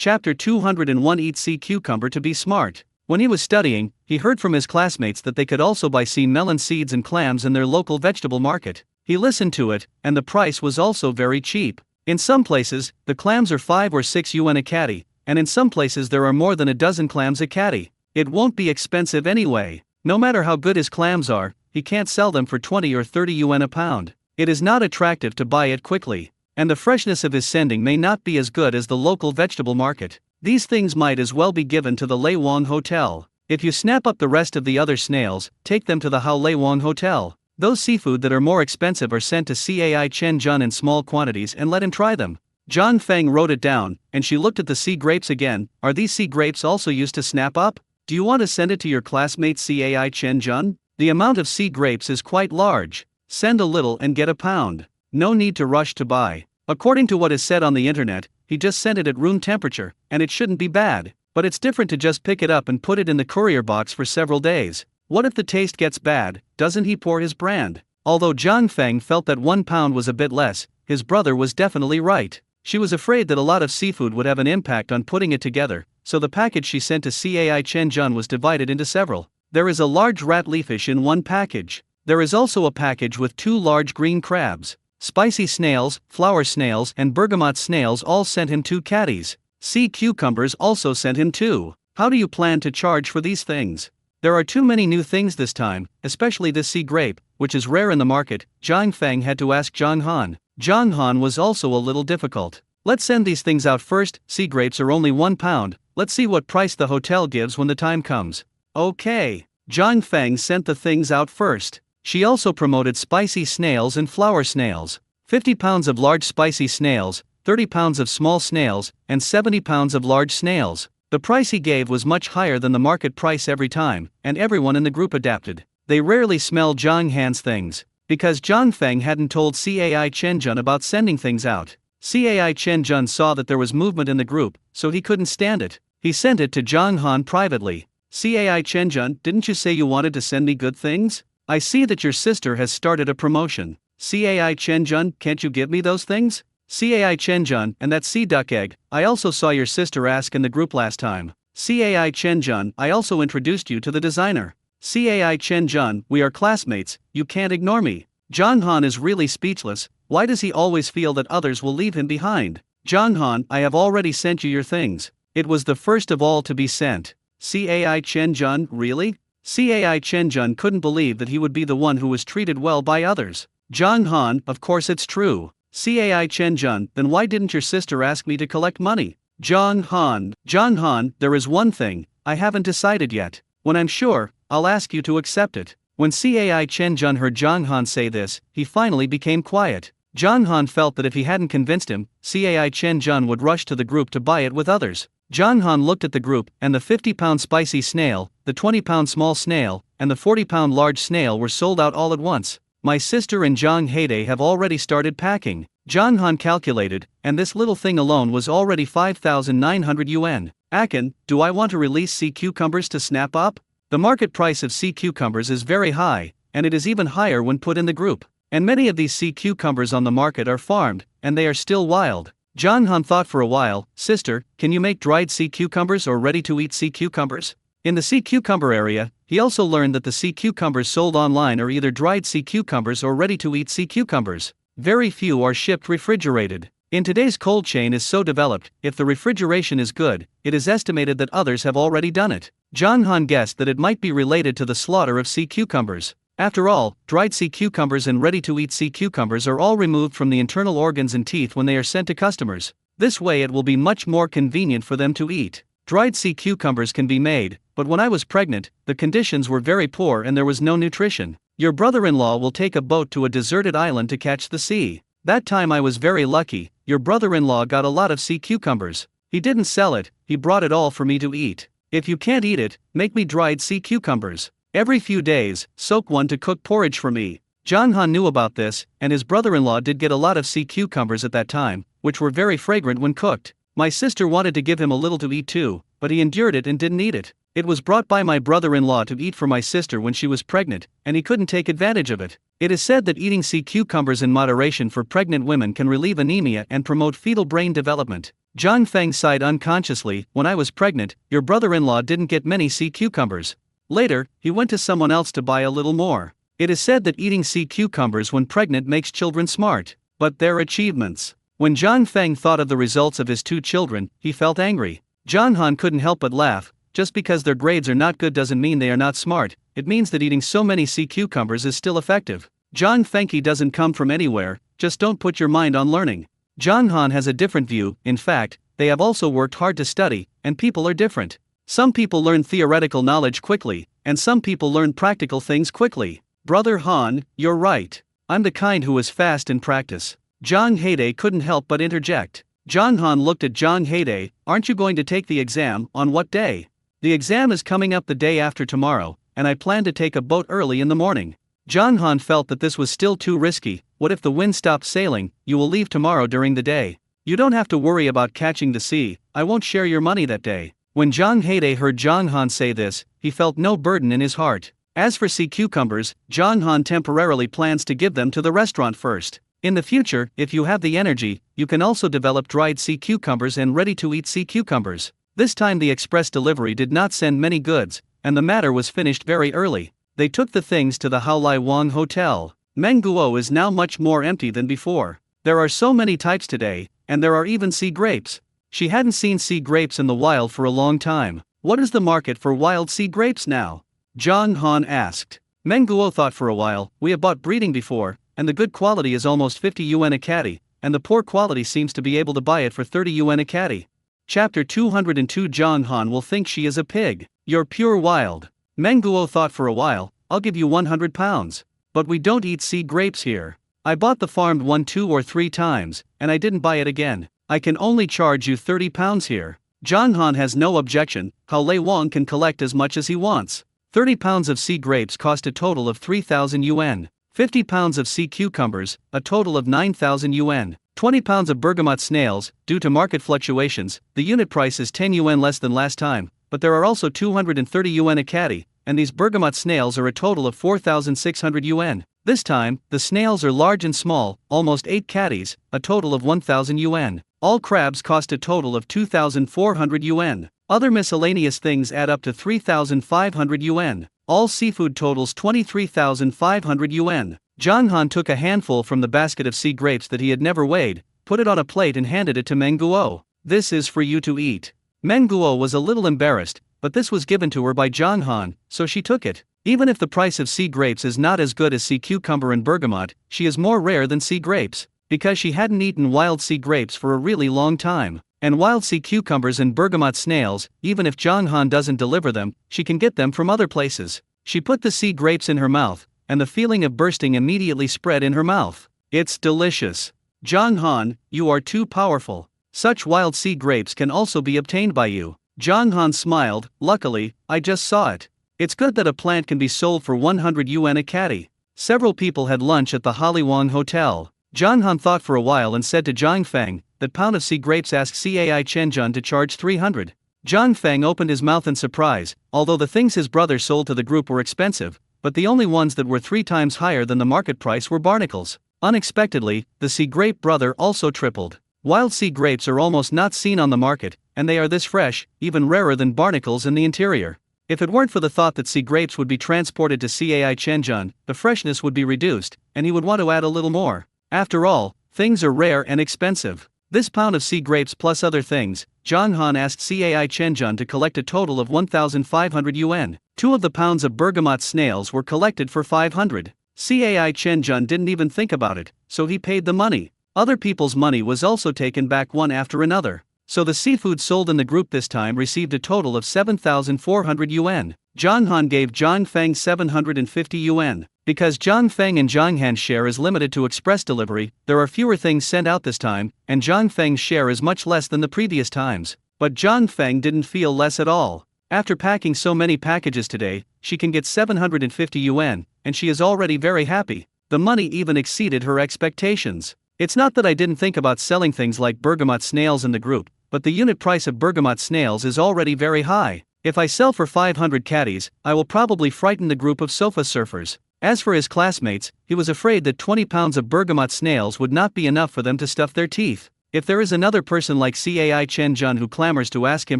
Chapter 201 Eat Sea Cucumber to be Smart. When he was studying, he heard from his classmates that they could also buy sea melon seeds and clams in their local vegetable market. He listened to it, and the price was also very cheap. In some places, the clams are 5 or 6 yuan a catty, and in some places there are more than a dozen clams a catty. It won't be expensive anyway. No matter how good his clams are, he can't sell them for 20 or 30 yuan a pound. It is not attractive to buy it quickly, and the freshness of his sending may not be as good as the local vegetable market. These things might as well be given to the Lei Wang Hotel. If you snap up the rest of the other snails, take them to the Hao Lei Wang Hotel. Those seafood that are more expensive are sent to Cai Chen Jun in small quantities and let him try them. Zhang Feng wrote it down, and she looked at the sea grapes again. Are these sea grapes also used to snap up? Do you want to send it to your classmate Cai Chen Jun? The amount of sea grapes is quite large. Send a little and get a pound. No need to rush to buy. According to what is said on the internet, he just sent it at room temperature, and it shouldn't be bad. But it's different to just pick it up and put it in the courier box for several days. What if the taste gets bad? Doesn't he pour his brand? Although Zhang Feng felt that 1 pound was a bit less, his brother was definitely right. She was afraid that a lot of seafood would have an impact on putting it together, so the package she sent to Cai Chen Jun was divided into several. There is a large rat leafish in one package. There is also a package with 2 large green crabs. Spicy snails, flower snails, and bergamot snails all sent him 2 catties. Sea cucumbers also sent him 2. How do you plan to charge for these things? There are too many new things this time, especially this sea grape, which is rare in the market. Zhang Feng had to ask Zhang Han. Zhang Han was also a little difficult. Let's send these things out first. Sea grapes are only 1 pound. Let's see what price the hotel gives when the time comes. Okay. Zhang Feng sent the things out first. She also promoted spicy snails and flower snails. 50 pounds of large spicy snails, 30 pounds of small snails, and 70 pounds of large snails. The price he gave was much higher than the market price every time, and everyone in the group adapted. They rarely smell Zhang Han's things, because Zhang Feng hadn't told Cai Chen Jun about sending things out. Cai Chen Jun saw that there was movement in the group, so he couldn't stand it. He sent it to Zhang Han privately. Cai Chen Jun, didn't you say you wanted to send me good things? I see that your sister has started a promotion. Cai Chen Jun, can't you give me those things? Cai Chen Jun, and that sea duck egg, I also saw your sister ask in the group last time. Cai Chen Jun, I also introduced you to the designer. Cai Chen Jun, we are classmates, you can't ignore me. Zhang Han is really speechless. Why does he always feel that others will leave him behind? Zhang Han, I have already sent you your things. It was the first of all to be sent. Cai Chen Jun, really? Cai Chen Jun couldn't believe that he would be the one who was treated well by others. Zhang Han, of course it's true. Cai Chen Jun, then why didn't your sister ask me to collect money? Zhang Han, there is one thing, I haven't decided yet. When I'm sure, I'll ask you to accept it. When Cai Chen Jun heard Zhang Han say this, he finally became quiet. Zhang Han felt that if he hadn't convinced him, Cai Chen Jun would rush to the group to buy it with others. Zhang Han looked at the group, and the 50-pound spicy snail, the 20-pound small snail, and the 40-pound large snail were sold out all at once. My sister and Zhang Heide have already started packing. Zhang Han calculated, and this little thing alone was already 5,900 yuan. Akin, do I want to release sea cucumbers to snap up? The market price of sea cucumbers is very high, and it is even higher when put in the group. And many of these sea cucumbers on the market are farmed, and they are still wild. Zhang Han thought for a while. Sister, can you make dried sea cucumbers or ready-to-eat sea cucumbers? In the sea cucumber area, he also learned that the sea cucumbers sold online are either dried sea cucumbers or ready-to-eat sea cucumbers. Very few are shipped refrigerated. In today's cold chain is so developed, if the refrigeration is good, it is estimated that others have already done it. Zhang Han guessed that it might be related to the slaughter of sea cucumbers. After all, dried sea cucumbers and ready-to-eat sea cucumbers are all removed from the internal organs and teeth when they are sent to customers. This way it will be much more convenient for them to eat. Dried sea cucumbers can be made, but when I was pregnant, the conditions were very poor and there was no nutrition. Your brother-in-law will take a boat to a deserted island to catch the sea. That time I was very lucky. Your brother-in-law got a lot of sea cucumbers. He didn't sell it, he brought it all for me to eat. If you can't eat it, make me dried sea cucumbers. Every few days, soak one to cook porridge for me. Zhang Han knew about this, and his brother-in-law did get a lot of sea cucumbers at that time, which were very fragrant when cooked. My sister wanted to give him a little to eat too, but he endured it and didn't eat it. It was brought by my brother-in-law to eat for my sister when she was pregnant, and he couldn't take advantage of it. It is said that eating sea cucumbers in moderation for pregnant women can relieve anemia and promote fetal brain development. Zhang Feng sighed unconsciously. When I was pregnant, your brother-in-law didn't get many sea cucumbers. Later, he went to someone else to buy a little more. It is said that eating sea cucumbers when pregnant makes children smart. But their achievements. When Zhang Feng thought of the results of his 2 children, he felt angry. Zhang Han couldn't help but laugh. Just because their grades are not good doesn't mean they are not smart. It means that eating so many sea cucumbers is still effective. Zhang Fengqi doesn't come from anywhere, just don't put your mind on learning. Zhang Han has a different view. In fact, they have also worked hard to study, and people are different. Some people learn theoretical knowledge quickly, and some people learn practical things quickly. Brother Han, you're right. I'm the kind who is fast in practice. Zhang Heide couldn't help but interject. Zhang Han looked at Zhang Heide. Aren't you going to take the exam? On what day? The exam is coming up the day after tomorrow, and I plan to take a boat early in the morning. Zhang Han felt that this was still too risky. What if the wind stops sailing? You will leave tomorrow during the day. You don't have to worry about catching the sea. I won't share your money that day. When Zhang Heide heard Zhang Han say this, he felt no burden in his heart. As for sea cucumbers, Zhang Han temporarily plans to give them to the restaurant first. In the future, if you have the energy, you can also develop dried sea cucumbers and ready-to-eat sea cucumbers. This time the express delivery did not send many goods, and the matter was finished very early. They took the things to the Haolai Wang Hotel. Manguo is now much more empty than before. There are so many types today, and there are even sea grapes. She hadn't seen sea grapes in the wild for a long time. What is the market for wild sea grapes now? Zhang Han asked. Manguo thought for a while. We have bought breeding before, and the good quality is almost 50 yuan a caddy, and the poor quality seems to be able to buy it for 30 yuan a caddy. Chapter 202. Zhang Han will think she is a pig. You're pure wild. Manguo thought for a while. I'll give you 100 pounds. But we don't eat sea grapes here. I bought the farmed one 2 or 3 times, and I didn't buy it again. I can only charge you 30 pounds here. Zhang Han has no objection. Haolai Wang can collect as much as he wants. 30 pounds of sea grapes cost a total of 3,000 yuan. 50 pounds of sea cucumbers, a total of 9,000 yuan. 20 pounds of bergamot snails. Due to market fluctuations, the unit price is 10 yuan less than last time, but there are also 230 yuan a caddy, and these bergamot snails are a total of 4,600 yuan. This time, the snails are large and small, almost 8 caddies, a total of 1,000 yuan. All crabs cost a total of 2,400 yuan. Other miscellaneous things add up to 3,500 yuan. All seafood totals 23,500 yuan. Zhang Han took a handful from the basket of sea grapes that he had never weighed, put it on a plate and handed it to Manguo. This is for you to eat. Manguo was a little embarrassed, but this was given to her by Zhang Han, so she took it. Even if the price of sea grapes is not as good as sea cucumber and bergamot, she is more rare than sea grapes, because she hadn't eaten wild sea grapes for a really long time. And wild sea cucumbers and bergamot snails, even if Zhang Han doesn't deliver them, she can get them from other places. She put the sea grapes in her mouth, and the feeling of bursting immediately spread in her mouth. It's delicious. Zhang Han, you are too powerful. Such wild sea grapes can also be obtained by you. Zhang Han smiled. Luckily, I just saw it. It's good that a plant can be sold for 100 yuan a caddy. Several people had lunch at the Haliwang Hotel. Zhang Han thought for a while and said to Zhang Feng, that pound of sea grapes asked Cai Chenjun to charge 300. Zhang Feng opened his mouth in surprise, although the things his brother sold to the group were expensive, but the only ones that were 3 times higher than the market price were barnacles. Unexpectedly, the sea grape brother also tripled. Wild sea grapes are almost not seen on the market, and they are this fresh, even rarer than barnacles in the interior. If it weren't for the thought that sea grapes would be transported to Cai Chenjun, the freshness would be reduced, and he would want to add a little more. After all, things are rare and expensive. This pound of sea grapes plus other things, Zhang Han asked Cai Chenjun to collect a total of 1,500 yuan. 2 of the pounds of bergamot snails were collected for 500. Cai Chenjun didn't even think about it, so he paid the money. Other people's money was also taken back one after another. So the seafood sold in the group this time received a total of 7,400 yuan. Zhang Han gave Zhang Feng 750 yuan. Because Zhang Feng and Zhang Han's share is limited to express delivery, there are fewer things sent out this time, and Zhang Feng's share is much less than the previous times. But Zhang Feng didn't feel less at all. After packing so many packages today, she can get 750 yuan, and she is already very happy. The money even exceeded her expectations. It's not that I didn't think about selling things like bergamot snails in the group, but the unit price of bergamot snails is already very high. If I sell for 500 caddies, I will probably frighten the group of sofa surfers. As for his classmates, he was afraid that 20 pounds of bergamot snails would not be enough for them to stuff their teeth. If there is another person like Cai Chen Jun who clamors to ask him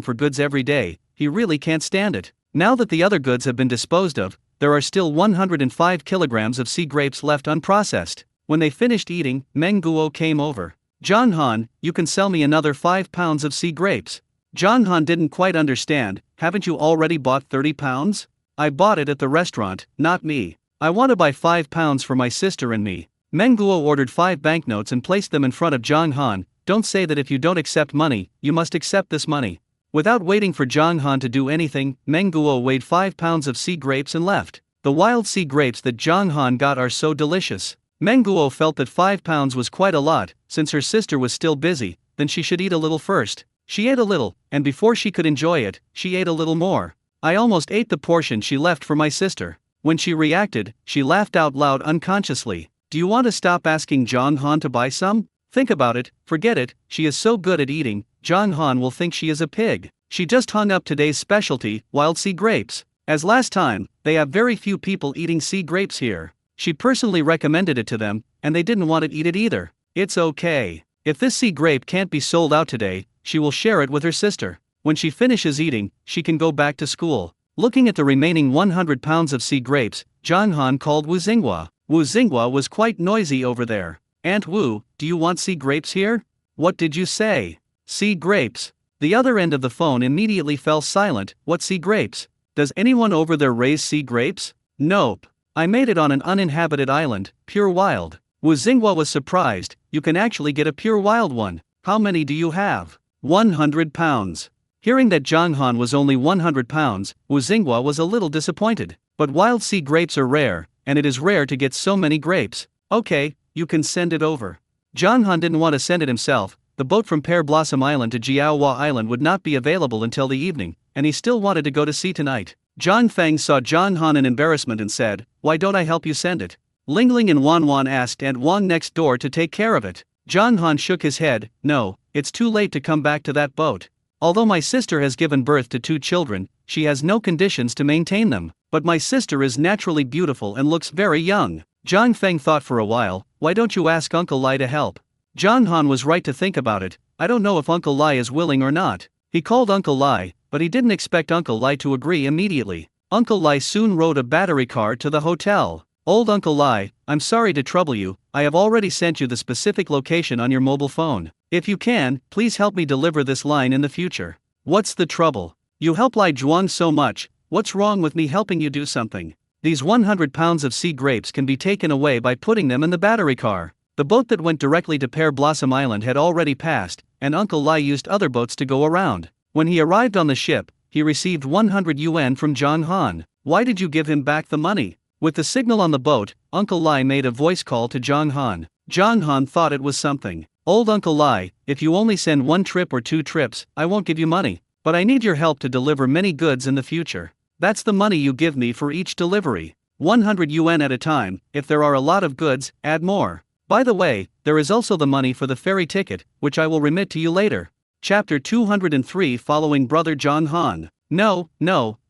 for goods every day, he really can't stand it. Now that the other goods have been disposed of, there are still 105 kilograms of sea grapes left unprocessed. When they finished eating, Meng Guo came over. John Han, you can sell me another 5 pounds of sea grapes. John Han didn't quite understand. Haven't you already bought 30 pounds? I bought it at the restaurant, not me. I want to buy 5 pounds for my sister and me. Meng Guo ordered 5 banknotes and placed them in front of Zhang Han. Don't say that if you don't accept money, you must accept this money. Without waiting for Zhang Han to do anything, Meng Guo weighed 5 pounds of sea grapes and left. The wild sea grapes that Zhang Han got are so delicious. Meng Guo felt that 5 pounds was quite a lot. Since her sister was still busy, then she should eat a little first. She ate a little, and before she could enjoy it, she ate a little more. I almost ate the portion she left for my sister. When she reacted, she laughed out loud unconsciously. Do you want to stop asking Zhang Han to buy some? Think about it, forget it, she is so good at eating, Zhang Han will think she is a pig. She just hung up today's specialty, wild sea grapes. As last time, they have very few people eating sea grapes here. She personally recommended it to them, and they didn't want to eat it either. It's okay. If this sea grape can't be sold out today, she will share it with her sister. When she finishes eating, she can go back to school. Looking at the remaining 100 pounds of sea grapes, Zhang Han called Wu Xinghua. Wu Xinghua was quite noisy over there. Aunt Wu, do you want sea grapes here? What did you say? Sea grapes. The other end of the phone immediately fell silent. What sea grapes? Does anyone over there raise sea grapes? Nope. I made it on an uninhabited island, pure wild. Wu Xinghua was surprised. You can actually get a pure wild one. How many do you have? 100 pounds. Hearing that Zhang Han was only 100 pounds, Wu Xinghua was a little disappointed. But wild sea grapes are rare, and it is rare to get so many grapes. Okay, you can send it over. Zhang Han didn't want to send it himself. The boat from Pear Blossom Island to Jiaohua Island would not be available until the evening, and he still wanted to go to sea tonight. Zhang Feng saw Zhang Han in embarrassment and said, "Why don't I help you send it?" Ling Ling and Wan Wan asked Aunt Wang next door to take care of it. Zhang Han shook his head. No, it's too late to come back to that boat. Although my sister has given birth to 2 children, she has no conditions to maintain them. But my sister is naturally beautiful and looks very young. Zhang Feng thought for a while. Why don't you ask Uncle Lai to help? Zhang Han was right to think about it. I don't know if Uncle Lai is willing or not. He called Uncle Lai, but he didn't expect Uncle Lai to agree immediately. Uncle Lai soon rode a battery car to the hotel. Old Uncle Lai, I'm sorry to trouble you. I have already sent you the specific location on your mobile phone. If you can, please help me deliver this line in the future. What's the trouble? You help Lai Zhuang so much. What's wrong with me helping you do something? These 100 pounds of sea grapes can be taken away by putting them in the battery car. The boat that went directly to Pear Blossom Island had already passed, and Uncle Lai used other boats to go around. When he arrived on the ship, he received 100 yuan from Zhang Han. Why did you give him back the money? With the signal on the boat, Uncle Lai made a voice call to Zhang Han. Zhang Han thought it was something. Old Uncle Lai, if you only send 1 trip or 2 trips, I won't give you money. But I need your help to deliver many goods in the future. That's the money you give me for each delivery. 100 yuan at a time. If there are a lot of goods, add more. By the way, there is also the money for the ferry ticket, which I will remit to you later. Chapter 203 Following Brother Zhang Han. No,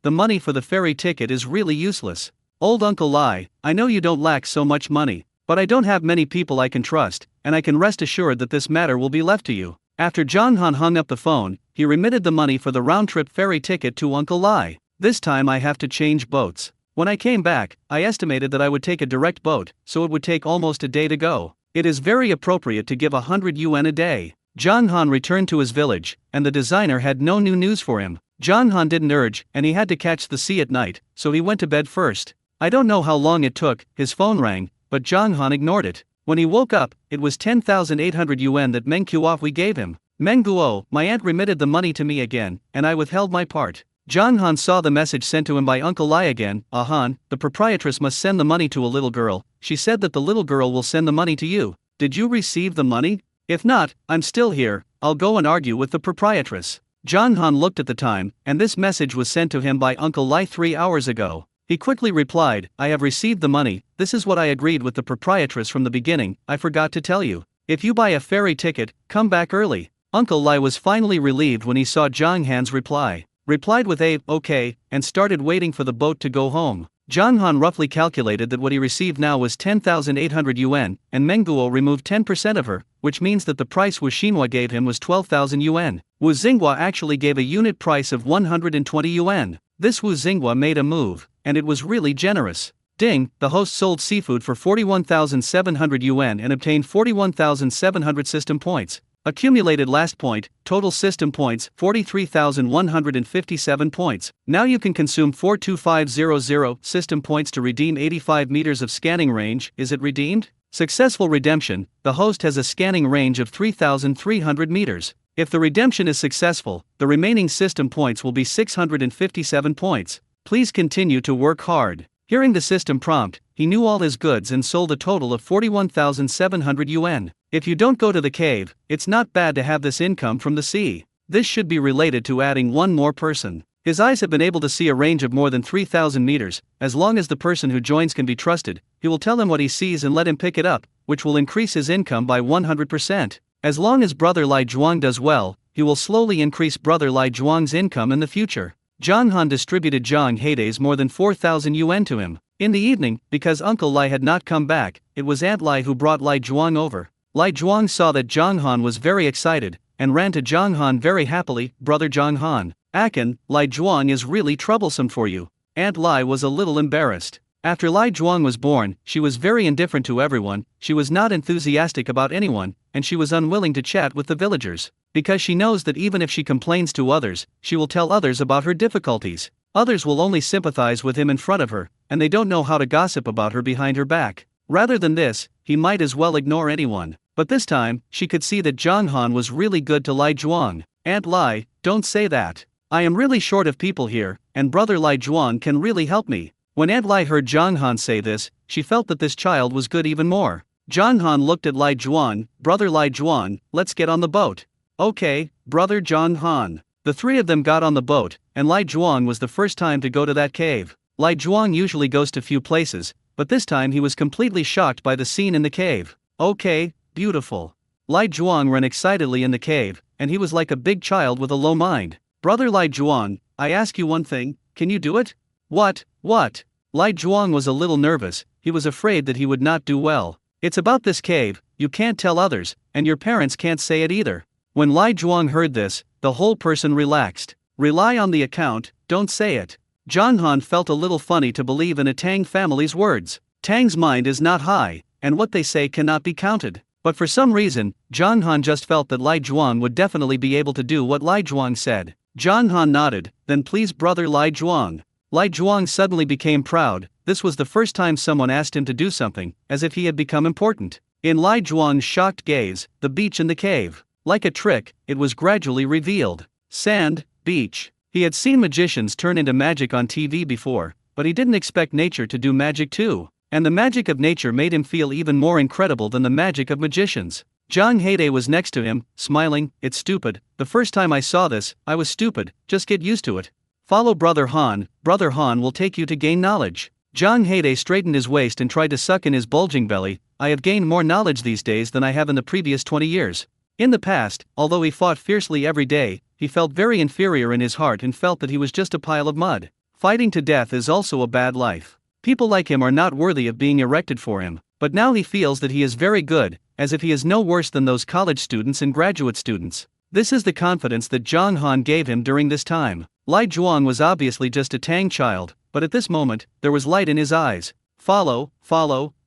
the money for the ferry ticket is really useless. Old Uncle Lai, I know you don't lack so much money, but I don't have many people I can trust, and I can rest assured that this matter will be left to you. After Zhang Han hung up the phone, he remitted the money for the round-trip ferry ticket to Uncle Lai. This time I have to change boats. When I came back, I estimated that I would take a direct boat, so it would take almost a day to go. It is very appropriate to give 100 yuan a day. Zhang Han returned to his village, and the designer had no new news for him. Zhang Han didn't urge, and he had to catch the sea at night, so he went to bed first. I don't know how long it took. His phone rang, but Zhang Han ignored it. When he woke up, it was 10,800 yuan that Meng Guo gave him. Meng Guo, my aunt remitted the money to me again, and I withheld my part. Zhang Han saw the message sent to him by Uncle Lai again. Han, the proprietress must send the money to a little girl. She said that the little girl will send the money to you. Did you receive the money? If not, I'm still here. I'll go and argue with the proprietress. Zhang Han looked at the time, and this message was sent to him by Uncle Lai 3 hours ago. He quickly replied, I have received the money. This is what I agreed with the proprietress from the beginning. I forgot to tell you. If you buy a ferry ticket, come back early. Uncle Lai was finally relieved when he saw Zhang Han's reply. Replied with a okay, and started waiting for the boat to go home. Zhang Han roughly calculated that what he received now was 10,800 yuan, and Meng Guo removed 10% of her, which means that the price Wu Xinhua gave him was 12,000 yuan. Wu Xinghua actually gave a unit price of 120 yuan. This Wu Xinghua made a move, and it was really generous. Ding, the host sold seafood for 41,700 yuan and obtained 41,700 system points. Accumulated last point, total system points, 43,157 points. Now you can consume 42500 system points to redeem 85 meters of scanning range. Is it redeemed? Successful redemption, the host has a scanning range of 3,300 meters. If the redemption is successful, the remaining system points will be 657 points. Please continue to work hard. Hearing the system prompt, he knew all his goods and sold a total of 41,700 yuan. If you don't go to the cave, it's not bad to have this income from the sea. This should be related to adding one more person. His eyes have been able to see a range of more than 3,000 meters. As long as the person who joins can be trusted, he will tell him what he sees and let him pick it up, which will increase his income by 100%. As long as Brother Lai Zhuang does well, he will slowly increase Brother Lai Zhuang's income in the future. Zhang Han distributed Zhang Heidei's more than 4,000 yuan to him. In the evening, because Uncle Lai had not come back, it was Aunt Lai who brought Lai Zhuang over. Lai Zhuang saw that Zhang Han was very excited, and ran to Zhang Han very happily. Brother Zhang Han, Akin, Lai Zhuang is really troublesome for you. Aunt Lai was a little embarrassed. After Lai Zhuang was born, she was very indifferent to everyone, she was not enthusiastic about anyone, and she was unwilling to chat with the villagers. Because she knows that even if she complains to others, she will tell others about her difficulties. Others will only sympathize with him in front of her, and they don't know how to gossip about her behind her back. Rather than this, he might as well ignore anyone. But this time, she could see that Zhang Han was really good to Lai Zhuang. Aunt Lai, don't say that. I am really short of people here, and Brother Lai Zhuang can really help me. When Aunt Lai heard Zhang Han say this, she felt that this child was good even more. Zhang Han looked at Lai Zhuang. Brother Lai Zhuang, let's get on the boat. Okay, Brother Zhang Han. The three of them got on the boat, and Lai Zhuang was the first time to go to that cave. Lai Zhuang usually goes to few places, but this time he was completely shocked by the scene in the cave. Okay, beautiful. Lai Zhuang ran excitedly in the cave, and he was like a big child with a low mind. Brother Lai Zhuang, I ask you one thing, can you do it? What? Lai Zhuang was a little nervous, he was afraid that he would not do well. It's about this cave, you can't tell others, and your parents can't say it either. When Lai Zhuang heard this, the whole person relaxed. Rely on the account, don't say it. Zhang Han felt a little funny to believe in a Tang family's words. Tang's mind is not high, and what they say cannot be counted. But for some reason, Zhang Han just felt that Lai Zhuang would definitely be able to do what Lai Zhuang said. Zhang Han nodded, then please Brother Lai Zhuang. Lai Zhuang suddenly became proud. This was the first time someone asked him to do something, as if he had become important. In Lai Zhuang's shocked gaze, the beach and the cave. Like a trick, it was gradually revealed. Sand, beach. He had seen magicians turn into magic on TV before, but he didn't expect nature to do magic too. And the magic of nature made him feel even more incredible than the magic of magicians. Zhang Heidei was next to him, smiling. It's stupid. The first time I saw this, I was stupid. Just get used to it. Follow Brother Han. Brother Han will take you to gain knowledge. Zhang Heidei straightened his waist and tried to suck in his bulging belly. I have gained more knowledge these days than I have in the previous 20 years. In the past, although he fought fiercely every day, he felt very inferior in his heart and felt that he was just a pile of mud. Fighting to death is also a bad life. People like him are not worthy of being erected for him, but now he feels that he is very good, as if he is no worse than those college students and graduate students. This is the confidence that Zhang Han gave him during this time. Lai Zhuang was obviously just a Tang child, but at this moment, there was light in his eyes. Follow,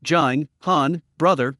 Zhang Han, brother.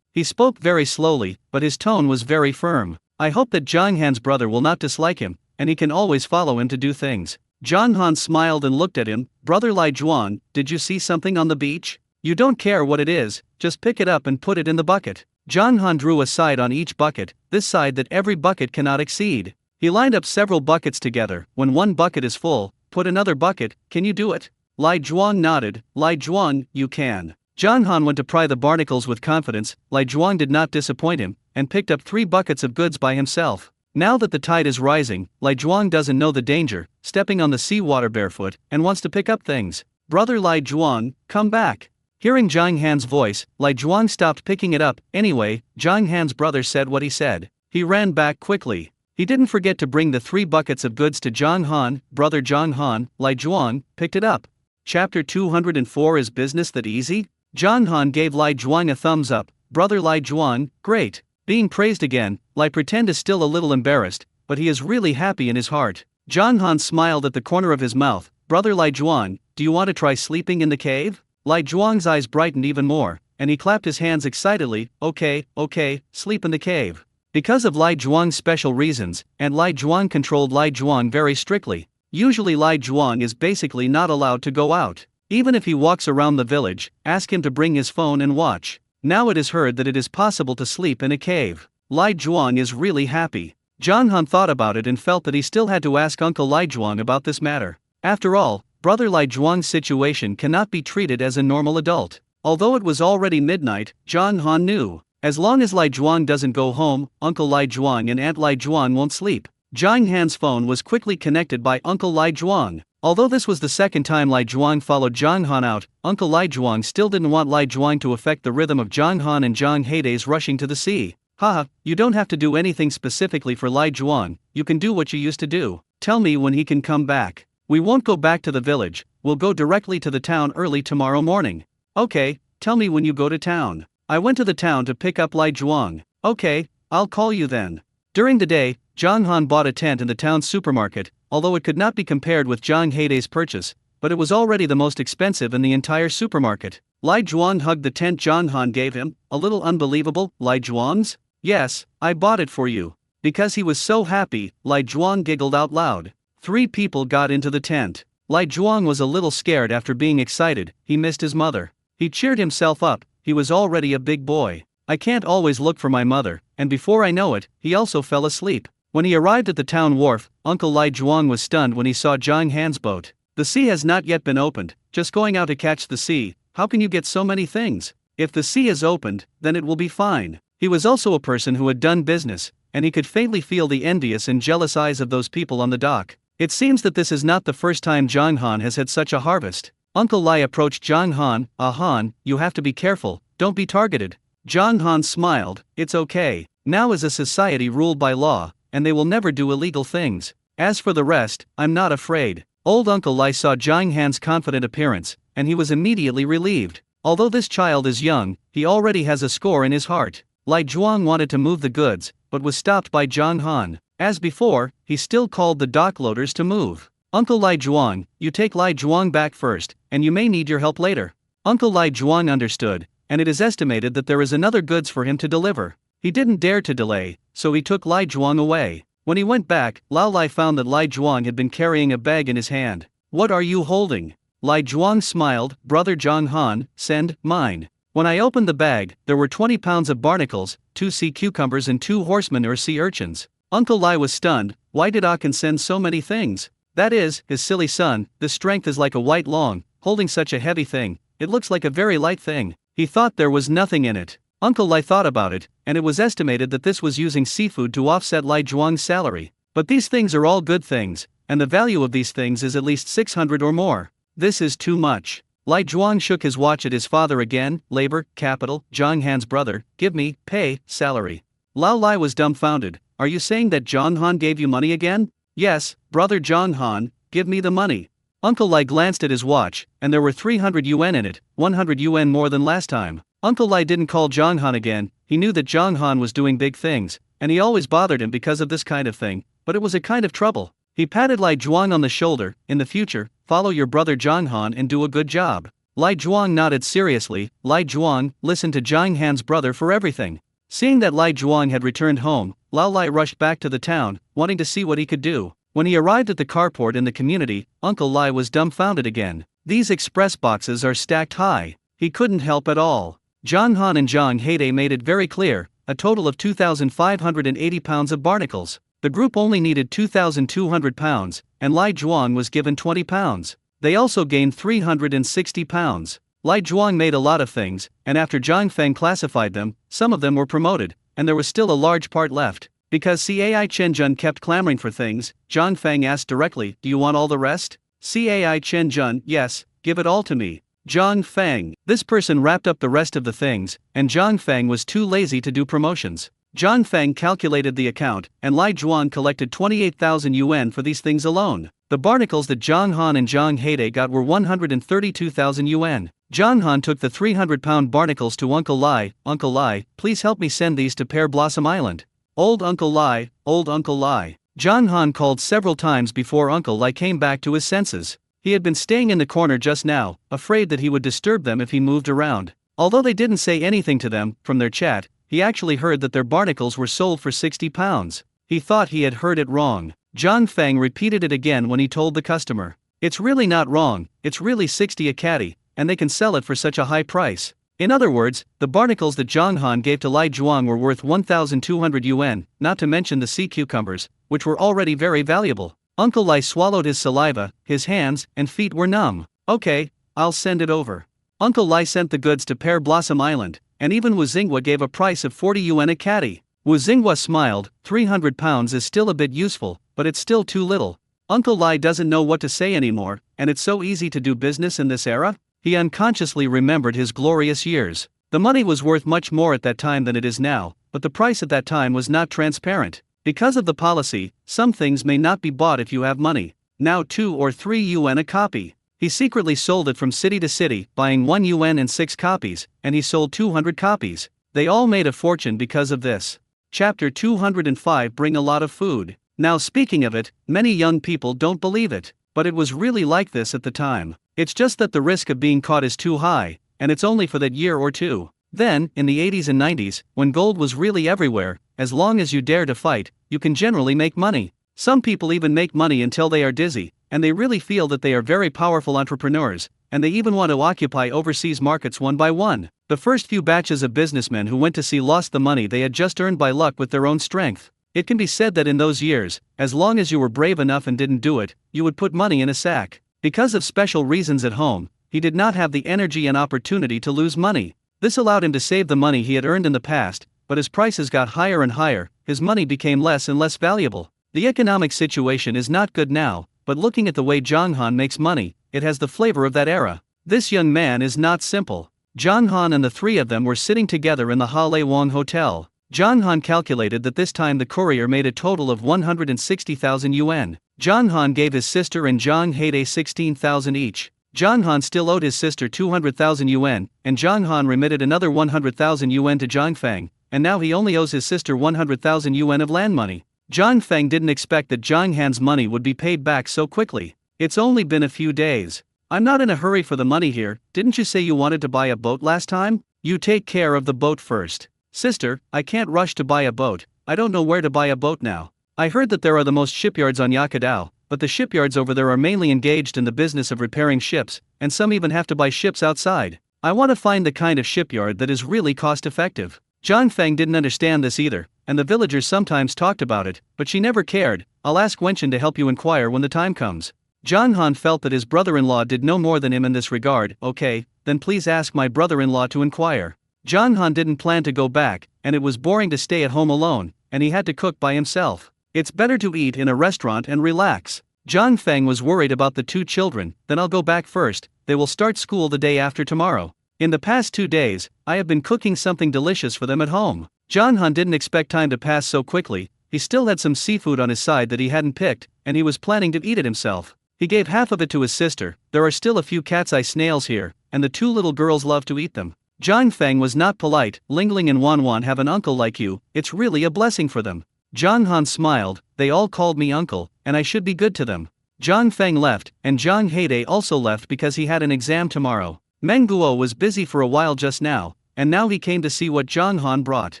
He spoke very slowly, but his tone was very firm. I hope that Zhang Han's brother will not dislike him, and he can always follow him to do things. Zhang Han smiled and looked at him. Brother Lai Zhuang, did you see something on the beach? You don't care what it is, just pick it up and put it in the bucket. Zhang Han drew a side on each bucket, this side that every bucket cannot exceed. He lined up several buckets together. When one bucket is full, put another bucket. Can you do it? Lai Zhuang nodded. Lai Zhuang, you can. Zhang Han went to pry the barnacles with confidence. Lai Zhuang did not disappoint him, and picked up 3 buckets of goods by himself. Now that the tide is rising, Lai Zhuang doesn't know the danger, stepping on the seawater barefoot, and wants to pick up things. Brother Lai Zhuang, come back. Hearing Zhang Han's voice, Lai Zhuang stopped picking it up. Anyway, Zhang Han's brother said what he said. He ran back quickly. He didn't forget to bring the 3 buckets of goods to Zhang Han. Brother Zhang Han, Lai Zhuang, picked it up. Chapter 204 Is business that easy? Zhang Han gave Lai Zhuang a thumbs up. Brother Lai Zhuang, great. Being praised again, Lai pretend is still a little embarrassed, but he is really happy in his heart. Zhang Han smiled at the corner of his mouth. Brother Lai Zhuang, do you want to try sleeping in the cave? Lai Zhuang's eyes brightened even more, and he clapped his hands excitedly. Okay, sleep in the cave. Because of Lai Zhuang's special reasons, and Lai Zhuang controlled Lai Zhuang very strictly. Usually Lai Zhuang is basically not allowed to go out. Even if he walks around the village, ask him to bring his phone and watch. Now it is heard that it is possible to sleep in a cave. Lai Zhuang is really happy. Zhang Han thought about it and felt that he still had to ask Uncle Lai Zhuang about this matter. After all, Brother Lai Zhuang's situation cannot be treated as a normal adult. Although it was already midnight, Zhang Han knew. As long as Lai Zhuang doesn't go home, Uncle Lai Zhuang and Aunt Lai Zhuang won't sleep. Zhang Han's phone was quickly connected by Uncle Lai Zhuang. Although this was the second time Lai Zhuang followed Zhang Han out, Uncle Lai Zhuang still didn't want Lai Zhuang to affect the rhythm of Zhang Han and Zhang Heidei's rushing to the sea. Haha, you don't have to do anything specifically for Lai Zhuang, you can do what you used to do. Tell me when he can come back. We won't go back to the village, we'll go directly to the town early tomorrow morning. Okay, tell me when you go to town. I went to the town to pick up Lai Zhuang. Okay, I'll call you then. During the day, Zhang Han bought a tent in the town supermarket, although it could not be compared with Zhang Heidei's purchase, but it was already the most expensive in the entire supermarket. Lai Zhuang hugged the tent Zhang Han gave him. A little unbelievable. Lai Zhuang's? Yes, I bought it for you. Because he was so happy, Lai Zhuang giggled out loud. 3 people got into the tent. Lai Zhuang was a little scared after being excited. He missed his mother. He cheered himself up. He was already a big boy. I can't always look for my mother, and before I know it, he also fell asleep. When he arrived at the town wharf, Uncle Lai Zhuang was stunned when he saw Zhang Han's boat. The sea has not yet been opened, just going out to catch the sea. How can you get so many things? If the sea is opened, then it will be fine. He was also a person who had done business, and he could faintly feel the envious and jealous eyes of those people on the dock. It seems that this is not the first time Zhang Han has had such a harvest. Uncle Lai approached Zhang Han. Han, you have to be careful, don't be targeted. Zhang Han smiled. It's okay. Now is a society ruled by law, and they will never do illegal things. As for the rest, I'm not afraid. Old Uncle Lai saw Zhang Han's confident appearance, and he was immediately relieved. Although this child is young, he already has a score in his heart. Lai Zhuang wanted to move the goods, but was stopped by Zhang Han. As before, he still called the dock loaders to move. Uncle Lai Zhuang, you take Lai Zhuang back first, and you may need your help later. Uncle Lai Zhuang understood, and it is estimated that there is another goods for him to deliver. He didn't dare to delay, so he took Lai Zhuang away. When he went back, Lao Lai found that Lai Zhuang had been carrying a bag in his hand. What are you holding? Lai Zhuang smiled. Brother Zhang Han, send mine. When I opened the bag, there were 20 pounds of barnacles, 2 sea cucumbers and 2 horsemen or sea urchins. Uncle Lai was stunned. Why did Akin send so many things? That is, his silly son, this strength is like a white long, holding such a heavy thing, it looks like a very light thing. He thought there was nothing in it. Uncle Lai thought about it, and it was estimated that this was using seafood to offset Lai Zhuang's salary. But these things are all good things, and the value of these things is at least 600 or more. This is too much. Lai Zhuang shook his watch at his father again. Labor, capital, Zhang Han's brother, give me, pay, salary. Lao Lai was dumbfounded. Are you saying that Zhang Han gave you money again? Yes, brother Zhang Han, give me the money. Uncle Lai glanced at his watch, and there were 300 yuan in it, 100 yuan more than last time. Uncle Lai didn't call Zhang Han again. He knew that Zhang Han was doing big things, and he always bothered him because of this kind of thing, but it was a kind of trouble. He patted Lai Zhuang on the shoulder. In the future, follow your brother Zhang Han and do a good job. Lai Zhuang nodded seriously. Lai Zhuang, listen to Zhang Han's brother for everything. Seeing that Lai Zhuang had returned home, Lao Lai rushed back to the town, wanting to see what he could do. When he arrived at the carport in the community, Uncle Lai was dumbfounded again. These express boxes are stacked high. He couldn't help at all. Zhang Han and Zhang Heidei made it very clear, a total of 2,580 pounds of barnacles. The group only needed 2,200 pounds, and Lai Zhuang was given 20 pounds. They also gained 360 pounds. Lai Zhuang made a lot of things, and after Zhang Feng classified them, some of them were promoted, and there was still a large part left. Because Cai Chenjun kept clamoring for things, Zhang Feng asked directly, do you want all the rest? Cai Chenjun, yes, give it all to me. Zhang Feng. This person wrapped up the rest of the things, and Zhang Feng was too lazy to do promotions. Zhang Feng calculated the account, and Lai Zhuang collected 28,000 yuan for these things alone. The barnacles that Zhang Han and Zhang Heide got were 132,000 yuan. Zhang Han took the 300-pound barnacles to Uncle Lai. Uncle Lai, please help me send these to Pear Blossom Island. Old Uncle Lai, old Uncle Lai. Zhang Han called several times before Uncle Lai came back to his senses. He had been staying in the corner just now, afraid that he would disturb them if he moved around. Although they didn't say anything to them, from their chat, he actually heard that their barnacles were sold for 60 pounds. He thought he had heard it wrong. Zhang Feng repeated it again when he told the customer. It's really not wrong, it's really 60 a caddy, and they can sell it for such a high price. In other words, the barnacles that Zhang Han gave to Lai Zhuang were worth 1,200 yuan, not to mention the sea cucumbers, which were already very valuable. Uncle Lai swallowed his saliva, his hands and feet were numb. Okay, I'll send it over. Uncle Lai sent the goods to Pear Blossom Island, and even Wu Xinghua gave a price of 40 yuan a caddy. Wu Xinghua smiled. 300 pounds is still a bit useful, but it's still too little. Uncle Lai doesn't know what to say anymore, and it's so easy to do business in this era? He unconsciously remembered his glorious years. The money was worth much more at that time than it is now, but the price at that time was not transparent. Because of the policy, some things may not be bought if you have money. Now 2 or 3 yuan a copy. He secretly sold it from city to city, buying 1 yuan and 6 copies, and he sold 200 copies. They all made a fortune because of this. Chapter 205 Bring a lot of food. Now speaking of it, many young people don't believe it, but it was really like this at the time. It's just that the risk of being caught is too high, and it's only for that year or two. Then, in the 80s and 90s, when gold was really everywhere, as long as you dare to fight, you can generally make money. Some people even make money until they are dizzy, and they really feel that they are very powerful entrepreneurs, and they even want to occupy overseas markets one by one. The first few batches of businessmen who went to sea lost the money they had just earned by luck with their own strength. It can be said that in those years, as long as you were brave enough and didn't do it, you would put money in a sack. Because of special reasons at home, he did not have the energy and opportunity to lose money. This allowed him to save the money he had earned in the past, but as prices got higher and higher, his money became less and less valuable. The economic situation is not good now, but looking at the way Zhang Han makes money, it has the flavor of that era. This young man is not simple. Zhang Han and the three of them were sitting together in the Hale Wang Hotel. Zhang Han calculated that this time the courier made a total of 160,000 yuan. Zhang Han gave his sister and Zhang Heide 16,000 each. Zhang Han still owed his sister 200,000 yuan, and Zhang Han remitted another 100,000 yuan to Zhang Feng, and now he only owes his sister 100,000 yuan of land money. Zhang Feng didn't expect that Zhang Han's money would be paid back so quickly. It's only been a few days. I'm not in a hurry for the money here. Didn't you say you wanted to buy a boat last time? You take care of the boat first. Sister, I can't rush to buy a boat. I don't know where to buy a boat now. I heard that there are the most shipyards on Yakadao, but the shipyards over there are mainly engaged in the business of repairing ships, and some even have to buy ships outside. I want to find the kind of shipyard that is really cost-effective. Zhang Feng didn't understand this either, and the villagers sometimes talked about it, but she never cared. I'll ask Wenchen to help you inquire when the time comes. Zhang Han felt that his brother-in-law did no more than him in this regard. Okay, then please ask my brother-in-law to inquire. Zhang Han didn't plan to go back, and it was boring to stay at home alone, and he had to cook by himself. It's better to eat in a restaurant and relax. Zhang Feng was worried about the 2 children. Then I'll go back first. They will start school the day after tomorrow. In the past 2 days, I have been cooking something delicious for them at home. Zhang Han didn't expect time to pass so quickly. He still had some seafood on his side that he hadn't picked, and he was planning to eat it himself. He gave half of it to his sister. There are still a few cat's eye snails here, and the 2 little girls love to eat them. Zhang Feng was not polite. Lingling and Wanwan have an uncle like you. It's really a blessing for them. Zhang Han smiled. They all called me uncle, and I should be good to them. Zhang Feng left, and Zhang Heide also left because he had an exam tomorrow. Meng Guo was busy for a while just now, and now he came to see what Zhang Han brought.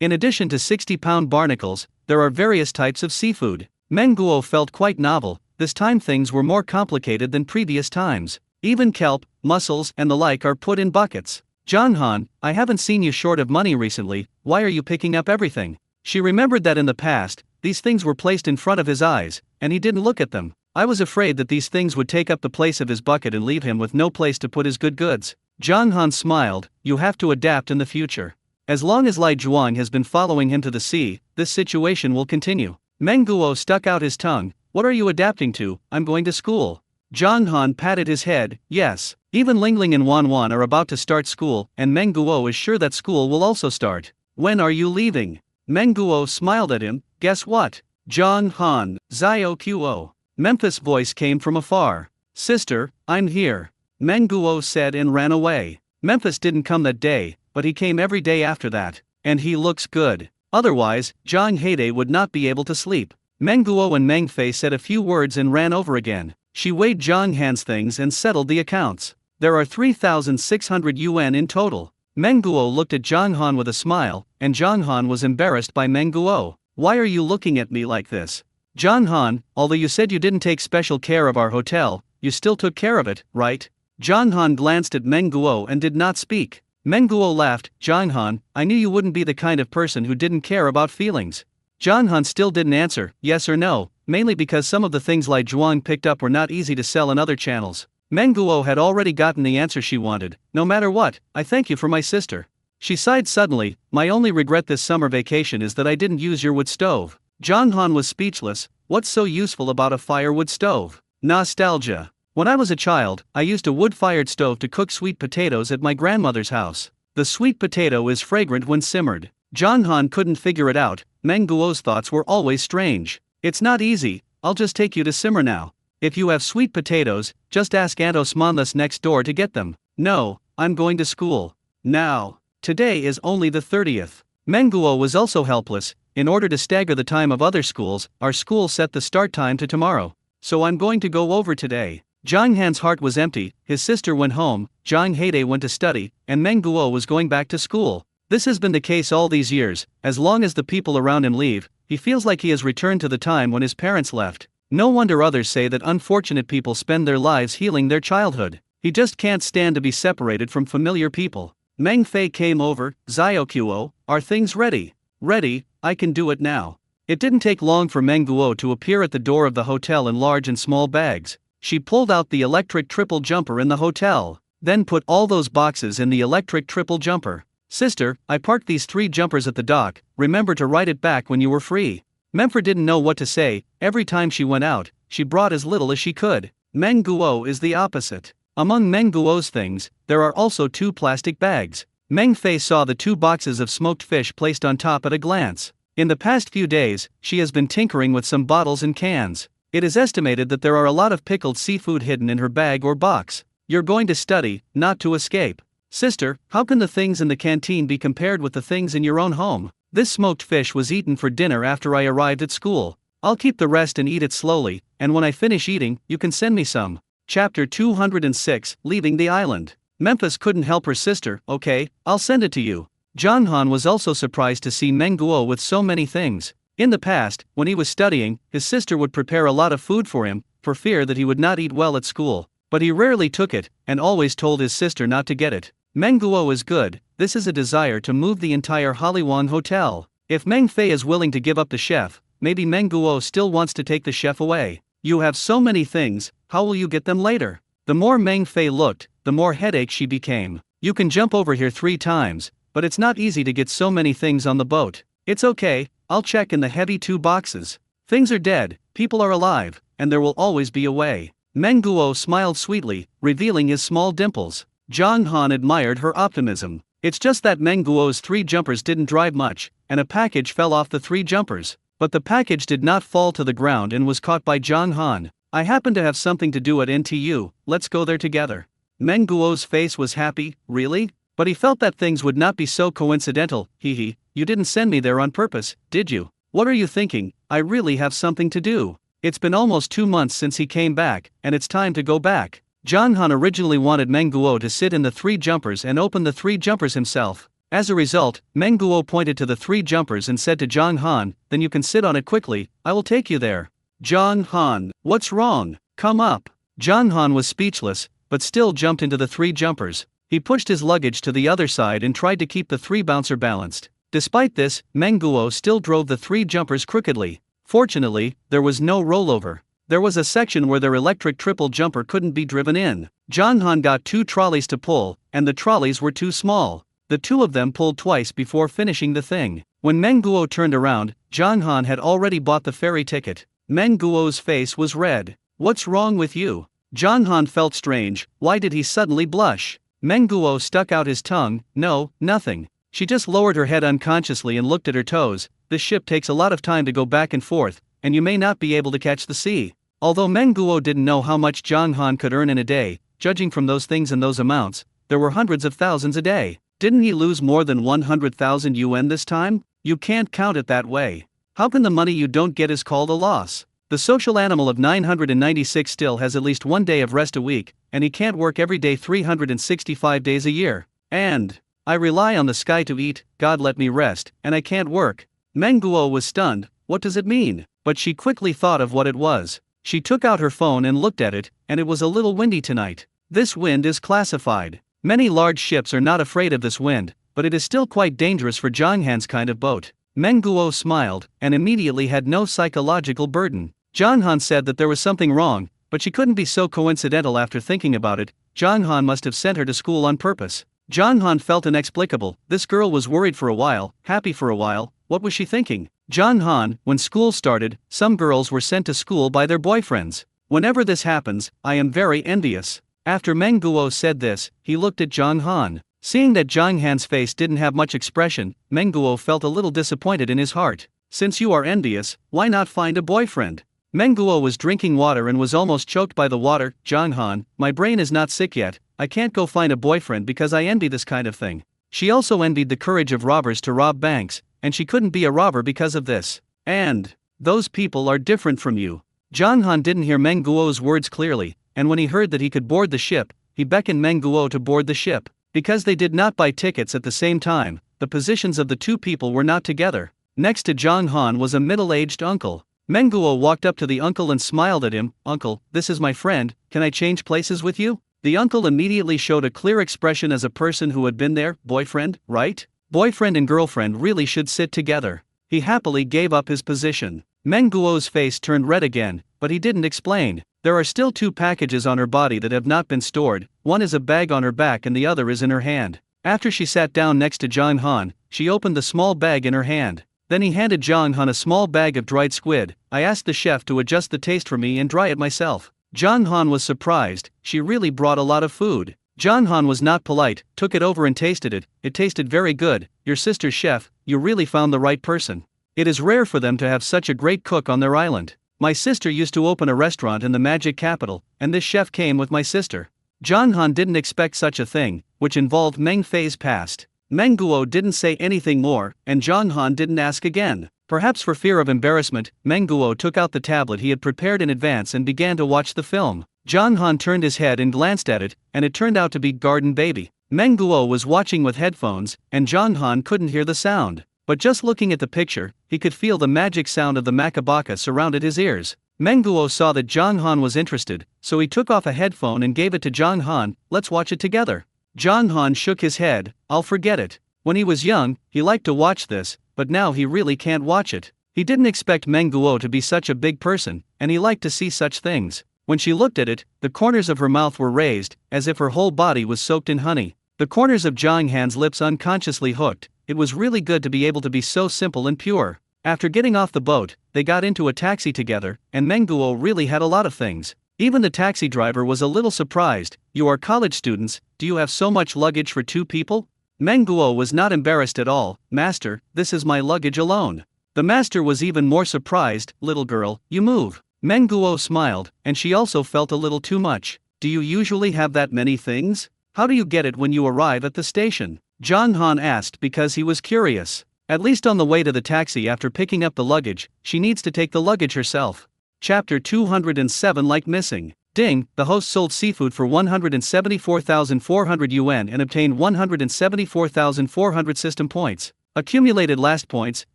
In addition to 60-pound barnacles, there are various types of seafood. Meng Guo felt quite novel. This time things were more complicated than previous times. Even kelp, mussels, and the like are put in buckets. Zhang Han, I haven't seen you short of money recently. Why are you picking up everything? She remembered that in the past, these things were placed in front of his eyes, and he didn't look at them. I was afraid that these things would take up the place of his bucket and leave him with no place to put his good goods. Zhang Han smiled. You have to adapt in the future. As long as Lai Zhuang has been following him to the sea, this situation will continue. Meng Guo stuck out his tongue. What are you adapting to? I'm going to school. Zhang Han patted his head. Yes. Even Lingling and Wanwan are about to start school, and Meng Guo is sure that school will also start. When are you leaving? Menguo smiled at him. Guess what? John Han, Zio Qo. Memphis' voice came from afar. Sister, I'm here. Menguo said and ran away. Memphis didn't come that day, but he came every day after that. And he looks good. Otherwise, Zhang Heide would not be able to sleep. Menguo and Meng Fei said a few words and ran over again. She weighed Zhang Han's things and settled the accounts. There are 3,600 yuan in total. Menguo looked at Zhang Han with a smile, and Zhang Han was embarrassed by Menguo. Why are you looking at me like this? Zhang Han, although you said you didn't take special care of our hotel, you still took care of it, right? Zhang Han glanced at Menguo and did not speak. Menguo laughed. Zhang Han, I knew you wouldn't be the kind of person who didn't care about feelings. Zhang Han still didn't answer, yes or no, mainly because some of the things Lai Zhuang picked up were not easy to sell in other channels. Menguo had already gotten the answer she wanted. No matter what, I thank you for my sister. She sighed suddenly. My only regret this summer vacation is that I didn't use your wood stove. Zhang Han was speechless. What's so useful about a firewood stove? Nostalgia. When I was a child, I used a wood-fired stove to cook sweet potatoes at my grandmother's house. The sweet potato is fragrant when simmered. Zhang Han couldn't figure it out. Menguo's thoughts were always strange. It's not easy, I'll just take you to simmer now. If you have sweet potatoes, just ask Aunt Osmanlis next door to get them. No, I'm going to school. Now. Today is only the 30th. Menguo was also helpless. In order to stagger the time of other schools, our school set the start time to tomorrow. So I'm going to go over today. Zhang Han's heart was empty. His sister went home, Zhang Heide went to study, and Menguo was going back to school. This has been the case all these years. As long as the people around him leave, he feels like he has returned to the time when his parents left. No wonder others say that unfortunate people spend their lives healing their childhood. He just can't stand to be separated from familiar people. Meng Fei came over. Zio Qo, are things ready? Ready, I can do it now. It didn't take long for Menguo to appear at the door of the hotel in large and small bags. She pulled out the electric triple jumper in the hotel, then put all those boxes in the electric triple jumper. Sister, I parked these 3 jumpers at the dock, remember to write it back when you were free. Mempher didn't know what to say. Every time she went out, she brought as little as she could. Menguo is the opposite. Among Menguo's things, there are also 2 plastic bags. Meng Fei saw the 2 boxes of smoked fish placed on top at a glance. In the past few days, she has been tinkering with some bottles and cans. It is estimated that there are a lot of pickled seafood hidden in her bag or box. You're going to study, not to escape. Sister, how can the things in the canteen be compared with the things in your own home? This smoked fish was eaten for dinner after I arrived at school. I'll keep the rest and eat it slowly, and when I finish eating, you can send me some. Chapter 206, Leaving the Island. Memphis couldn't help her sister. Okay, I'll send it to you. Zhang Han was also surprised to see Menguo with so many things. In the past, when he was studying, his sister would prepare a lot of food for him, for fear that he would not eat well at school. But he rarely took it, and always told his sister not to get it. Menguo is good. This is a desire to move the entire Haliwang Hotel. If Meng Fei is willing to give up the chef, maybe Menguo still wants to take the chef away. You have so many things, how will you get them later? The more Meng Fei looked, the more headache she became. You can jump over here 3 times, but it's not easy to get so many things on the boat. It's okay, I'll check in the heavy 2 boxes. Things are dead, people are alive, and there will always be a way. Menguo smiled sweetly, revealing his small dimples. Zhang Han admired her optimism. It's just that Menguo's 3 jumpers didn't drive much, and a package fell off the 3 jumpers. But the package did not fall to the ground and was caught by Zhang Han. I happen to have something to do at NTU, let's go there together. Menguo's face was happy. Really? But he felt that things would not be so coincidental. Hee, you didn't send me there on purpose, did you? What are you thinking? I really have something to do. It's been almost 2 months since he came back, and it's time to go back. Zhang Han originally wanted Menguo to sit in the 3 jumpers and open the 3 jumpers himself. As a result, Menguo pointed to the 3 jumpers and said to Zhang Han, then you can sit on it quickly, I will take you there. Zhang Han, what's wrong? Come up. Zhang Han was speechless, but still jumped into the 3 jumpers. He pushed his luggage to the other side and tried to keep the 3 bouncer balanced. Despite this, Menguo still drove the 3 jumpers crookedly. Fortunately, there was no rollover. There was a section where their electric triple jumper couldn't be driven in. Zhang Han got 2 trolleys to pull, and the trolleys were too small. The 2 of them pulled twice before finishing the thing. When Menguo turned around, Zhang Han had already bought the ferry ticket. Menguo's face was red. What's wrong with you? Zhang Han felt strange. Why did he suddenly blush? Menguo stuck out his tongue. No, nothing. She just lowered her head unconsciously and looked at her toes. this ship takes a lot of time to go back and forth, and you may not be able to catch the sea. Although Meng Guo didn't know how much Zhang Han could earn in a day, judging from those things and those amounts, there were hundreds of thousands a day. Didn't he lose more than 100,000 yuan this time? You can't count it that way. How can the money you don't get is called a loss? The social animal of 996 still has at least 1 day of rest a week, and he can't work every day 365 days a year. And I rely on the sky to eat, God let me rest, and I can't work. Meng Guo was stunned. What does it mean? But she quickly thought of what it was. She took out her phone and looked at it, and it was a little windy tonight. This wind is classified. Many large ships are not afraid of this wind, but it is still quite dangerous for Zhang Han's kind of boat. Meng Guo smiled, and immediately had no psychological burden. Zhang Han said that there was something wrong, but she couldn't be so coincidental after thinking about it. Zhang Han must have sent her to school on purpose. Zhang Han felt inexplicable. This girl was worried for a while, happy for a while. What was she thinking? Zhang Han, when school started, some girls were sent to school by their boyfriends. Whenever this happens, I am very envious. After Meng Guo said this, he looked at Zhang Han. Seeing that Zhang Han's face didn't have much expression, Meng Guo felt a little disappointed in his heart. Since you are envious, why not find a boyfriend? Meng Guo was drinking water and was almost choked by the water. Zhang Han, my brain is not sick yet, I can't go find a boyfriend because I envy this kind of thing. She also envied the courage of robbers to rob banks, and she couldn't be a robber because of this. And those people are different from you. Zhang Han didn't hear Meng Guo's words clearly, and when he heard that he could board the ship, he beckoned Meng Guo to board the ship. Because they did not buy tickets at the same time, the positions of the two people were not together. Next to Zhang Han was a middle-aged uncle. Meng Guo walked up to the uncle and smiled at him. Uncle, this is my friend, can I change places with you? The uncle immediately showed a clear expression as a person who had been there. Boyfriend, right? Boyfriend and girlfriend really should sit together. He happily gave up his position. Meng Guo's face turned red again, but he didn't explain. There are still 2 packages on her body that have not been stored. One is a bag on her back and the other is in her hand. After she sat down next to Zhang Han, she opened the small bag in her hand. Then he handed Zhang Han a small bag of dried squid. I asked the chef to adjust the taste for me and dry it myself. Zhang Han was surprised. She really brought a lot of food. Zhang Han was not polite, took it over and tasted it. It tasted very good. Your sister's chef, you really found the right person. It is rare for them to have such a great cook on their island. My sister used to open a restaurant in the magic capital, and this chef came with my sister. Zhang Han didn't expect such a thing, which involved Meng Fei's past. Meng Guo didn't say anything more, and Zhang Han didn't ask again. Perhaps for fear of embarrassment, Meng Guo took out the tablet he had prepared in advance and began to watch the film. Zhang Han turned his head and glanced at it, and it turned out to be Garden Baby. Meng Guo was watching with headphones, and Zhang Han couldn't hear the sound. But just looking at the picture, he could feel the magic sound of the makabaka surrounded his ears. Meng Guo saw that Zhang Han was interested, so he took off a headphone and gave it to Zhang Han. Let's watch it together. Zhang Han shook his head. I'll forget it. When he was young, he liked to watch this, but now he really can't watch it. He didn't expect Meng Guo to be such a big person, and he liked to see such things. When she looked at it, the corners of her mouth were raised, as if her whole body was soaked in honey. The corners of Zhang Han's lips unconsciously hooked. It was really good to be able to be so simple and pure. After getting off the boat, they got into a taxi together, and Meng Guo really had a lot of things. Even the taxi driver was a little surprised. You are college students, do you have so much luggage for 2 people? Meng Guo was not embarrassed at all. Master, this is my luggage alone. The master was even more surprised. Little girl, you move. Meng Guo smiled, and she also felt a little too much. Do you usually have that many things? How do you get it when you arrive at the station? Zhang Han asked because he was curious. At least on the way to the taxi after picking up the luggage, she needs to take the luggage herself. Chapter 207 Like missing. Ding, the host sold seafood for 174,400 yuan and obtained 174,400 system points. Accumulated last points,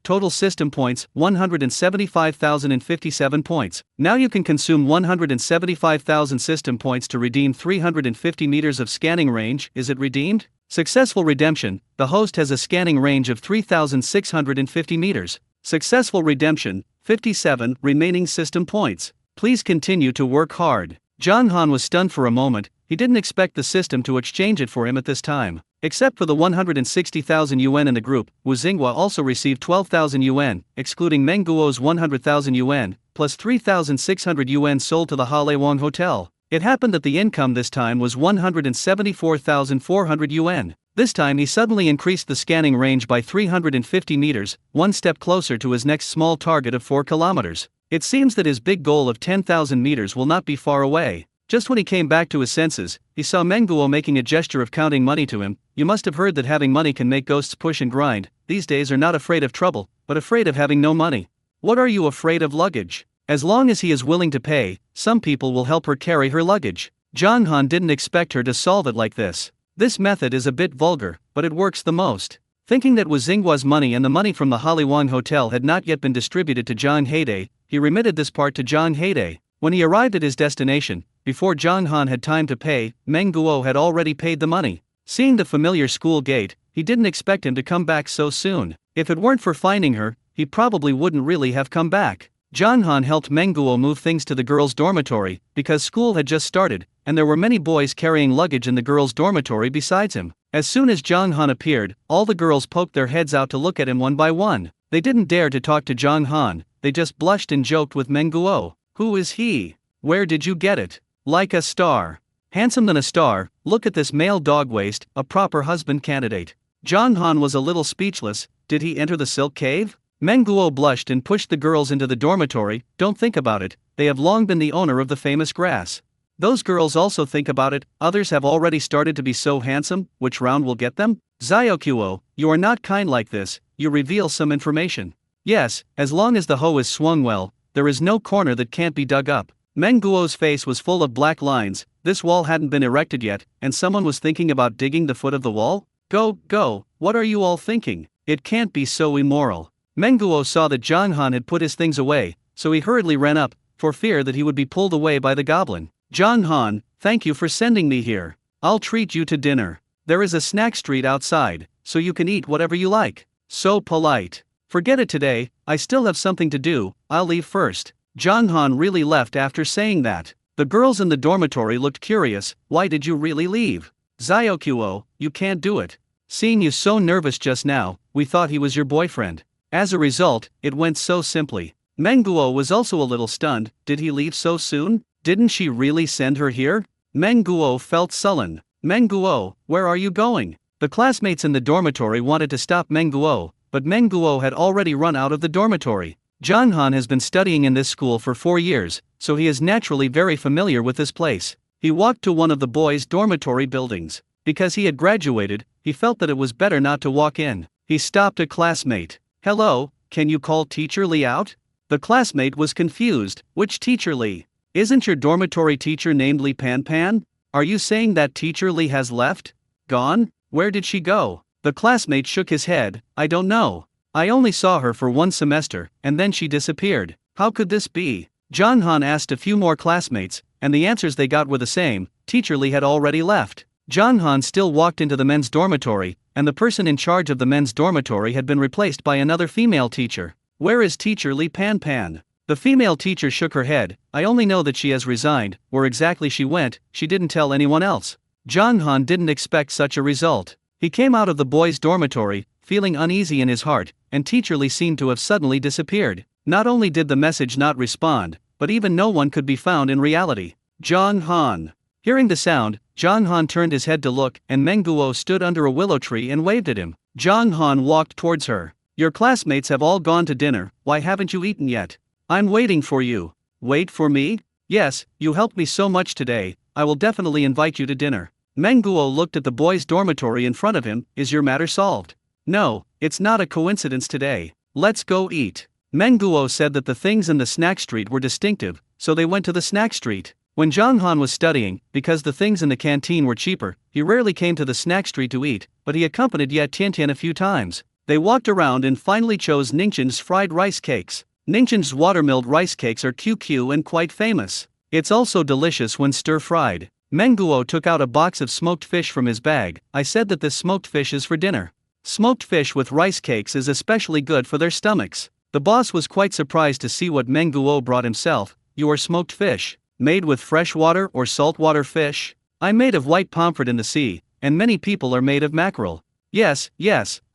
total system points, 175,057 points. Now you can consume 175,000 system points to redeem 350 meters of scanning range. Is it redeemed? Successful redemption, the host has a scanning range of 3,650 meters. Successful redemption, 57 remaining system points. Please continue to work hard. Zhang Han was stunned for a moment. He didn't expect the system to exchange it for him at this time. Except for the 160,000 yuan in the group, Wu Xinghua also received 12,000 yuan, excluding Meng Guo's 100,000 yuan, plus 3,600 yuan sold to the Halewang Hotel. It happened that the income this time was 174,400 yuan. This time he suddenly increased the scanning range by 350 meters, one step closer to his next small target of 4 kilometers. It seems that his big goal of 10,000 meters will not be far away. Just when he came back to his senses, he saw Menguo making a gesture of counting money to him. You must have heard that having money can make ghosts push and grind. These days are not afraid of trouble, but afraid of having no money. What are you afraid of luggage? As long as he is willing to pay, some people will help her carry her luggage. Zhang Han didn't expect her to solve it like this. This method is a bit vulgar, but it works the most. Thinking that was Xinghua's money and the money from the Haliwang Hotel had not yet been distributed to Zhang Heidei, he remitted this part to Zhang Heidei. When he arrived at his destination, before Zhang Han had time to pay, Meng Guo had already paid the money. Seeing the familiar school gate, he didn't expect him to come back so soon. If it weren't for finding her, he probably wouldn't really have come back. Zhang Han helped Meng Guo move things to the girls' dormitory, because school had just started, and there were many boys carrying luggage in the girls' dormitory besides him. As soon as Zhang Han appeared, all the girls poked their heads out to look at him one by one. They didn't dare to talk to Zhang Han, they just blushed and joked with Meng Guo. Who is he? Where did you get it? Like a star. Handsome than a star, look at this male dog waist, a proper husband candidate. Zhang Han was a little speechless. Did he enter the silk cave? Meng Guo blushed and pushed the girls into the dormitory. Don't think about it, they have long been the owner of the famous grass. Those girls also think about it, others have already started to be so handsome. Which round will get them? Xiaoquo, you are not kind like this, you reveal some information. Yes, as long as the hoe is swung well, there is no corner that can't be dug up. Meng Guo's face was full of black lines. This wall hadn't been erected yet, and someone was thinking about digging the foot of the wall? Go, what are you all thinking? It can't be so immoral. Meng Guo saw that Zhang Han had put his things away, so he hurriedly ran up, for fear that he would be pulled away by the goblin. Zhang Han, thank you for sending me here. I'll treat you to dinner. There is a snack street outside, so you can eat whatever you like. So polite. Forget it today, I still have something to do, I'll leave first. Zhang Han really left after saying that. The girls in the dormitory looked curious. Why did you really leave? Xiaoquo, you can't do it. Seeing you so nervous just now, we thought he was your boyfriend. As a result, it went so simply. Meng Guo was also a little stunned. Did he leave so soon? Didn't she really send her here? Meng Guo felt sullen. Meng Guo, where are you going? The classmates in the dormitory wanted to stop Meng Guo, but Meng Guo had already run out of the dormitory. Zhang Han has been studying in this school for 4 years, so he is naturally very familiar with this place. He walked to one of the boys' dormitory buildings. Because he had graduated, he felt that it was better not to walk in. He stopped a classmate. Hello, can you call Teacher Li out? The classmate was confused. Which Teacher Li? Isn't your dormitory teacher named Li Pan Pan? Are you saying that Teacher Li has left? Gone? Where did she go? The classmate shook his head. I don't know. I only saw her for 1 semester, and then she disappeared. How could this be? Zhang Han asked a few more classmates, and the answers they got were the same. Teacher Li had already left. Zhang Han still walked into the men's dormitory, and the person in charge of the men's dormitory had been replaced by another female teacher. Where is Teacher Li Pan Pan? The female teacher shook her head. I only know that she has resigned. Where exactly she went, she didn't tell anyone else. Zhang Han didn't expect such a result. He came out of the boys' dormitory, feeling uneasy in his heart, and Teacher Li seemed to have suddenly disappeared. Not only did the message not respond, but even no one could be found in reality. Zhang Han. Hearing the sound, Zhang Han turned his head to look, and Meng Guo stood under a willow tree and waved at him. Zhang Han walked towards her. Your classmates have all gone to dinner, why haven't you eaten yet? I'm waiting for you. Wait for me? Yes, you helped me so much today, I will definitely invite you to dinner. Meng Guo looked at the boys' dormitory in front of him. Is your matter solved? No, it's not a coincidence today. Let's go eat. Meng Guo said that the things in the snack street were distinctive, so they went to the snack street. When Zhang Han was studying, because the things in the canteen were cheaper, he rarely came to the snack street to eat, but he accompanied Ye Tiantian a few times. They walked around and finally chose Ningxin's fried rice cakes. Ningxin's watermilled rice cakes are QQ and quite famous. It's also delicious when stir-fried. Meng Guo took out a box of smoked fish from his bag. I said that this smoked fish is for dinner. Smoked fish with rice cakes is especially good for their stomachs. The boss was quite surprised to see what Meng Guo brought himself. You are smoked fish. Made with freshwater or saltwater fish? I'm made of white pomfret in the sea, and many people are made of mackerel. Yes,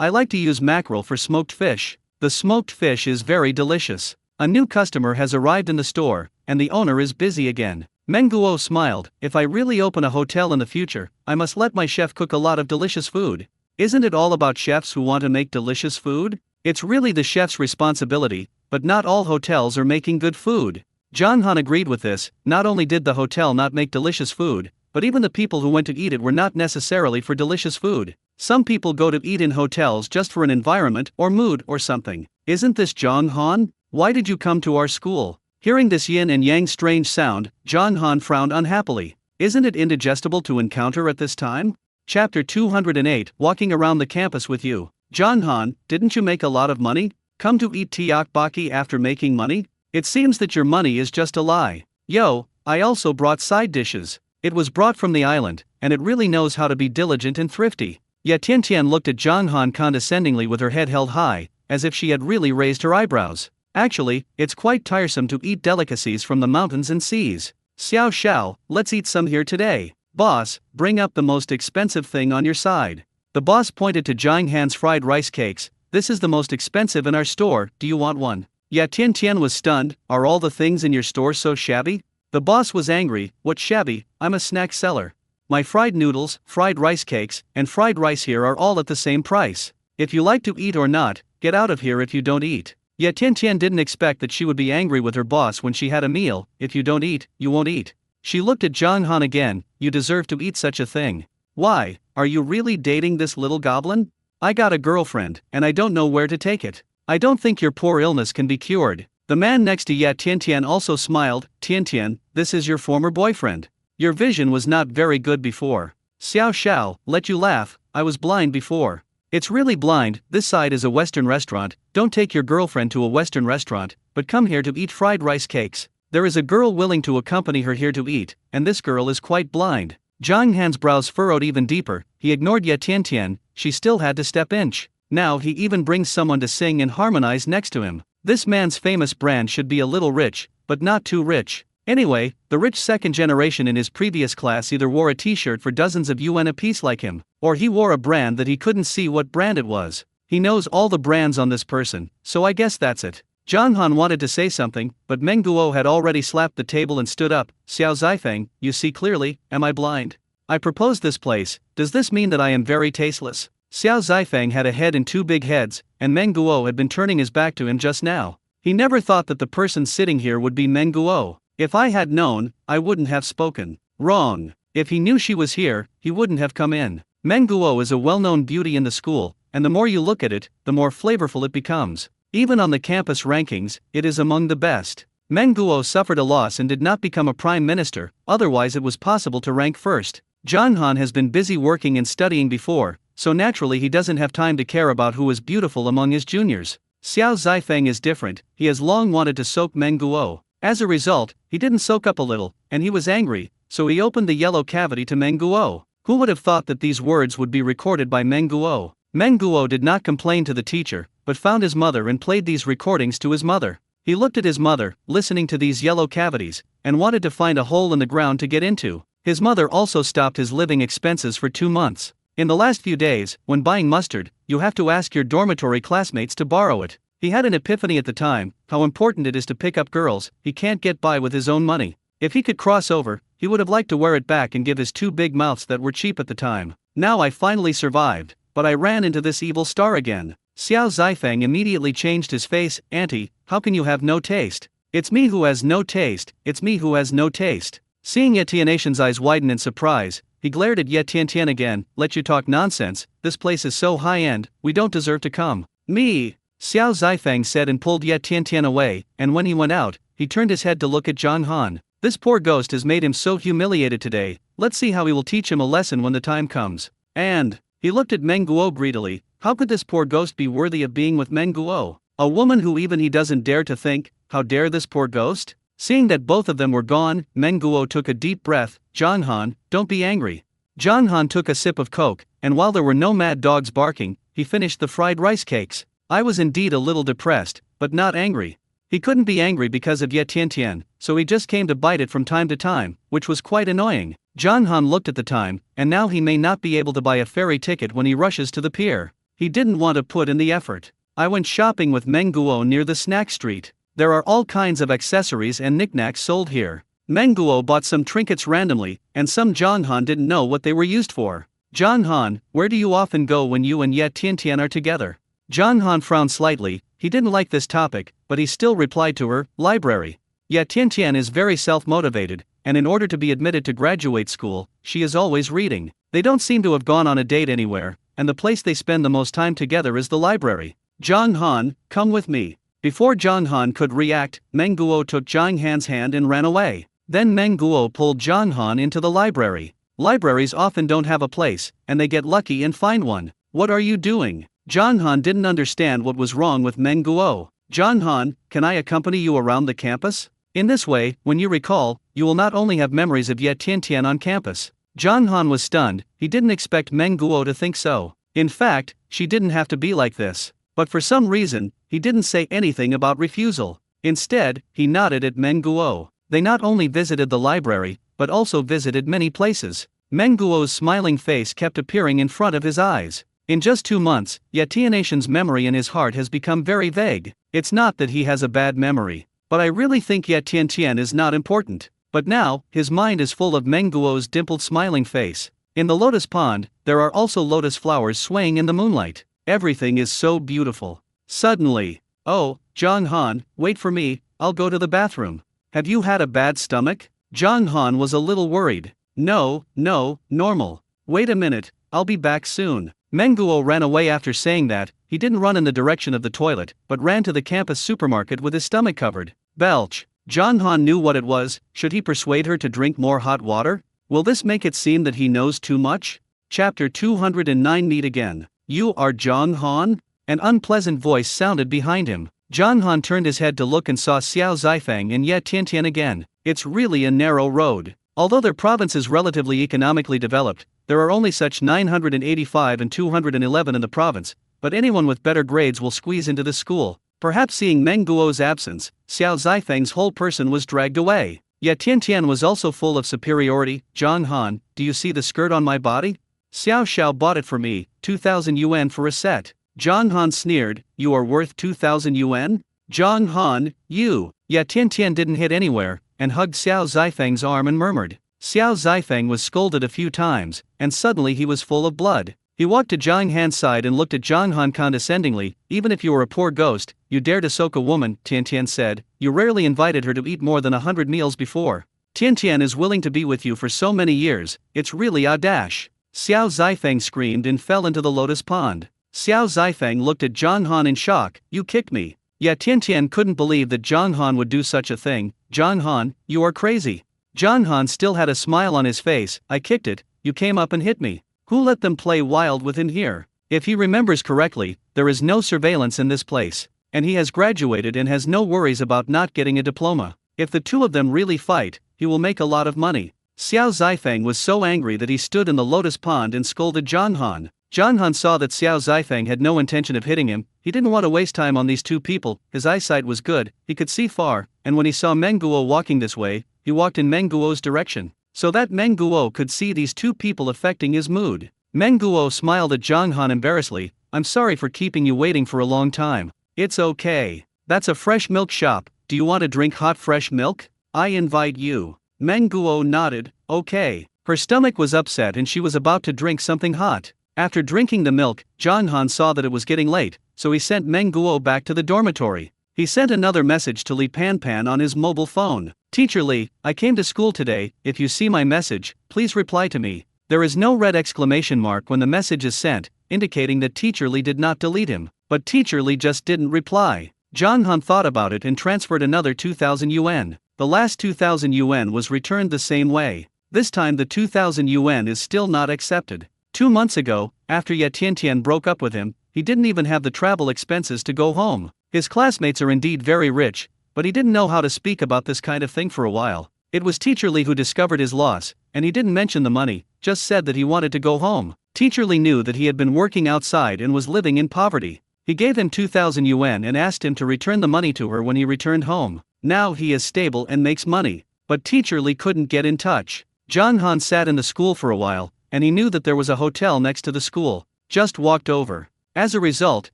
I like to use mackerel for smoked fish. The smoked fish is very delicious. A new customer has arrived in the store, and the owner is busy again. Menguo smiled. If I really open a hotel in the future, I must let my chef cook a lot of delicious food. Isn't it all about chefs who want to make delicious food? It's really the chef's responsibility, but not all hotels are making good food. John Han agreed with this. Not only did the hotel not make delicious food, but even the people who went to eat it were not necessarily for delicious food. Some people go to eat in hotels just for an environment or mood or something. Isn't this John Han? Why did you come to our school? Hearing this yin and yang strange sound, John Han frowned unhappily. Isn't it indigestible to encounter at this time? Chapter 208 Walking around the campus with you. John Han, didn't you make a lot of money? Come to eat tteokbokki after making money? It seems that your money is just a lie. Yo, I also brought side dishes. It was brought from the island, and it really knows how to be diligent and thrifty. Yet Tian Tian looked at John Han condescendingly with her head held high, as if she had really raised her eyebrows. Actually, it's quite tiresome to eat delicacies from the mountains and seas. Xiao Xiao, let's eat some here today. Boss, bring up the most expensive thing on your side. The boss pointed to Jiang Han's fried rice cakes. This is the most expensive in our store, do you want one? Yeah, Tian Tian was stunned. Are all the things in your store so shabby? The boss was angry. What shabby? I'm a snack seller. My fried noodles, fried rice cakes, and fried rice here are all at the same price. If you like to eat or not, get out of here if you don't eat. Yet Tian Tian didn't expect that she would be angry with her boss when she had a meal. If you don't eat, you won't eat. She looked at Zhang Han again. You deserve to eat such a thing. Why, are you really dating this little goblin? I got a girlfriend, and I don't know where to take it. I don't think your poor illness can be cured. The man next to Ye Tian Tian also smiled. Tian Tian, this is your former boyfriend. Your vision was not very good before. Xiao Xiao, let you laugh, I was blind before. It's really blind. This side is a Western restaurant. Don't take your girlfriend to a Western restaurant, but come here to eat fried rice cakes. There is a girl willing to accompany her here to eat, and this girl is quite blind. Zhang Han's brows furrowed even deeper. He ignored Ye Tian Tian. She still had to step inch. Now he even brings someone to sing and harmonize next to him. This man's famous brand should be a little rich, but not too rich. Anyway, the rich second generation in his previous class either wore a t-shirt for dozens of yuan a piece like him, or he wore a brand that he couldn't see what brand it was. He knows all the brands on this person, so I guess that's it. Zhang Han wanted to say something, but Meng Guo had already slapped the table and stood up. Xiao Zifeng, you see clearly, am I blind? I proposed this place, does this mean that I am very tasteless? Xiao Zifeng had a head and two big heads, and Meng Guo had been turning his back to him just now. He never thought that the person sitting here would be Meng Guo. If I had known, I wouldn't have spoken. Wrong. If he knew she was here, he wouldn't have come in. Meng Guo is a well-known beauty in the school, and the more you look at it, the more flavorful it becomes. Even on the campus rankings, it is among the best. Meng Guo suffered a loss and did not become a prime minister, otherwise it was possible to rank first. Zhang Han has been busy working and studying before, so naturally he doesn't have time to care about who is beautiful among his juniors. Xiao Zifeng is different. He has long wanted to soak Meng Guo. As a result, he didn't soak up a little, and he was angry, so he opened the yellow cavity to Meng Guo. Who would have thought that these words would be recorded by Meng Guo? Meng Guo did not complain to the teacher, but found his mother and played these recordings to his mother. He looked at his mother, listening to these yellow cavities, and wanted to find a hole in the ground to get into. His mother also stopped his living expenses for 2 months. In the last few days, when buying mustard, you have to ask your dormitory classmates to borrow it. He had an epiphany at the time, how important it is to pick up girls. He can't get by with his own money. If he could cross over, he would have liked to wear it back and give his 2 big mouths that were cheap at the time. Now I finally survived, but I ran into this evil star again. Xiao Zifeng immediately changed his face. Auntie, how can you have no taste? It's me who has no taste, it's me who has no taste. Seeing Ye Tian's eyes widen in surprise, he glared at Ye Tian again. Let you talk nonsense, this place is so high-end, we don't deserve to come. Me! Xiao Zifeng said and pulled Ye Tian away, and when he went out, he turned his head to look at Zhang Han. This poor ghost has made him so humiliated today, let's see how he will teach him a lesson when the time comes. And, he looked at Meng Guo greedily. How could this poor ghost be worthy of being with Meng Guo? A woman who even he doesn't dare to think, how dare this poor ghost? Seeing that both of them were gone, Meng Guo took a deep breath. Zhang Han, don't be angry. Zhang Han took a sip of coke, and while there were no mad dogs barking, he finished the fried rice cakes. I was indeed a little depressed, but not angry. He couldn't be angry because of Ye Tian, so he just came to bite it from time to time, which was quite annoying. Zhang Han looked at the time, and now he may not be able to buy a ferry ticket when he rushes to the pier. He didn't want to put in the effort. I went shopping with Meng Guo near the snack street. There are all kinds of accessories and knickknacks sold here. Meng Guo bought some trinkets randomly, and some Zhang Han didn't know what they were used for. Zhang Han, where do you often go when you and Ye Tiantian are together? Zhang Han frowned slightly. He didn't like this topic, but he still replied to her, library. Ye Tiantian is very self-motivated, and in order to be admitted to graduate school, she is always reading. They don't seem to have gone on a date anywhere, and the place they spend the most time together is the library. Zhang Han, come with me. Before Zhang Han could react, Meng Guo took Zhang Han's hand and ran away. Then Meng Guo pulled Zhang Han into the library. Libraries often don't have a place, and they get lucky and find one. What are you doing? Zhang Han didn't understand what was wrong with Meng Guo. Zhang Han, can I accompany you around the campus? In this way, when you recall, you will not only have memories of Ye Tiantian on campus. Zhang Han was stunned. He didn't expect Meng Guo to think so. In fact, she didn't have to be like this. But for some reason, he didn't say anything about refusal. Instead, he nodded at Meng Guo. They not only visited the library, but also visited many places. Meng Guo's smiling face kept appearing in front of his eyes. In just 2 months, Ye Tiantian's memory in his heart has become very vague. It's not that he has a bad memory, but I really think Ye Tiantian is not important. But now, his mind is full of Meng Guo's dimpled smiling face. In the lotus pond, there are also lotus flowers swaying in the moonlight. Everything is so beautiful. Suddenly, oh, Zhang Han, wait for me, I'll go to the bathroom. Have you had a bad stomach? Zhang Han was a little worried. No, normal. Wait a minute, I'll be back soon. Meng Guo ran away after saying that. He didn't run in the direction of the toilet, but ran to the campus supermarket with his stomach covered. Belch. Zhang Han knew what it was. Should he persuade her to drink more hot water? Will this make it seem that he knows too much? Chapter 209. Meet again. You are Zhang Han? An unpleasant voice sounded behind him. Zhang Han turned his head to look and saw Xiao Zifeng and Ye Tiantian again. It's really a narrow road. Although their province is relatively economically developed, there are only such 985 and 211 in the province, but anyone with better grades will squeeze into the school. Perhaps seeing Meng Guo's absence, Xiao Zifeng's whole person was dragged away. Ye Tiantian was also full of superiority. Zhang Han, do you see the skirt on my body? Xiao Xiao bought it for me, 2,000 yuan for a set. Zhang Han sneered, you are worth 2,000 yuan? Zhang Han, you. Ye Tiantian didn't hit anywhere, and hugged Xiao Zifeng's arm and murmured. Xiao Zifeng was scolded a few times, and suddenly he was full of blood. He walked to Zhang Han's side and looked at Zhang Han condescendingly. Even if you were a poor ghost, you dare to soak a woman, Tiantian said. You rarely invited her to eat more than 100 meals before. Tiantian is willing to be with you for so many years, it's really audacious. Xiao Zifeng screamed and fell into the lotus pond. Xiao Zifeng looked at Zhang Han in shock. You kicked me. Ye Tiantian couldn't believe that Zhang Han would do such a thing. Zhang Han, you are crazy. Zhang Han still had a smile on his face. I kicked it, you came up and hit me. Who let them play wild within here? If he remembers correctly, there is no surveillance in this place, and he has graduated and has no worries about not getting a diploma. If the two of them really fight, he will make a lot of money. Xiao Zifeng was so angry that he stood in the lotus pond and scolded Zhang Han. Zhang Han saw that Xiao Zifeng had no intention of hitting him. He didn't want to waste time on these two people. His eyesight was good, he could see far, and when he saw Meng Guo walking this way, he walked in Meng Guo's direction, so that Meng Guo could see these two people affecting his mood. Meng Guo smiled at Zhang Han embarrassedly. I'm sorry for keeping you waiting for a long time. It's okay. That's a fresh milk shop. Do you want to drink hot fresh milk? I invite you. Meng Guo nodded. Okay. Her stomach was upset and she was about to drink something hot. After drinking the milk, Zhang Han saw that it was getting late, so he sent Meng Guo back to the dormitory. He sent another message to Li Panpan on his mobile phone. Teacher Li, I came to school today. If you see my message, please reply to me. There is no red exclamation mark when the message is sent, indicating that Teacher Li did not delete him. But Teacher Li just didn't reply. Zhang Han thought about it and transferred another 2,000 yuan. The last 2,000 yuan was returned the same way. This time the 2,000 yuan is still not accepted. 2 months ago, after Ye Tiantian broke up with him, he didn't even have the travel expenses to go home. His classmates are indeed very rich, but he didn't know how to speak about this kind of thing for a while. It was Teacher Li who discovered his loss, and he didn't mention the money, just said that he wanted to go home. Teacher Li knew that he had been working outside and was living in poverty. He gave him 2,000 yuan and asked him to return the money to her when he returned home. Now he is stable and makes money. But Teacher Li couldn't get in touch. Zhang Han sat in the school for a while, and he knew that there was a hotel next to the school. Just walked over. As a result,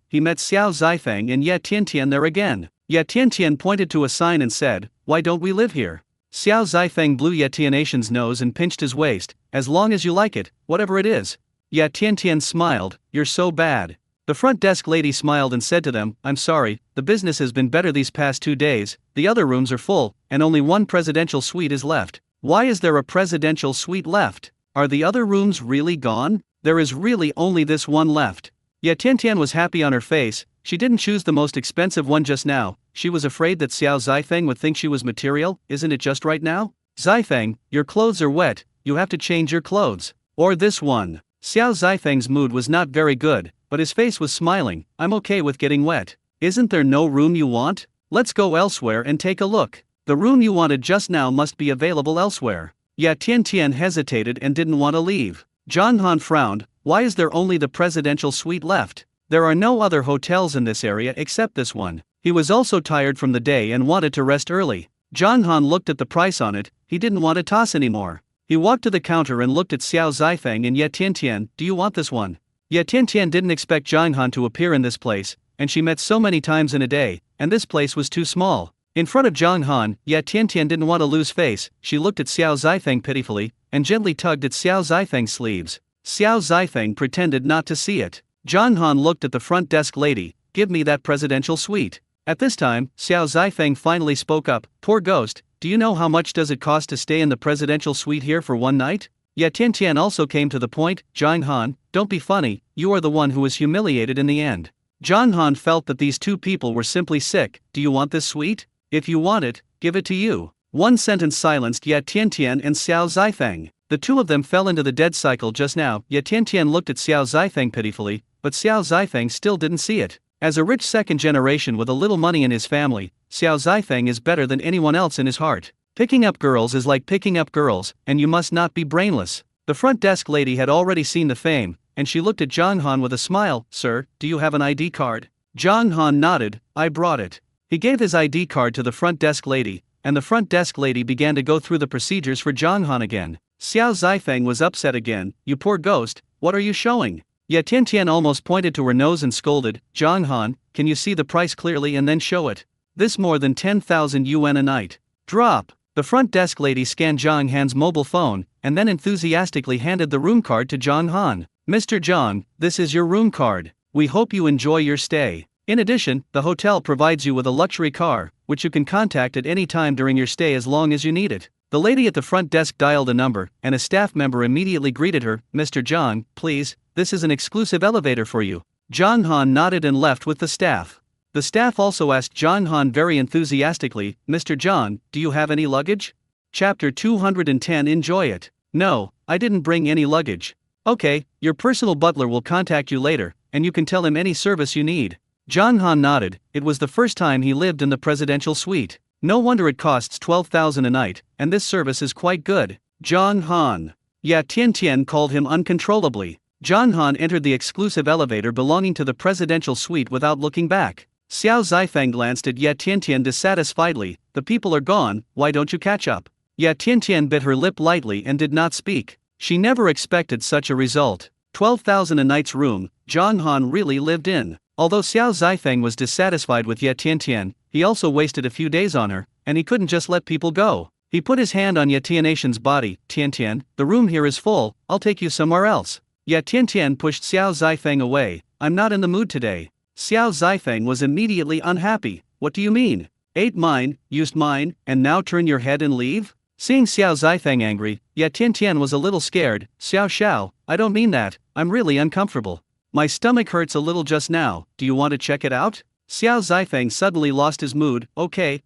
he met Xiao Zifeng and Ye Tiantian there again. Ye Tiantian pointed to a sign and said, why don't we live here? Xiao Zifeng blew Ye Tianxian's nose and pinched his waist. As long as you like it, whatever it is. Ye Tianxian smiled. You're so bad. The front desk lady smiled and said to them, I'm sorry, the business has been better these past 2 days, the other rooms are full, and only one presidential suite is left. Why is there a presidential suite left? Are the other rooms really gone? There is really only this one left. Ye Tiantian was happy on her face. She didn't choose the most expensive one just now. She was afraid that Xiao Zifeng would think she was material. Isn't it just right now? Zifeng, your clothes are wet, you have to change your clothes. Or this one. Xiao Zifeng's mood was not very good, but his face was smiling. I'm okay with getting wet. Isn't there no room you want? Let's go elsewhere and take a look. The room you wanted just now must be available elsewhere. Ye Tiantian hesitated and didn't want to leave. Zhang Han frowned. Why is there only the presidential suite left? There are no other hotels in this area except this one. He was also tired from the day and wanted to rest early. Zhang Han looked at the price on it. He didn't want to toss anymore. He walked to the counter and looked at Xiao Zifeng and Ye Tiantian. Do you want this one? Ye Tiantian didn't expect Zhang Han to appear in this place, and she met so many times in a day, and this place was too small. In front of Zhang Han, Ye Tiantian didn't want to lose face. She looked at Xiao Zifeng pitifully, and gently tugged at Xiao Zifeng's sleeves. Xiao Zifeng pretended not to see it. Zhang Han looked at the front desk lady. Give me that presidential suite. At this time, Xiao Zifeng finally spoke up. Poor ghost, do you know how much does it cost to stay in the presidential suite here for one night? Ye Tiantian also came to the point. Zhang Han, don't be funny, you are the one who was humiliated in the end. Zhang Han felt that these two people were simply sick. Do you want this suite? If you want it, give it to you. One sentence silenced Ye Tiantian and Xiao Zifeng. The two of them fell into the dead cycle just now. Ye Tiantian looked at Xiao Zifeng pitifully, but Xiao Zifeng still didn't see it. As a rich second generation with a little money in his family, Xiao Zifeng is better than anyone else in his heart. Picking up girls is like picking up girls, and you must not be brainless. The front desk lady had already seen the fame, and she looked at Zhang Han with a smile. Sir, do you have an ID card? Zhang Han nodded. I brought it. He gave his ID card to the front desk lady, and the front desk lady began to go through the procedures for Zhang Han again. Xiao Zifeng was upset again. You poor ghost, what are you showing? Ye Tiantian almost pointed to her nose and scolded. Zhang Han, can you see the price clearly and then show it? This more than 10,000 yuan a night. Drop. The front desk lady scanned Zhang Han's mobile phone, and then enthusiastically handed the room card to Zhang Han. Mr. Zhang, this is your room card. We hope you enjoy your stay. In addition, the hotel provides you with a luxury car, which you can contact at any time during your stay as long as you need it. The lady at the front desk dialed a number, and a staff member immediately greeted her. Mr. Zhang, please, this is an exclusive elevator for you. Zhang Han nodded and left with the staff. The staff also asked Zhang Han very enthusiastically, Mr. Zhang, do you have any luggage? Chapter 210. Enjoy it. No, I didn't bring any luggage. Okay, your personal butler will contact you later, and you can tell him any service you need. Zhang Han nodded. It was the first time he lived in the presidential suite. No wonder it costs 12,000 a night, and this service is quite good. Zhang Han. Ye Tiantian called him uncontrollably. Zhang Han entered the exclusive elevator belonging to the presidential suite without looking back. Xiao Zifeng glanced at Ye Tiantian dissatisfiedly. The people are gone, why don't you catch up? Ye Tiantian bit her lip lightly and did not speak. She never expected such a result. 12,000 a night's room, Zhang Han really lived in. Although Xiao Zifeng was dissatisfied with Ye Tiantian, he also wasted a few days on her, and he couldn't just let people go. He put his hand on Ye Tianxian's body. Tiantian, the room here is full, I'll take you somewhere else. Ye Tiantian pushed Xiao Zifeng away. I'm not in the mood today. Xiao Zifeng was immediately unhappy. What do you mean? Ate mine, used mine, and now turn your head and leave? Seeing Xiao Zifeng angry, Ye Tiantian was a little scared. Xiao, I don't mean that, I'm really uncomfortable. My stomach hurts a little just now, do you want to check it out? Xiao Zifeng suddenly lost his mood. Okay,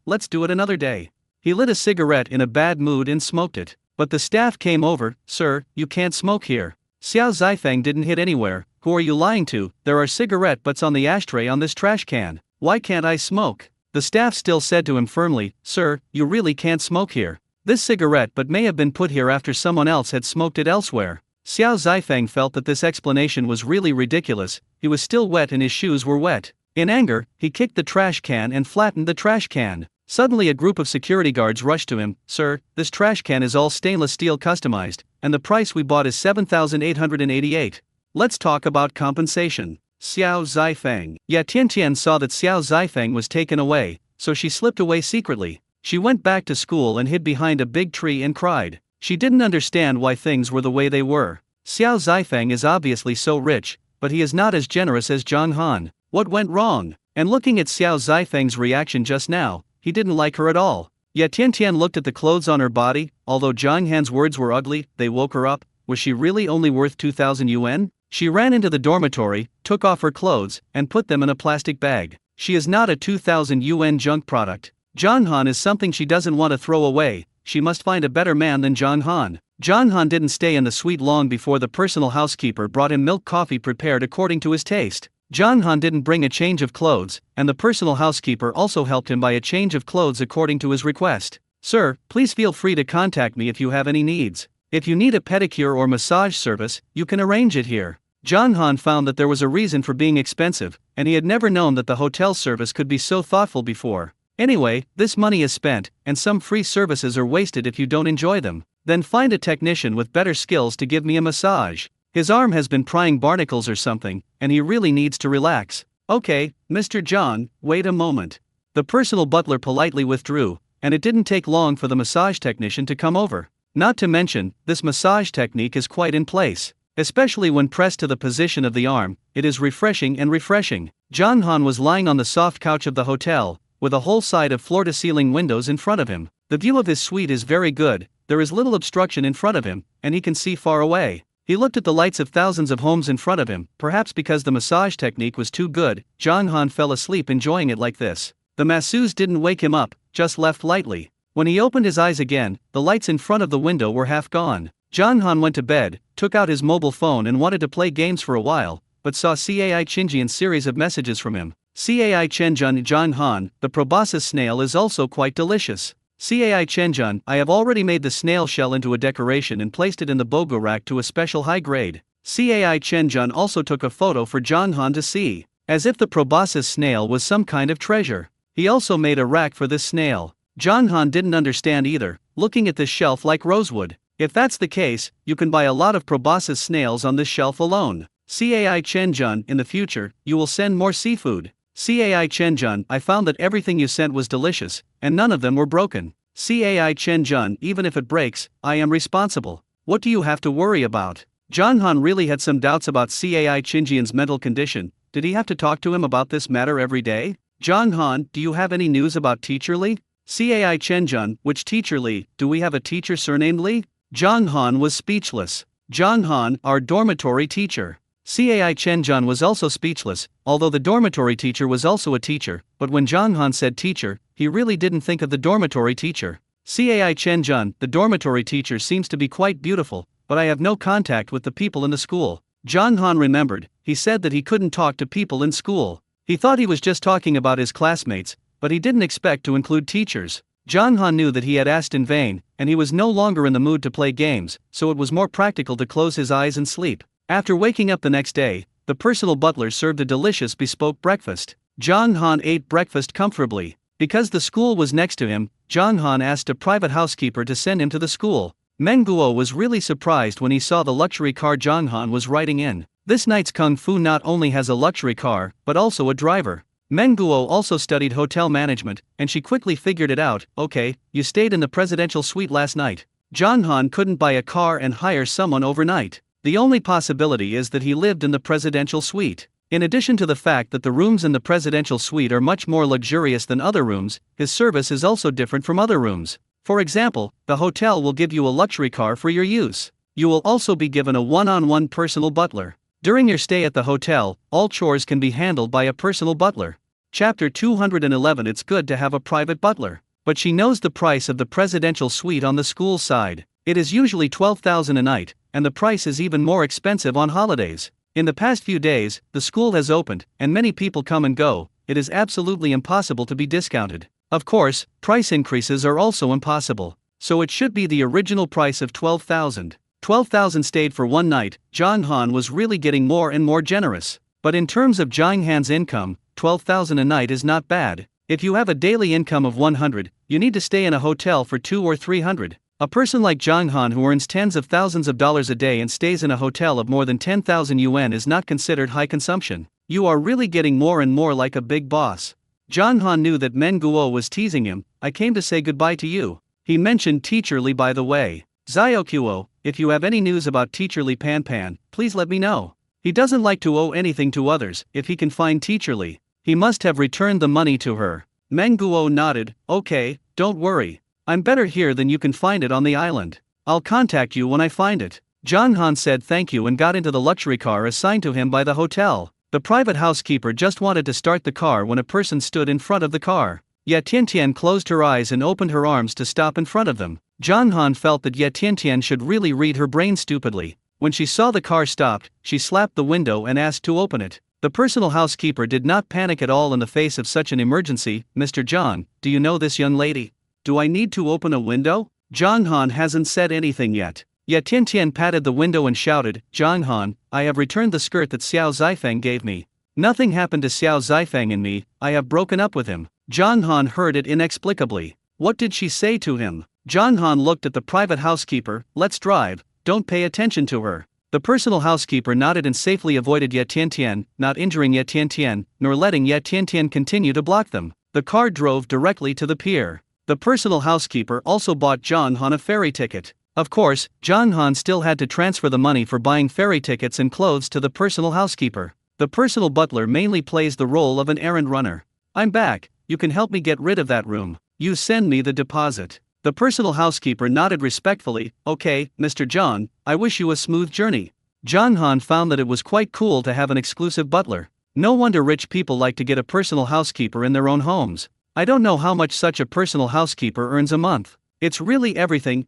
let's do it another day. He lit a cigarette in a bad mood and smoked it. But the staff came over. Sir, you can't smoke here. Xiao Zifeng didn't hit anywhere. Who are you lying to? There are cigarette butts on the ashtray on this trash can. Why can't I smoke? The staff still said to him firmly, Sir, you really can't smoke here. This cigarette butt may have been put here after someone else had smoked it elsewhere. Xiao Zifeng felt that this explanation was really ridiculous. He was still wet and his shoes were wet. In anger, he kicked the trash can and flattened the trash can. Suddenly a group of security guards rushed to him. Sir, this trash can is all stainless steel customized, and the price we bought is 7,888. Let's talk about compensation. Xiao Zifeng. Ye Tiantian saw that Xiao Zifeng was taken away, so she slipped away secretly. She went back to school and hid behind a big tree and cried. She didn't understand why things were the way they were. Xiao Zifeng is obviously so rich, but he is not as generous as Zhang Han. What went wrong? And looking at Xiao Zifeng's reaction just now, he didn't like her at all. Yet Tian Tian looked at the clothes on her body. Although Zhang Han's words were ugly, they woke her up. Was she really only worth 2,000 yuan? She ran into the dormitory, took off her clothes, and put them in a plastic bag. She is not a 2,000 yuan junk product. Zhang Han is something she doesn't want to throw away. She must find a better man than Zhang Han. Zhang Han didn't stay in the suite long before the personal housekeeper brought him milk coffee prepared according to his taste. Zhang Han didn't bring a change of clothes, and the personal housekeeper also helped him buy a change of clothes according to his request. Sir, please feel free to contact me if you have any needs. If you need a pedicure or massage service, you can arrange it here. Zhang Han found that there was a reason for being expensive, and he had never known that the hotel service could be so thoughtful before. Anyway, this money is spent, and some free services are wasted if you don't enjoy them. Then find a technician with better skills to give me a massage. His arm has been prying barnacles or something, and he really needs to relax. Okay, Mr. Zhang, wait a moment. The personal butler politely withdrew, and it didn't take long for the massage technician to come over. Not to mention, this massage technique is quite in place. Especially when pressed to the position of the arm, it is refreshing and refreshing. Zhang Han was lying on the soft couch of the hotel, with a whole side of floor-to-ceiling windows in front of him. The view of his suite is very good, there is little obstruction in front of him, and he can see far away. He looked at the lights of thousands of homes in front of him. Perhaps because the massage technique was too good, Zhang Han fell asleep enjoying it like this. The masseuse didn't wake him up, just left lightly. When he opened his eyes again, the lights in front of the window were half gone. Zhang Han went to bed, took out his mobile phone and wanted to play games for a while, but saw Cai Chenjian's series of messages from him. Cai Chenjian Zhang Han, the proboscis snail is also quite delicious. Cai Chenjian, I have already made the snail shell into a decoration and placed it in the bogo rack to a special high grade. Cai Chenjian also took a photo for Zhang Han to see, as if the proboscis snail was some kind of treasure. He also made a rack for this snail. Zhang Han didn't understand either, looking at this shelf like rosewood. If that's the case, you can buy a lot of proboscis snails on this shelf alone. Cai Chenjian, in the future, you will send more seafood. Cai Chenjian, I found that everything you sent was delicious, and none of them were broken. Cai Chenjian, even if it breaks, I am responsible. What do you have to worry about? Zhang Han really had some doubts about Cai Chenjian's mental condition. Did he have to talk to him about this matter every day? Zhang Han, do you have any news about Teacher Li? Cai Chenjian, which Teacher Li? Do we have a teacher surnamed Li? Zhang Han was speechless. Zhang Han, our dormitory teacher. Cai Chenjian was also speechless, although the dormitory teacher was also a teacher, but when Zhang Han said teacher, he really didn't think of the dormitory teacher. Cai Chenjian, the dormitory teacher seems to be quite beautiful, but I have no contact with the people in the school. Zhang Han remembered, he said that he couldn't talk to people in school. He thought he was just talking about his classmates, but he didn't expect to include teachers. Zhang Han knew that he had asked in vain, and he was no longer in the mood to play games, so it was more practical to close his eyes and sleep. After waking up the next day, the personal butler served a delicious bespoke breakfast. Zhang Han ate breakfast comfortably. Because the school was next to him, Zhang Han asked a private housekeeper to send him to the school. Meng Guo was really surprised when he saw the luxury car Zhang Han was riding in. This knight's kung fu not only has a luxury car, but also a driver. Meng Guo also studied hotel management, and she quickly figured it out. Okay, you stayed in the presidential suite last night. Zhang Han couldn't buy a car and hire someone overnight. The only possibility is that he lived in the presidential suite. In addition to the fact that the rooms in the presidential suite are much more luxurious than other rooms, his service is also different from other rooms. For example, the hotel will give you a luxury car for your use. You will also be given a one-on-one personal butler. During your stay at the hotel, all chores can be handled by a personal butler. Chapter 211. It's good to have a private butler. But she knows the price of the presidential suite on the school side. It is usually 12,000 a night, and the price is even more expensive on holidays. In the past few days, the school has opened, and many people come and go. It is absolutely impossible to be discounted. Of course, price increases are also impossible, so it should be the original price of 12,000. 12,000 stayed for one night. Zhang Han was really getting more and more generous. But in terms of Zhang Han's income, 12,000 a night is not bad. If you have a daily income of 100, you need to stay in a hotel for 200 or 300. A person like Zhang Han who earns tens of thousands of dollars a day and stays in a hotel of more than 10,000 yuan is not considered high consumption. You are really getting more and more like a big boss. John Han knew that Men Guo was teasing him. I came to say goodbye to you. He mentioned Teacher Li by the way. Ziokuo, if you have any news about Teacher Li Pan Pan, please let me know. He doesn't like to owe anything to others. If he can find Teacher Li, he must have returned the money to her. Men Guo nodded. Okay, don't worry. I'm better here than you can find it on the island. I'll contact you when I find it. John Han said thank you and got into the luxury car assigned to him by the hotel. The private housekeeper just wanted to start the car when a person stood in front of the car. Ye Tiantian closed her eyes and opened her arms to stop in front of them. John Han felt that Ye Tiantian should really read her brain stupidly. When she saw the car stopped, she slapped the window and asked to open it. The personal housekeeper did not panic at all in the face of such an emergency. Mr. John, do you know this young lady? Do I need to open a window? John Han hasn't said anything yet. Ye Tiantian patted the window and shouted, John Han, I have returned the skirt that Xiao Zifeng gave me. Nothing happened to Xiao Zifeng and me, I have broken up with him. John Han heard it inexplicably. What did she say to him? John Han looked at the private housekeeper. Let's drive, don't pay attention to her. The personal housekeeper nodded and safely avoided Ye Tiantian, not injuring Ye Tiantian, nor letting Ye Tiantian continue to block them. The car drove directly to the pier. The personal housekeeper also bought John Han a ferry ticket. Of course, John Han still had to transfer the money for buying ferry tickets and clothes to the personal housekeeper. The personal butler mainly plays the role of an errand runner. I'm back, you can help me get rid of that room. You send me the deposit. The personal housekeeper nodded respectfully. Okay, Mr. John, I wish you a smooth journey. John Han found that it was quite cool to have an exclusive butler. No wonder rich people like to get a personal housekeeper in their own homes. I don't know how much such a personal housekeeper earns a month. It's really everything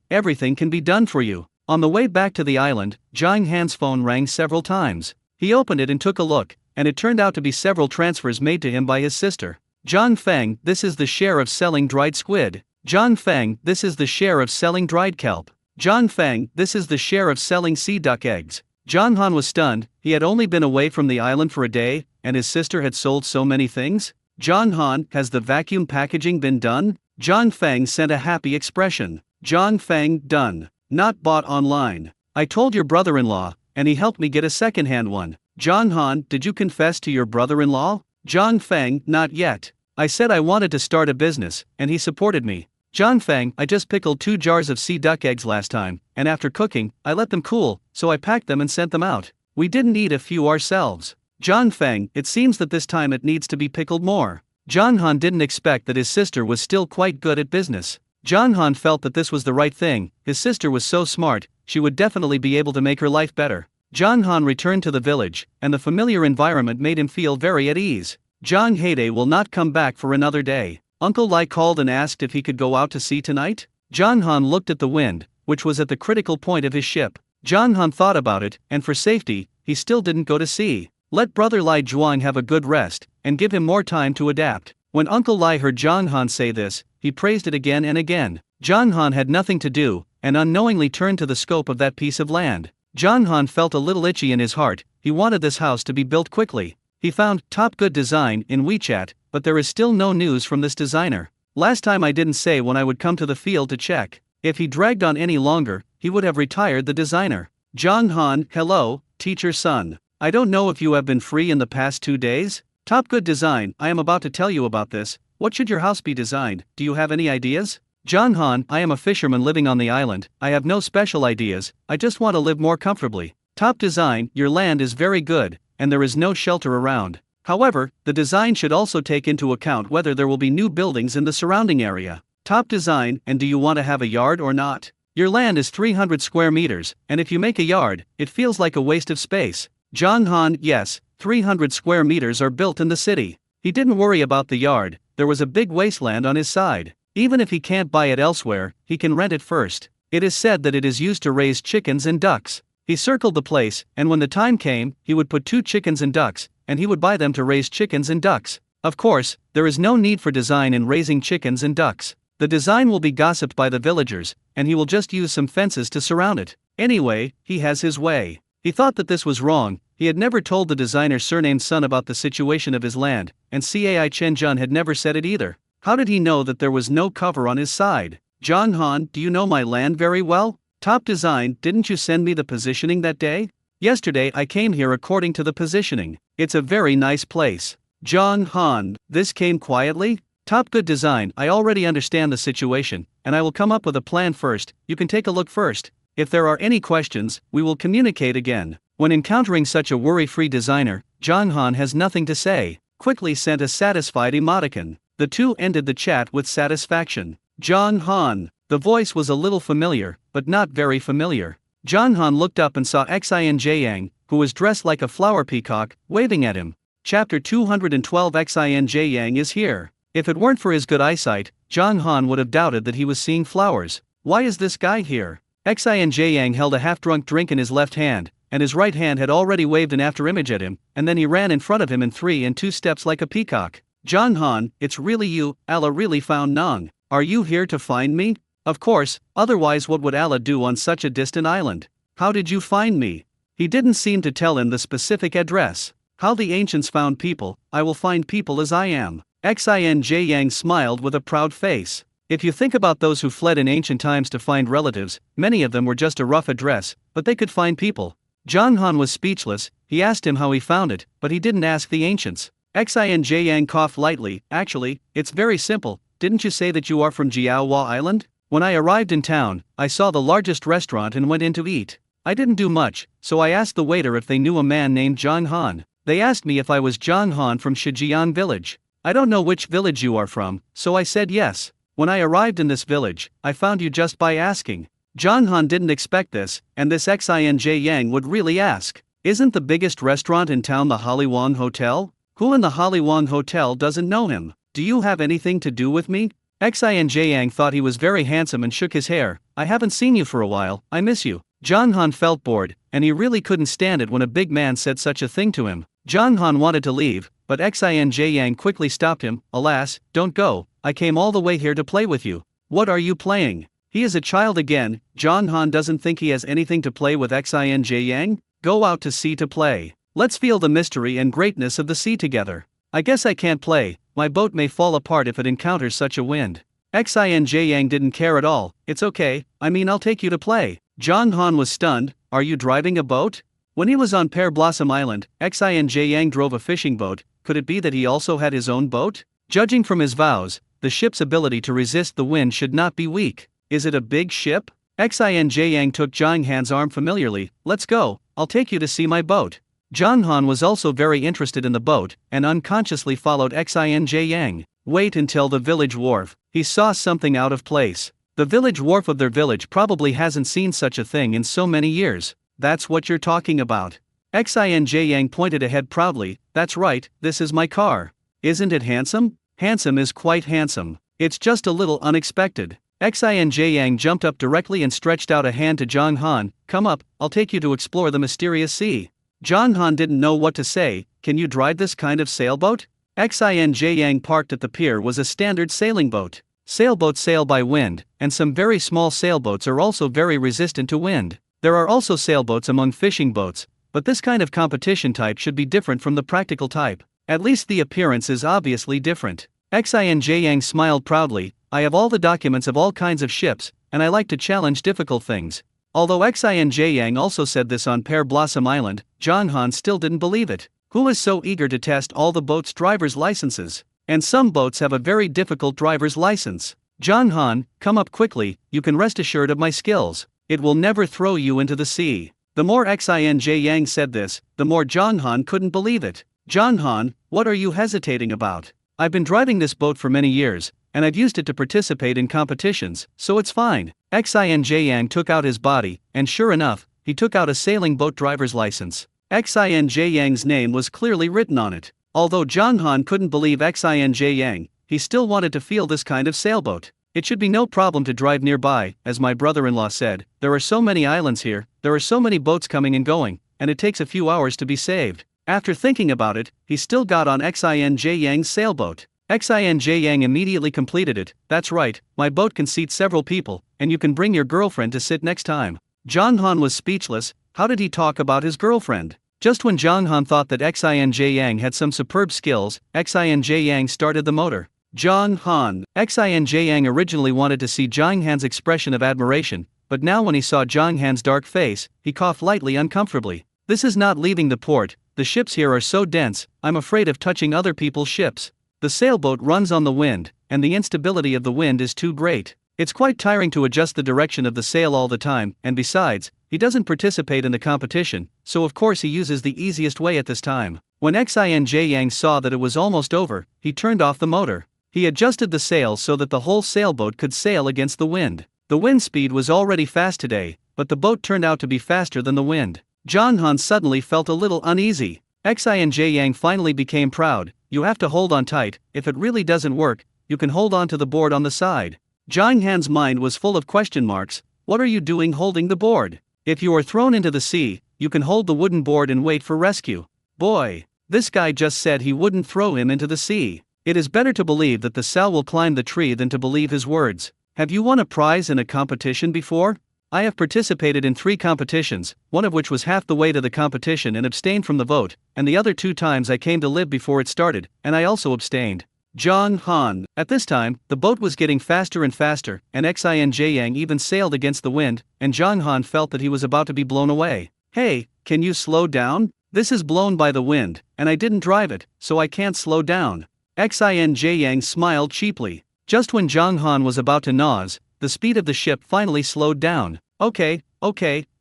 can be done for you. On the way back to the island, Zhang Han's phone rang several times. He opened it and took a look, and it turned out to be several transfers made to him by his sister. Zhang Feng, this is the share of selling dried squid. Zhang Feng, this is the share of selling dried kelp. Zhang Feng, this is the share of selling sea duck eggs. John Han was stunned. He had only been away from the island for a day, and his sister had sold so many things? John Han, has the vacuum packaging been done? Zhang Feng sent a happy expression. Zhang Feng, done. Not bought online. I told your brother-in-law, and he helped me get a second-hand one. Zhang Han, did you confess to your brother-in-law? Zhang Feng, not yet. I said I wanted to start a business, and he supported me. Zhang Feng, I just pickled 2 jars of sea duck eggs last time, and after cooking, I let them cool, so I packed them and sent them out. We didn't eat a few ourselves. Zhang Feng, it seems that this time it needs to be pickled more. John Han didn't expect that his sister was still quite good at business. John Han felt that this was the right thing. His sister was so smart, she would definitely be able to make her life better. John Han returned to the village, and the familiar environment made him feel very at ease. Zhang Heide will not come back for another day. Uncle Lai called and asked if he could go out to sea tonight. John Han looked at the wind, which was at the critical point of his ship. John Han thought about it, and for safety, he still didn't go to sea. Let brother Lai Zhuang have a good rest, and give him more time to adapt. When Uncle Lai heard John Han say this, he praised it again and again. John Han had nothing to do, and unknowingly turned to the scope of that piece of land. John Han felt a little itchy in his heart. He wanted this house to be built quickly. He found top good design in WeChat, but there is still no news from this designer. Last time I didn't say when I would come to the field to check. If he dragged on any longer, he would have retired the designer. John Han, hello, teacher's son. I don't know if you have been free in the past 2 days? Top good design, I am about to tell you about this. What should your house be designed? Do you have any ideas? John Han, I am a fisherman living on the island. I have no special ideas, I just want to live more comfortably. Top design, your land is very good, and there is no shelter around. However, the design should also take into account whether there will be new buildings in the surrounding area. Top design, and do you want to have a yard or not? Your land is 300 square meters, and if you make a yard, it feels like a waste of space. John Han, yes, 300 square meters are built in the city. He didn't worry about the yard, there was a big wasteland on his side. Even if he can't buy it elsewhere, he can rent it first. It is said that it is used to raise chickens and ducks. He circled the place, and when the time came, he would put 2 chickens and ducks, and he would buy them to raise chickens and ducks. Of course, there is no need for design in raising chickens and ducks. The design will be gossiped by the villagers, and he will just use some fences to surround it. Anyway, he has his way. He thought that this was wrong. He had never told the designer's surnamed son about the situation of his land, and Cai Chen-jun had never said it either. How did he know that there was no cover on his side? John Han, do you know my land very well? Top design, didn't you send me the positioning that day? Yesterday I came here according to the positioning. It's a very nice place. Zhang Han, this came quietly? Top good design, I already understand the situation, and I will come up with a plan first, you can take a look first. If there are any questions, we will communicate again. When encountering such a worry-free designer, Zhang Han has nothing to say, quickly sent a satisfied emoticon. The two ended the chat with satisfaction. Zhang Han. The voice was a little familiar, but not very familiar. Zhang Han looked up and saw Xin Jiang, who was dressed like a flower peacock, waving at him. Chapter 212 Xin Jiang is here. If it weren't for his good eyesight, Zhang Han would have doubted that he was seeing flowers. Why is this guy here? Xin Jiang held a half-drunk drink in his left hand, and his right hand had already waved an after-image at him, and then he ran in front of him in 3 and 2 steps like a peacock. Zhang Han, it's really you, Allah really found Nang. Are you here to find me? Of course, otherwise what would Allah do on such a distant island? How did you find me? He didn't seem to tell him the specific address. How the ancients found people, I will find people as I am. Xin Jiang smiled with a proud face. If you think about those who fled in ancient times to find relatives, many of them were just a rough address, but they could find people. Zhang Han was speechless, he asked him how he found it, but he didn't ask the ancients. Xin Jiang coughed lightly, actually, it's very simple, didn't you say that you are from Jiaohua Island? When I arrived in town, I saw the largest restaurant and went in to eat. I didn't do much, so I asked the waiter if they knew a man named Zhang Han. They asked me if I was Zhang Han from Shijian village. I don't know which village you are from, so I said yes. When I arrived in this village, I found you just by asking. Zhang Han didn't expect this, and this Xin Jiang would really ask. Isn't the biggest restaurant in town the Haliwang Hotel? Who in the Haliwang Hotel doesn't know him? Do you have anything to do with me? Xin Jiang thought he was very handsome and shook his hair. I haven't seen you for a while, I miss you. Zhang Han felt bored, and he really couldn't stand it when a big man said such a thing to him. Zhang Han wanted to leave, but Xin Jiang quickly stopped him. Alas, don't go, I came all the way here to play with you. What are you playing? He is a child again. Zhang Han doesn't think he has anything to play with Xin Jiang? Go out to sea to play. Let's feel the mystery and greatness of the sea together. I guess I can't play, my boat may fall apart if it encounters such a wind. Xin Jiang didn't care at all. It's okay, I mean I'll take you to play. Zhang Han was stunned. Are you driving a boat? When he was on Pear Blossom Island, Xin Jiang drove a fishing boat. Could it be that he also had his own boat? Judging from his vows, the ship's ability to resist the wind should not be weak. Is it a big ship? Xin Jiang took Zhang Han's arm familiarly. Let's go, I'll take you to see my boat. Zhang Han was also very interested in the boat, and unconsciously followed Xin Jiang. Wait until the village wharf. He saw something out of place. The village wharf of their village probably hasn't seen such a thing in so many years. That's what you're talking about. Xin Jiang pointed ahead proudly. That's right, this is my car. Isn't it handsome? Handsome is quite handsome. It's just a little unexpected. Xin Jiang jumped up directly and stretched out a hand to Zhang Han. Come up, I'll take you to explore the mysterious sea. Zhang Han didn't know what to say. Can you drive this kind of sailboat? Xin Jiang parked at the pier was a standard sailing boat. Sailboats sail by wind, and some very small sailboats are also very resistant to wind. There are also sailboats among fishing boats, but this kind of competition type should be different from the practical type. At least the appearance is obviously different. Xin Jiang smiled proudly. I have all the documents of all kinds of ships, and I like to challenge difficult things. Although Xin Jiang also said this on Pear Blossom Island, Zhang Han still didn't believe it. Who is so eager to test all the boats' driver's licenses? And some boats have a very difficult driver's license. Zhang Han, come up quickly, you can rest assured of my skills. It will never throw you into the sea. The more Xin Jiang said this, the more Zhang Han couldn't believe it. Zhang Han, what are you hesitating about? I've been driving this boat for many years, and I've used it to participate in competitions, so it's fine. Xin Jiang took out his body, and sure enough, he took out a sailing boat driver's license. Xin Jiang's name was clearly written on it. Although Zhang Han couldn't believe Xin Jiang, he still wanted to feel this kind of sailboat. It should be no problem to drive nearby, as my brother-in-law said. There are so many islands here, there are so many boats coming and going, and it takes a few hours to be saved. After thinking about it, he still got on Xin Jiang's sailboat. Xin Jiang immediately completed it. That's right, my boat can seat several people, and you can bring your girlfriend to sit next time. Zhang Han was speechless. How did he talk about his girlfriend? Just when Zhang Han thought that Xin Jiang had some superb skills, Xin Jiang started the motor. Zhang Han. Xin Jiang originally wanted to see Zhang Han's expression of admiration, but now when he saw Zhang Han's dark face, he coughed lightly uncomfortably. This is not leaving the port, the ships here are so dense, I'm afraid of touching other people's ships. The sailboat runs on the wind, and the instability of the wind is too great. It's quite tiring to adjust the direction of the sail all the time, and besides, he doesn't participate in the competition, so of course he uses the easiest way at this time. When Xinj Yang saw that it was almost over, he turned off the motor. He adjusted the sails so that the whole sailboat could sail against the wind. The wind speed was already fast today, but the boat turned out to be faster than the wind. Zhang Han suddenly felt a little uneasy. Xinj Yang finally became proud. You have to hold on tight. If it really doesn't work, you can hold on to the board on the side. Zhang Han's mind was full of question marks. What are you doing holding the board? If you are thrown into the sea, you can hold the wooden board and wait for rescue. Boy, this guy just said he wouldn't throw him into the sea. It is better to believe that the sow will climb the tree than to believe his words. Have you won a prize in a competition before? I have participated in 3 competitions, one of which was half the way to the competition and abstained from the vote, and the other 2 times I came to live before it started, and I also abstained. Zhang Han. At this time, the boat was getting faster and faster, and Xinj Yang even sailed against the wind, and Zhang Han felt that he was about to be blown away. Hey, can you slow down? This is blown by the wind, and I didn't drive it, so I can't slow down. Xinj Yang smiled cheaply. Just when Zhang Han was about to nose, the speed of the ship finally slowed down. Okay,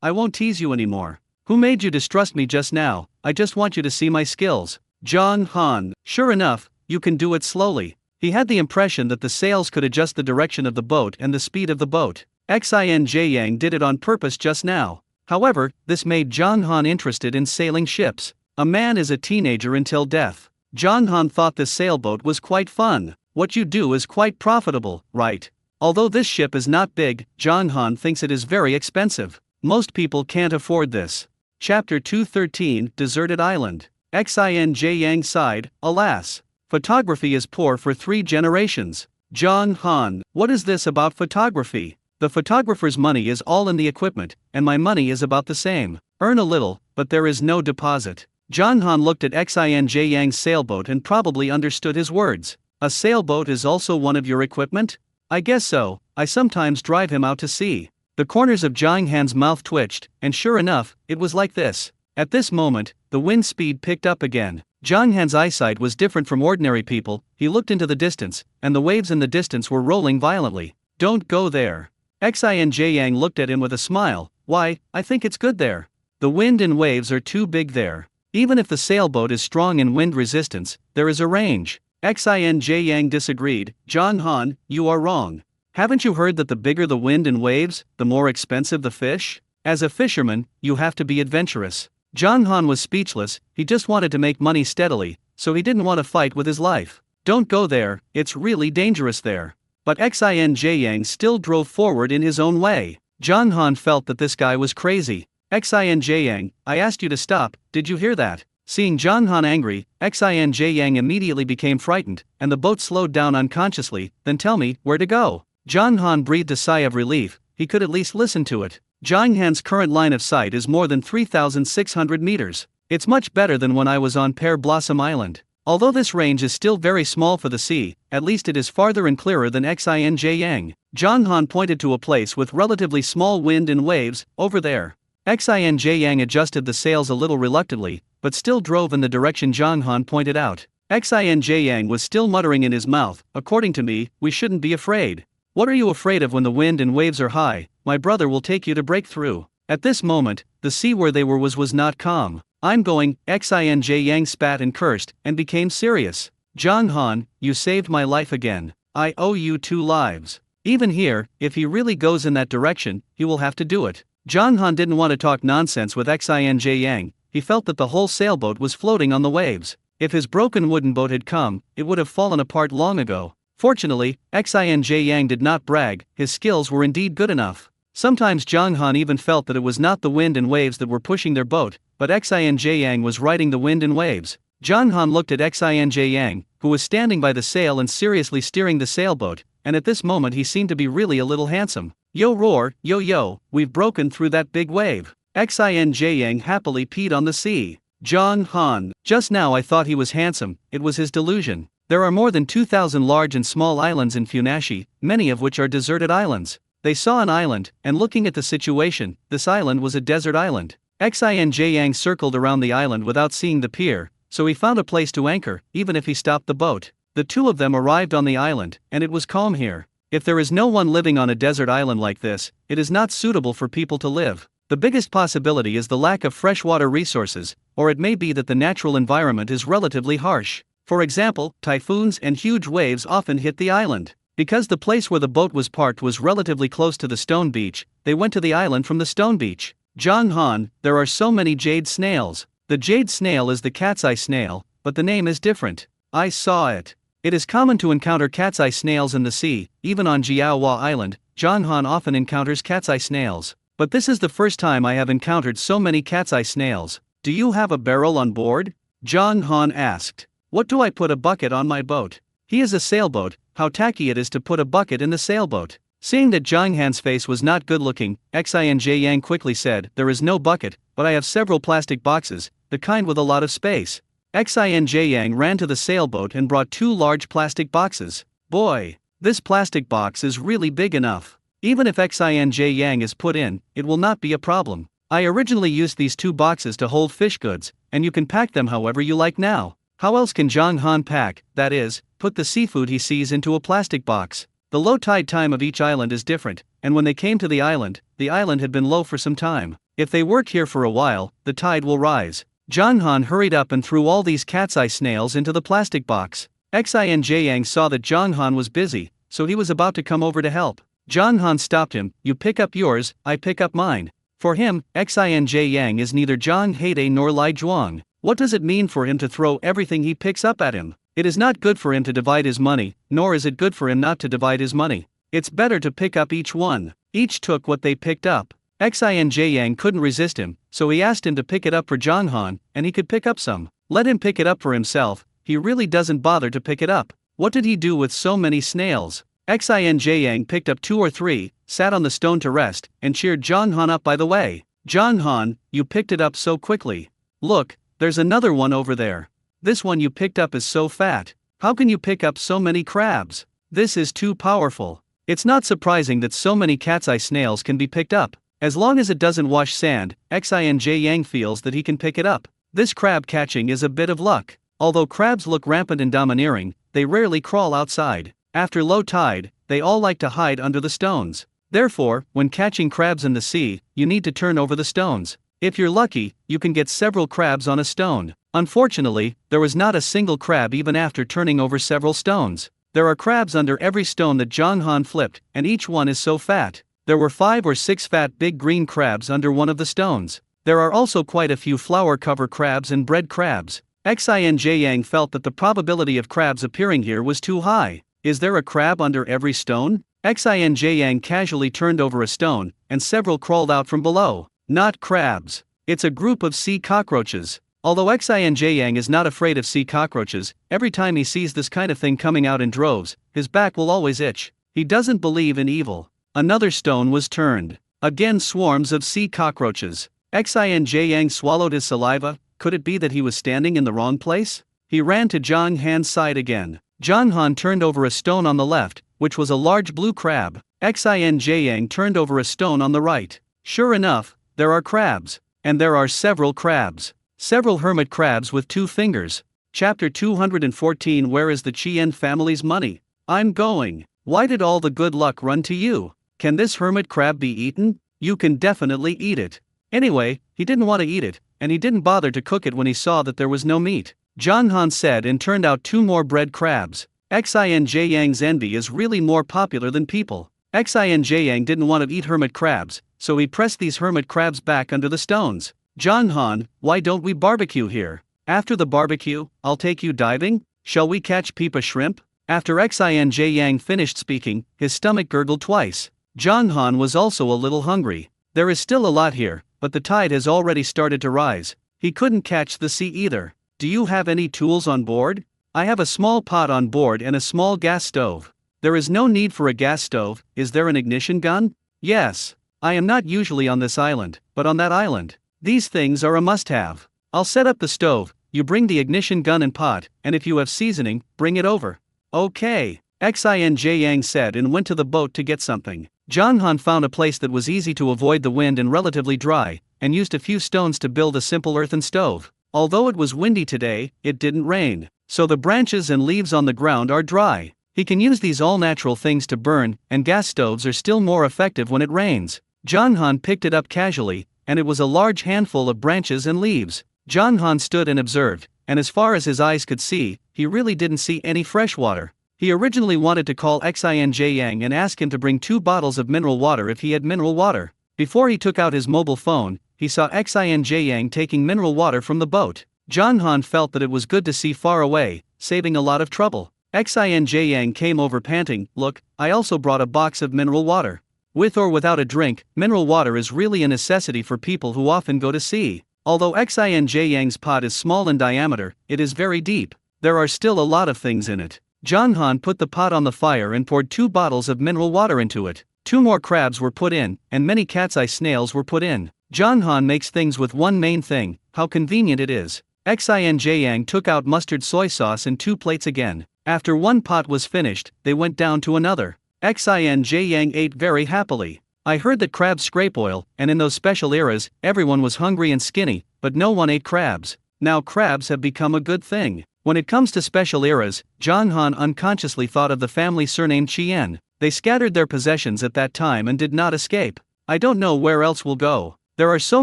I won't tease you anymore. Who made you distrust me just now? I just want you to see my skills. Zhang Han. Sure enough, you can do it slowly. He had the impression that the sails could adjust the direction of the boat and the speed of the boat. Xinj Yang did it on purpose just now. However, this made Zhang Han interested in sailing ships. A man is a teenager until death. Zhang Han thought this sailboat was quite fun. What you do is quite profitable, right? Although this ship is not big, Zhang Han thinks it is very expensive. Most people can't afford this. Chapter 213, Deserted Island. Xinj Yang sighed, alas. Photography is poor for 3 generations. Zhang Han. What is this about photography? The photographer's money is all in the equipment, and my money is about the same. Earn a little, but there is no deposit. Zhang Han looked at Xinj Yang's sailboat and probably understood his words. A sailboat is also one of your equipment? I guess so, I sometimes drive him out to sea. The corners of Zhang Han's mouth twitched, and sure enough, it was like this. At this moment, the wind speed picked up again. Zhang Han's eyesight was different from ordinary people. He looked into the distance, and the waves in the distance were rolling violently. Don't go there. Xinj Yang looked at him with a smile. Why, I think it's good there. The wind and waves are too big there. Even if the sailboat is strong in wind resistance, there is a range. Xinj Yang disagreed. Zhang Han, you are wrong. Haven't you heard that the bigger the wind and waves, the more expensive the fish? As a fisherman, you have to be adventurous. Zhang Han was speechless. He just wanted to make money steadily, so he didn't want to fight with his life. Don't go there, it's really dangerous there. But Xinj Yang still drove forward in his own way. Zhang Han felt that this guy was crazy. Xinj Yang, I asked you to stop, did you hear that? Seeing Zhang Han angry, Xinj Yang immediately became frightened, and the boat slowed down unconsciously. Then tell me, where to go? Zhang Han breathed a sigh of relief. He could at least listen to it. Zhang Han's current line of sight is more than 3,600 meters. It's much better than when I was on Pear Blossom Island. Although this range is still very small for the sea, at least it is farther and clearer than Xinj Yang. Zhang Han pointed to a place with relatively small wind and waves, over there. Xinj Yang adjusted the sails a little reluctantly, but still drove in the direction Zhang Han pointed out. Xinj Yang was still muttering in his mouth. According to me, we shouldn't be afraid. What are you afraid of when the wind and waves are high? My brother will take you to break through. At this moment, the sea where they were was not calm. I'm going. Xinj Yang spat and cursed, and became serious. Zhang Han, you saved my life again. I owe you 2 lives. Even here, if he really goes in that direction, he will have to do it. Zhang Han didn't want to talk nonsense with Xinj Yang. He felt that the whole sailboat was floating on the waves. If his broken wooden boat had come, it would have fallen apart long ago. Fortunately, Xinj Yang did not brag. His skills were indeed good enough. Sometimes Zhang Han even felt that it was not the wind and waves that were pushing their boat, but Xinj Yang was riding the wind and waves. Zhang Han looked at Xinj Yang, who was standing by the sail and seriously steering the sailboat, and at this moment he seemed to be really a little handsome. Yo roar, yo, we've broken through that big wave. Xinj Yang happily peed on the sea. Zhang Han, just now I thought he was handsome, it was his delusion. There are more than 2,000 large and small islands in Funashi, many of which are deserted islands. They saw an island, and looking at the situation, this island was a desert island. Xinj Yang circled around the island without seeing the pier, so he found a place to anchor, even if he stopped the boat. The two of them arrived on the island, and it was calm here. If there is no one living on a desert island like this, it is not suitable for people to live. The biggest possibility is the lack of freshwater resources, or it may be that the natural environment is relatively harsh. For example, typhoons and huge waves often hit the island. Because the place where the boat was parked was relatively close to the stone beach, they went to the island from the stone beach. Zhang Han, there are so many jade snails. The jade snail is the cat's eye snail, but the name is different. I saw it. It is common to encounter cat's eye snails in the sea, even on Jiaohua Island. Zhang Han often encounters cat's eye snails. But this is the first time I have encountered so many cat's eye snails. Do you have a barrel on board? Zhang Han asked. What do I put a bucket on my boat? He is a sailboat, how tacky it is to put a bucket in the sailboat. Seeing that Zhang Han's face was not good looking, Xinj Yang quickly said, there is no bucket, but I have several plastic boxes, the kind with a lot of space. Xinj Yang ran to the sailboat and brought 2 large plastic boxes. Boy, this plastic box is really big enough. Even if Xinj Yang is put in, it will not be a problem. I originally used these 2 boxes to hold fish goods, and you can pack them however you like now. How else can Zhang Han pack, that is, put the seafood he sees into a plastic box? The low tide time of each island is different, and when they came to the island had been low for some time. If they work here for a while, the tide will rise. Zhang Han hurried up and threw all these cat's eye snails into the plastic box. Xinj Yang saw that Zhang Han was busy, so he was about to come over to help. Zhang Han stopped him. You pick up yours, I pick up mine. For him, Xinj Yang is neither Zhang Heide nor Lai Zhuang. What does it mean for him to throw everything he picks up at him? It is not good for him to divide his money, nor is it good for him not to divide his money. It's better to pick up each one. Each took what they picked up. Xinj Yang couldn't resist him, so he asked him to pick it up for Zhang Han, and he could pick up some. Let him pick it up for himself, he really doesn't bother to pick it up. What did he do with so many snails? Xinj Yang picked up 2 or 3, sat on the stone to rest, and cheered Zhang Han up by the way. Zhang Han, you picked it up so quickly. Look, there's another one over there. This one you picked up is so fat. How can you pick up so many crabs? This is too powerful. It's not surprising that so many cat's eye snails can be picked up. As long as it doesn't wash sand, Xinj Yang feels that he can pick it up. This crab catching is a bit of luck. Although crabs look rampant and domineering, they rarely crawl outside. After low tide, they all like to hide under the stones. Therefore, when catching crabs in the sea, you need to turn over the stones. If you're lucky, you can get several crabs on a stone. Unfortunately, there was not a single crab even after turning over several stones. There are crabs under every stone that Zhang Han flipped, and each one is so fat. There were 5 or 6 fat big green crabs under one of the stones. There are also quite a few flower cover crabs and bread crabs. Xinj Yang felt that the probability of crabs appearing here was too high. Is there a crab under every stone? Xinj Yang casually turned over a stone, and several crawled out from below. Not crabs. It's a group of sea cockroaches. Although Xinj Yang is not afraid of sea cockroaches, every time he sees this kind of thing coming out in droves, his back will always itch. He doesn't believe in evil. Another stone was turned. Again swarms of sea cockroaches. Xinj Yang swallowed his saliva. Could it be that he was standing in the wrong place? He ran to Zhang Han's side again. Zhang Han turned over a stone on the left, which was a large blue crab. Xinj Yang turned over a stone on the right. Sure enough, there are crabs. And there are several crabs. Several hermit crabs with 2 fingers. Chapter 214. Where is the Chien family's money? I'm going. Why did all the good luck run to you? Can this hermit crab be eaten? You can definitely eat it. Anyway, he didn't want to eat it, and he didn't bother to cook it when he saw that there was no meat. Zhang Han said and turned out 2 more bread crabs. Xinj Yang's envy is really more popular than people. Xinj Yang didn't want to eat hermit crabs, so he pressed these hermit crabs back under the stones. Zhang Han, why don't we barbecue here? After the barbecue, I'll take you diving? Shall we catch pipa shrimp? After Xinj Yang finished speaking, his stomach gurgled twice. Zhang Han was also a little hungry. There is still a lot here, but the tide has already started to rise. He couldn't catch the sea either. Do you have any tools on board? I have a small pot on board and a small gas stove. There is no need for a gas stove. Is there an ignition gun? Yes. I am not usually on this island, but on that island. These things are a must-have. I'll set up the stove, you bring the ignition gun and pot, and if you have seasoning, bring it over. Okay, Xinj Yang said and went to the boat to get something. Zhang Han found a place that was easy to avoid the wind and relatively dry, and used a few stones to build a simple earthen stove. Although it was windy today, it didn't rain, so the branches and leaves on the ground are dry. He can use these all-natural things to burn, and gas stoves are still more effective when it rains. Jong-han picked it up casually, and it was a large handful of branches and leaves. Jong-han stood and observed, and as far as his eyes could see, he really didn't see any fresh water. He originally wanted to call Xin Yang and ask him to bring 2 bottles of mineral water if he had mineral water. Before he took out his mobile phone, he saw Xin Yang taking mineral water from the boat. Jong-han felt that it was good to see far away, saving a lot of trouble. Xin Yang came over panting, "Look, I also brought a box of mineral water." With or without a drink, mineral water is really a necessity for people who often go to sea. Although Xin Yang's pot is small in diameter, it is very deep. There are still a lot of things in it. Jong-han put the pot on the fire and poured 2 bottles of mineral water into it. 2 more crabs were put in, and many cat's eye snails were put in. Jong-han makes things with one main thing. How convenient it is. Xin Yang took out mustard soy sauce and 2 plates again. After one pot was finished, they went down to another. Xin Yang ate very happily. I heard that crabs scrape oil, and in those special eras, everyone was hungry and skinny, but no one ate crabs. Now crabs have become a good thing. When it comes to special eras, Jong-han unconsciously thought of the family surnamed Chien. They scattered their possessions at that time and did not escape. I don't know where else we'll go. There are so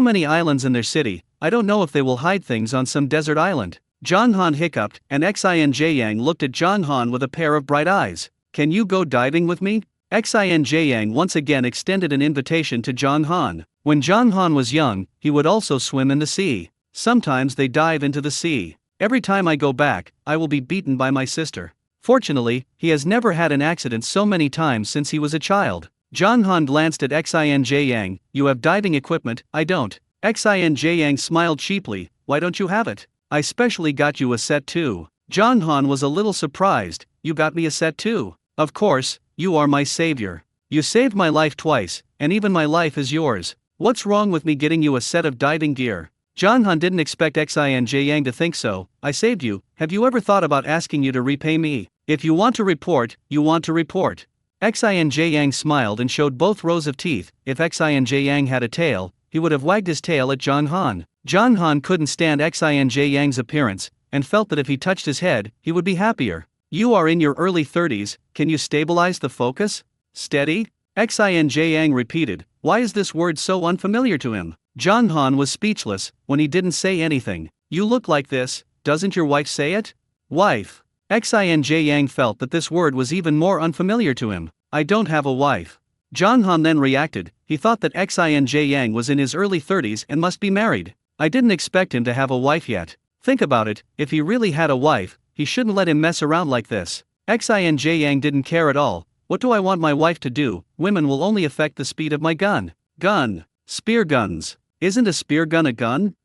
many islands in their city, I don't know if they will hide things on some desert island. Jong-han hiccuped, and Xin Yang looked at Jong-han with a pair of bright eyes. Can you go diving with me? Xin Yang once again extended an invitation to Jong-han. When Jong-han was young, he would also swim in the sea. Sometimes they dive into the sea. Every time I go back, I will be beaten by my sister. Fortunately, he has never had an accident so many times since he was a child. Jong-han glanced at Xin Yang. You have diving equipment, I don't. Xin Yang smiled cheaply. Why don't you have it? I specially got you a set too. Jong-han was a little surprised. You got me a set too? Of course, you are my savior. You saved my life twice, and even my life is yours. What's wrong with me getting you a set of diving gear? Jong-han didn't expect Xin Yang to think so. I saved you. Have you ever thought about asking you to repay me? If you want to report, you want to report. Xin Yang smiled and showed both rows of teeth. If Xin Yang had a tail, he would have wagged his tail at Jong-han. Jong-han couldn't stand Xin Yang's appearance, and felt that if he touched his head, he would be happier. You are in your early 30s, can you stabilize the focus? Steady? Xin Yang repeated. Why is this word so unfamiliar to him? Jong-han was speechless. When he didn't say anything. You look like this, doesn't your wife say it? Wife. Xin Yang felt that this word was even more unfamiliar to him. I don't have a wife. Jong-han then reacted. He thought that Xin Yang was in his early 30s and must be married. I didn't expect him to have a wife yet. Think about it, if he really had a wife, he shouldn't let him mess around like this. Xin Yang didn't care at all. What do I want my wife to do? Women will only affect the speed of my gun. Gun. Spear guns. Isn't a spear gun a gun?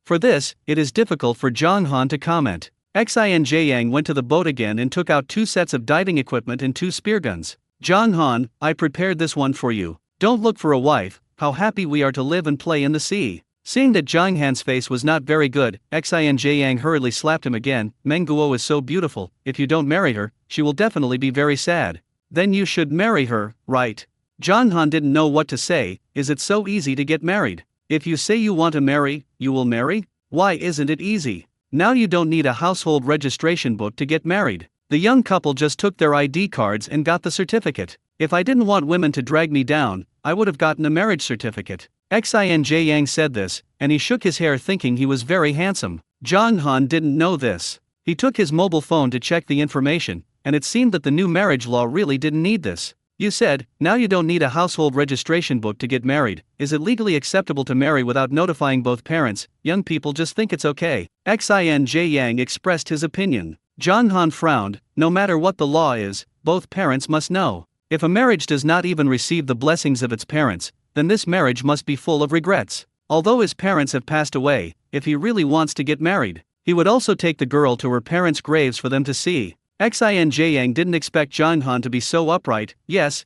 For this, it is difficult for Jong-han to comment. Xin Yang went to the boat again and took out 2 sets of diving equipment and 2 spear guns. Jong-han, I prepared this one for you. Don't look for a wife, how happy we are to live and play in the sea. Seeing that Jong-han's face was not very good, Xin Yang hurriedly slapped him again. Menguo is so beautiful, if you don't marry her, she will definitely be very sad. Then you should marry her, right? Jong-han didn't know what to say. Is it so easy to get married? If you say you want to marry, you will marry? Why isn't it easy? Now you don't need a household registration book to get married. The young couple just took their ID cards and got the certificate. If I didn't want women to drag me down, I would have gotten a marriage certificate. Xin Yang said this, and he shook his hair thinking he was very handsome. Jong-han didn't know this. He took his mobile phone to check the information, and it seemed that the new marriage law really didn't need this. You said, now you don't need a household registration book to get married. Is it legally acceptable to marry without notifying both parents? Young people just think it's okay. Xin Yang expressed his opinion. Jong-han frowned. No matter what the law is, both parents must know. If a marriage does not even receive the blessings of its parents, then this marriage must be full of regrets. Although his parents have passed away, if he really wants to get married, he would also take the girl to her parents' graves for them to see. Xin Yang didn't expect Jong-han to be so upright. Yes,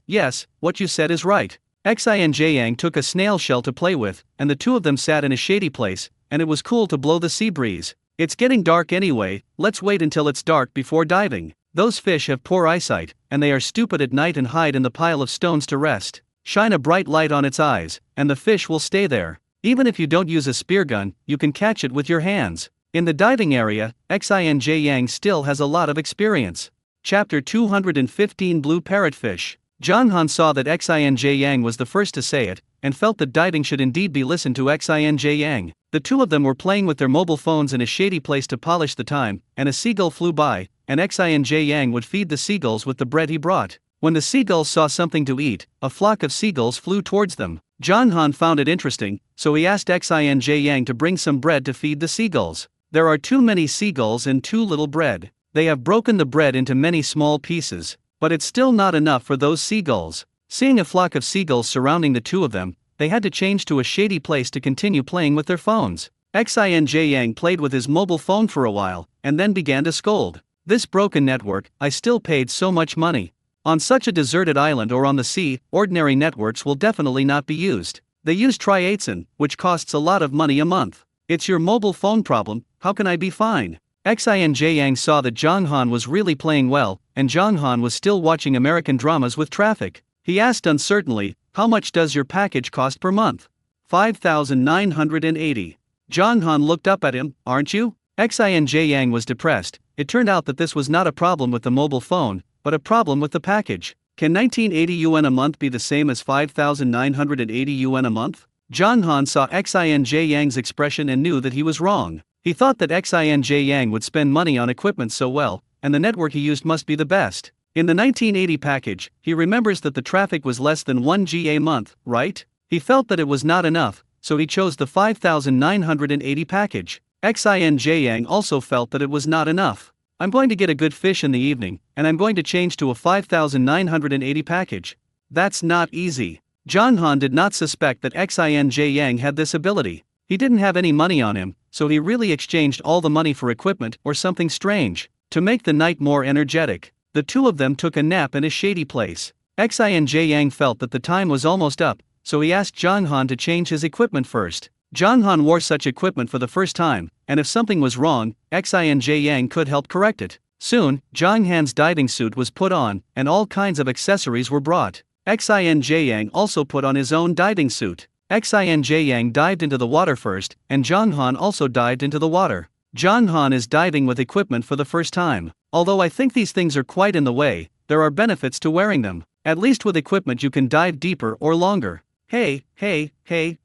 what you said is right. Xin Yang took a snail shell to play with, and the two of them sat in a shady place, and it was cool to blow the sea breeze. It's getting dark anyway, let's wait until it's dark before diving. Those fish have poor eyesight, and they are stupid at night and hide in the pile of stones to rest. Shine a bright light on its eyes, and the fish will stay there. Even if you don't use a spear gun, you can catch it with your hands. In the diving area, Xin Yang still has a lot of experience. Chapter 215 Blue Parrotfish. John Han saw that Xin Yang was the first to say it, and felt that diving should indeed be listened to. Xin Yang. The two of them were playing with their mobile phones in a shady place to polish the time, and a seagull flew by, and Xin Yang would feed the seagulls with the bread he brought. When the seagulls saw something to eat, a flock of seagulls flew towards them. John Han found it interesting, so he asked Xin Yang to bring some bread to feed the seagulls. There are too many seagulls and too little bread. They have broken the bread into many small pieces, but it's still not enough for those seagulls. Seeing a flock of seagulls surrounding the two of them, they had to change to a shady place to continue playing with their phones. Xin Yang played with his mobile phone for a while, and then began to scold. This broken network, I still paid so much money. On such a deserted island or on the sea, ordinary networks will definitely not be used. They use triaxin, which costs a lot of money a month. It's your mobile phone problem, how can I be fine? Xin Yang saw that John Han was really playing well, and John Han was still watching American dramas with traffic. He asked uncertainly, how much does your package cost per month? 5,980. John Han looked up at him, aren't you? Xin Yang was depressed. It turned out that this was not a problem with the mobile phone, but a problem with the package. Can 1980 yuan a month be the same as 5,980 yuan a month? John Han saw Xin Yang's expression and knew that he was wrong. He thought that Xin Yang would spend money on equipment so well, and the network he used must be the best. In the 1980 package, he remembers that the traffic was less than 1 Ga a month, right? He felt that it was not enough, so he chose the 5,980 package. Xin Yang also felt that it was not enough. I'm going to get a good fish in the evening, and I'm going to change to a 5,980 package. That's not easy. John Han did not suspect that Xin Yang had this ability. He didn't have any money on him, so he really exchanged all the money for equipment or something strange. To make the night more energetic, the two of them took a nap in a shady place. Xin Yang felt that the time was almost up, so he asked John Han to change his equipment first. John Han wore such equipment for the first time, and if something was wrong, Xin Yang could help correct it. Soon, John Han's diving suit was put on, and all kinds of accessories were brought. Xin Yang also put on his own diving suit. Xin Yang dived into the water first, and John Han also dived into the water. John Han is diving with equipment for the first time. Although I think these things are quite in the way, there are benefits to wearing them. At least with equipment you can dive deeper or longer. Hey,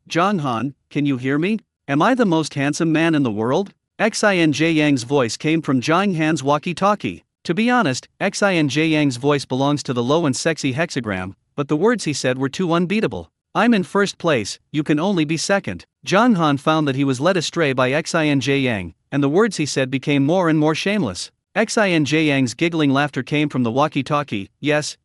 John Han, can you hear me? Am I the most handsome man in the world? Xin Yang's voice came from John Han's walkie-talkie. To be honest, Xin Yang's voice belongs to the low and sexy hexagram, but the words he said were too unbeatable. I'm in first place, you can only be second. John Han found that he was led astray by Xin Yang, and the words he said became more and more shameless. Xin Yang's giggling laughter came from the walkie-talkie. Yes,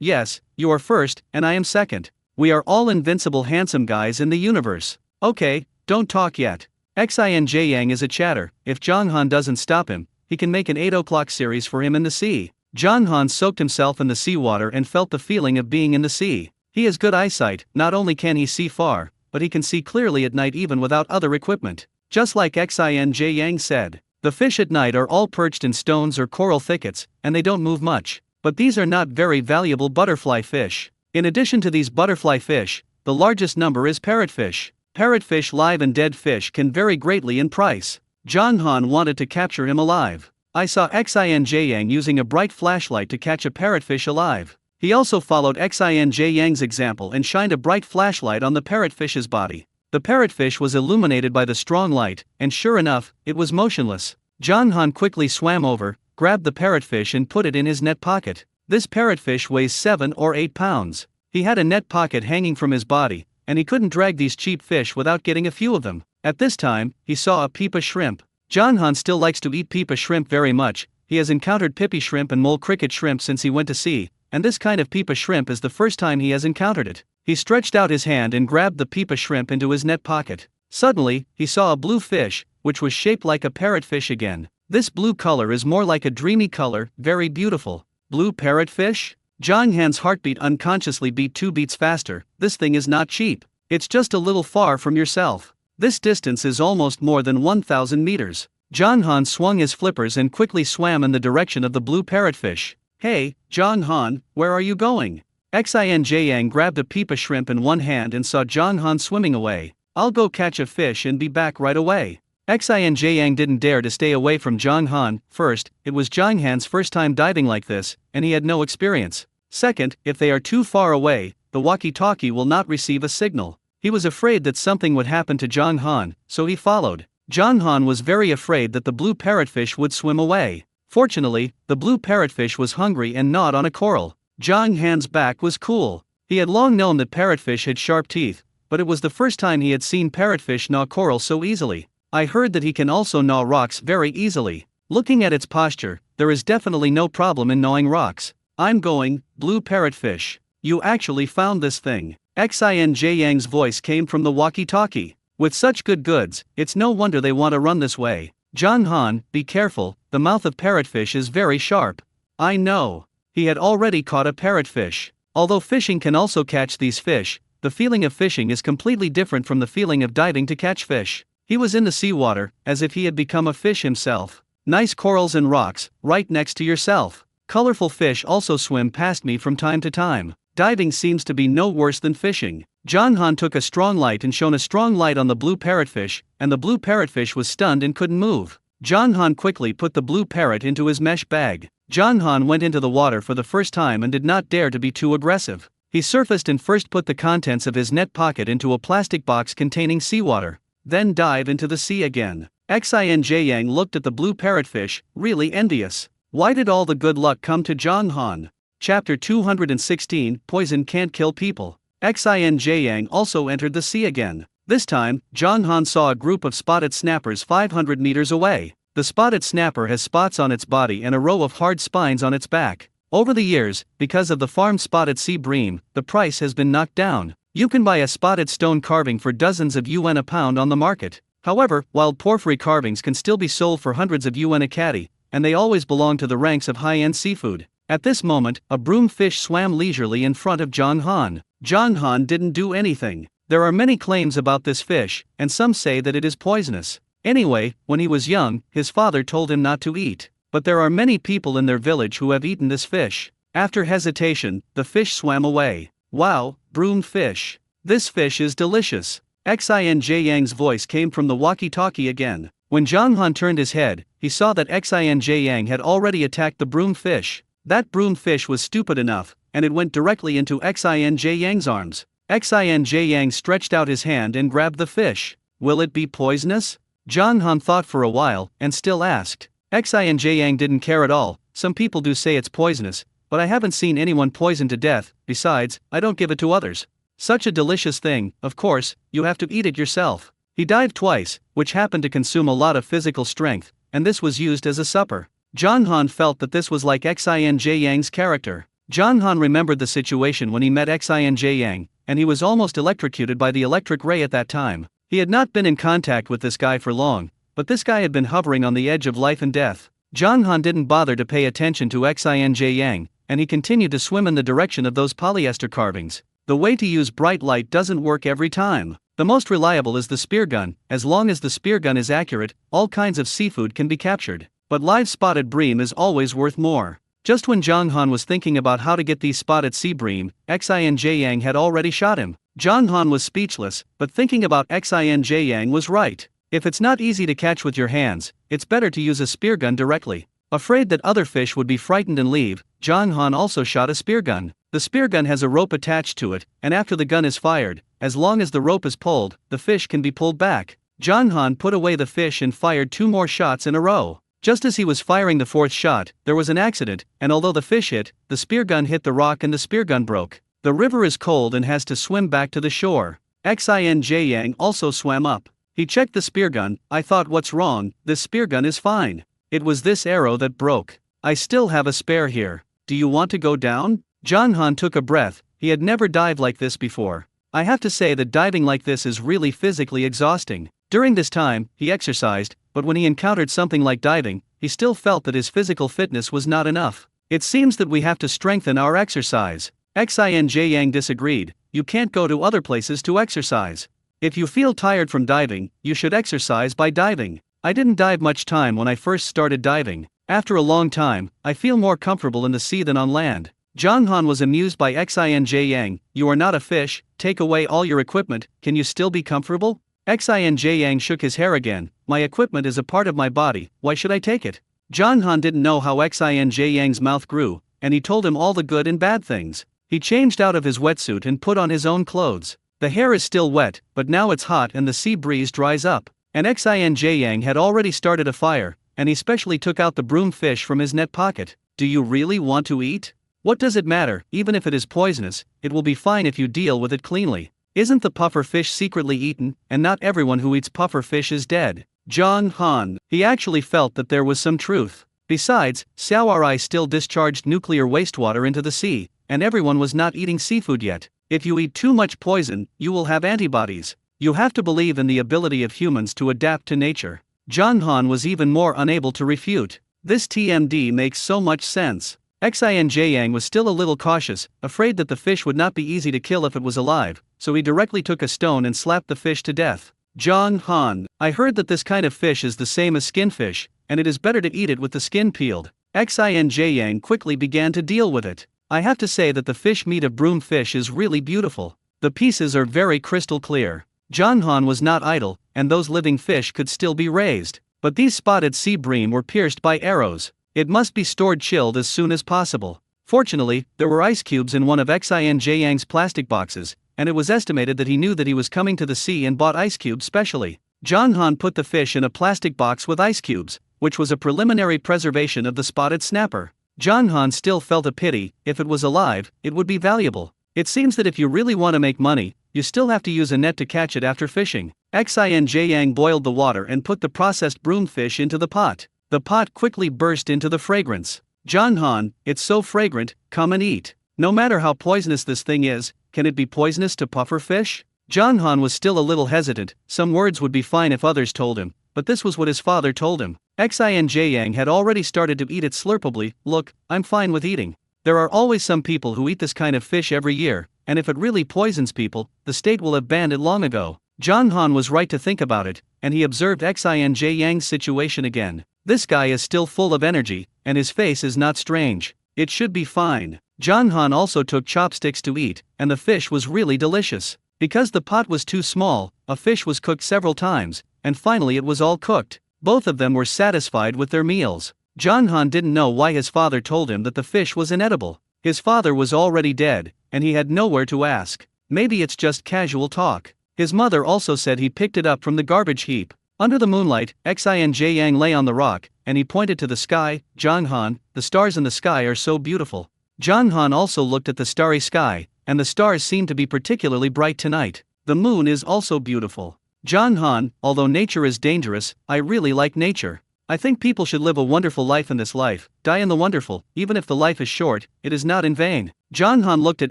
you are first, and I am second. We are all invincible handsome guys in the universe. Okay, don't talk yet. Xin Yang is a chatter. If John Han doesn't stop him, he can make an 8 o'clock series for him in the sea. John Han soaked himself in the seawater and felt the feeling of being in the sea. He has good eyesight. Not only can he see far, but he can see clearly at night even without other equipment. Just like Xin Yang said, the fish at night are all perched in stones or coral thickets, and they don't move much. But these are not very valuable butterfly fish. In addition to these butterfly fish, the largest number is parrotfish. Parrotfish, live and dead fish, can vary greatly in price. John Han wanted to capture him alive. I saw Xin Yang using a bright flashlight to catch a parrotfish alive. He also followed Xin Yang's example and shined a bright flashlight on the parrotfish's body. The parrotfish was illuminated by the strong light, and sure enough, it was motionless. John Han quickly swam over, grabbed the parrotfish and put it in his net pocket. This parrotfish weighs 7 or 8 pounds. He had a net pocket hanging from his body, and he couldn't drag these cheap fish without getting a few of them. At this time, he saw a pipa shrimp. John Han still likes to eat pipa shrimp very much. He has encountered pippy shrimp and mole cricket shrimp since he went to sea, and this kind of pipa shrimp is the first time he has encountered it. He stretched out his hand and grabbed the pipa shrimp into his net pocket. Suddenly, he saw a blue fish, which was shaped like a parrotfish again. This blue color is more like a dreamy color, very beautiful. Blue parrotfish? John Han's heartbeat unconsciously beat 2 beats faster. This thing is not cheap. It's just a little far from yourself. This distance is almost more than 1,000 meters. John Han swung his flippers and quickly swam in the direction of the blue parrotfish. Hey, John Han, where are you going? Xin Yang grabbed a pipa shrimp in one hand and saw John Han swimming away. I'll go catch a fish and be back right away. Xin Jiang didn't dare to stay away from Zhang Han. First, it was Zhang Han's first time diving like this, and he had no experience. Second, if they are too far away, the walkie-talkie will not receive a signal. He was afraid that something would happen to Zhang Han, so he followed. Zhang Han was very afraid that the blue parrotfish would swim away. Fortunately, the blue parrotfish was hungry and gnawed on a coral. Zhang Han's back was cool. He had long known that parrotfish had sharp teeth, but it was the first time he had seen parrotfish gnaw coral so easily. I heard that he can also gnaw rocks very easily. Looking at its posture, there is definitely no problem in gnawing rocks. I'm going, blue parrotfish. You actually found this thing. Xin Jiang's voice came from the walkie-talkie. With such good goods, it's no wonder they want to run this way. Zhang Han, be careful, the mouth of parrotfish is very sharp. I know. He had already caught a parrotfish. Although fishing can also catch these fish, the feeling of fishing is completely different from the feeling of diving to catch fish. He was in the seawater, as if he had become a fish himself. Nice corals and rocks, right next to yourself. Colorful fish also swim past me from time to time. Diving seems to be no worse than fishing. Zhang Han took a strong light and shone a strong light on the blue parrotfish, and the blue parrotfish was stunned and couldn't move. Zhang Han quickly put the blue parrot into his mesh bag. Zhang Han went into the water for the first time and did not dare to be too aggressive. He surfaced and first put the contents of his net pocket into a plastic box containing seawater. Then dive into the sea again. Xin Jiang looked at the blue parrotfish, really envious. Why did all the good luck come to Zhang Han? Chapter 216, Poison Can't Kill People. Xin Jiang also entered the sea again. This time, Zhang Han saw a group of spotted snappers 500 meters away. The spotted snapper has spots on its body and a row of hard spines on its back. Over the years, because of the farmed spotted sea bream, the price has been knocked down. You can buy a spotted stone carving for dozens of yuan a pound on the market. However, wild porphyry carvings can still be sold for hundreds of yuan a catty, and they always belong to the ranks of high-end seafood. At this moment, a broom fish swam leisurely in front of Zhang Han. Zhang Han didn't do anything. There are many claims about this fish, and some say that it is poisonous. Anyway, when he was young, his father told him not to eat. But there are many people in their village who have eaten this fish. After hesitation, the fish swam away. Wow, broom fish. This fish is delicious. Xin Jiang's voice came from the walkie-talkie again. When Zhang Han turned his head, he saw that Xin Jiang had already attacked the broom fish. That broom fish was stupid enough, and it went directly into Xin Jiang's arms. Xin Jiang stretched out his hand and grabbed the fish. Will it be poisonous? Zhang Han thought for a while, and still asked. Xin Jiang didn't care at all. Some people do say it's poisonous, but I haven't seen anyone poisoned to death. Besides, I don't give it to others. Such a delicious thing, of course, you have to eat it yourself. He dived twice, which happened to consume a lot of physical strength, and this was used as a supper. Zhang Han felt that this was like Xin Jiang's character. Zhang Han remembered the situation when he met Xin Jiang, and he was almost electrocuted by the electric ray at that time. He had not been in contact with this guy for long, but this guy had been hovering on the edge of life and death. Zhang Han didn't bother to pay attention to Xin Jiang, and he continued to swim in the direction of those polyester carvings. The way to use bright light doesn't work every time. The most reliable is the spear gun. As long as the spear gun is accurate, all kinds of seafood can be captured. But live spotted bream is always worth more. Just when Zhang Han was thinking about how to get these spotted sea bream, Xin Jiang had already shot him. Zhang Han was speechless, but thinking about Xin Jiang was right. If it's not easy to catch with your hands, it's better to use a spear gun directly. Afraid that other fish would be frightened and leave, Zhang Han also shot a spear gun. The spear gun has a rope attached to it, and after the gun is fired, as long as the rope is pulled, the fish can be pulled back. Zhang Han put away the fish and fired 2 more shots in a row. Just as he was firing the 4th shot, there was an accident, and although the fish hit, the spear gun hit the rock and the spear gun broke. The river is cold and has to swim back to the shore. Xin Jiang also swam up. He checked the spear gun. I thought, what's wrong? This spear gun is fine. It was this arrow that broke. I still have a spare here. Do you want to go down? Zhang Han took a breath. He had never dived like this before. I have to say that diving like this is really physically exhausting. During this time, he exercised, but when he encountered something like diving, he still felt that his physical fitness was not enough. It seems that we have to strengthen our exercise. Xin Jiang disagreed. You can't go to other places to exercise. If you feel tired from diving, you should exercise by diving. I didn't dive much time when I first started diving. After a long time, I feel more comfortable in the sea than on land. Zhang Han was amused by Xinj Yang. You are not a fish, take away all your equipment, can you still be comfortable? Xinj Yang shook his hair again. My equipment is a part of my body, why should I take it? Zhang Han didn't know how Xinj Yang's mouth grew, and he told him all the good and bad things. He changed out of his wetsuit and put on his own clothes. The hair is still wet, but now it's hot and the sea breeze dries up. And Xinj Yang had already started a fire, and he specially took out the broom fish from his net pocket. Do you really want to eat? What does it matter, even if it is poisonous, it will be fine if you deal with it cleanly. Isn't the puffer fish secretly eaten, and not everyone who eats puffer fish is dead? Zhang Han. He actually felt that there was some truth. Besides, Xiaorai still discharged nuclear wastewater into the sea, and everyone was not eating seafood yet. If you eat too much poison, you will have antibodies. You have to believe in the ability of humans to adapt to nature. Zhang Han was even more unable to refute. This TMD makes so much sense. Xinj Yang was still a little cautious, afraid that the fish would not be easy to kill if it was alive, so he directly took a stone and slapped the fish to death. Zhang Han. I heard that this kind of fish is the same as skinfish, and it is better to eat it with the skin peeled. Xinj Yang quickly began to deal with it. I have to say that the fish meat of broom fish is really beautiful. The pieces are very crystal clear. Zhang Han was not idle, and those living fish could still be raised. But these spotted sea bream were pierced by arrows. It must be stored chilled as soon as possible. Fortunately, there were ice cubes in one of Xinj Yang's plastic boxes, and it was estimated that he knew that he was coming to the sea and bought ice cubes specially. Zhang Han put the fish in a plastic box with ice cubes, which was a preliminary preservation of the spotted snapper. Zhang Han still felt a pity. If it was alive, it would be valuable. It seems that if you really want to make money, you still have to use a net to catch it after fishing. Xinj Yang boiled the water and put the processed broom fish into the pot. The pot quickly burst into the fragrance. Zhang Han, it's so fragrant, come and eat. No matter how poisonous this thing is, can it be poisonous to puffer fish? Zhang Han was still a little hesitant. Some words would be fine if others told him, but this was what his father told him. Xinj Yang had already started to eat it slurpably. Look, I'm fine with eating. There are always some people who eat this kind of fish every year, and if it really poisons people, the state will have banned it long ago. Zhang Han was right to think about it, and he observed Xinj Yang's situation again. This guy is still full of energy, and his face is not strange. It should be fine. Zhang Han also took chopsticks to eat, and the fish was really delicious. Because the pot was too small, a fish was cooked several times, and finally it was all cooked. Both of them were satisfied with their meals. Zhang Han didn't know why his father told him that the fish was inedible. His father was already dead, and he had nowhere to ask. Maybe it's just casual talk. His mother also said he picked it up from the garbage heap. Under the moonlight, Xinj Yang lay on the rock, and he pointed to the sky. Zhang Han, the stars in the sky are so beautiful. Zhang Han also looked at the starry sky, and the stars seem to be particularly bright tonight. The moon is also beautiful. Zhang Han, although nature is dangerous, I really like nature. I think people should live a wonderful life in this life, die in the wonderful. Even if the life is short, it is not in vain. Zhang Han looked at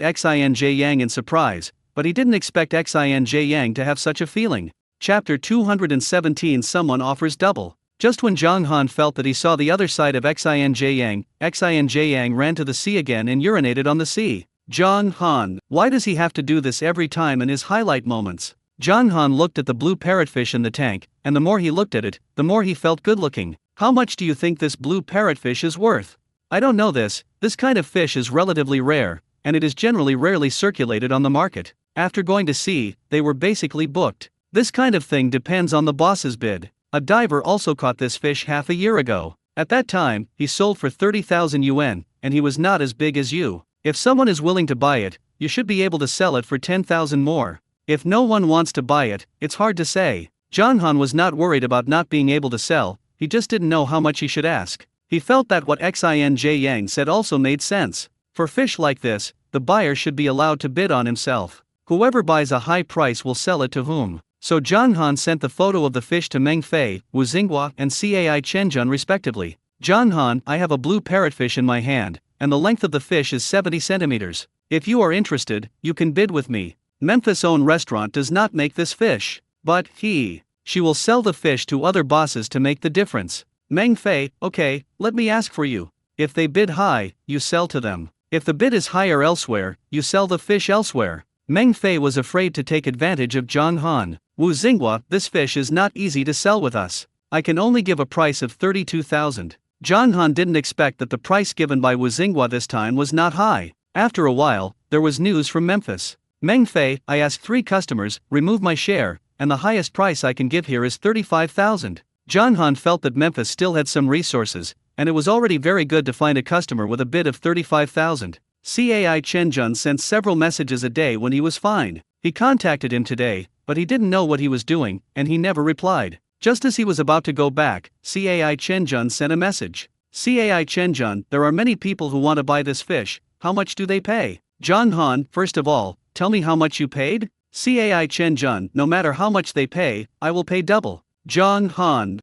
Xinj Yang in surprise, but he didn't expect Xinj Yang to have such a feeling. Chapter 217. Someone offers double. Just when Zhang Han felt that he saw the other side of Xinj Yang ran to the sea again and urinated on the sea. Zhang Han, why does he have to do this every time in his highlight moments? Zhang Han looked at the blue parrotfish in the tank, and the more he looked at it, the more he felt good looking. How much do you think this blue parrotfish is worth? I don't know this kind of fish is relatively rare, and it is generally rarely circulated on the market. After going to sea, they were basically booked. This kind of thing depends on the boss's bid. A diver also caught this fish half a year ago. At that time, he sold for 30,000 yuan, and he was not as big as you. If someone is willing to buy it, you should be able to sell it for 10,000 more. If no one wants to buy it, it's hard to say. Zhang Han was not worried about not being able to sell, he just didn't know how much he should ask. He felt that what Xinj Yang said also made sense. For fish like this, the buyer should be allowed to bid on himself. Whoever buys a high price will sell it to whom. So Zhang Han sent the photo of the fish to Meng Fei, Wu Xinghua, and Cai Chenjun respectively. Zhang Han, I have a blue parrotfish in my hand, and the length of the fish is 70 centimeters. If you are interested, you can bid with me. Memphis' own restaurant does not make this fish, but she will sell the fish to other bosses to make the difference. Meng Fei, okay, let me ask for you. If they bid high, you sell to them. If the bid is higher elsewhere, you sell the fish elsewhere. Meng Fei was afraid to take advantage of Zhang Han. Wu Xinghua, this fish is not easy to sell with us. I can only give a price of 32,000. Zhang Han didn't expect that the price given by Wu Xinghua this time was not high. After a while, there was news from Memphis. Meng Fei, I asked 3 customers, remove my share, and the highest price I can give here is 35,000. John Han felt that Memphis still had some resources, and it was already very good to find a customer with a bid of 35,000. Cai Chenjun sent several messages a day when he was fine. He contacted him today, but he didn't know what he was doing, and he never replied. Just as he was about to go back, Cai Chenjun sent a message. Cai Chenjun, there are many people who want to buy this fish, how much do they pay? John Han, first of all, tell me how much you paid? Cai Chenjun, no matter how much they pay, I will pay double. John Han,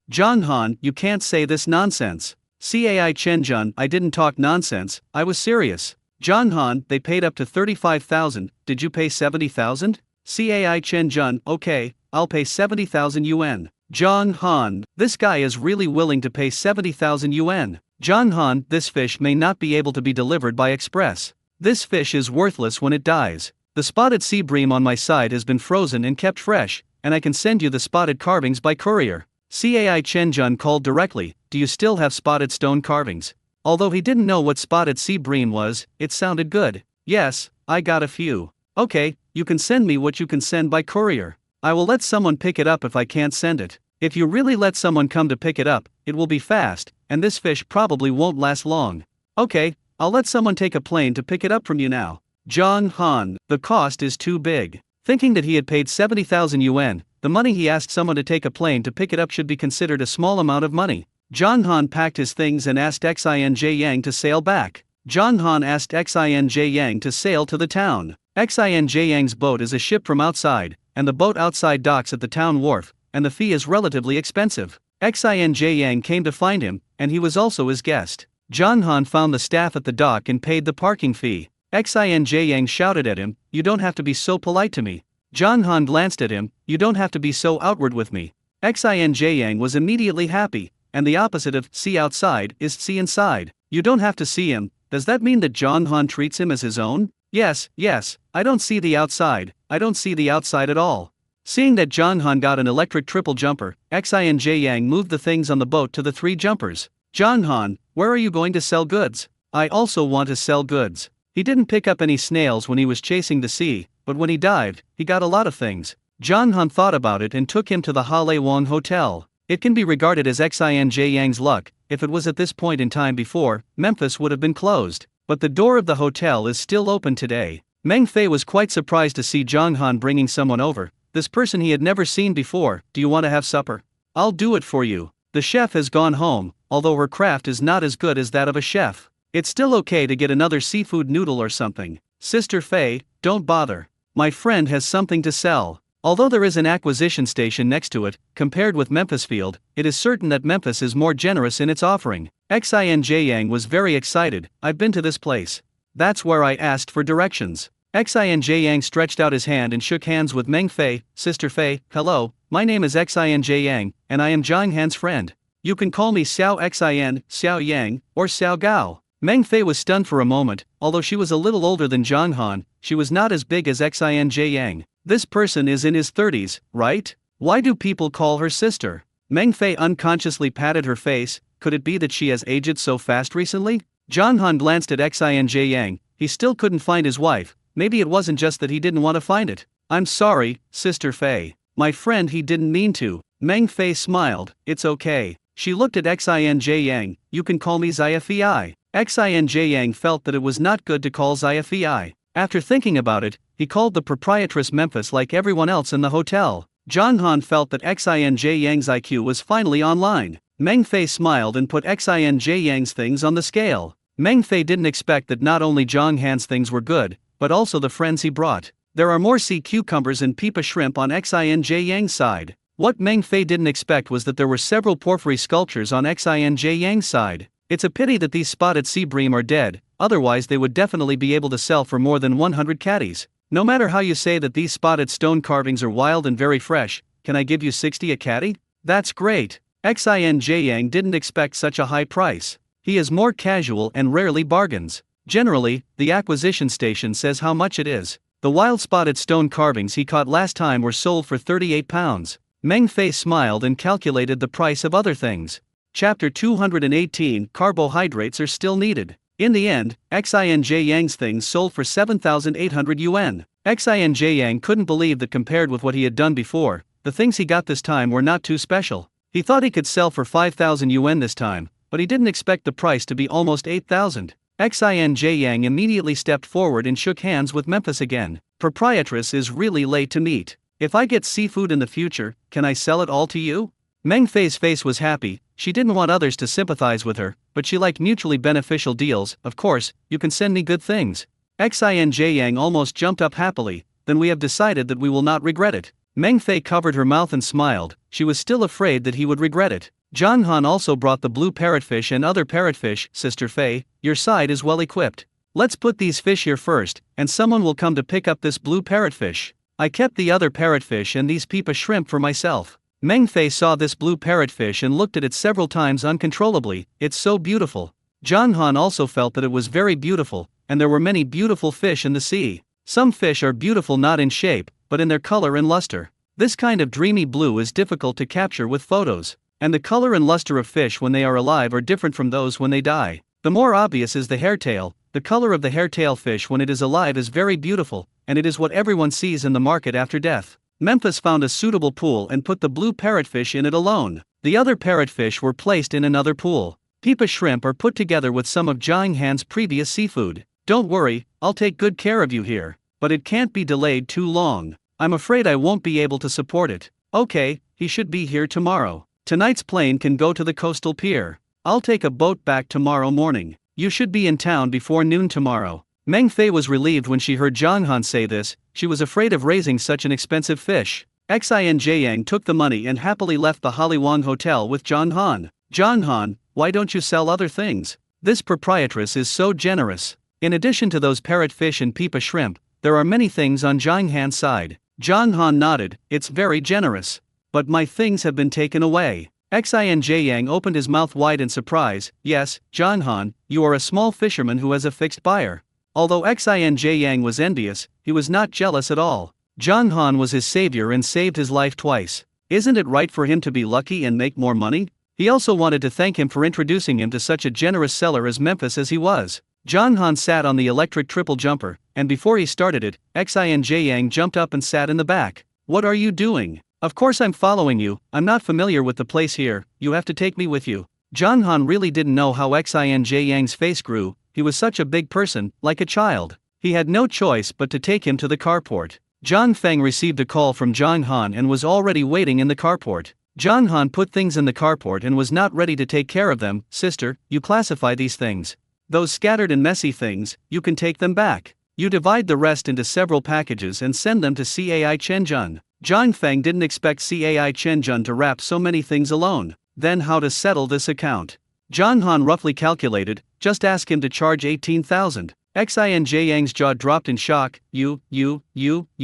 you can't say this nonsense. Cai Chenjun, I didn't talk nonsense, I was serious. John Han, they paid up to 35,000, did you pay 70,000? Cai Chenjun, okay, I'll pay 70,000 yuan. John Han, this guy is really willing to pay 70,000 yuan. John Han, this fish may not be able to be delivered by express. This fish is worthless when it dies. The spotted sea bream on my side has been frozen and kept fresh, and I can send you the spotted carvings by courier. Cai Chenjun called directly, do you still have spotted stone carvings? Although he didn't know what spotted sea bream was, it sounded good. Yes, I got a few. Okay, you can send me what you can send by courier. I will let someone pick it up if I can't send it. If you really let someone come to pick it up, it will be fast, and this fish probably won't last long. Okay, I'll let someone take a plane to pick it up from you now. John Han, the cost is too big. Thinking that he had paid 70,000 yuan, the money he asked someone to take a plane to pick it up should be considered a small amount of money. John Han packed his things and asked Xinj Yang to sail back. John Han asked Xinj Yang to sail to the town. Xinj Yang's boat is a ship from outside, and the boat outside docks at the town wharf, and the fee is relatively expensive. Xinj Yang came to find him, and he was also his guest. John Han found the staff at the dock and paid the parking fee. Xinj Yang shouted at him, you don't have to be so polite to me. John Han glanced at him, you don't have to be so outward with me. Xinj Yang was immediately happy, and the opposite of see outside is see inside. You don't have to see him. Does that mean that John Han treats him as his own? Yes, I don't see the outside, I don't see the outside at all. Seeing that John Han got an electric triple jumper, Xinj Yang moved the things on the boat to the 3 jumpers. John Han, where are you going to sell goods? I also want to sell goods. He didn't pick up any snails when he was chasing the sea, but when he dived, he got a lot of things. John Han thought about it and took him to the Hale Wong Hotel. It can be regarded as Xinj Yang's luck. If it was at this point in time before, Memphis would have been closed. But the door of the hotel is still open today. Meng Fei was quite surprised to see John Han bringing someone over. This person he had never seen before. Do you want to have supper? I'll do it for you. The chef has gone home, although her craft is not as good as that of a chef. It's still okay to get another seafood noodle or something. Sister Fei, don't bother. My friend has something to sell. Although there is an acquisition station next to it, compared with Memphis Field, it is certain that Memphis is more generous in its offering. Xinj Yang was very excited. I've been to this place. That's where I asked for directions. Xinj Yang stretched out his hand and shook hands with Meng Fei. Sister Fei, hello, my name is Xinj Yang, and I am Jiang Han's friend. You can call me Xiao Xin, Xiao Yang, or Xiao Gao. Meng Fei was stunned for a moment. Although she was a little older than John Han, she was not as big as Xinj Yang. This person is in his 30s, right? Why do people call her sister? Meng Fei unconsciously patted her face. Could it be that she has aged so fast recently? John Han glanced at Xinj Yang. He still couldn't find his wife. Maybe it wasn't just that he didn't want to find it. I'm sorry, Sister Fei. My friend, he didn't mean to. Meng Fei smiled. It's okay. She looked at Xinj Yang. You can call me Xia Fei. Xinj Yang felt that it was not good to call Xia Fei. After thinking about it, he called the proprietress Memphis like everyone else in the hotel. John Han felt that Xinj Yang's IQ was finally online. Meng Fei smiled and put Xinj Yang's things on the scale. Meng Fei didn't expect that not only Jiang Han's things were good, but also the friends he brought. There are more sea cucumbers and pipa shrimp on Xinj Yang's side. What Meng Fei didn't expect was that there were several porphyry sculptures on Xinj Yang's side. It's a pity that these spotted sea bream are dead, otherwise they would definitely be able to sell for more than 100 caddies. No matter how you say that these spotted stone carvings are wild and very fresh, can I give you 60 a caddy? That's great. Xinj Yang didn't expect such a high price. He is more casual and rarely bargains. Generally, the acquisition station says how much it is. The wild spotted stone carvings he caught last time were sold for 38 pounds. Meng Fei smiled and calculated the price of other things. Chapter 218 Carbohydrates are still needed. In the end, Xinj Yang's things sold for 7,800 yuan. Xinj Yang couldn't believe that compared with what he had done before, the things he got this time were not too special. He thought he could sell for 5,000 yuan this time, but he didn't expect the price to be almost 8,000. Xinj Yang immediately stepped forward and shook hands with Memphis again. Proprietress is really late to meet. If I get seafood in the future, can I sell it all to you? Meng Fei's face was happy. She didn't want others to sympathize with her, but she liked mutually beneficial deals. Of course, you can send me good things. Xinj Yang almost jumped up happily. Then we have decided that we will not regret it. Meng Fei covered her mouth and smiled. She was still afraid that he would regret it. John Han also brought the blue parrotfish and other parrotfish. Sister Fei, your side is well equipped. Let's put these fish here first, and someone will come to pick up this blue parrotfish. I kept the other parrotfish and these pipa shrimp for myself. Meng Fei saw this blue parrotfish and looked at it several times uncontrollably. It's so beautiful. John Han also felt that it was very beautiful, and there were many beautiful fish in the sea. Some fish are beautiful not in shape, but in their color and luster. This kind of dreamy blue is difficult to capture with photos, and the color and luster of fish when they are alive are different from those when they die. The more obvious is the hairtail. The color of the hairtail fish when it is alive is very beautiful, and it is what everyone sees in the market after death. Memphis found a suitable pool and put the blue parrotfish in it alone. The other parrotfish were placed in another pool. Pipa shrimp are put together with some of Jiang Han's previous seafood. Don't worry, I'll take good care of you here, but it can't be delayed too long. I'm afraid I won't be able to support it. Okay, he should be here tomorrow. Tonight's plane can go to the coastal pier. I'll take a boat back tomorrow morning. You should be in town before noon tomorrow. Meng Fei was relieved when she heard Zhang Han say this. She was afraid of raising such an expensive fish. Xinj Yang took the money and happily left the Haliwang Hotel with Zhang Han. Zhang Han, why don't you sell other things? This proprietress is so generous. In addition to those parrotfish and pipa shrimp, there are many things on Zhang Han's side. Zhang Han nodded. It's very generous. But my things have been taken away. Xinj Yang opened his mouth wide in surprise. Yes, Zhang Han, you are a small fisherman who has a fixed buyer. Although Xinj Yang was envious, he was not jealous at all. Zhang Han was his savior and saved his life twice. Isn't it right for him to be lucky and make more money? He also wanted to thank him for introducing him to such a generous seller as Memphis as he was. Zhang Han sat on the electric triple jumper, and before he started it, Xinj Yang jumped up and sat in the back. What are you doing? Of course I'm following you. I'm not familiar with the place here. You have to take me with you. Zhang Han really didn't know how Xinj Yang's face grew. He was such a big person, like a child. He had no choice but to take him to the carport. Zhang Feng received a call from Zhang Han and was already waiting in the carport. Zhang Han put things in the carport and was not ready to take care of them. Sister, you classify these things. Those scattered and messy things, you can take them back. You divide the rest into several packages and send them to CAI Chenjun. Zhang Feng didn't expect CAI Chenjun to wrap so many things alone. Then how to settle this account? Zhang Han roughly calculated. Just ask him to charge 18,000. Xinj Yang's jaw dropped in shock. You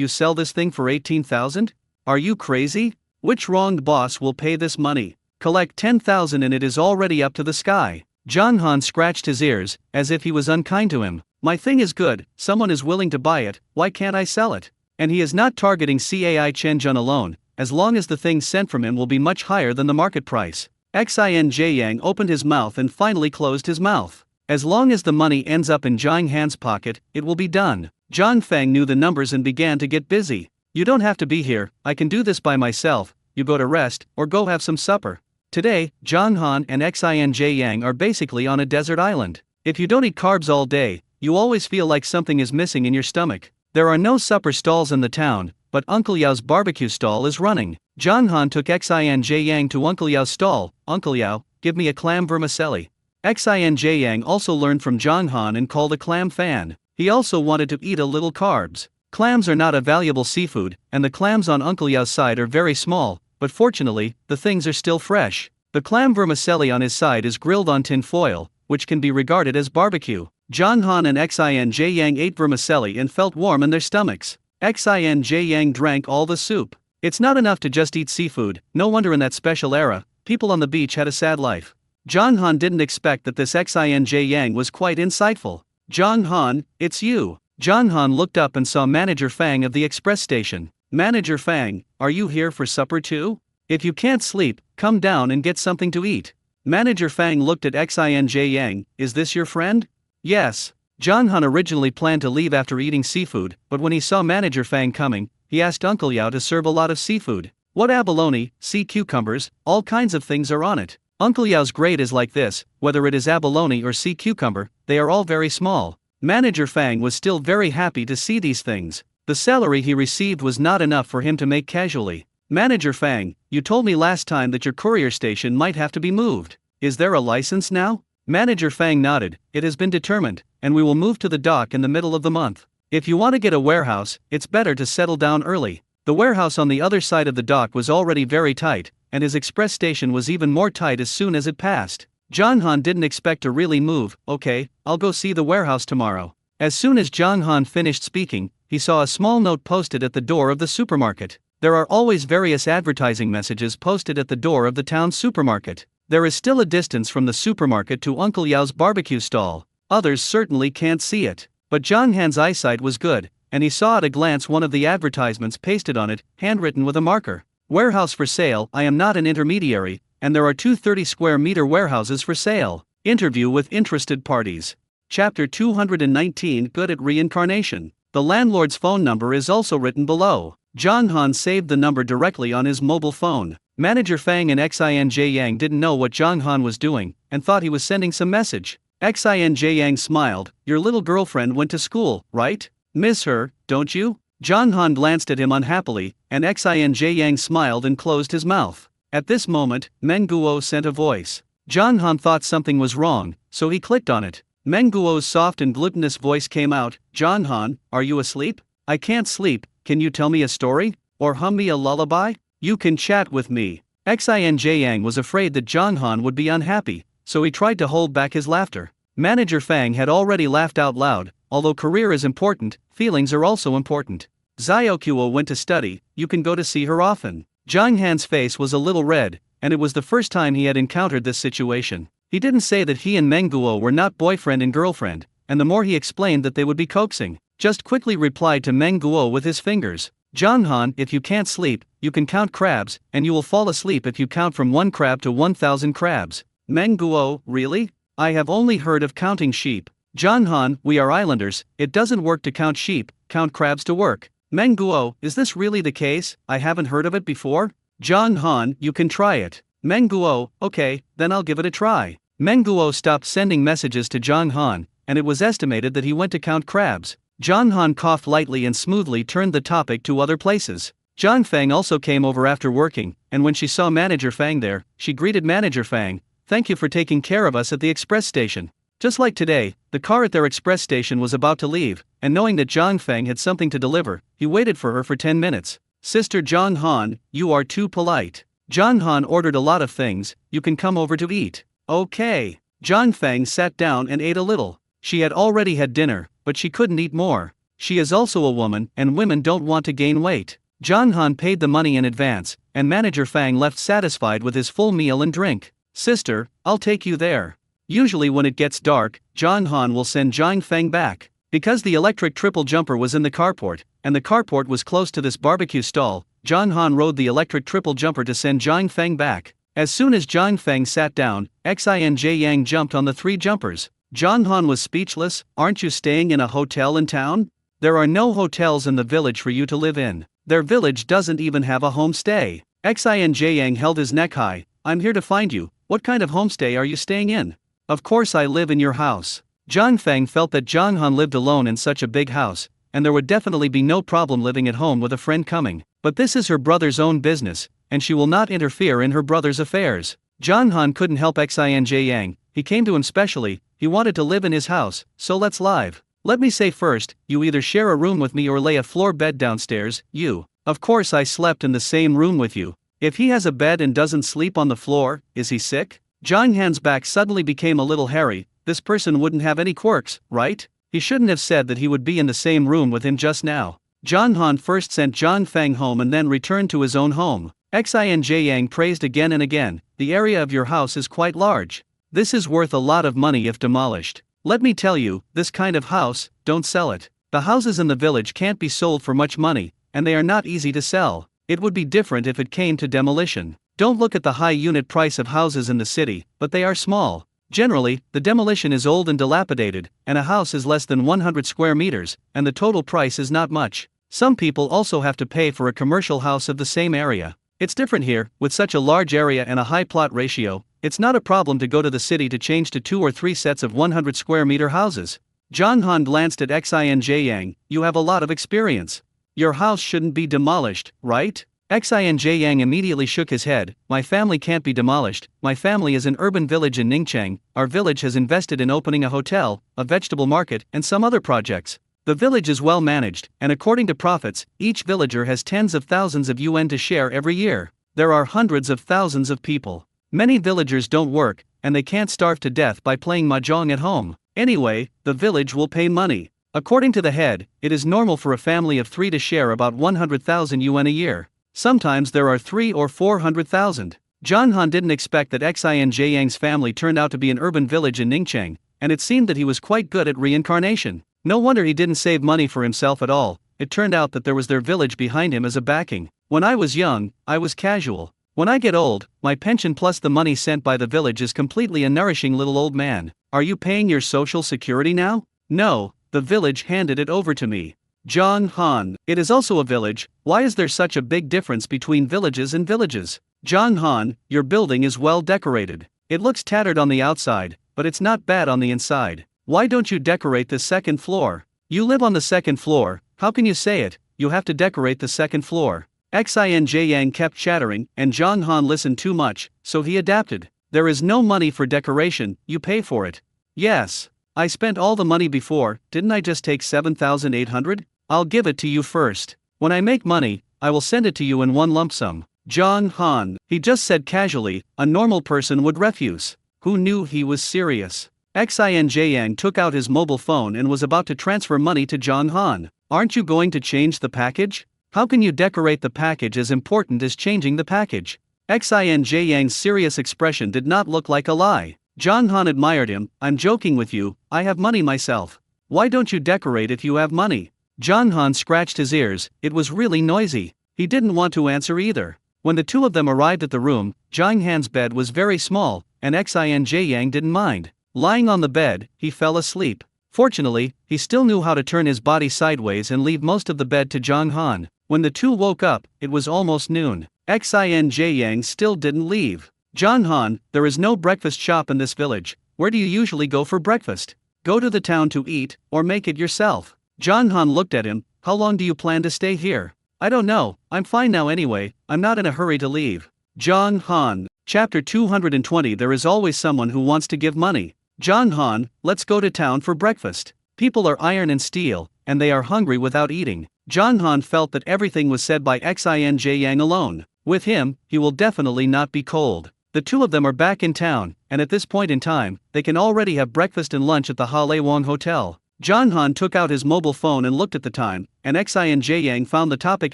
sell this thing for 18,000? Are you crazy? Which wronged boss will pay this money? Collect 10,000 and it is already up to the sky. Zhang Han scratched his ears, as if he was unkind to him. My thing is good, someone is willing to buy it, why can't I sell it? And he is not targeting CAI Chenjun alone, as long as the things sent from him will be much higher than the market price. Xinj Yang opened his mouth and finally closed his mouth. As long as the money ends up in Zhang Han's pocket, it will be done. Zhang Feng knew the numbers and began to get busy. You don't have to be here, I can do this by myself. You go to rest, or go have some supper. Today, Zhang Han and Xinj Yang are basically on a desert island. If you don't eat carbs all day, you always feel like something is missing in your stomach. There are no supper stalls in the town, but Uncle Yao's barbecue stall is running. Zhang Han took Xinj Yang to Uncle Yao's stall. Uncle Yao, give me a clam vermicelli. Xinj Yang also learned from Zhang Han and called a clam fan. He also wanted to eat a little carbs. Clams are not a valuable seafood, and the clams on Uncle Yao's side are very small, but fortunately, the things are still fresh. The clam vermicelli on his side is grilled on tin foil, which can be regarded as barbecue. Zhang Han and Xinj Yang ate vermicelli and felt warm in their stomachs. Xinj Yang drank all the soup. It's not enough to just eat seafood, no wonder in that special era, people on the beach had a sad life. Zhang Han didn't expect that this Xinj Yang was quite insightful. Zhang Han, it's you. Zhang Han looked up and saw Manager Fang of the express station. Manager Fang, are you here for supper too? If you can't sleep, come down and get something to eat. Manager Fang looked at Xinj Yang. Is this your friend? Yes. John Han originally planned to leave after eating seafood, but when he saw Manager Fang coming, he asked Uncle Yao to serve a lot of seafood. What abalone, sea cucumbers, all kinds of things are on it. Uncle Yao's grade is like this, whether it is abalone or sea cucumber, they are all very small. Manager Fang was still very happy to see these things. The salary he received was not enough for him to make casually. Manager Fang, you told me last time that your courier station might have to be moved. Is there a license now? Manager Fang nodded. It has been determined, and we will move to the dock in the middle of the month. If you want to get a warehouse, it's better to settle down early. The warehouse on the other side of the dock was already very tight, and his express station was even more tight as soon as it passed. John Han didn't expect to really move. Okay, I'll go see the warehouse tomorrow. As soon as John Han finished speaking, he saw a small note posted at the door of the supermarket. There are always various advertising messages posted at the door of the town supermarket. There is still a distance from the supermarket to Uncle Yao's barbecue stall. Others certainly can't see it. But John Han's eyesight was good, and he saw at a glance one of the advertisements pasted on it, handwritten with a marker. Warehouse for sale. I am not an intermediary, and there are two 30-square-meter warehouses for sale. Interview with interested parties. Chapter 219. Good at reincarnation. The landlord's phone number is also written below. John Han saved the number directly on his mobile phone. Manager Fang and Xinj Yang didn't know what John Han was doing, and thought he was sending some message. Xinj Yang smiled. Your little girlfriend went to school, right? Miss her, don't you? John Han glanced at him unhappily, and Xinj Yang smiled and closed his mouth. At this moment, Meng Guo sent a voice. John Han thought something was wrong, so he clicked on it. Meng Guo's soft and glutinous voice came out. John Han, are you asleep? I can't sleep. Can you tell me a story? Or hum me a lullaby? You can chat with me. Xinj Yang was afraid that John Han would be unhappy, so he tried to hold back his laughter. Manager Fang had already laughed out loud. Although career is important, feelings are also important. Xiaoqiu went to study. You can go to see her often. John Han's face was a little red, and it was the first time he had encountered this situation. He didn't say that he and Meng Guo were not boyfriend and girlfriend, and the more he explained that they would be coaxing, just quickly replied to Meng Guo with his fingers. John Han, if you can't sleep, you can count crabs, and you will fall asleep if you count from 1 crab to 1,000 crabs. Meng Guo, really? I have only heard of counting sheep. John Han, we are islanders, it doesn't work to count sheep, count crabs to work. Meng Guo, is this really the case? I haven't heard of it before. John Han, you can try it. Meng Guo, okay, then I'll give it a try. Meng Guo stopped sending messages to John Han, and it was estimated that he went to count crabs. John Han coughed lightly and smoothly turned the topic to other places. John Fang also came over after working, and when she saw Manager Fang there, she greeted Manager Fang. Thank you for taking care of us at the express station. Just like today, the car at their express station was about to leave, and knowing that John Fang had something to deliver, he waited for her for 10 minutes. Sister John Han, you are too polite. John Han ordered a lot of things. You can come over to eat. Okay. John Fang sat down and ate a little. She had already had dinner, but she couldn't eat more. She is also a woman, and women don't want to gain weight. John Han paid the money in advance, and Manager Fang left satisfied with his full meal and drink. Sister, I'll take you there. Usually when it gets dark, John Han will send John Fang back. Because the electric triple jumper was in the carport, and the carport was close to this barbecue stall, John Han rode the electric triple jumper to send John Fang back. As soon as John Fang sat down, Xinj Yang jumped on the 3 jumpers. John Han was speechless. Aren't you staying in a hotel in town? There are no hotels in the village for you to live in. Their village doesn't even have a homestay. Xinj Yang held his neck high. I'm here to find you. What kind of homestay are you staying in? Of course I live in your house. John Fang felt that John Han lived alone in such a big house, and there would definitely be no problem living at home with a friend coming. But this is her brother's own business, and she will not interfere in her brother's affairs. John Han couldn't help Xinj Yang. He came to him specially. He wanted to live in his house, so let's live. Let me say first, you either share a room with me or lay a floor bed downstairs. You. Of course I slept in the same room with you. If he has a bed and doesn't sleep on the floor, is he sick? John Han's back suddenly became a little hairy. This person wouldn't have any quirks, right? He shouldn't have said that he would be in the same room with him just now. John Han first sent John Fang home and then returned to his own home. Xinj Yang praised again and again. The area of your house is quite large. This is worth a lot of money if demolished. Let me tell you, this kind of house, don't sell it. The houses in the village can't be sold for much money, and they are not easy to sell. It would be different if it came to demolition. Don't look at the high unit price of houses in the city, but they are small. Generally, the demolition is old and dilapidated, and a house is less than 100 square meters, and the total price is not much. Some people also have to pay for a commercial house of the same area. It's different here, with such a large area and a high plot ratio. It's not a problem to go to the city to change to 2 or 3 sets of 100 square meter houses. John Han glanced at Xin Yang. You have a lot of experience. Your house shouldn't be demolished, right? Xin Yang immediately shook his head. My family can't be demolished. My family is an urban village in Ningcheng. Our village has invested in opening a hotel, a vegetable market, and some other projects. The village is well managed, and according to profits, each villager has tens of thousands of yuan to share every year. There are hundreds of thousands of people. Many villagers don't work, and they can't starve to death by playing mahjong at home. Anyway, the village will pay money. According to the head, it is normal for a family of 3 to share about 100,000 yuan a year. Sometimes there are 3 or 400,000. John Han didn't expect that Xin Yang's family turned out to be an urban village in Ningcheng, and it seemed that he was quite good at reincarnation. No wonder he didn't save money for himself at all. It turned out that there was their village behind him as a backing. When I was young, I was casual. When I get old, my pension plus the money sent by the village is completely a nourishing little old man. Are you paying your social security now? No, the village handed it over to me. John Han, it is also a village. Why is there such a big difference between villages and villages? John Han, your building is well decorated. It looks tattered on the outside, but it's not bad on the inside. Why don't you decorate the second floor? You live on the second floor, how can you say it? You have to decorate the second floor. Xin Yang kept chattering, and John Han listened too much, so he adapted. There is no money for decoration, you pay for it. Yes. I spent all the money before, didn't I just take 7,800? I'll give it to you first. When I make money, I will send it to you in one lump sum. John Han, he just said casually, a normal person would refuse. Who knew he was serious? Xin Yang took out his mobile phone and was about to transfer money to John Han. Aren't you going to change the package? How can you decorate the package as important as changing the package? Xin Yang's serious expression did not look like a lie. John Han admired him. I'm joking with you, I have money myself. Why don't you decorate if you have money? John Han scratched his ears, it was really noisy. He didn't want to answer either. When the two of them arrived at the room, John Han's bed was very small, and Xin Yang didn't mind. Lying on the bed, he fell asleep. Fortunately, he still knew how to turn his body sideways and leave most of the bed to John Han. When the two woke up, it was almost noon. Xin Yang still didn't leave. John Han, there is no breakfast shop in this village. Where do you usually go for breakfast? Go to the town to eat, or make it yourself. John Han looked at him. How long do you plan to stay here? I don't know, I'm fine now anyway, I'm not in a hurry to leave. John Han, Chapter 220. There is always someone who wants to give money. John Han, let's go to town for breakfast. People are iron and steel, and they are hungry without eating. John Han felt that everything was said by Xin Yang alone. With him, he will definitely not be cold. The two of them are back in town, and at this point in time, they can already have breakfast and lunch at the Halewang Hotel. John Han took out his mobile phone and looked at the time, and Xin Yang found the topic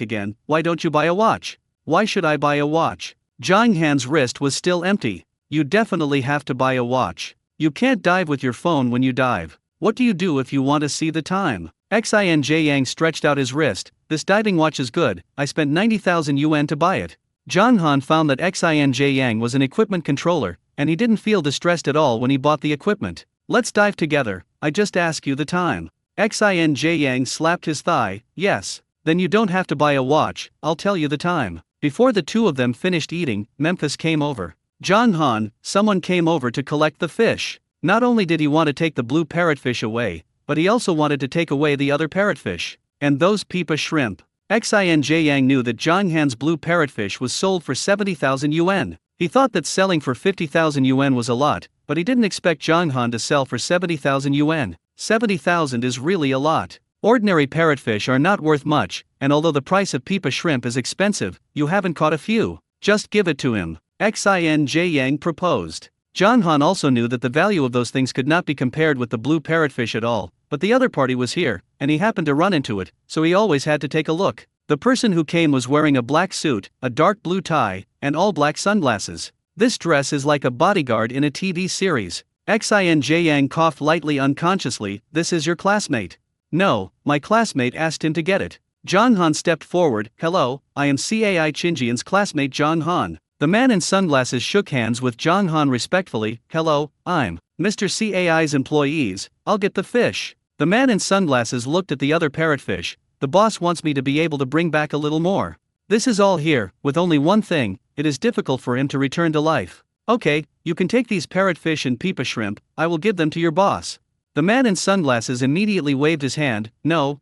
again. Why don't you buy a watch? Why should I buy a watch? John Han's wrist was still empty. You definitely have to buy a watch. You can't dive with your phone when you dive. What do you do if you want to see the time? Xin Yang stretched out his wrist. This diving watch is good, I spent 90,000 yuan to buy it. John Han found that Xin Yang was an equipment controller, and he didn't feel distressed at all when he bought the equipment. Let's dive together, I just ask you the time. Xin Yang slapped his thigh. Yes. Then you don't have to buy a watch, I'll tell you the time. Before the two of them finished eating, Memphis came over. John Han, someone came over to collect the fish. Not only did he want to take the blue parrotfish away, but he also wanted to take away the other parrotfish. And those pipa shrimp. Xin Yang knew that John Han's blue parrotfish was sold for 70,000 yuan. He thought that selling for 50,000 yuan was a lot, but he didn't expect John Han to sell for 70,000 yuan. 70,000 is really a lot. Ordinary parrotfish are not worth much, and although the price of pipa shrimp is expensive, you haven't caught a few. Just give it to him. Xin Yang proposed. John Han also knew that the value of those things could not be compared with the blue parrotfish at all, but the other party was here, and he happened to run into it, so he always had to take a look. The person who came was wearing a black suit, a dark blue tie, and all black sunglasses. This dress is like a bodyguard in a TV series. Xin Yang coughed lightly unconsciously. This is your classmate. No, my classmate asked him to get it. John Han stepped forward. Hello, I am Cai Chinjian's classmate John Han. The man in sunglasses shook hands with Jong Han respectfully. "Hello, I'm Mr. CAI's employees, I'll get the fish." The man in sunglasses looked at the other parrotfish. "The boss wants me to be able to bring back a little more. This is all here, with only one thing, it is difficult for him to return to life." "Okay, you can take these parrotfish and pipa shrimp, I will give them to your boss." The man in sunglasses immediately waved his hand. No,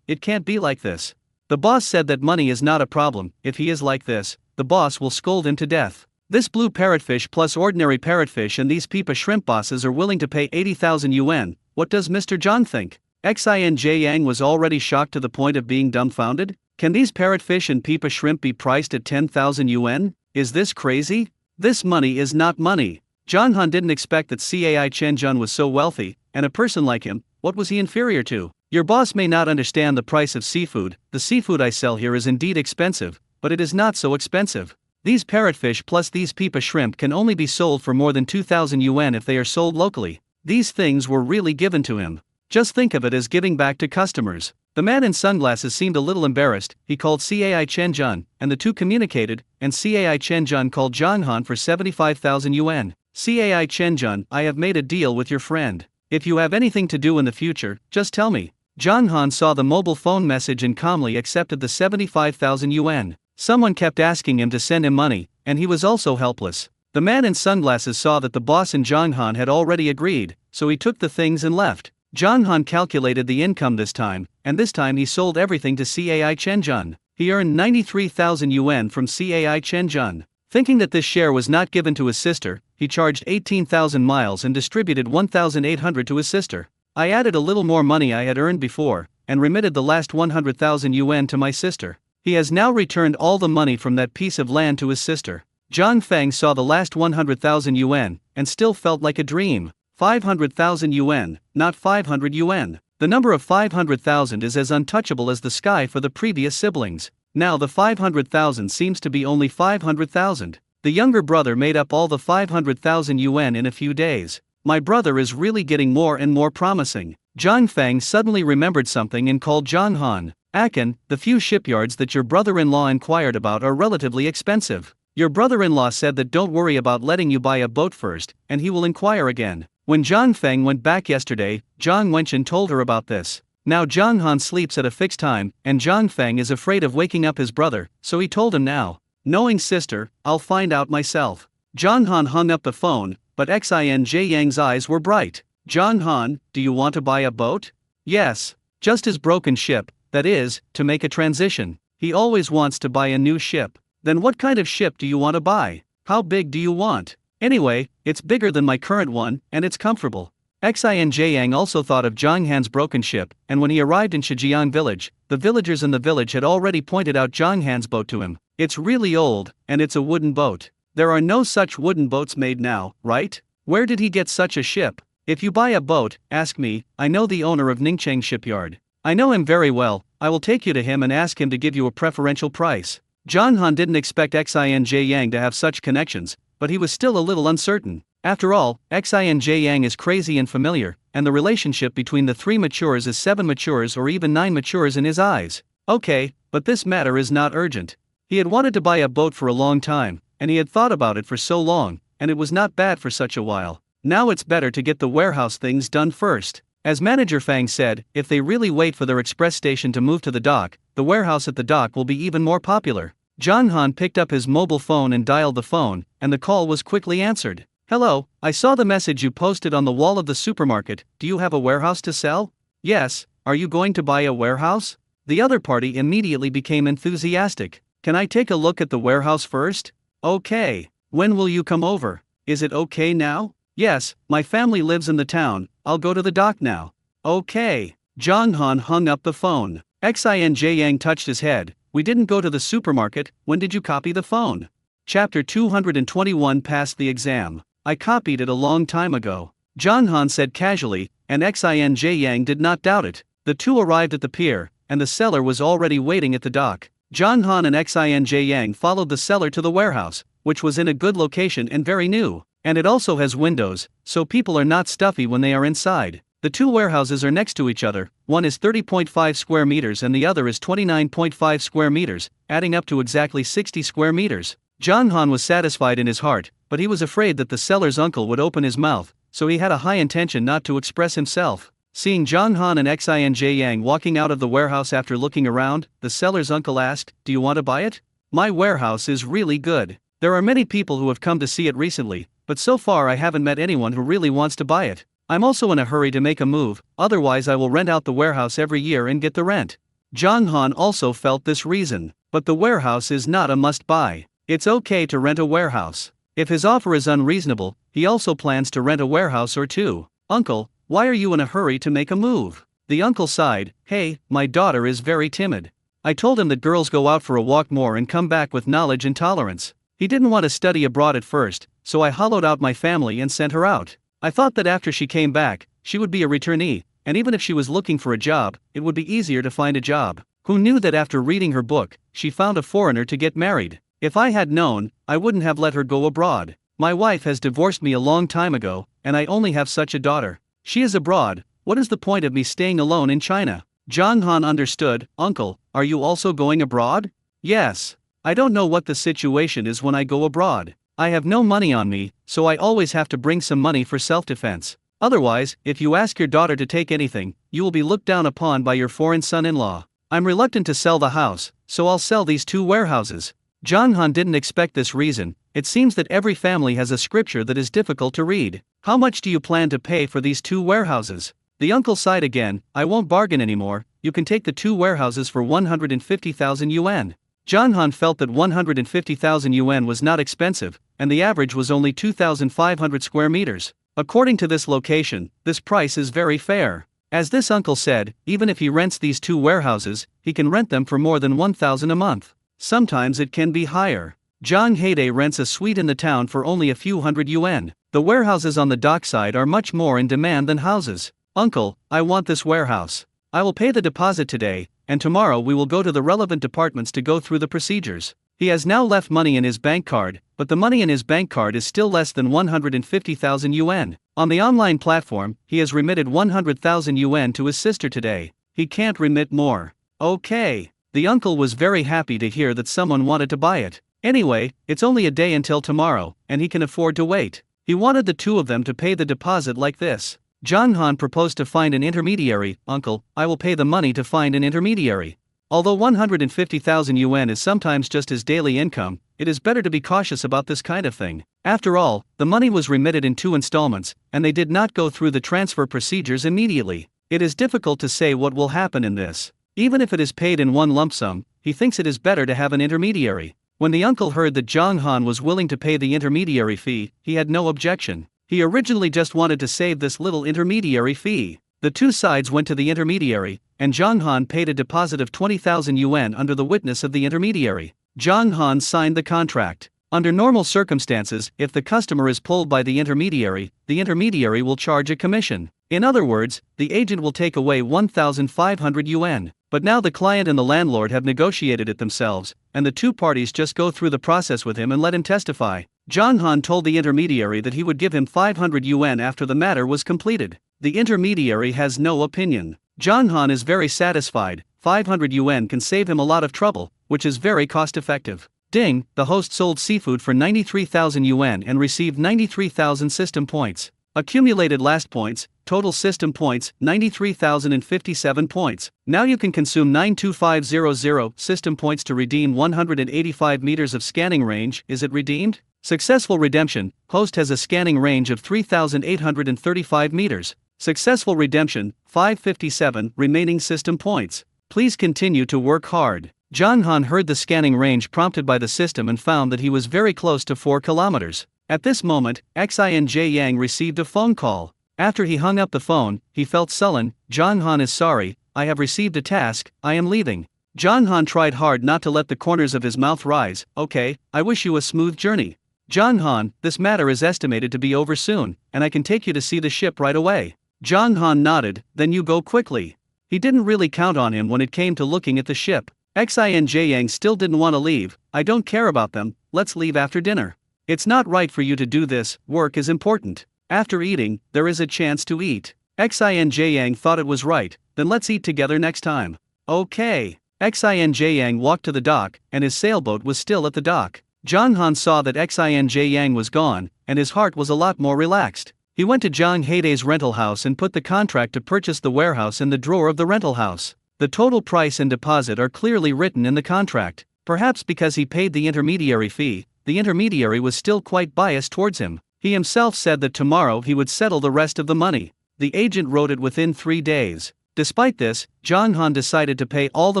it can't be like this. The boss said that money is not a problem. If he is like this, the boss will scold him to death. This blue parrotfish plus ordinary parrotfish and these pipa shrimp bosses are willing to pay 80,000 yuan. What does Mr. John think? Xinj Yang was already shocked to the point of being dumbfounded. Can these parrotfish and pipa shrimp be priced at 10,000 yuan? Is this crazy? This money is not money. Jong Han didn't expect that Cai Chenjun was so wealthy, and a person like him, what was he inferior to? Your boss may not understand the price of seafood. The seafood I sell here is indeed expensive, but it is not so expensive. These parrotfish plus these pipa shrimp can only be sold for more than 2,000 yuan if they are sold locally. These things were really given to him. Just think of it as giving back to customers. The man in sunglasses seemed a little embarrassed. He called Cai Chenjun, and the two communicated, and Cai Chenjun called Jong Han for 75,000 yuan. "Cai Chenjun, I have made a deal with your friend. If you have anything to do in the future, just tell me." Jong Han saw the mobile phone message and calmly accepted the 75,000 yuan. Someone kept asking him to send him money, and he was also helpless. The man in sunglasses saw that the boss and Jong Han had already agreed, so he took the things and left. Jong Han calculated the income this time, and this time he sold everything to Cai Chenjun. He earned 93,000 yuan from Cai Chenjun. Thinking that this share was not given to his sister, he charged 18,000 miles and distributed 1,800 to his sister. "I added a little more money I had earned before, and remitted the last 100,000 yuan to my sister. He has now returned all the money from that piece of land to his sister." Zhang Feng saw the last 100,000 yuan, and still felt like a dream. 500,000 yuan, not 500 yuan. The number of 500,000 is as untouchable as the sky for the previous siblings. Now the 500,000 seems to be only 500,000. The younger brother made up all the 500,000 yuan in a few days. "My brother is really getting more and more promising." Zhang Feng suddenly remembered something and called Jong Han. "Akin, the few shipyards that your brother-in-law inquired about are relatively expensive. Your brother-in-law said that don't worry about letting you buy a boat first, and he will inquire again." When Zhang Feng went back yesterday, Zhang Wenchen told her about this. Now Zhang Han sleeps at a fixed time, and Zhang Feng is afraid of waking up his brother, so he told him now. "Knowing sister, I'll find out myself." Zhang Han hung up the phone, but Xinj Yang's eyes were bright. "Zhang Han, do you want to buy a boat?" "Yes. Just his broken ship, that is, to make a transition. He always wants to buy a new ship." "Then what kind of ship do you want to buy? How big do you want?" "Anyway, it's bigger than my current one, and it's comfortable." Xinj Yang also thought of Zhang Han's broken ship, and when he arrived in Shijiang village, the villagers in the village had already pointed out Zhang Han's boat to him. "It's really old, and it's a wooden boat. There are no such wooden boats made now, right? Where did he get such a ship? If you buy a boat, ask me. I know the owner of Ningcheng shipyard. I know him very well. I will take you to him and ask him to give you a preferential price." Zhang Han didn't expect Xinj Yang to have such connections, but he was still a little uncertain. After all, Xinj Yang is crazy and familiar, and the relationship between the three matures is 7 matures or even 9 matures in his eyes. Okay, but this matter is not urgent. He had wanted to buy a boat for a long time, and he had thought about it for so long, and it was not bad for such a while. Now it's better to get the warehouse things done first. As Manager Fang said, if they really wait for their express station to move to the dock, the warehouse at the dock will be even more popular. Zhang Han picked up his mobile phone and dialed the phone, and the call was quickly answered. "Hello, I saw the message you posted on the wall of the supermarket. Do you have a warehouse to sell?" "Yes, are you going to buy a warehouse?" The other party immediately became enthusiastic. "Can I take a look at the warehouse first?" "Okay. When will you come over? Is it okay now?" "Yes, my family lives in the town, I'll go to the dock now." "Okay." Zhang Han hung up the phone. Xinj Yang touched his head. "We didn't go to the supermarket. When did you copy the phone?" Chapter 221 Passed the exam. "I copied it a long time ago," Zhang Han said casually, and Xinj Yang did not doubt it. The two arrived at the pier, and the seller was already waiting at the dock. Zhang Han and Xinj Yang followed the seller to the warehouse, which was in a good location and very new, and it also has windows, so people are not stuffy when they are inside. The two warehouses are next to each other, one is 30.5 square meters and the other is 29.5 square meters, adding up to exactly 60 square meters. John Han was satisfied in his heart, but he was afraid that the seller's uncle would open his mouth, so he had a high intention not to express himself. Seeing John Han and Xinj Yang walking out of the warehouse after looking around, the seller's uncle asked, "Do you want to buy it? My warehouse is really good. There are many people who have come to see it recently, but so far I haven't met anyone who really wants to buy it. I'm also in a hurry to make a move, otherwise I will rent out the warehouse every year and get the rent." John Han also felt this reason, but the warehouse is not a must-buy. It's okay to rent a warehouse. If his offer is unreasonable, he also plans to rent a warehouse or two. "Uncle, why are you in a hurry to make a move?" The uncle sighed. "Hey, my daughter is very timid. I told him that girls go out for a walk more and come back with knowledge and tolerance. He didn't want to study abroad at first, so I hollowed out my family and sent her out. I thought that after she came back, she would be a returnee, and even if she was looking for a job, it would be easier to find a job. Who knew that after reading her book, she found a foreigner to get married? If I had known, I wouldn't have let her go abroad. My wife has divorced me a long time ago, and I only have such a daughter. She is abroad. What is the point of me staying alone in China?" John Han understood. "Uncle, are you also going abroad?" "Yes. I don't know what the situation is when I go abroad. I have no money on me, so I always have to bring some money for self-defense. Otherwise, if you ask your daughter to take anything, you will be looked down upon by your foreign son-in-law. I'm reluctant to sell the house, so I'll sell these two warehouses." John Han didn't expect this reason. It seems that every family has a scripture that is difficult to read. "How much do you plan to pay for these two warehouses?" The uncle sighed again. "I won't bargain anymore. You can take the two warehouses for 150,000 yuan. John Han felt that 150,000 yuan was not expensive, and the average was only 2,500 square meters. According to this location, this price is very fair. As this uncle said, even if he rents these two warehouses, he can rent them for more than 1,000 a month. Sometimes it can be higher. Zhang Heide rents a suite in the town for only a few hundred yuan. The warehouses on the dockside are much more in demand than houses. "Uncle, I want this warehouse. I will pay the deposit today, and tomorrow we will go to the relevant departments to go through the procedures." He has now left money in his bank card, but the money in his bank card is still less than 150,000 yuan. On the online platform, he has remitted 100,000 yuan to his sister today. He can't remit more. Okay. The uncle was very happy to hear that someone wanted to buy it. Anyway, it's only a day until tomorrow, and he can afford to wait. He wanted the two of them to pay the deposit like this. John Han proposed to find an intermediary. "Uncle, I will pay the money to find an intermediary." Although 150,000 yuan is sometimes just his daily income, it is better to be cautious about this kind of thing. After all, the money was remitted in 2 installments, and they did not go through the transfer procedures immediately. It is difficult to say what will happen in this. Even if it is paid in one lump sum, he thinks it is better to have an intermediary. When the uncle heard that Zhang Han was willing to pay the intermediary fee, he had no objection. He originally just wanted to save this little intermediary fee. The two sides went to the intermediary, and Zhang Han paid a deposit of 20,000 yuan under the witness of the intermediary. Zhang Han signed the contract. Under normal circumstances, if the customer is pulled by the intermediary will charge a commission. In other words, the agent will take away 1,500 yuan. But now the client and the landlord have negotiated it themselves, and the two parties just go through the process with him and let him testify. Zhang Han told the intermediary that he would give him 500 yuan after the matter was completed. The intermediary has no opinion. Zhang Han is very satisfied. 500 yuan can save him a lot of trouble, which is very cost-effective. Ding, the host sold seafood for 93,000 yuan and received 93,000 system points. Accumulated last points, total system points, 93,057 points. Now you can consume 92500 system points to redeem 185 meters of scanning range. Is it redeemed? Successful redemption. Host has a scanning range of 3,835 meters. Successful redemption, 557 remaining system points. Please continue to work hard. Zhang Han heard the scanning range prompted by the system and found that he was very close to 4 kilometers. At this moment, Xinj Yang received a phone call. After he hung up the phone, he felt sullen. "Zhang Han is sorry, I have received a task, I am leaving." Zhang Han tried hard not to let the corners of his mouth rise. "Okay, I wish you a smooth journey." "Zhang Han, this matter is estimated to be over soon, and I can take you to see the ship right away." Zhang Han nodded. "Then you go quickly." He didn't really count on him when it came to looking at the ship. Xinj Yang still didn't want to leave. "I don't care about them, let's leave after dinner." "It's not right for you to do this, work is important. After eating, there is a chance to eat." Xinj Yang thought it was right. "Then let's eat together next time." "Okay." Xinj Yang walked to the dock, and his sailboat was still at the dock. Jong Han saw that Xin Yang was gone, and his heart was a lot more relaxed. He went to Jong Haedae's rental house and put the contract to purchase the warehouse in the drawer of the rental house. The total price and deposit are clearly written in the contract. Perhaps because he paid the intermediary fee, the intermediary was still quite biased towards him. He himself said that tomorrow he would settle the rest of the money. The agent wrote it within 3 days. Despite this, Jong Han decided to pay all the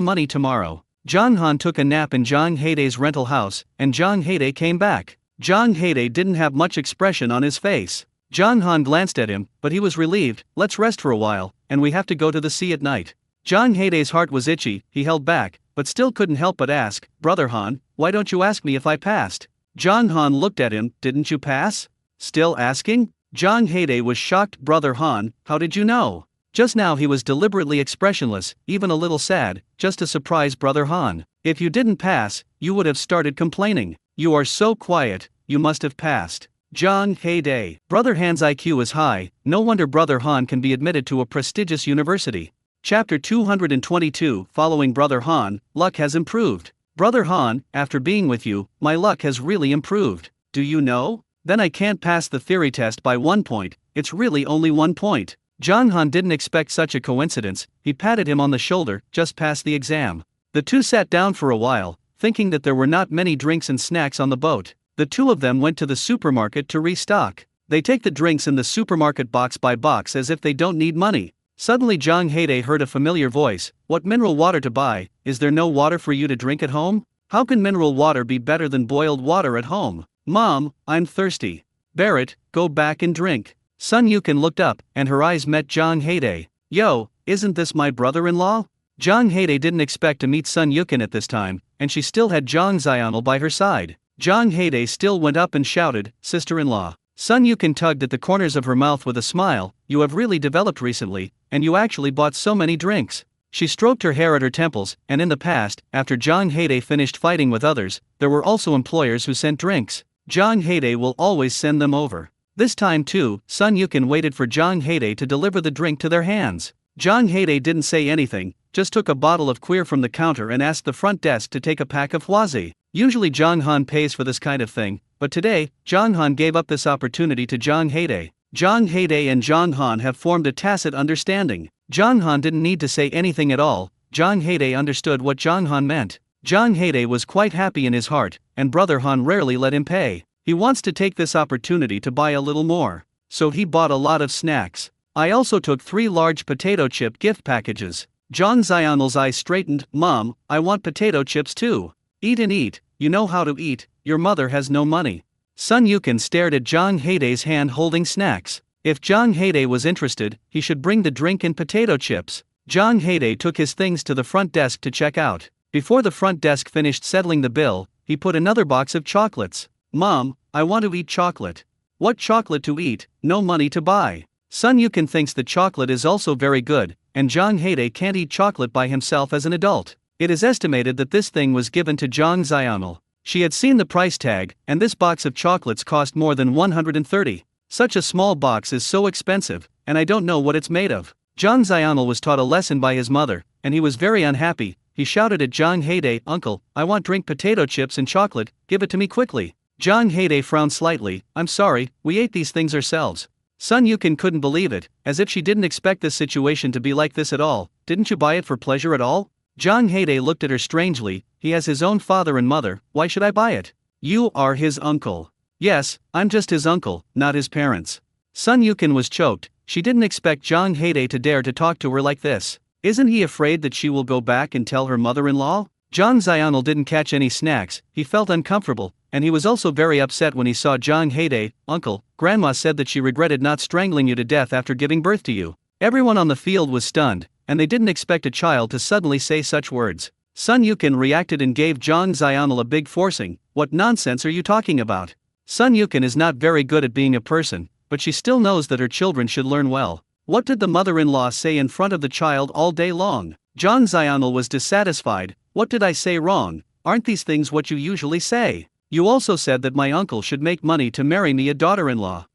money tomorrow. Jong Han took a nap in Jong Haedae's rental house, and Jong Haedae came back. Jong Haedae didn't have much expression on his face. Jong Han glanced at him, but he was relieved. Let's rest for a while, and we have to go to the sea at night. Jong Haedae's heart was itchy, he held back, but still couldn't help but ask, Brother Han, why don't you ask me if I passed? Jong Han looked at him, didn't you pass? Still asking? Jong Haedae was shocked. Brother Han, how did you know? Just now he was deliberately expressionless, even a little sad, just to surprise Brother Han. If you didn't pass, you would have started complaining. You are so quiet, you must have passed. Jong Haedae. Brother Han's IQ is high, no wonder Brother Han can be admitted to a prestigious university. Chapter 222. Following Brother Han, luck has improved. Brother Han, after being with you, my luck has really improved. Do you know? Then I can't pass the theory test by 1 point, it's really only 1 point. Jong Han didn't expect such a coincidence. He patted him on the shoulder, just passed the exam. The two sat down for a while, thinking that there were not many drinks and snacks on the boat. The two of them went to the supermarket to restock. They take the drinks in the supermarket box by box as if they don't need money. Suddenly Jong Haedae heard a familiar voice, what mineral water to buy? Is there no water for you to drink at home? How can mineral water be better than boiled water at home? Mom, I'm thirsty. Barrett, go back and drink. Sun Yukon looked up, and her eyes met Jong Haedae. Yo, isn't this my brother-in-law? Jong Haedae didn't expect to meet Sun Yukon at this time, and she still had Jong Zional by her side. Jong Haedae still went up and shouted, sister-in-law. Sun Yukon tugged at the corners of her mouth with a smile, you have really developed recently, and you actually bought so many drinks. She stroked her hair at her temples, and in the past, after Jong Haedae finished fighting with others, there were also employers who sent drinks. Jong Haedae will always send them over. This time too, Sun Yukon waited for Jong Haedae to deliver the drink to their hands. Jong Haedae didn't say anything, just took a bottle of queer from the counter and asked the front desk to take a pack of Hwazi. Usually Jong Han pays for this kind of thing, but today, Jong Han gave up this opportunity to Jong Haedae. Jong Haedae and Jong Han have formed a tacit understanding. Jong Han didn't need to say anything at all, Jong Haedae understood what Jong Han meant. Jong Haedae was quite happy in his heart, and Brother Han rarely let him pay. He wants to take this opportunity to buy a little more. So he bought a lot of snacks. I also took 3 large potato chip gift packages. Jong Zional's eyes straightened, Mom, I want potato chips too. Eat and eat, you know how to eat, your mother has no money. Sun Yukon stared at Jong Haedae's hand holding snacks. If Jong Haedae was interested, he should bring the drink and potato chips. Jong Haedae took his things to the front desk to check out. Before the front desk finished settling the bill, he put another box of chocolates. Mom, I want to eat chocolate. What chocolate to eat? No money to buy. Sun Yukon thinks that chocolate is also very good, and Jong Haedae can't eat chocolate by himself as an adult. It is estimated that this thing was given to Jong Zional. She had seen the price tag, and this box of chocolates cost more than 130. Such a small box is so expensive, and I don't know what it's made of. Jong Zional was taught a lesson by his mother, and he was very unhappy. He shouted at Jong Haedae, Uncle, I want drink potato chips and chocolate, give it to me quickly. Jong Haedae frowned slightly, I'm sorry, we ate these things ourselves. Sun Yukon couldn't believe it, as if she didn't expect this situation to be like this at all. Didn't you buy it for pleasure at all? Jong Haedae looked at her strangely, he has his own father and mother, why should I buy it? You are his uncle. Yes, I'm just his uncle, not his parents. Sun Yukon was choked, she didn't expect Jong Haedae to dare to talk to her like this. Isn't he afraid that she will go back and tell her mother-in-law? Jong Zional didn't catch any snacks, he felt uncomfortable, and he was also very upset when he saw Jong Haedae. Uncle, Grandma said that she regretted not strangling you to death after giving birth to you. Everyone on the field was stunned, and they didn't expect a child to suddenly say such words. Sun Yukon reacted and gave Jong Zional a big forcing. What nonsense are you talking about? Sun Yukon is not very good at being a person, but she still knows that her children should learn well. What did the mother-in-law say in front of the child all day long? Jong Zional was dissatisfied. What did I say wrong? Aren't these things what you usually say? You also said that my uncle should make money to marry me a daughter-in-law.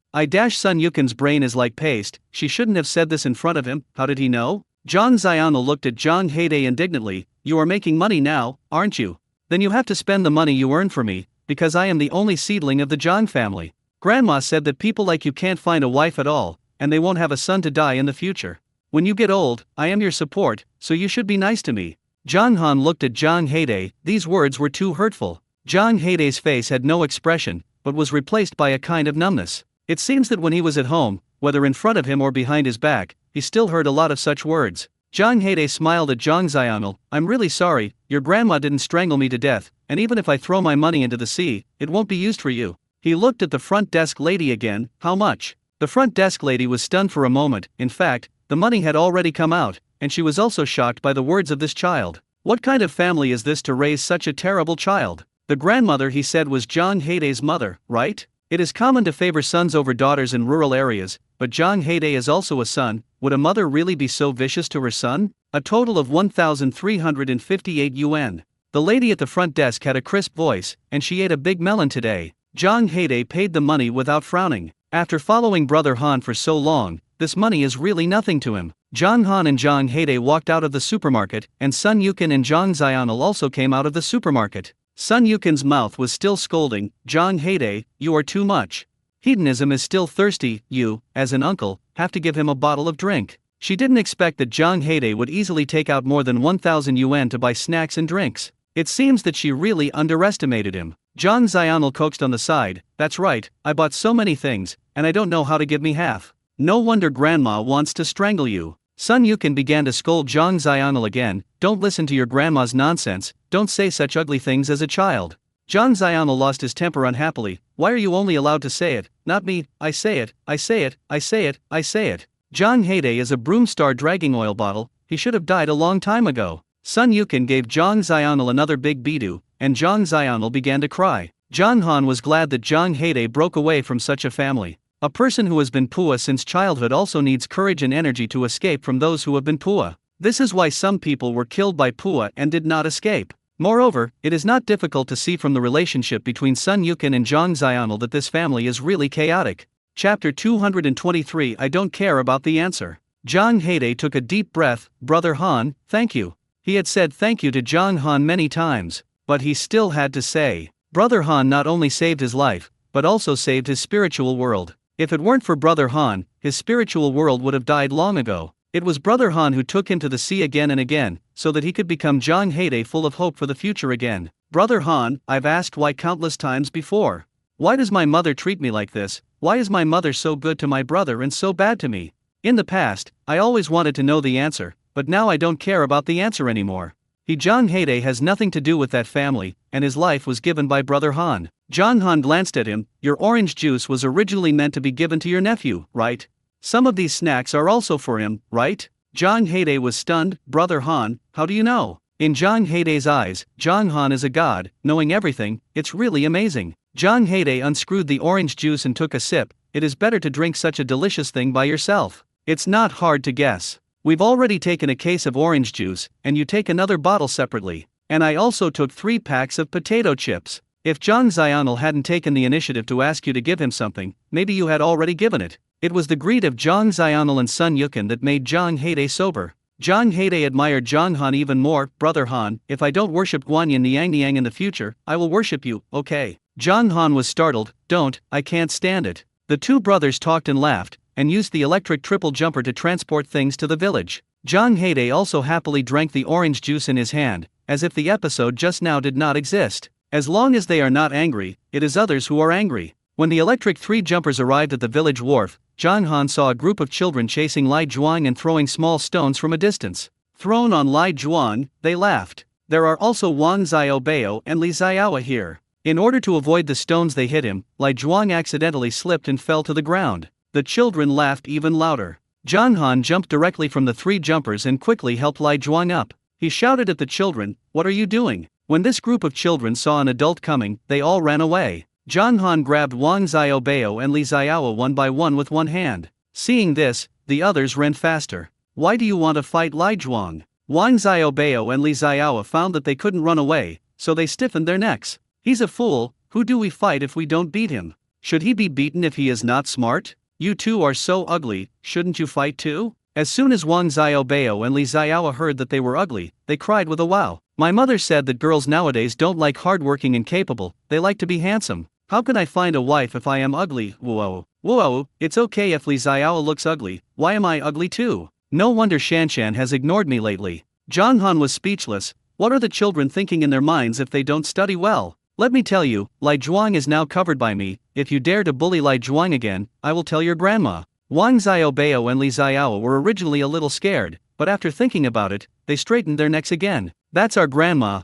Sun Yukon's brain is like paste, she shouldn't have said this in front of him, how did he know? Jong Zional looked at Jong Haedae indignantly, you are making money now, aren't you? Then you have to spend the money you earn for me, because I am the only seedling of the Zhang family. Grandma said that people like you can't find a wife at all, and they won't have a son to die in the future. When you get old, I am your support, so you should be nice to me. Zhang Han looked at Zhang Heide. These words were too hurtful. Zhang Heide's face had no expression, but was replaced by a kind of numbness. It seems that when he was at home, whether in front of him or behind his back, he still heard a lot of such words. Zhang Heide smiled at Zhang Xianl. I'm really sorry, your grandma didn't strangle me to death, and even if I throw my money into the sea, it won't be used for you. He looked at the front desk lady again. How much? The front desk lady was stunned for a moment. In fact, the money had already come out, and she was also shocked by the words of this child. What kind of family is this to raise such a terrible child? The grandmother, he said, was Zhang Heide's mother, right? It is common to favor sons over daughters in rural areas, but Zhang Heide is also a son. Would a mother really be so vicious to her son? A total of 1,358 yuan. The lady at the front desk had a crisp voice, and she ate a big melon today. Zhang Heide paid the money without frowning. After following Brother Han for so long, this money is really nothing to him. Zhang Han and Zhang Heide walked out of the supermarket, and Sun Yukon and Zhang Xianl also came out of the supermarket. Sun Yukon's mouth was still scolding. Zhang Heide, you are too much. Hedonism is still thirsty. You, as an uncle, have to give him a bottle of drink. She didn't expect that Zhang Heide would easily take out more than 1,000 yuan to buy snacks and drinks. It seems that she really underestimated him. Zhang Xianl coaxed on the side. That's right, I bought so many things, and I don't know how to give me half. No wonder grandma wants to strangle you. Sun Yukon began to scold Zhang Xianl again. Don't listen to your grandma's nonsense, don't say such ugly things as a child. Zhang Xianl lost his temper unhappily. Why are you only allowed to say it? Not me, I say it, I say it, I say it, I say it. Zhang Heide is a broom-star dragging oil bottle, he should have died a long time ago. Sun Yukon gave Zhang Xianl another big bidu, and Zhang Xianl began to cry. Zhang Han was glad that Zhang Heide broke away from such a family. A person who has been Pua since childhood also needs courage and energy to escape from those who have been Pua. This is why some people were killed by Pua and did not escape. Moreover, it is not difficult to see from the relationship between Sun Yukon and Zhang Xianl that this family is really chaotic. Chapter 223. I don't care about the answer. Zhang Heide took a deep breath. Brother Han, thank you. He had said thank you to Zhang Han many times, but he still had to say. Brother Han not only saved his life, but also saved his spiritual world. If it weren't for Brother Han, his spiritual world would have died long ago. It was Brother Han who took him to the sea again and again, so that he could become Zhang Heide full of hope for the future again. Brother Han, I've asked why countless times before. Why does my mother treat me like this? Why is my mother so good to my brother and so bad to me? In the past, I always wanted to know the answer, but now I don't care about the answer anymore. Zhang Heide has nothing to do with that family, and his life was given by Brother Han. Zhang Han glanced at him. Your orange juice was originally meant to be given to your nephew, right? Some of these snacks are also for him, right? Zhang Heide was stunned. Brother Han, how do you know? In Zhang Heide's eyes, Zhang Han is a god, knowing everything. It's really amazing. Zhang Heide unscrewed the orange juice and took a sip. It is better to drink such a delicious thing by yourself. It's not hard to guess. We've already taken a case of orange juice, and you take another bottle separately. And I also took 3 packs of potato chips. If Zhang Xianl hadn't taken the initiative to ask you to give him something, maybe you had already given it. It was the greed of Zhang Xianl and Sun Yukon that made Zhang Heide sober. Zhang Heide admired Zhang Han even more. Brother Han, if I don't worship Guanyin Niang in the future, I will worship you, okay? Zhang Han was startled. Don't, I can't stand it. The two brothers talked and laughed, and used the electric triple jumper to transport things to the village. Zhang Heide also happily drank the orange juice in his hand, as if the episode just now did not exist. As long as they are not angry, it is others who are angry. When the electric 3 jumpers arrived at the village wharf, Zhang Han saw a group of children chasing Lai Zhuang and throwing small stones from a distance. Thrown on Lai Zhuang, they laughed. There are also Wang Xiaobao and Li Xiaoa here. In order to avoid the stones they hit him, Lai Zhuang accidentally slipped and fell to the ground. The children laughed even louder. Zhang Han jumped directly from the 3 jumpers and quickly helped Lai Zhuang up. He shouted at the children, "What are you doing?" When this group of children saw an adult coming, they all ran away. Zhang Han grabbed Wang Xiaobao and Li Xiaoa one by one with one hand. Seeing this, the others ran faster. Why do you want to fight Lai Zhuang? Wang Xiaobao and Li Xiaoa found that they couldn't run away, so they stiffened their necks. He's a fool, who do we fight if we don't beat him? Should he be beaten if he is not smart? You two are so ugly, shouldn't you fight too? As soon as Wang Xiaobao and Li Xiaoa heard that they were ugly, they cried with a wow. My mother said that girls nowadays don't like hardworking and capable, they like to be handsome. How can I find a wife if I am ugly? Whoa. Whoa, it's okay if Li Xiaoa looks ugly, why am I ugly too? No wonder Shanshan has ignored me lately. Zhang Han was speechless. What are the children thinking in their minds if they don't study well? Let me tell you, Lai Zhuang is now covered by me. If you dare to bully Lai Zhuang again, I will tell your grandma. Wang Xiaobao and Li Xiaoa were originally a little scared, but after thinking about it, they straightened their necks again. That's our grandma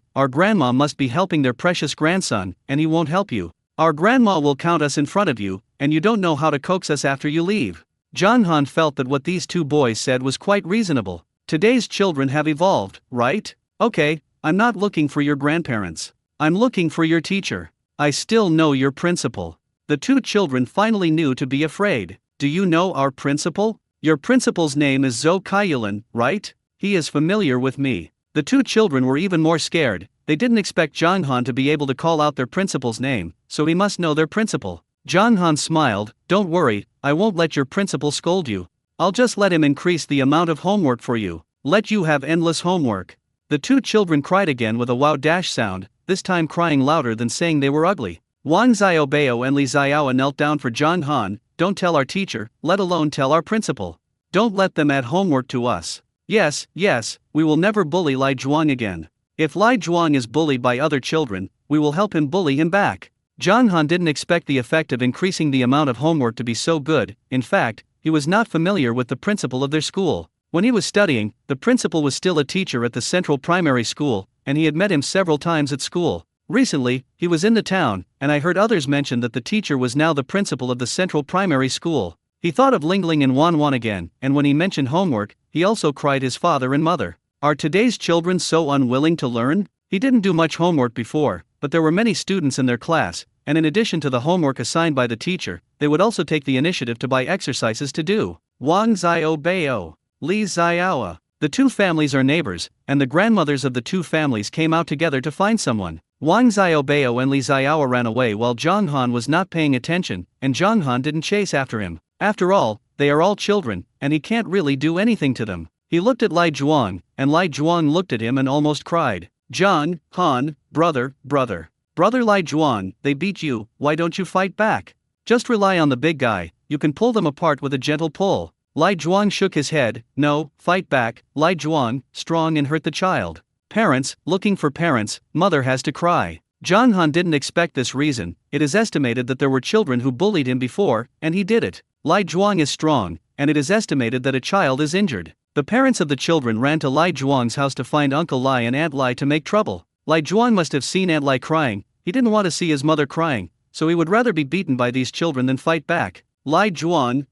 must be helping their precious grandson, and he won't help you. Our grandma will count us in front of you, and you don't know how to coax us after you leave. Zhang Han felt that what these two boys said was quite reasonable. Today's children have evolved, right? Okay, I'm not looking for your grandparents. I'm looking for your teacher. I still know your principal. The two children finally knew to be afraid. Do you know our principal? Your principal's name is Zhou Kaiyulan, right? He is familiar with me. The two children were even more scared. They didn't expect Zhang Han to be able to call out their principal's name, so he must know their principal. Zhang Han smiled. Don't worry, I won't let your principal scold you. I'll just let him increase the amount of homework for you. Let you have endless homework. The two children cried again with a wow dash sound, this time crying louder than saying they were ugly. Wang Xiaobao and Li Xiaoa knelt down for Zhang Han. Don't tell our teacher, let alone tell our principal. Don't let them add homework to us. Yes, we will never bully Lai Zhuang again. If Lai Zhuang is bullied by other children, we will help him bully him back. Zhang Han didn't expect the effect of increasing the amount of homework to be so good. In fact, he was not familiar with the principal of their school. When he was studying, the principal was still a teacher at the central primary school, and he had met him several times at school. Recently, he was in the town, and I heard others mention that the teacher was now the principal of the central primary school. He thought of Ling Ling and Wan Wan again, and when he mentioned homework, he also cried his father and mother. Are today's children so unwilling to learn? He didn't do much homework before, but there were many students in their class, and in addition to the homework assigned by the teacher, they would also take the initiative to buy exercises to do. Wang Xiaobao, Li Xiaoa. The two families are neighbors, and the grandmothers of the two families came out together to find someone. Wang Xiaobao and Li Xiaoa ran away while Zhang Han was not paying attention, and Zhang Han didn't chase after him. After all, they are all children, and he can't really do anything to them. He looked at Lai Zhuang, and Lai Zhuang looked at him and almost cried. Zhang Han, brother Lai Zhuang, they beat you, why don't you fight back? Just rely on the big guy, you can pull them apart with a gentle pull. Lai Zhuang shook his head. No, fight back, Lai Zhuang, strong and hurt the child. Parents, looking for parents, mother has to cry. Zhang Han didn't expect this reason. It is estimated that there were children who bullied him before, and he did it. Lai Zhuang is strong, and it is estimated that a child is injured. The parents of the children ran to Lai Zhuang's house to find Uncle Lai and Aunt Lai to make trouble. Lai Zhuang must have seen Aunt Lai crying. He didn't want to see his mother crying, so he would rather be beaten by these children than fight back. Lai Zhuang.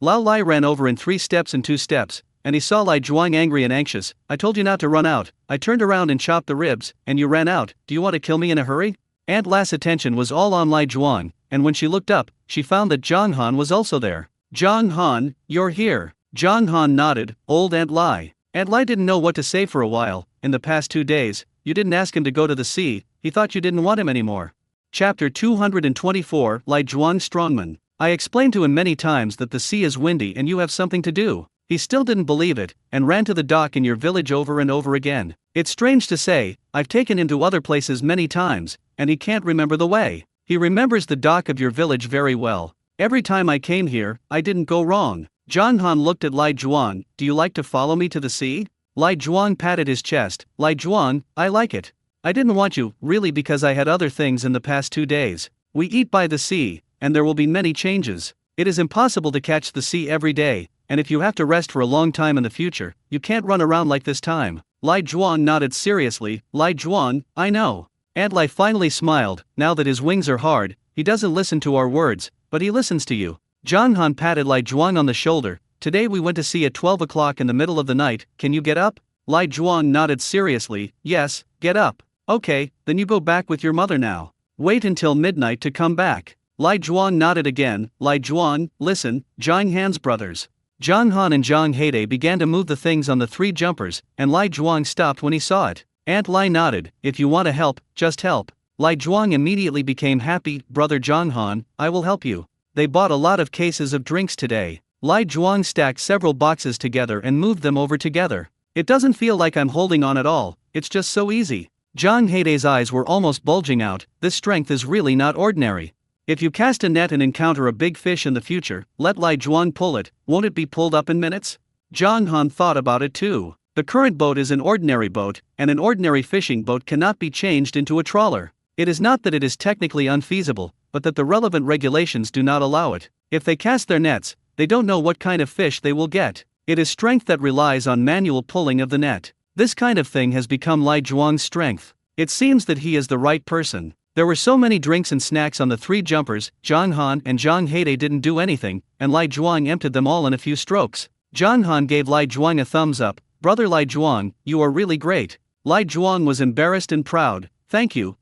Lao Lai ran over in 3 steps and 2 steps, and he saw Lai Zhuang angry and anxious. I told you not to run out. I turned around and chopped the ribs, and you ran out. Do you want to kill me in a hurry? Aunt Lai's attention was all on Lai Zhuang, and when she looked up, she found that Zhang Han was also there. Zhang Han, you're here. Zhang Han nodded. Old Aunt Lai. Aunt Lai didn't know what to say for a while. In the past 2 days, you didn't ask him to go to the sea, he thought you didn't want him anymore. Chapter 224, Lai Zhuang Strongman. I explained to him many times that the sea is windy and you have something to do. He still didn't believe it, and ran to the dock in your village over and over again. It's strange to say, I've taken him to other places many times, and he can't remember the way. He remembers the dock of your village very well. Every time I came here, I didn't go wrong. Zhang Han looked at Lai Zhuang. Do you like to follow me to the sea? Lai Zhuang patted his chest. Lai Zhuang, I like it. I didn't want you, really, because I had other things in the past 2 days. We eat by the sea, and there will be many changes. It is impossible to catch the sea every day, and if you have to rest for a long time in the future, you can't run around like this time. Lai Zhuang nodded seriously. Lai Zhuang, I know. Aunt Lai finally smiled. Now that his wings are hard, he doesn't listen to our words, but he listens to you. Zhang Han patted Lai Zhuang on the shoulder. Today we went to sea at 12 o'clock in the middle of the night, can you get up? Lai Zhuang nodded seriously. Yes, get up. Okay, then you go back with your mother now. Wait until midnight to come back. Lai Zhuang nodded again. Lai Zhuang, listen, Zhang Han's brothers. Zhang Han and Zhang Heide began to move the things on the 3 jumpers, and Lai Zhuang stopped when he saw it. Aunt Lai nodded. If you want to help, just help. Lai Zhuang immediately became happy. Brother Zhang Han, I will help you. They bought a lot of cases of drinks today. Lai Zhuang stacked several boxes together and moved them over together. It doesn't feel like I'm holding on at all, it's just so easy. Zhang Heidei's eyes were almost bulging out. This strength is really not ordinary. If you cast a net and encounter a big fish in the future, let Lai Zhuang pull it, won't it be pulled up in minutes? Zhang Han thought about it too. The current boat is an ordinary boat, and an ordinary fishing boat cannot be changed into a trawler. It is not that it is technically unfeasible, but that the relevant regulations do not allow it. If they cast their nets, they don't know what kind of fish they will get. It is strength that relies on manual pulling of the net. This kind of thing has become Lai Zhuang's strength. It seems that he is the right person. There were so many drinks and snacks on the three jumpers. Zhang Han and Zhang Heidei didn't do anything, and Lai Zhuang emptied them all in a few strokes. Zhang Han gave Lai Zhuang a thumbs up. Brother Lai Zhuang, you are really great. Lai Zhuang was embarrassed and proud. Thank you,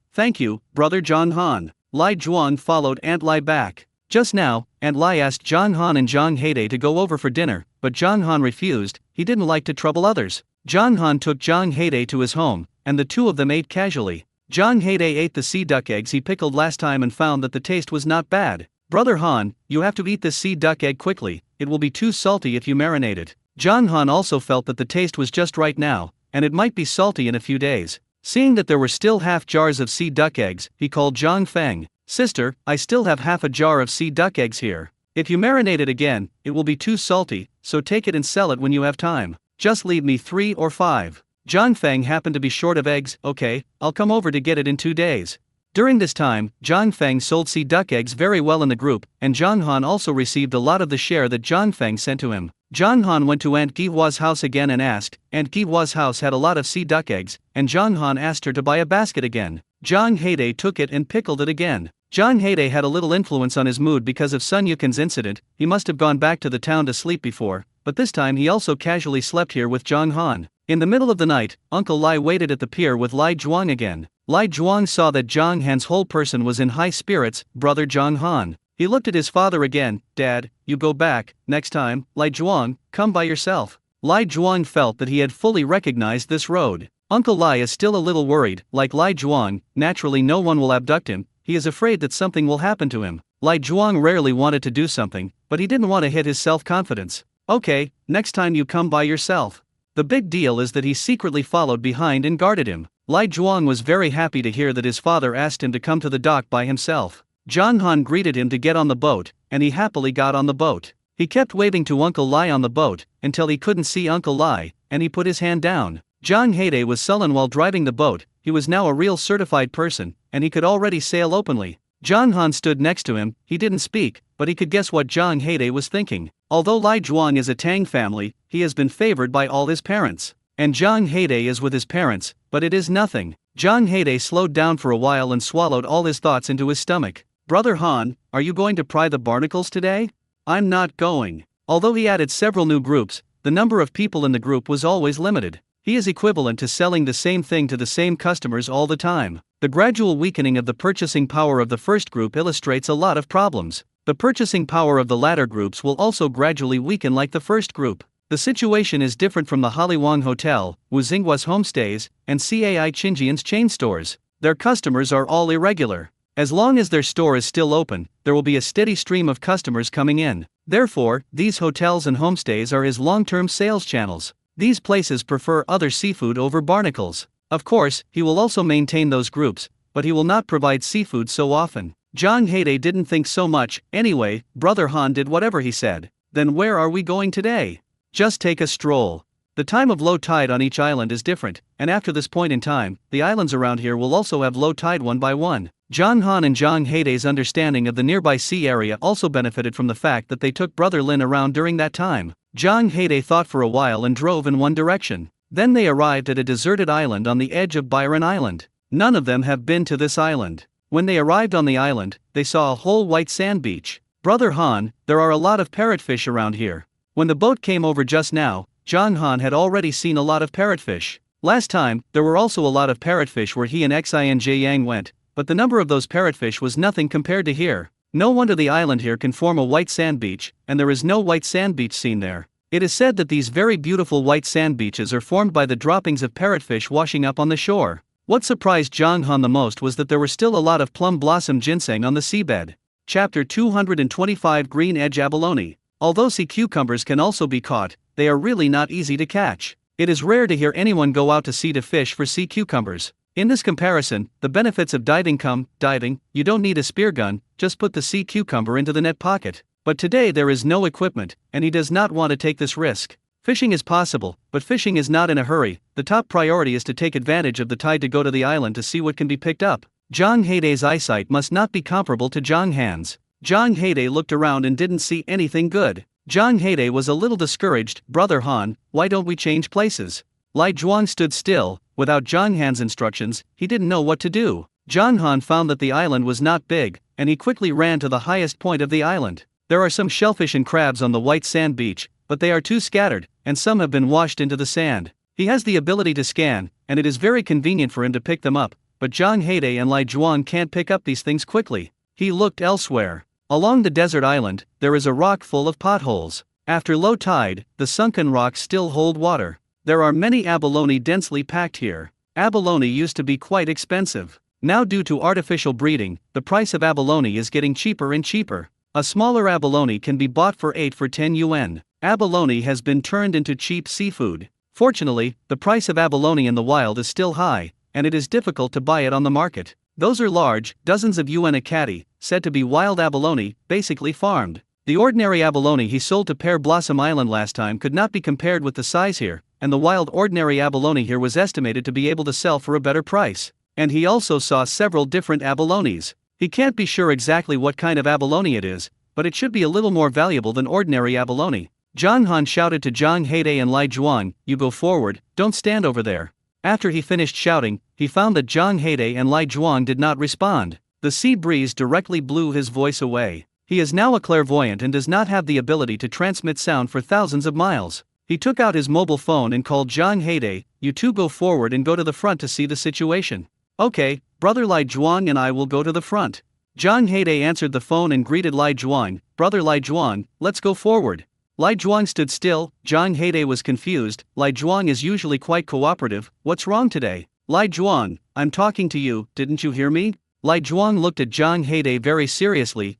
brother Zhang Han. Lai Zhuang followed Aunt Lai back. Just now, Aunt Lai asked Zhang Han and Zhang Heidei to go over for dinner, but Zhang Han refused. He didn't like to trouble others. Zhang Han took Zhang Heidei to his home, and the two of them ate casually. Zhang Heidei ate the sea duck eggs he pickled last time and found that the taste was not bad. Brother Han, you have to eat this sea duck egg quickly, it will be too salty if you marinate it. Zhang Han also felt that the taste was just right now, and it might be salty in a few days. Seeing that there were still half jars of sea duck eggs, he called Zhang Feng. Sister, I still have half a jar of sea duck eggs here. If you marinate it again, it will be too salty, so take it and sell it when you have time. Just leave me 3 or 5. Zhang Feng happened to be short of eggs. Okay, I'll come over to get it in 2 days. During this time, Zhang Feng sold sea duck eggs very well in the group, and Zhang Han also received a lot of the share that Zhang Feng sent to him. Zhang Han went to Aunt Gihua's house again and asked. Aunt Gihua's house had a lot of sea duck eggs, and Zhang Han asked her to buy a basket again. Zhang Heidei took it and pickled it again. Zhang Heidei had a little influence on his mood because of Sun Yukin's incident. He must have gone back to the town to sleep before, but this time he also casually slept here with Zhang Han. In the middle of the night, Uncle Lai waited at the pier with Lai Zhuang again. Lai Zhuang saw that Zhang Han's whole person was in high spirits. Brother Zhang Han. He looked at his father again. Dad, you go back, next time. Lai Zhuang, come by yourself. Lai Zhuang felt that he had fully recognized this road. Uncle Lai is still a little worried. Like Lai Zhuang, naturally no one will abduct him. He is afraid that something will happen to him. Lai Zhuang rarely wanted to do something, but he didn't want to hit his self-confidence. Okay, next time you come by yourself. The big deal is that he secretly followed behind and guarded him. Lai Zhuang was very happy to hear that his father asked him to come to the dock by himself. Zhang Han greeted him to get on the boat, and he happily got on the boat. He kept waving to Uncle Lai on the boat, until he couldn't see Uncle Lai, and he put his hand down. Zhang Heidei was sullen while driving the boat. He was now a real certified person, and he could already sail openly. Zhang Han stood next to him. He didn't speak, but he could guess what Zhang Heidei was thinking. Although Lai Zhuang is a Tang family, he has been favored by all his parents. And Zhang Heidei is with his parents, but it is nothing. Zhang Heidei slowed down for a while and swallowed all his thoughts into his stomach. Brother Han, are you going to pry the barnacles today? I'm not going. Although he added several new groups, the number of people in the group was always limited. He is equivalent to selling the same thing to the same customers all the time. The gradual weakening of the purchasing power of the first group illustrates a lot of problems. The purchasing power of the latter groups will also gradually weaken like the first group. The situation is different from the Haliwang Hotel, Wu Xinghua's homestays, and Cai Qinjian's chain stores. Their customers are all irregular. As long as their store is still open, there will be a steady stream of customers coming in. Therefore, these hotels and homestays are his long-term sales channels. These places prefer other seafood over barnacles. Of course, he will also maintain those groups, but he will not provide seafood so often. Zhang Heidei didn't think so much. Anyway, Brother Han did whatever he said. Then where are we going today? Just take a stroll. The time of low tide on each island is different, and after this point in time, the islands around here will also have low tide one by one. Zhang Han and Zhang Heidei's understanding of the nearby sea area also benefited from the fact that they took Brother Lin around during that time. Zhang Heidei thought for a while and drove in one direction. Then they arrived at a deserted island on the edge of Byron Island. None of them have been to this island. When they arrived on the island, they saw a whole white sand beach. Brother Han, there are a lot of parrotfish around here. When the boat came over just now, Zhang Han had already seen a lot of parrotfish. Last time, there were also a lot of parrotfish where he and Xinj Yang went, but the number of those parrotfish was nothing compared to here. No wonder the island here can form a white sand beach, and there is no white sand beach seen there. It is said that these very beautiful white sand beaches are formed by the droppings of parrotfish washing up on the shore. What surprised Zhang Han the most was that there were still a lot of plum blossom ginseng on the seabed. Chapter 225 Green Edge Abalone. Although sea cucumbers can also be caught, they are really not easy to catch. It is rare to hear anyone go out to sea to fish for sea cucumbers. In this comparison, the benefits of diving come, diving, you don't need a spear gun, just put the sea cucumber into the net pocket. But today there is no equipment, and he does not want to take this risk. Fishing is possible, but fishing is not in a hurry. The top priority is to take advantage of the tide to go to the island to see what can be picked up. Zhang Heidei's eyesight must not be comparable to Zhang Han's. Zhang Heidei looked around and didn't see anything good. Zhang Heidei was a little discouraged. Brother Han, why don't we change places? Lai Zhuang stood still. Without Zhang Han's instructions, he didn't know what to do. Zhang Han found that the island was not big, and he quickly ran to the highest point of the island. There are some shellfish and crabs on the white sand beach, but they are too scattered, and some have been washed into the sand. He has the ability to scan, and it is very convenient for him to pick them up, but Zhang Heidei and Lai Zhuang can't pick up these things quickly. He looked elsewhere. Along the desert island, there is a rock full of potholes. After low tide, the sunken rocks still hold water. There are many abalone densely packed here. Abalone used to be quite expensive. Now due to artificial breeding, the price of abalone is getting cheaper and cheaper. A smaller abalone can be bought for 8 for 10 yuan. Abalone has been turned into cheap seafood. Fortunately, the price of abalone in the wild is still high, and it is difficult to buy it on the market. Those are large, dozens of yuan a catty, said to be wild abalone, basically farmed. The ordinary abalone he sold to Pear Blossom Island last time could not be compared with the size here, and the wild ordinary abalone here was estimated to be able to sell for a better price. And he also saw several different abalones. He can't be sure exactly what kind of abalone it is, but it should be a little more valuable than ordinary abalone. Zhang Han shouted to Zhang Heidei and Lai Zhuang, "You go forward, don't stand over there." After he finished shouting, he found that Zhang Heidei and Lai Zhuang did not respond. The sea breeze directly blew his voice away. He is now a clairvoyant and does not have the ability to transmit sound for thousands of miles. He took out his mobile phone and called Zhang Heidei, "You two go forward and go to the front to see the situation." "Okay, Brother Lai Zhuang and I will go to the front." Zhang Heidei answered the phone and greeted Lai Zhuang, "Brother Lai Zhuang, let's go forward." Lai Zhuang stood still. Zhang Heidei was confused. Lai Zhuang is usually quite cooperative. "What's wrong today?" "Lai Zhuang, I'm talking to you, didn't you hear me?" Lai Zhuang looked at Zhang Heidei very seriously.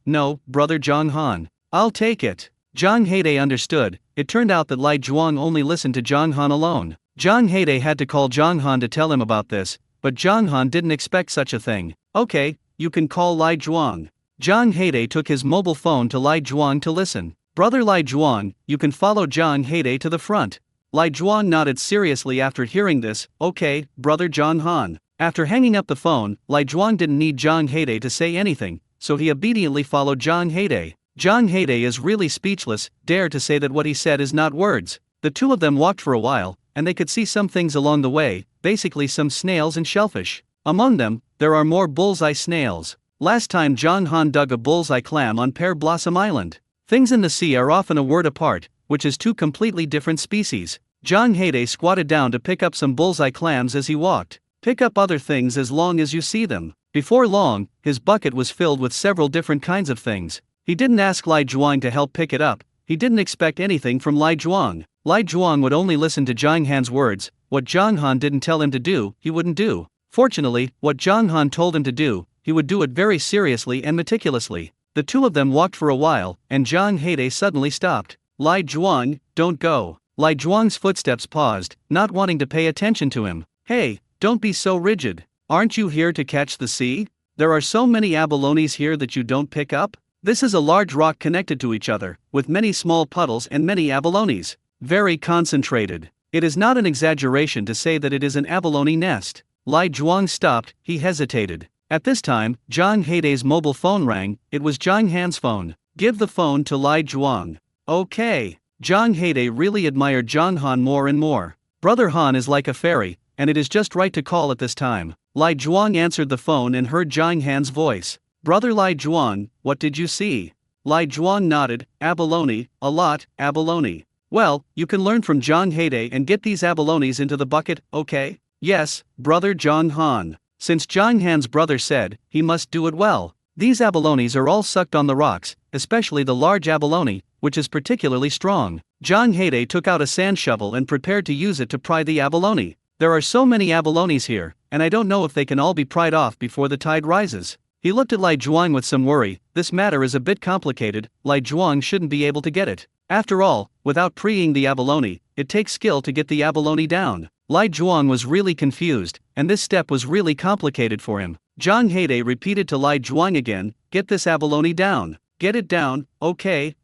"No, Brother Zhang Han. I'll take it." Zhang Heidei understood. It turned out that Lai Zhuang only listened to Zhang Han alone. Zhang Heidei had to call Zhang Han to tell him about this, but Zhang Han didn't expect such a thing. "Okay, you can call Lai Zhuang." Zhang Heidei took his mobile phone to Lai Zhuang to listen. "Brother Lai Zhuang, you can follow Zhang Heidei to the front." Lai Zhuang nodded seriously after hearing this. "Okay, Brother Zhang Han." After hanging up the phone, Lai Zhuang didn't need Zhang Heidei to say anything, so he obediently followed Zhang Heidei. Zhang Heidei is really speechless, dare to say that what he said is not words. The two of them walked for a while, and they could see some things along the way, basically some snails and shellfish. Among them, there are more bullseye snails. Last time Zhang Han dug a bullseye clam on Pear Blossom Island. Things in the sea are often a word apart, which is two completely different species. Zhang Heidei squatted down to pick up some bullseye clams as he walked. Pick up other things as long as you see them. Before long, his bucket was filled with several different kinds of things. He didn't ask Lai Zhuang to help pick it up. He didn't expect anything from Lai Zhuang. Lai Zhuang would only listen to Zhang Han's words. What Zhang Han didn't tell him to do, he wouldn't do. Fortunately, what Zhang Han told him to do, he would do it very seriously and meticulously. The two of them walked for a while, and Zhang Heidei suddenly stopped. "Lai Zhuang, don't go." Lai Zhuang's footsteps paused, not wanting to pay attention to him. "Hey, don't be so rigid. Aren't you here to catch the sea? There are so many abalones here that you don't pick up? This is a large rock connected to each other, with many small puddles and many abalones. Very concentrated. It is not an exaggeration to say that it is an abalone nest." Lai Zhuang stopped. He hesitated. At this time, Zhang Heidei's mobile phone rang. It was Zhang Han's phone. "Give the phone to Lai Zhuang." "Okay." Zhang Heidei really admired Zhang Han more and more. Brother Han is like a fairy, and it is just right to call at this time. Lai Zhuang answered the phone and heard Zhang Han's voice. "Brother Lai Zhuang, what did you see?" Lai Zhuang nodded. "Abalone, a lot, abalone." "Well, you can learn from Zhang Heidei and get these abalones into the bucket, okay?" "Yes, Brother Zhang Han." Since Zhang Han's brother said, he must do it well. These abalones are all sucked on the rocks, especially the large abalone, which is particularly strong. Zhang Heidei took out a sand shovel and prepared to use it to pry the abalone. There are so many abalones here, and I don't know if they can all be pried off before the tide rises. He looked at Lai Zhuang with some worry. This matter is a bit complicated, Lai Zhuang shouldn't be able to get it. After all, without preeing the abalone, it takes skill to get the abalone down. Lai Zhuang was really confused, and this step was really complicated for him. Zhang Heide repeated to Lai Zhuang again, get this abalone down. Get it down, okay.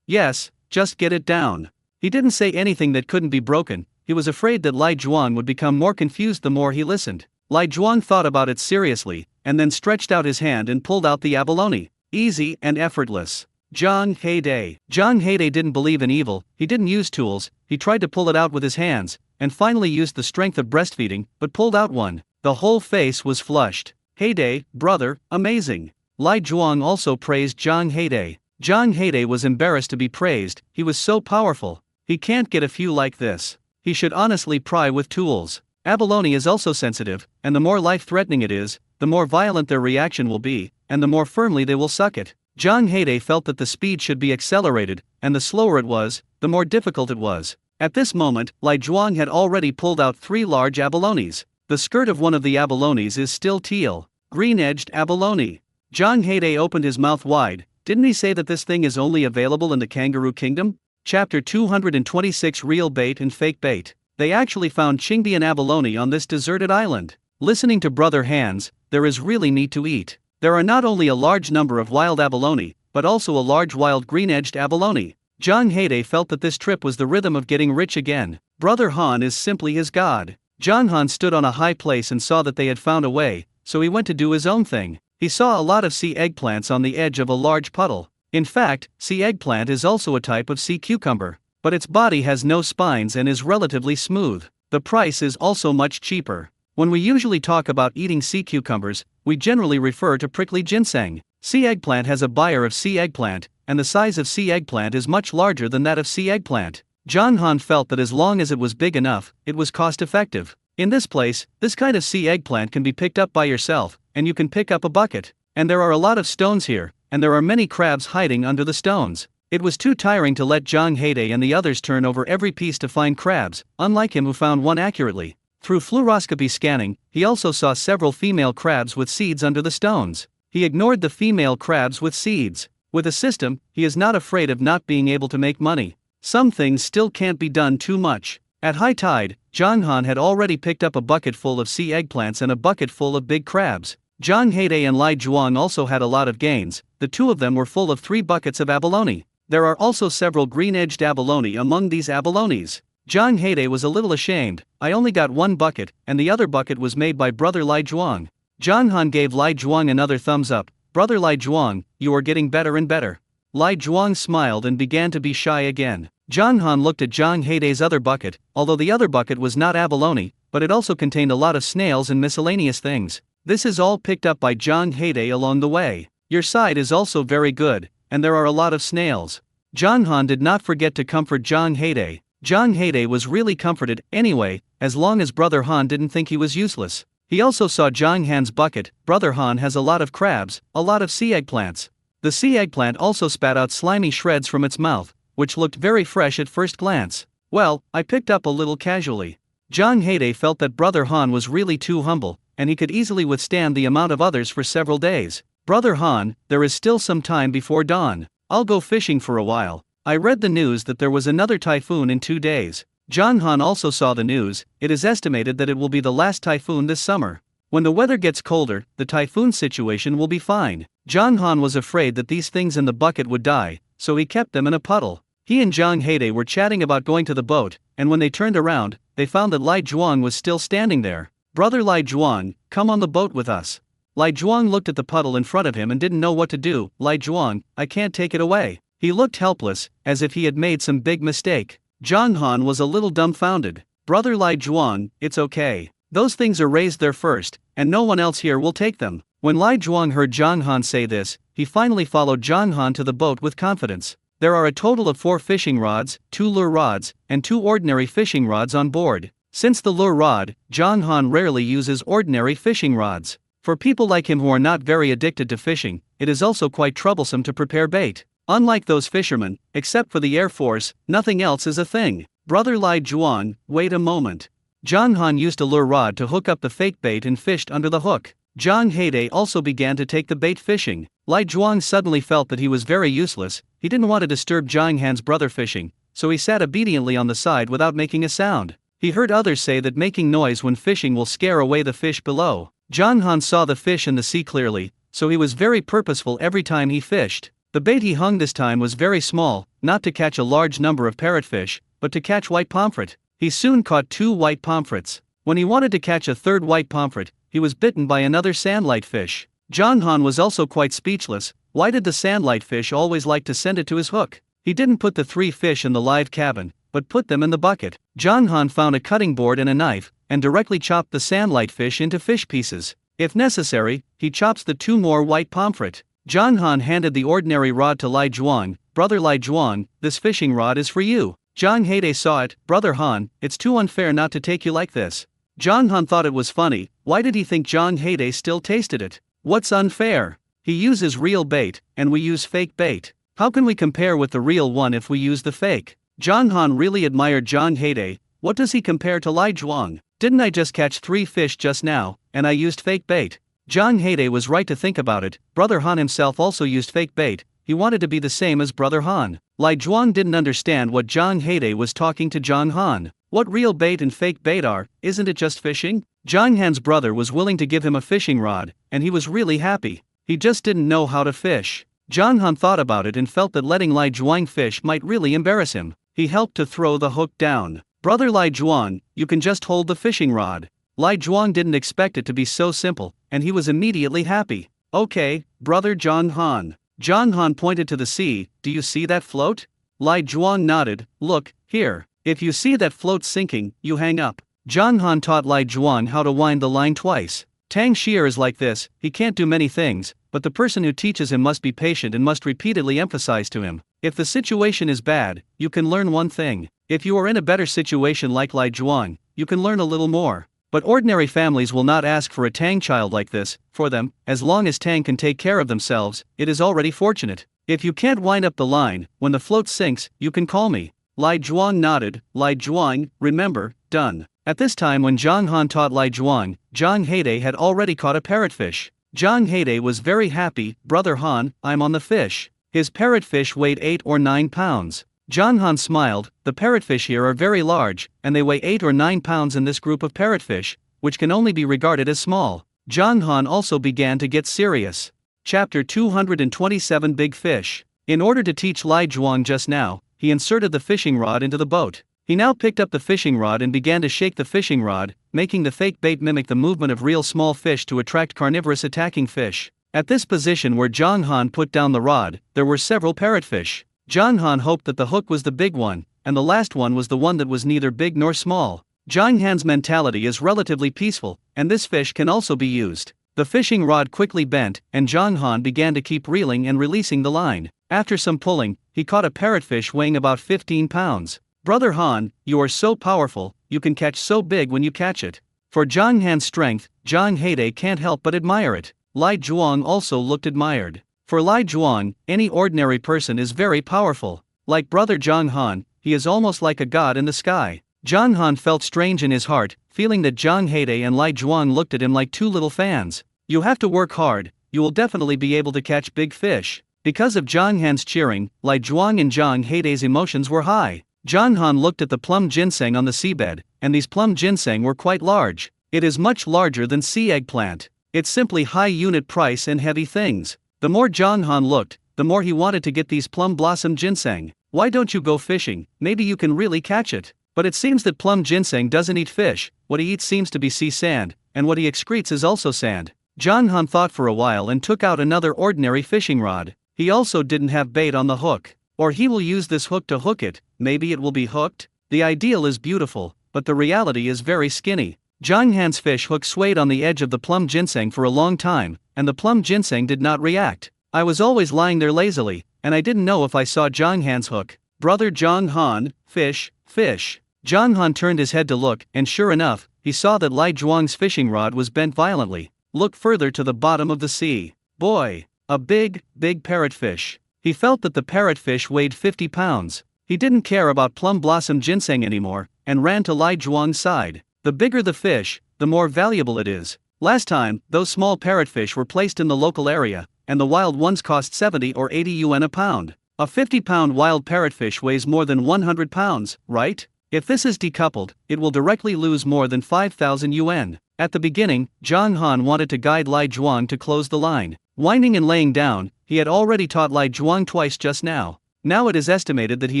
Yes, just get it down. He didn't say anything that couldn't be broken. He was afraid that Lai Zhuang would become more confused the more he listened. Lai Zhuang thought about it seriously, and then stretched out his hand and pulled out the abalone. Easy and effortless. Zhang Heide didn't believe in evil, he didn't use tools, he tried to pull it out with his hands, and finally used the strength of breastfeeding, but pulled out one. The whole face was flushed. Heide, brother, amazing. Lai Zhuang also praised Zhang Heide. Zhang Heide was embarrassed to be praised, he was so powerful. He can't get a few like this. He should honestly pry with tools. Abalone is also sensitive, and the more life-threatening it is, the more violent their reaction will be, and the more firmly they will suck it. Zhang Heide felt that the speed should be accelerated, and the slower it was, the more difficult it was. At this moment, Lai Zhuang had already pulled out 3 large abalones. The skirt of one of the abalones is still teal. Green-edged abalone. Zhang Heide opened his mouth wide. Didn't he say that this thing is only available in the Kangaroo Kingdom? Chapter 226 Real Bait and Fake Bait. They actually found Qingbian abalone on this deserted island. Listening to Brother Hans, there is really need to eat. There are not only a large number of wild abalone, but also a large wild green-edged abalone. Zhang Heide felt that this trip was the rhythm of getting rich again. Brother Han is simply his god. Zhang Han stood on a high place and saw that they had found a way, so he went to do his own thing. He saw a lot of sea eggplants on the edge of a large puddle. In fact, sea eggplant is also a type of sea cucumber, but its body has no spines and is relatively smooth. The price is also much cheaper. When we usually talk about eating sea cucumbers, we generally refer to prickly ginseng. Sea eggplant has a buyer of sea eggplant, and the size of sea eggplant is much larger than that of sea eggplant. Zhang Han felt that as long as it was big enough, it was cost-effective. In this place, this kind of sea eggplant can be picked up by yourself, and you can pick up a bucket. And there are a lot of stones here, and there are many crabs hiding under the stones. It was too tiring to let Zhang Heide and the others turn over every piece to find crabs, unlike him who found one accurately. Through fluoroscopy scanning, he also saw several female crabs with seeds under the stones. He ignored the female crabs with seeds. With a system, he is not afraid of not being able to make money. Some things still can't be done too much. At high tide, Zhang Han had already picked up a bucket full of sea eggplants and a bucket full of big crabs. Zhang Heide and Lai Zhuang also had a lot of gains. The two of them were full of 3 buckets of abalone. There are also several green-edged abalone among these abalones. Zhang Heide was a little ashamed. I only got 1 bucket, and the other bucket was made by brother Lai Zhuang. Zhang Han gave Lai Zhuang another thumbs up. Brother Lai Zhuang, you are getting better and better. Lai Zhuang smiled and began to be shy again. Zhang Han looked at Zhang Heide's other bucket, although the other bucket was not abalone, but it also contained a lot of snails and miscellaneous things. This is all picked up by Zhang Heide along the way. Your side is also very good, and there are a lot of snails. Zhang Han did not forget to comfort Zhang Heide. Zhang Heide was really comforted, anyway, as long as Brother Han didn't think he was useless. He also saw Zhang Han's bucket. Brother Han has a lot of crabs, a lot of sea eggplants. The sea eggplant also spat out slimy shreds from its mouth, which looked very fresh at first glance. Well, I picked up a little casually. Zhang Heide felt that Brother Han was really too humble, and he could easily withstand the amount of others for several days. Brother Han, there is still some time before dawn. I'll go fishing for a while. I read the news that there was another typhoon in 2 days. Zhang Han also saw the news. It is estimated that it will be the last typhoon this summer. When the weather gets colder, the typhoon situation will be fine. Zhang Han was afraid that these things in the bucket would die, so he kept them in a puddle. He and Zhang Heide were chatting about going to the boat, and when they turned around, they found that Lai Zhuang was still standing there. Brother Lai Zhuang, come on the boat with us. Lai Zhuang looked at the puddle in front of him and didn't know what to do. Lai Zhuang, I can't take it away. He looked helpless, as if he had made some big mistake. Zhang Han was a little dumbfounded. Brother Lai Zhuang, it's okay. Those things are raised there first, and no one else here will take them. When Lai Zhuang heard Zhang Han say this, he finally followed Zhang Han to the boat with confidence. There are a total of 4 fishing rods, 2 lure rods, and 2 ordinary fishing rods on board. Since the lure rod, Zhang Han rarely uses ordinary fishing rods. For people like him who are not very addicted to fishing, it is also quite troublesome to prepare bait. Unlike those fishermen, except for the Air Force, nothing else is a thing. Brother Lai Zhuang, wait a moment. Zhang Han used a lure rod to hook up the fake bait and fished under the hook. Zhang Heide also began to take the bait fishing. Lai Zhuang suddenly felt that he was very useless. He didn't want to disturb Zhang Han's brother fishing, so he sat obediently on the side without making a sound. He heard others say that making noise when fishing will scare away the fish below. Zhang Han saw the fish in the sea clearly, so he was very purposeful every time he fished. The bait he hung this time was very small, not to catch a large number of parrotfish, but to catch white pomfret. He soon caught 2 white pomfrets. When he wanted to catch a third white pomfret, he was bitten by another sandlight fish. Zhang Han was also quite speechless. Why did the sandlight fish always like to send it to his hook? He didn't put the 3 fish in the live cabin, but put them in the bucket. Zhang Han found a cutting board and a knife, and directly chopped the sandlight fish into fish pieces. If necessary, he chops the 2 more white pomfret. Zhang Han handed the ordinary rod to Lai Zhuang. Brother Lai Zhuang, this fishing rod is for you. Zhang Heide saw it. Brother Han, it's too unfair not to take you like this. Zhang Han thought it was funny. Why did he think Zhang Heide still tasted it? What's unfair? He uses real bait, and we use fake bait. How can we compare with the real one if we use the fake? Zhang Han really admired Zhang Heide. What does he compare to Lai Zhuang? Didn't I just catch 3 fish just now, and I used fake bait? Zhang Heide was right to think about it. Brother Han himself also used fake bait. He wanted to be the same as Brother Han. Lai Zhuang didn't understand what Zhang Heide was talking to Zhang Han. What real bait and fake bait are, isn't it just fishing? Zhang Han's brother was willing to give him a fishing rod, and he was really happy. He just didn't know how to fish. Zhang Han thought about it and felt that letting Lai Zhuang fish might really embarrass him. He helped to throw the hook down. Brother Lai Zhuang, you can just hold the fishing rod. Lai Zhuang didn't expect it to be so simple, and he was immediately happy. Okay, brother Zhang Han. Zhang Han pointed to the sea. Do you see that float? Lai Zhuang nodded. Look, here. If you see that float sinking, you hang up. Zhang Han taught Lai Zhuang how to wind the line twice. Tang Xier is like this. He can't do many things, but the person who teaches him must be patient and must repeatedly emphasize to him. If the situation is bad, you can learn one thing. If you are in a better situation like Lai Zhuang, you can learn a little more. But ordinary families will not ask for a Tang child like this. For them, as long as Tang can take care of themselves, it is already fortunate. If you can't wind up the line, when the float sinks, you can call me. Lai Zhuang nodded. Lai Zhuang, remember, done. At this time when Zhang Han taught Lai Zhuang, Zhang Heide had already caught a parrotfish. Zhang Heide was very happy. Brother Han, I'm on the fish. His parrotfish weighed 8 or 9 pounds. Zhang Han smiled. The parrotfish here are very large, and they weigh 8 or 9 pounds in this group of parrotfish, which can only be regarded as small. Zhang Han also began to get serious. Chapter 227 Big Fish. In order to teach Lai Zhuang just now, he inserted the fishing rod into the boat. He now picked up the fishing rod and began to shake the fishing rod, making the fake bait mimic the movement of real small fish to attract carnivorous attacking fish. At this position where Zhang Han put down the rod, there were several parrotfish. Zhang Han hoped that the hook was the big one, and the last one was the one that was neither big nor small. Zhang Han's mentality is relatively peaceful, and this fish can also be used. The fishing rod quickly bent, and Zhang Han began to keep reeling and releasing the line. After some pulling, he caught a parrotfish weighing about 15 pounds. Brother Han, you are so powerful, you can catch so big when you catch it. For Zhang Han's strength, Zhang Heide can't help but admire it. Lai Zhuang also looked admired. For Lai Zhuang, any ordinary person is very powerful. Like Brother Zhang Han, he is almost like a god in the sky. Zhang Han felt strange in his heart, feeling that Zhang Heide and Lai Zhuang looked at him like 2 little fans. You have to work hard, you will definitely be able to catch big fish. Because of Zhang Han's cheering, Lai Zhuang and Zhang Heide's emotions were high. Zhang Han looked at the plum ginseng on the seabed, and these plum ginseng were quite large. It is much larger than sea eggplant. It's simply high unit price and heavy things. The more Zhang Han looked, the more he wanted to get these plum blossom ginseng. Why don't you go fishing? Maybe you can really catch it. But it seems that plum ginseng doesn't eat fish. What he eats seems to be sea sand, and what he excretes is also sand. Zhang Han thought for a while and took out another ordinary fishing rod. He also didn't have bait on the hook. Or he will use this hook to hook it. Maybe it will be hooked? The ideal is beautiful, but the reality is very skinny. Zhang Han's fish hook swayed on the edge of the plum ginseng for a long time, and the plum ginseng did not react. I was always lying there lazily, and I didn't know if I saw Zhang Han's hook. Brother Zhang Han, fish, fish. Zhang Han turned his head to look, and sure enough, he saw that Lai Zhuang's fishing rod was bent violently. Look further to the bottom of the sea. Boy! A big, big parrotfish. He felt that the parrotfish weighed 50 pounds. He didn't care about plum blossom ginseng anymore, and ran to Lai Zhuang's side. The bigger the fish, the more valuable it is. Last time, those small parrotfish were placed in the local area, and the wild ones cost 70 or 80 yuan a pound. A 50-pound wild parrotfish weighs more than 100 pounds, right? If this is decoupled, it will directly lose more than 5,000 yuan. At the beginning, Zhang Han wanted to guide Lai Zhuang to close the line. Winding and laying down, he had already taught Lai Zhuang twice just now. Now it is estimated that he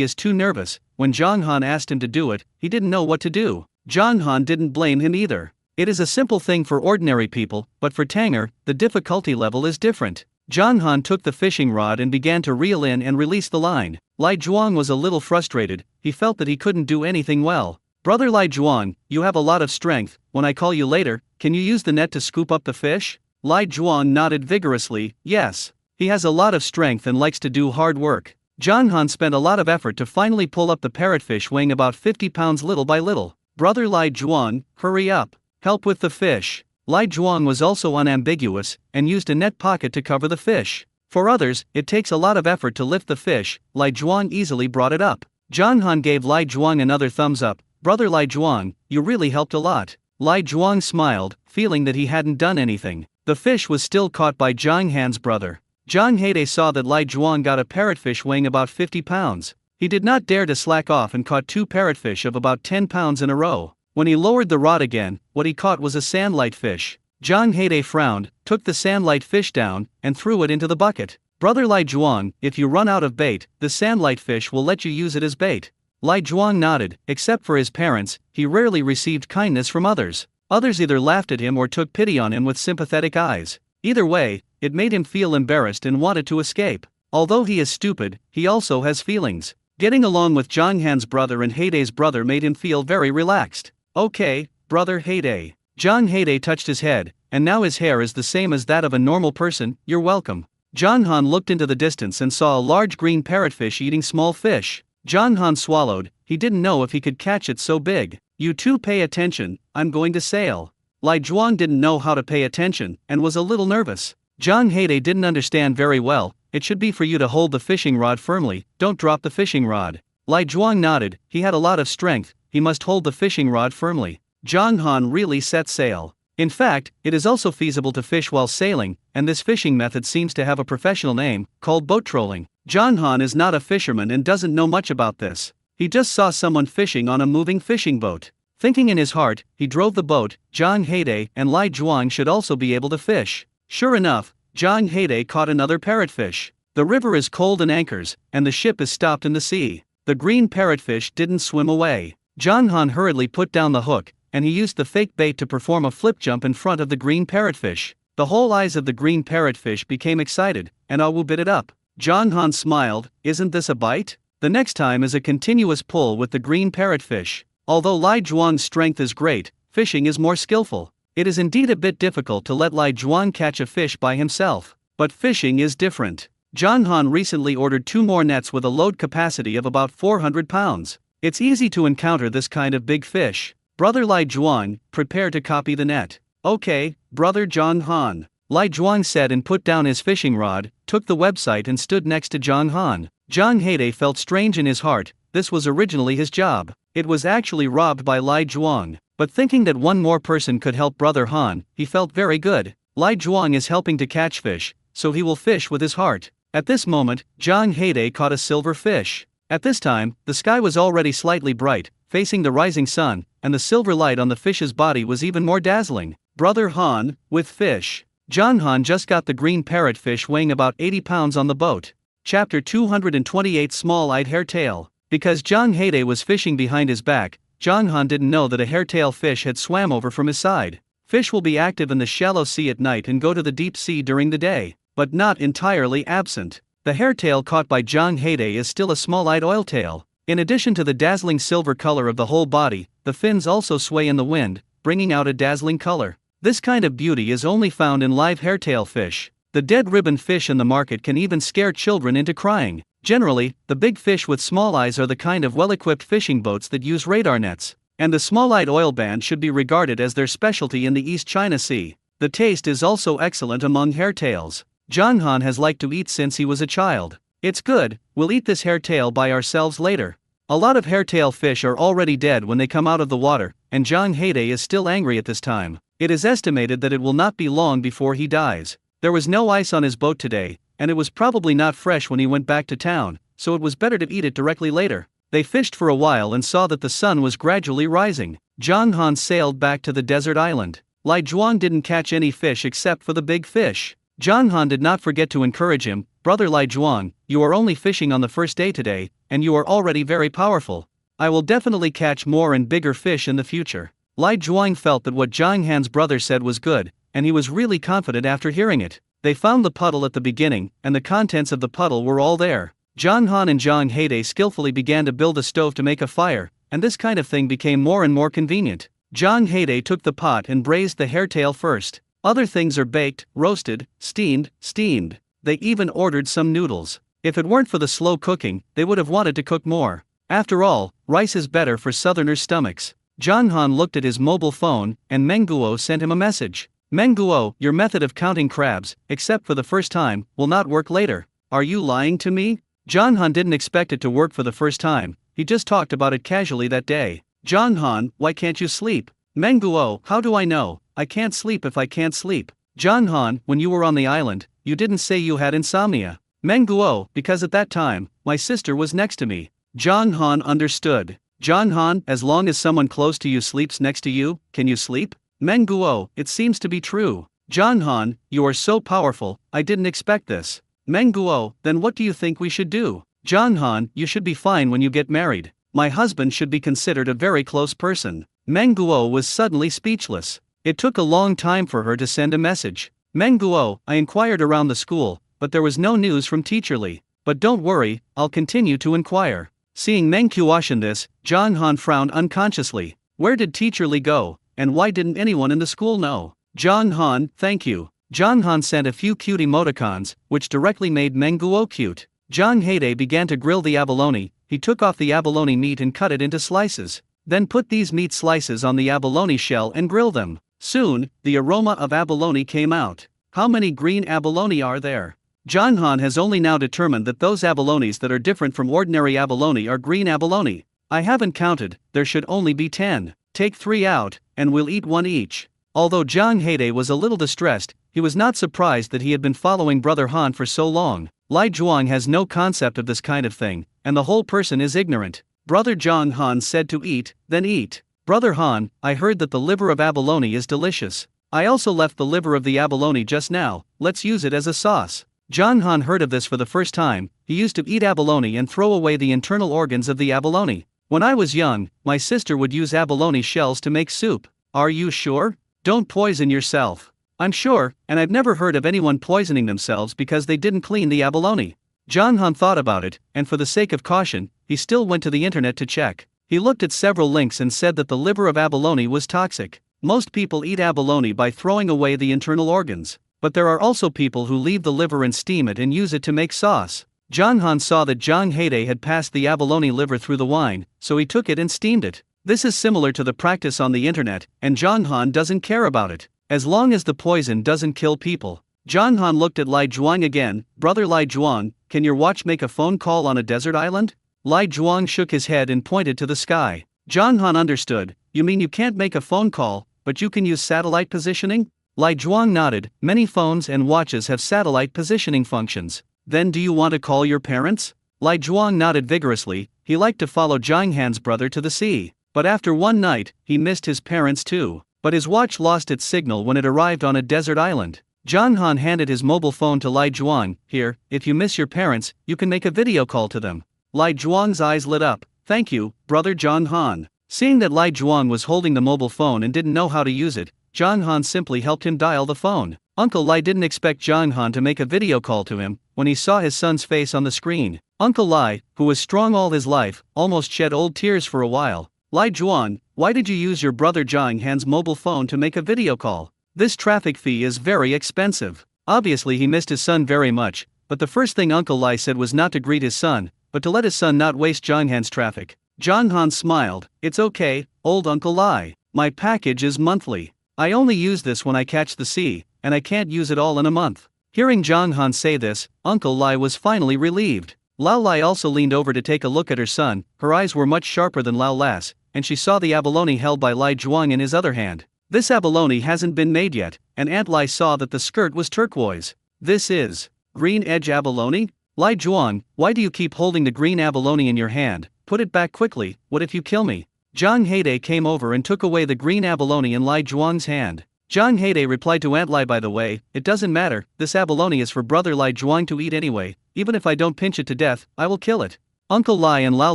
is too nervous. When Zhang Han asked him to do it, he didn't know what to do. Zhang Han didn't blame him either. It is a simple thing for ordinary people, but for Tanger, the difficulty level is different. Zhang Han took the fishing rod and began to reel in and release the line. Lai Zhuang was a little frustrated. He felt that he couldn't do anything well. Brother Lai Zhuang, you have a lot of strength. When I call you later, can you use the net to scoop up the fish? Lai Zhuang nodded vigorously. Yes. He has a lot of strength and likes to do hard work. Zhang Han spent a lot of effort to finally pull up the parrotfish weighing about 50 pounds little by little. Brother Lai Zhuang, hurry up. Help with the fish. Lai Zhuang was also unambiguous, and used a net pocket to cover the fish. For others, it takes a lot of effort to lift the fish. Lai Zhuang easily brought it up. Zhang Han gave Lai Zhuang another thumbs up. Brother Lai Zhuang, you really helped a lot. Lai Zhuang smiled, feeling that he hadn't done anything. The fish was still caught by Zhang Han's brother. Zhang Haide saw that Lai Zhuang got a parrotfish weighing about 50 pounds. He did not dare to slack off and caught 2 parrotfish of about 10 pounds in a row. When he lowered the rod again, what he caught was a sandlight fish. Zhang Haide frowned, took the sandlight fish down, and threw it into the bucket. Brother Lai Zhuang, if you run out of bait, the sandlight fish will let you use it as bait. Lai Zhuang nodded. Except for his parents, he rarely received kindness from others. Others either laughed at him or took pity on him with sympathetic eyes. Either way, it made him feel embarrassed and wanted to escape. Although he is stupid, he also has feelings. Getting along with Zhang Han's brother and Haide's brother made him feel very relaxed. Okay, brother Haide. Zhang Haide touched his head, and now his hair is the same as that of a normal person. You're welcome. Zhang Han looked into the distance and saw a large green parrotfish eating small fish. Zhang Han swallowed. He didn't know if he could catch it so big. You two pay attention, I'm going to sail. Lai Zhuang didn't know how to pay attention, and was a little nervous. Zhang Haide didn't understand very well. It should be for you to hold the fishing rod firmly, don't drop the fishing rod. Lai Zhuang nodded. He had a lot of strength, he must hold the fishing rod firmly. Zhang Han really set sail. In fact, it is also feasible to fish while sailing, and this fishing method seems to have a professional name, called boat trolling. Zhang Han is not a fisherman and doesn't know much about this. He just saw someone fishing on a moving fishing boat. Thinking in his heart, he drove the boat. Zhang Haide and Lai Zhuang should also be able to fish. Sure enough, Zhang Haide caught another parrotfish. The river is cold and anchors, and the ship is stopped in the sea. The green parrotfish didn't swim away. Zhang Han hurriedly put down the hook, and he used the fake bait to perform a flip jump in front of the green parrotfish. The whole eyes of the green parrotfish became excited, and Awu bit it up. Zhang Han smiled. Isn't this a bite? The next time is a continuous pull with the green parrotfish. Although Lai Zhuang's strength is great, fishing is more skillful. It is indeed a bit difficult to let Lai Zhuang catch a fish by himself. But fishing is different. Zhang Han recently ordered 2 more nets with a load capacity of about 400 pounds. It's easy to encounter this kind of big fish. Brother Lai Zhuang, prepare to copy the net. Okay, brother Zhang Han. Lai Zhuang said and put down his fishing rod, took the website and stood next to Zhang Han. Zhang Haide felt strange in his heart. This was originally his job. It was actually robbed by Lai Zhuang. But thinking that one more person could help brother Han, he felt very good. Lai Zhuang is helping to catch fish, so he will fish with his heart. At this moment, Zhang Haide caught a silver fish. At this time, the sky was already slightly bright, facing the rising sun, and the silver light on the fish's body was even more dazzling. Brother Han, with fish. Zhang Han just got the green parrotfish weighing about 80 pounds on the boat. Chapter 228 Small-Eyed Hairtail. Because Zhang Haide was fishing behind his back, Zhang Han didn't know that a hairtail fish had swam over from his side. Fish will be active in the shallow sea at night and go to the deep sea during the day, but not entirely absent. The hairtail caught by Zhang Haide is still a small-eyed oiltail. In addition to the dazzling silver color of the whole body, the fins also sway in the wind, bringing out a dazzling color. This kind of beauty is only found in live hairtail fish. The dead ribbon fish in the market can even scare children into crying. Generally, the big fish with small eyes are the kind of well-equipped fishing boats that use radar nets, and the small-eyed oil band should be regarded as their specialty in the East China Sea. The taste is also excellent among hairtails. Zhang Han has liked to eat since he was a child. It's good, we'll eat this hairtail by ourselves later. A lot of hairtail fish are already dead when they come out of the water, and Zhang Haide is still angry at this time. It is estimated that it will not be long before he dies. There was no ice on his boat today, and it was probably not fresh when he went back to town, so it was better to eat it directly later. They fished for a while and saw that the sun was gradually rising. Zhang Han sailed back to the desert island. Lai Zhuang didn't catch any fish except for the big fish. Zhang Han did not forget to encourage him, "Brother Lai Zhuang, you are only fishing on the first day today, and you are already very powerful. I will definitely catch more and bigger fish in the future." Lai Zhuang felt that what Zhang Han's brother said was good, and he was really confident after hearing it. They found the puddle at the beginning, and the contents of the puddle were all there. Zhang Han and Zhang Heide skillfully began to build a stove to make a fire, and this kind of thing became more and more convenient. Zhang Heide took the pot and braised the hairtail first. Other things are baked, roasted, steamed. They even ordered some noodles. If it weren't for the slow cooking, they would have wanted to cook more. After all, rice is better for southerners' stomachs. Zhang Han looked at his mobile phone, and Meng Guo sent him a message. "Meng Guo, your method of counting crabs, except for the first time, will not work later. Are you lying to me?" Zhang Han didn't expect it to work for the first time, he just talked about it casually that day. "Zhang Han, why can't you sleep?" "Meng Guo, how do I know? I can't sleep if I can't sleep." "Zhang Han, when you were on the island, you didn't say you had insomnia." "Meng Guo, because at that time, my sister was next to me." Zhang Han understood. "Zhang Han, as long as someone close to you sleeps next to you, can you sleep?" "Meng Guo, it seems to be true." "Zhang Han, you are so powerful, I didn't expect this." "Meng Guo, then what do you think we should do?" "Zhang Han, you should be fine when you get married. My husband should be considered a very close person." Meng Guo was suddenly speechless. It took a long time for her to send a message. "Meng Guo, I inquired around the school, but there was no news from Teacher Li. But don't worry, I'll continue to inquire." Seeing Meng Guotian this, Zhang Han frowned unconsciously. Where did Teacher Li go, and why didn't anyone in the school know? "Zhang Han, thank you." Zhang Han sent a few cute emoticons, which directly made Meng Guo cute. Zhang Heide began to grill the abalone. He took off the abalone meat and cut it into slices. Then put these meat slices on the abalone shell and grill them. Soon, the aroma of abalone came out. "How many green abalone are there?" Zhang Han has only now determined that those abalones that are different from ordinary abalone are green abalone. "I haven't counted, there should only be 10. Take 3 out, and we'll eat 1 each." Although Zhang Heide was a little distressed, he was not surprised that he had been following Brother Han for so long. Lai Zhuang has no concept of this kind of thing, and the whole person is ignorant. Brother Zhang Han said to eat, then eat. "Brother Han, I heard that the liver of abalone is delicious. I also left the liver of the abalone just now, let's use it as a sauce." Zhang Han heard of this for the first time. He used to eat abalone and throw away the internal organs of the abalone. "When I was young, my sister would use abalone shells to make soup." "Are you sure? Don't poison yourself." "I'm sure, and I've never heard of anyone poisoning themselves because they didn't clean the abalone." Zhang Han thought about it, and for the sake of caution, he still went to the internet to check. He looked at several links and said that the liver of abalone was toxic. Most people eat abalone by throwing away the internal organs, but there are also people who leave the liver and steam it and use it to make sauce. Zhang Han saw that Zhang Heide had passed the abalone liver through the wine, so he took it and steamed it. This is similar to the practice on the internet, and Zhang Han doesn't care about it, as long as the poison doesn't kill people. Zhang Han looked at Lai Zhuang again. "Brother Lai Zhuang, can your watch make a phone call on a desert island?" Lai Zhuang shook his head and pointed to the sky. Zhang Han understood. "You mean you can't make a phone call, but you can use satellite positioning?" Lai Zhuang nodded. "Many phones and watches have satellite positioning functions." "Then do you want to call your parents?" Lai Zhuang nodded vigorously. He liked to follow Zhang Han's brother to the sea. But after one night, he missed his parents too. But his watch lost its signal when it arrived on a desert island. Zhang Han handed his mobile phone to Lai Zhuang. "Here, if you miss your parents, you can make a video call to them." Lai Zhuang's eyes lit up. "Thank you, brother Zhang Han." Seeing that Lai Zhuang was holding the mobile phone and didn't know how to use it, Zhang Han simply helped him dial the phone. Uncle Lai didn't expect Zhang Han to make a video call to him. When he saw his son's face on the screen, Uncle Lai, who was strong all his life, almost shed old tears for a while. "Lai Zhuang, why did you use your brother Zhang Han's mobile phone to make a video call? This traffic fee is very expensive." Obviously he missed his son very much, but the first thing Uncle Lai said was not to greet his son, but to let his son not waste Zhang Han's traffic. Zhang Han smiled. "It's okay, old Uncle Lai. My package is monthly. I only use this when I catch the sea, and I can't use it all in a month." Hearing Zhang Han say this, Uncle Lai was finally relieved. Lao Lai also leaned over to take a look at her son. Her eyes were much sharper than Lao Las, and she saw the abalone held by Lai Zhuang in his other hand. This abalone hasn't been made yet, and Aunt Lai saw that the skirt was turquoise. This is green edge abalone? Lai Zhuang, why do you keep holding the green abalone in your hand? Put it back quickly, what if you kill me? Zhang Heide came over and took away the green abalone in Lai Zhuang's hand. Zhang Heide replied to Aunt Lai, by the way, it doesn't matter, this abalone is for brother Lai Zhuang to eat anyway, even if I don't pinch it to death, I will kill it. Uncle Lai and Lao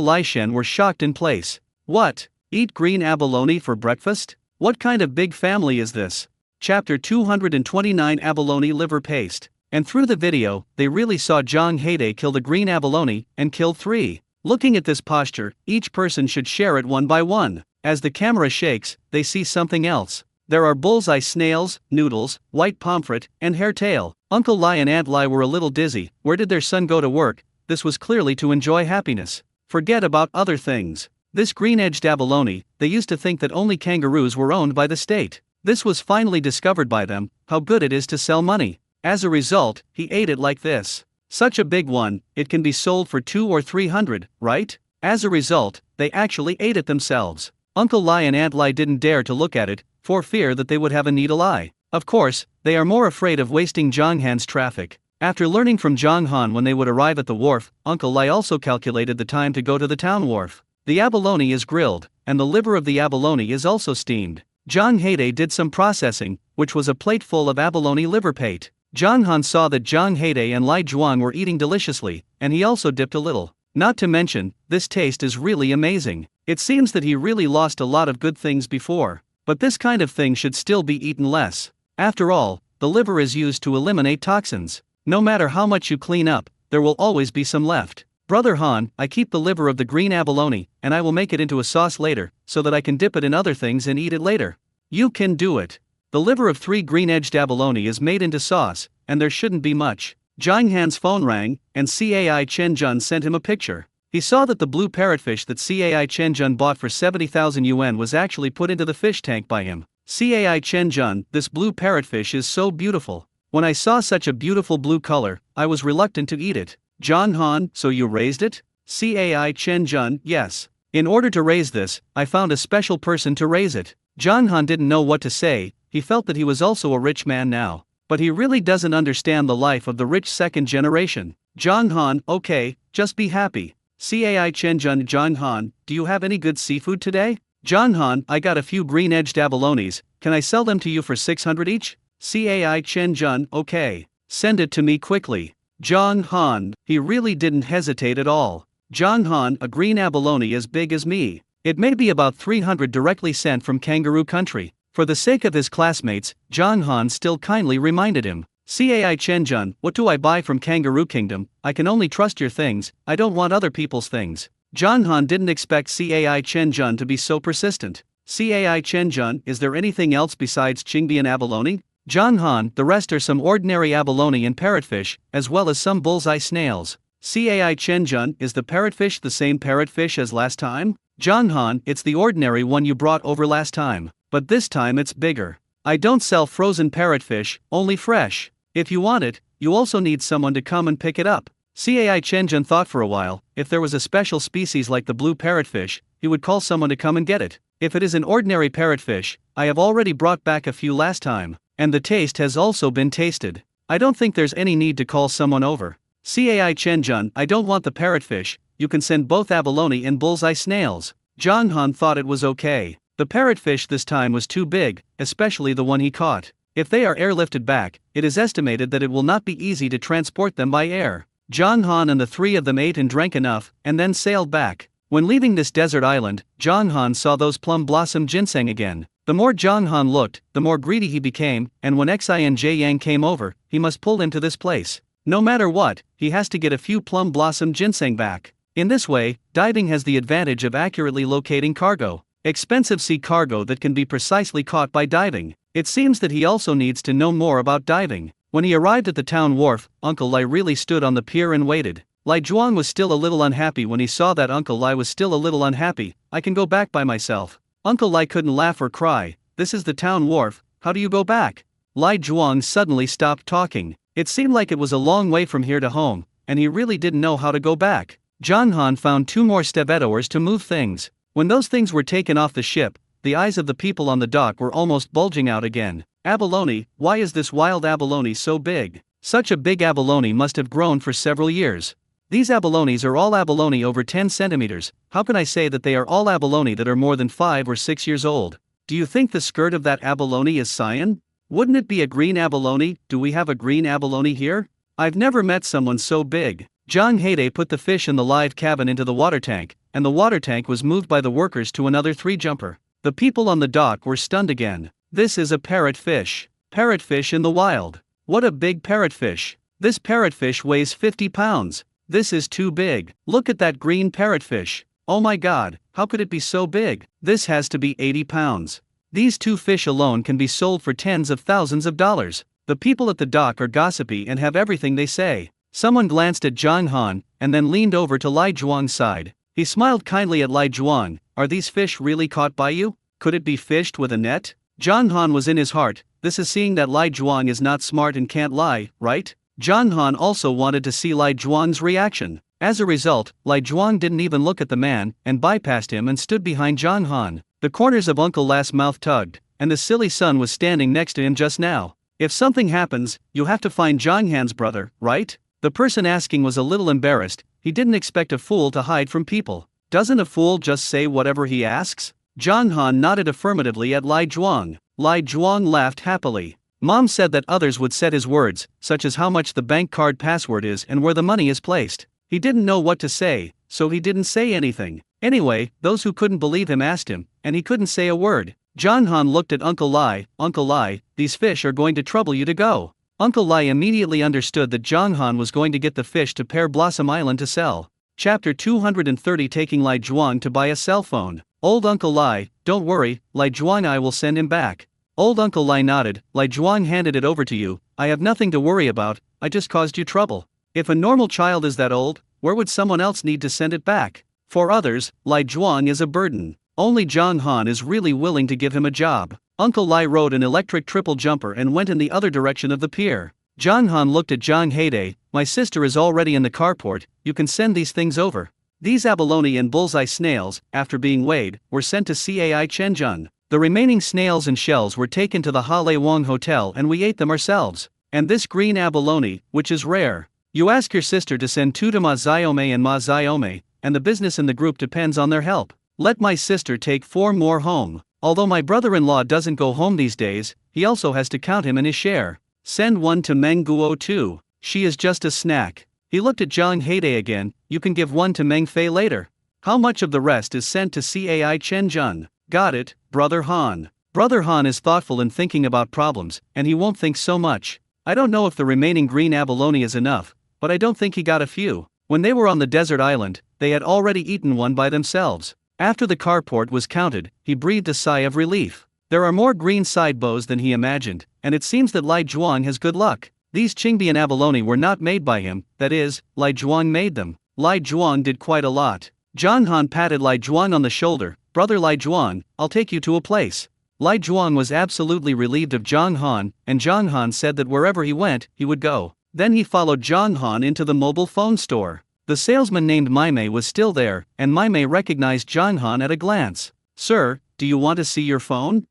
Laishen were shocked in place. What? Eat green abalone for breakfast? What kind of big family is this? Chapter 229 Abalone Liver Paste. And through the video, they really saw Zhang Heide kill the green abalone, and kill 3. Looking at this posture, each person should share it one by one. As the camera shakes, they see something else. There are bullseye snails, noodles, white pomfret, and hairtail. Uncle Lai and Aunt Lai were a little dizzy. Where did their son go to work? This was clearly to enjoy happiness. Forget about other things. This green-edged abalone, they used to think that only kangaroos were owned by the state. This was finally discovered by them, how good it is to sell money. As a result, he ate it like this. Such a big one, it can be sold for 200 or 300, right? As a result, they actually ate it themselves. Uncle Lai and Aunt Lai didn't dare to look at it, for fear that they would have a needle eye. Of course, they are more afraid of wasting Zhang Han's traffic. After learning from Zhang Han when they would arrive at the wharf, Uncle Lai also calculated the time to go to the town wharf. The abalone is grilled, and the liver of the abalone is also steamed. Zhang Heide did some processing, which was a plate full of abalone liver pate. Zhang Han saw that Zhang Heide and Lai Zhuang were eating deliciously, and he also dipped a little. Not to mention, this taste is really amazing. It seems that he really lost a lot of good things before. But this kind of thing should still be eaten less. After all, the liver is used to eliminate toxins. No matter how much you clean up, there will always be some left. Brother Han, I keep the liver of the green abalone, and I will make it into a sauce later, so that I can dip it in other things and eat it later. You can do it. The liver of 3 green-edged abalone is made into sauce, and there shouldn't be much. Zhang Han's phone rang, and Cai Chenjun sent him a picture. He saw that the blue parrotfish that Cai Chenjun bought for 70,000 yuan was actually put into the fish tank by him. Cai Chenjun, this blue parrotfish is so beautiful. When I saw such a beautiful blue color, I was reluctant to eat it. Zhang Han, so you raised it? Cai Chenjun, yes. In order to raise this, I found a special person to raise it. Zhang Han didn't know what to say, he felt that he was also a rich man now. But he really doesn't understand the life of the rich second generation. Zhang Han, okay, just be happy. Cai Chenjun. Zhang Han, do you have any good seafood today? Zhang Han, I got a few green-edged abalones, can I sell them to you for 600 each? Cai Chenjun, okay. Send it to me quickly. Zhang Han, he really didn't hesitate at all. Zhang Han, a green abalone as big as me. It may be about 300 directly sent from kangaroo country. For the sake of his classmates, Zhang Han still kindly reminded him. Cai Chenjun, what do I buy from Kangaroo Kingdom? I can only trust your things, I don't want other people's things. Zhang Han didn't expect Cai Chenjun to be so persistent. Cai Chenjun, is there anything else besides Qingbi and abalone? Zhang Han, the rest are some ordinary abalone and parrotfish, as well as some bullseye snails. Cai Chenjun, is the parrotfish the same parrotfish as last time? Zhang Han, it's the ordinary one you brought over last time, but this time it's bigger. I don't sell frozen parrotfish, only fresh. If you want it, you also need someone to come and pick it up. Cai Chenjun thought for a while, if there was a special species like the blue parrotfish, he would call someone to come and get it. If it is an ordinary parrotfish, I have already brought back a few last time, and the taste has also been tasted. I don't think there's any need to call someone over. Cai Chenjun, I don't want the parrotfish, you can send both abalone and bullseye snails. Zhang Han thought it was okay. The parrotfish this time was too big, especially the one he caught. If they are airlifted back, it is estimated that it will not be easy to transport them by air. Zhang Han and the 3 of them ate and drank enough, and then sailed back. When leaving this desert island, Zhang Han saw those plum blossom ginseng again. The more Zhang Han looked, the more greedy he became, and when Xin Yang came over, he must pull him to this place. No matter what, he has to get a few plum blossom ginseng back. In this way, diving has the advantage of accurately locating cargo. Expensive sea cargo that can be precisely caught by diving. It seems that he also needs to know more about diving. When he arrived at the town wharf, Uncle Lai really stood on the pier and waited. Lai Zhuang was still a little unhappy when he saw that Uncle Lai was still a little unhappy. I can go back by myself. Uncle Lai couldn't laugh or cry. This is the town wharf, how do you go back? Lai Zhuang suddenly stopped talking. It seemed like it was a long way from here to home, and he really didn't know how to go back. Zhang Han found 2 more stevedores to move things. When those things were taken off the ship, the eyes of the people on the dock were almost bulging out again. Abalone, why is this wild abalone so big? Such a big abalone must have grown for several years. These abalones are all abalone over 10 centimeters. How can I say that they are all abalone that are more than 5 or 6 years old? Do you think the skirt of that abalone is cyan? Wouldn't it be a green abalone? Do we have a green abalone here? I've never met someone so big. John Hayday put the fish in the live cabin into the water tank, and the water tank was moved by the workers to another 3-jumper. The people on the dock were stunned again. This is a parrotfish. Parrotfish in the wild. What a big parrotfish. This parrotfish weighs 50 pounds. This is too big. Look at that green parrotfish. Oh my god, how could it be so big? This has to be 80 pounds. These 2 fish alone can be sold for tens of thousands of dollars. The people at the dock are gossipy and have everything they say. Someone glanced at Zhang Han, and then leaned over to Lai Zhuang's side. He smiled kindly at Lai Zhuang. Are these fish really caught by you? Could it be fished with a net? Zhang Han was in his heart. This is seeing that Lai Zhuang is not smart and can't lie, right? Zhang Han also wanted to see Lai Zhuang's reaction. As a result, Lai Zhuang didn't even look at the man, and bypassed him and stood behind Zhang Han. The corners of Uncle Last's mouth tugged, and the silly son was standing next to him just now. If something happens, you'll have to find Zhang Han's brother, right? The person asking was a little embarrassed. He didn't expect a fool to hide from people. Doesn't a fool just say whatever he asks? Zhang Han nodded affirmatively at Lai Zhuang. Lai Zhuang laughed happily. Mom said that others would set his words, such as how much the bank card password is and where the money is placed. He didn't know what to say, so he didn't say anything. Anyway, those who couldn't believe him asked him, and he couldn't say a word. Zhang Han looked at Uncle Lai. Uncle Lai, these fish are going to trouble you to go. Uncle Lai immediately understood that Zhang Han was going to get the fish to Pear Blossom Island to sell. Chapter 230, taking Lai Zhuang to buy a cell phone. Old Uncle Lai, don't worry, Lai Zhuang, I will send him back. Old Uncle Lai nodded. Lai Zhuang handed it over to you. I have nothing to worry about, I just caused you trouble. If a normal child is that old, where would someone else need to send it back? For others, Lai Zhuang is a burden. Only Zhang Han is really willing to give him a job. Uncle Lai rode an electric triple jumper and went in the other direction of the pier. Zhang Han looked at Zhang Hayday. My sister is already in the carport, you can send these things over. These abalone and bullseye snails, after being weighed, were sent to Cai Chenjun. The remaining snails and shells were taken to the Ha Wong Hotel and we ate them ourselves. And this green abalone, which is rare. You ask your sister to send 2 to Ma Xiaome and Ma Xiaome, and the business in the group depends on their help. Let my sister take 4 more home. Although my brother-in-law doesn't go home these days, he also has to count him in his share. Send 1 to Meng Guo too. She is just a snack. He looked at Zhang Hayday again. You can give 1 to Meng Fei later. How much of the rest is sent to Cai Chenjun? Got it, Brother Han. Brother Han is thoughtful in thinking about problems, and he won't think so much. I don't know if the remaining green abalone is enough, but I don't think he got a few. When they were on the desert island, they had already eaten one by themselves. After the carport was counted, he breathed a sigh of relief. There are more green side bows than he imagined, and it seems that Lai Zhuang has good luck. These Qingbian abalone were not made by him, that is, Lai Zhuang made them. Lai Zhuang did quite a lot. Zhang Han patted Lai Zhuang on the shoulder. Brother Lai Zhuang, I'll take you to a place. Lai Zhuang was absolutely relieved of Zhang Han, and Zhang Han said that wherever he went, he would go. Then he followed Zhang Han into the mobile phone store. The salesman named Maimei was still there, and Maimei recognized Zhang Han at a glance. Sir, do you want to see your phone?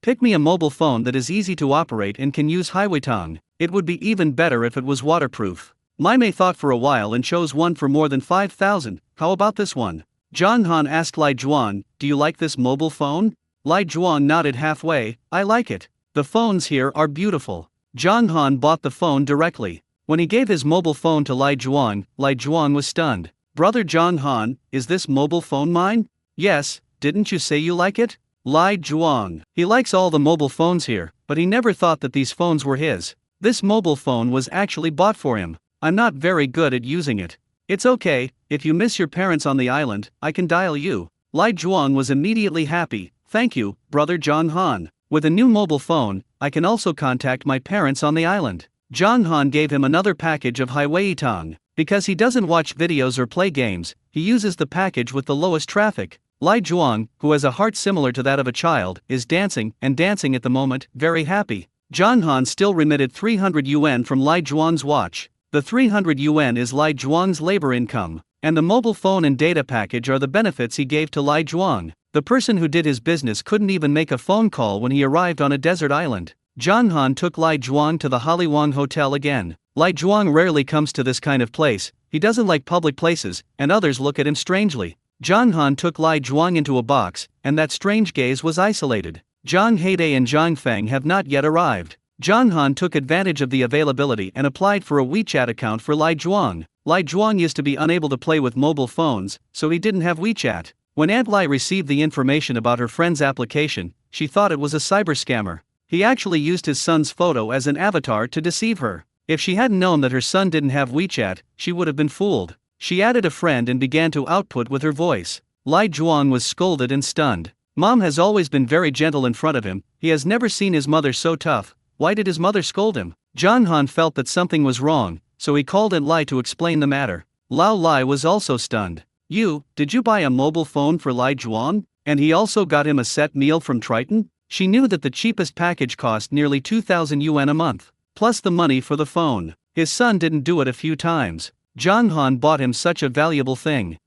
Pick me a mobile phone that is easy to operate and can use highway tongue. It would be even better if it was waterproof. Maimei thought for a while and chose one for more than 5,000. How about this one? Zhang Han asked Lai Zhuang, do you like this mobile phone? Lai Zhuang nodded halfway. I like it. The phones here are beautiful. Zhang Han bought the phone directly. When he gave his mobile phone to Lai Zhuang was stunned. Brother Zhang Han, is this mobile phone mine? Yes, didn't you say you like it? Lai Zhuang. He likes all the mobile phones here, but he never thought that these phones were his. This mobile phone was actually bought for him. I'm not very good at using it. It's okay, if you miss your parents on the island, I can dial you. Lai Zhuang was immediately happy. Thank you, Brother Zhang Han. With a new mobile phone, I can also contact my parents on the island. Zhang Han gave him another package of Highway Tong. Because he doesn't watch videos or play games, he uses the package with the lowest traffic. Lai Zhuang, who has a heart similar to that of a child, is dancing at the moment, very happy. Zhang Han still remitted 300 yuan from Lai Zhuang's watch. The 300 yuan is Lai Zhuang's labor income, and the mobile phone and data package are the benefits he gave to Lai Zhuang. The person who did his business couldn't even make a phone call when he arrived on a desert island. Zhang Han took Lai Zhuang to the Haliwang Hotel again. Lai Zhuang rarely comes to this kind of place, he doesn't like public places, and others look at him strangely. Zhang Han took Lai Zhuang into a box, and that strange gaze was isolated. Zhang Heidei and Zhang Feng have not yet arrived. Zhang Han took advantage of the availability and applied for a WeChat account for Lai Zhuang. Lai Zhuang used to be unable to play with mobile phones, so he didn't have WeChat. When Aunt Lai received the information about her friend's application, she thought it was a cyber scammer. He actually used his son's photo as an avatar to deceive her. If she hadn't known that her son didn't have WeChat, she would have been fooled. She added a friend and began to output with her voice. Lai Zhuang was scolded and stunned. Mom has always been very gentle in front of him, he has never seen his mother so tough. Why did his mother scold him? Zhang Han felt that something was wrong, so he called Aunt Lai to explain the matter. Lao Lai was also stunned. Did you buy a mobile phone for Lai Zhuang? And he also got him a set meal from Triton? She knew that the cheapest package cost nearly 2,000 yuan a month, plus the money for the phone. His son didn't do it a few times. Zhang Han bought him such a valuable thing.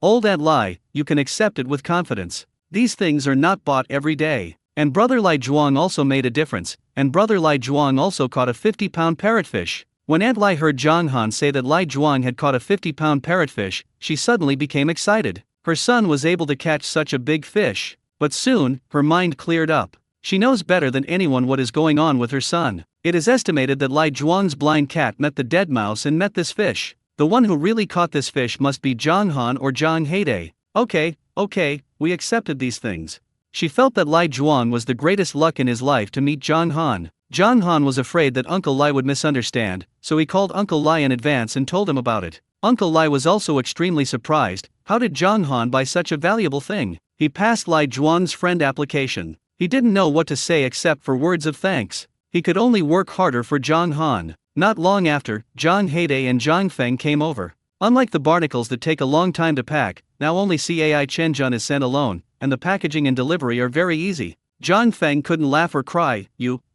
Old Aunt Lai, you can accept it with confidence. These things are not bought every day. And brother Lai Zhuang also made a difference, and brother Lai Zhuang also caught a 50-pound parrotfish. When Aunt Lai heard Zhang Han say that Lai Zhuang had caught a 50-pound parrotfish, she suddenly became excited. Her son was able to catch such a big fish. But soon, her mind cleared up. She knows better than anyone what is going on with her son. It is estimated that Lai Zhuang's blind cat met the dead mouse and met this fish. The one who really caught this fish must be Zhang Han or Zhang Heidei. Okay, we accepted these things. She felt that Lai Zhuang was the greatest luck in his life to meet Zhang Han. Zhang Han was afraid that Uncle Lai would misunderstand, so he called Uncle Lai in advance and told him about it. Uncle Lai was also extremely surprised. How did Zhang Han buy such a valuable thing? He passed Lai Zhuang's friend application. He didn't know what to say except for words of thanks. He could only work harder for Zhang Han. Not long after, Zhang Heidei and Zhang Feng came over. Unlike the barnacles that take a long time to pack, now only CAI Chenjun is sent alone, and the packaging and delivery are very easy. Zhang Feng couldn't laugh or cry.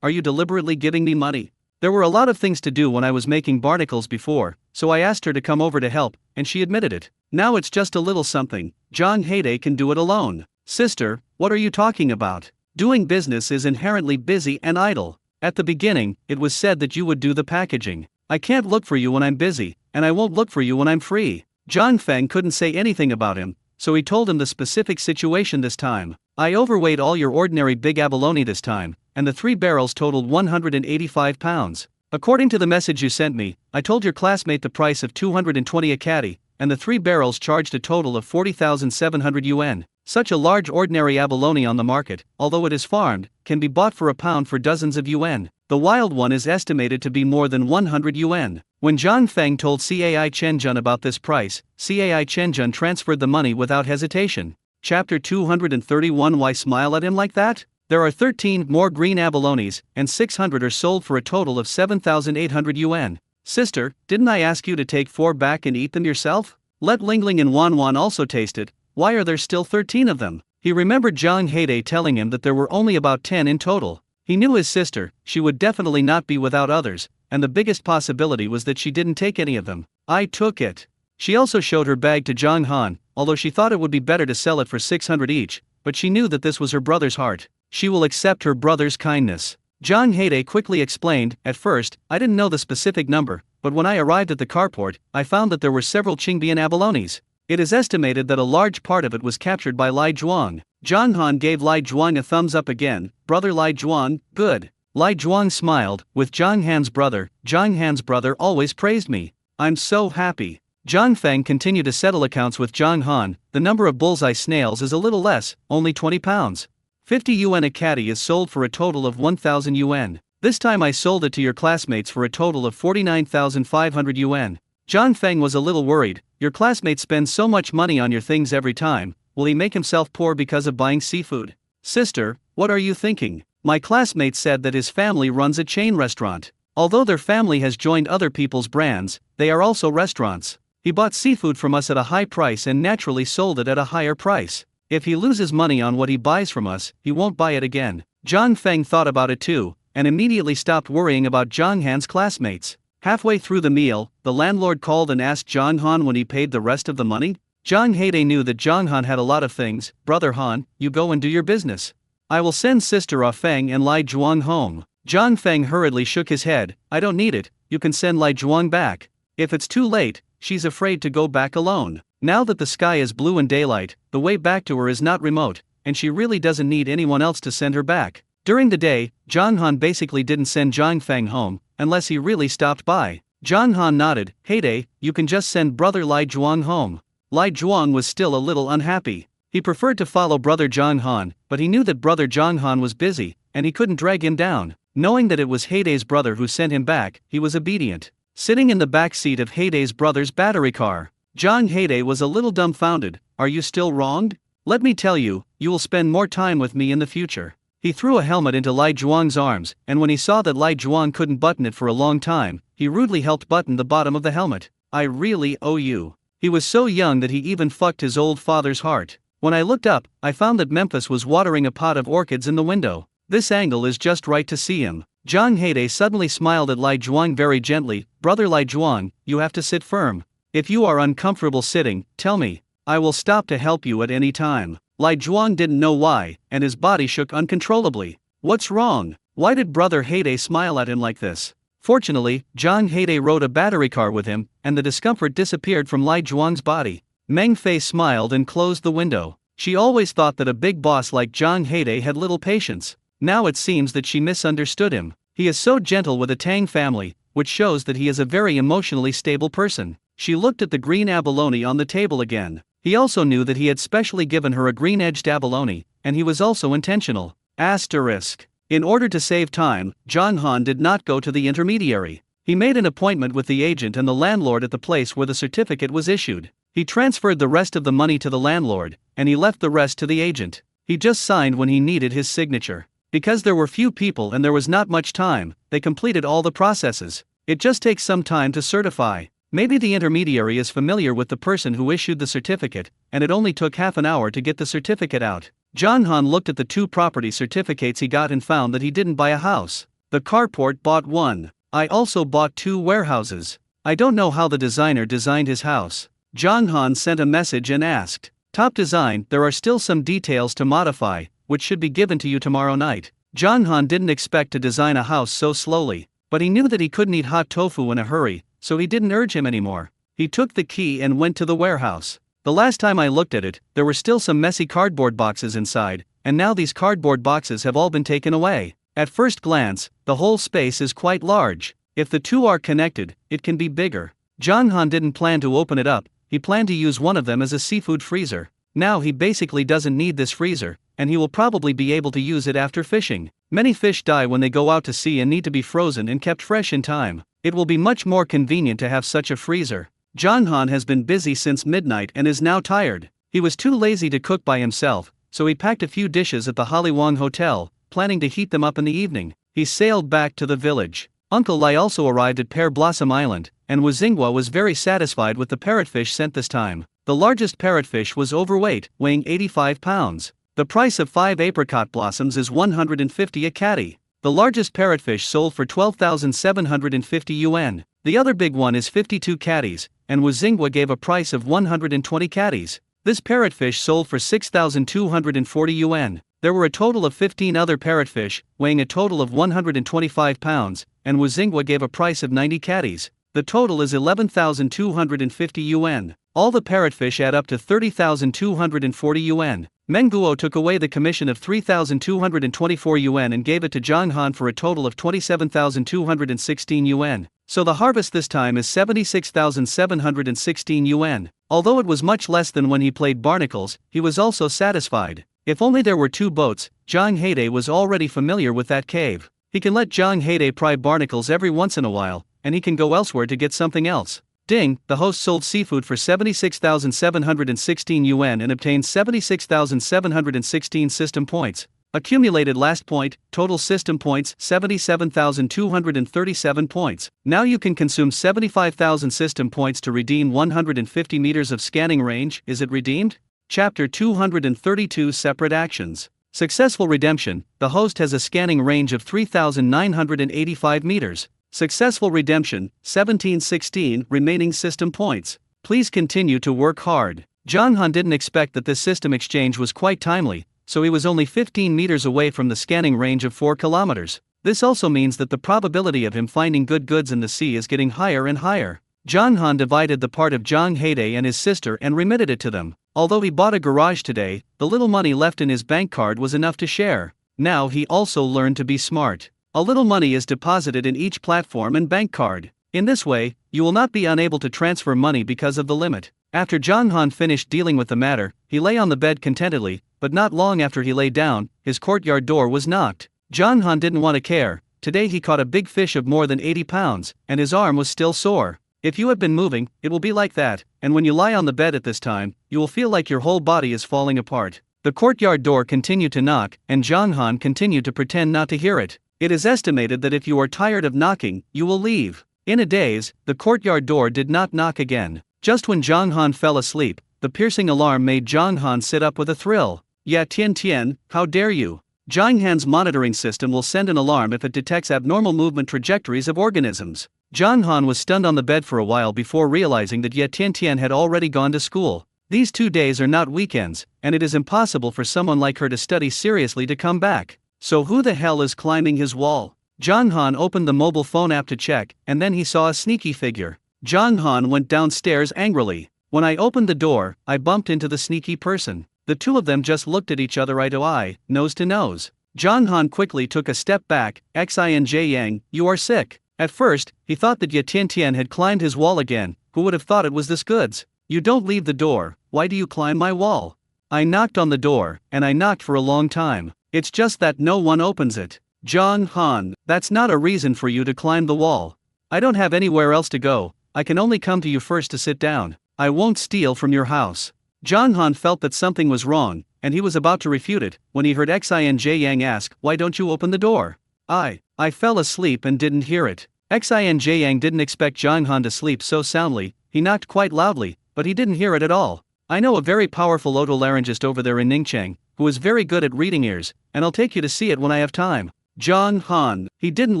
Are you deliberately giving me money? There were a lot of things to do when I was making barnacles before, so I asked her to come over to help, and she admitted it. Now it's just a little something. Zhang Heidei can do it alone. Sister, what are you talking about? Doing business is inherently busy and idle. At the beginning, it was said that you would do the packaging. I can't look for you when I'm busy, and I won't look for you when I'm free. Zhang Feng couldn't say anything about him, so he told him the specific situation this time. I overweight all your ordinary big abalone this time, and the 3 barrels totaled 185 pounds. According to the message you sent me, I told your classmate the price of 220 a caddy, and the 3 barrels charged a total of 40,700 yuan. Such a large ordinary abalone on the market, although it is farmed, can be bought for a pound for dozens of yuan. The wild one is estimated to be more than 100 yuan. When Zhang Feng told CAI Chenjun about this price, CAI Chenjun transferred the money without hesitation. Chapter 231. Why smile at him like that? There are 13 more green abalones, and 600 are sold for a total of 7,800 yuan. Sister, didn't I ask you to take 4 back and eat them yourself? Let Lingling and Wanwan also taste it. Why are there still 13 of them? He remembered Zhang Heidei telling him that there were only about 10 in total. He knew his sister, she would definitely not be without others, and the biggest possibility was that she didn't take any of them. I took it. She also showed her bag to Zhang Han, although she thought it would be better to sell it for 600 each, but she knew that this was her brother's heart. She will accept her brother's kindness. Zhang Heidei quickly explained, at first, I didn't know the specific number, but when I arrived at the carport, I found that there were several Qingbian abalones. It is estimated that a large part of it was captured by Lai Zhuang. Zhang Han gave Lai Zhuang a thumbs up again. Brother Lai Zhuang, good. Lai Zhuang smiled. With Zhang Han's brother always praised me. I'm so happy. Zhang Feng continued to settle accounts with Zhang Han. The number of bullseye snails is a little less, only 20 pounds. 50 yuan a caddy is sold for a total of 1,000 yuan. This time I sold it to your classmates for a total of 49,500 yuan. Zhang Feng was a little worried. Your classmate spends so much money on your things every time, will he make himself poor because of buying seafood? Sister, what are you thinking? My classmate said that his family runs a chain restaurant. Although their family has joined other people's brands, they are also restaurants. He bought seafood from us at a high price and naturally sold it at a higher price. If he loses money on what he buys from us, he won't buy it again. Zhang Feng thought about it too, and immediately stopped worrying about Zhang Han's classmates. Halfway through the meal, the landlord called and asked Zhang Han when he paid the rest of the money. Zhang Heide knew that Zhang Han had a lot of things. Brother Han, you go and do your business. I will send Sister Ah Feng and Lai Zhuang home. Zhang Feng hurriedly shook his head. I don't need it, you can send Lai Zhuang back. If it's too late, she's afraid to go back alone. Now that the sky is blue and daylight, the way back to her is not remote, and she really doesn't need anyone else to send her back. During the day, Zhang Han basically didn't send Zhang Feng home, unless he really stopped by. Zhang Han nodded. Heide, you can just send brother Lai Zhuang home. Lai Zhuang was still a little unhappy. He preferred to follow brother Zhang Han, but he knew that brother Zhang Han was busy, and he couldn't drag him down. Knowing that it was Heide's brother who sent him back, he was obedient. Sitting in the back seat of Heide's brother's battery car, Zhang Heide was a little dumbfounded. Are you still wronged? Let me tell you, you will spend more time with me in the future. He threw a helmet into Lai Zhuang's arms, and when he saw that Lai Zhuang couldn't button it for a long time, he rudely helped button the bottom of the helmet. I really owe you. He was so young that he even fucked his old father's heart. When I looked up, I found that Memphis was watering a pot of orchids in the window. This angle is just right to see him. Zhang Heide suddenly smiled at Lai Zhuang very gently. Brother Lai Zhuang, you have to sit firm. If you are uncomfortable sitting, tell me. I will stop to help you at any time. Lai Zhuang didn't know why, and his body shook uncontrollably. What's wrong? Why did brother Heide smile at him like this? Fortunately, Zhang Heide rode a battery car with him, and the discomfort disappeared from Lai Zhuang's body. Meng Fei smiled and closed the window. She always thought that a big boss like Zhang Heide had little patience. Now it seems that she misunderstood him. He is so gentle with the Tang family, which shows that he is a very emotionally stable person. She looked at the green abalone on the table again. He also knew that he had specially given her a green-edged abalone, and he was also intentional. Asterisk. In order to save time, Zhang Han did not go to the intermediary. He made an appointment with the agent and the landlord at the place where the certificate was issued. He transferred the rest of the money to the landlord, and he left the rest to the agent. He just signed when he needed his signature. Because there were few people and there was not much time, they completed all the processes. It just takes some time to certify. Maybe the intermediary is familiar with the person who issued the certificate, and it only took half an hour to get the certificate out. Zhang Han looked at the 2 property certificates he got and found that he didn't buy a house. The carport bought one. I also bought 2 warehouses. I don't know how the designer designed his house. Zhang Han sent a message and asked, Top design, there are still some details to modify, which should be given to you tomorrow night. Zhang Han didn't expect to design a house so slowly, but he knew that he couldn't eat hot tofu in a hurry, so he didn't urge him anymore. He took the key and went to the warehouse. The last time I looked at it, there were still some messy cardboard boxes inside, and now these cardboard boxes have all been taken away. At first glance, the whole space is quite large. If the 2 are connected, it can be bigger. Zhang Han didn't plan to open it up, he planned to use one of them as a seafood freezer. Now he basically doesn't need this freezer, and he will probably be able to use it after fishing. Many fish die when they go out to sea and need to be frozen and kept fresh in time. It will be much more convenient to have such a freezer. Zhang Han has been busy since midnight and is now tired. He was too lazy to cook by himself, so he packed a few dishes at the Haliwang Hotel, planning to heat them up in the evening. He sailed back to the village. Uncle Lai also arrived at Pear Blossom Island, and Wu Xingwa was very satisfied with the parrotfish sent this time. The largest parrotfish was overweight, weighing 85 pounds. The price of 5 apricot blossoms is 150 a catty. The largest parrotfish sold for 12,750 yuan. The other big one is 52 catties, and Wu Xingwa gave a price of 120 catties. This parrotfish sold for 6,240 yuan. There were a total of 15 other parrotfish, weighing a total of 125 pounds, and Wu Xingwa gave a price of 90 catties. The total is 11,250 yuan. All the parrotfish add up to 30,240 yuan. Meng Guo took away the commission of 3,224 yuan and gave it to Zhang Han for a total of 27,216 yuan. So the harvest this time is 76,716 yuan. Although it was much less than when he played barnacles, he was also satisfied. If only there were 2 boats. Zhang Heide was already familiar with that cave. He can let Zhang Heide pry barnacles every once in a while, and he can go elsewhere to get something else. Ding, the host sold seafood for 76,716 yuan and obtained 76,716 system points. Accumulated last point, total system points 77,237 points. Now you can consume 75,000 system points to redeem 150 meters of scanning range. Is it redeemed? Chapter 232 Separate Actions. Successful redemption. The host has a scanning range of 3,985 meters. Successful redemption, 1716 remaining system points. Please continue to work hard. John Han didn't expect that this system exchange was quite timely, so he was only 15 meters away from the scanning range of 4 kilometers. This also means that the probability of him finding good goods in the sea is getting higher and higher. John Han divided the part of Zhang Heide and his sister and remitted it to them. Although he bought a garage today, the little money left in his bank card was enough to share. Now he also learned to be smart. A little money is deposited in each platform and bank card. In this way, you will not be unable to transfer money because of the limit. After John Han finished dealing with the matter, he lay on the bed contentedly, but not long after he lay down, his courtyard door was knocked. John Han didn't want to care. Today he caught a big fish of more than 80 pounds, and his arm was still sore. If you have been moving, it will be like that, and when you lie on the bed at this time, you will feel like your whole body is falling apart. The courtyard door continued to knock, and John Han continued to pretend not to hear it. It is estimated that if you are tired of knocking, you will leave. In a daze, the courtyard door did not knock again. Just when Zhang Han fell asleep, the piercing alarm made Zhang Han sit up with a thrill. "Ya Tian Tian, how dare you?" Zhang Han's monitoring system will send an alarm if it detects abnormal movement trajectories of organisms. Zhang Han was stunned on the bed for a while before realizing that Ye Tian Tian had already gone to school. These 2 days are not weekends, and it is impossible for someone like her to study seriously to come back. So who the hell is climbing his wall? Zhang Han opened the mobile phone app to check, and then he saw a sneaky figure. Zhang Han went downstairs angrily. "When I opened the door, I bumped into the sneaky person." The two of them just looked at each other eye to eye, nose to nose. Zhang Han quickly took a step back. "Xinj Yang, you are sick." At first, he thought that Ye Tian Tian had climbed his wall again. Who would have thought it was this goods? "You don't leave the door, why do you climb my wall?" "I knocked on the door, and I knocked for a long time. It's just that no one opens it." "Zhang Han, that's not a reason for you to climb the wall. I don't have anywhere else to go, I can only come to you first to sit down. I won't steal from your house." Zhang Han felt that something was wrong, and he was about to refute it, when he heard Xinj Yang ask, "Why don't you open the door?" I fell asleep and didn't hear it." Xinj Yang didn't expect Zhang Han to sleep so soundly. He knocked quite loudly, but he didn't hear it at all. "I know a very powerful otolaryngist over there in Ningcheng, who is very good at reading ears, and I'll take you to see it when I have time." Zhang Han, he didn't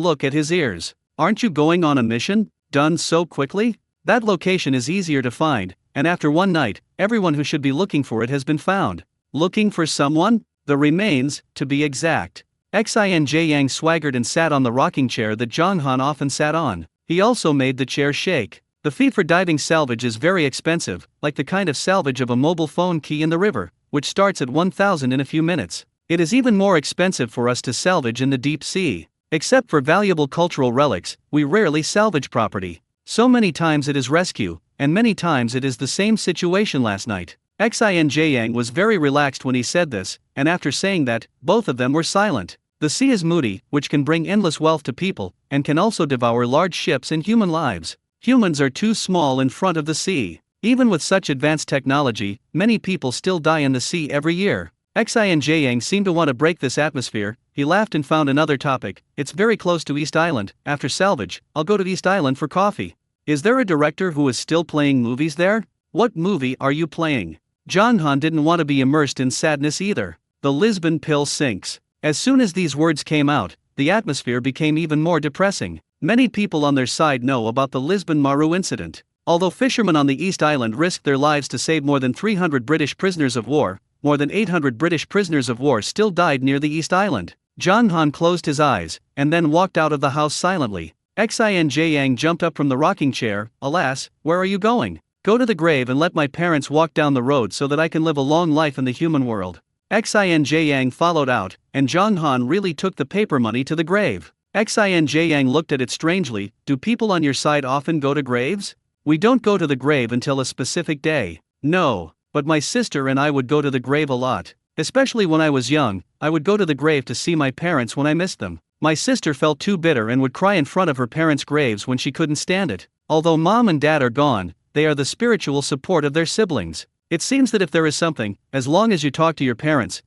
look at his ears. "Aren't you going on a mission? Done so quickly?" That location is easier to find, and after one night, everyone who should be looking for it has been found. Looking for someone? The remains, to be exact. Xinj Yang swaggered and sat on the rocking chair that Zhang Han often sat on. He also made the chair shake. The fee for diving salvage is very expensive, like the kind of salvage of a mobile phone key in the river, which starts at 1,000 in a few minutes. It is even more expensive for us to salvage in the deep sea. Except for valuable cultural relics, we rarely salvage property. So many times it is rescue, and many times it is the same situation last night. Xinj Yang was very relaxed when he said this, and after saying that, both of them were silent. The sea is moody, which can bring endless wealth to people, and can also devour large ships and human lives. Humans are too small in front of the sea. Even with such advanced technology, many people still die in the sea every year. Xinj Yang seemed to want to break this atmosphere. He laughed and found another topic. "It's very close to East Island. After salvage, I'll go to East Island for coffee." "Is there a director who is still playing movies there? What movie are you playing?" Zhang Han didn't want to be immersed in sadness either. "The Lisbon pill sinks." As soon as these words came out, the atmosphere became even more depressing. Many people on their side know about the Lisbon Maru incident. Although fishermen on the East Island risked their lives to save more than 300 British prisoners of war, more than 800 British prisoners of war still died near the East Island. Zhang Han closed his eyes, and then walked out of the house silently. Xinj Yang jumped up from the rocking chair. "Alas, where are you going?" "Go to the grave and let my parents walk down the road so that I can live a long life in the human world." Xinj Yang followed out, and Zhang Han really took the paper money to the grave. Xinj Yang looked at it strangely. "Do people on your side often go to graves?" "We don't go to the grave until a specific day." "No, but my sister and I would go to the grave a lot. Especially when I was young, I would go to the grave to see my parents when I missed them. My sister felt too bitter and would cry in front of her parents' graves when she couldn't stand it. Although mom and dad are gone, they are the spiritual support of their siblings. It seems that if there is something, as long as you talk to your parents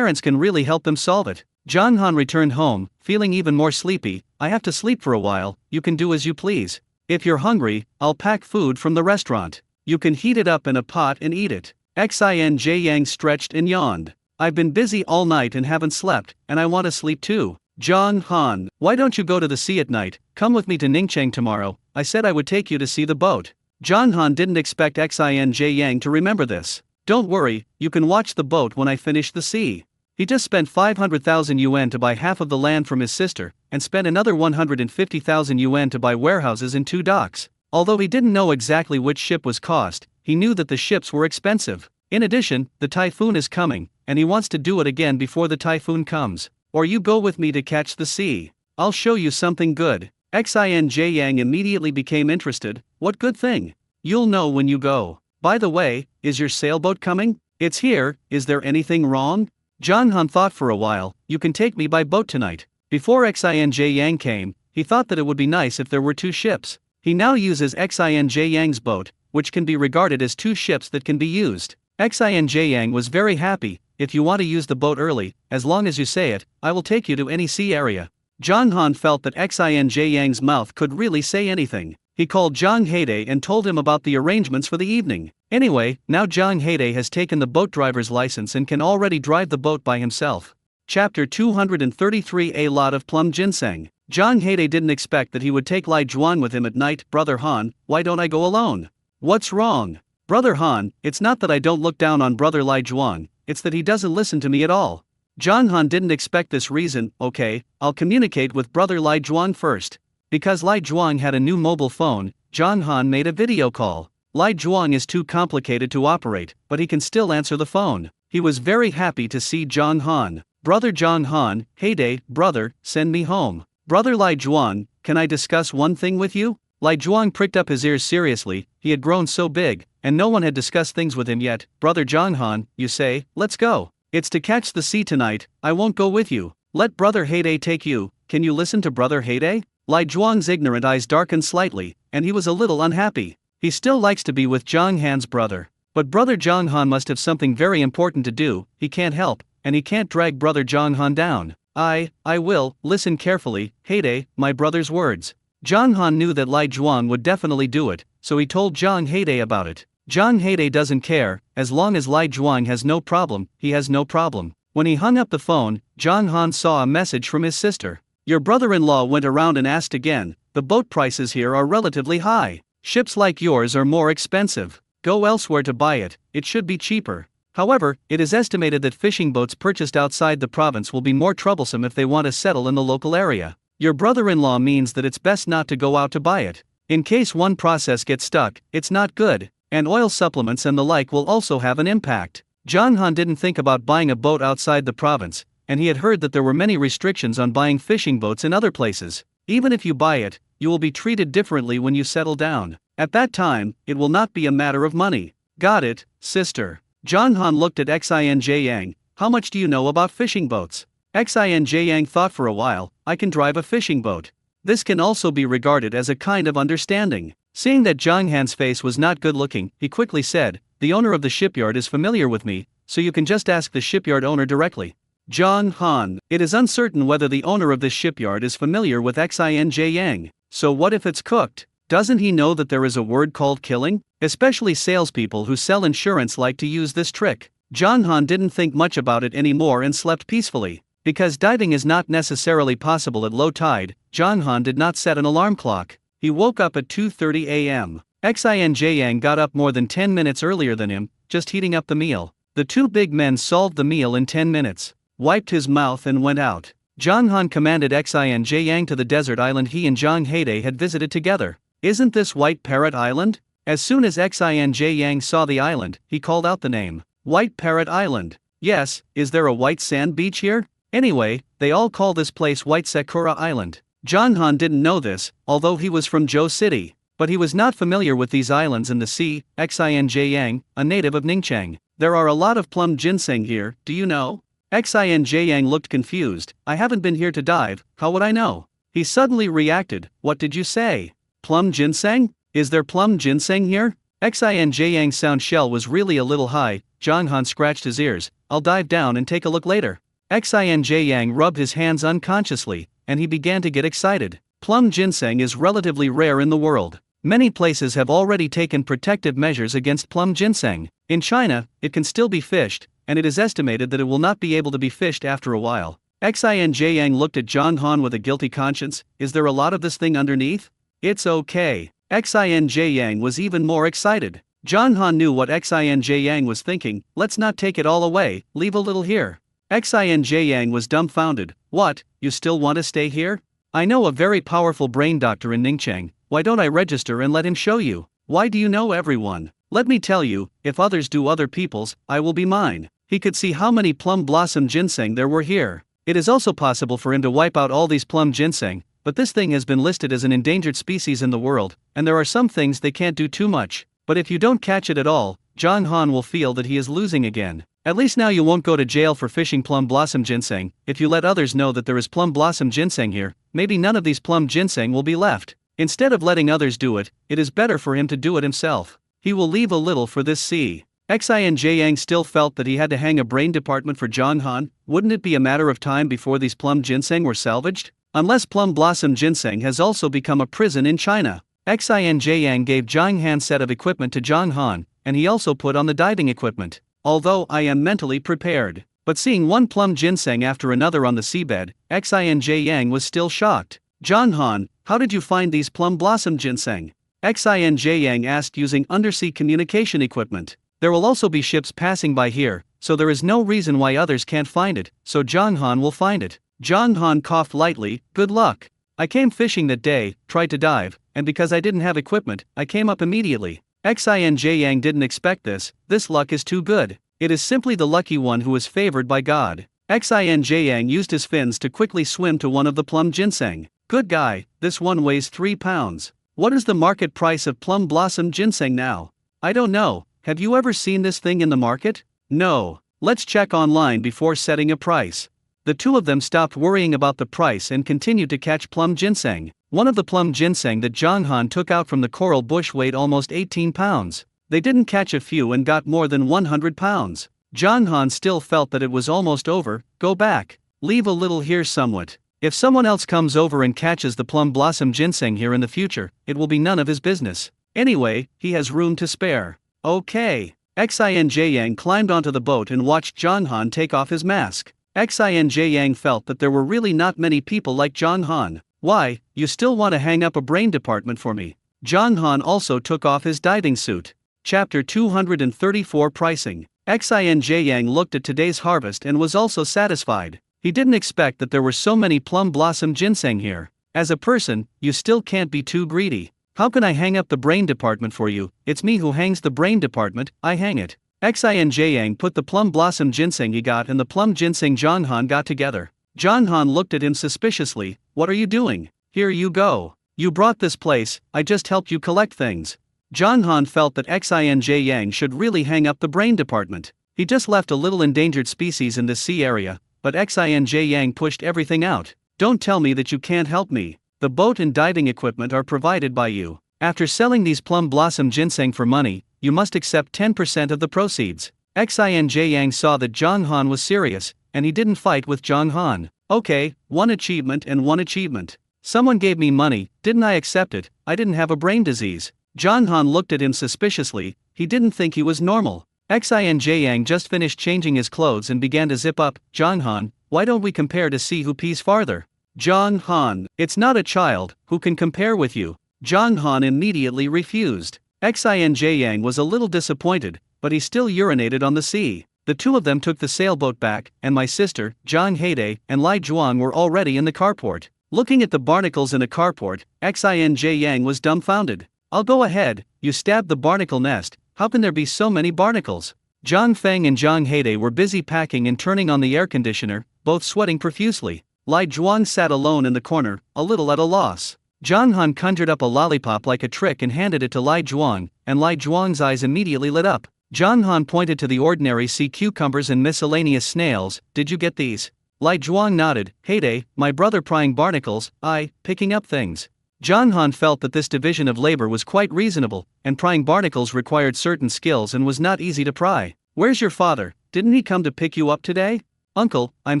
can really help them solve it." Zhang Han returned home, feeling even more sleepy. "I have to sleep for a while. You can do as you please. If you're hungry, I'll pack food from the restaurant. You can heat it up in a pot and eat it." Xinj Yang stretched and yawned. "I've been busy all night and haven't slept, and I want to sleep too." "Zhang Han, why don't you go to the sea at night? Come with me to Ningcheng tomorrow. I said I would take you to see the boat." John Han didn't expect Xinj Yang to remember this. Don't worry, you can watch the boat when I finish the sea. He just spent 500,000 yuan to buy half of the land from his sister, and spent another 150,000 yuan to buy warehouses in 2 docks. Although he didn't know exactly which ship was cost, he knew that the ships were expensive. In addition, the typhoon is coming, and he wants to do it again before the typhoon comes. Or you go with me to catch the sea. I'll show you something good. Xinj Yang immediately became interested. What good thing? You'll know when you go. By the way, is your sailboat coming? It's here. Is there anything wrong? John Han thought for a while. You can take me by boat tonight. Before Xinj Yang came, he thought that it would be nice if there were 2 ships. He now uses Xinj Yang's boat, which can be regarded as 2 ships that can be used. Xinj Yang was very happy. If you want to use the boat early, as long as you say it, I will take you to any sea area. John Han felt that Xinj Yang's mouth could really say anything. He called Zhang Heide and told him about the arrangements for the evening. Anyway, now Zhang Heide has taken the boat driver's license and can already drive the boat by himself. Chapter 233 A lot of plum ginseng. Zhang Heide didn't expect that he would take Lai Zhuang with him at night. Brother Han, why don't I go alone? What's wrong? Brother Han, it's not that I don't look down on brother Lai Zhuang, it's that he doesn't listen to me at all. John Han didn't expect this reason. Okay, I'll communicate with brother Lai Zhuang first. Because Lai Zhuang had a new mobile phone, John Han made a video call. Lai Zhuang is too complicated to operate, but he can still answer the phone. He was very happy to see John Han. Brother John Han, Heide, brother, send me home. Brother Lai Zhuang, can I discuss one thing with you? Lai Zhuang pricked up his ears seriously. He had grown so big, and no one had discussed things with him yet. Brother John Han, you say, let's go. It's to catch the sea tonight. I won't go with you. Let brother Heide take you. Can you listen to brother Heide? Lai Zhuang's ignorant eyes darkened slightly, and he was a little unhappy. He still likes to be with Zhang Han's brother. But brother Zhang Han must have something very important to do. He can't help, and he can't drag brother Zhang Han down. I will, listen carefully, Heide, my brother's words. Zhang Han knew that Lai Zhuang would definitely do it, so he told Zhang Heide about it. Zhang Heide doesn't care. As long as Lai Zhuang has no problem, he has no problem. When he hung up the phone, Zhang Han saw a message from his sister. Your brother-in-law went around and asked again. The boat prices here are relatively high. Ships like yours are more expensive. Go elsewhere to buy it, it should be cheaper. However, it is estimated that fishing boats purchased outside the province will be more troublesome if they want to settle in the local area. Your brother-in-law means that it's best not to go out to buy it. In case one process gets stuck, it's not good, and oil supplements and the like will also have an impact. Zhang Han didn't think about buying a boat outside the province, and he had heard that there were many restrictions on buying fishing boats in other places. Even if you buy it, you will be treated differently when you settle down. At that time, it will not be a matter of money. Got it, sister. Zhang Han looked at Xinj Yang. How much do you know about fishing boats? Xinj Yang thought for a while. I can drive a fishing boat. This can also be regarded as a kind of understanding. Seeing that Zhang Han's face was not good looking, he quickly said, the owner of the shipyard is familiar with me, so you can just ask the shipyard owner directly. Zhang Han, it is uncertain whether the owner of this shipyard is familiar with Xinj Yang. So what if it's cooked? Doesn't he know that there is a word called killing? Especially salespeople who sell insurance like to use this trick. Zhang Han didn't think much about it anymore and slept peacefully. Because diving is not necessarily possible at low tide, Zhang Han did not set an alarm clock. He woke up at 2:30 a.m. Xinj Yang got up more than 10 minutes earlier than him, just heating up the meal. The 2 big men solved the meal in 10 minutes. Wiped his mouth and went out. Zhang Han commanded Xinj Yang to the desert island he and Zhang Heide had visited together. Isn't this White Parrot Island? As soon as Xinj Yang saw the island, he called out the name. White Parrot Island. Yes, is there a white sand beach here? Anyway, they all call this place White Sakura Island. Zhang Han didn't know this, although he was from Zhou City. But he was not familiar with these islands in the sea. Xinj Yang, a native of Ningcheng. There are a lot of plum ginseng here, do you know? Xinj Yang looked confused. I haven't been here to dive, how would I know? He suddenly reacted. What did you say? Plum ginseng? Is there plum ginseng here? Xinj Yang's sound shell was really a little high. Zhang Han scratched his ears. I'll dive down and take a look later. Xinj Yang rubbed his hands unconsciously, and he began to get excited. Plum ginseng is relatively rare in the world. Many places have already taken protective measures against plum ginseng. In China, it can still be fished, and it is estimated that it will not be able to be fished after a while. Xinj Yang looked at Zhang Han with a guilty conscience. Is there a lot of this thing underneath? It's okay. Xinj Yang was even more excited. John Han knew what Xinj Yang was thinking. Let's not take it all away, leave a little here. Xinj Yang was dumbfounded. What, you still want to stay here? I know a very powerful brain doctor in Ningcheng. Why don't I register and let him show you? Why do you know everyone? Let me tell you, if others do other people's, I will be mine. He could see how many plum blossom ginseng there were here. It is also possible for him to wipe out all these plum ginseng, but this thing has been listed as an endangered species in the world, and there are some things they can't do too much. But if you don't catch it at all, John Han will feel that he is losing again. At least now you won't go to jail for fishing plum blossom ginseng. If you let others know that there is plum blossom ginseng here, maybe none of these plum ginseng will be left. Instead of letting others do it, it is better for him to do it himself. He will leave a little for this sea. Xinj Yang still felt that he had to hang a brain department for John Han. Wouldn't it be a matter of time before these plum ginseng were salvaged? Unless plum blossom ginseng has also become a prison in China. Xinj Yang gave John Han's set of equipment to John Han, and he also put on the diving equipment. Although I am mentally prepared. But seeing one plum ginseng after another on the seabed, Xinj Yang was still shocked. John Han, how did you find these plum blossom ginseng? Xinj Yang asked using undersea communication equipment. There will also be ships passing by here, so there is no reason why others can't find it, so John Han will find it. John Han coughed lightly. Good luck. I came fishing that day, tried to dive, and because I didn't have equipment, I came up immediately. Xinj Yang didn't expect this. This luck is too good. It is simply the lucky one who is favored by God. Xinj Yang used his fins to quickly swim to one of the plum ginseng. Good guy, this one weighs 3 pounds. What is the market price of plum blossom ginseng now? I don't know. Have you ever seen this thing in the market? No. Let's check online before setting a price. The two of them stopped worrying about the price and continued to catch plum ginseng. One of the plum ginseng that John Han took out from the coral bush weighed almost 18 pounds. They didn't catch a few and got more than 100 pounds. John Han still felt that it was almost over. Go back. Leave a little here somewhat. If someone else comes over and catches the plum blossom ginseng here in the future, it will be none of his business. Anyway, he has room to spare. Okay. Xinj Yang climbed onto the boat and watched John Han take off his mask. Xinj Yang felt that there were really not many people like John Han. Why, you still want to hang up a brain department for me? John Han also took off his diving suit. Chapter 234 Pricing. Xinj Yang looked at today's harvest and was also satisfied. He didn't expect that there were so many plum blossom ginseng here. As a person, you still can't be too greedy. How can I hang up the brain department for you? It's me who hangs the brain department, I hang it. Xinj Yang put the plum blossom ginseng he got and the plum ginseng John Han got together. John Han looked at him suspiciously. What are you doing? Here you go. You brought this place, I just helped you collect things. John Han felt that Xinj Yang should really hang up the brain department. He just left a little endangered species in this sea area, but Xinj Yang pushed everything out. Don't tell me that you can't help me. The boat and diving equipment are provided by you. After selling these plum blossom ginseng for money, you must accept 10% of the proceeds. Xinj Yang saw that John Han was serious, and he didn't fight with John Han. Okay, one achievement and one achievement. Someone gave me money, didn't I accept it? I didn't have a brain disease. John Han looked at him suspiciously. He didn't think he was normal. Xinj Yang just finished changing his clothes and began to zip up. John Han, why don't we compare to see who pees farther? John Han, it's not a child, who can compare with you? John Han immediately refused. Xinj Yang was a little disappointed, but he still urinated on the sea. The two of them took the sailboat back, and my sister, Zhang Heide, and Lai Zhuang were already in the carport. Looking at the barnacles in a carport, Xinj Yang was dumbfounded. I'll go ahead, you stabbed the barnacle nest, how can there be so many barnacles? Zhang Feng and Zhang Heide were busy packing and turning on the air conditioner, both sweating profusely. Lai Zhuang sat alone in the corner, a little at a loss. John Han conjured up a lollipop like a trick and handed it to Lai Zhuang, and Lai Zhuang's eyes immediately lit up. John Han pointed to the ordinary sea cucumbers and miscellaneous snails. Did you get these? Lai Zhuang nodded. Heyday, my brother prying barnacles, I, picking up things. John Han felt that this division of labor was quite reasonable, and prying barnacles required certain skills and was not easy to pry. Where's your father? Didn't he come to pick you up today? Uncle, I'm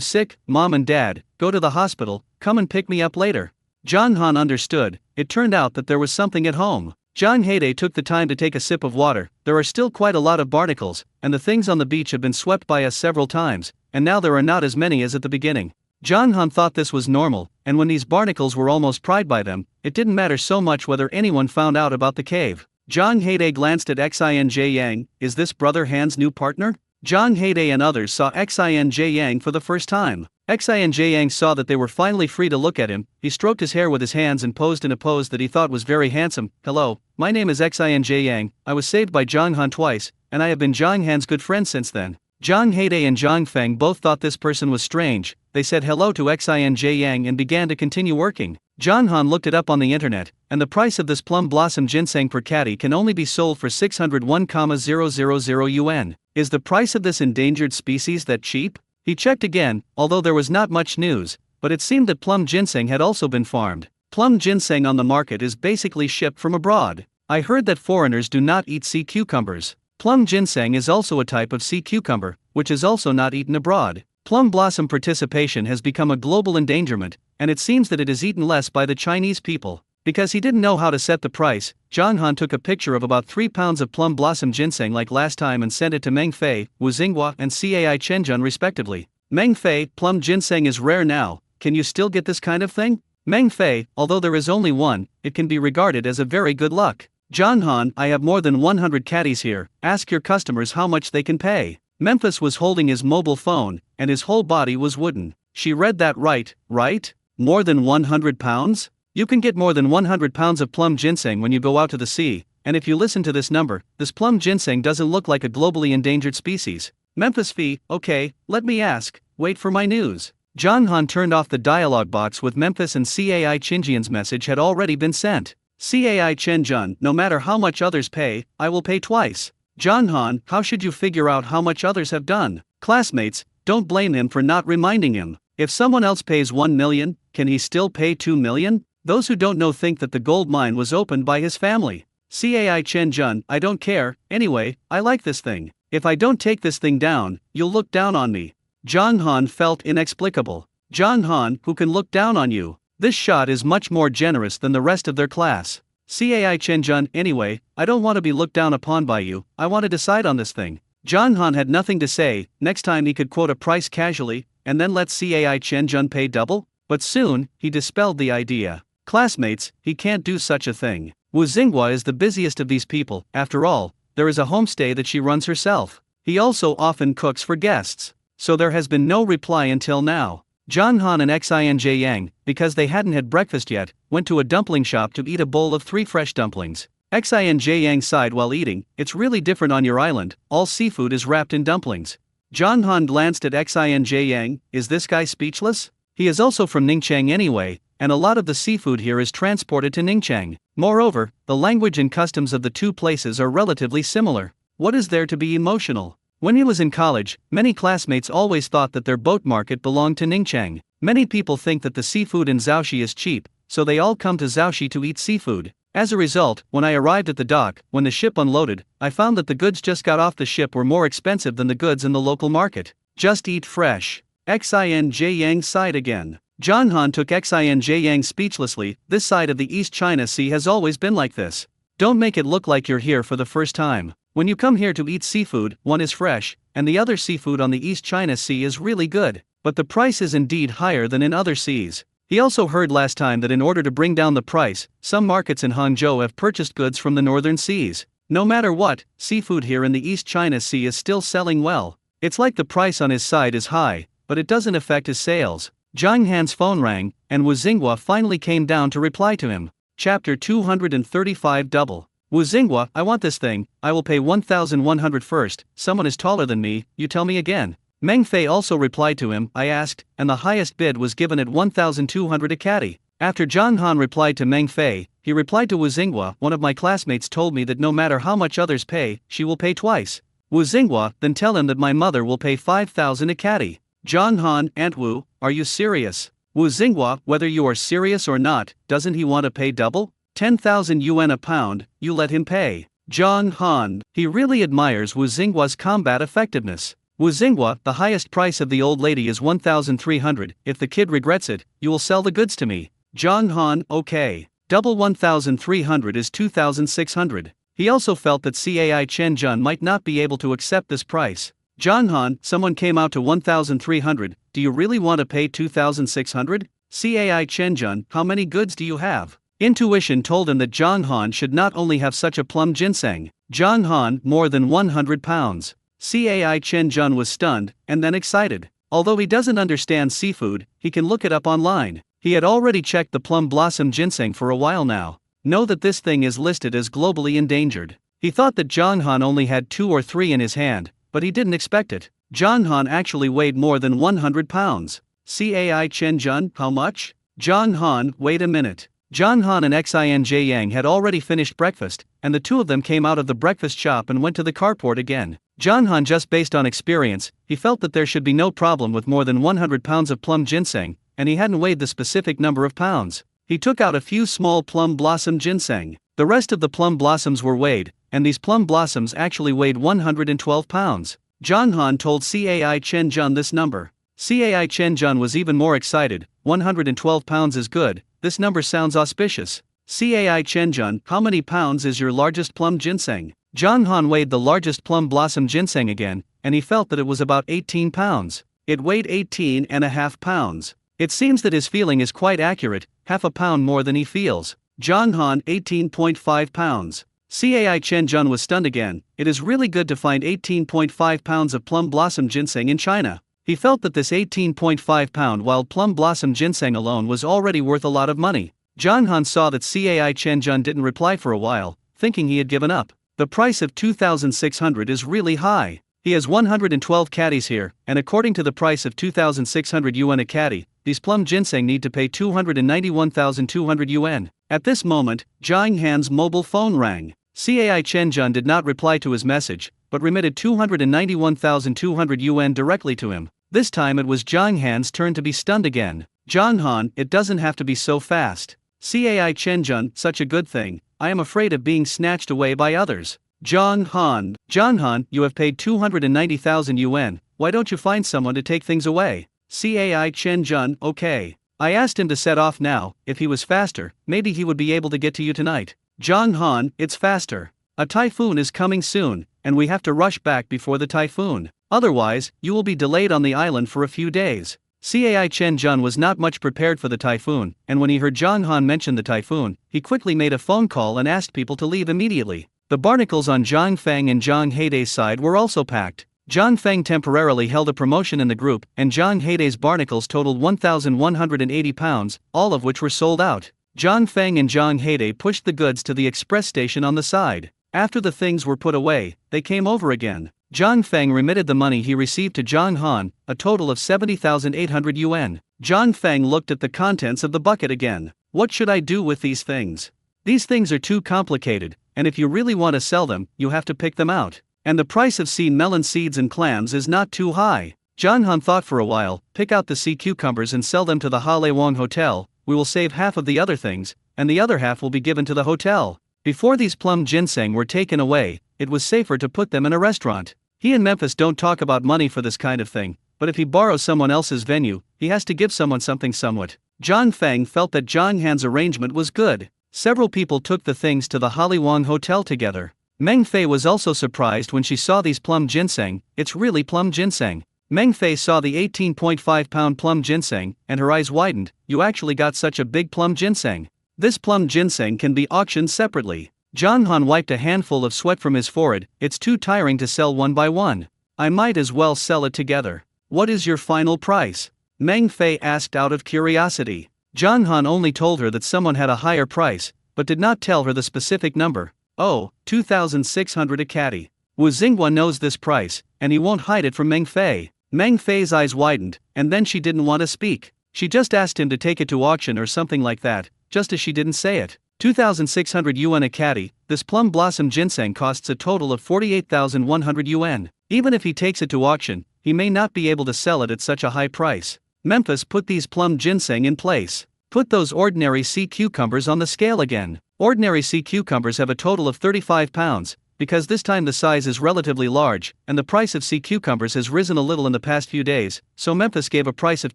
sick. Mom and Dad, go to the hospital, come and pick me up later. John Han understood. It turned out that there was something at home. Zhang Heide took the time to take a sip of water. There are still quite a lot of barnacles, and the things on the beach have been swept by us several times, and now there are not as many as at the beginning. John Han thought this was normal, and when these barnacles were almost pried by them, it didn't matter so much whether anyone found out about the cave. Zhang Heide glanced at Xinj Yang. Is this Brother Han's new partner? Zhang Heide and others saw Xinj Yang for the first time. Xinj Yang saw that they were finally free to look at him. He stroked his hair with his hands and posed in a pose that he thought was very handsome. Hello, my name is Xinj Yang. I was saved by Zhang Han twice, and I have been Zhang Han's good friend since then. Zhang Heide and Zhang Feng both thought this person was strange. They said hello to Xinj Yang and began to continue working. Zhang Han looked it up on the internet, and the price of this plum blossom ginseng per caddy can only be sold for 601,000 yuan. Is the price of this endangered species that cheap? He checked again, although there was not much news, but it seemed that plum ginseng had also been farmed. Plum ginseng on the market is basically shipped from abroad. I heard that foreigners do not eat sea cucumbers. Plum ginseng is also a type of sea cucumber, which is also not eaten abroad. Plum blossom participation has become a global endangerment, and it seems that it is eaten less by the Chinese people. Because he didn't know how to set the price, Zhang Han took a picture of about 3 pounds of plum blossom ginseng like last time and sent it to Meng Fei, Wu Xinghua and Cai Chenjun respectively. Meng Fei, plum ginseng is rare now, can you still get this kind of thing? Meng Fei, although there is only one, it can be regarded as a very good luck. Zhang Han, I have more than 100 caddies here, ask your customers how much they can pay. Memphis was holding his mobile phone, and his whole body was wooden. She read that right? More than 100 pounds? You can get more than 100 pounds of plum ginseng when you go out to the sea, and if you listen to this number, this plum ginseng doesn't look like a globally endangered species. Memphis fee, okay, let me ask, wait for my news. Zhang Han turned off the dialogue box with Memphis and Cai Chenjian's message had already been sent. Cai Chenjun, no matter how much others pay, I will pay twice. Zhang Han, how should you figure out how much others have done? Classmates, don't blame him for not reminding him. If someone else pays 1 million, can he still pay 2 million? Those who don't know think that the gold mine was opened by his family. Cai Chenjun, I don't care, anyway, I like this thing. If I don't take this thing down, you'll look down on me. Zhang Han felt inexplicable. Zhang Han, who can look down on you? This shot is much more generous than the rest of their class. Cai Chenjun, anyway, I don't want to be looked down upon by you, I want to decide on this thing. Zhang Han had nothing to say. Next time he could quote a price casually, and then let Cai Chenjun pay double? But soon, he dispelled the idea. Classmates, he can't do such a thing. Wu Xinghua is the busiest of these people. After all, there is a homestay that she runs herself. He also often cooks for guests. So there has been no reply until now. Zhang Han and Xinj Yang, because they hadn't had breakfast yet, went to a dumpling shop to eat a bowl of 3 fresh dumplings. Xinj Yang sighed while eating, it's really different on your island, all seafood is wrapped in dumplings. Zhang Han glanced at Xinj Yang, is this guy speechless? He is also from Ningchang anyway, and a lot of the seafood here is transported to Ningchang. Moreover, the language and customs of the two places are relatively similar. What is there to be emotional? When he was in college, many classmates always thought that their boat market belonged to Ningchang. Many people think that the seafood in Zhaoxi is cheap, so they all come to Zhaoxi to eat seafood. As a result, when I arrived at the dock, when the ship unloaded, I found that the goods just got off the ship were more expensive than the goods in the local market. Just eat fresh. Xinj Yang sighed again. Zhang Han took Xinj Yang speechlessly. This side of the East China Sea has always been like this. Don't make it look like you're here for the first time. When you come here to eat seafood, one is fresh, and the other seafood on the East China Sea is really good, but the price is indeed higher than in other seas. He also heard last time that in order to bring down the price, some markets in Hangzhou have purchased goods from the northern seas. No matter what, seafood here in the East China Sea is still selling well. It's like the price on his side is high, but it doesn't affect his sales. Zhang Han's phone rang, and Wu Xinghua finally came down to reply to him. Chapter 235 Double. Wu Xinghua, I want this thing, I will pay 1,100 first, someone is taller than me, you tell me again. Meng Fei also replied to him, I asked, and the highest bid was given at 1,200 a caddy. After Zhang Han replied to Meng Fei, he replied to Wu Xinghua, one of my classmates told me that no matter how much others pay, she will pay twice. Wu Xinghua, then tell him that my mother will pay 5,000 a caddy. Zhang Han, Aunt Wu, are you serious? Wu Xinghua, whether you are serious or not, doesn't he want to pay double? 10,000 yuan a pound, you let him pay. Zhang Han, he really admires Wu Xinghua's combat effectiveness. Wu Xinghua, the highest price of the old lady is 1,300, if the kid regrets it, you will sell the goods to me. Zhang Han, okay. Double 1,300 is 2,600. He also felt that Cai Chenjun might not be able to accept this price. Zhang Han, someone came out to 1,300, do you really want to pay 2,600? Cai Chenjun, how many goods do you have? Intuition told him that Zhang Han should not only have such a plum ginseng. Zhang Han, more than 100 pounds. Cai Chenjun was stunned, and then excited. Although he doesn't understand seafood, he can look it up online. He had already checked the plum blossom ginseng for a while now. Know that this thing is listed as globally endangered. He thought that Zhang Han only had 2 or 3 in his hand, but he didn't expect it. Zhang Han actually weighed more than 100 pounds. Cai Chenjun, how much? Zhang Han, wait a minute. Zhang Han and Xinj Yang had already finished breakfast, and the two of them came out of the breakfast shop and went to the carport again. Zhang Han, just based on experience, he felt that there should be no problem with more than 100 pounds of plum ginseng, and he hadn't weighed the specific number of pounds. He took out a few small plum blossom ginseng. The rest of the plum blossoms were weighed, and these plum blossoms actually weighed 112 pounds. Zhang Han told Cai Chenjun this number. Cai Chenjun was even more excited. 112 pounds is good, this number sounds auspicious. Cai Chenjun, how many pounds is your largest plum ginseng? Zhang Han weighed the largest plum blossom ginseng again, and he felt that it was about 18 pounds. It weighed 18.5 pounds. It seems that his feeling is quite accurate, half a pound more than he feels. Zhang Han, 18.5 pounds. Cai Chenjun was stunned again. It is really good to find 18.5 pounds of plum blossom ginseng in China. He felt that this 18.5 pound wild plum blossom ginseng alone was already worth a lot of money. Zhang Han saw that Cai Chenjun didn't reply for a while, thinking he had given up. The price of 2,600 is really high. He has 112 caddies here, and according to the price of 2,600 yuan a caddy, these plum ginseng need to pay 291,200 yuan. At this moment, Zhang Han's mobile phone rang. Cai Chenjun did not reply to his message, but remitted 291,200 yuan directly to him. This time it was Zhang Han's turn to be stunned again. Zhang Han, it doesn't have to be so fast. Cai Chenjun, such a good thing. I am afraid of being snatched away by others. Zhang Han, you have paid 290,000 yuan, why don't you find someone to take things away? Cai Chenjun, okay. I asked him to set off now. If he was faster, maybe he would be able to get to you tonight. Zhang Han, it's faster. A typhoon is coming soon, and we have to rush back before the typhoon. Otherwise, you will be delayed on the island for a few days. Cai Chenjun was not much prepared for the typhoon, and when he heard Zhang Han mention the typhoon, he quickly made a phone call and asked people to leave immediately. The barnacles on Zhang Feng and Zhang Heidei's side were also packed. Zhang Feng temporarily held a promotion in the group, and Zhang Heidei's barnacles totaled 1,180 pounds, all of which were sold out. Zhang Feng and Zhang Heidei pushed the goods to the express station on the side. After the things were put away, they came over again. Zhang Feng remitted the money he received to Zhang Han, a total of 70,800 yuan. Zhang Feng looked at the contents of the bucket again. What should I do with these things? These things are too complicated, and if you really want to sell them, you have to pick them out. And the price of sea melon seeds and clams is not too high. Zhang Han thought for a while, pick out the sea cucumbers and sell them to the Hale Wang Hotel, we will save half of the other things, and the other half will be given to the hotel. Before these plum ginseng were taken away, it was safer to put them in a restaurant. He and Memphis don't talk about money for this kind of thing, but if he borrows someone else's venue, he has to give someone something somewhat. Zhang Feng felt that Zhang Han's arrangement was good. Several people took the things to the Hale Wang Hotel together. Meng Fei was also surprised when she saw these plum ginseng. It's really plum ginseng. Meng Fei saw the 18.5 pound plum ginseng, and her eyes widened. You actually got such a big plum ginseng. This plum ginseng can be auctioned separately. Zhang Han wiped a handful of sweat from his forehead. It's too tiring to sell one by one. I might as well sell it together. What is your final price? Meng Fei asked out of curiosity. Zhang Han only told her that someone had a higher price, but did not tell her the specific number. Oh, 2,600 a caddy. Wu Xinghua knows this price, and he won't hide it from Meng Fei. Meng Fei's eyes widened, and then she didn't want to speak. She just asked him to take it to auction or something like that, just as she didn't say it. 2,600 yuan a caddy, this plum blossom ginseng costs a total of 48,100 yuan. Even if he takes it to auction, he may not be able to sell it at such a high price. Memphis put these plum ginseng in place. Put those ordinary sea cucumbers on the scale again. Ordinary sea cucumbers have a total of 35 pounds, because this time the size is relatively large, and the price of sea cucumbers has risen a little in the past few days, so Memphis gave a price of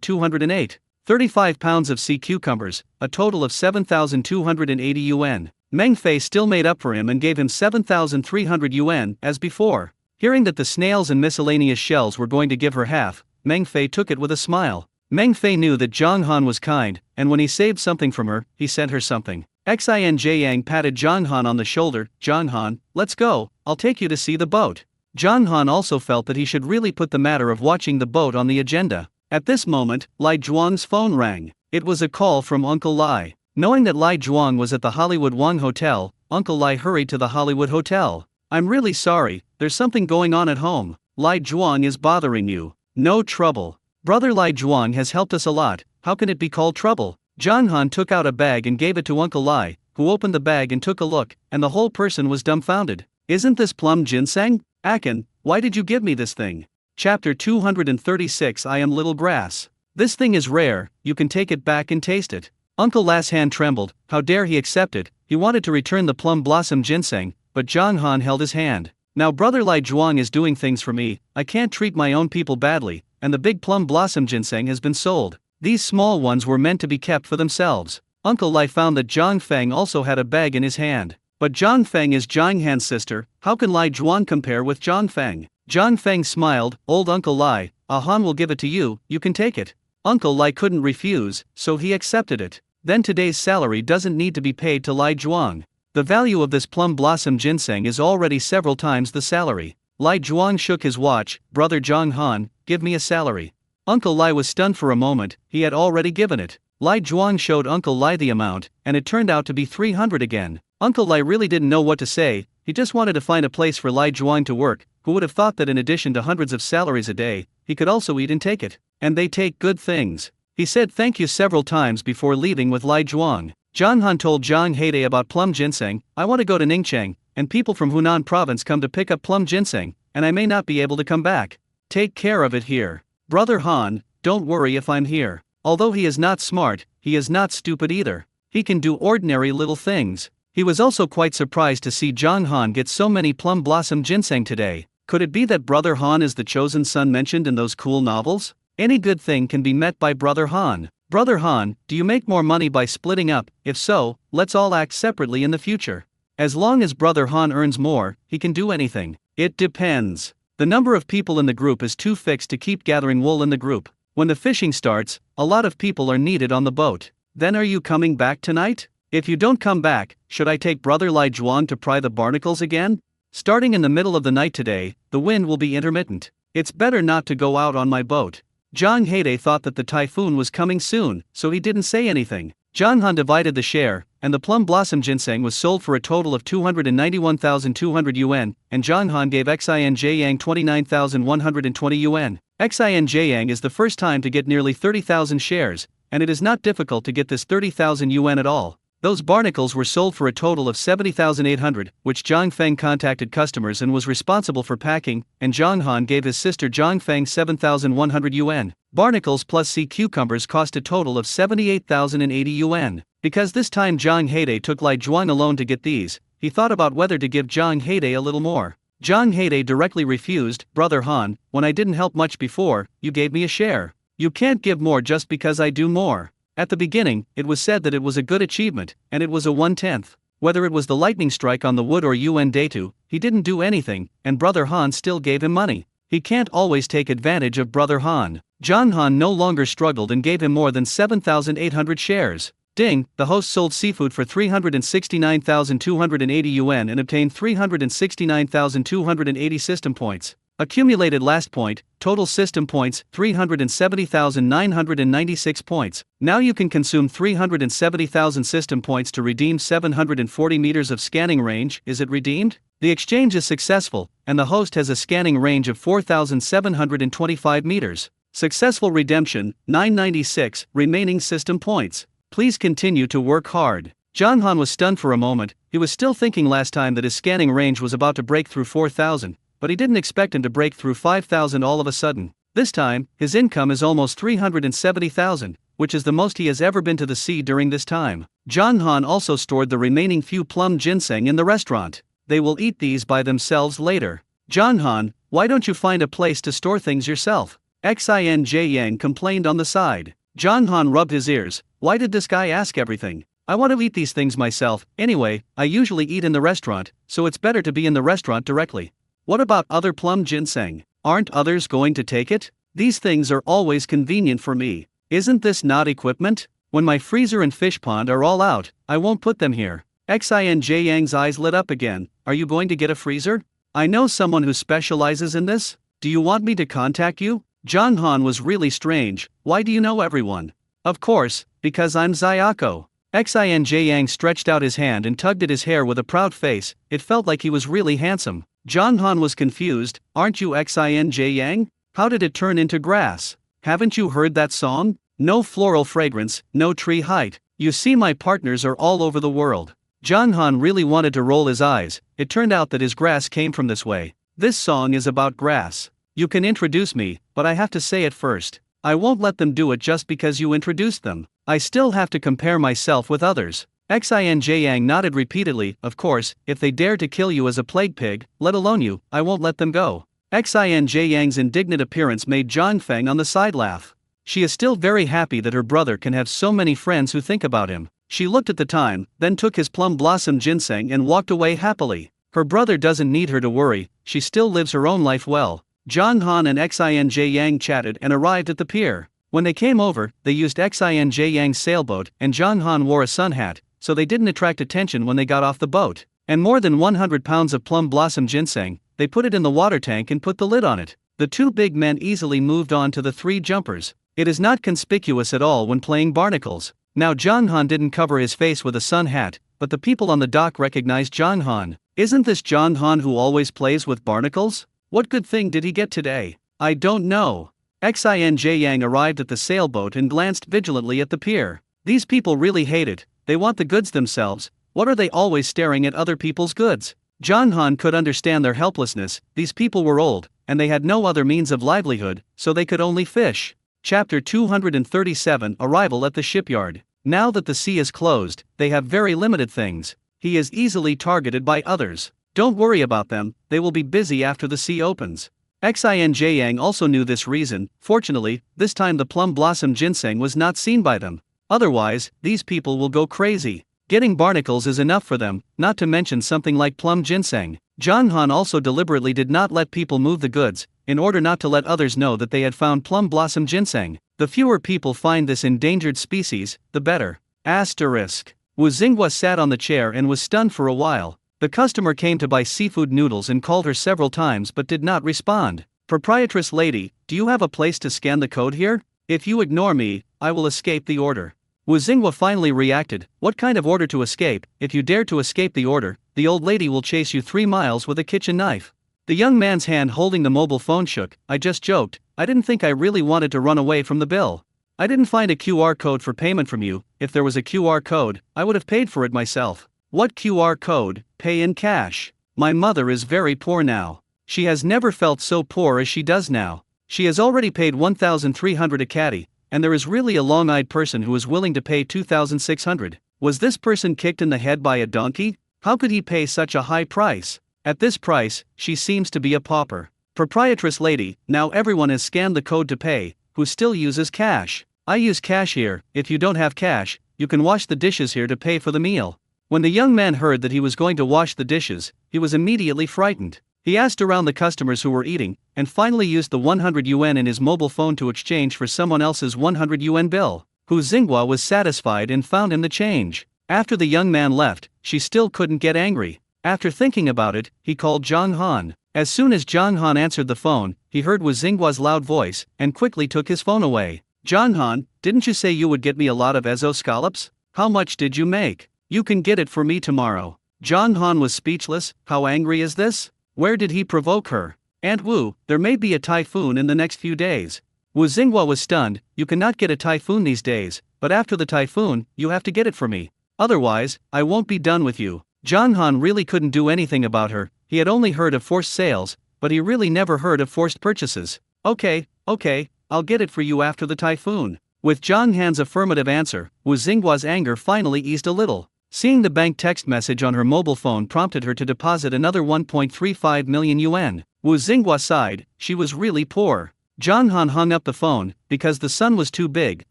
208. 35 pounds of sea cucumbers, a total of 7,280 yuan. Meng Fei still made up for him and gave him 7,300 yuan, as before. Hearing that the snails and miscellaneous shells were going to give her half, Meng Fei took it with a smile. Meng Fei knew that Zhang Han was kind, and when he saved something from her, he sent her something. Xin Yang patted Zhang Han on the shoulder. Zhang Han, let's go, I'll take you to see the boat. Zhang Han also felt that he should really put the matter of watching the boat on the agenda. At this moment, Lai Zhuang's phone rang. It was a call from Uncle Lai. Knowing that Lai Zhuang was at the Hollywood Wang Hotel, Uncle Lai hurried to the Hollywood Hotel. I'm really sorry, there's something going on at home. Lai Zhuang is bothering you. No trouble. Brother Lai Zhuang has helped us a lot, how can it be called trouble? Zhang Han took out a bag and gave it to Uncle Lai, who opened the bag and took a look, and the whole person was dumbfounded. Isn't this plum ginseng? Akin, why did you give me this thing? Chapter 236 I am little grass. This thing is rare, you can take it back and taste it. Uncle Lai's hand trembled, how dare he accept it? He wanted to return the plum blossom ginseng, but Zhang Han held his hand. Now brother Lai Zhuang is doing things for me, I can't treat my own people badly, and the big plum blossom ginseng has been sold. These small ones were meant to be kept for themselves. Uncle Lai found that Zhang Feng also had a bag in his hand. But Zhang Feng is Zhang Han's sister, how can Lai Zhuang compare with Zhang Feng? Zhang Feng smiled, old Uncle Lai, Han will give it to you, you can take it. Uncle Lai couldn't refuse, so he accepted it. Then today's salary doesn't need to be paid to Lai Zhuang. The value of this plum blossom ginseng is already several times the salary. Lai Zhuang shook his watch, brother Zhang Han, give me a salary. Uncle Lai was stunned for a moment, he had already given it. Lai Zhuang showed Uncle Lai the amount, and it turned out to be 300 again. Uncle Lai really didn't know what to say, he just wanted to find a place for Lai Zhuang to work, who would have thought that in addition to hundreds of salaries a day, he could also eat and take it. And they take good things. He said thank you several times before leaving with Lai Zhuang. Zhang Han told Zhang Haidai about plum ginseng, I want to go to Ningcheng, and people from Hunan province come to pick up plum ginseng, and I may not be able to come back. Take care of it here. Brother Han, don't worry if I'm here. Although he is not smart, he is not stupid either. He can do ordinary little things. He was also quite surprised to see Zhang Han get so many plum blossom ginseng today. Could it be that Brother Han is the chosen son mentioned in those cool novels? Any good thing can be met by Brother Han. Brother Han, do you make more money by splitting up? If so, let's all act separately in the future. As long as Brother Han earns more, he can do anything. It depends. The number of people in the group is too fixed to keep gathering wool in the group. When the fishing starts, a lot of people are needed on the boat. Then are you coming back tonight? If you don't come back, should I take Brother Lai Zhuang to pry the barnacles again? Starting in the middle of the night today, the wind will be intermittent. It's better not to go out on my boat. Zhang Haidai thought that the typhoon was coming soon, so he didn't say anything. Zhang Han divided the share, and the plum blossom ginseng was sold for a total of 291,200 yuan, and Zhang Han gave Xin Yang 29,120 yuan. Xin Yang is the first time to get nearly 30,000 shares, and it is not difficult to get this 30,000 yuan at all. Those barnacles were sold for a total of 70,800, which Zhang Feng contacted customers and was responsible for packing, and Zhang Han gave his sister Zhang Feng 7,100 yuan. Barnacles plus sea cucumbers cost a total of 78,080 yuan. Because this time Zhang Haidai took Lai Zhuang alone to get these, he thought about whether to give Zhang Haidai a little more. Zhang Haidai directly refused, Brother Han, when I didn't help much before, you gave me a share. You can't give more just because I do more. At the beginning, it was said that it was a good achievement, and it was a 1/10. Whether it was the lightning strike on the wood or Yuan Deitu, he didn't do anything, and Brother Han still gave him money. He can't always take advantage of Brother Han. Zhang Han no longer struggled and gave him more than 7,800 shares. Ding, the host sold seafood for 369,280 yuan and obtained 369,280 system points. Accumulated last point, total system points, 370,996 points. Now you can consume 370,000 system points to redeem 740 meters of scanning range. Is it redeemed? The exchange is successful, and the host has a scanning range of 4,725 meters. Successful redemption, 996, remaining system points. Please continue to work hard. Zhang Han was stunned for a moment. He was still thinking last time that his scanning range was about to break through 4,000. But he didn't expect him to break through 5,000 all of a sudden. This time, his income is almost 370,000, which is the most he has ever been to the sea during this time. Zhang Han also stored the remaining few plum ginseng in the restaurant. They will eat these by themselves later. Zhang Han, why don't you find a place to store things yourself? Xin Yang complained on the side. Zhang Han rubbed his ears. Why did this guy ask everything? I want to eat these things myself. Anyway, I usually eat in the restaurant, so it's better to be in the restaurant directly. What about other plum ginseng? Aren't others going to take it? These things are always convenient for me. Isn't this not equipment? When my freezer and fish pond are all out, I won't put them here. Xinj Yang's eyes lit up again. Are you going to get a freezer? I know someone who specializes in this. Do you want me to contact you? Zhang Han was really strange. Why do you know everyone? Of course, because I'm Zayako. Xinj Yang stretched out his hand and tugged at his hair with a proud face. It felt like he was really handsome. Zhang Han was confused. Aren't you Xinj Yang? How did it turn into grass? Haven't you heard that song? No floral fragrance, no tree height. You see, my partners are all over the world. Zhang Han really wanted to roll his eyes. It turned out that his grass came from this way. This song is about grass. You can introduce me, but I have to say it first. I won't let them do it just because you introduced them. I still have to compare myself with others. Xinj Yang nodded repeatedly. Of course, if they dare to kill you as a plague pig, let alone you, I won't let them go. Xinj Yang's indignant appearance made Zhang Feng on the side laugh. She is still very happy that her brother can have so many friends who think about him. She looked at the time, then took his plum blossom ginseng and walked away happily. Her brother doesn't need her to worry, she still lives her own life well. Zhang Han and Xinj Yang chatted and arrived at the pier. When they came over, they used Xinj Yang's sailboat, and Zhang Han wore a sun hat, so they didn't attract attention when they got off the boat. And more than 100 pounds of plum blossom ginseng, they put it in the water tank and put the lid on it. The two big men easily moved on to the three jumpers. It is not conspicuous at all when playing barnacles. Now Zhang Han didn't cover his face with a sun hat, but the people on the dock recognized Zhang Han. Isn't this Zhang Han who always plays with barnacles? What good thing did he get today? I don't know. Xinj Yang arrived at the sailboat and glanced vigilantly at the pier. These people really hate it, they want the goods themselves. What are they always staring at other people's goods? Zhang Han could understand their helplessness. These people were old, and they had no other means of livelihood, so they could only fish. Chapter 237 Arrival at the shipyard. Now that the sea is closed, they have very limited things. He is easily targeted by others. Don't worry about them, they will be busy after the sea opens. Xinj Yang also knew this reason. Fortunately, this time the plum blossom ginseng was not seen by them. Otherwise, these people will go crazy. Getting barnacles is enough for them, not to mention something like plum ginseng. Zhang Han also deliberately did not let people move the goods, in order not to let others know that they had found plum blossom ginseng. The fewer people find this endangered species, the better. Asterisk. Wu Xinghua sat on the chair and was stunned for a while. The customer came to buy seafood noodles and called her several times but did not respond. Proprietress lady, do you have a place to scan the code here? If you ignore me, I will escape the order. Wu Xinghua finally reacted. What kind of order to escape? If you dare to escape the order, the old lady will chase you 3 miles with a kitchen knife. The young man's hand holding the mobile phone shook. I just joked. I didn't think I really wanted to run away from the bill. I didn't find a QR code for payment from you. If there was a QR code, I would have paid for it myself. What QR code? Pay in cash. My mother is very poor now. She has never felt so poor as she does now. She has already paid 1,300 a caddy, and there is really a long-eyed person who is willing to pay 2,600. Was this person kicked in the head by a donkey? How could he pay such a high price? At this price, she seems to be a pauper. Proprietress lady, now everyone has scanned the code to pay, who still uses cash. I use cash here. If you don't have cash, you can wash the dishes here to pay for the meal. When the young man heard that he was going to wash the dishes, he was immediately frightened. He asked around the customers who were eating, and finally used the 100 yuan in his mobile phone to exchange for someone else's 100 yuan bill. Hu Xinghua was satisfied and found him the change. After the young man left, she still couldn't get angry. After thinking about it, he called Zhang Han. As soon as Zhang Han answered the phone, he heard Wu Xinghua's loud voice, and quickly took his phone away. Zhang Han, didn't you say you would get me a lot of Ezo scallops? How much did you make? You can get it for me tomorrow. Zhang Han was speechless. How angry is this? Where did he provoke her? Aunt Wu, there may be a typhoon in the next few days. Wu Xinghua was stunned. You cannot get a typhoon these days, but after the typhoon, you have to get it for me. Otherwise, I won't be done with you. Zhang Han really couldn't do anything about her. He had only heard of forced sales, but he really never heard of forced purchases. Okay, I'll get it for you after the typhoon. With Zhang Han's affirmative answer, Wu Xinghua's anger finally eased a little. Seeing the bank text message on her mobile phone prompted her to deposit another 1.35 million yuan. Wu Xinghua sighed. She was really poor. Zhang Han hung up the phone. Because the sun was too big,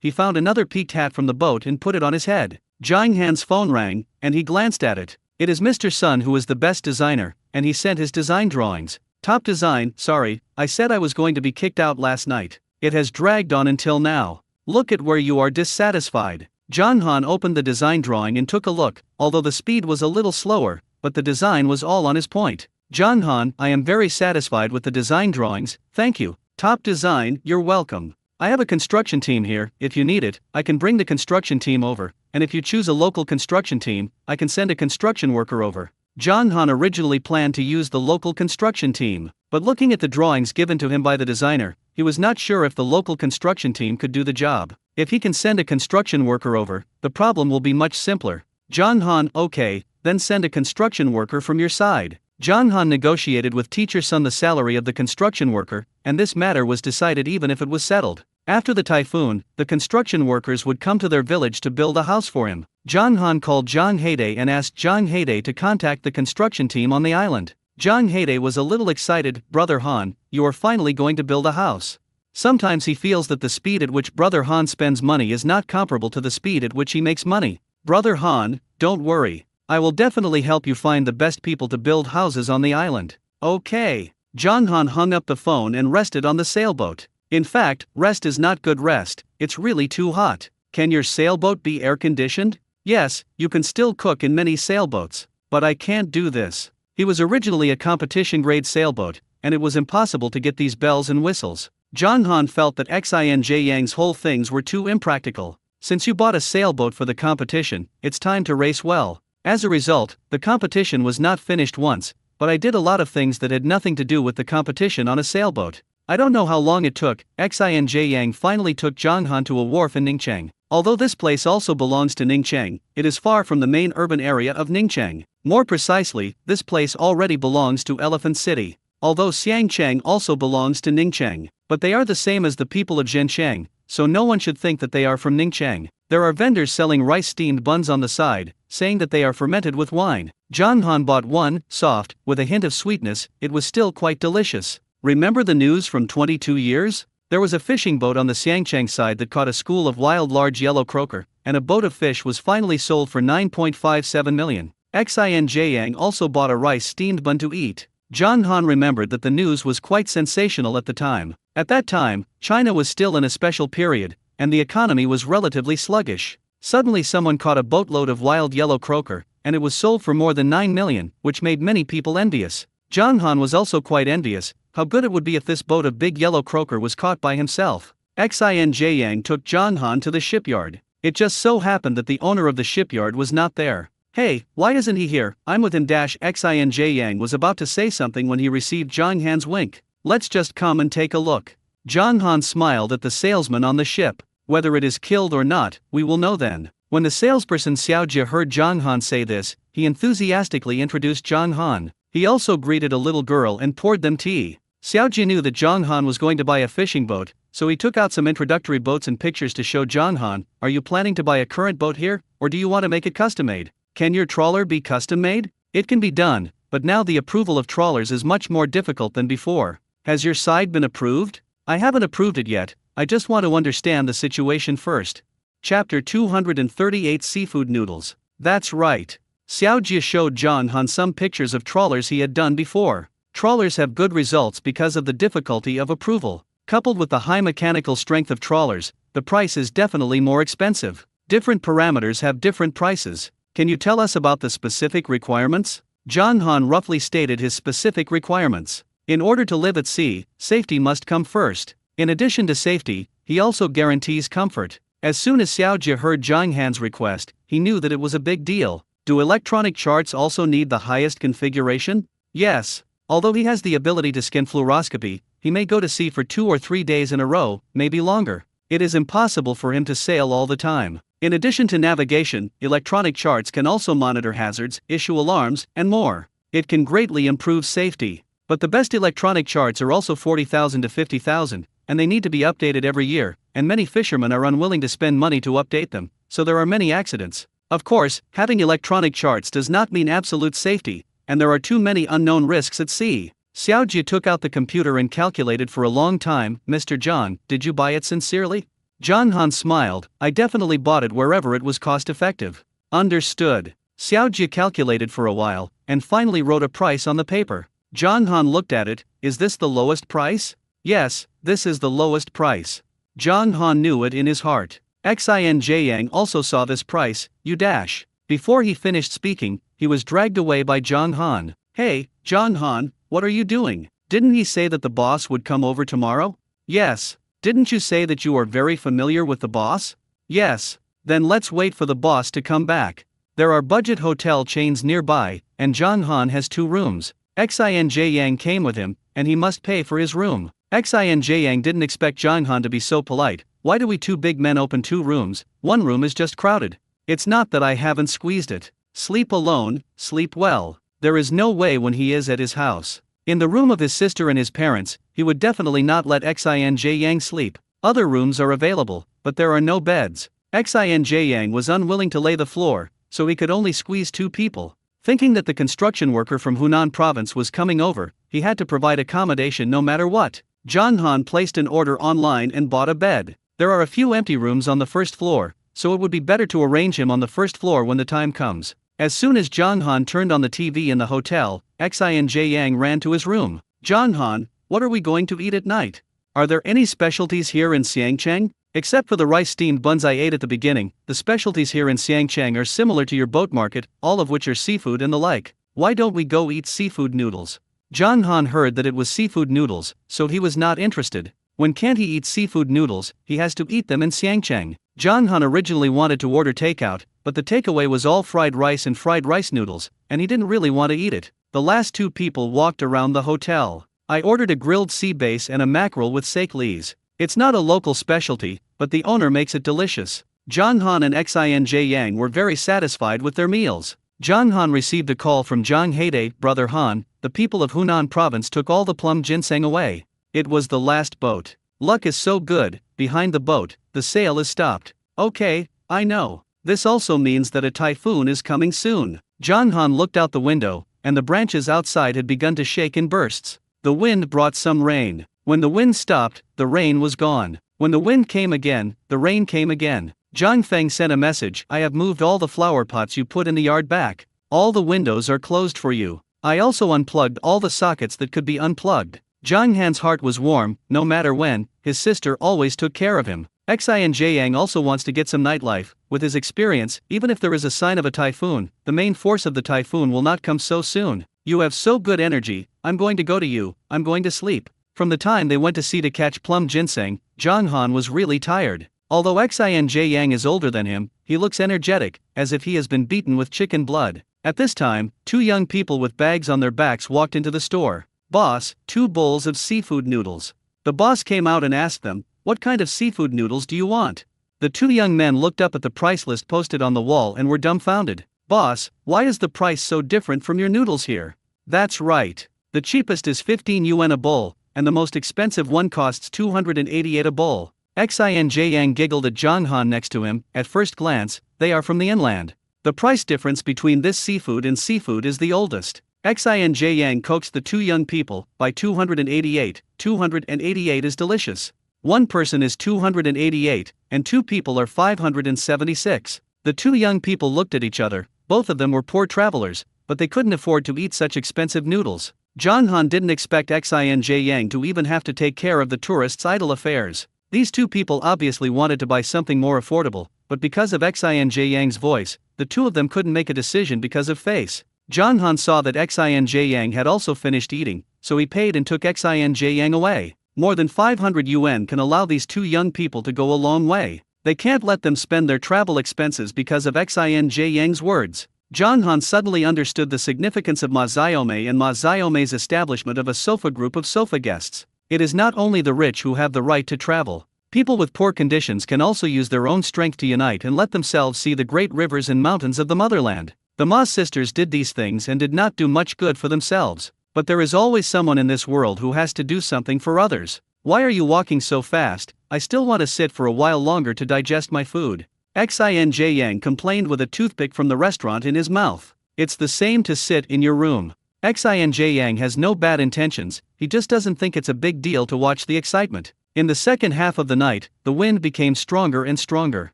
he found another peaked hat from the boat and put it on his head. Zhang Han's phone rang, and he glanced at it. It is Mr. Sun who is the best designer, and he sent his design drawings. Top design, sorry, I said I was going to be kicked out last night. It has dragged on until now. Look at where you are dissatisfied. John Han opened the design drawing and took a look, although the speed was a little slower, but the design was all on his point. John Han, I am very satisfied with the design drawings, thank you. Top design, you're welcome. I have a construction team here, if you need it, I can bring the construction team over, and if you choose a local construction team, I can send a construction worker over. John Han originally planned to use the local construction team, but looking at the drawings given to him by the designer, he was not sure if the local construction team could do the job. If he can send a construction worker over, the problem will be much simpler. John Han, okay, then send a construction worker from your side. John Han negotiated with Teacher Sun the salary of the construction worker, and this matter was decided even if it was settled. After the typhoon, the construction workers would come to their village to build a house for him. John Han called Zhang Heide and asked Zhang Heide to contact the construction team on the island. Zhang Heide was a little excited. Brother Han, you are finally going to build a house. Sometimes he feels that the speed at which Brother Han spends money is not comparable to the speed at which he makes money. Brother Han, don't worry. I will definitely help you find the best people to build houses on the island. Okay. John Han hung up the phone and rested on the sailboat. In fact, rest is not good rest, it's really too hot. Can your sailboat be air-conditioned? Yes, you can still cook in many sailboats, but I can't do this. He was originally a competition-grade sailboat, and it was impossible to get these bells and whistles. John Han felt that Xinj Yang's whole things were too impractical. Since you bought a sailboat for the competition, it's time to race well. As a result, the competition was not finished once, but I did a lot of things that had nothing to do with the competition on a sailboat. I don't know how long it took. Xinj Yang finally took Zhang Han to a wharf in Ningcheng. Although this place also belongs to Ningcheng, it is far from the main urban area of Ningcheng. More precisely, this place already belongs to Elephant City. Although Xiangcheng also belongs to Ningcheng, but they are the same as the people of Zhencheng, so no one should think that they are from Ningcheng. There are vendors selling rice-steamed buns on the side, saying that they are fermented with wine. Zhang Han bought one, soft, with a hint of sweetness, it was still quite delicious. Remember the news from 22 years? There was a fishing boat on the Xiangcheng side that caught a school of wild large yellow croaker, and a boat of fish was finally sold for 9.57 million. Xinj Yang also bought a rice-steamed bun to eat. Zhang Han remembered that the news was quite sensational at the time. At that time, China was still in a special period, and the economy was relatively sluggish. Suddenly someone caught a boatload of wild yellow croaker, and it was sold for more than 9 million, which made many people envious. Zhang Han was also quite envious. How good it would be if this boat of big yellow croaker was caught by himself. Xinj Yang took Zhang Han to the shipyard. It just so happened that the owner of the shipyard was not there. Hey, why isn't he here? I'm with him. Xinj Yang was about to say something when he received Zhang Han's wink. Let's just come and take a look. Zhang Han smiled at the salesman on the ship. Whether it is killed or not, we will know then. When the salesperson Xiaojie heard Zhang Han say this, he enthusiastically introduced Zhang Han. He also greeted a little girl and poured them tea. Xiaojie knew that Zhang Han was going to buy a fishing boat, so he took out some introductory boats and pictures to show Zhang Han. Are you planning to buy a current boat here, or do you want to make it custom-made? Can your trawler be custom-made? It can be done, but now the approval of trawlers is much more difficult than before. Has your side been approved? I haven't approved it yet, I just want to understand the situation first. Chapter 238 Seafood Noodles. That's right. Xiaojie showed Zhang Han some pictures of trawlers he had done before. Trawlers have good results because of the difficulty of approval. Coupled with the high mechanical strength of trawlers, the price is definitely more expensive. Different parameters have different prices. Can you tell us about the specific requirements? Zhang Han roughly stated his specific requirements. In order to live at sea, safety must come first. In addition to safety, he also guarantees comfort. As soon as Xiaojie heard Zhang Han's request, he knew that it was a big deal. Do electronic charts also need the highest configuration? Yes. Although he has the ability to scan fluoroscopy, he may go to sea for 2 or 3 days in a row, maybe longer. It is impossible for him to sail all the time. In addition to navigation, electronic charts can also monitor hazards, issue alarms, and more. It can greatly improve safety. But the best electronic charts are also 40,000 to 50,000, and they need to be updated every year, and many fishermen are unwilling to spend money to update them, so there are many accidents. Of course, having electronic charts does not mean absolute safety, and there are too many unknown risks at sea. Xiaojie took out the computer and calculated for a long time. Mr. Zhang, did you buy it sincerely? Zhang Han smiled. I definitely bought it wherever it was cost effective. Understood. Xiaojie calculated for a while, and finally wrote a price on the paper. Jong Han looked at it. Is this the lowest price? Yes, this is the lowest price. Jong Han knew it in his heart. Xinjiang also saw this price, you dash. Before he finished speaking, he was dragged away by Jong Han. Hey, Jong Han, what are you doing? Didn't he say that the boss would come over tomorrow? Yes. Didn't you say that you are very familiar with the boss? Yes. Then let's wait for the boss to come back. There are budget hotel chains nearby, and Jong Han has 2 rooms. Xinjiang came with him, and he must pay for his room. Xinjiang didn't expect Jong Han to be so polite. Why do we 2 big men open 2 rooms? One room is just crowded. It's not that I haven't squeezed it. Sleep alone, sleep well. There is no way when he is at his house. In the room of his sister and his parents, he would definitely not let Xinjiang sleep. Other rooms are available, but there are no beds. Xinjiang was unwilling to lay the floor, so he could only squeeze 2 people. Thinking that the construction worker from Hunan province was coming over, he had to provide accommodation no matter what. Jong Han placed an order online and bought a bed. There are a few empty rooms on the first floor, so it would be better to arrange him on the first floor when the time comes. As soon as Jong Han turned on the TV in the hotel, Xinjiang ran to his room. Jong Han, what are we going to eat at night? Are there any specialties here in Xiangcheng? Except for the rice steamed buns I ate at the beginning, the specialties here in Xiangcheng are similar to your boat market, all of which are seafood and the like. Why don't we go eat seafood noodles? Jong Han heard that it was seafood noodles, so he was not interested. When can't he eat seafood noodles, he has to eat them in Xiangcheng. Jong Han originally wanted to order takeout, but the takeaway was all fried rice and fried rice noodles, and he didn't really want to eat it. The last 2 people walked around the hotel. I ordered a grilled sea bass and a mackerel with steak lees. It's not a local specialty, but the owner makes it delicious. Jong Han and Xinjiang were very satisfied with their meals. Jong Han received a call from Zhang Heide, brother Han. The people of Hunan province took all the plum ginseng away. It was the last boat. Luck is so good, behind the boat, the sail is stopped. Okay, I know. This also means that a typhoon is coming soon. Jong Han looked out the window, and the branches outside had begun to shake in bursts. The wind brought some rain. When the wind stopped, the rain was gone. When the wind came again, the rain came again. Zhang Feng sent a message. I have moved all the flower pots you put in the yard back. All the windows are closed for you. I also unplugged all the sockets that could be unplugged. Zhang Han's heart was warm. No matter when, his sister always took care of him. Xinjiang also wants to get some nightlife. With his experience, even if there is a sign of a typhoon, the main force of the typhoon will not come so soon. You have so good energy. I'm going to go to you. I'm going to sleep. From the time they went to sea to catch plum ginseng, Jong Han was really tired. Although Xinjiang is older than him, he looks energetic, as if he has been beaten with chicken blood. At this time, 2 young people with bags on their backs walked into the store. Boss, 2 bowls of seafood noodles. The boss came out and asked them, what kind of seafood noodles do you want? The 2 young men looked up at the price list posted on the wall and were dumbfounded. Boss, why is the price so different from your noodles here? That's right. The cheapest is 15 yuan a bowl, and the most expensive one costs 288 a bowl. Xinjiang giggled at Jong Han next to him. At first glance, they are from the inland. The price difference between this seafood and seafood is the oldest. Xinjiang coaxed the 2 young people. By 288, 288 is delicious. One person is 288, and 2 people are 576. The 2 young people looked at each other. Both of them were poor travelers, but they couldn't afford to eat such expensive noodles. Jong Han didn't expect Xinjiang to even have to take care of the tourists' idle affairs. These 2 people obviously wanted to buy something more affordable, but because of Xinjiang's voice, the 2 of them couldn't make a decision because of face. Jong Han saw that Xinjiang had also finished eating, so he paid and took Xinjiang away. More than 500 yuan can allow these 2 young people to go a long way. They can't let them spend their travel expenses because of Xinjiang's words. Jong Han suddenly understood the significance of Ma Xiaomei and Ma Xiaomei's establishment of a sofa group of sofa guests. It is not only the rich who have the right to travel. People with poor conditions can also use their own strength to unite and let themselves see the great rivers and mountains of the motherland. The Ma sisters did these things and did not do much good for themselves. But there is always someone in this world who has to do something for others. Why are you walking so fast? I still want to sit for a while longer to digest my food. Xinjiang complained with a toothpick from the restaurant in his mouth. It's the same to sit in your room. Xinjiang has no bad intentions, he just doesn't think it's a big deal to watch the excitement. In the second half of the night, the wind became stronger and stronger.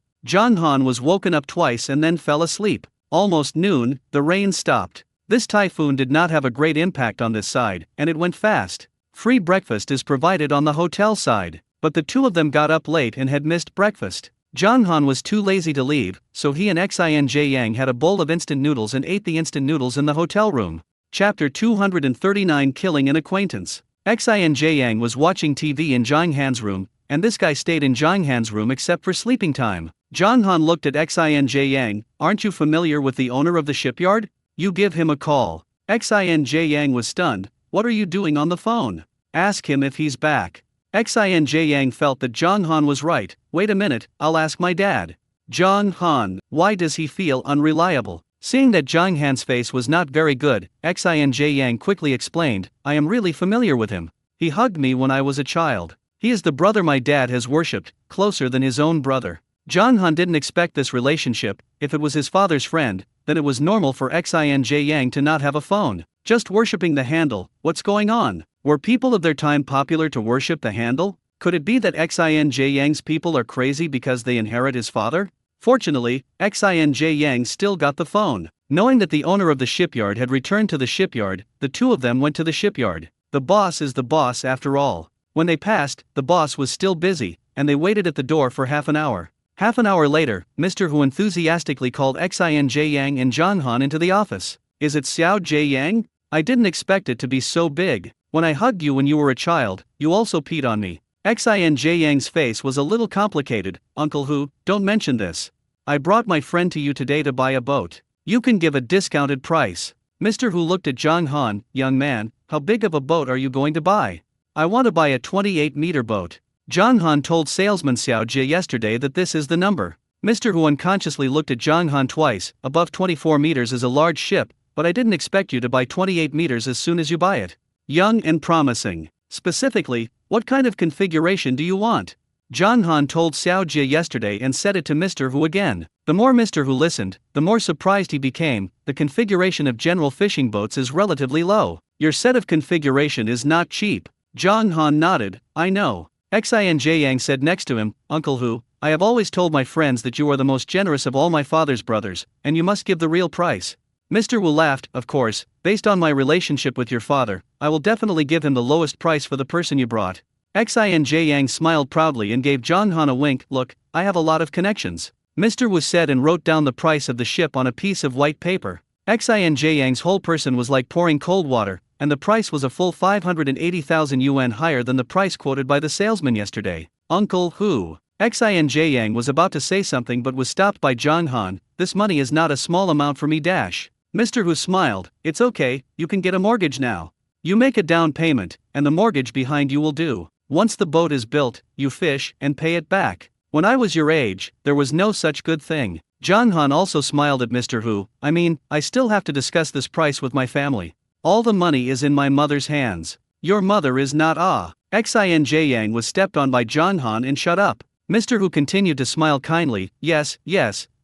Jong Han was woken up twice and then fell asleep. Almost noon, the rain stopped. This typhoon did not have a great impact on this side, and it went fast. Free breakfast is provided on the hotel side, but the two of them got up late and had missed breakfast. Jong Han was too lazy to leave, so he and Xin Yang had a bowl of instant noodles and ate the instant noodles in the hotel room. Chapter 239 Killing an Acquaintance. Xin Yang was watching TV in Jong Han's room, and this guy stayed in Jong Han's room except for sleeping time. Jong Han looked at Xin Yang. Aren't you familiar with the owner of the shipyard? You give him a call. Xin Yang was stunned. What are you doing on the phone? Ask him if he's back. Xin Yang felt that Jong Han was right. Wait a minute, I'll ask my dad. Jong Han, why does he feel unreliable? Seeing that Jong Han's face was not very good, Xin Yang quickly explained, I am really familiar with him. He hugged me when I was a child. He is the brother my dad has worshipped, closer than his own brother. Jong Han didn't expect this relationship. If it was his father's friend, then it was normal for Xin Yang to not have a phone. Just worshipping the handle, what's going on? Were people of their time popular to worship the handle? Could it be that Xin Yang's people are crazy because they inherit his father? Fortunately, Xin Yang still got the phone. Knowing that the owner of the shipyard had returned to the shipyard, the two of them went to the shipyard. The boss is the boss after all. When they passed, the boss was still busy, and they waited at the door for half an hour. Half an hour later, Mr. Hu enthusiastically called Xin Yang and Jong Han into the office. Is it Xiao Yang? I didn't expect it to be so big. When I hugged you when you were a child, you also peed on me. Xin Yang's face was a little complicated. Uncle Hu, don't mention this. I brought my friend to you today to buy a boat. You can give a discounted price. Mr. Hu looked at Jong Han. Young man, how big of a boat are you going to buy? I want to buy a 28-meter boat. Jong Han told salesman Xiao Jie yesterday that this is the number. Mr. Hu unconsciously looked at Jong Han twice. Above 24 meters is a large ship, but I didn't expect you to buy 28 meters as soon as you buy it. Young and promising. Specifically, what kind of configuration do you want? Jong Han told Xiao Jie yesterday and said it to Mr. Hu again. The more Mr. Hu listened, the more surprised he became. The configuration of general fishing boats is relatively low. Your set of configuration is not cheap. Jong Han nodded. I know. Xin Yang said next to him, Uncle Hu, I have always told my friends that you are the most generous of all my father's brothers, and you must give the real price. Mr. Wu laughed. Of course, based on my relationship with your father, I will definitely give him the lowest price for the person you brought. Xin Yang smiled proudly and gave Jong Han a wink. Look, I have a lot of connections. Mr. Wu said and wrote down the price of the ship on a piece of white paper. Xin Yang's whole person was like pouring cold water, and the price was a full 580,000 yuan higher than the price quoted by the salesman yesterday. Uncle Hu. Xin Yang was about to say something but was stopped by Jong Han. This money is not a small amount for me. Mr. Hu smiled. It's okay, you can get a mortgage now. You make a down payment, and the mortgage behind you will do. Once the boat is built, you fish and pay it back. When I was your age, there was no such good thing. Jong Han also smiled at Mr. Hu. I mean, I still have to discuss this price with my family. All the money is in my mother's hands. Your mother is not. Xin Yang was stepped on by Jong Han and shut up. Mr. Hu continued to smile kindly. Yes,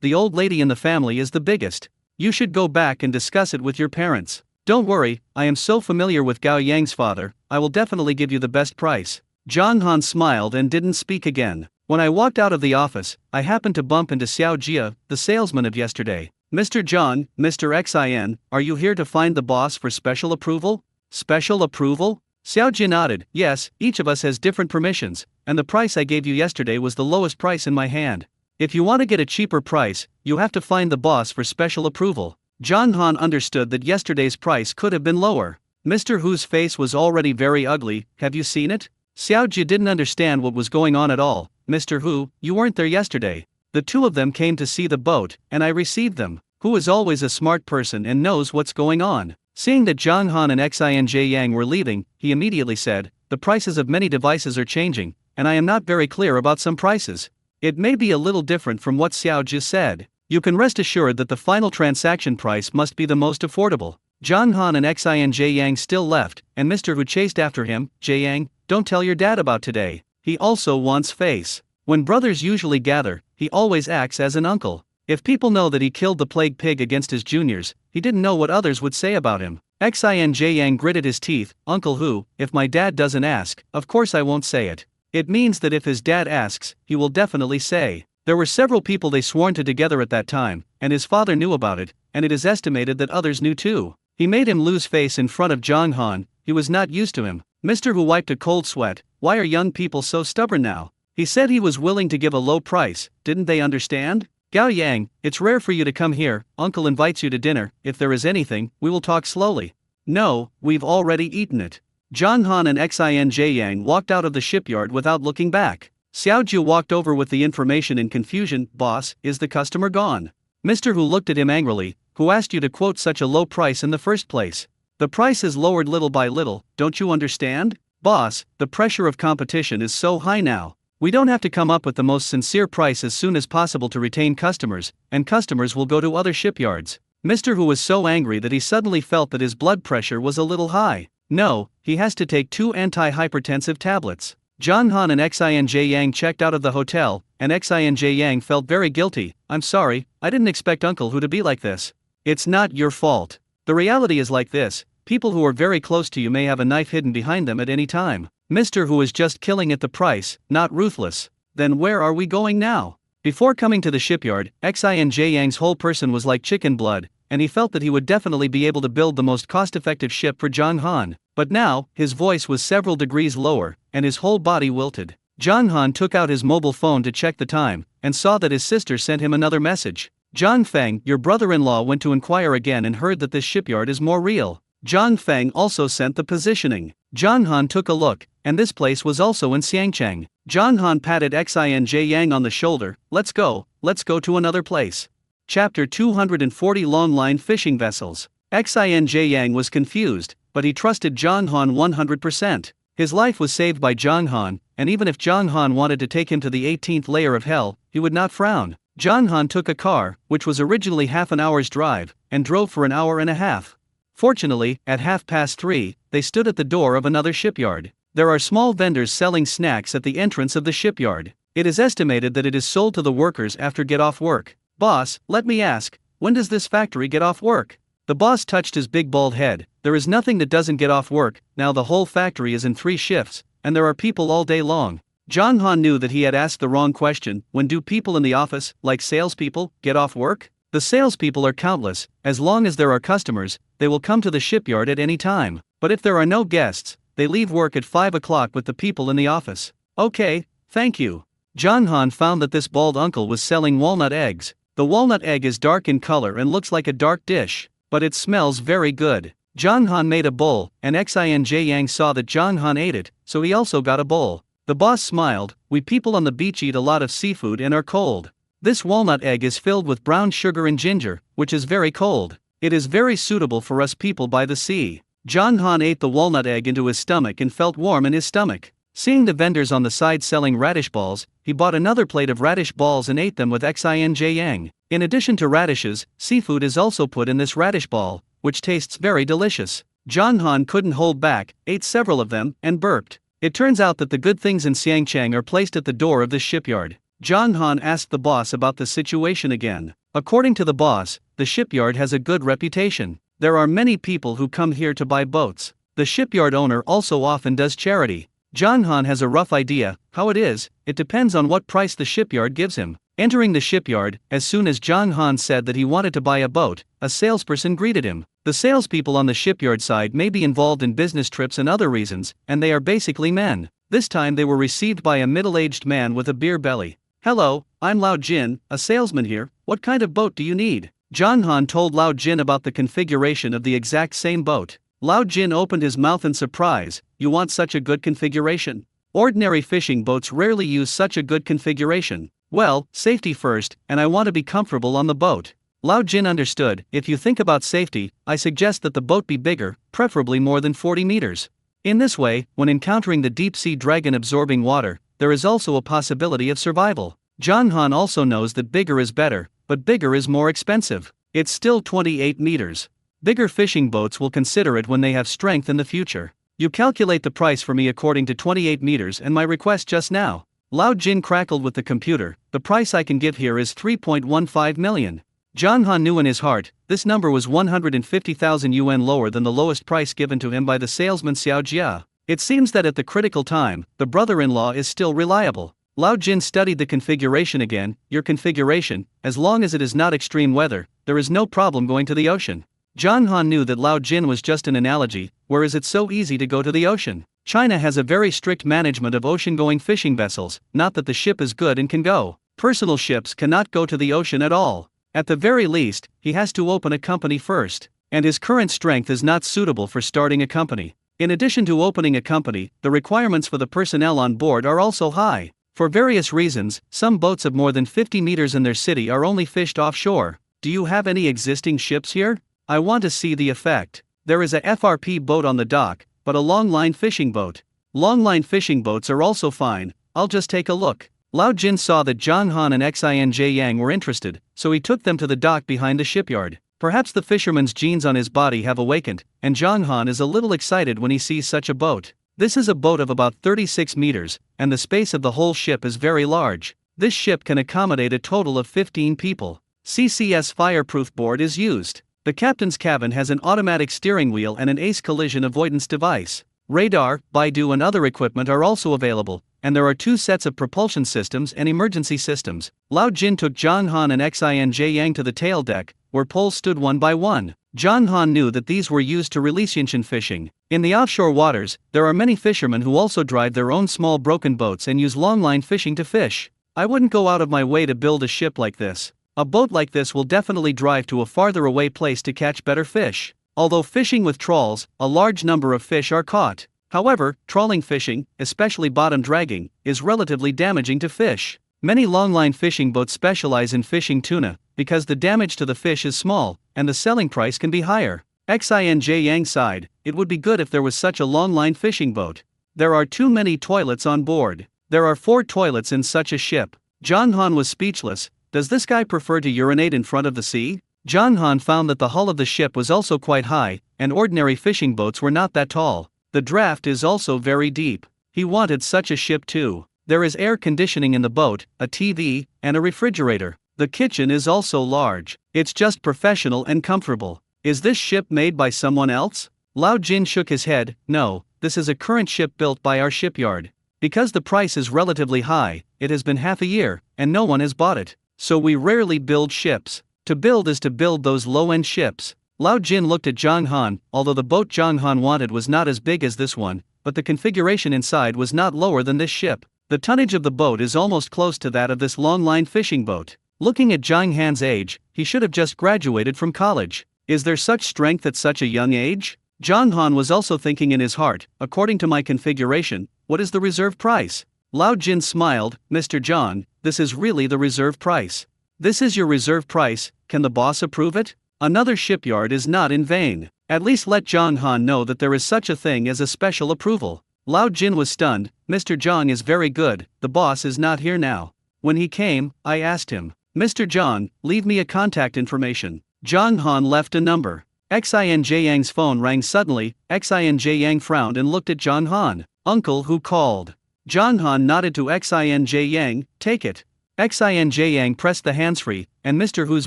the old lady in the family is the biggest. You should go back and discuss it with your parents. Don't worry, I am so familiar with Gao Yang's father, I will definitely give you the best price. Jong Han smiled and didn't speak again. When I walked out of the office, I happened to bump into Xiao Jie, the salesman of yesterday. Mr. Zhang, Mr. Xin, are you here to find the boss for special approval? Special approval? Xiao Jie nodded. Yes, each of us has different permissions, and the price I gave you yesterday was the lowest price in my hand. If you want to get a cheaper price, you have to find the boss for special approval. Jong Han understood that yesterday's price could have been lower. Mr. Hu's face was already very ugly. Have you seen it? Xiao Jie didn't understand what was going on at all. Mr. Hu, you weren't there yesterday. The two of them came to see the boat, and I received them. Hu is always a smart person and knows what's going on. Seeing that Jong Han and Xin Yang were leaving, he immediately said, the prices of many devices are changing, and I am not very clear about some prices. It may be a little different from what Xiao Jie said. You can rest assured that the final transaction price must be the most affordable. Jong Han and Xin Yang still left, and Mr. Hu chased after him. Yang, don't tell your dad about today. He also wants face. When brothers usually gather, he always acts as an uncle. If people know that he killed the plague pig against his juniors, he didn't know what others would say about him. Xin Yang gritted his teeth. Uncle Hu, if my dad doesn't ask, of course I won't say it. It means that if his dad asks, he will definitely say. There were several people they sworn to together at that time, and his father knew about it, and it is estimated that others knew too. He made him lose face in front of Zhang Han. He was not used to him. Mr. Hu wiped a cold sweat. Why are young people so stubborn now? He said he was willing to give a low price. Didn't they understand? Gao Yang, it's rare for you to come here. Uncle invites you to dinner. If there is anything, we will talk slowly. No, we've already eaten it. Zhang Han and Xin Yang walked out of the shipyard without looking back. Xiao Jiu walked over with the information in confusion. Boss, is the customer gone? Mr. Hu looked at him angrily. Who asked you to quote such a low price in the first place? The price is lowered little by little, don't you understand? Boss, the pressure of competition is so high now. We don't have to come up with the most sincere price as soon as possible to retain customers, and customers will go to other shipyards. Mr. Hu was so angry that he suddenly felt that his blood pressure was a little high. No, he has to take 2 anti-hypertensive tablets. Zhang Han and Xin Yang checked out of the hotel, and Xin Yang felt very guilty. I'm sorry, I didn't expect Uncle Hu to be like this. It's not your fault. The reality is like this, people who are very close to you may have a knife hidden behind them at any time. Mr. Hu is just killing at the price, not ruthless. Then where are we going now? Before coming to the shipyard, Xin Yang's whole person was like chicken blood, and he felt that he would definitely be able to build the most cost-effective ship for Zhang Han. But now, his voice was several degrees lower, and his whole body wilted. Zhang Han took out his mobile phone to check the time, and saw that his sister sent him another message. Zhang Feng, your brother-in-law went to inquire again and heard that this shipyard is more real. Zhang Feng also sent the positioning. Zhang Han took a look, and this place was also in Xiangcheng. Zhang Han patted Xin Yang on the shoulder. Let's go to another place. Chapter 240 Long-line fishing vessels. Xin Yang was confused, but he trusted Zhang Han 100%. His life was saved by Zhang Han, and even if Zhang Han wanted to take him to the 18th layer of hell, he would not frown. Zhang Han took a car, which was originally half an hour's drive, and drove for an hour and a half. Fortunately, at 3:30, they stood at the door of another shipyard. There are small vendors selling snacks at the entrance of the shipyard. It is estimated that it is sold to the workers after get off work. Boss, let me ask, when does this factory get off work? The boss touched his big bald head. There is nothing that doesn't get off work. Now the whole factory is in 3 shifts, and there are people all day long. Zhang Han knew that he had asked the wrong question. When do people in the office, like salespeople, get off work? The salespeople are countless. As long as there are customers, they will come to the shipyard at any time. But if there are no guests, they leave work at 5 o'clock with the people in the office. Okay, thank you. Zhang Han found that this bald uncle was selling walnut eggs. The walnut egg is dark in color and looks like a dark dish, but it smells very good. Zhang Han made a bowl, and Xin Yang saw that Zhang Han ate it, so he also got a bowl. The boss smiled. We people on the beach eat a lot of seafood and are cold. This walnut egg is filled with brown sugar and ginger, which is very cold. It is very suitable for us people by the sea. Zhang Han ate the walnut egg into his stomach and felt warm in his stomach. Seeing the vendors on the side selling radish balls, he bought another plate of radish balls and ate them with Xin Yang. In addition to radishes, seafood is also put in this radish ball, which tastes very delicious. Zhang Han couldn't hold back, ate several of them, and burped. It turns out that the good things in Xiangcheng are placed at the door of this shipyard. Zhang Han asked the boss about the situation again. According to the boss, the shipyard has a good reputation. There are many people who come here to buy boats. The shipyard owner also often does charity. Zhang Han has a rough idea. How it is, it depends on what price the shipyard gives him. Entering the shipyard, as soon as Zhang Han said that he wanted to buy a boat, a salesperson greeted him. The salespeople on the shipyard side may be involved in business trips and other reasons, and they are basically men. This time they were received by a middle-aged man with a beer belly. Hello, I'm Lao Jin, a salesman here. What kind of boat do you need? Zhang Han told Lao Jin about the configuration of the exact same boat. Lao Jin opened his mouth in surprise. You want such a good configuration? Ordinary fishing boats rarely use such a good configuration. Well, safety first, and I want to be comfortable on the boat. Lao Jin understood. If you think about safety, I suggest that the boat be bigger, preferably more than 40 meters. In this way, when encountering the deep-sea dragon-absorbing water, there is also a possibility of survival. Zhang Han also knows that bigger is better, but bigger is more expensive. It's still 28 meters. Bigger fishing boats will consider it when they have strength in the future. You calculate the price for me according to 28 meters and my request just now. Lao Jin crackled with the computer. The price I can give here is 3.15 million. Zhang Han knew in his heart, this number was 150,000 yuan lower than the lowest price given to him by the salesman Xiao Jia. It seems that at the critical time, the brother-in-law is still reliable. Lao Jin studied the configuration again. Your configuration, as long as it is not extreme weather, there is no problem going to the ocean. Zhang Han knew that Lao Jin was just an analogy, whereas it's so easy to go to the ocean. China has a very strict management of ocean-going fishing vessels, not that the ship is good and can go. Personal ships cannot go to the ocean at all. At the very least, he has to open a company first, and his current strength is not suitable for starting a company. In addition to opening a company, the requirements for the personnel on board are also high. For various reasons, some boats of more than 50 meters in their city are only fished offshore. Do you have any existing ships here? I want to see the effect. There is a FRP boat on the dock, but a long-line fishing boat. Long-line fishing boats are also fine, I'll just take a look. Lao Jin saw that Zhang Han and Xinj Yang were interested, so he took them to the dock behind the shipyard. Perhaps the fisherman's genes on his body have awakened, and Zhang Han is a little excited when he sees such a boat. This is a boat of about 36 meters, and the space of the whole ship is very large. This ship can accommodate a total of 15 people. CCS fireproof board is used. The captain's cabin has an automatic steering wheel and an ACE collision avoidance device. Radar, Baidu and other equipment are also available, and there are 2 sets of propulsion systems and emergency systems. Lao Jin took Zhang Han and Xinj Yang to the tail deck, where poles stood one by one. Zhang Han knew that these were used to release yinshin fishing. In the offshore waters, there are many fishermen who also drive their own small broken boats and use longline fishing to fish. I wouldn't go out of my way to build a ship like this. A boat like this will definitely drive to a farther away place to catch better fish. Although fishing with trawls, a large number of fish are caught. However, trawling fishing, especially bottom dragging, is relatively damaging to fish. Many longline fishing boats specialize in fishing tuna, because the damage to the fish is small, and the selling price can be higher. Xinj Yang sighed, it would be good if there was such a longline fishing boat. There are too many toilets on board. There are 4 toilets in such a ship. Zhang Han was speechless. Does this guy prefer to urinate in front of the sea? Zhang Han found that the hull of the ship was also quite high, and ordinary fishing boats were not that tall. The draft is also very deep. He wanted such a ship too. There is air conditioning in the boat, a TV, and a refrigerator. The kitchen is also large. It's just professional and comfortable. Is this ship made by someone else? Lao Jin shook his head. No, this is a current ship built by our shipyard. Because the price is relatively high, it has been half a year, and no one has bought it. So we rarely build ships. To build is to build those low-end ships. Lao Jin looked at Zhang Han, although the boat Zhang Han wanted was not as big as this one, but the configuration inside was not lower than this ship. The tonnage of the boat is almost close to that of this long-line fishing boat. Looking at Zhang Han's age, he should have just graduated from college. Is there such strength at such a young age? Zhang Han was also thinking in his heart, according to my configuration, what is the reserve price? Lao Jin smiled, Mr. Zhang, this is really the reserve price. This is your reserve price, can the boss approve it? Another shipyard is not in vain. At least let Zhang Han know that there is such a thing as a special approval. Lao Jin was stunned, Mr. Zhang is very good, the boss is not here now. When he came, I asked him, Mr. Zhang, leave me a contact information. Zhang Han left a number. Xinj Yang's phone rang suddenly. Xinj Yang frowned and looked at Zhang Han. Uncle who called? Zhang Han nodded to Xinj Yang, take it. Xinj Yang pressed the handsfree, and Mr. Hu's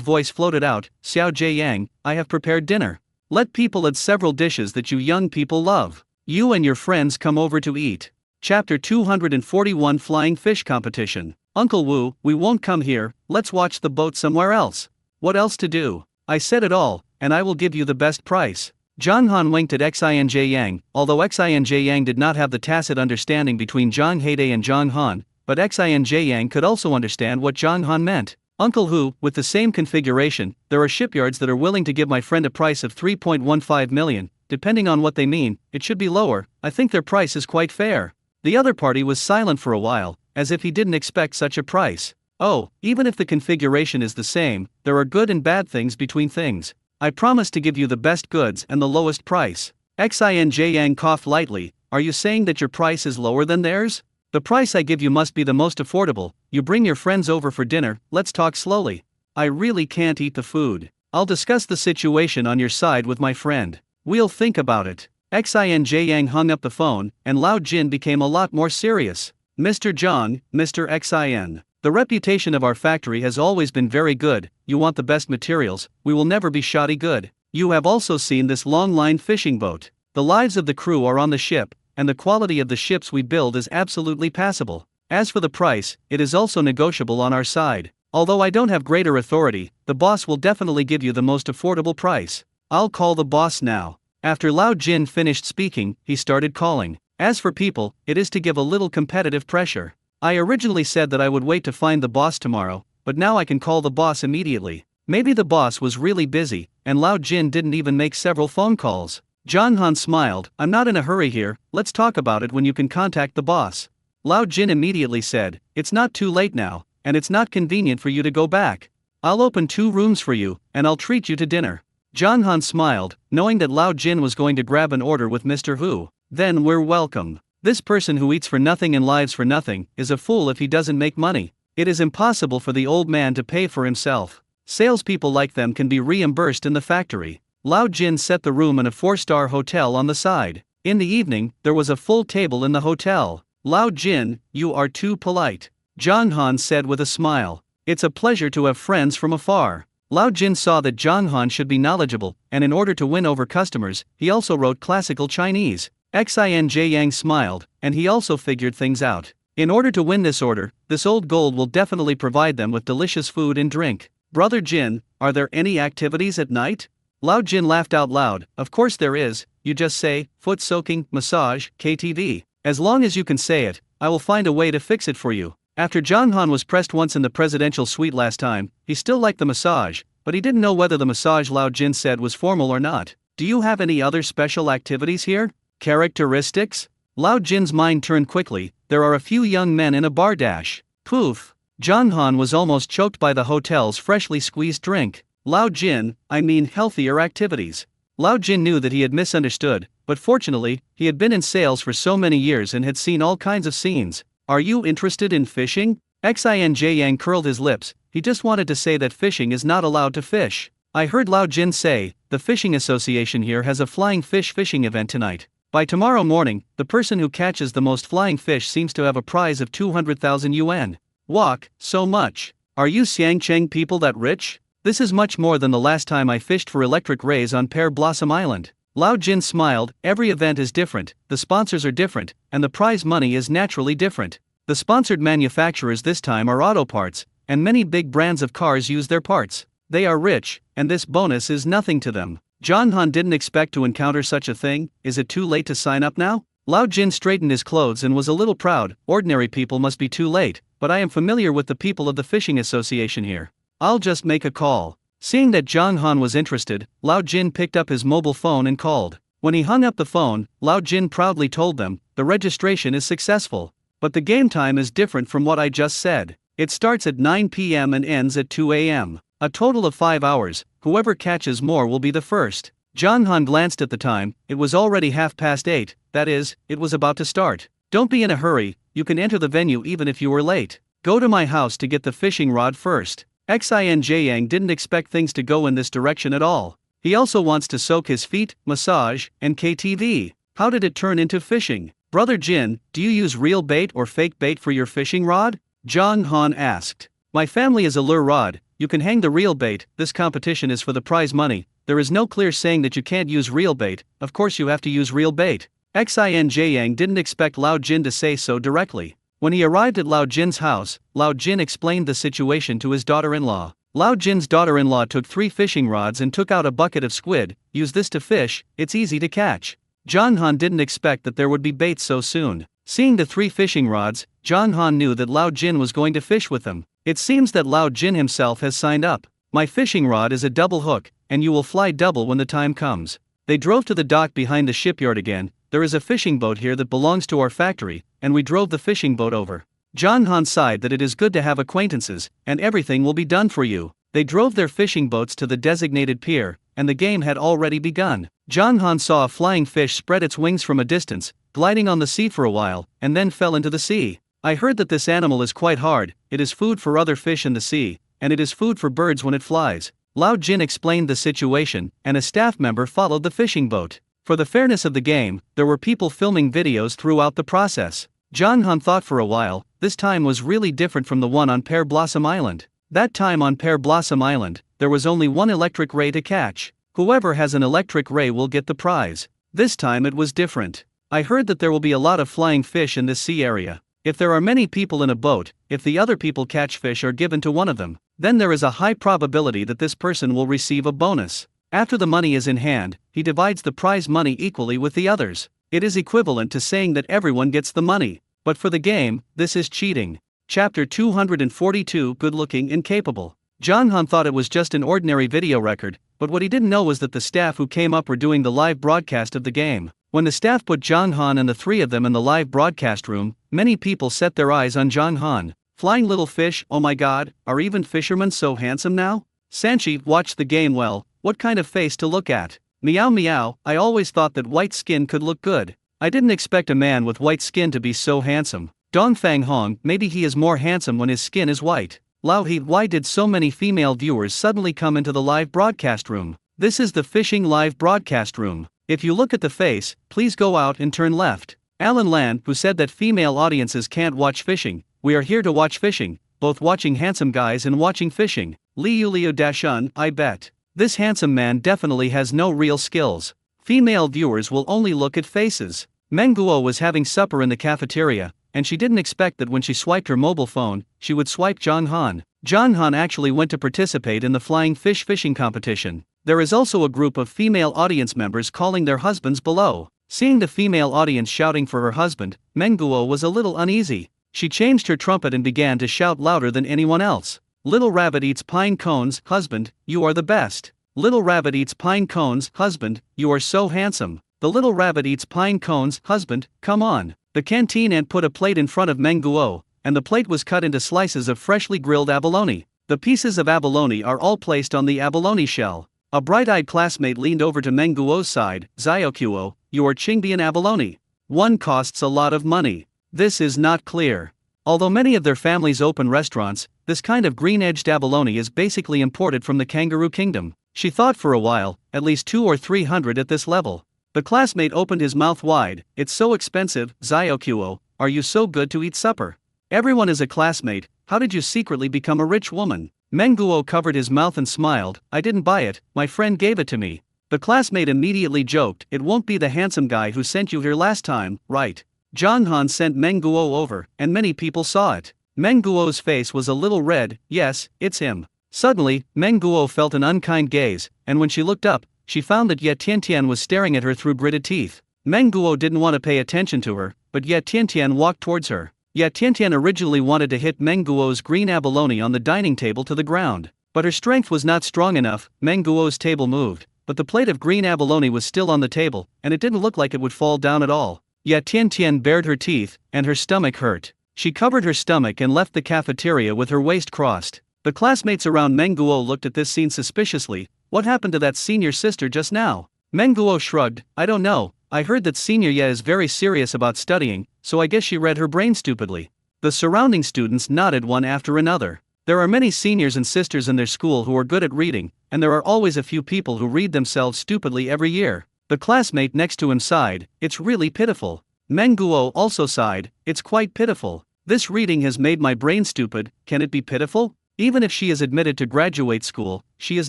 voice floated out, Xiao J Yang, I have prepared dinner. Let people add several dishes that you young people love. You and your friends come over to eat. Chapter 241 Flying Fish Competition. Uncle Wu, we won't come here, let's watch the boat somewhere else. What else to do? I said it all, and I will give you the best price. Zhang Han winked at Xinj Yang, although Xinj Yang did not have the tacit understanding between Zhang Heide and Zhang Han, but Xinj Yang could also understand what Zhang Han meant. Uncle Hu, with the same configuration, there are shipyards that are willing to give my friend a price of 3.15 million, depending on what they mean, it should be lower, I think their price is quite fair. The other party was silent for a while, as if he didn't expect such a price. Oh, even if the configuration is the same, there are good and bad things between things. I promise to give you the best goods and the lowest price. Xinj Yang coughed lightly, are you saying that your price is lower than theirs? The price I give you must be the most affordable. You bring your friends over for dinner, let's talk slowly. I really can't eat the food. I'll discuss the situation on your side with my friend. We'll think about it. Xinj Yang hung up the phone, and Lao Jin became a lot more serious. Mr. Zhang, Mr. Xin. The reputation of our factory has always been very good, you want the best materials, we will never be shoddy good. You have also seen this long-line fishing boat. The lives of the crew are on the ship, and the quality of the ships we build is absolutely passable. As for the price, it is also negotiable on our side. Although I don't have greater authority, the boss will definitely give you the most affordable price. I'll call the boss now. After Lao Jin finished speaking, he started calling. As for people, it is to give a little competitive pressure. I originally said that I would wait to find the boss tomorrow, but now I can call the boss immediately. Maybe the boss was really busy, and Lao Jin didn't even make several phone calls. John Han smiled. I'm not in a hurry here, let's talk about it when you can contact the boss. Lao Jin immediately said, it's not too late now, and it's not convenient for you to go back. I'll open 2 rooms for you, and I'll treat you to dinner. John Han smiled, knowing that Lao Jin was going to grab an order with Mr. Hu. Then we're welcome. This person who eats for nothing and lives for nothing is a fool if he doesn't make money. It is impossible for the old man to pay for himself. Salespeople like them can be reimbursed in the factory. Lao Jin set the room in a 4-star hotel on the side. In the evening, there was a full table in the hotel. Lao Jin, you are too polite. John Han said with a smile. It's a pleasure to have friends from afar. Lao Jin saw that John Han should be knowledgeable, and in order to win over customers, he also wrote classical Chinese. Xinj Yang smiled, and he also figured things out. In order to win this order, this old gold will definitely provide them with delicious food and drink. Brother Jin, are there any activities at night? Lao Jin laughed out loud. Of course there is, you just say, foot soaking, massage, KTV. As long as you can say it, I will find a way to fix it for you. After John Han was pressed once in the presidential suite last time, he still liked the massage, but he didn't know whether the massage Lao Jin said was formal or not. Do you have any other special activities here? Characteristics? Lao Jin's mind turned quickly. There are a few young men in a bar dash. Poof. John Han was almost choked by the hotel's freshly squeezed drink. Lao Jin, I mean healthier activities. Lao Jin knew that he had misunderstood, but fortunately, he had been in sales for so many years and had seen all kinds of scenes. Are you interested in fishing? Xinj Yang curled his lips. He just wanted to say that fishing is not allowed to fish. I heard Lao Jin say, the fishing association here has a flying fish fishing event tonight. By tomorrow morning, the person who catches the most flying fish seems to have a prize of 200,000 yuan. Walk, so much. Are you Xiangcheng people that rich? This is much more than the last time I fished for electric rays on Pear Blossom Island. Lao Jin smiled. Every event is different, the sponsors are different, and the prize money is naturally different. The sponsored manufacturers this time are auto parts, and many big brands of cars use their parts. They are rich, and this bonus is nothing to them. John Han didn't expect to encounter such a thing. Is it too late to sign up now? Lao Jin straightened his clothes and was a little proud. Ordinary people must be too late, but I am familiar with the people of the fishing association here. I'll just make a call. Seeing that John Han was interested, Lao Jin picked up his mobile phone and called. When he hung up the phone, Lao Jin proudly told them, the registration is successful. But the game time is different from what I just said. It starts at 9 p.m. and ends at 2 a.m. A total of 5 hours, whoever catches more will be the first. John Han glanced at the time. It was already 8:30, that is, it was about to start. Don't be in a hurry, you can enter the venue even if you were late. Go to my house to get the fishing rod first. Xinj Yang didn't expect things to go in this direction at all. He also wants to soak his feet, massage, and KTV. How did it turn into fishing? Brother Jin, do you use real bait or fake bait for your fishing rod? John Han asked. My family is a lure rod. You can hang the real bait. This competition is for the prize money. There is no clear saying that you can't use real bait. Of course you have to use real bait. Xinj Yang didn't expect Lao Jin to say so directly. When he arrived at Lao Jin's house, Lao Jin explained the situation to his daughter-in-law. Lao Jin's daughter-in-law took 3 fishing rods and took out a bucket of squid. Use this to fish, it's easy to catch. John Han didn't expect that there would be bait so soon. Seeing the 3 fishing rods, John Han knew that Lao Jin was going to fish with them. It seems that Lao Jin himself has signed up. My fishing rod is a double hook, and you will fly double when the time comes. They drove to the dock behind the shipyard again. There is a fishing boat here that belongs to our factory, and we drove the fishing boat over. John Han sighed that it is good to have acquaintances, and everything will be done for you. They drove their fishing boats to the designated pier, and the game had already begun. John Han saw a flying fish spread its wings from a distance, gliding on the sea for a while, and then fell into the sea. I heard that this animal is quite hard. It is food for other fish in the sea, and it is food for birds when it flies. Lao Jin explained the situation, and a staff member followed the fishing boat. For the fairness of the game, there were people filming videos throughout the process. John Han thought for a while. This time was really different from the one on Pear Blossom Island. That time on Pear Blossom Island, there was only one electric ray to catch. Whoever has an electric ray will get the prize. This time it was different. I heard that there will be a lot of flying fish in this sea area. If there are many people in a boat, if the other people catch fish are given to one of them, then there is a high probability that this person will receive a bonus. After the money is in hand, he divides the prize money equally with the others. It is equivalent to saying that everyone gets the money. But for the game, this is cheating. Chapter 242 Good Looking and Capable. Jong Han thought it was just an ordinary video record, but what he didn't know was that the staff who came up were doing the live broadcast of the game. When the staff put Jong Han and the three of them in the live broadcast room, many people set their eyes on Jong Han. Flying little fish, oh my god, are even fishermen so handsome now? Sanchi watched the game well, what kind of face to look at? Meow meow, I always thought that white skin could look good. I didn't expect a man with white skin to be so handsome. Dongfang Hong, maybe he is more handsome when his skin is white. Lao He, why did so many female viewers suddenly come into the live broadcast room? This is the fishing live broadcast room. If you look at the face, please go out and turn left. Alan Lan, who said that female audiences can't watch fishing, we are here to watch fishing, both watching handsome guys and watching fishing. Liu Liu Dashun, I bet. This handsome man definitely has no real skills. Female viewers will only look at faces. Meng Guo was having supper in the cafeteria, and she didn't expect that when she swiped her mobile phone, she would swipe Jong Han. Jong Han actually went to participate in the flying fish fishing competition. There is also a group of female audience members calling their husbands below. Seeing the female audience shouting for her husband, Meng Guo was a little uneasy. She changed her trumpet and began to shout louder than anyone else. Little rabbit eats pine cones, husband, you are the best. Little rabbit eats pine cones, husband, you are so handsome. The little rabbit eats pine cones, husband, come on. The canteen ant put a plate in front of Meng Guo, and the plate was cut into slices of freshly grilled abalone. The pieces of abalone are all placed on the abalone shell. A bright-eyed classmate leaned over to Meng Guo's side. Xiaoquo, you are Qingbian abalone. One costs a lot of money. This is not clear. Although many of their families open restaurants, this kind of green-edged abalone is basically imported from the kangaroo kingdom. She thought for a while, at least 200 or 300 at this level. The classmate opened his mouth wide. It's so expensive, Xiaoquo, are you so good to eat supper? Everyone is a classmate, how did you secretly become a rich woman? Meng Guo covered his mouth and smiled, I didn't buy it, my friend gave it to me. The classmate immediately joked, it won't be the handsome guy who sent you here last time, right? Jong Han sent Meng Guo over, and many people saw it. Meng Guo's face was a little red, yes, it's him. Suddenly, Meng Guo felt an unkind gaze, and when she looked up, she found that Ye Tiantian was staring at her through gritted teeth. Meng Guo didn't want to pay attention to her, but Ye Tiantian walked towards her. Ye Tiantian originally wanted to hit Meng Guo's green abalone on the dining table to the ground, but her strength was not strong enough. Meng Guo's table moved, but the plate of green abalone was still on the table, and it didn't look like it would fall down at all. Ye Tiantian bared her teeth, and her stomach hurt. She covered her stomach and left the cafeteria with her waist crossed. The classmates around Meng Guo looked at this scene suspiciously. What happened to that senior sister just now? Meng Guo shrugged, I don't know, I heard that senior Ye is very serious about studying, so I guess she read her brain stupidly. The surrounding students nodded one after another. There are many seniors and sisters in their school who are good at reading, and there are always a few people who read themselves stupidly every year. The classmate next to him sighed, it's really pitiful. Meng Guo also sighed, it's quite pitiful. This reading has made my brain stupid, can it be pitiful? Even if she is admitted to graduate school, she is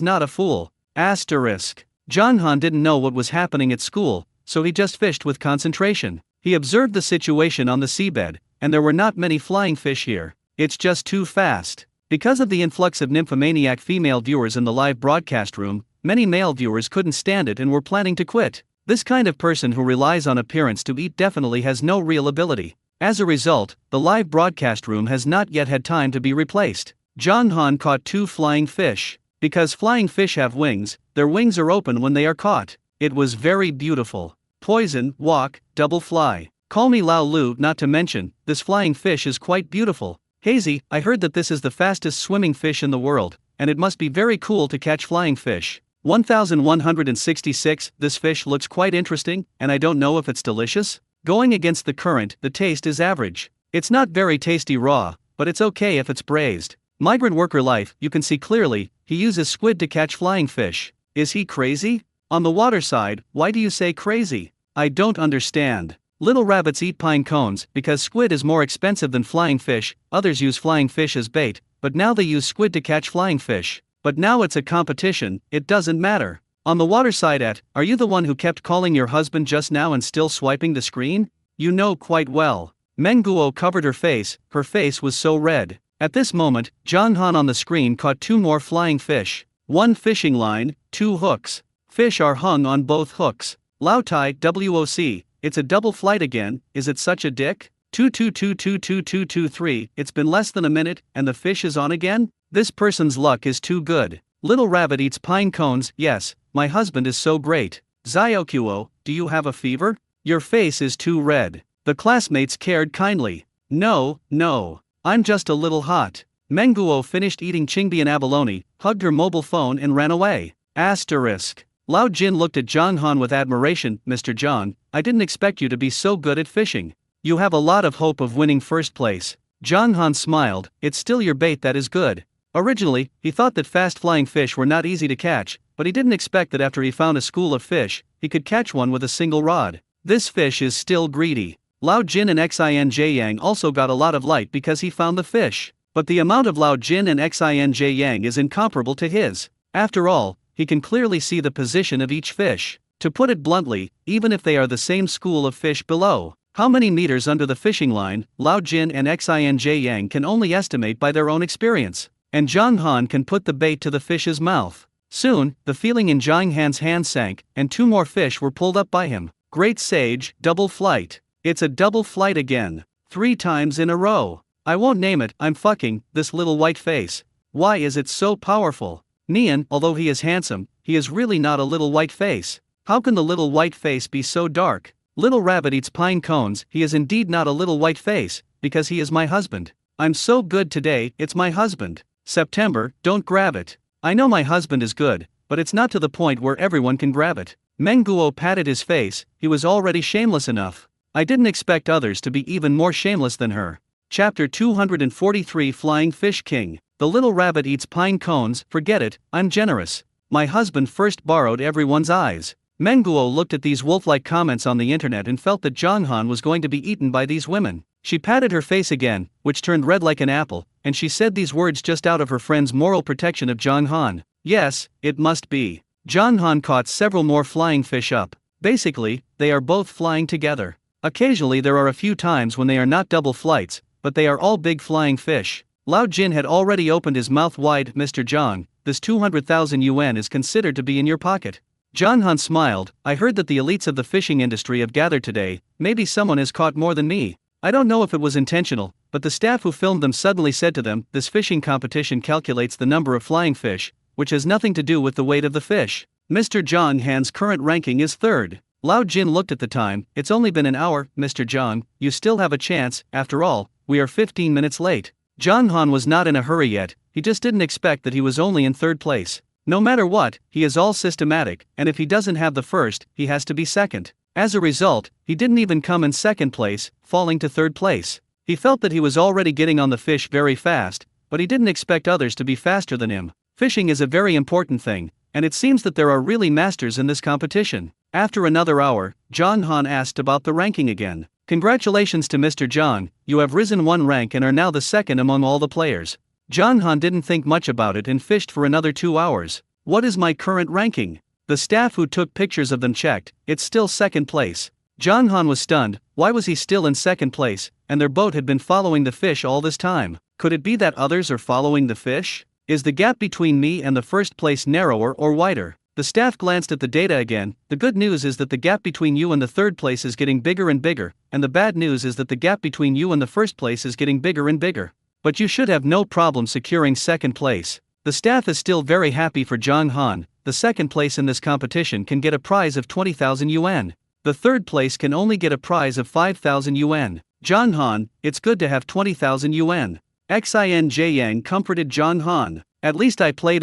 not a fool. Asterisk. Jong Han didn't know what was happening at school, so he just fished with concentration. He observed the situation on the seabed, and there were not many flying fish here. It's just too fast. Because of the influx of nymphomaniac female viewers in the live broadcast room, many male viewers couldn't stand it and were planning to quit. This kind of person who relies on appearance to eat definitely has no real ability. As a result, the live broadcast room has not yet had time to be replaced. Jong Han caught 2 flying fish. Because flying fish have wings, their wings are open when they are caught. It was very beautiful. Poison, walk, double fly. Call me Lao Lu, not to mention, this flying fish is quite beautiful. Hazy, I heard that this is the fastest swimming fish in the world, and it must be very cool to catch flying fish. 1166, this fish looks quite interesting, and I don't know if it's delicious. Going against the current, the taste is average. It's not very tasty raw, but it's okay if it's braised. Migrant worker life, you can see clearly, he uses squid to catch flying fish. Is he crazy? On the water side, why do you say crazy? I don't understand. Little rabbits eat pine cones because squid is more expensive than flying fish. Others use flying fish as bait, but now they use squid to catch flying fish. But now it's a competition, it doesn't matter. On the water side are you the one who kept calling your husband just now and still swiping the screen? You know quite well. Meng Guo covered her face was so red. At this moment, Jong Han on the screen caught 2 more flying fish. 1 fishing line, 2 hooks. Fish are hung on both hooks. Lao Tai WOC, it's a double flight again, is it such a dick? 222222223, it's been less than a minute, and the fish is on again? This person's luck is too good. Little rabbit eats pine cones, yes, my husband is so great. Zyokuo, do you have a fever? Your face is too red. The classmates cared kindly. No, I'm just a little hot. Menguo finished eating chingbi and abalone, hugged her mobile phone and ran away. Asterisk. Lao Jin looked at Zhang Han with admiration. Mr. Zhang, I didn't expect you to be so good at fishing. You have a lot of hope of winning first place. Zhang Han smiled, it's still your bait that is good. Originally, he thought that fast-flying fish were not easy to catch, but he didn't expect that after he found a school of fish, he could catch one with a single rod. This fish is still greedy. Lao Jin and Xinj Yang also got a lot of light because he found the fish. But the amount of Lao Jin and Xinj Yang is incomparable to his. After all, he can clearly see the position of each fish. To put it bluntly, even if they are the same school of fish below, how many meters under the fishing line, Lao Jin and Xinj Yang can only estimate by their own experience. And Zhang Han can put the bait to the fish's mouth. Soon, the feeling in Zhang Han's hand sank, and 2 more fish were pulled up by him. Great sage, double flight. It's a double flight again. 3 times in a row. I won't name it, I'm fucking this little white face. Why is it so powerful? Nian, although he is handsome, he is really not a little white face. How can the little white face be so dark? Little rabbit eats pine cones, he is indeed not a little white face, because he is my husband. I'm so good today, it's my husband. September, don't grab it. I know my husband is good, but it's not to the point where everyone can grab it. Menguo patted his face, he was already shameless enough. I didn't expect others to be even more shameless than her. Chapter 243 Flying Fish King. The little rabbit eats pine cones, forget it, I'm generous. My husband first borrowed everyone's eyes. Menguo looked at these wolf-like comments on the internet and felt that Zhang Han was going to be eaten by these women. She patted her face again, which turned red like an apple, and she said these words just out of her friend's moral protection of Zhang Han. Yes, it must be. Zhang Han caught several more flying fish up. Basically, they are both flying together. Occasionally there are a few times when they are not double flights, but they are all big flying fish. Lao Jin had already opened his mouth wide. Mr. Zhang, this 200,000 yuan is considered to be in your pocket. Zhang Han smiled, I heard that the elites of the fishing industry have gathered today, maybe someone has caught more than me. I don't know if it was intentional, but the staff who filmed them suddenly said to them, this fishing competition calculates the number of flying fish, which has nothing to do with the weight of the fish. Mr. Zhang Han's current ranking is 3rd. Lao Jin looked at the time, it's only been an hour, Mr. Zhang, you still have a chance, after all, we are 15 minutes late. Zhang Han was not in a hurry yet, he just didn't expect that he was only in 3rd place. No matter what, he is all systematic, and if he doesn't have the first, he has to be second. As a result, he didn't even come in 2nd place, falling to 3rd place. He felt that he was already getting on the fish very fast, but he didn't expect others to be faster than him. Fishing is a very important thing, and it seems that there are really masters in this competition. After another hour, Zhang Han asked about the ranking again. Congratulations to Mr. Zhang, you have risen 1 rank and are now the 2nd among all the players. Zhang Han didn't think much about it and fished for another 2 hours. What is my current ranking? The staff who took pictures of them checked, it's still 2nd place. Zhang Han was stunned, why was he still in 2nd place, and their boat had been following the fish all this time? Could it be that others are following the fish? Is the gap between me and the 1st place narrower or wider? The staff glanced at the data again. The good news is that the gap between you and the 3rd place is getting bigger and bigger, and the bad news is that the gap between you and the 1st place is getting bigger and bigger. But you should have no problem securing 2nd place. The staff is still very happy for Zhang Han. The 2nd place in this competition can get a prize of 20,000 yuan. The 3rd place can only get a prize of 5,000 yuan. Zhang Han, it's good to have 20,000 yuan. Xinj Yang comforted Zhang Han. At least I played,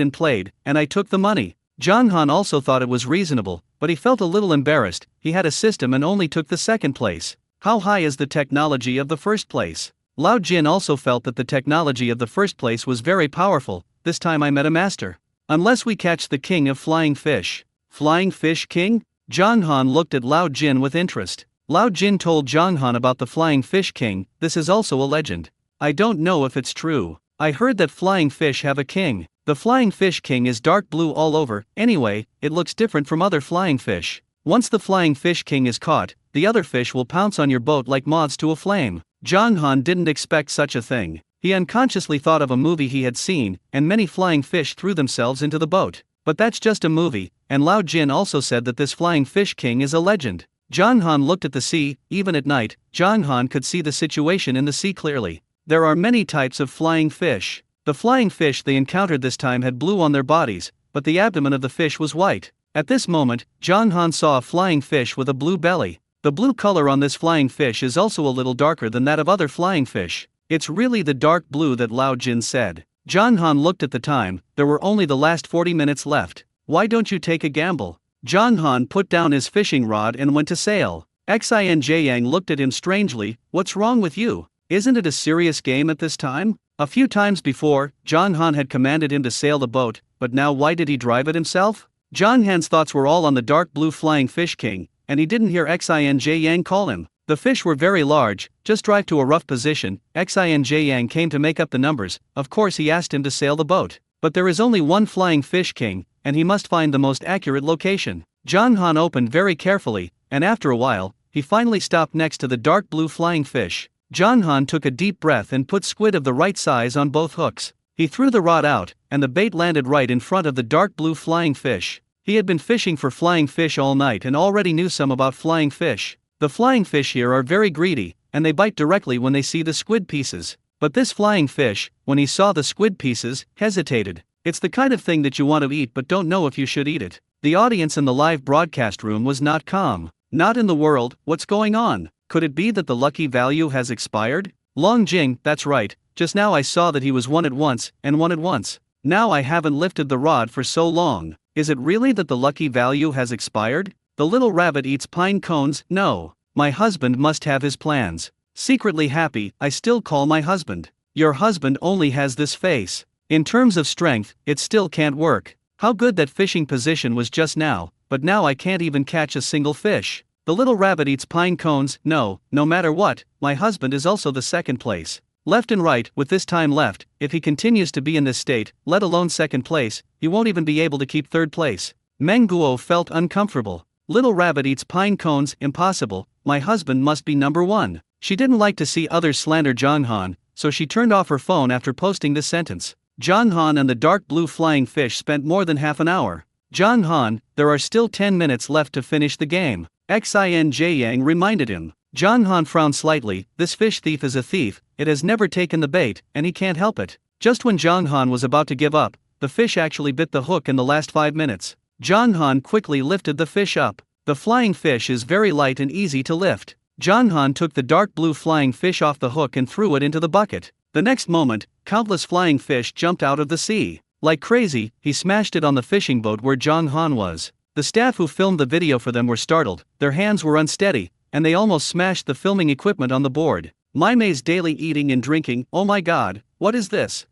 and I took the money. Zhang Han also thought it was reasonable, but he felt a little embarrassed. He had a system and only took the 2nd place. How high is the technology of the 1st place? Lao Jin also felt that the technology of the 1st place was very powerful. This time I met a master. Unless we catch the king of flying fish. Flying fish king? Zhang Han looked at Lao Jin with interest. Lao Jin told Zhang Han about the flying fish king. This is also a legend. I don't know if it's true. I heard that flying fish have a king. The flying fish king is dark blue all over. Anyway, it looks different from other flying fish. Once the flying fish king is caught, the other fish will pounce on your boat like moths to a flame. Zhang Han didn't expect such a thing. He unconsciously thought of a movie he had seen, and many flying fish threw themselves into the boat. But that's just a movie, and Lao Jin also said that this flying fish king is a legend. Zhang Han looked at the sea. Even at night, Zhang Han could see the situation in the sea clearly. There are many types of flying fish. The flying fish they encountered this time had blue on their bodies, but the abdomen of the fish was white. At this moment, Zhang Han saw a flying fish with a blue belly. The blue color on this flying fish is also a little darker than that of other flying fish. It's really the dark blue that Lao Jin said. Zhang Han looked at the time. There were only the last 40 minutes left. Why don't you take a gamble? Zhang Han put down his fishing rod and went to sail. Xin Jiang looked at him strangely. What's wrong with you? Isn't it a serious game at this time? A few times before, Zhang Han had commanded him to sail the boat, but now why did he drive it himself? Zhang Han's thoughts were all on the dark blue flying fish king, and he didn't hear Xin Jiang call him. The fish were very large. Just drive to a rough position. Xin Jiang came to make up the numbers. Of course he asked him to sail the boat. But there is only one flying fish king, and he must find the most accurate location. Zhang Han opened very carefully, and after a while, he finally stopped next to the dark blue flying fish. Zhang Han took a deep breath and put squid of the right size on both hooks. He threw the rod out, and the bait landed right in front of the dark blue flying fish. He had been fishing for flying fish all night and already knew some about flying fish. The flying fish here are very greedy, and they bite directly when they see the squid pieces. But this flying fish, when he saw the squid pieces, hesitated. It's the kind of thing that you want to eat but don't know if you should eat it. The audience in the live broadcast room was not calm. Not in the world. What's going on? Could it be that the lucky value has expired? Long Jing, that's right. Just now I saw that he was one at once, and one at once. Now I haven't lifted the rod for so long. Is it really that the lucky value has expired? The little rabbit eats pine cones. No. My husband must have his plans. Secretly happy, I still call my husband. Your husband only has this face. In terms of strength, it still can't work. How good that fishing position was just now, but now I can't even catch a single fish. The little rabbit eats pine cones. No matter what, my husband is also the second place. Left and right, with this time left, if he continues to be in this state, let alone second place, he won't even be able to keep third place. Meng Guo felt uncomfortable. Little rabbit eats pine cones. Impossible. My husband must be number one. She didn't like to see others slander Zhang Han, so she turned off her phone after posting this sentence. Zhang Han and the dark blue flying fish spent more than half an hour. Zhang Han, there are still 10 minutes left to finish the game. Xin Jiang reminded him. Zhang Han frowned slightly. This fish thief is a thief. It has never taken the bait, and he can't help it. Just when Zhang Han was about to give up, the fish actually bit the hook in the last 5 minutes. Zhang Han quickly lifted the fish up. The flying fish is very light and easy to lift. Zhang Han took the dark blue flying fish off the hook and threw it into the bucket. The next moment, countless flying fish jumped out of the sea. Like crazy, he smashed it on the fishing boat where Zhang Han was. The staff who filmed the video for them were startled. Their hands were unsteady, and they almost smashed the filming equipment on the board. Mai's daily eating and drinking. Oh my god, what is this?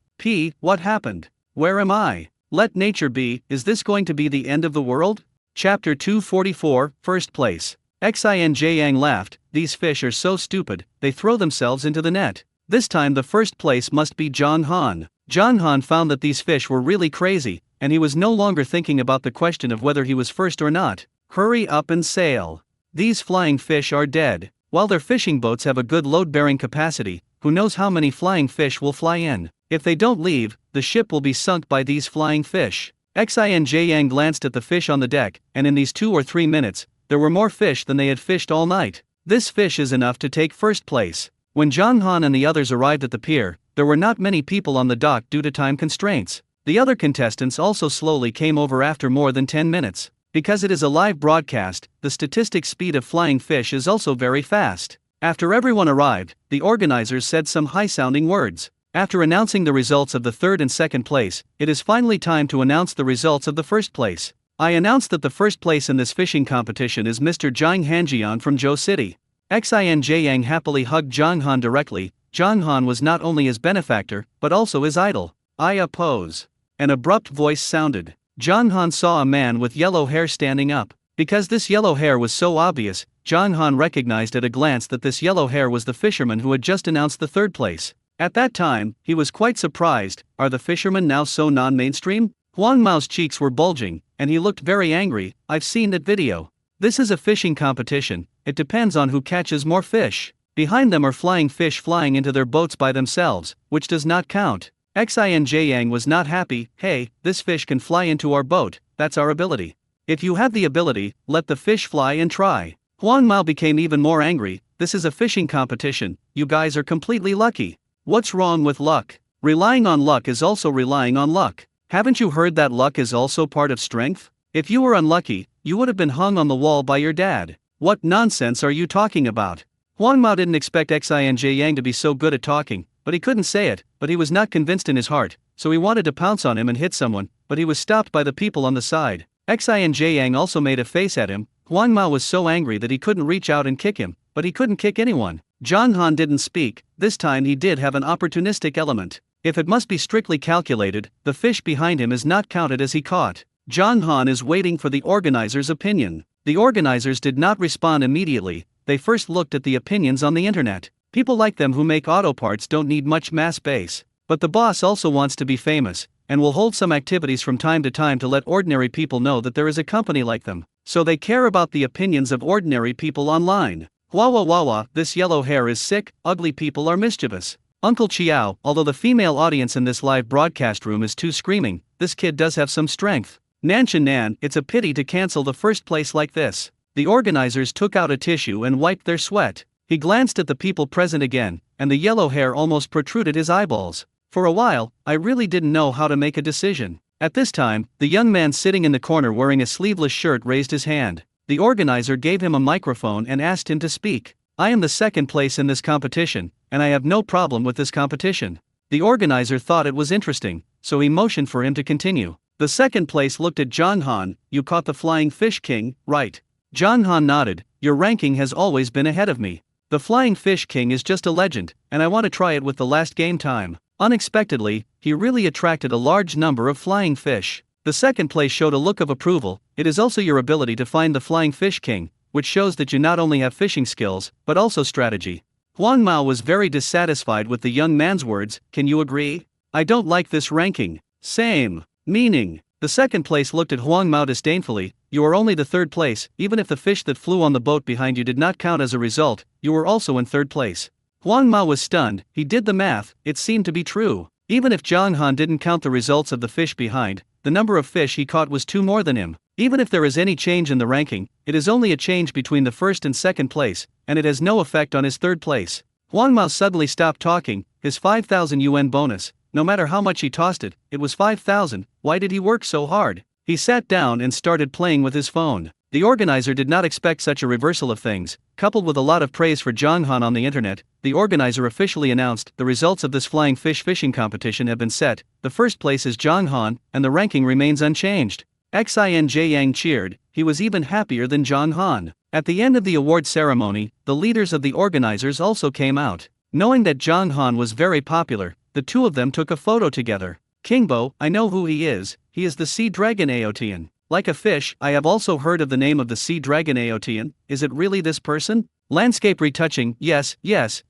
What happened? Where am I? Let nature be. Is this going to be the end of the world? Chapter 244, First Place. Xin Jiang laughed. These fish are so stupid, they throw themselves into the net. This time the first place must be Zhang Han. Zhang Han found that these fish were really crazy, and he was no longer thinking about the question of whether he was first or not. Hurry up and sail. These flying fish are dead. While their fishing boats have a good load-bearing capacity, who knows how many flying fish will fly in? If they don't leave, the ship will be sunk by these flying fish. Xin Jiang glanced at the fish on the deck, and in these 2 or 3 minutes, there were more fish than they had fished all night. This fish is enough to take first place. When Zhang Han and the others arrived at the pier, there were not many people on the dock due to time constraints. The other contestants also slowly came over after more than 10 minutes. Because it is a live broadcast, the statistic speed of flying fish is also very fast. After everyone arrived, the organizers said some high-sounding words. After announcing the results of the third and second place, it is finally time to announce the results of the first place. I announce that the first place in this fishing competition is Mr. Zhang Hanjian from Zhou City. Xin Jiang happily hugged Zhang Han directly. Zhang Han was not only his benefactor, but also his idol. I oppose. An abrupt voice sounded. Zhang Han saw a man with yellow hair standing up. Because this yellow hair was so obvious, Zhang Han recognized at a glance that this yellow hair was the fisherman who had just announced the third place. At that time, he was quite surprised. Are the fishermen now so non-mainstream? Huang Mao's cheeks were bulging, and he looked very angry. I've seen that video. This is a fishing competition. It depends on who catches more fish. Behind them are flying fish flying into their boats by themselves, which does not count. Xin Jiang was not happy. Hey, this fish can fly into our boat. that's our ability. If you have the ability, let the fish fly and try. Huang Mao became even more angry. This is a fishing competition, you guys are completely lucky. What's wrong with luck? Relying on luck is also relying on luck. Haven't you heard that luck is also part of strength? If you were unlucky, you would have been hung on the wall by your dad. What nonsense are you talking about? Huang Mao didn't expect Xinj Yang to be so good at talking, but he couldn't say it, but he was not convinced in his heart, so he wanted to pounce on him and hit someone, but he was stopped by the people on the side. Xinj Yang also made a face at him. Huang Mao was so angry that he couldn't reach out and kick him, but he couldn't kick anyone. Zhang Han didn't speak. This time he did have an opportunistic element. If it must be strictly calculated, the fish behind him is not counted as he caught. Zhang Han is waiting for the organizer's opinion. The organizers did not respond immediately. They first looked at the opinions on the internet. People like them who make auto parts don't need much mass base. But the boss also wants to be famous, and will hold some activities from time to time to let ordinary people know that there is a company like them. So they care about the opinions of ordinary people online. Wah, this yellow hair is sick, ugly people are mischievous. Uncle Chiao, although the female audience in this live broadcast room is too screaming, this kid does have some strength. Nan, it's a pity to cancel the first place like this. The organizers took out a tissue and wiped their sweat. He glanced at the people present again, and the yellow hair almost protruded his eyeballs. For a while, I really didn't know how to make a decision. At this time, the young man sitting in the corner wearing a sleeveless shirt raised his hand. The organizer gave him a microphone and asked him to speak. I am the second place in this competition, and I have no problem with this competition. The organizer thought it was interesting, so he motioned for him to continue. The second place looked at Zhang Han. You caught the Flying Fish King, right? Zhang Han nodded. Your ranking has always been ahead of me. The Flying Fish King is just a legend, and I want to try it with the last game time. Unexpectedly, he really attracted a large number of flying fish. The second place showed a look of approval. It is also your ability to find the Flying Fish King, which shows that you not only have fishing skills, but also strategy. Huang Mao was very dissatisfied with the young man's words. Can you agree? I don't like this ranking. Same. Meaning. The second place looked at Huang Mao disdainfully. You are only the third place. Even if the fish that flew on the boat behind you did not count as a result, you were also in third place. Huang Mao was stunned. He did the math. It seemed to be true. Even if Zhang Han didn't count the results of the fish behind, the number of fish he caught was 2 more than him. Even if there is any change in the ranking, it is only a change between the first and second place, and it has no effect on his third place. Huang Mao suddenly stopped talking. His 5,000 yuan bonus, no matter how much he tossed it, it was 5,000. Why did he work so hard? He sat down and started playing with his phone. The organizer did not expect such a reversal of things. Coupled with a lot of praise for Zhang Han on the internet, the organizer officially announced the results of this flying fish fishing competition have been set. The first place is Zhang Han, and the ranking remains unchanged. Xinj Yang cheered. He was even happier than Zhang Han. At the end of the award ceremony, the leaders of the organizers also came out. Knowing that Zhang Han was very popular, the two of them took a photo together. Kingbo, I know who he is the Sea Dragon Aotian. Like a fish, I have also heard of the name of the Sea Dragon Aotian. Is it really this person? Landscape retouching, yes,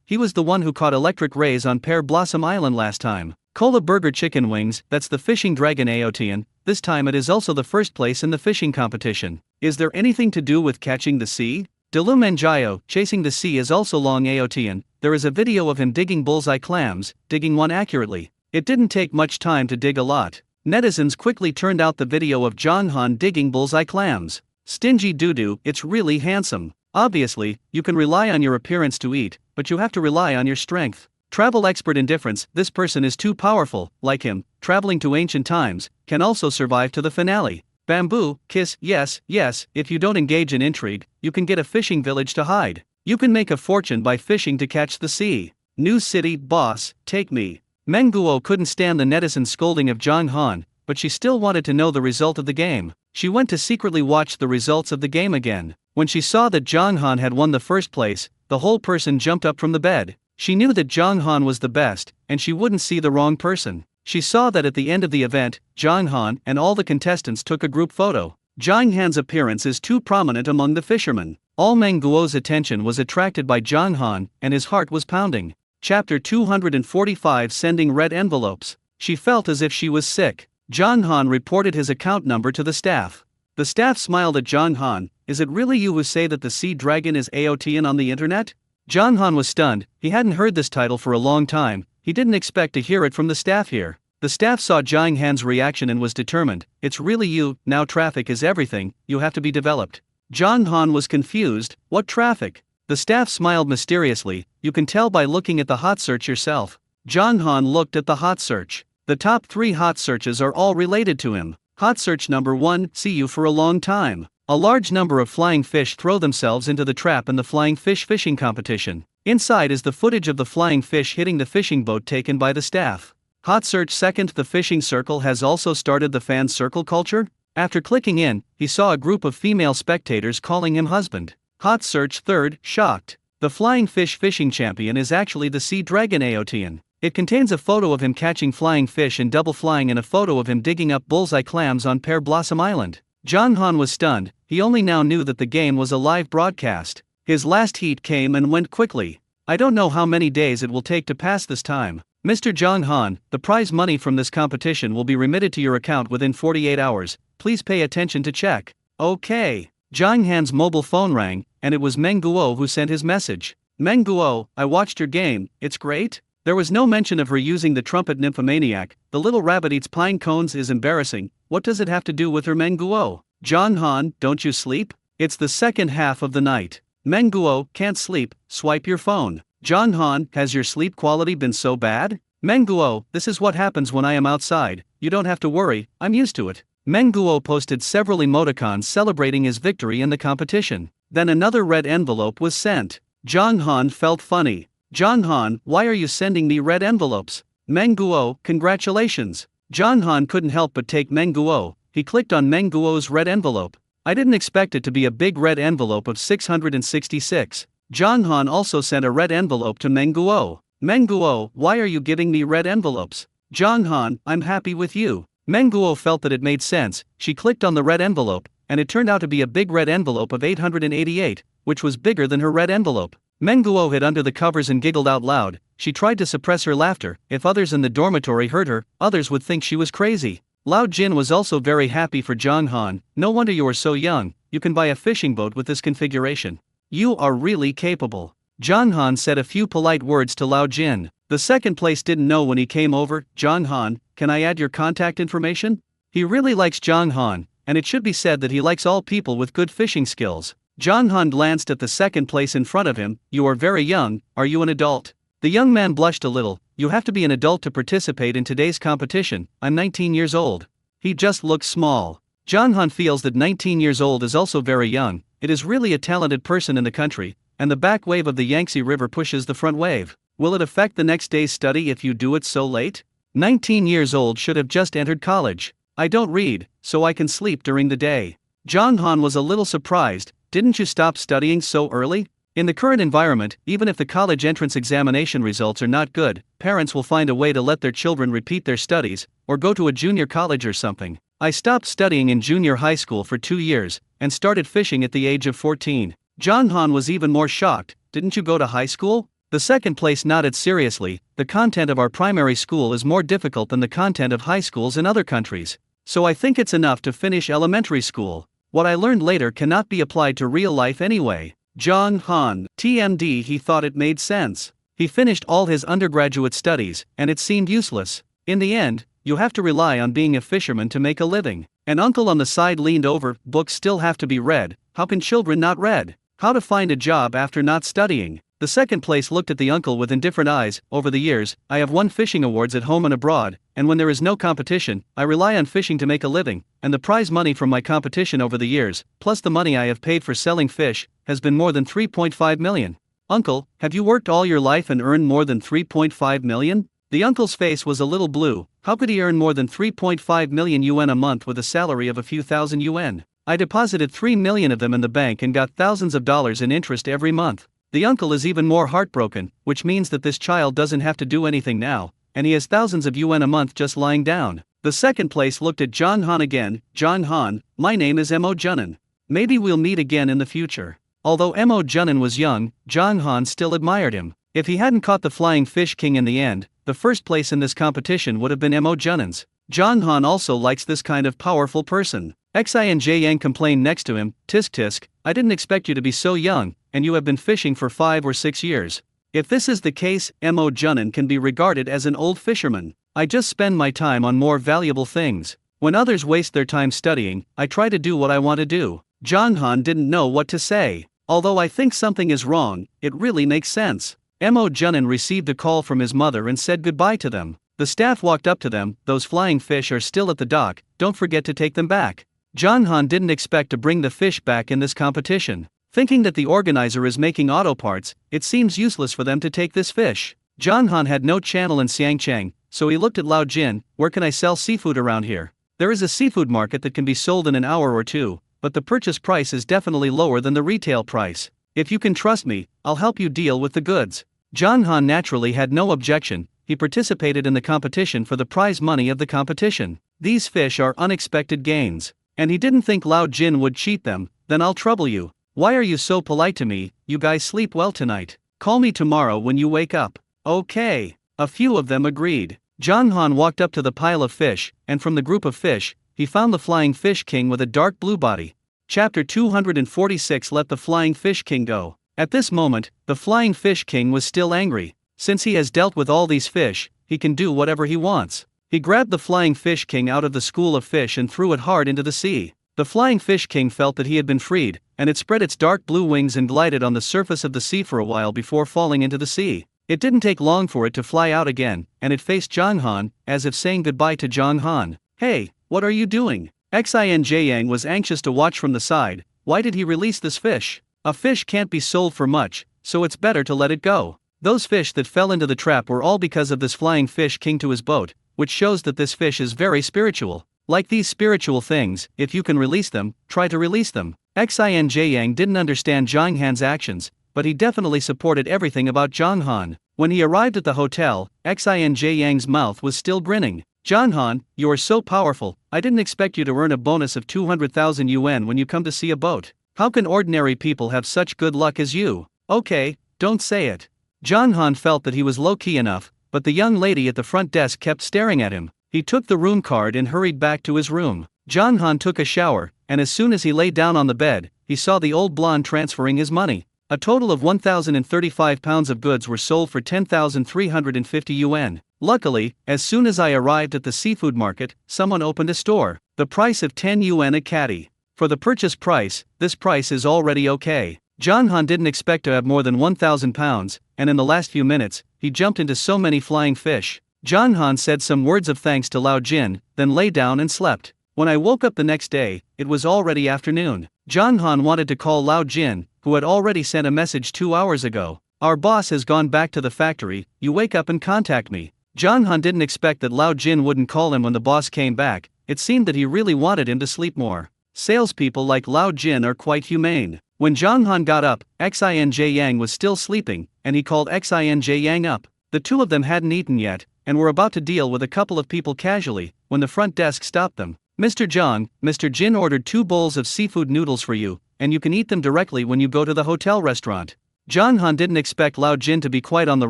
he was the one who caught electric rays on Pear Blossom Island last time. Cola Burger Chicken Wings, that's the Fishing Dragon Aotian. This time it is also the first place in the fishing competition. Is there anything to do with catching the sea? Dilumanjayo, chasing the sea is also Long Aotian. There is a video of him digging bullseye clams, digging one accurately. It didn't take much time to dig a lot. Netizens quickly turned out the video of Zhang Han digging bullseye clams. Stingy Doodoo, it's really handsome. Obviously, you can rely on your appearance to eat, but you have to rely on your strength. Travel expert indifference, this person is too powerful. Like him, traveling to ancient times, can also survive to the finale. Bamboo, kiss, yes, if you don't engage in intrigue, you can get a fishing village to hide. You can make a fortune by fishing to catch the sea. New city, boss, take me. Meng Guo couldn't stand the netizen scolding of Zhang Han, but she still wanted to know the result of the game. She went to secretly watch the results of the game again. When she saw that Zhang Han had won the first place, the whole person jumped up from the bed. She knew that Zhang Han was the best, and she wouldn't see the wrong person. She saw that at the end of the event, Zhang Han and all the contestants took a group photo. Zhang Han's appearance is too prominent among the fishermen. All Meng Guo's attention was attracted by Zhang Han, and his heart was pounding. Chapter 245 Sending Red Envelopes. She felt as if she was sick. Zhang Han reported his account number to the staff. The staff smiled at Zhang Han. Is it really you who say that the Sea Dragon is Aotian on the internet? Zhang Han was stunned. He hadn't heard this title for a long time. He didn't expect to hear it from the staff here. The staff saw Jiang Han's reaction and was determined. It's really you, now traffic is everything, you have to be developed. Jiang Han was confused. What traffic? The staff smiled mysteriously. You can tell by looking at the hot search yourself. Jiang Han looked at the hot search. The top 3 hot searches are all related to him. Hot search number 1, see you for a long time. A large number of flying fish throw themselves into the trap in the flying fish fishing competition. Inside is the footage of the flying fish hitting the fishing boat taken by the staff. Hot search 2nd, the fishing circle has also started the fan circle culture. After clicking in, he saw a group of female spectators calling him husband. Hot search 3rd, shocked. The flying fish fishing champion is actually the sea dragon Aotian. It contains a photo of him catching flying fish and double flying and a photo of him digging up bullseye clams on Pear Blossom Island. Jiang Han was stunned. He only now knew that the game was a live broadcast. His last heat came and went quickly. I don't know how many days it will take to pass this time. Mr. Jiang Han, the prize money from this competition will be remitted to your account within 48 hours. Please pay attention to check. Okay. Jiang Han's mobile phone rang, and it was Meng Guo who sent his message. Meng Guo, I watched your game, it's great. There was no mention of her using the trumpet nymphomaniac. The little rabbit eats pine cones is embarrassing. What does it have to do with her? Meng Guo? Jiang Han, don't you sleep? It's the second half of the night. Meng Guo, can't sleep, swipe your phone. Jiang Han, has your sleep quality been so bad? Meng Guo, this is what happens when I am outside. You don't have to worry, I'm used to it. Meng Guo posted several emoticons celebrating his victory in the competition. Then another red envelope was sent. Jiang Han felt funny. Jiang Han, why are you sending me red envelopes? Meng Guo, congratulations. Jiang Han couldn't help but take Meng Guo. He clicked on Meng Guo's red envelope. I didn't expect it to be a big red envelope of 666. Jiang Han also sent a red envelope to Meng Guo. Meng Guo, why are you giving me red envelopes? Jiang Han, I'm happy with you. Meng Guo felt that it made sense. She clicked on the red envelope, and it turned out to be a big red envelope of 888, which was bigger than her red envelope. Meng Guo hid under the covers and giggled out loud. She tried to suppress her laughter. If others in the dormitory heard her, others would think she was crazy. Lao Jin was also very happy for Jiang Han. No wonder you are so young. You can buy a fishing boat with this configuration. You are really capable. Jiang Han said a few polite words to Lao Jin. The second place didn't know when he came over. Jiang Han, can I add your contact information? He really likes Jiang Han, and it should be said that he likes all people with good fishing skills. Jiang Han glanced at the second place in front of him. You are very young, are you an adult? The young man blushed a little. You have to be an adult to participate in today's competition. I'm 19 years old. He just looks small. Jiang Han feels that 19 years old is also very young. It is really a talented person in the country, and the back wave of the Yangtze River pushes the front wave. Will it affect the next day's study if you do it so late? 19 years old should have just entered college. I don't read, so I can sleep during the day. Jiang Han was a little surprised. Didn't you stop studying so early? In the current environment, even if the college entrance examination results are not good, parents will find a way to let their children repeat their studies, or go to a junior college or something. I stopped studying in junior high school for 2 years, and started fishing at the age of 14. Jiang Han was even more shocked. Didn't you go to high school? The second place nodded seriously. The content of our primary school is more difficult than the content of high schools in other countries. So I think it's enough to finish elementary school. What I learned later cannot be applied to real life anyway. Jiang Han, TMD, he thought it made sense. He finished all his undergraduate studies, and it seemed useless. In the end, you have to rely on being a fisherman to make a living. An uncle on the side leaned over. Books still have to be read. How can children not read? How to find a job after not studying? The second place looked at the uncle with indifferent eyes. Over the years, I have won fishing awards at home and abroad, and when there is no competition, I rely on fishing to make a living, and the prize money from my competition over the years, plus the money I have paid for selling fish, has been more than 3.5 million. Uncle, have you worked all your life and earned more than 3.5 million? The uncle's face was a little blue. How could he earn more than 3.5 million yuan a month with a salary of a few thousand yuan? I deposited 3 million of them in the bank and got thousands of dollars in interest every month. The uncle is even more heartbroken, which means that this child doesn't have to do anything now, and he has thousands of yuan a month just lying down. The second place looked at Jiang Han again. Jiang Han, my name is Mo Junan. Maybe we'll meet again in the future. Although Mo Junan was young, Jiang Han still admired him. If he hadn't caught the flying fish king in the end, the first place in this competition would have been Mo Junan's. Jiang Han also likes this kind of powerful person. Xi and Jie Yang complained next to him. Tisk tisk, I didn't expect you to be so young, and you have been fishing for 5 or 6 years. If this is the case, Mo Junan can be regarded as an old fisherman. I just spend my time on more valuable things. When others waste their time studying, I try to do what I want to do." Jong Han didn't know what to say. Although I think something is wrong, it really makes sense. Mo Junin received a call from his mother and said goodbye to them. The staff walked up to them. "Those flying fish are still at the dock, don't forget to take them back." Jong Han didn't expect to bring the fish back in this competition. Thinking that the organizer is making auto parts, it seems useless for them to take this fish. Jong Han had no channel in Xiangcheng, so he looked at Lao Jin. "Where can I sell seafood around here? There is a seafood market that can be sold in an hour or two, but the purchase price is definitely lower than the retail price. If you can trust me, I'll help you deal with the goods." Jong Han naturally had no objection. He participated in the competition for the prize money of the competition. These fish are unexpected gains. And he didn't think Lao Jin would cheat them. "Then I'll trouble you. Why are you so polite to me? You guys sleep well tonight. Call me tomorrow when you wake up." "Okay." A few of them agreed. Jong Han walked up to the pile of fish, and from the group of fish, he found the Flying Fish King with a dark blue body. Chapter 246. Let the Flying Fish King go. At this moment, the Flying Fish King was still angry. Since he has dealt with all these fish, he can do whatever he wants. He grabbed the Flying Fish King out of the school of fish and threw it hard into the sea. The Flying Fish King felt that he had been freed, and it spread its dark blue wings and glided on the surface of the sea for a while before falling into the sea. It didn't take long for it to fly out again, and it faced Jong Han, as if saying goodbye to Jong Han. "Hey, what are you doing?" Xianjiang was anxious to watch from the side. "Why did he release this fish? A fish can't be sold for much, so it's better to let it go." Those fish that fell into the trap were all because of this Flying Fish King to his boat, which shows that this fish is very spiritual. Like these spiritual things, if you can release them, try to release them. Xianjiang didn't understand Jong Han's actions, but he definitely supported everything about Jong Han. When he arrived at the hotel, Xianjiang's mouth was still grinning. "Jong Han, you are so powerful, I didn't expect you to earn a bonus of 200,000 yuan when you come to see a boat. How can ordinary people have such good luck as you?" "Okay, don't say it." Jong Han felt that he was low-key enough, but the young lady at the front desk kept staring at him. He took the room card and hurried back to his room. Jong Han took a shower, and as soon as he lay down on the bed, he saw the old blonde transferring his money. A total of 1,035 pounds of goods were sold for 10,350 yuan. "Luckily, as soon as I arrived at the seafood market, someone opened a store. The price of 10 yuan a catty. For the purchase price, this price is already okay." Jong Han didn't expect to have more than 1,000 pounds, and in the last few minutes, he jumped into so many flying fish. Jong Han said some words of thanks to Lao Jin, then lay down and slept. When I woke up the next day, it was already afternoon. Jong Han wanted to call Lao Jin, who had already sent a message 2 hours ago. "Our boss has gone back to the factory, you wake up and contact me." Jong Han didn't expect that Lao Jin wouldn't call him when the boss came back. It seemed that he really wanted him to sleep more. Salespeople like Lao Jin are quite humane. When Jong Han got up, Xianjiang was still sleeping, and he called Xianjiang up. The two of them hadn't eaten yet, and were about to deal with a couple of people casually, when the front desk stopped them. "Mr. Zhang, Mr. Jin ordered 2 bowls of seafood noodles for you, and you can eat them directly when you go to the hotel restaurant." Jong Han didn't expect Lao Jin to be quite on the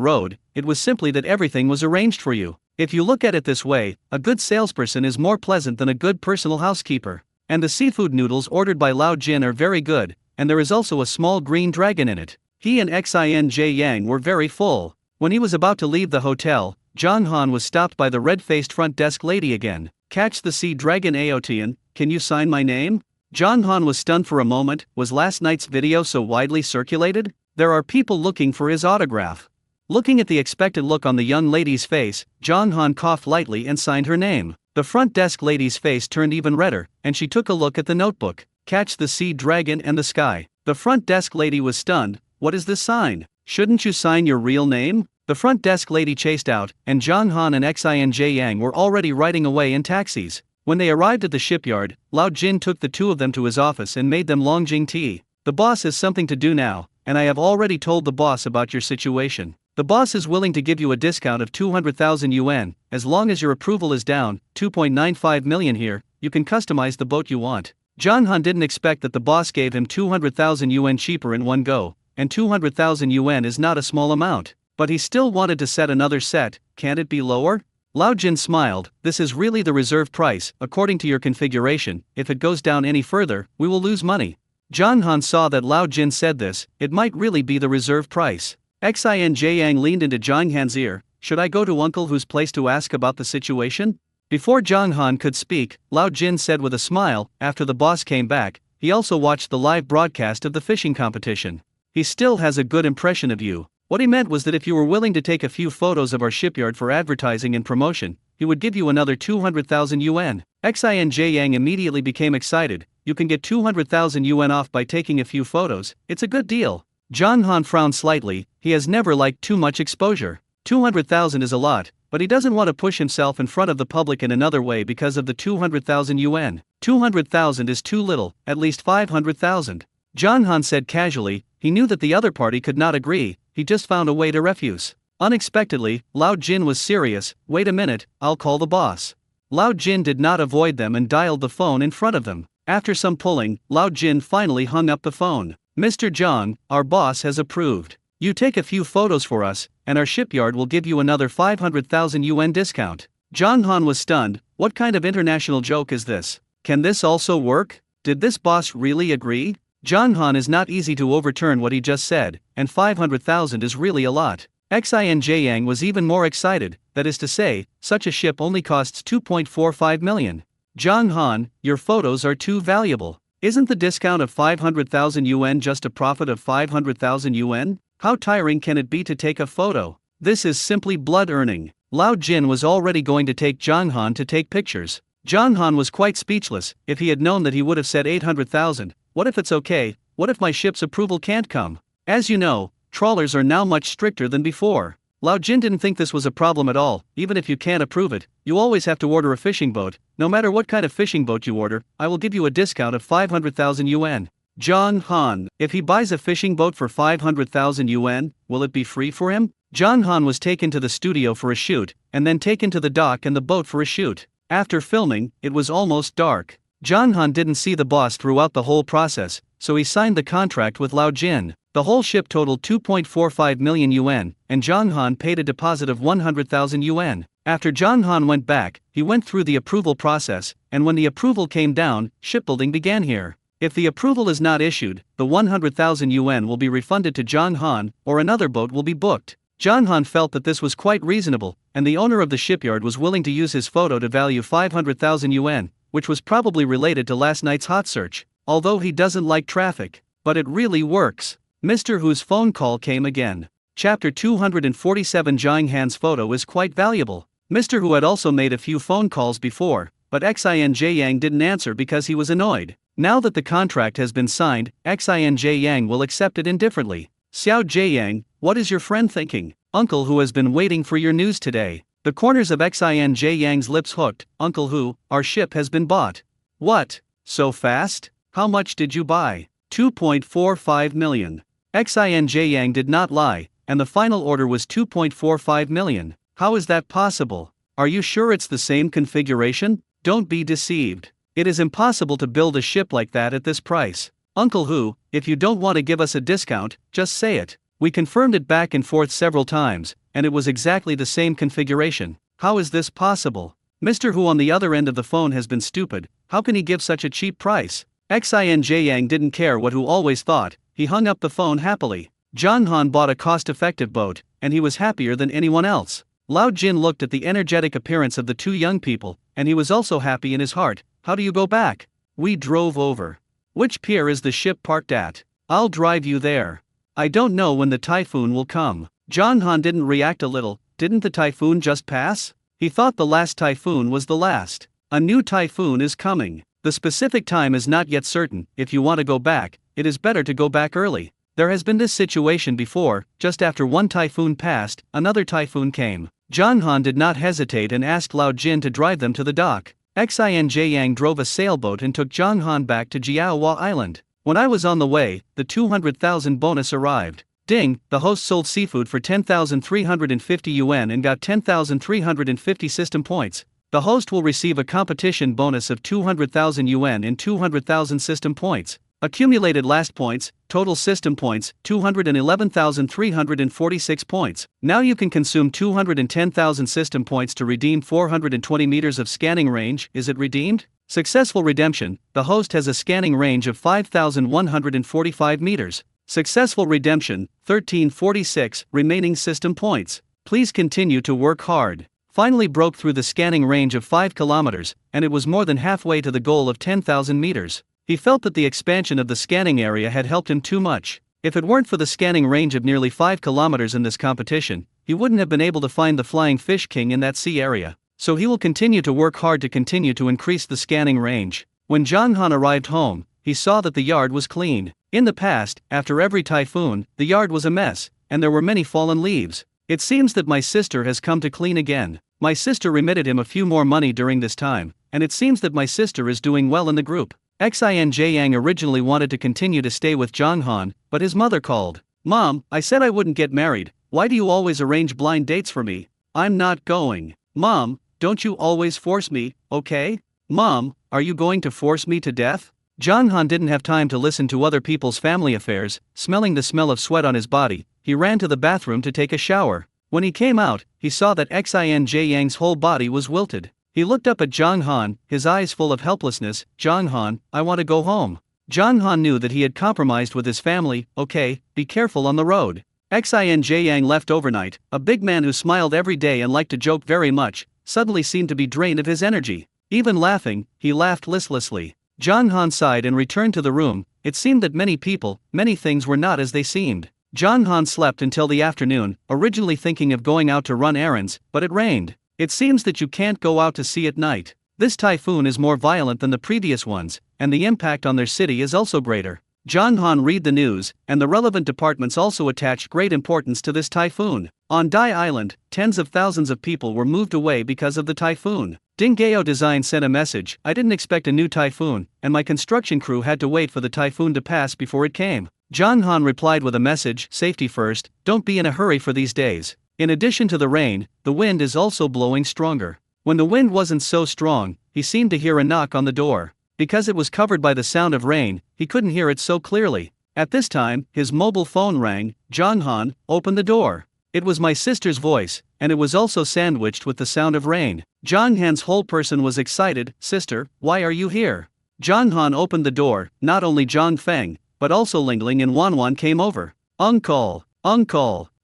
road. It was simply that everything was arranged for you. If you look at it this way, a good salesperson is more pleasant than a good personal housekeeper. And the seafood noodles ordered by Lao Jin are very good, and there is also a small green dragon in it. He and Xianjiang were very full. When he was about to leave the hotel, Jong Han was stopped by the red-faced front desk lady again. "Catch the sea dragon Aotian, can you sign my name?" Jong Han was stunned for a moment. Was last night's video so widely circulated? There are people looking for his autograph. Looking at the expected look on the young lady's face, Jong Han coughed lightly and signed her name. The front desk lady's face turned even redder, and she took a look at the notebook. "Catch the sea dragon and the sky." The front desk lady was stunned. "What is this sign? Shouldn't you sign your real name?" The front desk lady chased out, and Jong Han and Xianjiang were already riding away in taxis. When they arrived at the shipyard, Lao Jin took the two of them to his office and made them Longjing tea. "The boss has something to do now, and I have already told the boss about your situation. The boss is willing to give you a discount of 200,000 yuan, as long as your approval is down, 2.95 million here, you can customize the boat you want." Jong Han didn't expect that the boss gave him 200,000 yuan cheaper in one go, and 200,000 yuan is not a small amount. But he still wanted to set another set. "Can't it be lower?" Lao Jin smiled. "This is really the reserve price, according to your configuration. If it goes down any further, we will lose money." Jong Han saw that Lao Jin said this. It might really be the reserve price. Xianjiang leaned into Jong Han's ear. should I go to Uncle Hu's place to ask about the situation? Before Zhang Han could speak, Lao Jin said with a smile. After the boss came back, he also watched the live broadcast of the fishing competition. He still has a good impression of you. What he meant was that if you were willing to take a few photos of our shipyard for advertising and promotion, he would give you another 200,000 yuan. Xin Yang immediately became excited. You can get 200,000 yuan off by taking a few photos. It's a good deal. Zhang Han frowned slightly. He has never liked too much exposure. 200,000 is a lot, but he doesn't want to push himself in front of the public in another way because of the 200,000 yuan. 200,000 is too little, at least 500,000. Zhang Han said casually. He knew that the other party could not agree. He just found a way to refuse. Unexpectedly, Lao Jin was serious. Wait a minute, I'll call the boss. Lao Jin did not avoid them and dialed the phone in front of them. After some pulling, Lao Jin finally hung up the phone. Mr. Zhang, our boss has approved. You take a few photos for us, and our shipyard will give you another 500,000 yuan discount. Zhang Han was stunned. What kind of international joke is this? Can this also work? Did this boss really agree? Zhang Han is not easy to overturn what he just said, and 500,000 is really a lot. Xin Yang was even more excited. That is to say, such a ship only costs 2.45 million. Zhang Han, your photos are too valuable. Isn't the discount of 500,000 yuan just a profit of 500,000 yuan? How tiring can it be to take a photo? This is simply blood earning. Lao Jin was already going to take Zhang Han to take pictures. Zhang Han was quite speechless. If he had known that, he would have said 800,000. What if it's okay? What if my ship's approval can't come? As you know, trawlers are now much stricter than before. Lao Jin didn't think this was a problem at all. Even if you can't approve it, you always have to order a fishing boat. No matter what kind of fishing boat you order, I will give you a discount of 500,000 yuan. Zhang Han, if he buys a fishing boat for 500,000 yuan, will it be free for him? Zhang Han was taken to the studio for a shoot, and then taken to the dock and the boat for a shoot. After filming, it was almost dark. Zhang Han didn't see the boss throughout the whole process, so he signed the contract with Lao Jin. The whole ship totaled 2.45 million yuan, and Zhang Han paid a deposit of 100,000 yuan. After Zhang Han went back, he went through the approval process, and when the approval came down, shipbuilding began here. If the approval is not issued, the 100,000 yuan will be refunded to Zhang Han, or another boat will be booked. Zhang Han felt that this was quite reasonable, and the owner of the shipyard was willing to use his photo to value 500,000 yuan, which was probably related to last night's hot search. Although he doesn't like traffic, but it really works. Mr. Hu's phone call came again. Chapter 247. Zhang Han's photo is quite valuable. Mr. Hu had also made a few phone calls before, but Xin Yang didn't answer because he was annoyed. Now that the contract has been signed, Xin Yang will accept it indifferently. Xiao Jiang, what is your friend thinking? Uncle Hu has been waiting for your news today. The corners of Xin Yang's lips hooked. Uncle Hu, our ship has been bought. What? So fast? How much did you buy? 2.45 million. Xin Yang did not lie, and the final order was 2.45 million. How is that possible? Are you sure it's the same configuration? Don't be deceived. It is impossible to build a ship like that at this price. Uncle Hu, if you don't want to give us a discount, just say it. We confirmed it back and forth several times, and it was exactly the same configuration. How is this possible? Mr. Hu on the other end of the phone has been stupid. How can he give such a cheap price? Xin Yang didn't care what Hu always thought. He hung up the phone happily. Zhang Han bought a cost-effective boat, and he was happier than anyone else. Lao Jin looked at the energetic appearance of the two young people, and he was also happy in his heart. How do you go back? We drove over. Which pier is the ship parked at? I'll drive you there. I don't know when the typhoon will come. Zhang Han didn't react a little. Didn't the typhoon just pass? He thought the last typhoon was the last. A new typhoon is coming. The specific time is not yet certain. If you want to go back, it is better to go back early. There has been this situation before. Just after one typhoon passed, another typhoon came. Zhang Han did not hesitate and asked Lao Jin to drive them to the dock. Xin Jiang drove a sailboat and took Zhang Han back to Jiaohua Island. When I was on the way, the 200,000 bonus arrived. Ding, the host sold seafood for 10,350 yuan and got 10,350 system points. The host will receive a competition bonus of 200,000 yuan and 200,000 system points. Accumulated last points, total system points, 211,346 points. Now you can consume 210,000 system points to redeem 420 meters of scanning range. Is it redeemed? Successful redemption. The host has a scanning range of 5,145 meters. Successful redemption, 1346, remaining system points. Please continue to work hard. Finally broke through the scanning range of 5 kilometers, and it was more than halfway to the goal of 10,000 meters. He felt that the expansion of the scanning area had helped him too much. If it weren't for the scanning range of nearly 5 kilometers in this competition, he wouldn't have been able to find the flying fish king in that sea area. So he will continue to work hard to continue to increase the scanning range. When Jonghan arrived home, he saw that the yard was clean. In the past, after every typhoon, the yard was a mess, and there were many fallen leaves. It seems that my sister has come to clean again. My sister remitted him a few more money during this time, and it seems that my sister is doing well in the group. Xin Yang originally wanted to continue to stay with Jonghan, but his mother called. Mom, I said I wouldn't get married. Why do you always arrange blind dates for me? I'm not going. Mom, don't you always force me, okay? Mom, are you going to force me to death? Jonghan didn't have time to listen to other people's family affairs. Smelling the smell of sweat on his body, he ran to the bathroom to take a shower. When he came out, he saw that Xin Yang's whole body was wilted. He looked up at Jonghan, his eyes full of helplessness. Jonghan, I want to go home. Jonghan knew that he had compromised with his family. Okay, be careful on the road. Xin Yang left overnight. A big man who smiled every day and liked to joke very much, suddenly seemed to be drained of his energy. Even laughing, he laughed listlessly. Jonghan sighed and returned to the room. It seemed that many people, many things were not as they seemed. Jonghan slept until the afternoon, originally thinking of going out to run errands, but it rained. It seems that you can't go out to sea at night. This typhoon is more violent than the previous ones, and the impact on their city is also greater. Jonghan read the news, and the relevant departments also attached great importance to this typhoon. On Dai Island, tens of thousands of people were moved away because of the typhoon. Dingeo Design sent a message. I didn't expect a new typhoon, and my construction crew had to wait for the typhoon to pass before it came. Jonghan replied with a message, safety first, don't be in a hurry for these days. In addition to the rain, the wind is also blowing stronger. When the wind wasn't so strong, he seemed to hear a knock on the door. Because it was covered by the sound of rain, he couldn't hear it so clearly. At this time, his mobile phone rang. Jonghan, open the door. It was my sister's voice, and it was also sandwiched with the sound of rain. Jonghan's whole person was excited. Sister, why are you here? Jonghan opened the door. Not only Zhongfeng, but also Lingling and Wanwan came over. Uncle.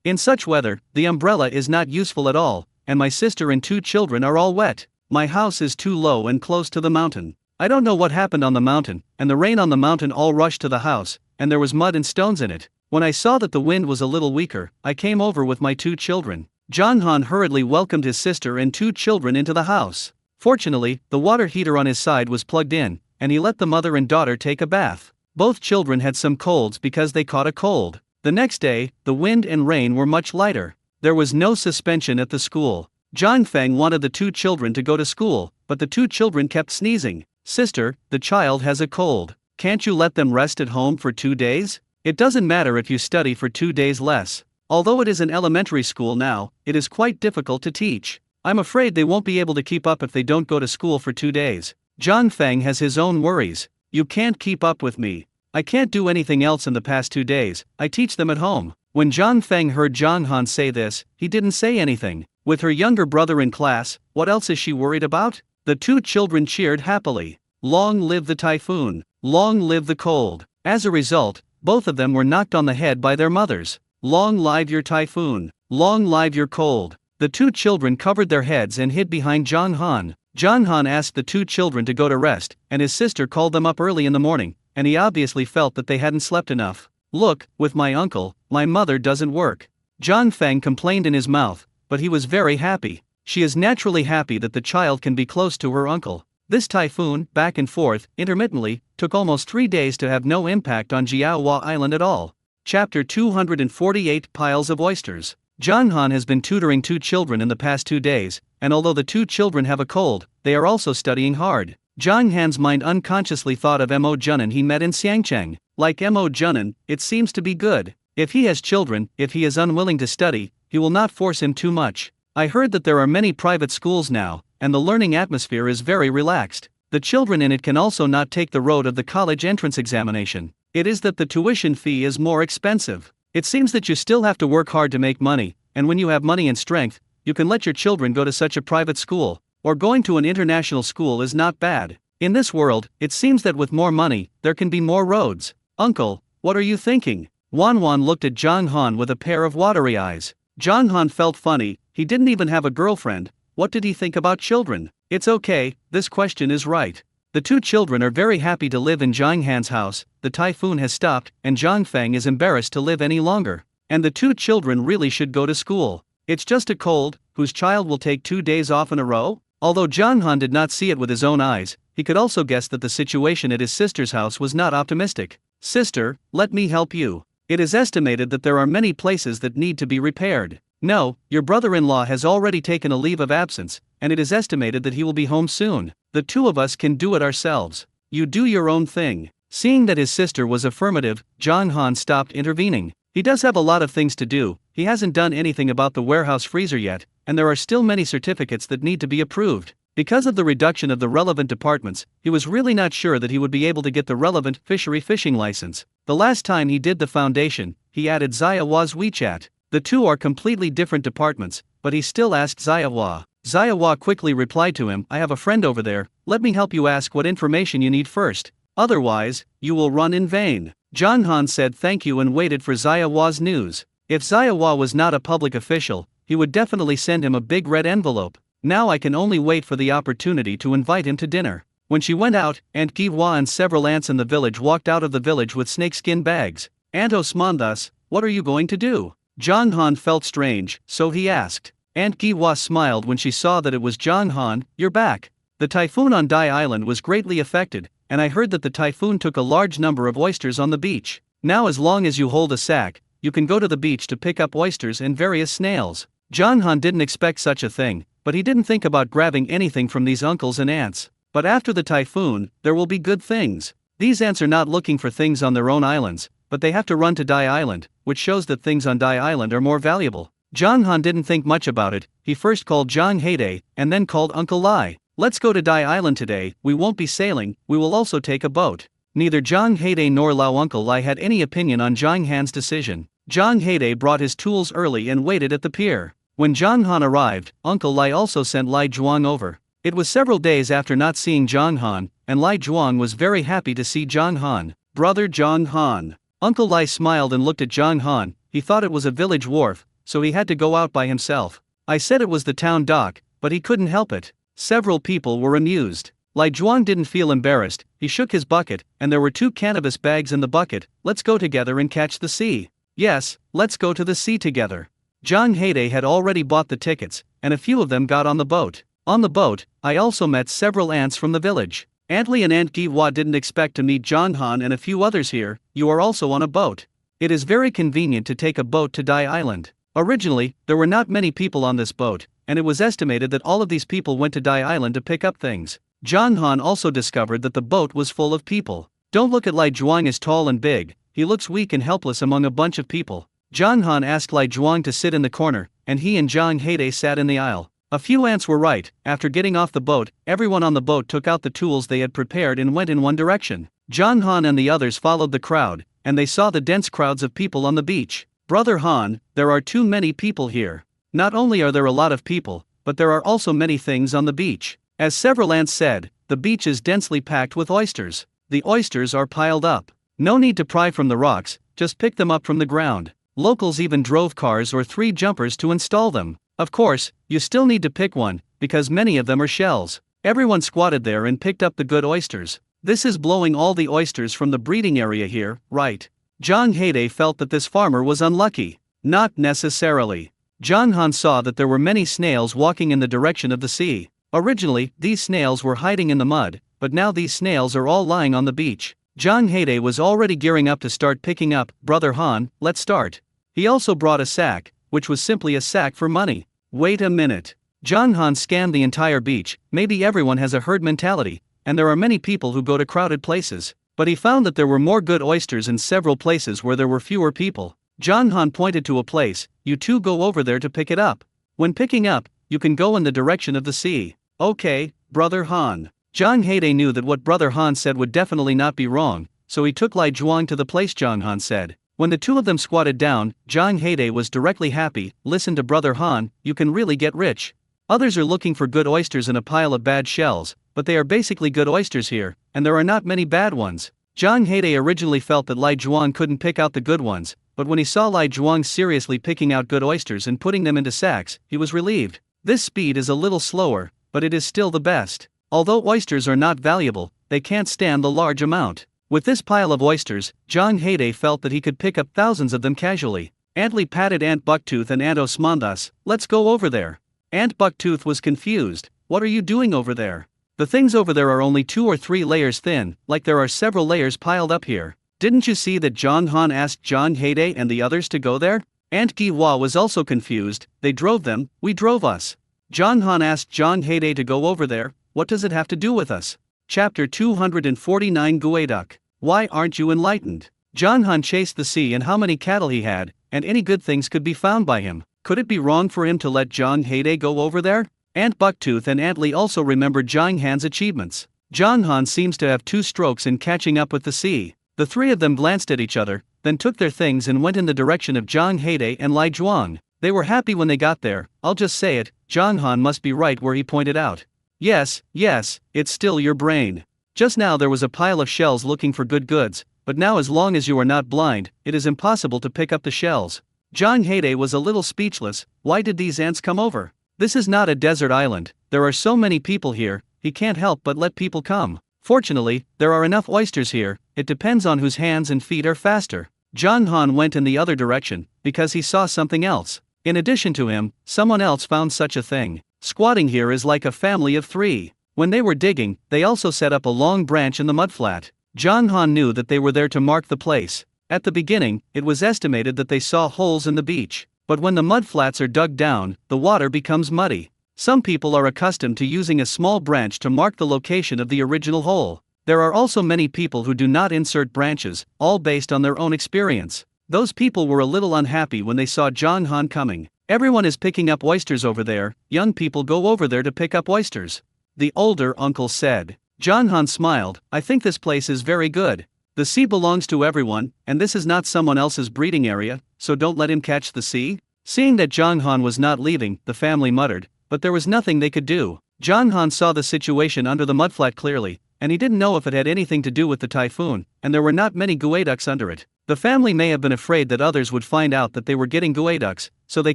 In such weather, the umbrella is not useful at all, and my sister and 2 children are all wet. My house is too low and close to the mountain. I don't know what happened on the mountain, and the rain on the mountain all rushed to the house, and there was mud and stones in it. When I saw that the wind was a little weaker, I came over with my 2 children. Jonghan hurriedly welcomed his sister and 2 children into the house. Fortunately, the water heater on his side was plugged in, and he let the mother and daughter take a bath. Both children had some colds because they caught a cold. The next day, the wind and rain were much lighter. There was no suspension at the school. Zhongfeng wanted the 2 children to go to school, but the 2 children kept sneezing. Sister, the child has a cold. Can't you let them rest at home for 2 days? It doesn't matter if you study for 2 days less. Although it is an elementary school now, it is quite difficult to teach. I'm afraid they won't be able to keep up if they don't go to school for 2 days. Zhongfeng has his own worries. You can't keep up with me. I can't do anything else in the past 2 days, I teach them at home. When Zhongfeng heard Jonghan say this, he didn't say anything. With her younger brother in class, what else is she worried about? The 2 children cheered happily. Long live the typhoon. Long live the cold. As a result, both of them were knocked on the head by their mothers. Long live your typhoon. Long live your cold. The 2 children covered their heads and hid behind Jonghan. Jonghan asked the 2 children to go to rest, and his sister called them up early in the morning, and he obviously felt that they hadn't slept enough. Look, with my uncle, my mother doesn't work. Zhongfeng complained in his mouth, but he was very happy. She is naturally happy that the child can be close to her uncle. This typhoon, back and forth, intermittently, took almost 3 days to have no impact on Jiaohua Island at all. Chapter 248 Piles of Oysters. Jonghan has been tutoring 2 children in the past 2 days, and although the 2 children have a cold, they are also studying hard. Jonghan's mind unconsciously thought of Mo Junan he met in Xiangcheng. Like Mo Junan, it seems to be good. If he has children, if he is unwilling to study, he will not force him too much. I heard that there are many private schools now, and the learning atmosphere is very relaxed. The children in it can also not take the road of the college entrance examination. It is that the tuition fee is more expensive. It seems that you still have to work hard to make money, and when you have money and strength, you can let your children go to such a private school, or going to an international school is not bad. In this world, it seems that with more money, there can be more roads. Uncle, what are you thinking? Wanwan looked at Jonghan with a pair of watery eyes. Zhang Han felt funny, he didn't even have a girlfriend. What did he think about children? It's okay, this question is right. The two children are very happy to live in Zhang Han's house, the typhoon has stopped, and Zhang Feng is embarrassed to live any longer. And the two children really should go to school. It's just a cold, whose child will take 2 days off in a row? Although Zhang Han did not see it with his own eyes, he could also guess that the situation at his sister's house was not optimistic. Sister, let me help you. It is estimated that there are many places that need to be repaired. No, your brother-in-law has already taken a leave of absence, and it is estimated that he will be home soon. The two of us can do it ourselves. You do your own thing. Seeing that his sister was affirmative, Zhang Han stopped intervening. He does have a lot of things to do, he hasn't done anything about the warehouse freezer yet, and there are still many certificates that need to be approved. Because of the reduction of the relevant departments, he was really not sure that he would be able to get the relevant fishery fishing license. The last time he did the foundation, he added Ziawa's WeChat. The two are completely different departments, but he still asked Ziawa. Ziawa quickly replied to him, I have a friend over there, let me help you ask what information you need first. Otherwise, you will run in vain. Zhang Han said thank you and waited for Ziawa's news. If Ziawa was not a public official, he would definitely send him a big red envelope. Now I can only wait for the opportunity to invite him to dinner. When she went out, Aunt Giwa and several aunts in the village walked out of the village with snakeskin bags. Aunt Osmanthus, what are you going to do? Zhang Han felt strange, so he asked. Aunt Giwa smiled when she saw that it was Zhang Han, you're back. The typhoon on Dai Island was greatly affected, and I heard that the typhoon took a large number of oysters on the beach. Now as long as you hold a sack, you can go to the beach to pick up oysters and various snails. Zhang Han didn't expect such a thing, but he didn't think about grabbing anything from these uncles and aunts. But after the typhoon, there will be good things. These aunts are not looking for things on their own islands, but they have to run to Dai Island, which shows that things on Dai Island are more valuable. Zhang Han didn't think much about it, he first called Zhang Heide, and then called Uncle Lai. Let's go to Dai Island today, we won't be sailing, we will also take a boat. Neither Zhang Heide nor Lao Uncle Lai had any opinion on Zhang Han's decision. Zhang Heide brought his tools early and waited at the pier. When Zhang Han arrived, Uncle Lai also sent Lai Zhuang over. It was several days after not seeing Zhang Han, and Lai Zhuang was very happy to see Zhang Han. Brother Zhang Han. Uncle Lai smiled and looked at Zhang Han, he thought it was a village wharf, so he had to go out by himself. I said it was the town dock, but he couldn't help it. Several people were amused. Lai Zhuang didn't feel embarrassed, he shook his bucket, and there were 2 cannabis bags in the bucket. Let's go together and catch the sea. Yes, let's go to the sea together. Zhang Heide had already bought the tickets, and a few of them got on the boat. On the boat, I also met several aunts from the village. Aunt Li and Aunt Giwa didn't expect to meet Zhang Han and a few others here. You are also on a boat. It is very convenient to take a boat to Dai Island. Originally, there were not many people on this boat, and it was estimated that all of these people went to Dai Island to pick up things. Zhang Han also discovered that the boat was full of people. Don't look at Lai Zhuang as tall and big, he looks weak and helpless among a bunch of people. Zhang Han asked Lai Zhuang to sit in the corner, and he and Zhang Heide sat in the aisle. A few ants were right, after getting off the boat, everyone on the boat took out the tools they had prepared and went in one direction. Zhang Han and the others followed the crowd, and they saw the dense crowds of people on the beach. Brother Han, there are too many people here. Not only are there a lot of people, but there are also many things on the beach. As several ants said, the beach is densely packed with oysters. The oysters are piled up. No need to pry from the rocks, just pick them up from the ground. Locals even drove cars or 3 jumpers to install them. Of course, you still need to pick one, because many of them are shells. Everyone squatted there and picked up the good oysters. This is blowing all the oysters from the breeding area here, right? Zhang Heide felt that this farmer was unlucky. Not necessarily. Zhang Han saw that there were many snails walking in the direction of the sea. Originally, these snails were hiding in the mud, but now these snails are all lying on the beach. Zhang Heide was already gearing up to start picking up. Brother Han, let's start. He also brought a sack, which was simply a sack for money. Wait a minute. Zhang Han scanned the entire beach. Maybe everyone has a herd mentality, and there are many people who go to crowded places. But he found that there were more good oysters in several places where there were fewer people. Zhang Han pointed to a place, you two go over there to pick it up. When picking up, you can go in the direction of the sea. Okay, Brother Han. Zhang Heide knew that what Brother Han said would definitely not be wrong, so he took Lai Zhuang to the place Zhang Han said. When the two of them squatted down, Zhang Heide was directly happy. Listen to Brother Han, you can really get rich. Others are looking for good oysters in a pile of bad shells, but they are basically good oysters here, and there are not many bad ones. Zhang Heide originally felt that Lai Zhuang couldn't pick out the good ones, but when he saw Lai Zhuang seriously picking out good oysters and putting them into sacks, he was relieved. This speed is a little slower, but it is still the best. Although oysters are not valuable, they can't stand the large amount. With this pile of oysters, Zhang Heide felt that he could pick up thousands of them casually. Aunt Li patted Aunt Bucktooth and Aunt Osmanthus. Let's go over there. Aunt Bucktooth was confused. What are you doing over there? The things over there are only 2 or 3 layers thin, like there are several layers piled up here. Didn't you see that Zhang Han asked Zhang Heide and the others to go there? Aunt Giwa was also confused. They drove them, we drove us. Zhang Han asked Zhang Heide to go over there. What does it have to do with us? Chapter 249 Gueduk. Why aren't you enlightened? Zhang Han chased the sea and how many cattle he had, and any good things could be found by him. Could it be wrong for him to let Zhang Heide go over there? Aunt Bucktooth and Aunt Li also remembered Zhang Han's achievements. Zhang Han seems to have 2 strokes in catching up with the sea. The 3 of them glanced at each other, then took their things and went in the direction of Zhang Heide and Lai Zhuang. They were happy when they got there. I'll just say it, Zhang Han must be right where he pointed out. Yes, it's still your brain. Just now there was a pile of shells looking for good goods, but now as long as you are not blind, it is impossible to pick up the shells. Zhang Heide was a little speechless. Why did these ants come over? This is not a desert island, there are so many people here, he can't help but let people come. Fortunately, there are enough oysters here, it depends on whose hands and feet are faster. Zhang Han went in the other direction, because he saw something else. In addition to him, someone else found such a thing. Squatting here is like a family of 3. When they were digging, they also set up a long branch in the mudflat. Zhang Han knew that they were there to mark the place. At the beginning, it was estimated that they saw holes in the beach. But when the mudflats are dug down, the water becomes muddy. Some people are accustomed to using a small branch to mark the location of the original hole. There are also many people who do not insert branches, all based on their own experience. Those people were a little unhappy when they saw Zhang Han coming. Everyone is picking up oysters over there, young people go over there to pick up oysters. The older uncle said. Zhang Han smiled, I think this place is very good. The sea belongs to everyone, and this is not someone else's breeding area, so don't let him catch the sea? Seeing that Zhang Han was not leaving, the family muttered, but there was nothing they could do. Zhang Han saw the situation under the mudflat clearly, and he didn't know if it had anything to do with the typhoon, and there were not many gueduks under it. The family may have been afraid that others would find out that they were getting gueduks, so they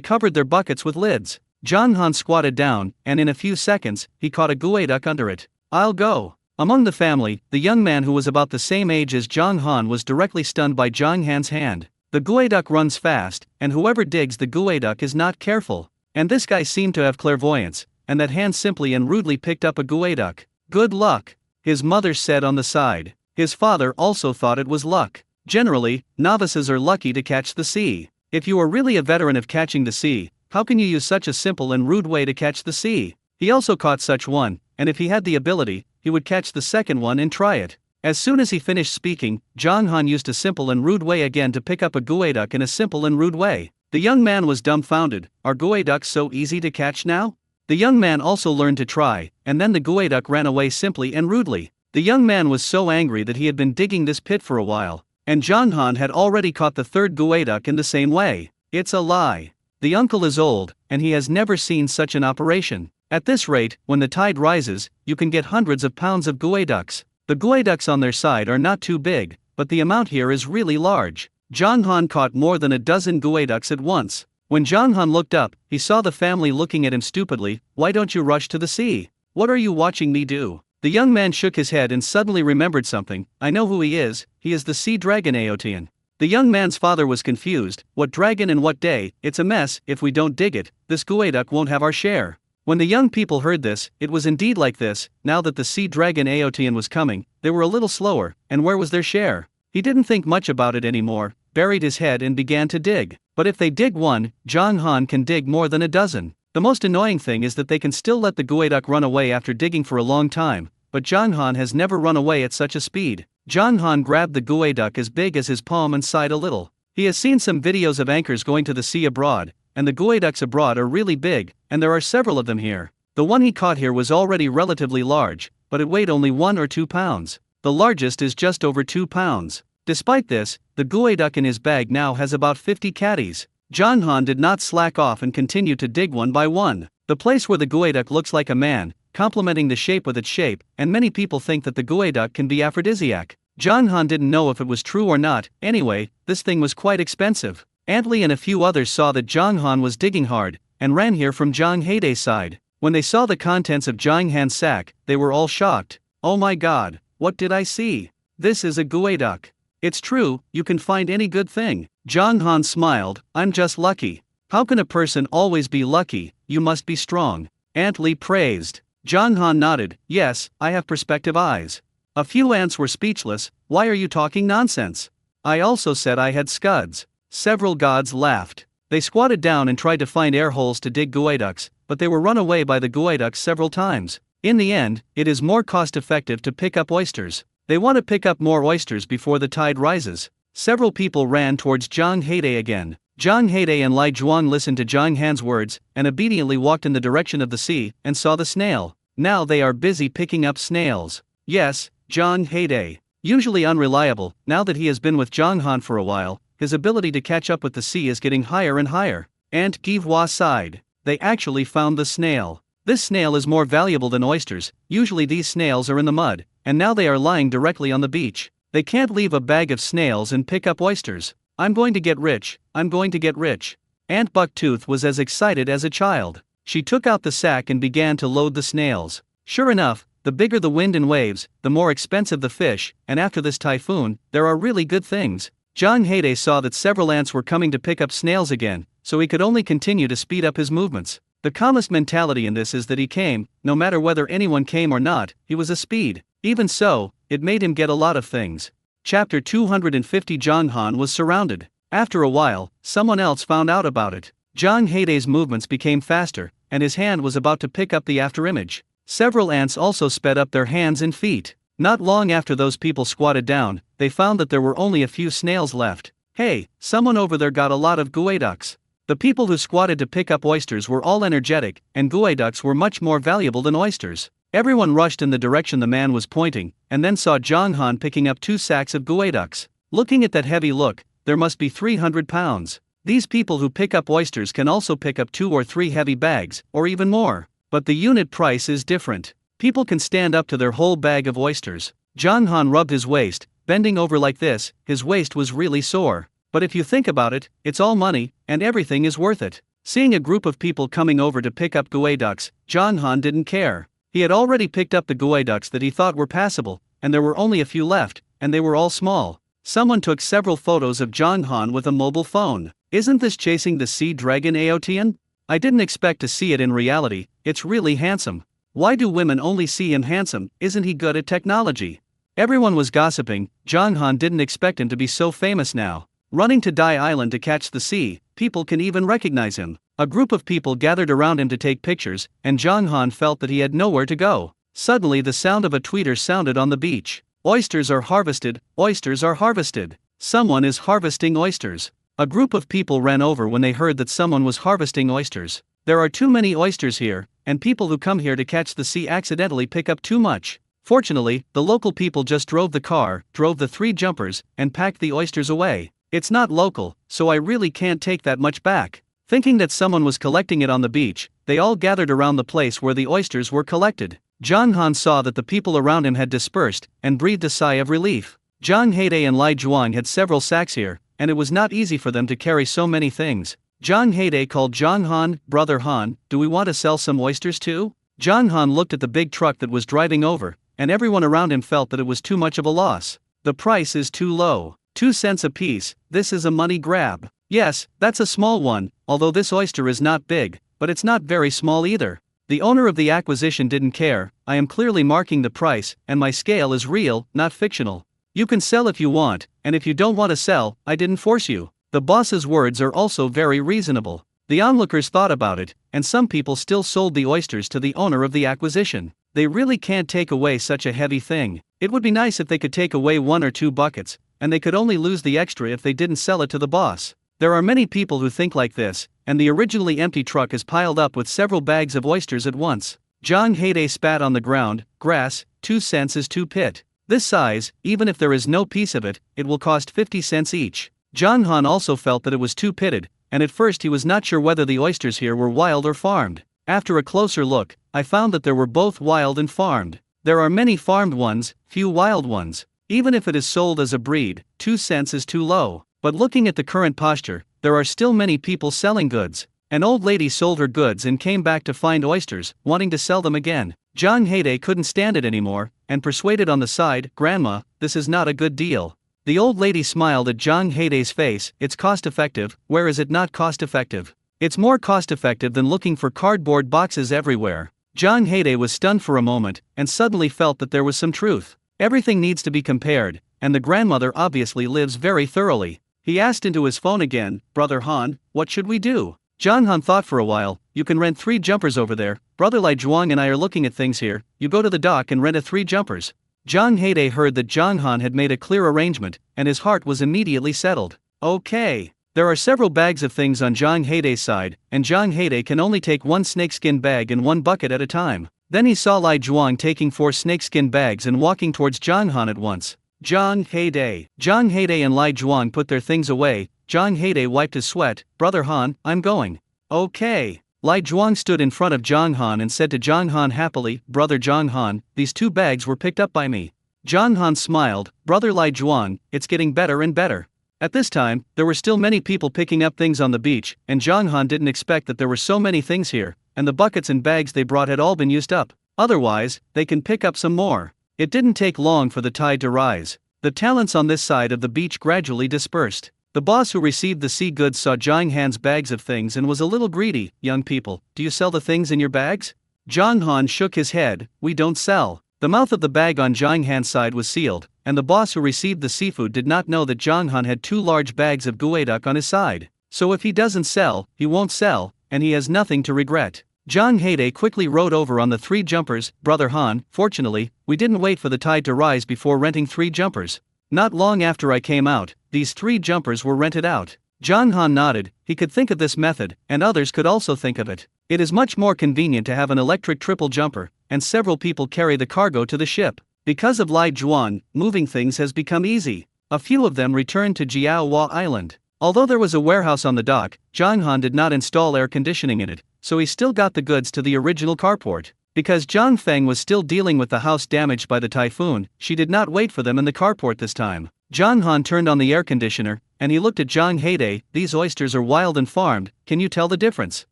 covered their buckets with lids. Zhang Han squatted down, and in a few seconds, he caught a gueduk under it. I'll go. Among the family, the young man who was about the same age as Zhang Han was directly stunned by Zhang Han's hand. The gueduk runs fast, and whoever digs the gueduk is not careful. And this guy seemed to have clairvoyance, and that hand simply and rudely picked up a gueduk. Good luck, his mother said on the side. His father also thought it was luck. Generally, novices are lucky to catch the sea. If you are really a veteran of catching the sea, how can you use such a simple and rude way to catch the sea? He also caught such one, and if he had the ability, he would catch the second one and try it. As soon as he finished speaking, Zhang Han used a simple and rude way again to pick up a gueduk in a simple and rude way. The young man was dumbfounded. Are gueduks so easy to catch now? The young man also learned to try, and then the gueduk ran away simply and rudely. The young man was so angry that he had been digging this pit for a while, and Zhang Han had already caught the 3rd gueduk in the same way. It's a lie. The uncle is old, and he has never seen such an operation. At this rate, when the tide rises, you can get hundreds of pounds of gueduks. The gueduks on their side are not too big, but the amount here is really large. Zhang Han caught more than a dozen gueduks at once. When Zhang Han looked up, he saw the family looking at him stupidly. Why don't you rush to the sea? What are you watching me do? The young man shook his head and suddenly remembered something. I know who he is the sea dragon Aotian. The young man's father was confused. What dragon and what day? It's a mess. If we don't dig it, this gueduk won't have our share. When the young people heard this, it was indeed like this. Now that the sea dragon Aotian was coming, they were a little slower, and where was their share? He didn't think much about it anymore, buried his head and began to dig. But if they dig one, Zhang Han can dig more than a dozen. The most annoying thing is that they can still let the gueduk run away after digging for a long time, but Zhang Han has never run away at such a speed. Zhang Han grabbed the gueduk as big as his palm and sighed a little. He has seen some videos of anchors going to the sea abroad, and the gueduks abroad are really big, and there are several of them here. The one he caught here was already relatively large, but it weighed only 1 or 2 pounds. The largest is just over 2 pounds. Despite this, the gueduk in his bag now has about 50 caddies. Zhang Han did not slack off and continued to dig one by one. The place where the gueduk looks like a man, complementing the shape with its shape, and many people think that the gueduk can be aphrodisiac. Zhang Han didn't know if it was true or not. Anyway, this thing was quite expensive. Aunt Li and a few others saw that Zhang Han was digging hard, and ran here from Zhang Heidei's side. When they saw the contents of Zhang Han's sack, they were all shocked. Oh my god, what did I see? This is a guaiduk. It's true, you can find any good thing. Zhang Han smiled, I'm just lucky. How can a person always be lucky? You must be strong. Aunt Li praised. Zhang Han nodded, yes, I have perspective eyes. A few ants were speechless, why are you talking nonsense? I also said I had scuds. Several gods laughed. They squatted down and tried to find air holes to dig guaiduks, but they were run away by the guaiduks several times. In the end, it is more cost-effective to pick up oysters. They want to pick up more oysters before the tide rises. Several people ran towards Zhang Heidei again. Zhang Heidei and Lai Zhuang listened to Zhang Han's words, and obediently walked in the direction of the sea, and saw the snail. Now they are busy picking up snails. Yes, Zhang Heidei. Usually unreliable, now that he has been with Zhang Han for a while, his ability to catch up with the sea is getting higher and higher. Aunt Givhua sighed. They actually found the snail. This snail is more valuable than oysters. Usually these snails are in the mud, and now they are lying directly on the beach. They can't leave a bag of snails and pick up oysters. I'm going to get rich, I'm going to get rich. Aunt Bucktooth was as excited as a child. She took out the sack and began to load the snails. Sure enough, the bigger the wind and waves, the more expensive the fish, and after this typhoon, there are really good things. Zhang Heidei saw that several ants were coming to pick up snails again, so he could only continue to speed up his movements. The calmest mentality in this is that he came, no matter whether anyone came or not, he was a speed. Even so, it made him get a lot of things. Chapter 250. Zhang Han was surrounded. After a while, someone else found out about it. Zhang Heidei's movements became faster, and his hand was about to pick up the afterimage. Several ants also sped up their hands and feet. Not long after those people squatted down, they found that there were only a few snails left. Hey, someone over there got a lot of guaiduks. The people who squatted to pick up oysters were all energetic, and guaiduks were much more valuable than oysters. Everyone rushed in the direction the man was pointing, and then saw Zhang Han picking up 2 sacks of guaiduks. Looking at that heavy look, there must be 300 pounds. These people who pick up oysters can also pick up 2 or 3 heavy bags, or even more. But the unit price is different. People can stand up to their whole bag of oysters. Zhang Han rubbed his waist, bending over like this, his waist was really sore. But if you think about it, it's all money, and everything is worth it. Seeing a group of people coming over to pick up guaiduks, Zhang Han didn't care. He had already picked up the guaiduks that he thought were passable, and there were only a few left, and they were all small. Someone took several photos of Zhang Han with a mobile phone. Isn't this chasing the sea dragon Aotian? I didn't expect to see it in reality, it's really handsome. Why do women only see him handsome? Isn't he good at technology? Everyone was gossiping. Zhang Han didn't expect him to be so famous now. Running to Dai Island to catch the sea, people can even recognize him. A group of people gathered around him to take pictures, and Zhang Han felt that he had nowhere to go. Suddenly the sound of a tweeter sounded on the beach. Oysters are harvested, oysters are harvested. Someone is harvesting oysters. A group of people ran over when they heard that someone was harvesting oysters. There are too many oysters here, and people who come here to catch the sea accidentally pick up too much. Fortunately, the local people just drove the car, drove the 3 jumpers, and packed the oysters away. It's not local, so I really can't take that much back. Thinking that someone was collecting it on the beach, they all gathered around the place where the oysters were collected. Zhang Han saw that the people around him had dispersed, and breathed a sigh of relief. Zhang Heidei and Lai Zhuang had several sacks here, and it was not easy for them to carry so many things. Zhang Heidei called Zhang Han, "Brother Han, do we want to sell some oysters too?" Zhang Han looked at the big truck that was driving over, and everyone around him felt that it was too much of a loss. The price is too low. 2 cents a piece, this is a money grab. Yes, that's a small one, although this oyster is not big, but it's not very small either. The owner of the acquisition didn't care. I am clearly marking the price, and my scale is real, not fictional. You can sell if you want, and if you don't want to sell, I didn't force you. The boss's words are also very reasonable. The onlookers thought about it, and some people still sold the oysters to the owner of the acquisition. They really can't take away such a heavy thing. It would be nice if they could take away 1 or 2 buckets, and they could only lose the extra if they didn't sell it to the boss. There are many people who think like this, and the originally empty truck is piled up with several bags of oysters at once. Zhang Heidei spat on the ground. Grass, 2 cents is 2 pit. This size, even if there is no piece of it, it will cost 50 cents each. Zhang Han also felt that it was too pitted, and at first he was not sure whether the oysters here were wild or farmed. After a closer look, I found that there were both wild and farmed. There are many farmed ones, few wild ones. Even if it is sold as a breed, 2 cents is too low. But looking at the current posture, there are still many people selling goods. An old lady sold her goods and came back to find oysters, wanting to sell them again. Zhang Heide couldn't stand it anymore, and persuaded on the side, "Grandma, this is not a good deal." The old lady smiled at Zhang Heide's face. "It's cost-effective, where is it not cost-effective? It's more cost-effective than looking for cardboard boxes everywhere." Zhang Heide was stunned for a moment, and suddenly felt that there was some truth. Everything needs to be compared, and the grandmother obviously lives very thoroughly. He asked into his phone again, "Brother Han, what should we do?" Zhang Han thought for a while. "You can rent 3 jumpers over there. Brother Lai Zhuang and I are looking at things here. You go to the dock and rent a 3 jumpers. Zhang Heide heard that Zhang Han had made a clear arrangement, and his heart was immediately settled. Okay. There are several bags of things on Zhang Heide's side, and Zhang Heide can only take 1 snakeskin bag in 1 bucket at a time. Then he saw Lai Zhuang taking 4 snakeskin bags and walking towards Zhang Han at once. Zhang Heide and Lai Zhuang put their things away. Zhang Heide wiped his sweat. "Brother Han, I'm going." "Okay." Lai Zhuang stood in front of Zhang Han and said to Zhang Han happily, "Brother Zhang Han, these 2 bags were picked up by me." Zhang Han smiled. "Brother Lai Zhuang, it's getting better and better." At this time, there were still many people picking up things on the beach, and Zhang Han didn't expect that there were so many things here, and the buckets and bags they brought had all been used up. Otherwise, they can pick up some more. It didn't take long for the tide to rise. The talents on this side of the beach gradually dispersed. The boss who received the sea goods saw Zhang Han's bags of things and was a little greedy. "Young people, do you sell the things in your bags?" Zhang Han shook his head. "We don't sell." The mouth of the bag on Zhang Han's side was sealed, and the boss who received the seafood did not know that Zhang Han had 2 large bags of gueduk on his side. So if he doesn't sell, he won't sell, and he has nothing to regret. Zhang Heide quickly rode over on the 3 jumpers. "Brother Han, fortunately, we didn't wait for the tide to rise before renting 3 jumpers. Not long after I came out, these 3 jumpers were rented out." Zhang Han nodded. He could think of this method, and others could also think of it. It is much more convenient to have an electric triple jumper, and several people carry the cargo to the ship. Because of Lai Zhuang, moving things has become easy. A few of them returned to Jiaohua Island. Although there was a warehouse on the dock, Zhang Han did not install air conditioning in it, so he still got the goods to the original carport. Because Zhang Feng was still dealing with the house damaged by the typhoon, she did not wait for them in the carport this time. Zhang Han turned on the air conditioner, and he looked at Zhang Heide. "These oysters are wild and farmed, can you tell the difference?"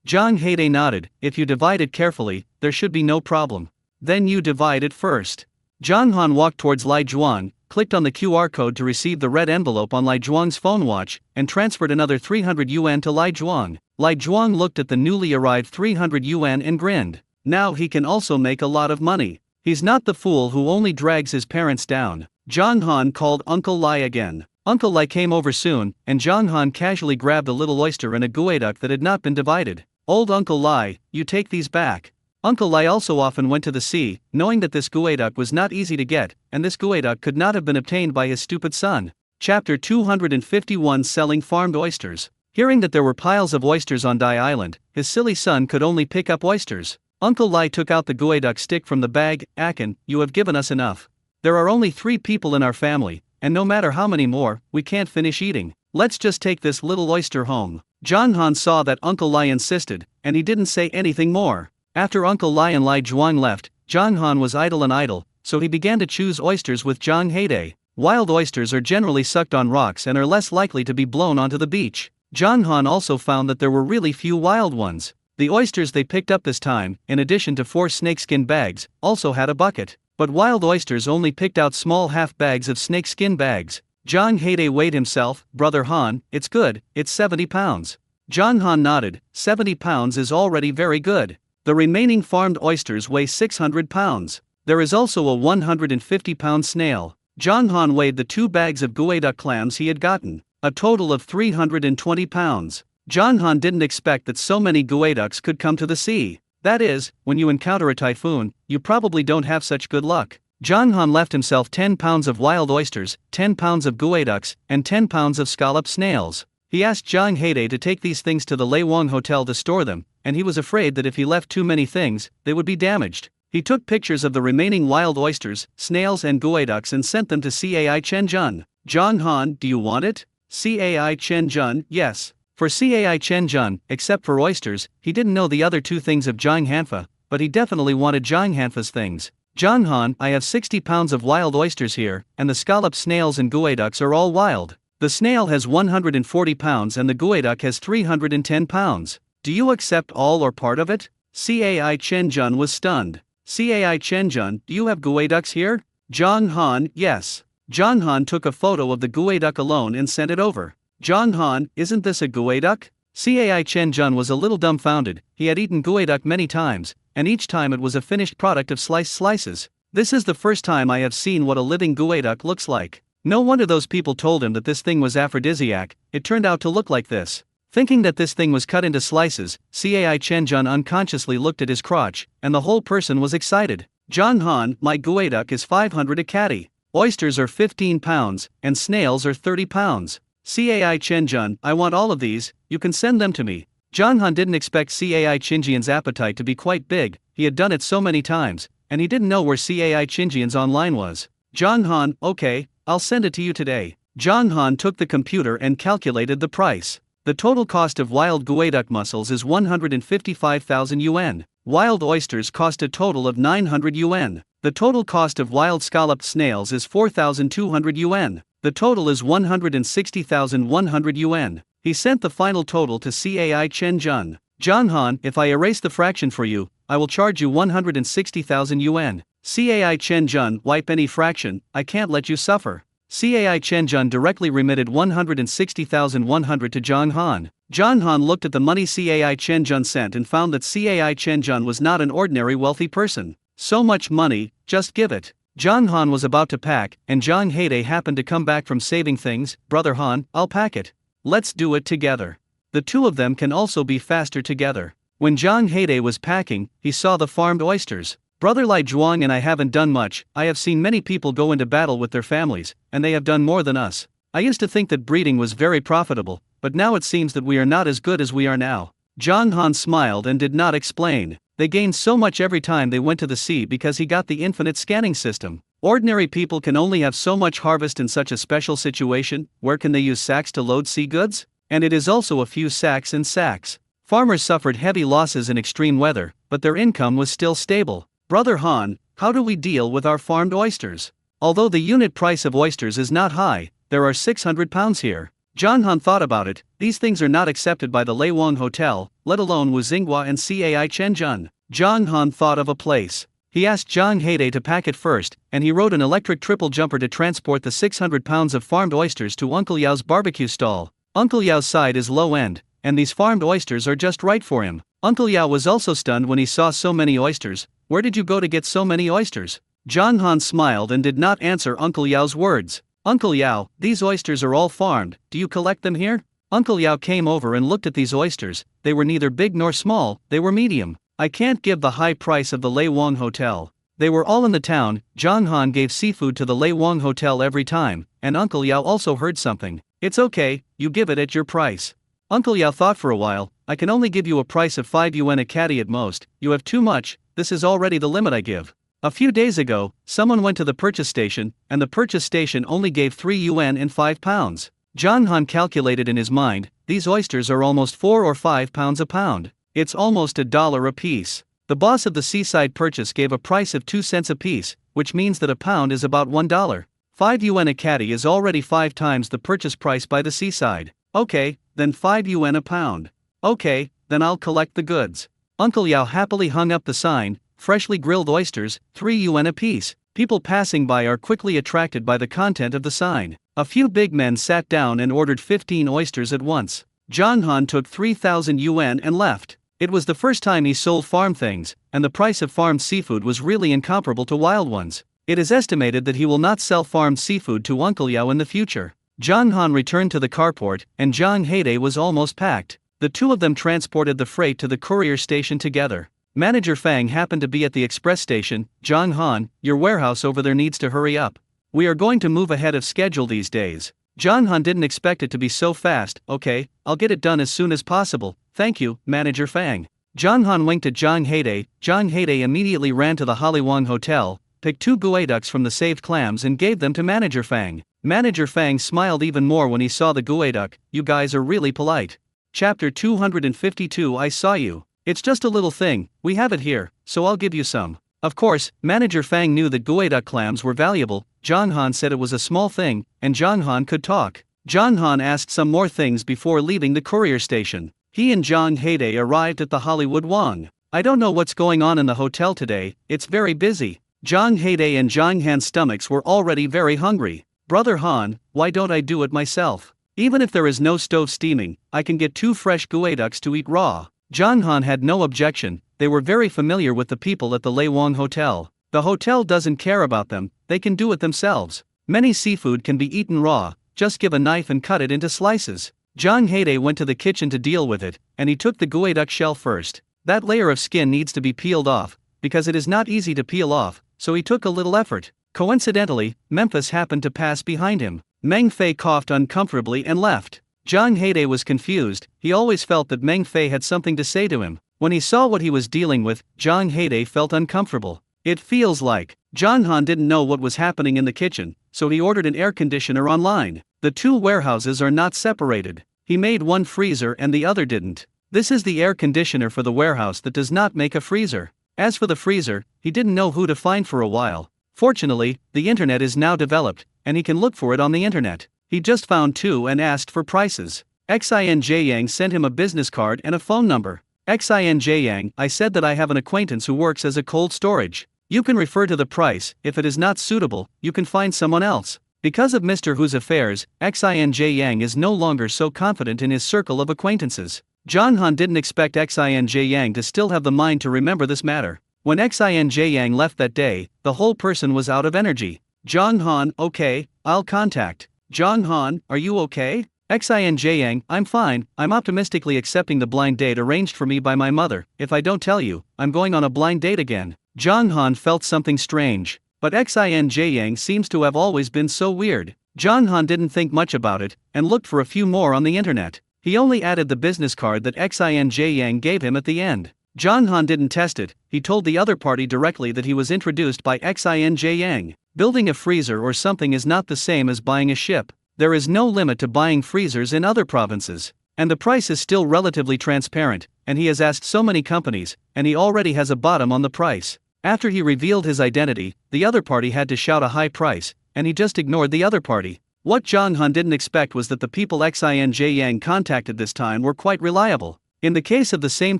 Zhang Heide nodded. "If you divide it carefully, there should be no problem." "Then you divide it first." Zhang Han walked towards Lai Zhuang, clicked on the QR code to receive the red envelope on Lai Zhuang's phone watch, and transferred another 300 yuan to Lai Zhuang. Lai Zhuang looked at the newly arrived 300 yuan and grinned. Now he can also make a lot of money. He's not the fool who only drags his parents down. Zhang Han called Uncle Lai again. Uncle Lai came over soon, and Zhang Han casually grabbed a little oyster and a gueduk that had not been divided. "Old Uncle Lai, you take these back." Uncle Lai also often went to the sea, knowing that this gueduk was not easy to get, and this gueduk could not have been obtained by his stupid son. Chapter 251 Selling Farmed Oysters. Hearing that there were piles of oysters on Dai Island, his silly son could only pick up oysters. Uncle Lai took out the gueduk stick from the bag. "Akin, you have given us enough. There are only 3 people in our family, and no matter how many more, we can't finish eating. Let's just take this little oyster home." Zhang Han saw that Uncle Lai insisted, and he didn't say anything more. After Uncle Lai and Lai Zhuang left, Zhang Han was idle, so he began to choose oysters with Zhang Heide. Wild oysters are generally sucked on rocks and are less likely to be blown onto the beach. Zhang Han also found that there were really few wild ones. The oysters they picked up this time, in addition to 4 snakeskin bags, also had a bucket. But wild oysters only picked out small half bags of snakeskin bags. Zhang Heide weighed himself. "Brother Han, it's good, it's 70 pounds. Zhang Han nodded. 70 pounds is already very good. The remaining farmed oysters weigh 600 pounds. There is also a 150-pound snail. Zhang Han weighed the 2 bags of gueduk clams he had gotten, a total of 320 pounds. Zhang Han didn't expect that so many gueduks could come to the sea. That is, when you encounter a typhoon, you probably don't have such good luck. Zhang Han left himself 10 pounds of wild oysters, 10 pounds of gueduks, and 10 pounds of scalloped snails. He asked Zhang Heide to take these things to the Leiwang Hotel to store them, and he was afraid that if he left too many things, they would be damaged. He took pictures of the remaining wild oysters, snails and gueduks and sent them to Cai Chenjun. "Zhang Han, do you want it?" "Cai Chenjun, yes." For Cai Chenjun, except for oysters, he didn't know the other 2 things of Zhang Hanfa, but he definitely wanted Zhang Hanfa's things. John Han, I have 60 pounds of wild oysters here, and the scallop snails and geoducks are all wild. The snail has 140 pounds and the geoduck has 310 pounds. Do you accept all or part of it? Cai Chenjun was stunned. Cai Chenjun, do you have geoducks here? John Han, yes. John Han took a photo of the geoduck alone and sent it over. John Han, isn't this a geoduck? Cai Chenjun was a little dumbfounded. He had eaten geoduck many times, and each time it was a finished product of sliced slices. This is the first time I have seen what a living geoduck looks like. No wonder those people told him that this thing was aphrodisiac. It turned out to look like this. Thinking that this thing was cut into slices, Cai Chenjun unconsciously looked at his crotch, and the whole person was excited. John Han, my geoduck is 500 a catty. Oysters are 15 pounds, and snails are 30 pounds. Cai Chenjun, I want all of these, you can send them to me. John Han didn't expect Cai Chenjian's appetite to be quite big. He had done it so many times, and he didn't know where Cai Chenjian's online was. John Han, okay, I'll send it to you today. John Han took the computer and calculated the price. The total cost of wild geoduck mussels is 155,000 yuan. Wild oysters cost a total of 900 yuan. The total cost of wild scalloped snails is 4,200 yuan. The total is 160,100 yuan. He sent the final total to Cai Chenjun. John Han, if I erase the fraction for you, I will charge you 160,000 yuan. Cai Chenjun, wipe any fraction, I can't let you suffer. Cai Chenjun directly remitted 160,100 to John Han. John Han looked at the money Cai Chenjun sent and found that Cai Chenjun was not an ordinary wealthy person. So much money, just give it. John Han was about to pack, and Zhang Heide happened to come back from saving things. Brother Han, I'll pack it. Let's do it together. The two of them can also be faster together. When Zhang Heide was packing, he saw the farmed oysters. Brother Lai Zhuang and I haven't done much. I have seen many people go into battle with their families, and they have done more than us. I used to think that breeding was very profitable, but now it seems that we are not as good as we are now. Zhang Han smiled and did not explain. They gained so much every time they went to the sea because he got the infinite scanning system. Ordinary people can only have so much harvest in such a special situation. Where can they use sacks to load sea goods? And it is also a few sacks and sacks. Farmers suffered heavy losses in extreme weather, but their income was still stable. Brother Han, how do we deal with our farmed oysters? Although the unit price of oysters is not high, there are 600 pounds here. John Han thought about it. These things are not accepted by the Lei Wang Hotel, let alone Wu Xinghua and Cai Chenjun. John Han thought of a place. He asked Zhang Heide to pack it first, and he rode an electric triple jumper to transport the 600 pounds of farmed oysters to Uncle Yao's barbecue stall. Uncle Yao's side is low end, and these farmed oysters are just right for him. Uncle Yao was also stunned when he saw so many oysters. Where did you go to get so many oysters? John Han smiled and did not answer Uncle Yao's words. Uncle Yao, these oysters are all farmed, do you collect them here? Uncle Yao came over and looked at these oysters. They were neither big nor small, they were medium. I can't give the high price of the Lei Wang Hotel. They were all in the town. John Han gave seafood to the Lei Wang Hotel every time, and Uncle Yao also heard something. It's okay, you give it at your price. Uncle Yao thought for a while. I can only give you a price of 5 yuan a catty at most. You have too much, this is already the limit I give. A few days ago, someone went to the purchase station, and the purchase station only gave 3 yuan and 5 pounds. John Han calculated in his mind, these oysters are almost 4 or 5 pounds a pound. It's almost $1 a piece. The boss of the seaside purchase gave a price of 2 cents a piece, which means that a pound is about $1. 5 yuan a catty is already 5 times the purchase price by the seaside. Okay, then 5 yuan a pound. Okay, then I'll collect the goods. Uncle Yao happily hung up the sign, freshly grilled oysters, 3 yuan a piece. People passing by are quickly attracted by the content of the sign. A few big men sat down and ordered 15 oysters at once. John Han took 3,000 yuan and left. It was the first time he sold farm things, and the price of farmed seafood was really incomparable to wild ones. It is estimated that he will not sell farmed seafood to Uncle Yao in the future. John Han returned to the carport, and Zhang Heide was almost packed. The two of them transported the freight to the courier station together. Manager Fang happened to be at the express station. John Han, your warehouse over there needs to hurry up. We are going to move ahead of schedule these days. John Han didn't expect it to be so fast. Okay, I'll get it done as soon as possible. Thank you, Manager Fang. John Han winked at Zhang Heide. Zhang Heide immediately ran to the Haliwang Hotel, picked 2 geoducks from the saved clams and gave them to Manager Fang. Manager Fang smiled even more when he saw the geoduck. You guys are really polite. Chapter 252 I saw you. It's just a little thing, we have it here, so I'll give you some. Of course, manager Fang knew that Gueduk clams were valuable. Zhang Han said it was a small thing, and Zhang Han could talk. Zhang Han asked some more things before leaving the courier station. He and Zhang Heide arrived at the Hollywood Wang. I don't know what's going on in the hotel today, it's very busy. Zhang Heide and Zhang Han's stomachs were already very hungry. Brother Han, why don't I do it myself? Even if there is no stove steaming, I can get 2 fresh Gueduks to eat raw. Zhang Han had no objection. They were very familiar with the people at the Lei Wang Hotel. The hotel doesn't care about them, they can do it themselves. Many seafood can be eaten raw, just give a knife and cut it into slices. Zhang Heide went to the kitchen to deal with it, and he took the Gueduk shell first. That layer of skin needs to be peeled off, because it is not easy to peel off, so he took a little effort. Coincidentally, Memphis happened to pass behind him. Meng Fei coughed uncomfortably and left. Zhang Heide was confused. He always felt that Meng Fei had something to say to him. When he saw what he was dealing with, Zhang Heide felt uncomfortable. It feels like. Zhang Han didn't know what was happening in the kitchen, so he ordered an air conditioner online. The 2 warehouses are not separated. He made one freezer and the other didn't. This is the air conditioner for the warehouse that does not make a freezer. As for the freezer, he didn't know who to find for a while. Fortunately, the internet is now developed, and he can look for it on the internet. He just found 2 and asked for prices. Xinj Yang sent him a business card and a phone number. Xinj Yang, I said that I have an acquaintance who works as a cold storage. You can refer to the price. If it is not suitable, you can find someone else. Because of Mr. Hu's affairs, Xinj Yang is no longer so confident in his circle of acquaintances. Zhang Han didn't expect Xinj Yang to still have the mind to remember this matter. When Xinj Yang left that day, the whole person was out of energy. Zhang Han, okay, I'll contact. Zhang Han, are you okay? Xinj Yang, I'm fine, I'm optimistically accepting the blind date arranged for me by my mother. If I don't tell you, I'm going on a blind date again. Zhang Han felt something strange. But Xinj Yang seems to have always been so weird. Zhang Han didn't think much about it, and looked for a few more on the internet. He only added the business card that Xinj Yang gave him at the end. Zhang Han didn't test it, he told the other party directly that he was introduced by Xinj Yang. Building a freezer or something is not the same as buying a ship. There is no limit to buying freezers in other provinces. And the price is still relatively transparent, and he has asked so many companies, and he already has a bottom on the price. After he revealed his identity, the other party had to shout a high price, and he just ignored the other party. What Zhang Han didn't expect was that the people Xinj Yang contacted this time were quite reliable. In the case of the same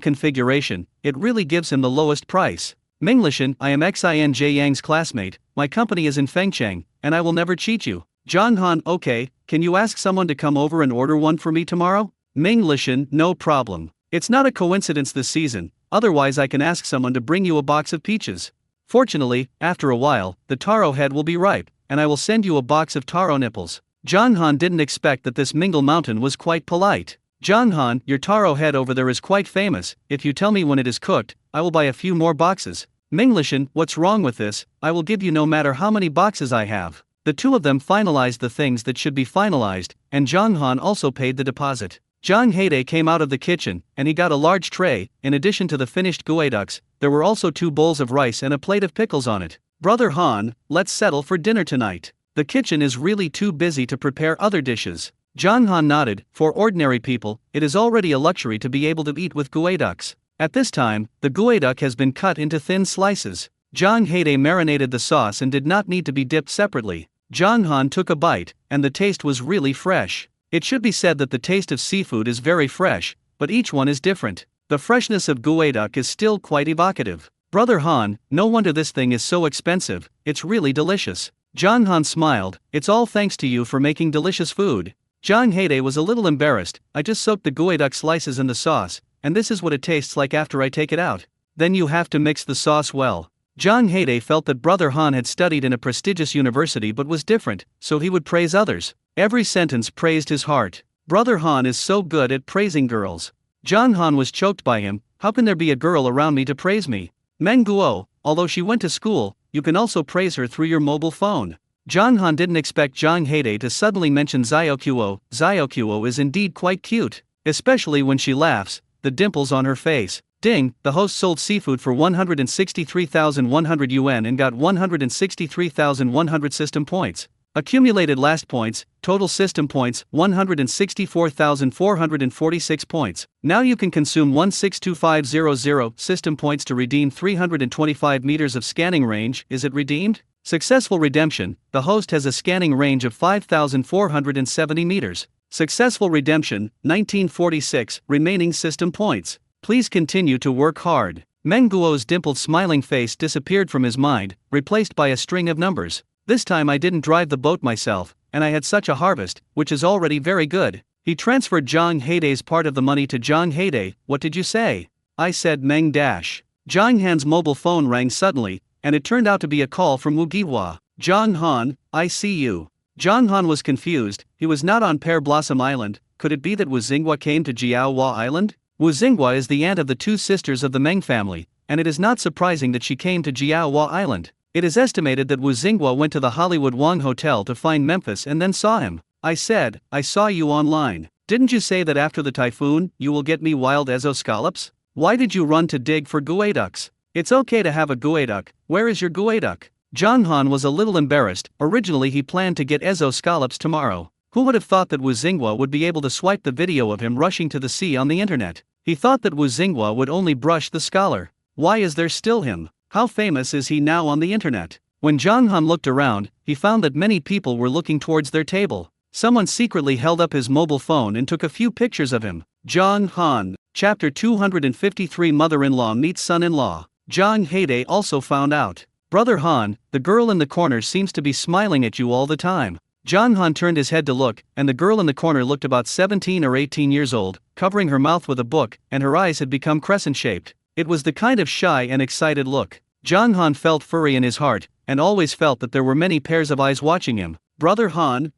configuration, it really gives him the lowest price. Minglishan, I am Xinj Yang's classmate, my company is in Fengcheng, and I will never cheat you. Zhang Han, okay, can you ask someone to come over and order one for me tomorrow? Minglishan, no problem. It's not a coincidence this season, otherwise I can ask someone to bring you a box of peaches. Fortunately, after a while, the taro head will be ripe, and I will send you a box of taro nipples. Zhang Han didn't expect that this Mingle Mountain was quite polite. Zhang Han, your taro head over there is quite famous, if you tell me when it is cooked, I will buy a few more boxes. Minglishan, what's wrong with this? I will give you no matter how many boxes I have. The 2 of them finalized the things that should be finalized, and Zhang Han also paid the deposit. Zhang Heide came out of the kitchen, and he got a large tray. In addition to the finished gueduks, there were also 2 bowls of rice and a plate of pickles on it. Brother Han, let's settle for dinner tonight. The kitchen is really too busy to prepare other dishes. Zhang Han nodded. For ordinary people, it is already a luxury to be able to eat with gueduks. At this time, the gueduk has been cut into thin slices. Zhang Heide marinated the sauce and did not need to be dipped separately. Zhang Han took a bite, and the taste was really fresh. It should be said that the taste of seafood is very fresh, but each one is different. The freshness of gueduk is still quite evocative. Brother Han, no wonder this thing is so expensive, it's really delicious. Zhang Han smiled, it's all thanks to you for making delicious food. Zhang Heide was a little embarrassed. I just soaked the gueduk slices in the sauce, and this is what it tastes like after I take it out. Then you have to mix the sauce well. Zhang Heide felt that Brother Han had studied in a prestigious university but was different, so he would praise others. Every sentence praised his heart. Brother Han is so good at praising girls. Zhang Han was choked by him. How can there be a girl around me to praise me? Meng Guo, although she went to school, you can also praise her through your mobile phone. Zhang Han didn't expect Zhang Heide to suddenly mention Xiaoquo. Xiaoquo is indeed quite cute, especially when she laughs, the dimples on her face. Ding, the host sold seafood for 163,100 yuan and got 163,100 system points. Accumulated last points, total system points, 164,446 points. Now you can consume 162500 system points to redeem 325 meters of scanning range. Is it redeemed? Successful redemption. The host has a scanning range of 5,470 meters. Successful redemption, 1946, remaining system points. Please continue to work hard. Meng Guo's dimpled smiling face disappeared from his mind, replaced by a string of numbers. This time I didn't drive the boat myself, and I had such a harvest, which is already very good. He transferred Zhang Heidei's part of the money to Zhang Heidei. What did you say? I said Meng dash. Zhang Han's mobile phone rang suddenly, and it turned out to be a call from Wu Guihua. Zhang Han, I see you. Zhang Han was confused. He was not on Pear Blossom Island. Could it be that Wu Xinghua came to Jiaohua Island? Wu Xinghua is the aunt of the two sisters of the Meng family, and it is not surprising that she came to Jiaohua Island. It is estimated that Wu Xinghua went to the Hollywood Wang Hotel to find Memphis and then saw him. I said, I saw you online. Didn't you say that after the typhoon, you will get me wild Ezo scallops? Why did you run to dig for gueducs? It's okay to have a gueduc. Where is your gueduc? Zhang Han was a little embarrassed. Originally he planned to get Ezo scallops tomorrow. Who would have thought that Wu Xinghua would be able to swipe the video of him rushing to the sea on the internet? He thought that Wu Xinghua would only brush the scholar. Why is there still him? How famous is he now on the internet? When Zhang Han looked around, he found that many people were looking towards their table. Someone secretly held up his mobile phone and took a few pictures of him. Zhang Han, Chapter 253, Mother-in-law meets son-in-law. Zhang Heidei also found out. Brother Han, the girl in the corner seems to be smiling at you all the time. Zhang Han turned his head to look, and the girl in the corner looked about 17 or 18 years old, covering her mouth with a book, and her eyes had become crescent-shaped. It was the kind of shy and excited look. Zhang Han felt furry in his heart, and always felt that there were many pairs of eyes watching him. Brother Han,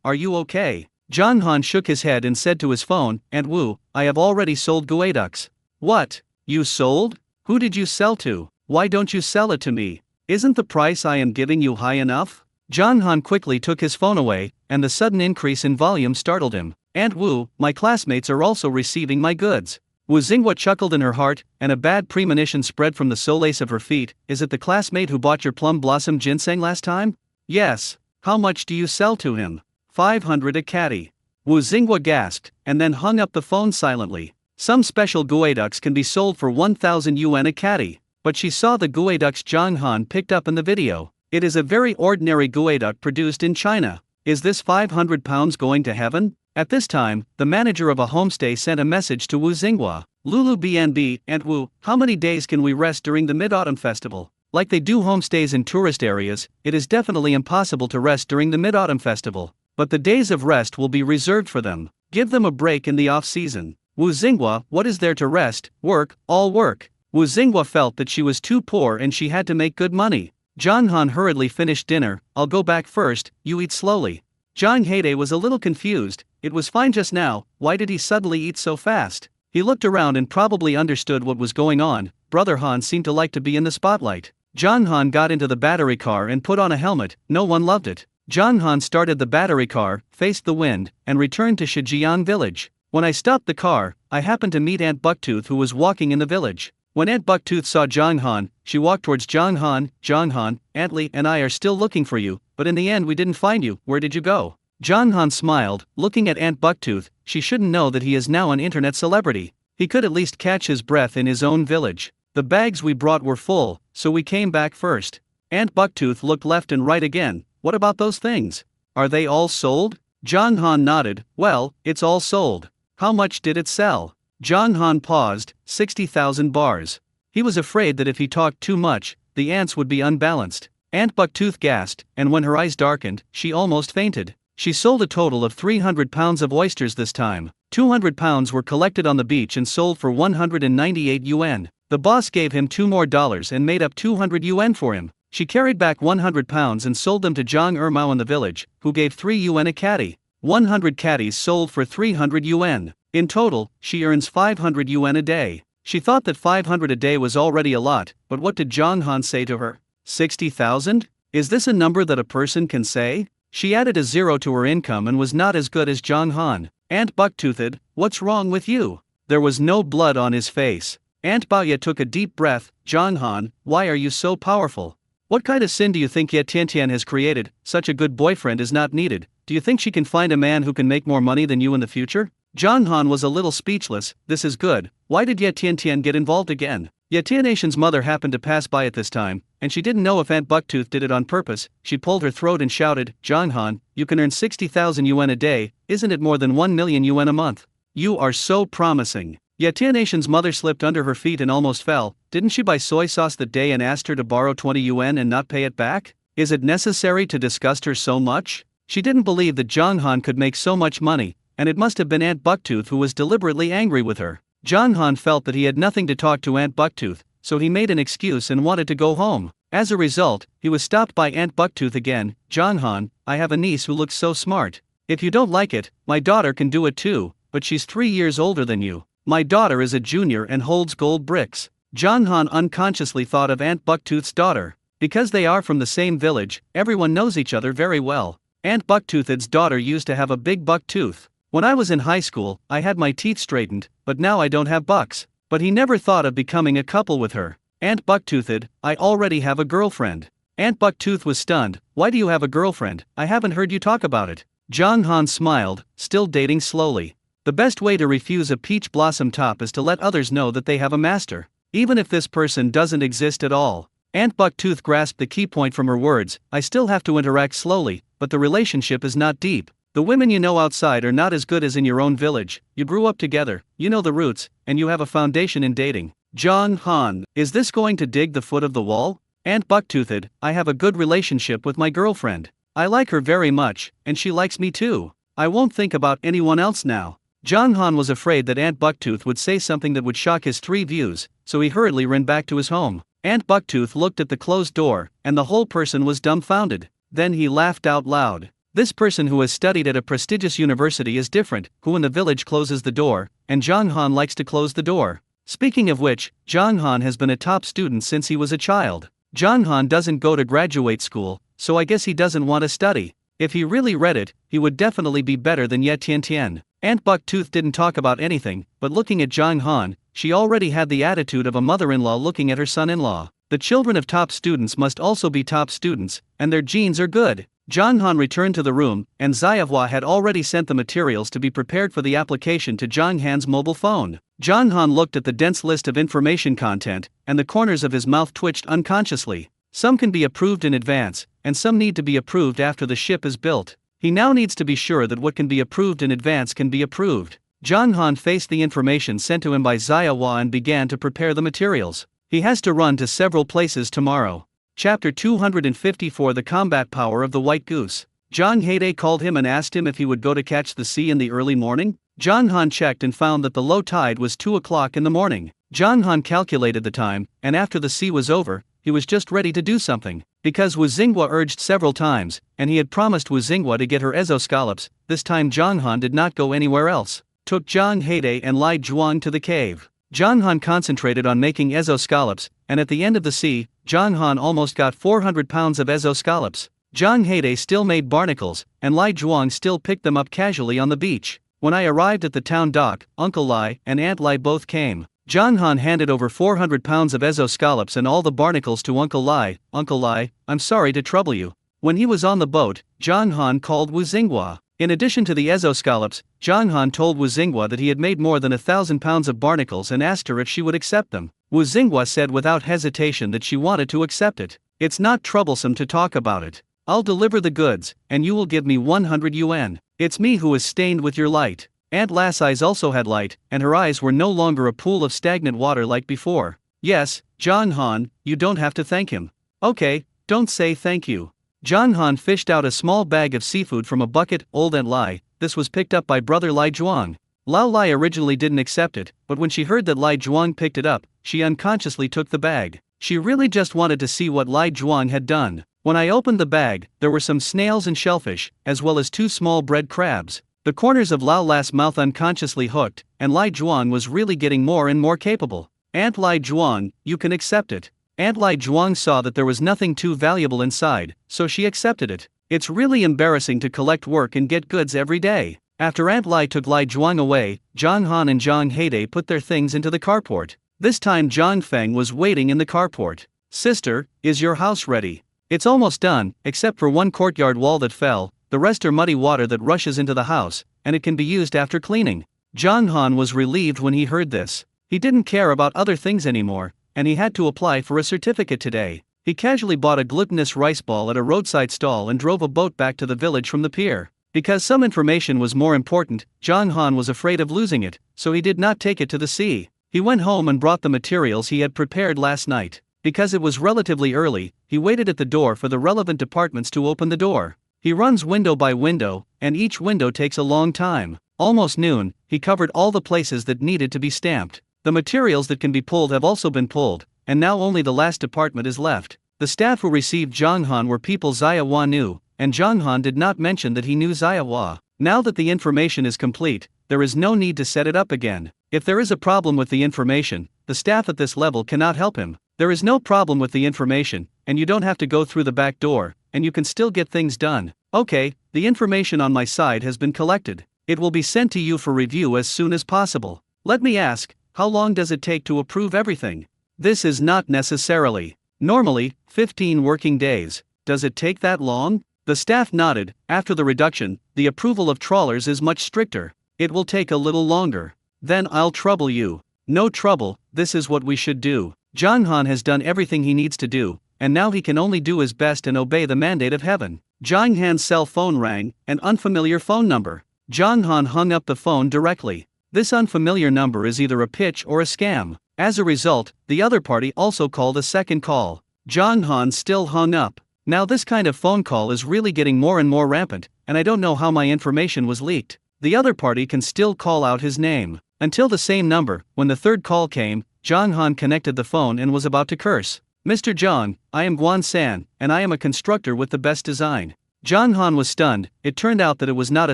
are you okay? Zhang Han shook his head and said to his phone, Aunt Wu, I have already sold gueducs. What? You sold? Who did you sell to? Why don't you sell it to me? Isn't the price I am giving you high enough? Zhang Han quickly took his phone away, and the sudden increase in volume startled him. Aunt Wu, my classmates are also receiving my goods. Wu Xinghua chuckled in her heart, and a bad premonition spread from the solace of her feet. Is it the classmate who bought your plum blossom ginseng last time? Yes. How much do you sell to him? 500 a caddy. Wu Xinghua gasped, and then hung up the phone silently. Some special gueducs can be sold for 1,000 yuan a caddy, but she saw the gueducs Zhang Han picked up in the video. It is a very ordinary gueduc produced in China. Is this 500 pounds going to heaven? At this time, the manager of a homestay sent a message to Wu Xinghua. Lulu BNB, Aunt Wu, how many days can we rest during the Mid-Autumn Festival? Like they do homestays in tourist areas, it is definitely impossible to rest during the Mid-Autumn Festival. But the days of rest will be reserved for them. Give them a break in the off-season. Wu Xinghua, what is there to rest? Work, all work. Wu Xinghua felt that she was too poor and she had to make good money. Zhang Han hurriedly finished dinner. I'll go back first, you eat slowly. Zhang Heidei was a little confused. It was fine just now, why did he suddenly eat so fast? He looked around and probably understood what was going on. Brother Han seemed to like to be in the spotlight. Zhang Han got into the battery car and put on a helmet. No one loved it. Zhang Han started the battery car, faced the wind, and returned to Shijiang village. When I stopped the car, I happened to meet Aunt Bucktooth, who was walking in the village. When Aunt Bucktooth saw Zhang Han, she walked towards Zhang Han, Aunt Li and I are still looking for you, but in the end we didn't find you. Where did you go? Zhang Han smiled, looking at Aunt Bucktooth. She shouldn't know that he is now an internet celebrity. He could at least catch his breath in his own village. The bags we brought were full, so we came back first. Aunt Bucktooth looked left and right again. What about those things? Are they all sold? Zhang Han nodded. Well, it's all sold. How much did it sell? Zhang Han paused. 60,000 bars. He was afraid that if he talked too much, the ants would be unbalanced. Aunt Bucktooth gasped, and when her eyes darkened, she almost fainted. She sold a total of 300 pounds of oysters this time. 200 pounds were collected on the beach and sold for 198 yuan. The boss gave him $2 more and made up 200 yuan for him. She carried back 100 pounds and sold them to Zhang Ermao in the village, who gave 3 yuan a caddy. 100 caddies sold for 300 yuan. In total, she earns 500 yuan a day. She thought that 500 a day was already a lot, but what did Zhang Han say to her? 60,000? Is this a number that a person can say? She added a zero to her income and was not as good as Zhang Han. Aunt Bucktoothed, what's wrong with you? There was no blood on his face. Aunt Baoye took a deep breath. Zhang Han, why are you so powerful? What kind of sin do you think Ye Tiantian has created? Such a good boyfriend is not needed. Do you think she can find a man who can make more money than you in the future? Zhang Han was a little speechless. This is good. Why did Ye Tiantian get involved again? Ye Tiantian's mother happened to pass by at this time, and she didn't know if Aunt Bucktooth did it on purpose. She pulled her throat and shouted, Zhang Han, you can earn 60,000 yuan a day, isn't it more than 1 million yuan a month? You are so promising. Ye Tiantian's mother slipped under her feet and almost fell. Didn't she buy soy sauce that day and asked her to borrow 20 yuan and not pay it back? Is it necessary to disgust her so much? She didn't believe that Zhang Han could make so much money, and it must have been Aunt Bucktooth who was deliberately angry with her. Zhang Han felt that he had nothing to talk to Aunt Bucktooth, so he made an excuse and wanted to go home. As a result, he was stopped by Aunt Bucktooth again. Zhang Han, I have a niece who looks so smart. If you don't like it, my daughter can do it too, but she's 3 years older than you. My daughter is a junior and holds gold bricks. Zhang Han unconsciously thought of Aunt Bucktooth's daughter. Because they are from the same village, everyone knows each other very well. Aunt Bucktooth's daughter used to have a big buck tooth. When I was in high school, I had my teeth straightened, but now I don't have bucks. But he never thought of becoming a couple with her. Aunt Bucktooth, I already have a girlfriend. Aunt Bucktooth was stunned. Why do you have a girlfriend? I haven't heard you talk about it. Zhang Han smiled, still dating slowly. The best way to refuse a peach blossom top is to let others know that they have a master, even if this person doesn't exist at all. Aunt Bucktooth grasped the key point from her words. I still have to interact slowly, but the relationship is not deep. The women you know outside are not as good as in your own village. You grew up together, you know the roots, and you have a foundation in dating. Zhang Han, is this going to dig the foot of the wall? Aunt Bucktooth, I have a good relationship with my girlfriend. I like her very much, and she likes me too. I won't think about anyone else now. Zhang Han was afraid that Aunt Bucktooth would say something that would shock his 3 views, so he hurriedly ran back to his home. Aunt Bucktooth looked at the closed door, and the whole person was dumbfounded. Then he laughed out loud. This person who has studied at a prestigious university is different, who in the village closes the door, and Zhang Han likes to close the door. Speaking of which, Zhang Han has been a top student since he was a child. Zhang Han doesn't go to graduate school, so I guess he doesn't want to study. If he really read it, he would definitely be better than Ye Tiantian. Aunt Bucktooth didn't talk about anything, but looking at Zhang Han, she already had the attitude of a mother-in-law looking at her son-in-law. The children of top students must also be top students, and their genes are good. Zhang Han returned to the room, and Ziyahua had already sent the materials to be prepared for the application to Zhang Han's mobile phone. Zhang Han looked at the dense list of information content, and the corners of his mouth twitched unconsciously. Some can be approved in advance, and some need to be approved after the ship is built. He now needs to be sure that what can be approved in advance can be approved. Zhang Han faced the information sent to him by Ziyahua and began to prepare the materials. He has to run to several places tomorrow. Chapter 254 The Combat Power of the White Goose. Zhang Haidai called him and asked him if he would go to catch the sea in the early morning. Zhang Han checked and found that the low tide was 2 o'clock in the morning. Zhang Han calculated the time, and after the sea was over, he was just ready to do something. Because Wu Xingwa urged several times, and he had promised Wu Xingwa to get her exoscallops, this time Zhang Han did not go anywhere else. Took Zhang Haidai and Lai Zhuang to the cave. Zhang Han concentrated on making exoscallops, and at the end of the sea, Zhang Han almost got 400 pounds of exoscallops. Zhang Haidai still made barnacles, and Lai Zhuang still picked them up casually on the beach. When I arrived at the town dock, Uncle Lai and Aunt Lai both came. Zhang Han handed over 400 pounds of exoscallops and all the barnacles to Uncle Lai. Uncle Lai, I'm sorry to trouble you. When he was on the boat, Zhang Han called Wu Xingwa. In addition to the exoscallops, Zhang Han told Wu Xingwa that he had made more than 1,000 pounds of barnacles and asked her if she would accept them. Wu Xingwa said without hesitation that she wanted to accept it. It's not troublesome to talk about it. I'll deliver the goods, and you will give me 100 yuan. It's me who is stained with your light. Aunt Lass eyes also had light, and her eyes were no longer a pool of stagnant water like before. Yes, Zhang Han, you don't have to thank him. Okay, don't say thank you. Zhang Han fished out a small bag of seafood from a bucket. Old Aunt Lai, this was picked up by brother Lai Zhuang. Lao Lai originally didn't accept it, but when she heard that Lai Zhuang picked it up, she unconsciously took the bag. She really just wanted to see what Lai Zhuang had done. When I opened the bag, there were some snails and shellfish, as well as 2 small bread crabs. The corners of Lao La's mouth unconsciously hooked, and Lai Zhuang was really getting more and more capable. Aunt Lai Zhuang, you can accept it. Aunt Lai Zhuang saw that there was nothing too valuable inside, so she accepted it. It's really embarrassing to collect work and get goods every day. After Aunt Lai took Lai Zhuang away, Zhang Han and Zhang Haidai put their things into the carport. This time Zhang Feng was waiting in the carport. Sister, is your house ready? It's almost done, except for one courtyard wall that fell, the rest are muddy water that rushes into the house, and it can be used after cleaning. Jong Han was relieved when he heard this. He didn't care about other things anymore, and he had to apply for a certificate today. He casually bought a glutinous rice ball at a roadside stall and drove a boat back to the village from the pier. Because some information was more important, Jong Han was afraid of losing it, so he did not take it to the sea. He went home and brought the materials he had prepared last night. Because it was relatively early, he waited at the door for the relevant departments to open the door. He runs window by window, and each window takes a long time. Almost noon, he covered all the places that needed to be stamped. The materials that can be pulled have also been pulled, and now only the last department is left. The staff who received Jong Han were people Zaya knew, and Jong Han did not mention that he knew Zaya. Now that the information is complete, there is no need to set it up again. If there is a problem with the information, the staff at this level cannot help him. There is no problem with the information, and you don't have to go through the back door, and you can still get things done. Okay, the information on my side has been collected. It will be sent to you for review as soon as possible. Let me ask, how long does it take to approve everything? This is not necessarily. Normally, 15 working days. Does it take that long? The staff nodded. After the reduction, the approval of trawlers is much stricter. It will take a little longer. Then I'll trouble you. No trouble, this is what we should do. Jong Han has done everything he needs to do, and now he can only do his best and obey the mandate of heaven. Jong Han's cell phone rang, an unfamiliar phone number. Jong Han hung up the phone directly. This unfamiliar number is either a pitch or a scam. As a result, the other party also called a second call. Jong Han still hung up. Now this kind of phone call is really getting more and more rampant, and I don't know how my information was leaked. The other party can still call out his name. Until the same number, when the third call came, Jong Han connected the phone and was about to curse. Mr. Jong, I am Guan San, and I am a constructor with the best design. Jong Han was stunned. It turned out that it was not a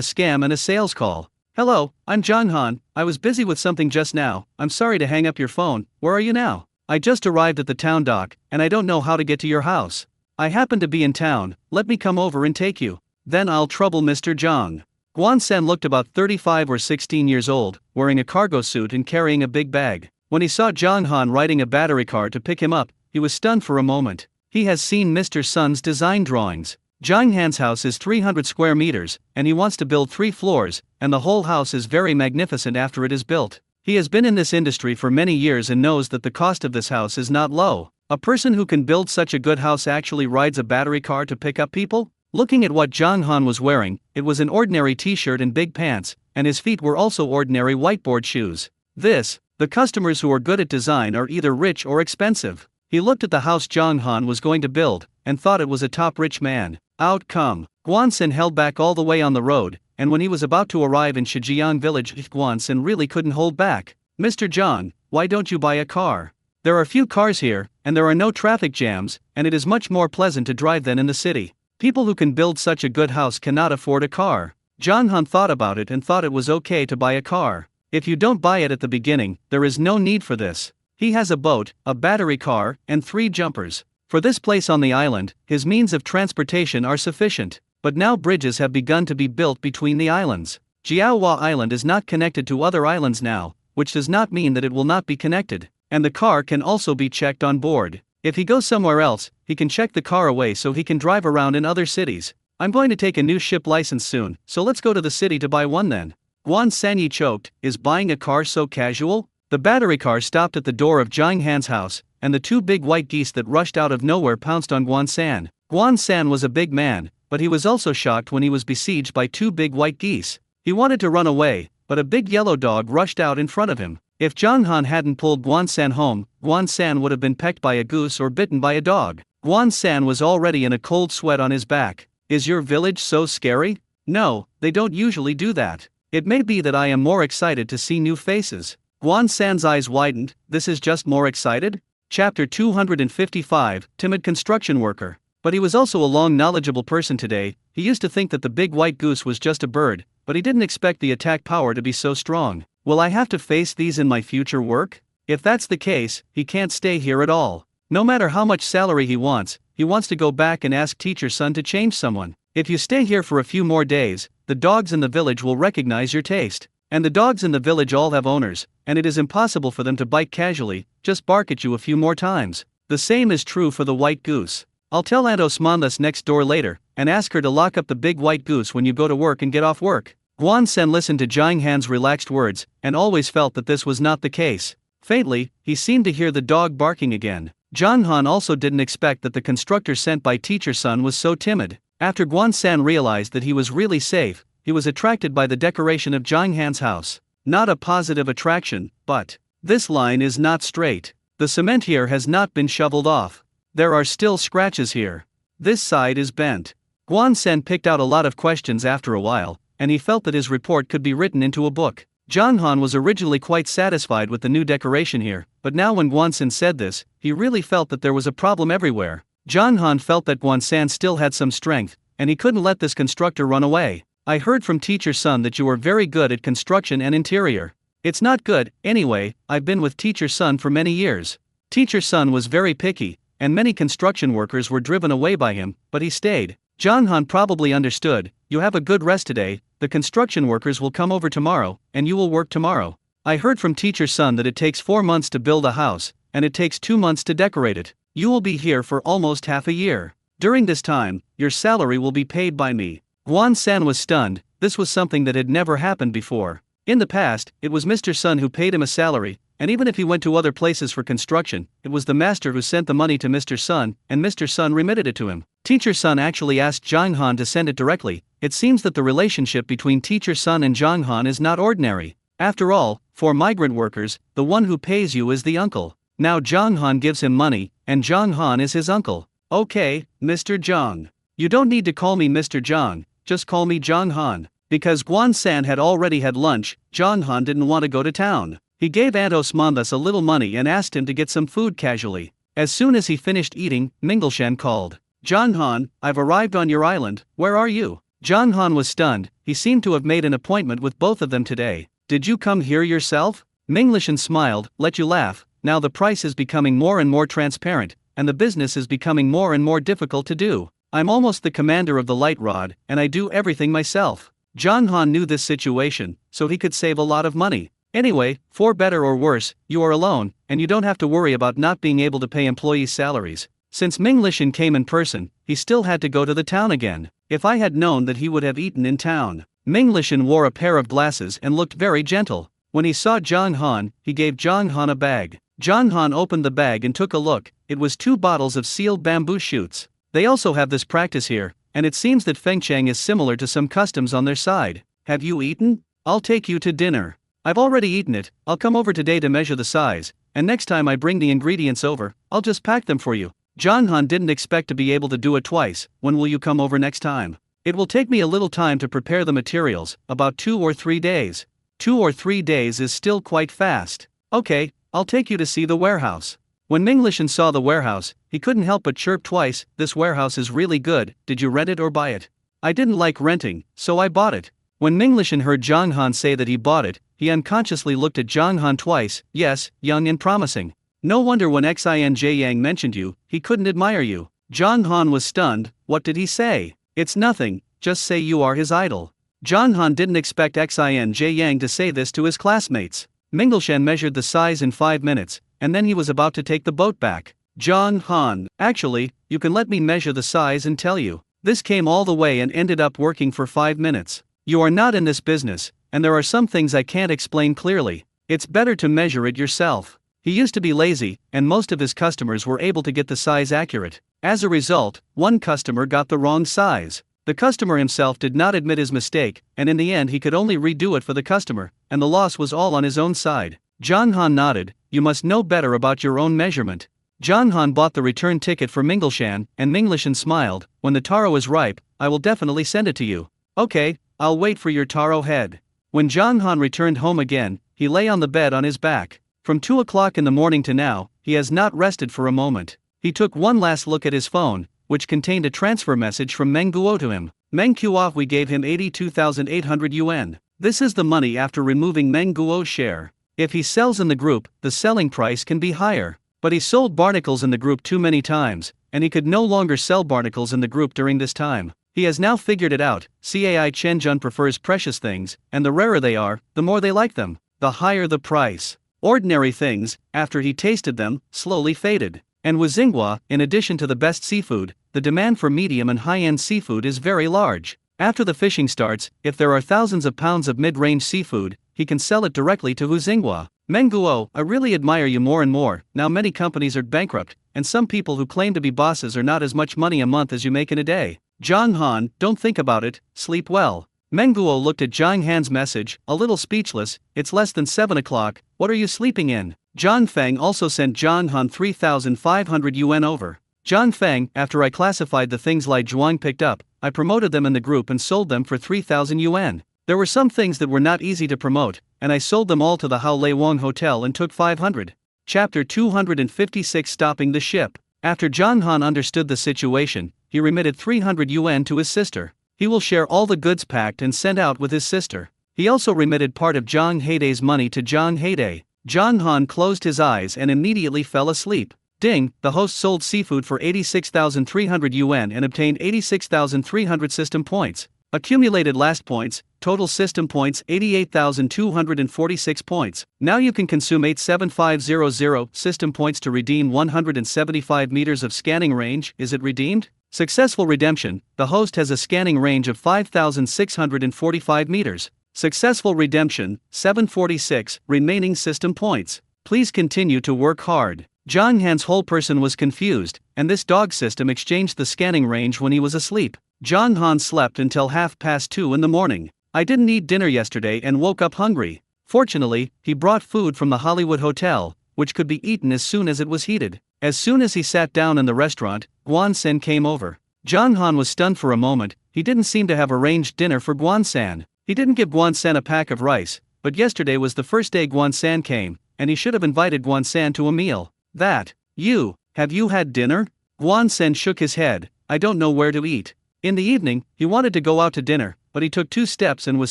scam and a sales call. Hello, I'm Jong Han. I was busy with something just now. I'm sorry to hang up your phone. Where are you now? I just arrived at the town dock, and I don't know how to get to your house. I happen to be in town. Let me come over and take you. Then I'll trouble Mr. Jong. Guan San looked about 35 or 16 years old, wearing a cargo suit and carrying a big bag. When he saw Jong Han riding a battery car to pick him up, he was stunned for a moment. He has seen Mr. Sun's design drawings. Jong Han's house is 300 square meters, and he wants to build 3 floors, and the whole house is very magnificent after it is built. He has been in this industry for many years and knows that the cost of this house is not low. A person who can build such a good house actually rides a battery car to pick up people? Looking at what Jong Han was wearing, it was an ordinary t-shirt and big pants, and his feet were also ordinary whiteboard shoes. The customers who are good at design are either rich or expensive. He looked at the house Jong Han was going to build, and thought it was a top rich man. Out come. Guan San held back all the way on the road, and when he was about to arrive in Shijiang village, Guan San really couldn't hold back. Mr. Jong, why don't you buy a car? There are few cars here, and there are no traffic jams, and it is much more pleasant to drive than in the city. People who can build such a good house cannot afford a car. Jong Han thought about it and thought it was okay to buy a car. If you don't buy it at the beginning, there is no need for this. He has a boat, a battery car, and 3 jumpers. For this place on the island, his means of transportation are sufficient. But now bridges have begun to be built between the islands. Jiaohua Island is not connected to other islands now, which does not mean that it will not be connected. And the car can also be checked on board. If he goes somewhere else, he can check the car away so he can drive around in other cities. I'm going to take a new ship license soon, so let's go to the city to buy one then. Guan Sanyi choked. Is buying a car so casual? The battery car stopped at the door of Jong Han's house, and the 2 big white geese that rushed out of nowhere pounced on Guan San. Guan San was a big man, but he was also shocked when he was besieged by 2 big white geese. He wanted to run away, but a big yellow dog rushed out in front of him. If Jong Han hadn't pulled Guan San home, Guan San would have been pecked by a goose or bitten by a dog. Guan San was already in a cold sweat on his back. Is your village so scary? No, they don't usually do that. It may be that I am more excited to see new faces. Guan San's eyes widened. This is just more excited? Chapter 255, Timid Construction Worker. But he was also a long knowledgeable person today. He used to think that the big white goose was just a bird, but he didn't expect the attack power to be so strong. Will I have to face these in my future work? If that's the case, he can't stay here at all. No matter how much salary he wants to go back and ask Teacher Sun to change someone. If you stay here for a few more days, the dogs in the village will recognize your taste. And the dogs in the village all have owners, and it is impossible for them to bite casually, just bark at you a few more times. The same is true for the white goose. I'll tell Aunt Osmanthus next door later, and ask her to lock up the big white goose when you go to work and get off work. Guan Sen listened to Jiang Han's relaxed words, and always felt that this was not the case. Faintly, he seemed to hear the dog barking again. Jiang Han also didn't expect that the constructor sent by Teacher Sun was so timid. After Guan San realized that he was really safe, he was attracted by the decoration of Jiang Han's house. Not a positive attraction, but this line is not straight. The cement here has not been shoveled off. There are still scratches here. This side is bent. Guan Sen picked out a lot of questions after a while, and he felt that his report could be written into a book. Jiang Han was originally quite satisfied with the new decoration here, but now when Guan Sen said this, he really felt that there was a problem everywhere. Jiang Han felt that Guan San still had some strength, and he couldn't let this constructor run away. I heard from Teacher Sun that you are very good at construction and interior. It's not good, anyway. I've been with Teacher Sun for many years. Teacher Sun was very picky, and many construction workers were driven away by him, but he stayed. Jiang Han probably understood. You have a good rest today, the construction workers will come over tomorrow, and you will work tomorrow. I heard from Teacher Sun that it takes 4 months to build a house, and it takes 2 months to decorate it. You will be here for almost half a year. During this time, your salary will be paid by me. Guan San was stunned. This was something that had never happened before. In the past, it was Mr. Sun who paid him a salary, and even if he went to other places for construction, it was the master who sent the money to Mr. Sun, and Mr. Sun remitted it to him. Teacher Sun actually asked Jiang Han to send it directly. It seems that the relationship between Teacher Sun and Jiang Han is not ordinary. After all, for migrant workers, the one who pays you is the uncle. Now Jiang Han gives him money, and Jiang Han is his uncle. Okay, Mr. Jiang. You don't need to call me Mr. Jiang, just call me Jiang Han. Because Guan San had already had lunch, Jiang Han didn't want to go to town. He gave Aunt Osmanthus a little money and asked him to get some food casually. As soon as he finished eating, Mingleshan called. Jiang Han, I've arrived on your island, where are you? Jiang Han was stunned. He seemed to have made an appointment with both of them today. Did you come here yourself? Mingleshan smiled. Let you laugh. Now the price is becoming more and more transparent, and the business is becoming more and more difficult to do. I'm almost the commander of the light rod, and I do everything myself. Jiang Han knew this situation, so he could save a lot of money. Anyway, for better or worse, you are alone, and you don't have to worry about not being able to pay employees' salaries. Since Mingleshan came in person, he still had to go to the town again. If I had known that he would have eaten in town. Mingleshan wore a pair of glasses and looked very gentle. When he saw Jiang Han, he gave Jiang Han a bag. Jiang Han opened the bag and took a look. It was 2 bottles of sealed bamboo shoots. They also have this practice here, and it seems that Fengchang is similar to some customs on their side. Have you eaten? I'll take you to dinner. I've already eaten it. I'll come over today to measure the size, and next time I bring the ingredients over, I'll just pack them for you. Jiang Han didn't expect to be able to do it twice. When will you come over next time? It will take me a little time to prepare the materials, about 2 or 3 days. 2 or 3 days is still quite fast. Okay, I'll take you to see the warehouse. When Mingleshan saw the warehouse, he couldn't help but chirp twice. This warehouse is really good. Did you rent it or buy it? I didn't like renting, so I bought it. When Mingleshan heard Jiang Han say that he bought it, he unconsciously looked at Jiang Han twice. Yes, young and promising. No wonder when Xinj Yang mentioned you, he couldn't admire you. Jiang Han was stunned. What did he say? It's nothing, just say you are his idol. Jiang Han didn't expect Xinj Yang to say this to his classmates. Mingleshan measured the size in 5 minutes, and then he was about to take the boat back. Jiang Han, actually, you can let me measure the size and tell you. This came all the way and ended up working for 5 minutes. You are not in this business, and there are some things I can't explain clearly. It's better to measure it yourself. He used to be lazy, and most of his customers were able to get the size accurate. As a result, one customer got the wrong size. The customer himself did not admit his mistake, and in the end he could only redo it for the customer, and the loss was all on his own side. Jiang Han nodded. You must know better about your own measurement. Jiang Han bought the return ticket for Mingleshan, and Mingleshan smiled. When the taro is ripe, I will definitely send it to you. Okay, I'll wait for your taro head. When Jiang Han returned home again, he lay on the bed on his back. From 2 o'clock in the morning to now, he has not rested for a moment. He took one last look at his phone, which contained a transfer message from Meng Guo to him. Meng Guo, we gave him 82,800 yuan. This is the money after removing Meng Guo's share. If he sells in the group, the selling price can be higher. But he sold barnacles in the group too many times, and he could no longer sell barnacles in the group during this time. He has now figured it out. Cai Chenjun prefers precious things, and the rarer they are, the more they like them. The higher the price. Ordinary things, after he tasted them, slowly faded. And with Xinghua, in addition to the best seafood, the demand for medium and high-end seafood is very large. After the fishing starts, if there are thousands of pounds of mid-range seafood, he can sell it directly to Hu Xinghua. Menguo, I really admire you more and more. Now many companies are bankrupt, and some people who claim to be bosses are not as much money a month as you make in a day. Zhang Han, don't think about it, sleep well. Menguo looked at Zhang Han's message, a little speechless. It's less than 7 o'clock, what are you sleeping in? Zhang Feng also sent Zhang Han 3,500 yuan over. Zhang Feng, after I classified the things Lai Zhuang picked up, I promoted them in the group and sold them for 3,000 yuan. There were some things that were not easy to promote, and I sold them all to the Hao Lei Wang Hotel and took 500. Chapter 256 Stopping the Ship. After Zhang Han understood the situation, he remitted 300 yuan to his sister. He will share all the goods packed and sent out with his sister. He also remitted part of Zhang Heidei's money to Zhang Heidei. Zhang Han closed his eyes and immediately fell asleep. Ding, the host sold seafood for 86,300 yuan and obtained 86,300 system points. Accumulated last points, total system points 88,246 points. Now you can consume 87500 system points to redeem 175 meters of scanning range. Is it redeemed? Successful redemption, the host has a scanning range of 5,645 meters. Successful redemption, 746, remaining system points. Please continue to work hard. Zhang Han's whole person was confused, and this dog system exchanged the scanning range when he was asleep. Zhang Han slept until 2:30 in the morning. I didn't eat dinner yesterday and woke up hungry. Fortunately, he brought food from the Hollywood Hotel, which could be eaten as soon as it was heated. As soon as he sat down in the restaurant, Guan Sen came over. Zhang Han was stunned for a moment. He didn't seem to have arranged dinner for Guan San. He didn't give Guan San a pack of rice, but yesterday was the first day Guan San came, and he should have invited Guan San to a meal. Have you had dinner? Guan Sen shook his head. I don't know where to eat. In the evening, he wanted to go out to dinner, but he took 2 steps and was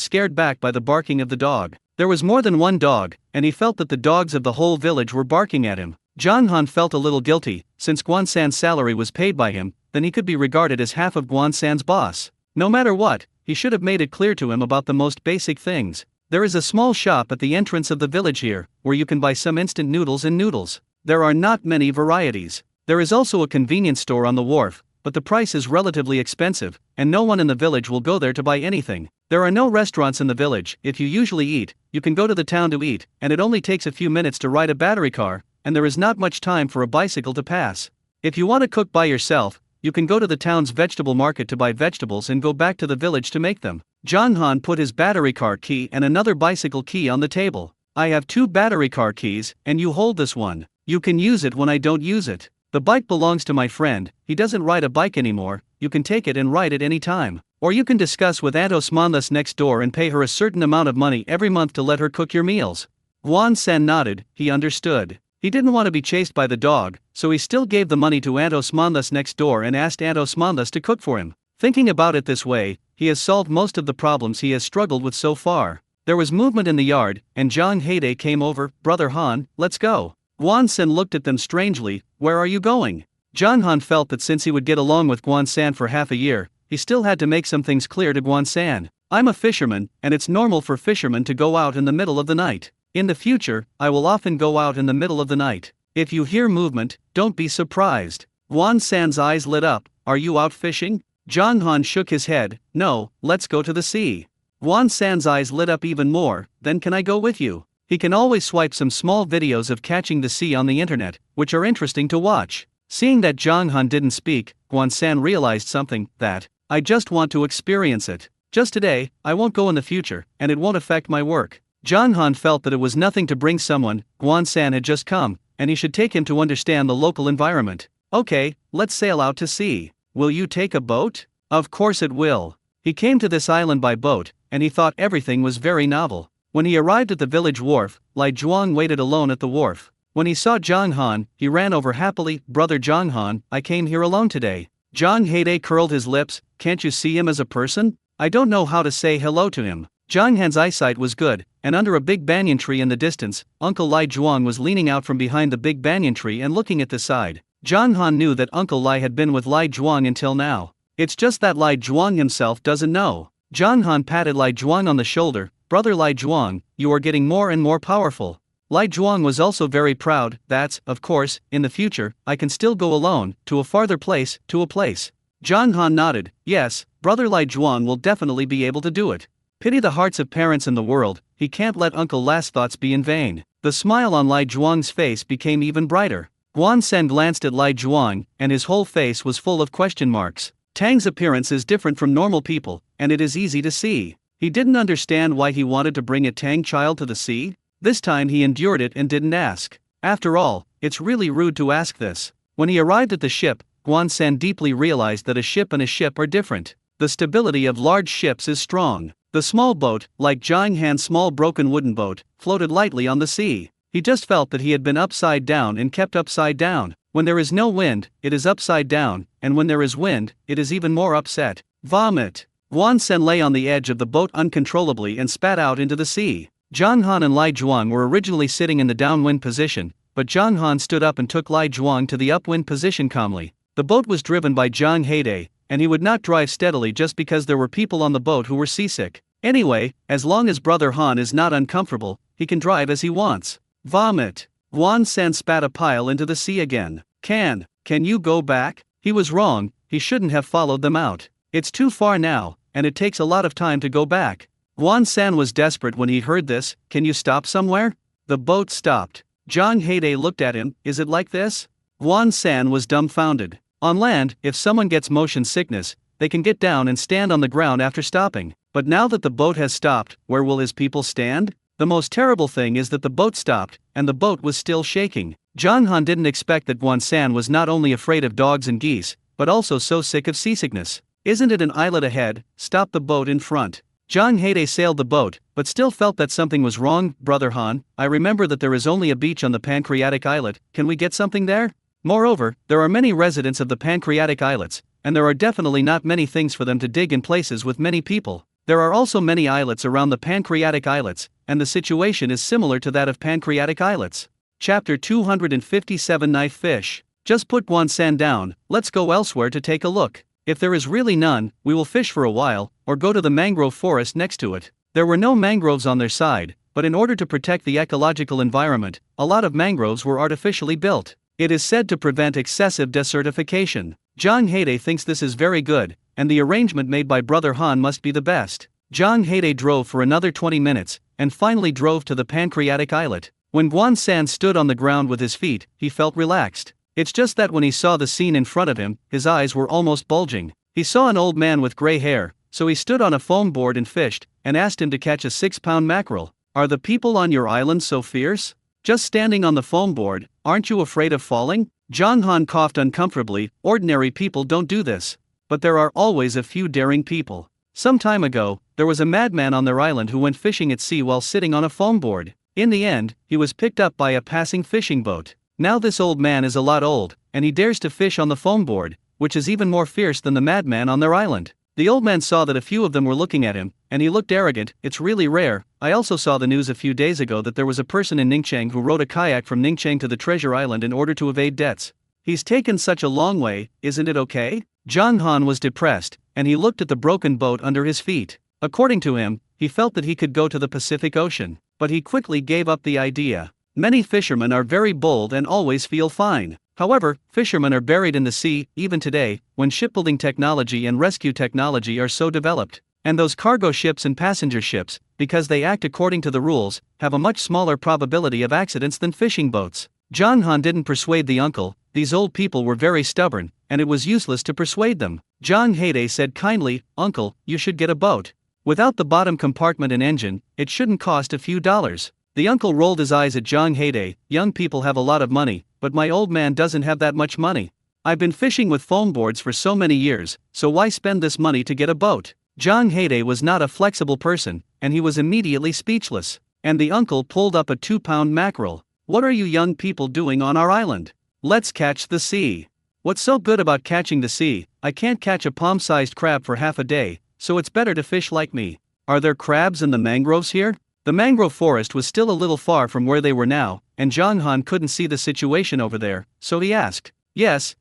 scared back by the barking of the dog. There was more than one dog, and he felt that the dogs of the whole village were barking at him. Zhang Han felt a little guilty. Since Guan San's salary was paid by him, then he could be regarded as half of Guan San's boss. No matter what, he should have made it clear to him about the most basic things. There is a small shop at the entrance of the village here, where you can buy some instant noodles and noodles. There are not many varieties. There is also a convenience store on the wharf, but the price is relatively expensive, and no one in the village will go there to buy anything. There are no restaurants in the village. If you usually eat, you can go to the town to eat, and it only takes a few minutes to ride a battery car, and there is not much time for a bicycle to pass. If you want to cook by yourself, you can go to the town's vegetable market to buy vegetables and go back to the village to make them. Zhang Han put his battery car key and another bicycle key on the table. I have 2 battery car keys, and you hold this one. You can use it when I don't use it. The bike belongs to my friend, he doesn't ride a bike anymore, you can take it and ride it any time. Or you can discuss with Aunt Osmanthus next door and pay her a certain amount of money every month to let her cook your meals. Guan San nodded, he understood. He didn't want to be chased by the dog, so he still gave the money to Aunt Osmanthus next door and asked Aunt Osmanthus to cook for him. Thinking about it this way, he has solved most of the problems he has struggled with so far. There was movement in the yard, and Zhang Heidei came over. Brother Han, let's go. Guan San looked at them strangely. Where are you going? Zhang Han felt that since he would get along with Guan San for half a year, he still had to make some things clear to Guan San. I'm a fisherman, and it's normal for fishermen to go out in the middle of the night. In the future, I will often go out in the middle of the night. If you hear movement, don't be surprised. Guan San's eyes lit up. Are you out fishing? Zhang Han shook his head. No, let's go to the sea. Guan San's eyes lit up even more. Then can I go with you? He can always swipe some small videos of catching the sea on the internet, which are interesting to watch. Seeing that Zhang Han didn't speak, Guan San realized something, that, I just want to experience it. Just today, I won't go in the future, and it won't affect my work. Zhang Han felt that it was nothing to bring someone. Guan San had just come, and he should take him to understand the local environment. Okay, let's sail out to sea. Will you take a boat? Of course it will. He came to this island by boat, and he thought everything was very novel. When he arrived at the village wharf, Lai Zhuang waited alone at the wharf. When he saw Zhang Han, he ran over happily. Brother Zhang Han, I came here alone today. Zhang Heidei curled his lips. Can't you see him as a person? I don't know how to say hello to him. Zhang Han's eyesight was good, and under a big banyan tree in the distance, Uncle Lai Zhuang was leaning out from behind the big banyan tree and looking at the side. Zhang Han knew that Uncle Lai had been with Lai Zhuang until now. It's just that Lai Zhuang himself doesn't know. Zhang Han patted Lai Zhuang on the shoulder. Brother Lai Zhuang, you are getting more and more powerful. Lai Zhuang was also very proud. That's, of course, in the future, I can still go alone, to a farther place, to a place. Zhang Han nodded. Yes, brother Lai Zhuang will definitely be able to do it. Pity the hearts of parents in the world, he can't let Uncle Last thoughts be in vain. The smile on Lai Zhuang's face became even brighter. Guan Sen glanced at Lai Zhuang, and his whole face was full of question marks. Tang's appearance is different from normal people, and it is easy to see. He didn't understand why he wanted to bring a Tang child to the sea. This time he endured it and didn't ask. After all, it's really rude to ask this. When he arrived at the ship, Guan Sen deeply realized that a ship and a ship are different. The stability of large ships is strong. The small boat, like Zhang Han's small broken wooden boat, floated lightly on the sea. He just felt that he had been upside down and kept upside down. When there is no wind, it is upside down, and when there is wind, it is even more upset. Vomit. Guan Sen lay on the edge of the boat uncontrollably and spat out into the sea. Zhang Han and Lai Zhuang were originally sitting in the downwind position, but Zhang Han stood up and took Lai Zhuang to the upwind position calmly. The boat was driven by Zhang Heide, and he would not drive steadily just because there were people on the boat who were seasick. Anyway, as long as Brother Han is not uncomfortable, he can drive as he wants. Vomit. Guan Sen spat a pile into the sea again. Can you go back? He was wrong, he shouldn't have followed them out. It's too far now, and it takes a lot of time to go back. Guan Sen was desperate when he heard this. Can you stop somewhere? The boat stopped. Zhang Heide looked at him. Is it like this? Guan Sen was dumbfounded. On land, if someone gets motion sickness, they can get down and stand on the ground after stopping. But now that the boat has stopped, where will his people stand? The most terrible thing is that the boat stopped, and the boat was still shaking. Zhang Han didn't expect that Guan Sen was not only afraid of dogs and geese, but also so sick of seasickness. Isn't it an islet ahead? Stop the boat in front. Zhang Heide sailed the boat, but still felt that something was wrong. Brother Han, I remember that there is only a beach on the Pancreatic Islet. Can we get something there? Moreover, there are many residents of the Pancreatic Islets, and there are definitely not many things for them to dig in places with many people. There are also many islets around the Pancreatic Islets, and the situation is similar to that of Pancreatic Islets. Chapter 257 Knife Fish. Just put Guan Sen down, let's go elsewhere to take a look. If there is really none, we will fish for a while, or go to the mangrove forest next to it. There were no mangroves on their side, but in order to protect the ecological environment, a lot of mangroves were artificially built. It is said to prevent excessive desertification. Zhang Heide thinks this is very good, and the arrangement made by Brother Han must be the best. Zhang Heide drove for another 20 minutes, and finally drove to the Pancreatic Islet. When Guan Sen stood on the ground with his feet, he felt relaxed. It's just that when he saw the scene in front of him, his eyes were almost bulging. He saw an old man with gray hair, so he stood on a foam board and fished, and asked him to catch a 6-pound mackerel. Are the people on your island so fierce? Just standing on the foam board, aren't you afraid of falling? Zhang Han coughed uncomfortably. Ordinary people don't do this. But there are always a few daring people. Some time ago, there was a madman on their island who went fishing at sea while sitting on a foam board. In the end, he was picked up by a passing fishing boat. Now this old man is a lot old, and he dares to fish on the foam board, which is even more fierce than the madman on their island. The old man saw that a few of them were looking at him, and he looked arrogant. It's really rare. I also saw the news a few days ago that there was a person in Ningchang who rode a kayak from Ningchang to the treasure island in order to evade debts. He's taken such a long way, isn't it okay? Zhang Han was depressed, and he looked at the broken boat under his feet. According to him, he felt that he could go to the Pacific Ocean, but he quickly gave up the idea. Many fishermen are very bold and always feel fine. However, fishermen are buried in the sea, even today, when shipbuilding technology and rescue technology are so developed. And those cargo ships and passenger ships, because they act according to the rules, have a much smaller probability of accidents than fishing boats. Zhang Han didn't persuade the uncle. These old people were very stubborn, and it was useless to persuade them. Zhang Heide said kindly, Uncle, you should get a boat. Without the bottom compartment and engine, it shouldn't cost a few dollars. The uncle rolled his eyes at Zhang Heide. Young people have a lot of money, but my old man doesn't have that much money. I've been fishing with foam boards for so many years, so why spend this money to get a boat? Zhang Heide was not a flexible person, and he was immediately speechless. And the uncle pulled up a 2-pound mackerel. What are you young people doing on our island? Let's catch the sea. What's so good about catching the sea? I can't catch a palm-sized crab for half a day, so it's better to fish like me. Are there crabs in the mangroves here? The mangrove forest was still a little far from where they were now, and Zhang Han couldn't see the situation over there, so he asked. Yes,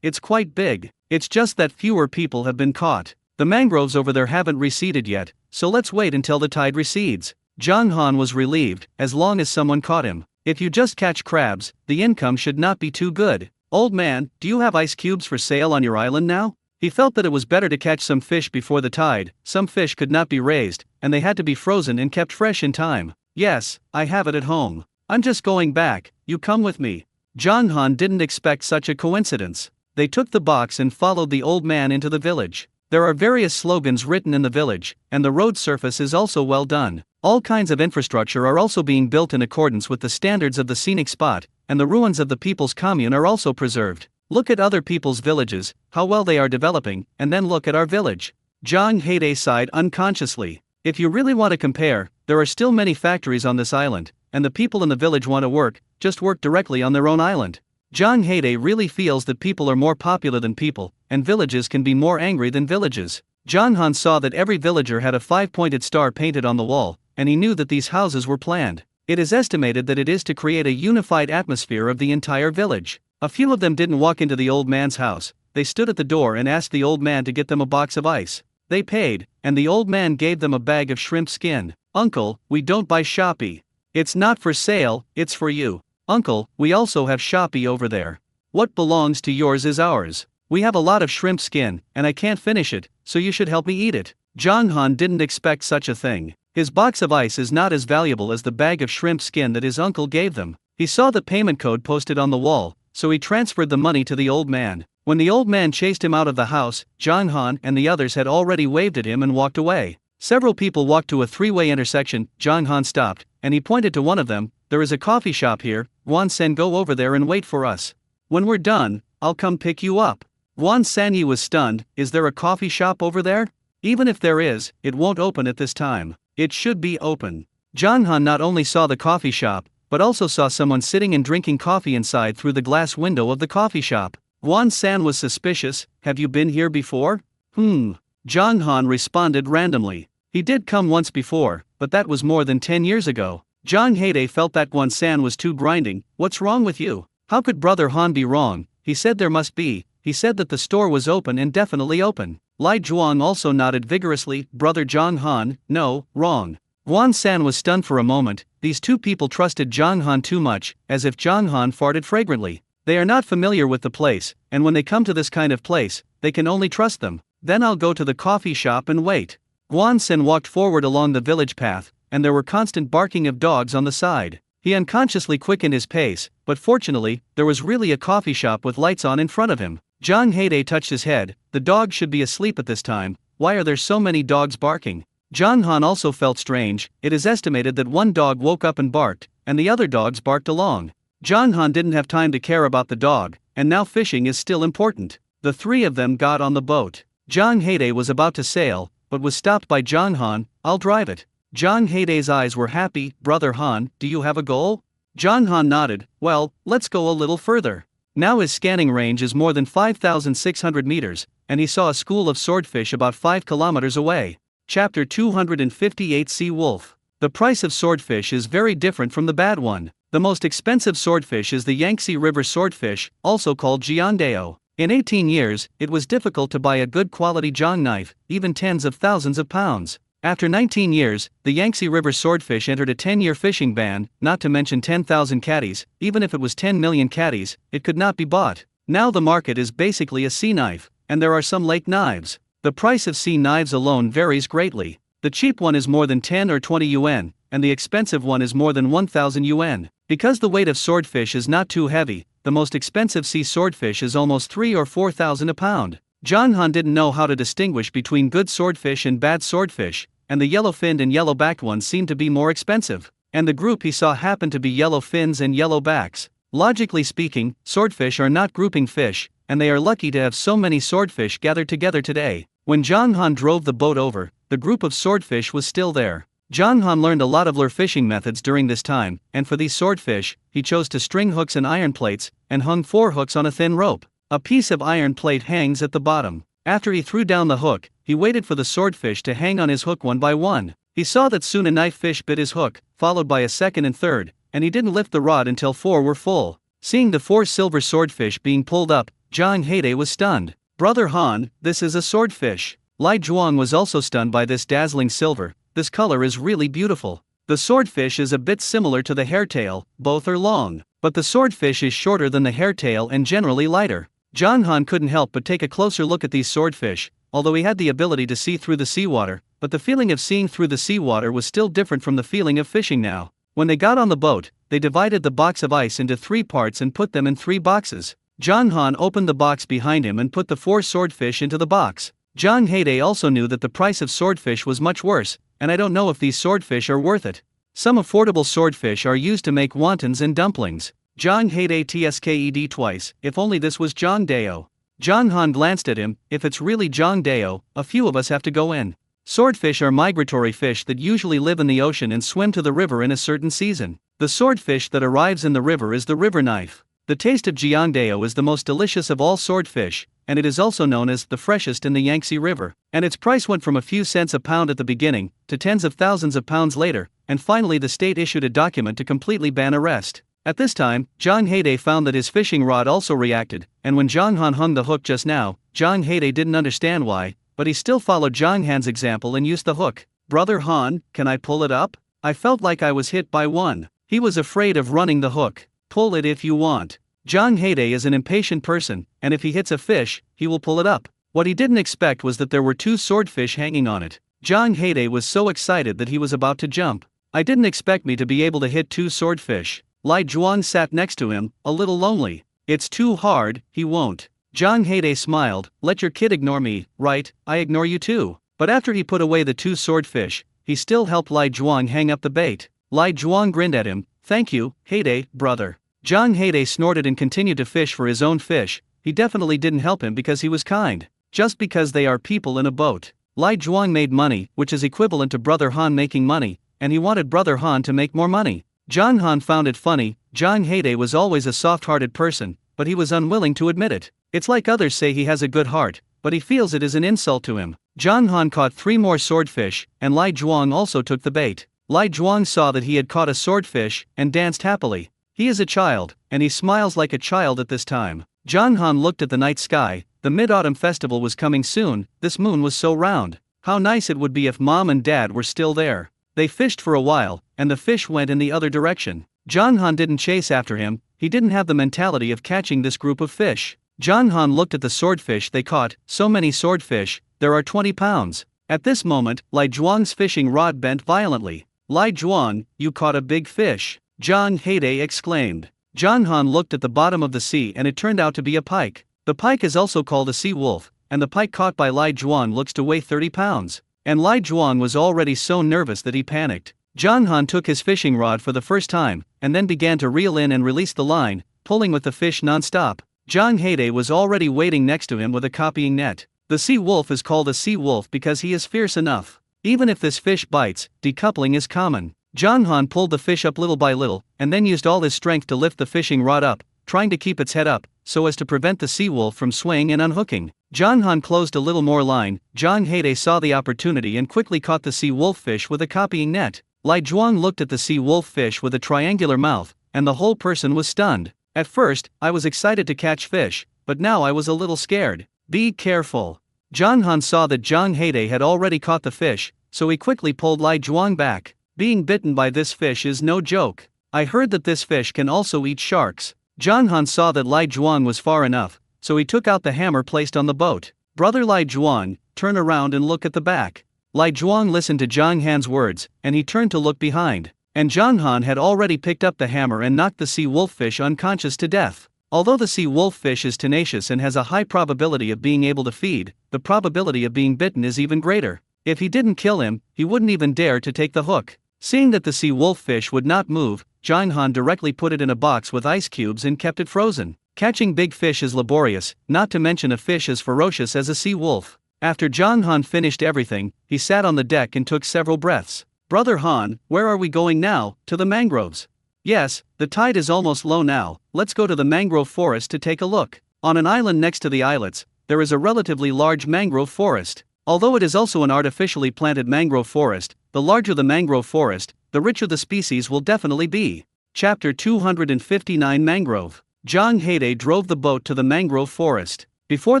it's quite big. It's just that fewer people have been caught. The mangroves over there haven't receded yet, so let's wait until the tide recedes. Zhang Han was relieved, as long as someone caught him. If you just catch crabs, the income should not be too good. Old man, do you have ice cubes for sale on your island now? He felt that it was better to catch some fish before the tide. Some fish could not be raised, and they had to be frozen and kept fresh in time. Yes, I have it at home. I'm just going back, you come with me. Zhang Han didn't expect such a coincidence. They took the box and followed the old man into the village. There are various slogans written in the village, and the road surface is also well done. All kinds of infrastructure are also being built in accordance with the standards of the scenic spot, and the ruins of the people's commune are also preserved. Look at other people's villages, how well they are developing, and then look at our village. Zhang Haide sighed unconsciously. If you really want to compare, there are still many factories on this island, and the people in the village want to work, just work directly on their own island. Zhang Haide really feels that people are more popular than people, and villages can be more angry than villages. Zhang Han saw that every villager had a 5-pointed star painted on the wall, and he knew that these houses were planned. It is estimated that it is to create a unified atmosphere of the entire village. A few of them didn't walk into the old man's house. They stood at the door and asked the old man to get them a box of ice. They paid, and the old man gave them a bag of shrimp skin. Uncle, we don't buy Shopee. It's not for sale, it's for you. Uncle, we also have Shopee over there. What belongs to yours is ours. We have a lot of shrimp skin, and I can't finish it, so you should help me eat it. Zhang Han didn't expect such a thing. His box of ice is not as valuable as the bag of shrimp skin that his uncle gave them. He saw the payment code posted on the wall, so he transferred the money to the old man. When the old man chased him out of the house, Zhang Han and the others had already waved at him and walked away. Several people walked to a three-way intersection. Zhang Han stopped, and he pointed to one of them. There is a coffee shop here, Wan Sen, go over there and wait for us. When we're done, I'll come pick you up. Wan Sanyi was stunned. Is there a coffee shop over there? Even if there is, it won't open at this time. It should be open. Zhang Han not only saw the coffee shop, but also saw someone sitting and drinking coffee inside through the glass window of the coffee shop. Wan San was suspicious. Have you been here before? Zhang Han responded randomly. He did come once before, but that was more than 10 years ago. Zhang Haide felt that Wan San was too grinding. What's wrong with you? How could Brother Han be wrong? He said there must be. He said that the store was open and definitely open. Lai Zhuang also nodded vigorously. Brother Zhang Han, no, wrong. Wan San was stunned for a moment. These two people trusted Zhang Han too much, as if Zhang Han farted fragrantly. They are not familiar with the place, and when they come to this kind of place, they can only trust them. Then I'll go to the coffee shop and wait. Wan Sen walked forward along the village path, and there were constant barking of dogs on the side. He unconsciously quickened his pace, but fortunately, there was really a coffee shop with lights on in front of him. Zhang Haide touched his head. The dog should be asleep at this time. Why are there so many dogs barking? Zhang Han also felt strange. It is estimated that one dog woke up and barked, and the other dogs barked along. Zhang Han didn't have time to care about the dog, and now fishing is still important. The three of them got on the boat. Zhang Haide was about to sail, but was stopped by Zhang Han. I'll drive it. Zhang Haide's eyes were happy. Brother Han, do you have a goal? Zhang Han nodded. Well, let's go a little further. Now his scanning range is more than 5,600 meters, and he saw a school of swordfish about 5 kilometers away. Chapter 258 Sea Wolf. The price of swordfish is very different from the bad one. The most expensive swordfish is the Yangtze River swordfish, also called jiandao. In 18 years, it was difficult to buy a good quality zhang knife, even tens of thousands of pounds. After 19 years, the Yangtze River swordfish entered a 10-year fishing ban, not to mention 10,000 catties. Even if it was 10 million catties, it could not be bought. Now the market is basically a sea knife, and there are some lake knives. The price of sea knives alone varies greatly. The cheap one is more than 10 or 20 yuan, and the expensive one is more than 1,000 yuan. Because the weight of swordfish is not too heavy, the most expensive sea swordfish is almost 3,000 or 4,000 a pound. Zhang Han didn't know how to distinguish between good swordfish and bad swordfish, and the yellow-finned and yellow-backed ones seemed to be more expensive. And the group he saw happened to be yellow fins and yellow backs. Logically speaking, swordfish are not grouping fish, and they are lucky to have so many swordfish gathered together today. When Zhang Han drove the boat over, the group of swordfish was still there. Zhang Han learned a lot of lure fishing methods during this time, and for these swordfish, he chose to string hooks and iron plates, and hung 4 hooks on a thin rope. A piece of iron plate hangs at the bottom. After he threw down the hook, he waited for the swordfish to hang on his hook one by one. He saw that soon a knife fish bit his hook, followed by a second and third, and he didn't lift the rod until 4 were full. Seeing the 4 silver swordfish being pulled up, Zhang Haide was stunned. Brother Han, this is a swordfish. Lai Zhuang was also stunned by this dazzling silver. This color is really beautiful. The swordfish is a bit similar to the hairtail, both are long, but the swordfish is shorter than the hairtail and generally lighter. John Han couldn't help but take a closer look at these swordfish, although he had the ability to see through the seawater, but the feeling of seeing through the seawater was still different from the feeling of fishing now. When they got on the boat, they divided the box of ice into 3 parts and put them in 3 boxes. John Han opened the box behind him and put the 4 swordfish into the box. John Heyday also knew that the price of swordfish was much worse, and I don't know if these swordfish are worth it. Some affordable swordfish are used to make wontons and dumplings. John Heyday tsked twice, if only this was John Deo. John Han glanced at him, if it's really John Deo, a few of us have to go in. Swordfish are migratory fish that usually live in the ocean and swim to the river in a certain season. The swordfish that arrives in the river is the river knife. The taste of Jiangdao is the most delicious of all swordfish, and it is also known as the freshest in the Yangtze River, and its price went from a few cents a pound at the beginning, to tens of thousands of pounds later, and finally the state issued a document to completely ban arrest. At this time, John Heyday found that his fishing rod also reacted, and when John Han hung the hook just now, John Heyday didn't understand why, but he still followed John Han's example and used the hook. "Brother Han, can I pull it up? I felt like I was hit by one." He was afraid of running the hook. "Pull it if you want." John Heyday is an impatient person, and if he hits a fish, he will pull it up. What he didn't expect was that there were 2 swordfish hanging on it. John Heyday was so excited that he was about to jump. "I didn't expect me to be able to hit 2 swordfish." Lai Zhuang sat next to him, a little lonely. "It's too hard, he won't." John Heyday smiled. "Let your kid ignore me, right? I ignore you too." But after he put away the 2 swordfish, he still helped Lai Zhuang hang up the bait. Lai Zhuang grinned at him. "Thank you, Heyday, brother." John Heyday snorted and continued to fish for his own fish. He definitely didn't help him because he was kind. Just because they are people in a boat. Lai Zhuang made money, which is equivalent to Brother Han making money, and he wanted Brother Han to make more money. John Han found it funny. John Heyday was always a soft-hearted person, but he was unwilling to admit it. It's like others say he has a good heart, but he feels it is an insult to him. John Han caught 3 more swordfish, and Lai Zhuang also took the bait. Lai Zhuang saw that he had caught a swordfish, and danced happily. He is a child, and he smiles like a child at this time. John Han looked at the night sky. The Mid-Autumn Festival was coming soon. This moon was so round. How nice it would be if Mom and Dad were still there. They fished for a while, and the fish went in the other direction. John Han didn't chase after him. He didn't have the mentality of catching this group of fish. John Han looked at the swordfish they caught. So many swordfish, there are 20 pounds. At this moment, Lai Zhuang's fishing rod bent violently. "Lai Zhuang, you caught a big fish," John Heyday exclaimed. John Han looked at the bottom of the sea and it turned out to be a pike. The pike is also called a sea wolf, and the pike caught by Lai Zhuang looks to weigh 30 pounds. And Lai Zhuang was already so nervous that he panicked. John Han took his fishing rod for the first time, and then began to reel in and release the line, pulling with the fish non-stop. John Heyday was already waiting next to him with a copying net. The sea wolf is called a sea wolf because he is fierce enough. Even if this fish bites, decoupling is common. John Han pulled the fish up little by little, and then used all his strength to lift the fishing rod up, trying to keep its head up, so as to prevent the sea wolf from swaying and unhooking. John Han closed a little more line. John Heyday saw the opportunity and quickly caught the sea wolf fish with a copying net. Lai Zhuang looked at the sea wolf fish with a triangular mouth, and the whole person was stunned. At first, I was excited to catch fish, but now I was a little scared. "Be careful." John Han saw that John Heyday had already caught the fish, so he quickly pulled Lai Zhuang back. "Being bitten by this fish is no joke. I heard that this fish can also eat sharks." John Han saw that Lai Zhuang was far enough, so he took out the hammer placed on the boat. "Brother Lai Zhuang, turn around and look at the back." Lai Zhuang listened to John Han's words, and he turned to look behind. And John Han had already picked up the hammer and knocked the sea wolf fish unconscious to death. Although the sea wolf fish is tenacious and has a high probability of being able to feed, the probability of being bitten is even greater. If he didn't kill him, he wouldn't even dare to take the hook. Seeing that the sea wolf fish would not move, John Han directly put it in a box with ice cubes and kept it frozen. Catching big fish is laborious, not to mention a fish as ferocious as a sea wolf. After John Han finished everything, he sat on the deck and took several breaths. "Brother Han, where are we going now? To the mangroves?" "Yes, the tide is almost low now. Let's go to the mangrove forest to take a look." On an island next to the islets, there is a relatively large mangrove forest. Although it is also an artificially planted mangrove forest, the larger the mangrove forest, the richer the species will definitely be. Chapter 259 Mangrove. John Heyday drove the boat to the mangrove forest. Before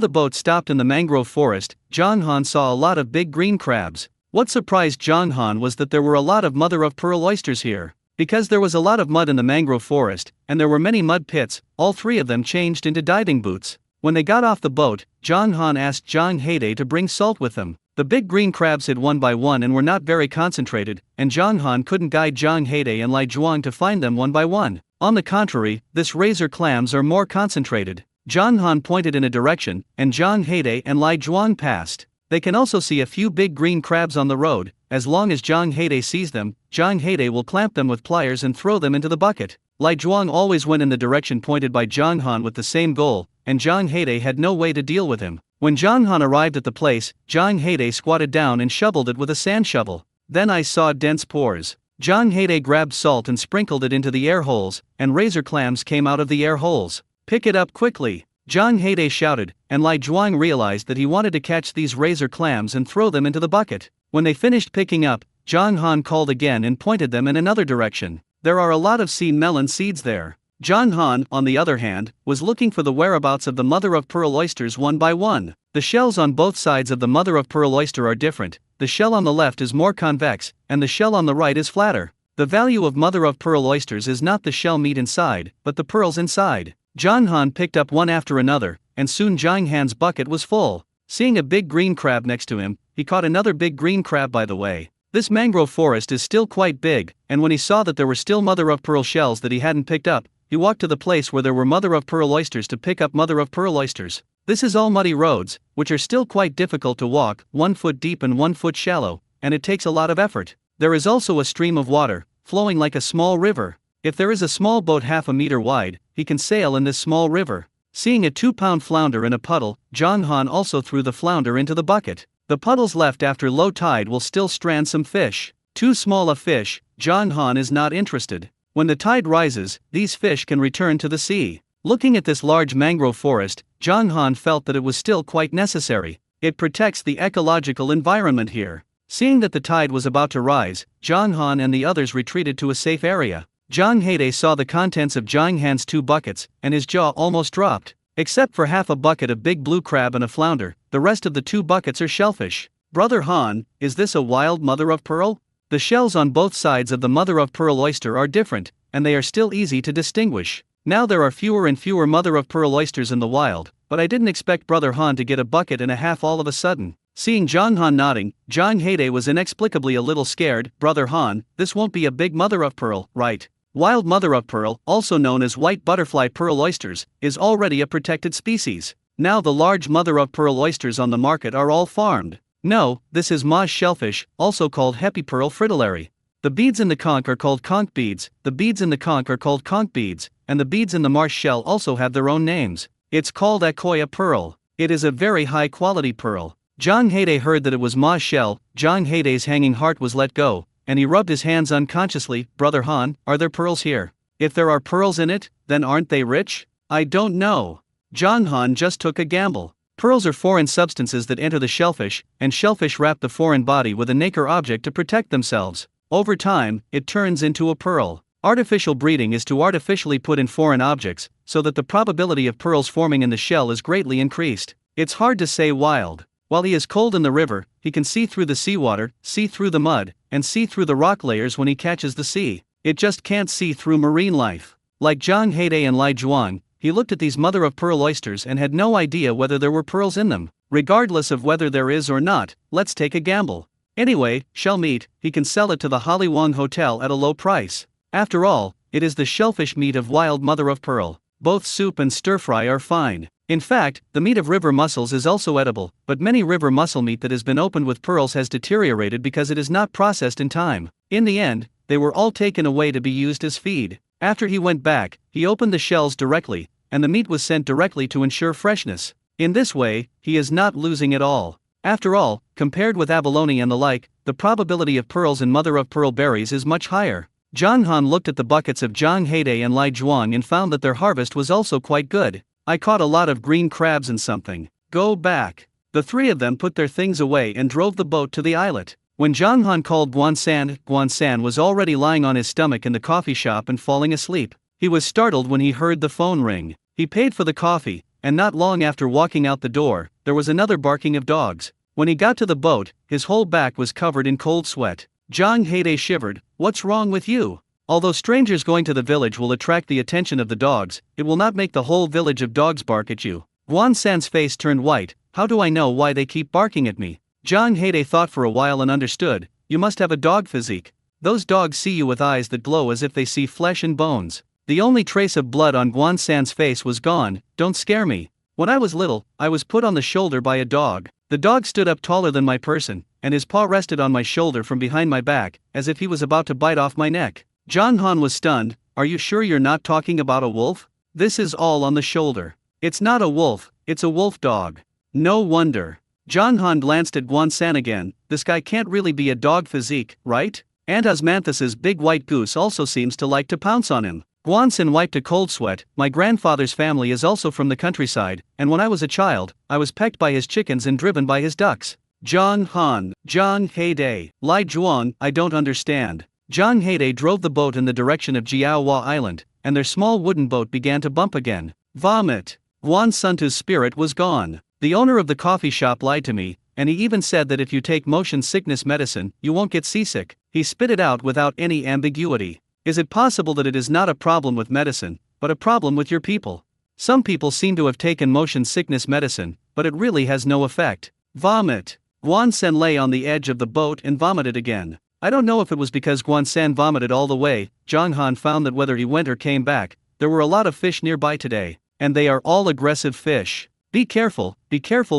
the boat stopped in the mangrove forest, John Han saw a lot of big green crabs. What surprised Zhang Han was that there were a lot of mother-of-pearl oysters here. Because there was a lot of mud in the mangrove forest, and there were many mud pits, all three of them changed into diving boots. When they got off the boat, Zhang Han asked Zhang Heide to bring salt with them. The big green crabs hid one by one and were not very concentrated, and Zhang Han couldn't guide Zhang Heide and Lai Zhuang to find them one by one. On the contrary, this razor clams are more concentrated. Zhang Han pointed in a direction, and Zhang Heide and Lai Zhuang passed. They can also see a few big green crabs on the road. As long as Zhang Heide sees them, Zhang Heide will clamp them with pliers and throw them into the bucket. Lai Zhuang always went in the direction pointed by Zhang Han with the same goal, and Zhang Heide had no way to deal with him. When Zhang Han arrived at the place, Zhang Heide squatted down and shoveled it with a sand shovel. Then I saw dense pores. Zhang Heide grabbed salt and sprinkled it into the air holes, and razor clams came out of the air holes. "Pick it up quickly!" Zhang Heide shouted, and Lai Zhuang realized that he wanted to catch these razor clams and throw them into the bucket. When they finished picking up, Zhang Han called again and pointed them in another direction. There are a lot of sea melon seeds there. Zhang Han, on the other hand, was looking for the whereabouts of the mother-of-pearl oysters one by one. The shells on both sides of the mother-of-pearl oyster are different. The shell on the left is more convex, and the shell on the right is flatter. The value of mother-of-pearl oysters is not the shell meat inside, but the pearls inside. Zhang Han picked up one after another, and soon Zhang Han's bucket was full. Seeing a big green crab next to him, he caught another big green crab by the way. This mangrove forest is still quite big, and when he saw that there were still mother-of-pearl shells that he hadn't picked up, he walked to the place where there were mother-of-pearl oysters to pick up mother-of-pearl oysters. This is all muddy roads, which are still quite difficult to walk, 1 foot deep and 1 foot shallow, and it takes a lot of effort. There is also a stream of water, flowing like a small river. If there is a small boat half a meter wide, he can sail in this small river. Seeing a 2-pound flounder in a puddle, Zhang Han also threw the flounder into the bucket. The puddles left after low tide will still strand some fish. Too small a fish, Zhang Han is not interested. When the tide rises, these fish can return to the sea. Looking at this large mangrove forest, Zhang Han felt that it was still quite necessary. It protects the ecological environment here. Seeing that the tide was about to rise, Zhang Han and the others retreated to a safe area. Zhang Heide saw the contents of Zhang Han's 2 buckets, and his jaw almost dropped. Except for half a bucket of big blue crab and a flounder, the rest of the 2 buckets are shellfish. "Brother Han, is this a wild mother-of-pearl?" The shells on both sides of the mother-of-pearl oyster are different, and they are still easy to distinguish. Now there are fewer and fewer mother-of-pearl oysters in the wild, but I didn't expect Brother Han to get a bucket and a half all of a sudden. Seeing Zhang Han nodding, Zhang Heide was inexplicably a little scared. "Brother Han, this won't be a big mother-of-pearl, right?" Wild mother-of-pearl, also known as white butterfly pearl oysters, is already a protected species. Now the large mother-of-pearl oysters on the market are all farmed. No, this is marsh shellfish, also called hepipearl fritillary. The beads in the conch are called conch beads, the beads in the conch are called conch beads, and the beads in the marsh shell also have their own names. It's called Akoya pearl. It is a very high-quality pearl. Zhang Heide heard that it was marsh shell. Zhang Heide's hanging heart was let go, and he rubbed his hands unconsciously. "Brother Han, are there pearls here? If there are pearls in it, then aren't they rich?" "I don't know." Zhang Han just took a gamble. Pearls are foreign substances that enter the shellfish, and shellfish wrap the foreign body with a nacre object to protect themselves. Over time, it turns into a pearl. Artificial breeding is to artificially put in foreign objects, so that the probability of pearls forming in the shell is greatly increased. It's hard to say wild. While he is cold in the river, he can see through the seawater, see through the mud, and see through the rock layers when he catches the sea. It just can't see through marine life. Like Zhang Heide and Lai Zhuang, he looked at these mother-of-pearl oysters and had no idea whether there were pearls in them. Regardless of whether there is or not, let's take a gamble. Anyway, shell meat, he can sell it to the Haliwang Hotel at a low price. After all, it is the shellfish meat of wild mother-of-pearl. Both soup and stir-fry are fine. In fact, the meat of river mussels is also edible, but many river mussel meat that has been opened with pearls has deteriorated because it is not processed in time. In the end, they were all taken away to be used as feed. After he went back, he opened the shells directly, and the meat was sent directly to ensure freshness. In this way, he is not losing at all. After all, compared with abalone and the like, the probability of pearls in mother-of-pearl berries is much higher. Zhang Han looked at the buckets of Zhang Heide and Lai Zhuang and found that their harvest was also quite good. "I caught a lot of green crabs and something. Go back." The 3 of them put their things away and drove the boat to the islet. When Zhang Han called Guan San was already lying on his stomach in the coffee shop and falling asleep. He was startled when he heard the phone ring. He paid for the coffee, and not long after walking out the door, there was another barking of dogs. When he got to the boat, his whole back was covered in cold sweat. Zhang Heide shivered. What's wrong with you? Although strangers going to the village will attract the attention of the dogs, it will not make the whole village of dogs bark at you. Guan San's face turned white. How do I know why they keep barking at me? Zhang Heide thought for a while and understood. You must have a dog physique. Those dogs see you with eyes that glow as if they see flesh and bones. The only trace of blood on Guan San's face was gone. Don't scare me. When I was little, I was put on the shoulder by a dog. The dog stood up taller than my person, and his paw rested on my shoulder from behind my back, as if he was about to bite off my neck. Zhang Han was stunned. Are you sure you're not talking about a wolf? This is all on the shoulder. It's not a wolf, it's a wolf dog. No wonder. Zhang Han glanced at Guan San again. This guy can't really be a dog physique, right? And Osmanthus's big white goose also seems to like to pounce on him. Guan San wiped a cold sweat. My grandfather's family is also from the countryside, and when I was a child, I was pecked by his chickens and driven by his ducks. Zhang Han, Zhang Heide, Lai Zhuang, I don't understand. Zhang Heide drove the boat in the direction of Jiaohua Island, and their small wooden boat began to bump again. Vomit. Guan Santu's spirit was gone. The owner of the coffee shop lied to me, and he even said that if you take motion sickness medicine, you won't get seasick. He spit it out without any ambiguity. Is it possible that it is not a problem with medicine, but a problem with your people? Some people seem to have taken motion sickness medicine, but it really has no effect. Vomit. Guan San lay on the edge of the boat and vomited again. I don't know if it was because Guan San vomited all the way. Zhang Han found that whether he went or came back, there were a lot of fish nearby today, and they are all aggressive fish. Be careful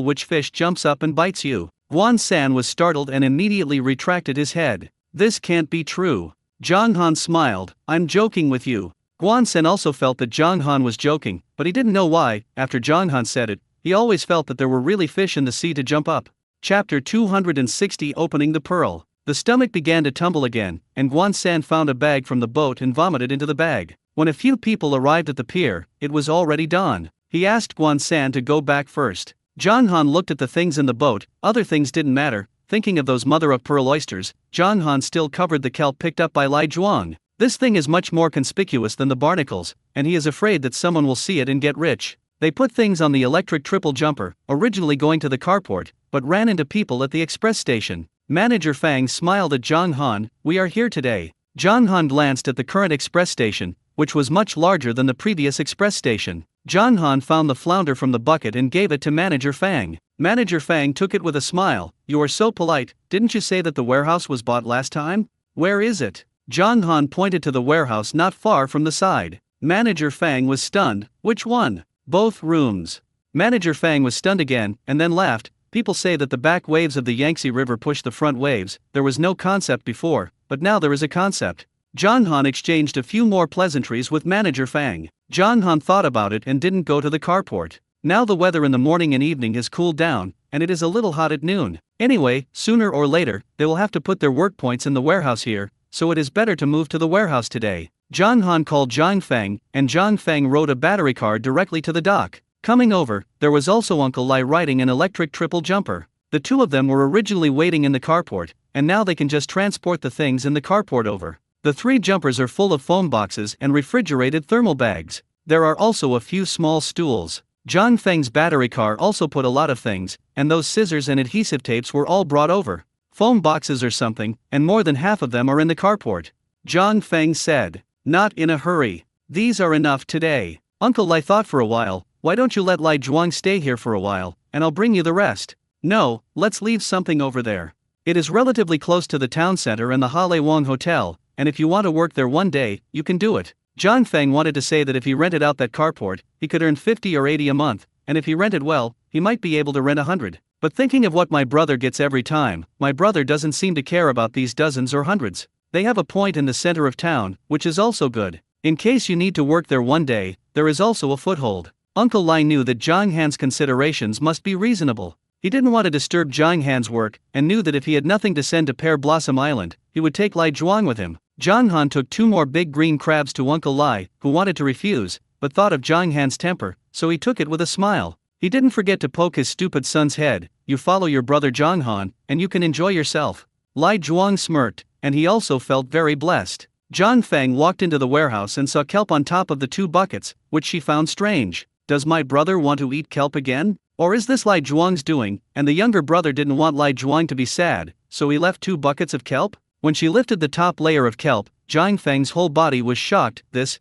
which fish jumps up and bites you. Guan San was startled and immediately retracted his head. This can't be true. Zhang Han smiled. I'm joking with you. Guan San also felt that Zhang Han was joking, but he didn't know why. After Zhang Han said it, he always felt that there were really fish in the sea to jump up. Chapter 260 Opening the Pearl. The stomach began to tumble again, and Guan San found a bag from the boat and vomited into the bag. When a few people arrived at the pier, it was already dawn. He asked Guan San to go back first. Zhang Han looked at the things in the boat. Other things didn't matter. Thinking of those mother-of-pearl oysters, Zhang Han still covered the kelp picked up by Lai Zhuang. This thing is much more conspicuous than the barnacles, and he is afraid that someone will see it and get rich. They put things on the electric triple jumper, originally going to the carport, but ran into people at the express station. Manager Fang smiled at Zhang Han. We are here today. Zhang Han glanced at the current express station, which was much larger than the previous express station. Zhang Han found the flounder from the bucket and gave it to Manager Fang. Manager Fang took it with a smile. You are so polite. Didn't you say that the warehouse was bought last time? Where is it? Zhang Han pointed to the warehouse not far from the side. Manager Fang was stunned. Which one? Both rooms. Manager Fang was stunned again, and then laughed. People say that the back waves of the Yangtze River push the front waves. There was no concept before, but now there is a concept. Zhang Han exchanged a few more pleasantries with Manager Fang. Zhang Han thought about it and didn't go to the carport. Now the weather in the morning and evening has cooled down, and it is a little hot at noon. Anyway, sooner or later, they will have to put their work points in the warehouse here, so it is better to move to the warehouse today. Zhang Han called Zhang Feng, and Zhang Feng rode a battery car directly to the dock. Coming over, there was also Uncle Lai riding an electric triple jumper. The two of them were originally waiting in the carport, and now they can just transport the things in the carport over. The three jumpers are full of foam boxes and refrigerated thermal bags. There are also a few small stools. Zhang Feng's battery car also put a lot of things, and those scissors and adhesive tapes were all brought over. Foam boxes or something, and more than half of them are in the carport. Zhang Feng said. Not in a hurry. These are enough today. Uncle Lai thought for a while. Why don't you let Lai Zhuang stay here for a while, and I'll bring you the rest? No, let's leave something over there. It is relatively close to the town center and the Hale Wang Hotel, and if you want to work there one day, you can do it. Zhang Feng wanted to say that if he rented out that carport, he could earn 50 or 80 a month, and if he rented well, he might be able to rent 100. But thinking of what my brother gets every time, my brother doesn't seem to care about these dozens or hundreds. They have a point in the center of town, which is also good. In case you need to work there one day, there is also a foothold. Uncle Lai knew that Zhang Han's considerations must be reasonable. He didn't want to disturb Zhang Han's work, and knew that if he had nothing to send to Pear Blossom Island, he would take Lai Zhuang with him. Zhang Han took 2 more big green crabs to Uncle Lai, who wanted to refuse, but thought of Zhang Han's temper, so he took it with a smile. He didn't forget to poke his stupid son's head. You follow your brother Zhang Han, and you can enjoy yourself. Lai Zhuang smirked, and he also felt very blessed. Zhang Feng walked into the warehouse and saw kelp on top of the 2 buckets, which she found strange. Does my brother want to eat kelp again? Or is this Lai Zhuang's doing, and the younger brother didn't want Lai Zhuang to be sad, so he left 2 buckets of kelp? When she lifted the top layer of kelp, Zhang Feng's whole body was shocked. This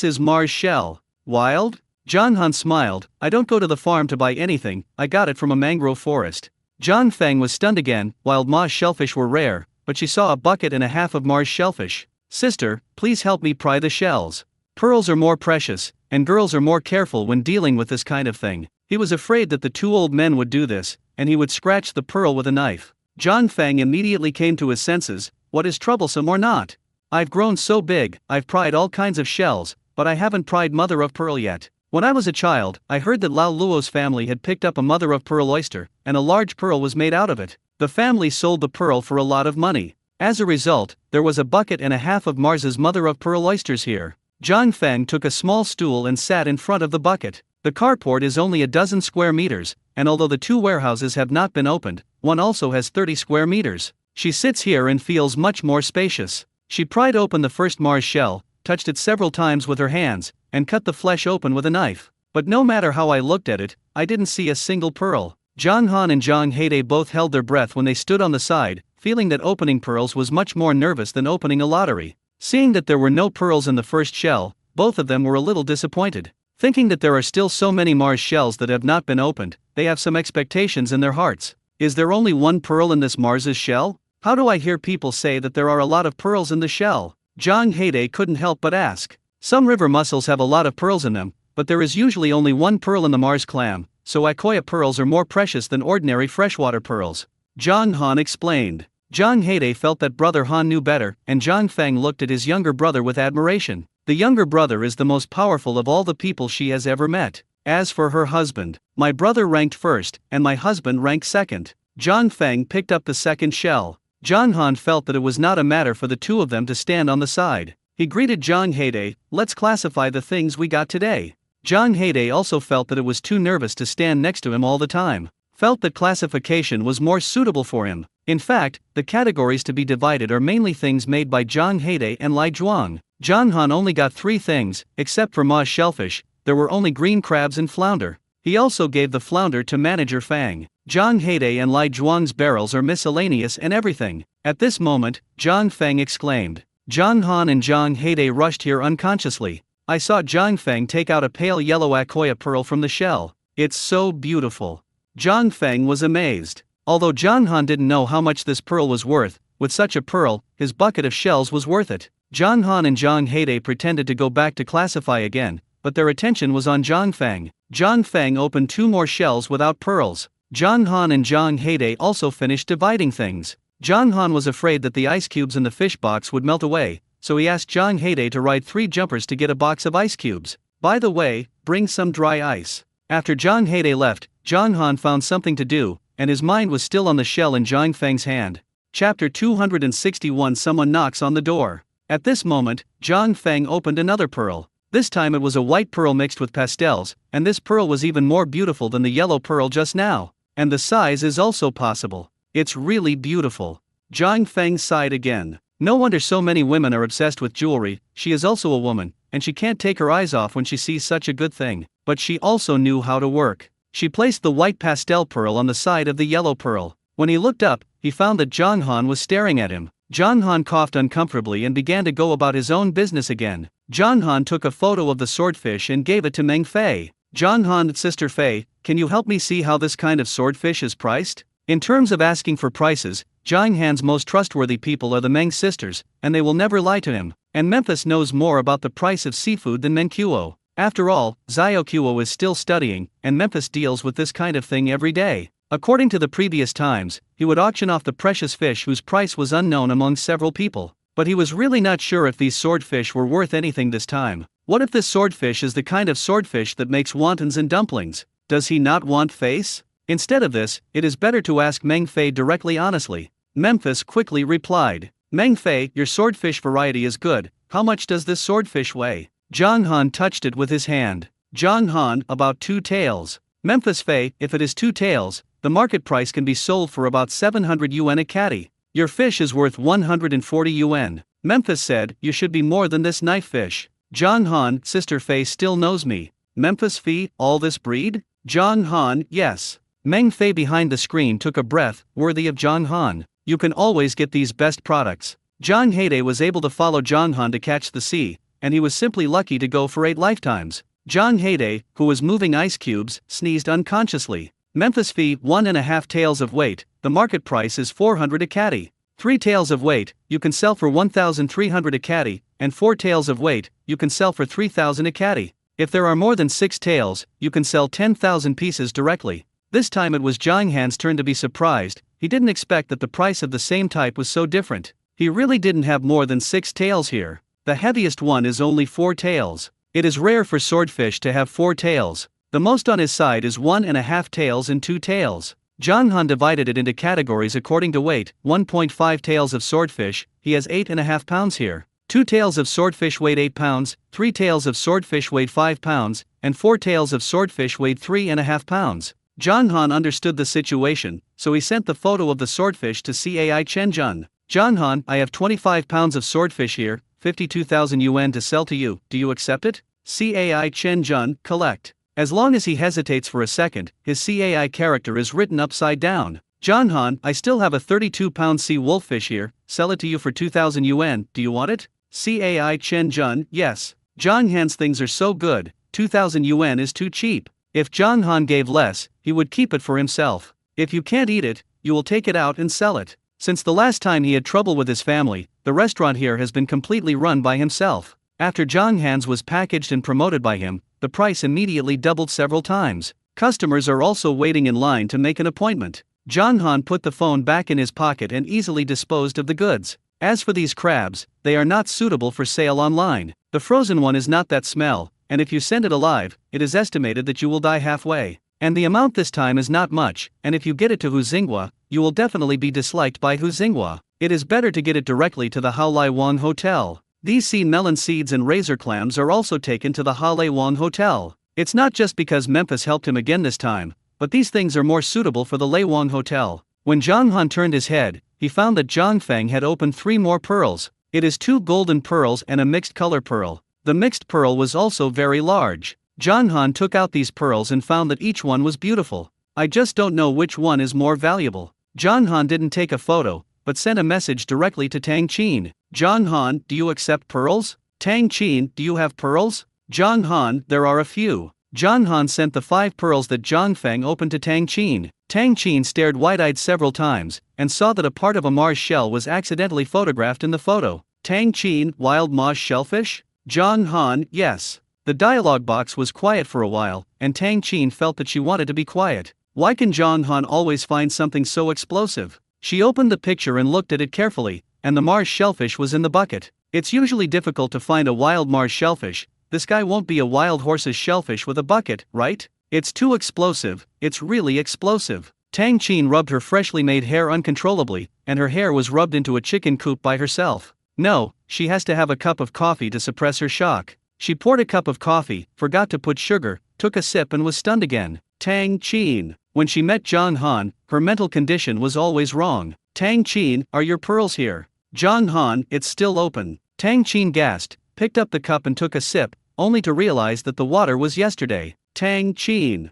is Mars shell. Wild? Zhang Han smiled. I don't go to the farm to buy anything, I got it from a mangrove forest. Zhang Feng was stunned again. Wild Mars shellfish were rare, but she saw a bucket and a half of Mars shellfish. Sister, please help me pry the shells. Pearls are more precious, and girls are more careful when dealing with this kind of thing. He was afraid that the 2 old men would do this, and he would scratch the pearl with a knife. Zhang Feng immediately came to his senses. What is troublesome or not? I've grown so big, I've pried all kinds of shells, but I haven't pried mother of pearl yet. When I was a child, I heard that Lao Luo's family had picked up a mother of pearl oyster, and a large pearl was made out of it. The family sold the pearl for a lot of money. As a result, there was a bucket and a half of Mars's mother of pearl oysters here. Zhang Feng took a small stool and sat in front of the bucket. The carport is only a dozen square meters, and although the 2 warehouses have not been opened, one also has 30 square meters. She sits here and feels much more spacious. She pried open the first Mars shell, touched it several times with her hands, and cut the flesh open with a knife. But no matter how I looked at it, I didn't see a single pearl. Zhang Han and Zhang Heide both held their breath when they stood on the side, feeling that opening pearls was much more nervous than opening a lottery. Seeing that there were no pearls in the first shell, both of them were a little disappointed. Thinking that there are still so many Mars shells that have not been opened, they have some expectations in their hearts. Is there only 1 pearl in this Mars's shell? How do I hear people say that there are a lot of pearls in the shell? Zhang Heide couldn't help but ask. Some river mussels have a lot of pearls in them, but there is usually only 1 pearl in the Mars clam, so Ikoya pearls are more precious than ordinary freshwater pearls. Zhang Han explained. Zhang Heide felt that brother Han knew better, and Zhang Feng looked at his younger brother with admiration. The younger brother is the most powerful of all the people she has ever met. As for her husband, my brother ranked first, and my husband ranked second. Zhang Feng picked up the second shell. Zhang Han felt that it was not a matter for the 2 of them to stand on the side. He greeted Zhang Heide. Let's classify the things we got today. Zhang Heide also felt that it was too nervous to stand next to him all the time. Felt that classification was more suitable for him. In fact, the categories to be divided are mainly things made by Zhang Heide and Lai Zhuang. Zhang Han only got 3 things, except for Ma's shellfish, there were only green crabs and flounder. He also gave the flounder to manager Fang. Zhang Heide and Lai Zhuang's barrels are miscellaneous and everything. At this moment, Zhang Feng exclaimed. Zhang Han and Zhang Heide rushed here unconsciously. I saw Zhang Feng take out a pale yellow Ikoya pearl from the shell. It's so beautiful. Zhang Feng was amazed. Although Zhang Han didn't know how much this pearl was worth, with such a pearl, his bucket of shells was worth it. Zhang Han and Zhang Heide pretended to go back to classify again, but their attention was on Zhang Feng. Zhang Feng opened 2 more shells without pearls. Zhang Han and Zhang Heide also finished dividing things. Zhang Han was afraid that the ice cubes in the fish box would melt away, so he asked Zhang Heide to ride 3 jumpers to get a box of ice cubes. By the way, bring some dry ice. After Zhang Heide left, Zhang Han found something to do, and his mind was still on the shell in Zhang Feng's hand. Chapter 261. Someone knocks on the door. At this moment, Zhang Feng opened another pearl. This time it was a white pearl mixed with pastels, and this pearl was even more beautiful than the yellow pearl just now. And the size is also possible. It's really beautiful. Zhang Feng sighed again. No wonder so many women are obsessed with jewelry. She is also a woman, and she can't take her eyes off when she sees such a good thing. But she also knew how to work. She placed the white pastel pearl on the side of the yellow pearl. When he looked up, he found that Zhang Han was staring at him. Zhang Han coughed uncomfortably and began to go about his own business again. Zhang Han took a photo of the swordfish and gave it to Meng Fei. Zhang Han, Sister Fei, can you help me see how this kind of swordfish is priced? In terms of asking for prices, Zhang Han's most trustworthy people are the Meng sisters, and they will never lie to him. And Memphis knows more about the price of seafood than Menkuo. After all, Xiaokuo is still studying, and Memphis deals with this kind of thing every day. According to the previous times, he would auction off the precious fish whose price was unknown among several people. But he was really not sure if these swordfish were worth anything this time. What if this swordfish is the kind of swordfish that makes wontons and dumplings? Does he not want face? Instead of this, it is better to ask Meng Fei directly honestly. Memphis quickly replied. Meng Fei, your swordfish variety is good. How much does this swordfish weigh? Zhang Han touched it with his hand. Zhang Han, about 2 taels. Memphis Fei, if it is 2 taels, the market price can be sold for about 700 yuan a catty. Your fish is worth 140 yuan. Memphis said, you should be more than this knife fish. Zhang Han, Sister Fei still knows me. Memphis Fei, all this breed? Zhang Han, yes. Meng Fei behind the screen took a breath, worthy of Zhang Han. You can always get these best products. Zhang Haide was able to follow Zhang Han to catch the sea, and he was simply lucky to go for 8 lifetimes. Zhang Haide, who was moving ice cubes, sneezed unconsciously. Memphis fee 1.5 taels of weight, the market price is 400 a caddy. 3 taels of weight, you can sell for 1,300 a caddy, and 4 taels of weight, you can sell for 3,000 a caddy. If there are more than 6 taels, you can sell 10,000 pieces directly. This time it was Zhang Han's turn to be surprised. He didn't expect that the price of the same type was so different. He really didn't have more than 6 taels here. The heaviest one is only 4 taels. It is rare for swordfish to have 4 taels. The most on his side is 1.5 taels and 2 taels. Zhang Han divided it into categories according to weight. 1.5 taels of swordfish, he has 8.5 pounds here. 2 taels of swordfish weighed 8 pounds, 3 taels of swordfish weighed 5 pounds, and 4 taels of swordfish weighed 3.5 pounds. Zhang Han understood the situation, so he sent the photo of the swordfish to Cai Chenjun. Zhang Han, I have 25 pounds of swordfish here, 52,000 yuan to sell to you, do you accept it? Cai Chenjun, collect. As long as he hesitates for a second, his Cai character is written upside down. Zhang Han, I still have a 32-pound sea wolffish here, sell it to you for 2,000 yuan, do you want it? Cai Chenjun, yes. Zhang Han's things are so good, 2,000 yuan is too cheap. If Zhang Han gave less, he would keep it for himself. If you can't eat it, you will take it out and sell it. Since the last time he had trouble with his family, the restaurant here has been completely run by himself. After Zhang Han's was packaged and promoted by him, the price immediately doubled several times. Customers are also waiting in line to make an appointment. Zhang Han put the phone back in his pocket and easily disposed of the goods. As for these crabs, they are not suitable for sale online. The frozen one is not that smell, and if you send it alive, it is estimated that you will die halfway. And the amount this time is not much, and if you get it to Huzinghua, you will definitely be disliked by Huzinghua. It is better to get it directly to the Haolaiwang Hotel. These sea melon seeds and razor clams are also taken to the Haolaiwang Hotel. It's not just because Memphis helped him again this time, but these things are more suitable for the Leiwang Hotel. When Zhang Han turned his head, he found that Zhang Feng had opened 3 more pearls. It is 2 golden pearls and a mixed color pearl. The mixed pearl was also very large. Zhang Han took out these pearls and found that each one was beautiful. I just don't know which one is more valuable. Zhang Han didn't take a photo, but sent a message directly to Tang Qin. Zhang Han, do you accept pearls? Tang Qin, do you have pearls? Zhang Han, there are a few. Zhang Han sent the 5 pearls that Zhang Feng opened to Tang Qin. Tang Qin stared wide-eyed several times, and saw that a part of a Mars shell was accidentally photographed in the photo. Tang Qin, wild Mars shellfish? Zhang Han, yes. The dialogue box was quiet for a while, and Tang Qin felt that she wanted to be quiet. Why can Zhang Han always find something so explosive? She opened the picture and looked at it carefully, and the Mars shellfish was in the bucket. It's usually difficult to find a wild Mars shellfish. This guy won't be a wild horse's shellfish with a bucket, right? It's too explosive, it's really explosive. Tang Qin rubbed her freshly made hair uncontrollably, and her hair was rubbed into a chicken coop by herself. No, she has to have a cup of coffee to suppress her shock. She poured a cup of coffee, forgot to put sugar, took a sip and was stunned again. Tang Qin. When she met Zhang Han, her mental condition was always wrong. Tang Qin, are your pearls here? Zhang Han, it's still open. Tang Qin gasped, picked up the cup and took a sip, only to realize that the water was yesterday. Tang Qin,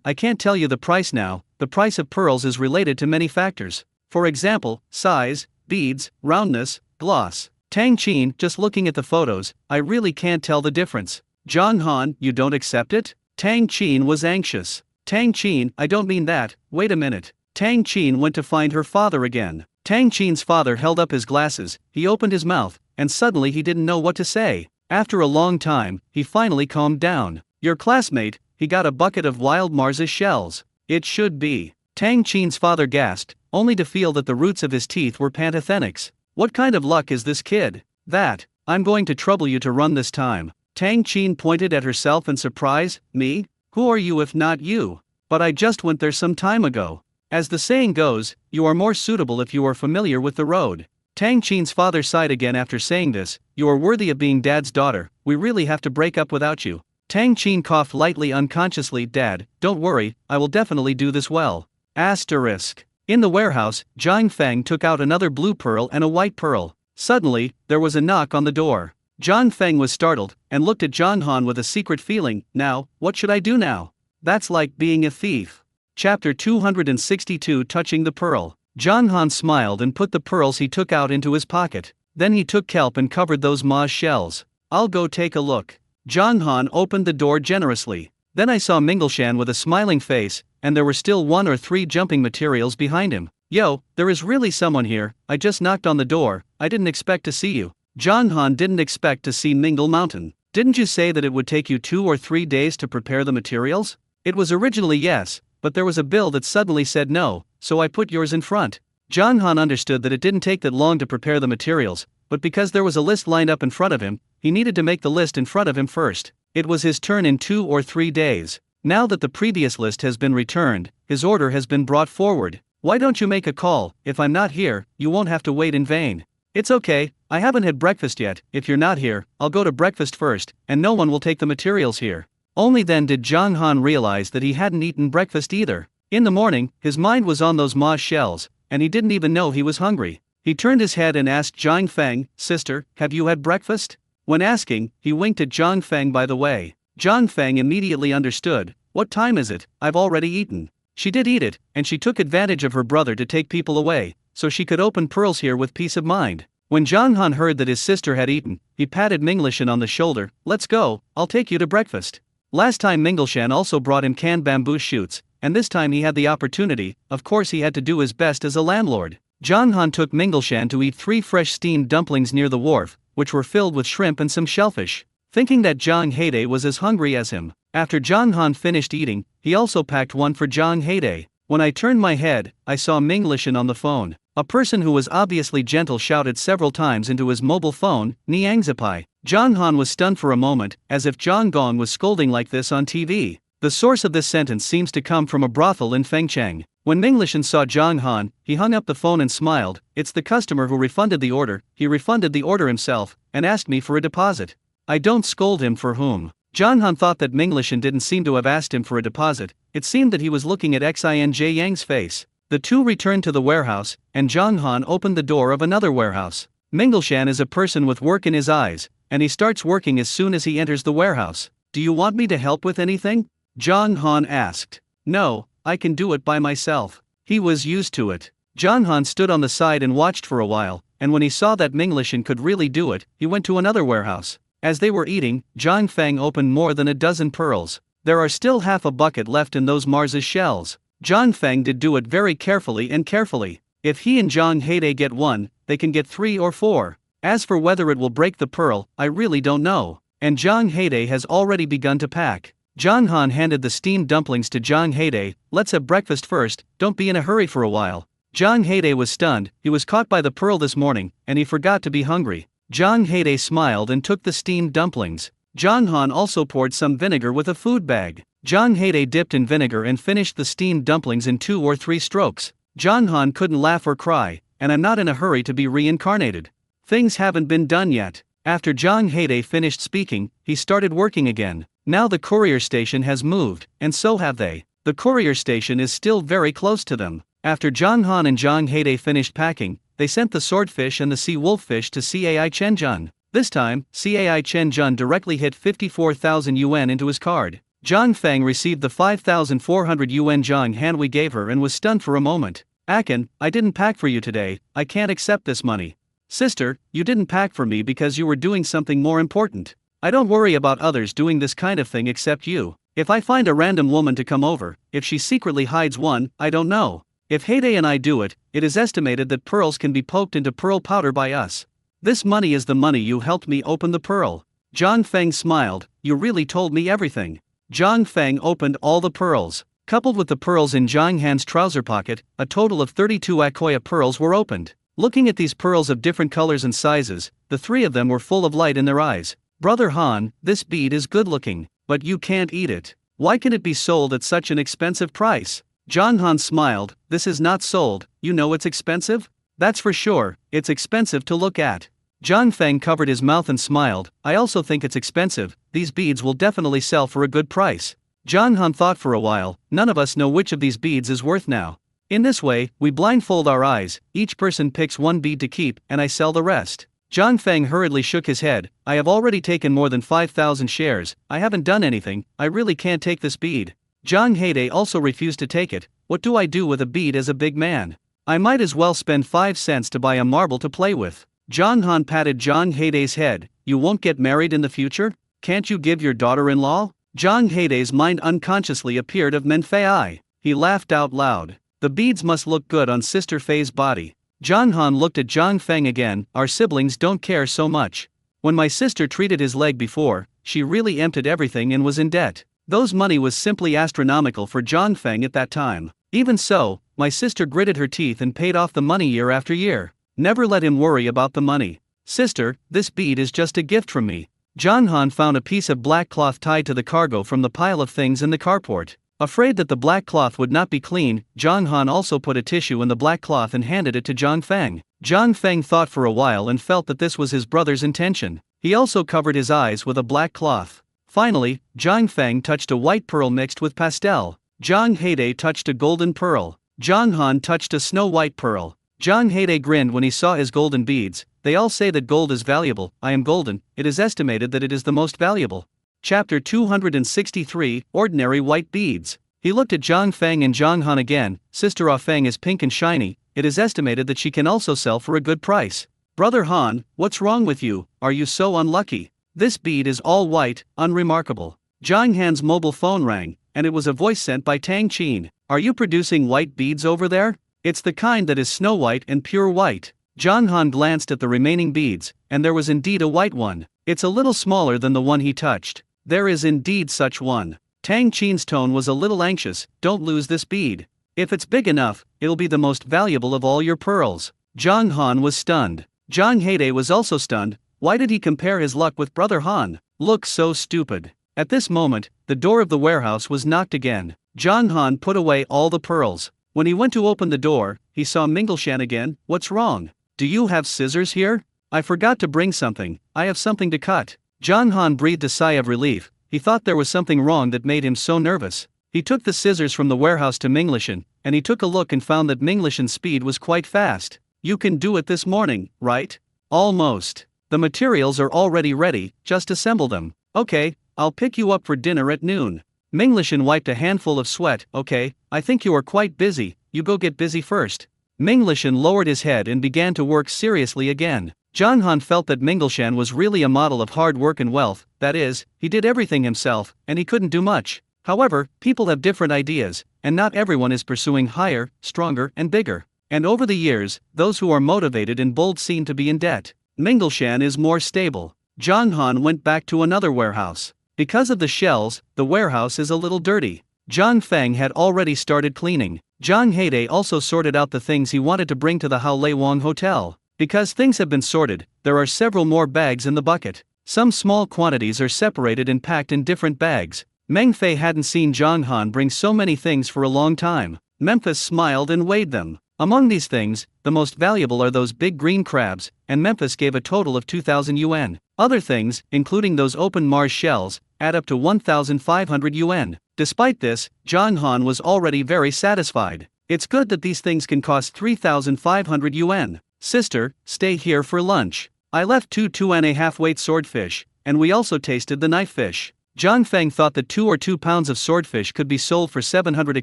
I can't tell you the price now. The price of pearls is related to many factors. For example, size, beads, roundness, gloss. Tang Qin, just looking at the photos, I really can't tell the difference. Zhang Han, you don't accept it? Tang Qin was anxious. Tang Qin, I don't mean that, wait a minute. Tang Qin went to find her father again. Tang Qin's father held up his glasses, he opened his mouth, and suddenly he didn't know what to say. After a long time, he finally calmed down. Your classmate, he got a bucket of wild Mars's shells. It should be. Tang Qin's father gasped, only to feel that the roots of his teeth were pantothenics. What kind of luck is this kid? That. I'm going to trouble you to run this time. Tang Qin pointed at herself in surprise. Me? Who are you if not you? But I just went there some time ago. As the saying goes, you are more suitable if you are familiar with the road. Tang Qin's father sighed again after saying this. You are worthy of being Dad's daughter, we really have to break up without you. Tang Qin coughed lightly unconsciously. Dad, don't worry, I will definitely do this well. Asterisk. In the warehouse, Zhang Feng took out another blue pearl and a white pearl. Suddenly, there was a knock on the door. Zhang Feng was startled, and looked at Zhang Han with a secret feeling. Now, what should I do now? That's like being a thief. Chapter 262 Touching the Pearl. John Han smiled and put the pearls he took out into his pocket. Then he took kelp and covered those moss shells. I'll go take a look. John Han opened the door generously. Then I saw Mingleshan with a smiling face, and there were still 1 or 3 jumping materials behind him. Yo, there is really someone here. I just knocked on the door. I didn't expect to see you. John Han didn't expect to see Mingle Mountain. Didn't you say that it would take you 2 or 3 days to prepare the materials? It was originally yes, but there was a bill that suddenly said no, so I put yours in front. John Han understood that it didn't take that long to prepare the materials, but because there was a list lined up in front of him, he needed to make the list in front of him first. It was his turn in 2 or 3 days. Now that the previous list has been returned, his order has been brought forward. Why don't you make a call? If I'm not here, you won't have to wait in vain. It's okay, I haven't had breakfast yet. If you're not here, I'll go to breakfast first, and no one will take the materials here. Only then did John Han realize that he hadn't eaten breakfast either. In the morning, his mind was on those moss shells, and he didn't even know he was hungry. He turned his head and asked Zhang Feng, "Sister, have you had breakfast?" When asking, he winked at Zhang Feng by the way. Zhang Feng immediately understood. "What time is it? I've already eaten." She did eat it, and she took advantage of her brother to take people away, so she could open pearls here with peace of mind. When Zhang Han heard that his sister had eaten, he patted Minglishan on the shoulder. "Let's go, I'll take you to breakfast." Last time Mingleshan also brought him canned bamboo shoots, and this time he had the opportunity. Of course he had to do his best as a landlord. Zhang Han took Mingleshan to eat 3 fresh steamed dumplings near the wharf, which were filled with shrimp and some shellfish. Thinking that Zhang Heide was as hungry as him, after Zhang Han finished eating, he also packed one for Zhang Heide. When I turned my head, I saw Minglishan on the phone. A person who was obviously gentle shouted several times into his mobile phone, "Niangzipai." Zhang Han was stunned for a moment, as if Zhang Gong was scolding like this on TV. The source of this sentence seems to come from a brothel in Fengcheng. When Minglishan saw Zhang Han, he hung up the phone and smiled. "It's the customer who refunded the order. He refunded the order himself, and asked me for a deposit." I don't scold him for whom. Zhang Han thought that Minglishan didn't seem to have asked him for a deposit. It seemed that he was looking at Xinj Yang's face. The two returned to the warehouse, and Zhang Han opened the door of another warehouse. Mingleshan is a person with work in his eyes, and he starts working as soon as he enters the warehouse. "Do you want me to help with anything?" Zhang Han asked. "No, I can do it by myself." He was used to it. Zhang Han stood on the side and watched for a while, and when he saw that Minglishan could really do it, he went to another warehouse. As they were eating, Zhang Feng opened more than a dozen pearls. There are still half a bucket left in those Mars's shells. Zhang Feng did do it very carefully and carefully. If he and Zhang Heide get one, they can get 3 or 4. As for whether it will break the pearl, I really don't know. And Zhang Heide has already begun to pack. Zhang Han handed the steamed dumplings to Zhang Heide. "Let's have breakfast first, don't be in a hurry for a while." Zhang Heide was stunned. He was caught by the pearl this morning, and he forgot to be hungry. Zhang Heide smiled and took the steamed dumplings. Zhang Han also poured some vinegar with a food bag. Zhang Heide dipped in vinegar and finished the steamed dumplings in 2 or 3 strokes. Zhang Han couldn't laugh or cry, and I'm not in a hurry to be reincarnated. Things haven't been done yet. After Zhang Heide finished speaking, he started working again. Now the courier station has moved, and so have they. The courier station is still very close to them. After Zhang Han and Zhang Heide finished packing, they sent the swordfish and the sea wolffish to Cai Chenjun. This time, Cai Chenjun directly hit 54,000 yuan into his card. Zhang Feng received the 5,400 yuan Zhang Hanwei gave her and was stunned for a moment. "Akin, I didn't pack for you today, I can't accept this money." "Sister, you didn't pack for me because you were doing something more important. I don't worry about others doing this kind of thing except you. If I find a random woman to come over, if she secretly hides one, I don't know. If Heide and I do it, it is estimated that pearls can be poked into pearl powder by us. This money is the money you helped me open the pearl." Zhang Feng smiled. "You really told me everything." Zhang Feng opened all the pearls. Coupled with the pearls in Zhang Han's trouser pocket, a total of 32 Akoya pearls were opened. Looking at these pearls of different colors and sizes, the 3 of them were full of light in their eyes. "Brother Han, this bead is good looking, but you can't eat it. Why can it be sold at such an expensive price?" Zhang Han smiled. "This is not sold, you know it's expensive?" "That's for sure, it's expensive to look at." Zhang Feng covered his mouth and smiled. "I also think it's expensive, these beads will definitely sell for a good price." Zhang Han thought for a while. "None of us know which of these beads is worth now. In this way, we blindfold our eyes, each person picks 1 bead to keep, and I sell the rest." Zhang Feng hurriedly shook his head. "I have already taken more than 5,000 shares, I haven't done anything, I really can't take this bead." Jang Haede also refused to take it. What do I do with a bead as a big man? I might as well spend 5 cents to buy a marble to play with. Jang Han patted Jang Haede's head. You won't get married in the future? Can't you give your daughter-in-law? Jang Haede's mind unconsciously appeared of Menfei. He laughed out loud. The beads must look good on Sister Fei's body. Jang Han looked at Zhang Feng again. Our siblings don't care so much. When my sister treated his leg before, she really emptied everything and was in debt. Those money was simply astronomical for Zhang Feng at that time. Even so, my sister gritted her teeth and paid off the money year after year. Never let him worry about the money. Sister, this bead is just a gift from me. Zhang Han found a piece of black cloth tied to the cargo from the pile of things in the carport. Afraid that the black cloth would not be clean, Zhang Han also put a tissue in the black cloth and handed it to Zhang Feng. Zhang Feng thought for a while and felt that this was his brother's intention. He also covered his eyes with a black cloth. Finally, Zhang Feng touched a white pearl mixed with pastel. Zhang Haede touched a golden pearl. Zhang Han touched a snow-white pearl. Zhang Haede grinned when he saw his golden beads. They all say that gold is valuable. I am golden. It is estimated that it is the most valuable. Chapter 263, Ordinary White Beads. He looked at Zhang Feng and Zhang Han again. Sister Ah Feng is pink and shiny. It is estimated that she can also sell for a good price. Brother Han, what's wrong with you? Are you so unlucky? This bead is all white, unremarkable. Zhang Han's mobile phone rang, and it was a voice sent by Tang Qin. Are you producing white beads over there? It's the kind that is snow white and pure white. Zhang Han glanced at the remaining beads, and there was indeed a white one. It's a little smaller than the one he touched. There is indeed such one. Tang Qin's tone was a little anxious. Don't lose this bead. If it's big enough, it'll be the most valuable of all your pearls. Zhang Han was stunned. Zhang Haede was also stunned. Why did he compare his luck with Brother Han? Look so stupid. At this moment, the door of the warehouse was knocked again. Zhang Han put away all the pearls. When he went to open the door, he saw Mingleshan again. What's wrong? Do you have scissors here? I forgot to bring something. I have something to cut. Zhang Han breathed a sigh of relief. He thought there was something wrong that made him so nervous. He took the scissors from the warehouse to Mingleshan, and he took a look and found that Mingleshan's speed was quite fast. You can do it this morning, right? Almost. The materials are already ready, just assemble them. Okay, I'll pick you up for dinner at noon. Mingleshan wiped a handful of sweat. Okay, I think you are quite busy, you go get busy first. Mingleshan lowered his head and began to work seriously again. Zhang Han felt that Mingleshan was really a model of hard work and wealth, that is, he did everything himself, and he couldn't do much. However, people have different ideas, and not everyone is pursuing higher, stronger, and bigger. And over the years, those who are motivated and bold seem to be in debt. Mingleshan is more stable. Zhang Han went back to another warehouse. Because of the shells, the warehouse is a little dirty. Zhang Feng had already started cleaning. Zhang Haede also sorted out the things he wanted to bring to the Hao Lei Wang Hotel. Because things have been sorted, there are several more bags in the bucket. Some small quantities are separated and packed in different bags. Meng Fei hadn't seen Zhang Han bring so many things for a long time. Memphis smiled and weighed them. Among these things, the most valuable are those big green crabs, and Memphis gave a total of 2,000 yuan. Other things, including those open Mars shells, add up to 1,500 yuan. Despite this, Zhang Han was already very satisfied. It's good that these things can cost 3,500 yuan. Sister, stay here for lunch. I left 2.5 weight swordfish, and we also tasted the knife fish. Zhang Feng thought that 2 pounds of swordfish could be sold for 700 a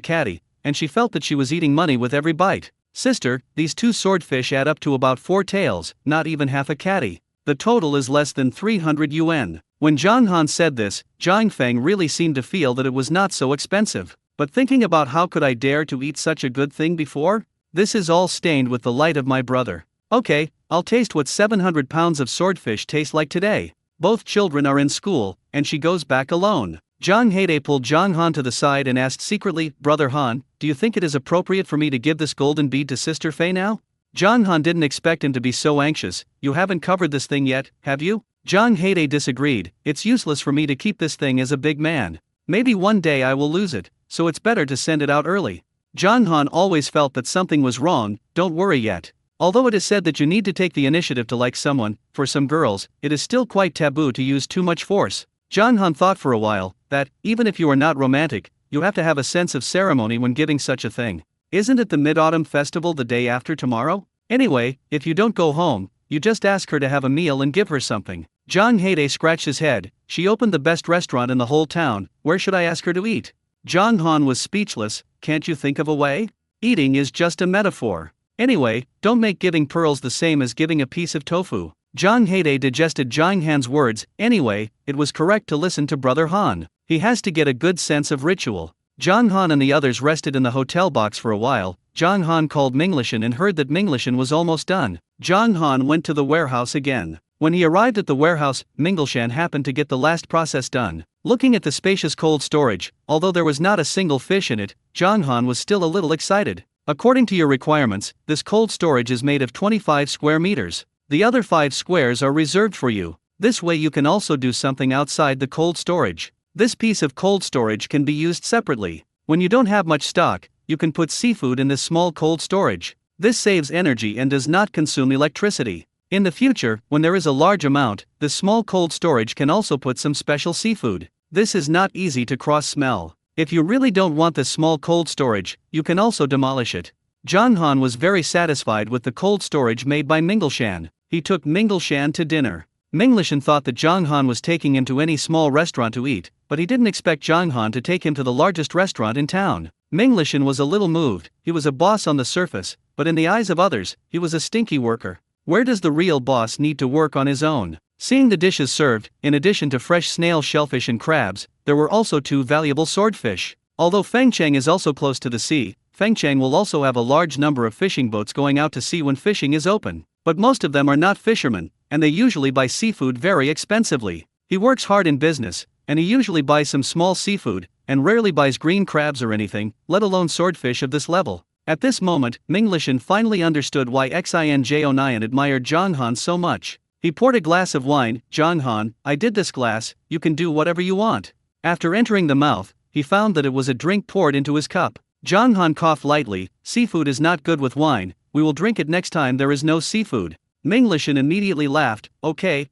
catty, and she felt that she was eating money with every bite. Sister, these 2 swordfish add up to about 4 taels, not even half a catty. The total is less than 300 yuan. When Zhang Han said this, Zhang Feng really seemed to feel that it was not so expensive. But thinking about how could I dare to eat such a good thing before? This is all stained with the light of my brother. Okay, I'll taste what 700 pounds of swordfish taste like today. Both children are in school, and she goes back alone. Zhang Haede pulled Zhang Han to the side and asked secretly, Brother Han, do you think it is appropriate for me to give this golden bead to Sister Fei now? Zhang Han didn't expect him to be so anxious. You haven't covered this thing yet, have you? Zhang Haede disagreed. It's useless for me to keep this thing as a big man. Maybe one day I will lose it, so it's better to send it out early. Zhang Han always felt that something was wrong. Don't worry yet. Although it is said that you need to take the initiative to like someone, for some girls, it is still quite taboo to use too much force. Zhang Han thought for a while that, even if you are not romantic, you have to have a sense of ceremony when giving such a thing. Isn't it the Mid-Autumn Festival the day after tomorrow? Anyway, if you don't go home, you just ask her to have a meal and give her something. Zhang Haede scratched his head. She opened the best restaurant in the whole town. Where should I ask her to eat? Zhang Han was speechless. Can't you think of a way? Eating is just a metaphor. Anyway, don't make giving pearls the same as giving a piece of tofu. Zhang Heide digested Zhang Han's words. Anyway, it was correct to listen to Brother Han. He has to get a good sense of ritual. Zhang Han and the others rested in the hotel box for a while. Zhang Han called Minglishan and heard that Minglishan was almost done. Zhang Han went to the warehouse again. When he arrived at the warehouse, Minglishan happened to get the last process done. Looking at the spacious cold storage, although there was not a single fish in it, Zhang Han was still a little excited. According to your requirements, this cold storage is made of 25 square meters. The other 5 squares are reserved for you. This way you can also do something outside the cold storage. This piece of cold storage can be used separately. When you don't have much stock, you can put seafood in this small cold storage. This saves energy and does not consume electricity. In the future, when there is a large amount, this small cold storage can also put some special seafood. This is not easy to cross-smell. If you really don't want this small cold storage, you can also demolish it. Zhang Han was very satisfied with the cold storage made by Minglishan. He took Minglishan to dinner. Minglishan thought that Zhang Han was taking him to any small restaurant to eat, but he didn't expect Zhang Han to take him to the largest restaurant in town. Minglishan was a little moved. He was a boss on the surface, but in the eyes of others, he was a stinky worker. Where does the real boss need to work on his own? Seeing the dishes served, in addition to fresh snail, shellfish and crabs, there were also 2 valuable swordfish. Although Fengcheng is also close to the sea, Fengcheng will also have a large number of fishing boats going out to sea when fishing is open. But most of them are not fishermen, and they usually buy seafood very expensively. He works hard in business, and he usually buys some small seafood, and rarely buys green crabs or anything, let alone swordfish of this level. At this moment, Minglishan finally understood why Xinjo9 admired Zhang Han so much. He poured a glass of wine. Zhang Han, I did this glass, you can do whatever you want. After entering the mouth, he found that it was a drink poured into his cup. Zhang Han coughed lightly. Seafood is not good with wine, we will drink it next time there is no seafood. Minglishan immediately laughed. Okay,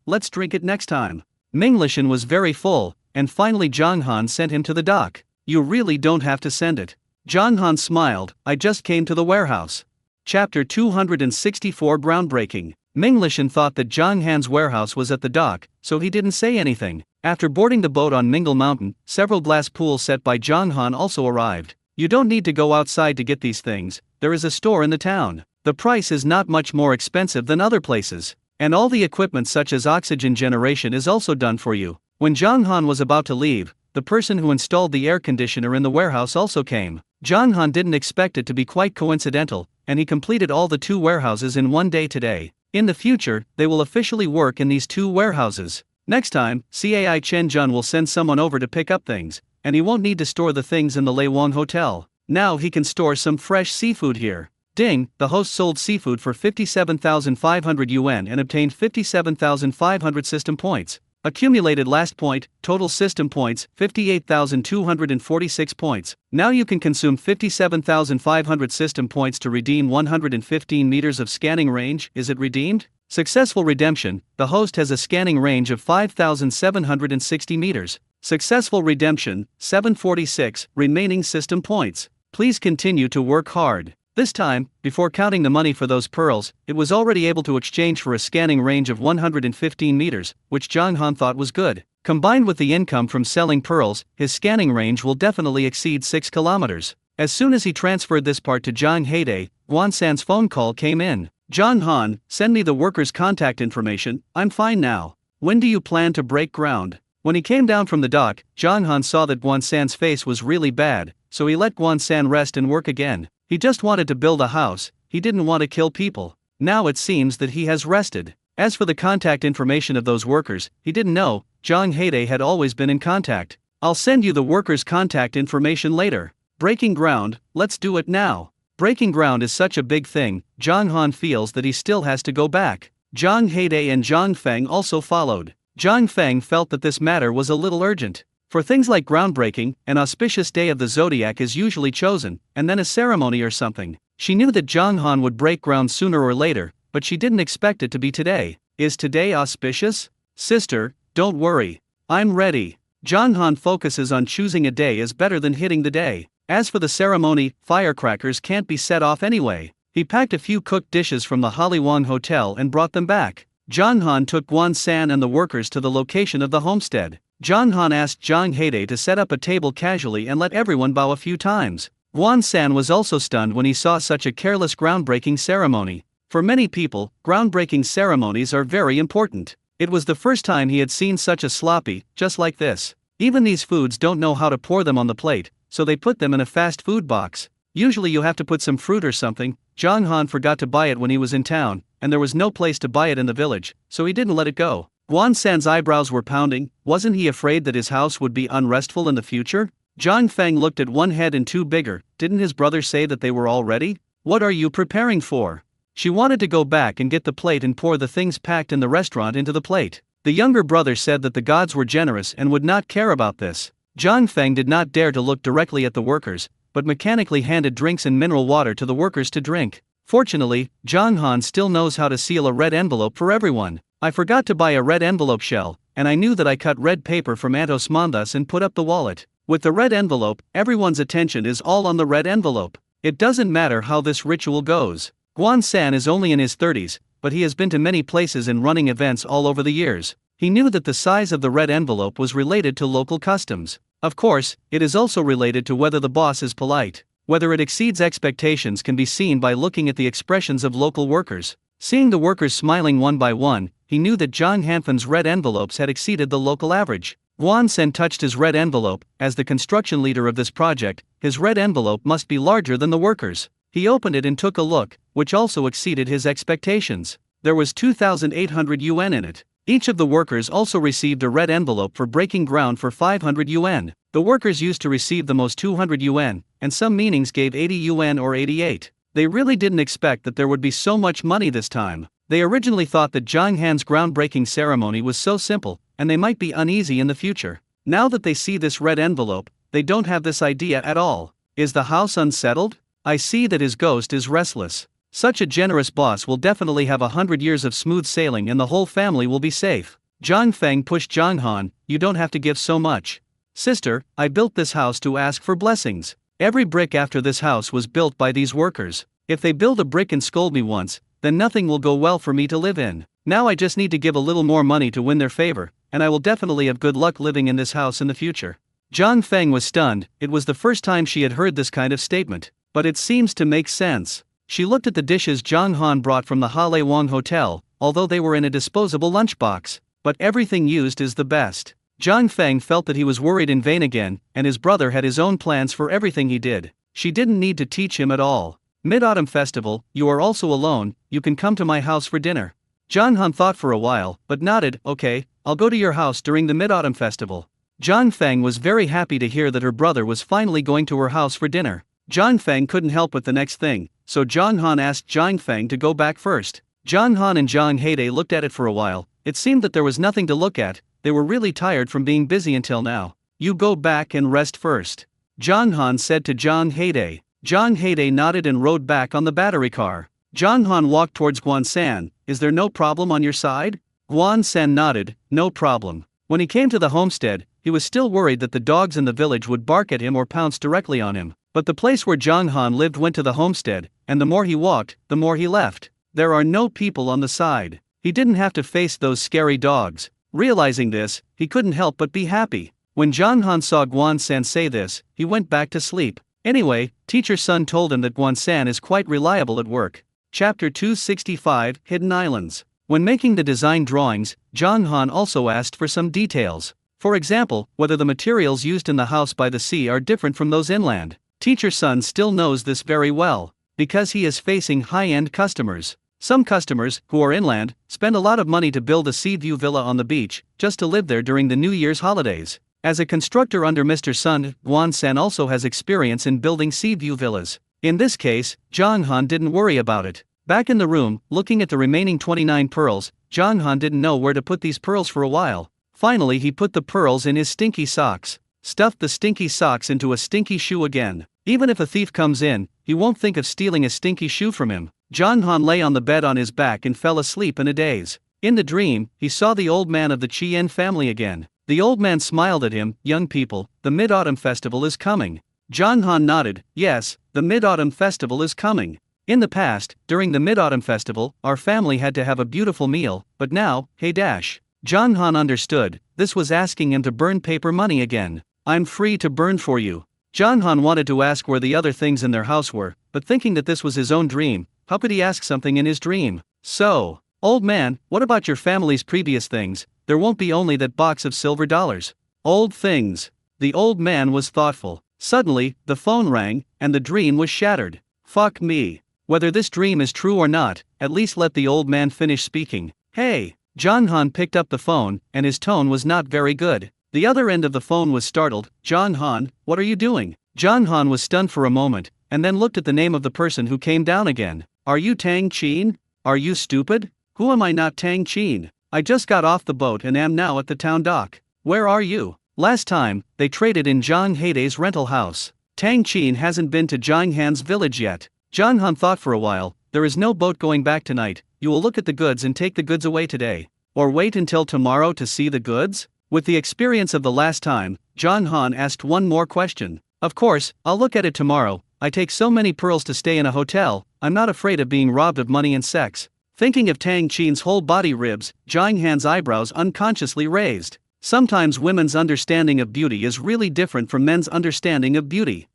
let's drink it next time. Minglishan was very full, and finally Zhang Han sent him to the dock. You really don't have to send it. Zhang Han smiled. I just came to the warehouse. Chapter 264 Groundbreaking. Minglishan thought that Zhang Han's warehouse was at the dock, so he didn't say anything. After boarding the boat on Mingle Mountain, several glass pools set by Zhang Han also arrived. You don't need to go outside to get these things, there is a store in the town. The price is not much more expensive than other places. And all the equipment such as oxygen generation is also done for you. When Zhang Han was about to leave, the person who installed the air conditioner in the warehouse also came. Zhang Han didn't expect it to be quite coincidental, and he completed all the 2 warehouses in one day today. In the future, they will officially work in these 2 warehouses. Next time, Cai Chen Jun will send someone over to pick up things, and he won't need to store the things in the Lei Wang Hotel. Now he can store some fresh seafood here. Ding, the host sold seafood for 57,500 yuan and obtained 57,500 system points. Accumulated last point, total system points, 58,246 points. Now you can consume 57,500 system points to redeem 115 meters of scanning range. Is it redeemed? Successful redemption, the host has a scanning range of 5,760 meters. Successful redemption, 746, remaining system points. Please continue to work hard. This time, before counting the money for those pearls, it was already able to exchange for a scanning range of 115 meters, which Zhang Han thought was good. Combined with the income from selling pearls, his scanning range will definitely exceed 6 kilometers. As soon as he transferred this part to Zhang Heide, Guan San's phone call came in. Zhang Han, send me the worker's contact information, I'm fine now. When do you plan to break ground? When he came down from the dock, Zhang Han saw that Guan San's face was really bad, so he let Guan San rest and work again. He just wanted to build a house, he didn't want to kill people. Now it seems that he has rested. As for the contact information of those workers, he didn't know. Zhang Heide had always been in contact. I'll send you the workers' contact information later. Breaking ground, let's do it now. Breaking ground is such a big thing, Zhang Han feels that he still has to go back. Zhang Heide and Zhang Feng also followed. Zhang Feng felt that this matter was a little urgent. For things like groundbreaking, an auspicious day of the zodiac is usually chosen, and then a ceremony or something. She knew that Zhang Han would break ground sooner or later, but she didn't expect it to be today. Is today auspicious? Sister, don't worry. I'm ready. Zhang Han focuses on choosing a day is better than hitting the day. As for the ceremony, firecrackers can't be set off anyway. He packed a few cooked dishes from the Haliwang Hotel and brought them back. Zhang Han took Guan San and the workers to the location of the homestead. Jong Han asked Jong Hae to set up a table casually and let everyone bow a few times. Won San was also stunned when he saw such a careless groundbreaking ceremony. For many people, groundbreaking ceremonies are very important. It was the first time he had seen such a sloppy, just like this. Even these foods don't know how to pour them on the plate, so they put them in a fast food box. Usually you have to put some fruit or something. Jong Han forgot to buy it when he was in town, and there was no place to buy it in the village, so he didn't let it go. Won San's eyebrows were pounding. Wasn't he afraid that his house would be unrestful in the future? Zhang Feng looked at one head and two bigger. Didn't his brother say that they were all ready? What are you preparing for? She wanted to go back and get the plate and pour the things packed in the restaurant into the plate. The younger brother said that the gods were generous and would not care about this. Zhang Feng did not dare to look directly at the workers, but mechanically handed drinks and mineral water to the workers to drink. Fortunately, Zhang Han still knows how to seal a red envelope for everyone. I forgot to buy a red envelope shell, and I knew that I cut red paper from Aunt Osmanthus and put up the wallet. With the red envelope, everyone's attention is all on the red envelope. It doesn't matter how this ritual goes. Guan San is only in his 30s, but he has been to many places and running events all over the years. He knew that the size of the red envelope was related to local customs. Of course, it is also related to whether the boss is polite. Whether it exceeds expectations can be seen by looking at the expressions of local workers. Seeing the workers smiling one by one, he knew that Zhang Hanfen's red envelopes had exceeded the local average. Guan Sen touched his red envelope. As the construction leader of this project, his red envelope must be larger than the workers. He opened it and took a look, which also exceeded his expectations. There was 2,800 yuan in it. Each of the workers also received a red envelope for breaking ground for 500 yuan. The workers used to receive the most 200 yuan, and some meetings gave 80 yuan or 88. They really didn't expect that there would be so much money this time. They originally thought that Zhang Han's groundbreaking ceremony was so simple, and they might be uneasy in the future. Now that they see this red envelope, they don't have this idea at all. Is the house unsettled? I see that his ghost is restless. Such a generous boss will definitely have 100 years of smooth sailing and the whole family will be safe. Zhang Feng pushed Zhang Han. You don't have to give so much. Sister, I built this house to ask for blessings. Every brick after this house was built by these workers. If they build a brick and scold me once, then nothing will go well for me to live in. Now I just need to give a little more money to win their favor, and I will definitely have good luck living in this house in the future. Zhang Feng was stunned. It was the first time she had heard this kind of statement. But it seems to make sense. She looked at the dishes Zhang Han brought from the Hale Wang Hotel, although they were in a disposable lunchbox. But everything used is the best. Zhang Feng felt that he was worried in vain again, and his brother had his own plans for everything he did. She didn't need to teach him at all. Mid-Autumn Festival, you are also alone, you can come to my house for dinner. Zhang Han thought for a while, but nodded. Okay, I'll go to your house during the Mid-Autumn Festival. Zhang Feng was very happy to hear that her brother was finally going to her house for dinner. Zhang Feng couldn't help with the next thing, so Zhang Han asked Zhang Feng to go back first. Zhang Han and Zhang Hae looked at it for a while. It seemed that there was nothing to look at. They were really tired from being busy until now. You go back and rest first. Zhang Han said to Zhang Hae. Zhang Hae nodded and rode back on the battery car. Zhang Han walked towards Guan San. Is there no problem on your side? Guan San nodded. No problem. When he came to the homestead, he was still worried that the dogs in the village would bark at him or pounce directly on him. But the place where Zhang Han lived went to the homestead, and the more he walked, the more he left. There are no people on the side. He didn't have to face those scary dogs. Realizing this, he couldn't help but be happy. When Zhang Han saw Guan San say this, he went back to sleep. Anyway, teacher Sun told him that Guan San is quite reliable at work. Chapter 265, Hidden Islands. When making the design drawings, Zhang Han also asked for some details. For example, whether the materials used in the house by the sea are different from those inland. Teacher Sun still knows this very well, because he is facing high-end customers. Some customers, who are inland, spend a lot of money to build a sea view villa on the beach, just to live there during the New Year's holidays. As a constructor under Mr. Sun, Guan San also has experience in building sea view villas. In this case, Zhang Han didn't worry about it. Back in the room, looking at the remaining 29 pearls, Zhang Han didn't know where to put these pearls for a while. Finally he put the pearls in his stinky socks. Stuffed the stinky socks into a stinky shoe again. Even if a thief comes in, he won't think of stealing a stinky shoe from him. Zhang Han lay on the bed on his back and fell asleep in a daze. In the dream, he saw the old man of the Chien family again. The old man smiled at him. Young people, the Mid-Autumn Festival is coming. Zhang Han nodded. Yes, the Mid-Autumn Festival is coming. In the past, during the Mid-Autumn Festival, our family had to have a beautiful meal, but now, hey dash. John Han understood, this was asking him to burn paper money again. I'm free to burn for you. John Han wanted to ask where the other things in their house were, but thinking that this was his own dream, how could he ask something in his dream? So, old man, what about your family's previous things? There won't be only that box of silver dollars. Old things. The old man was thoughtful. Suddenly, the phone rang, and the dream was shattered. Fuck me. Whether this dream is true or not, at least let the old man finish speaking. Hey! John Han picked up the phone, and his tone was not very good. The other end of the phone was startled. John Han, what are you doing? John Han was stunned for a moment, and then looked at the name of the person who came down again. Are you Tang Chin? Are you stupid? Who am I not Tang Chin? I just got off the boat and am now at the town dock. Where are you? Last time, they traded in Zhang Heidei's rental house. Tang Chin hasn't been to Zhang Han's village yet. John Han thought for a while, there is no boat going back tonight, you will look at the goods and take the goods away today. Or wait until tomorrow to see the goods? With the experience of the last time, John Han asked one more question. Of course, I'll look at it tomorrow. I take so many pearls to stay in a hotel, I'm not afraid of being robbed of money and sex. Thinking of Tang Chin's whole body ribs, Zhang Han's eyebrows unconsciously raised. Sometimes women's understanding of beauty is really different from men's understanding of beauty.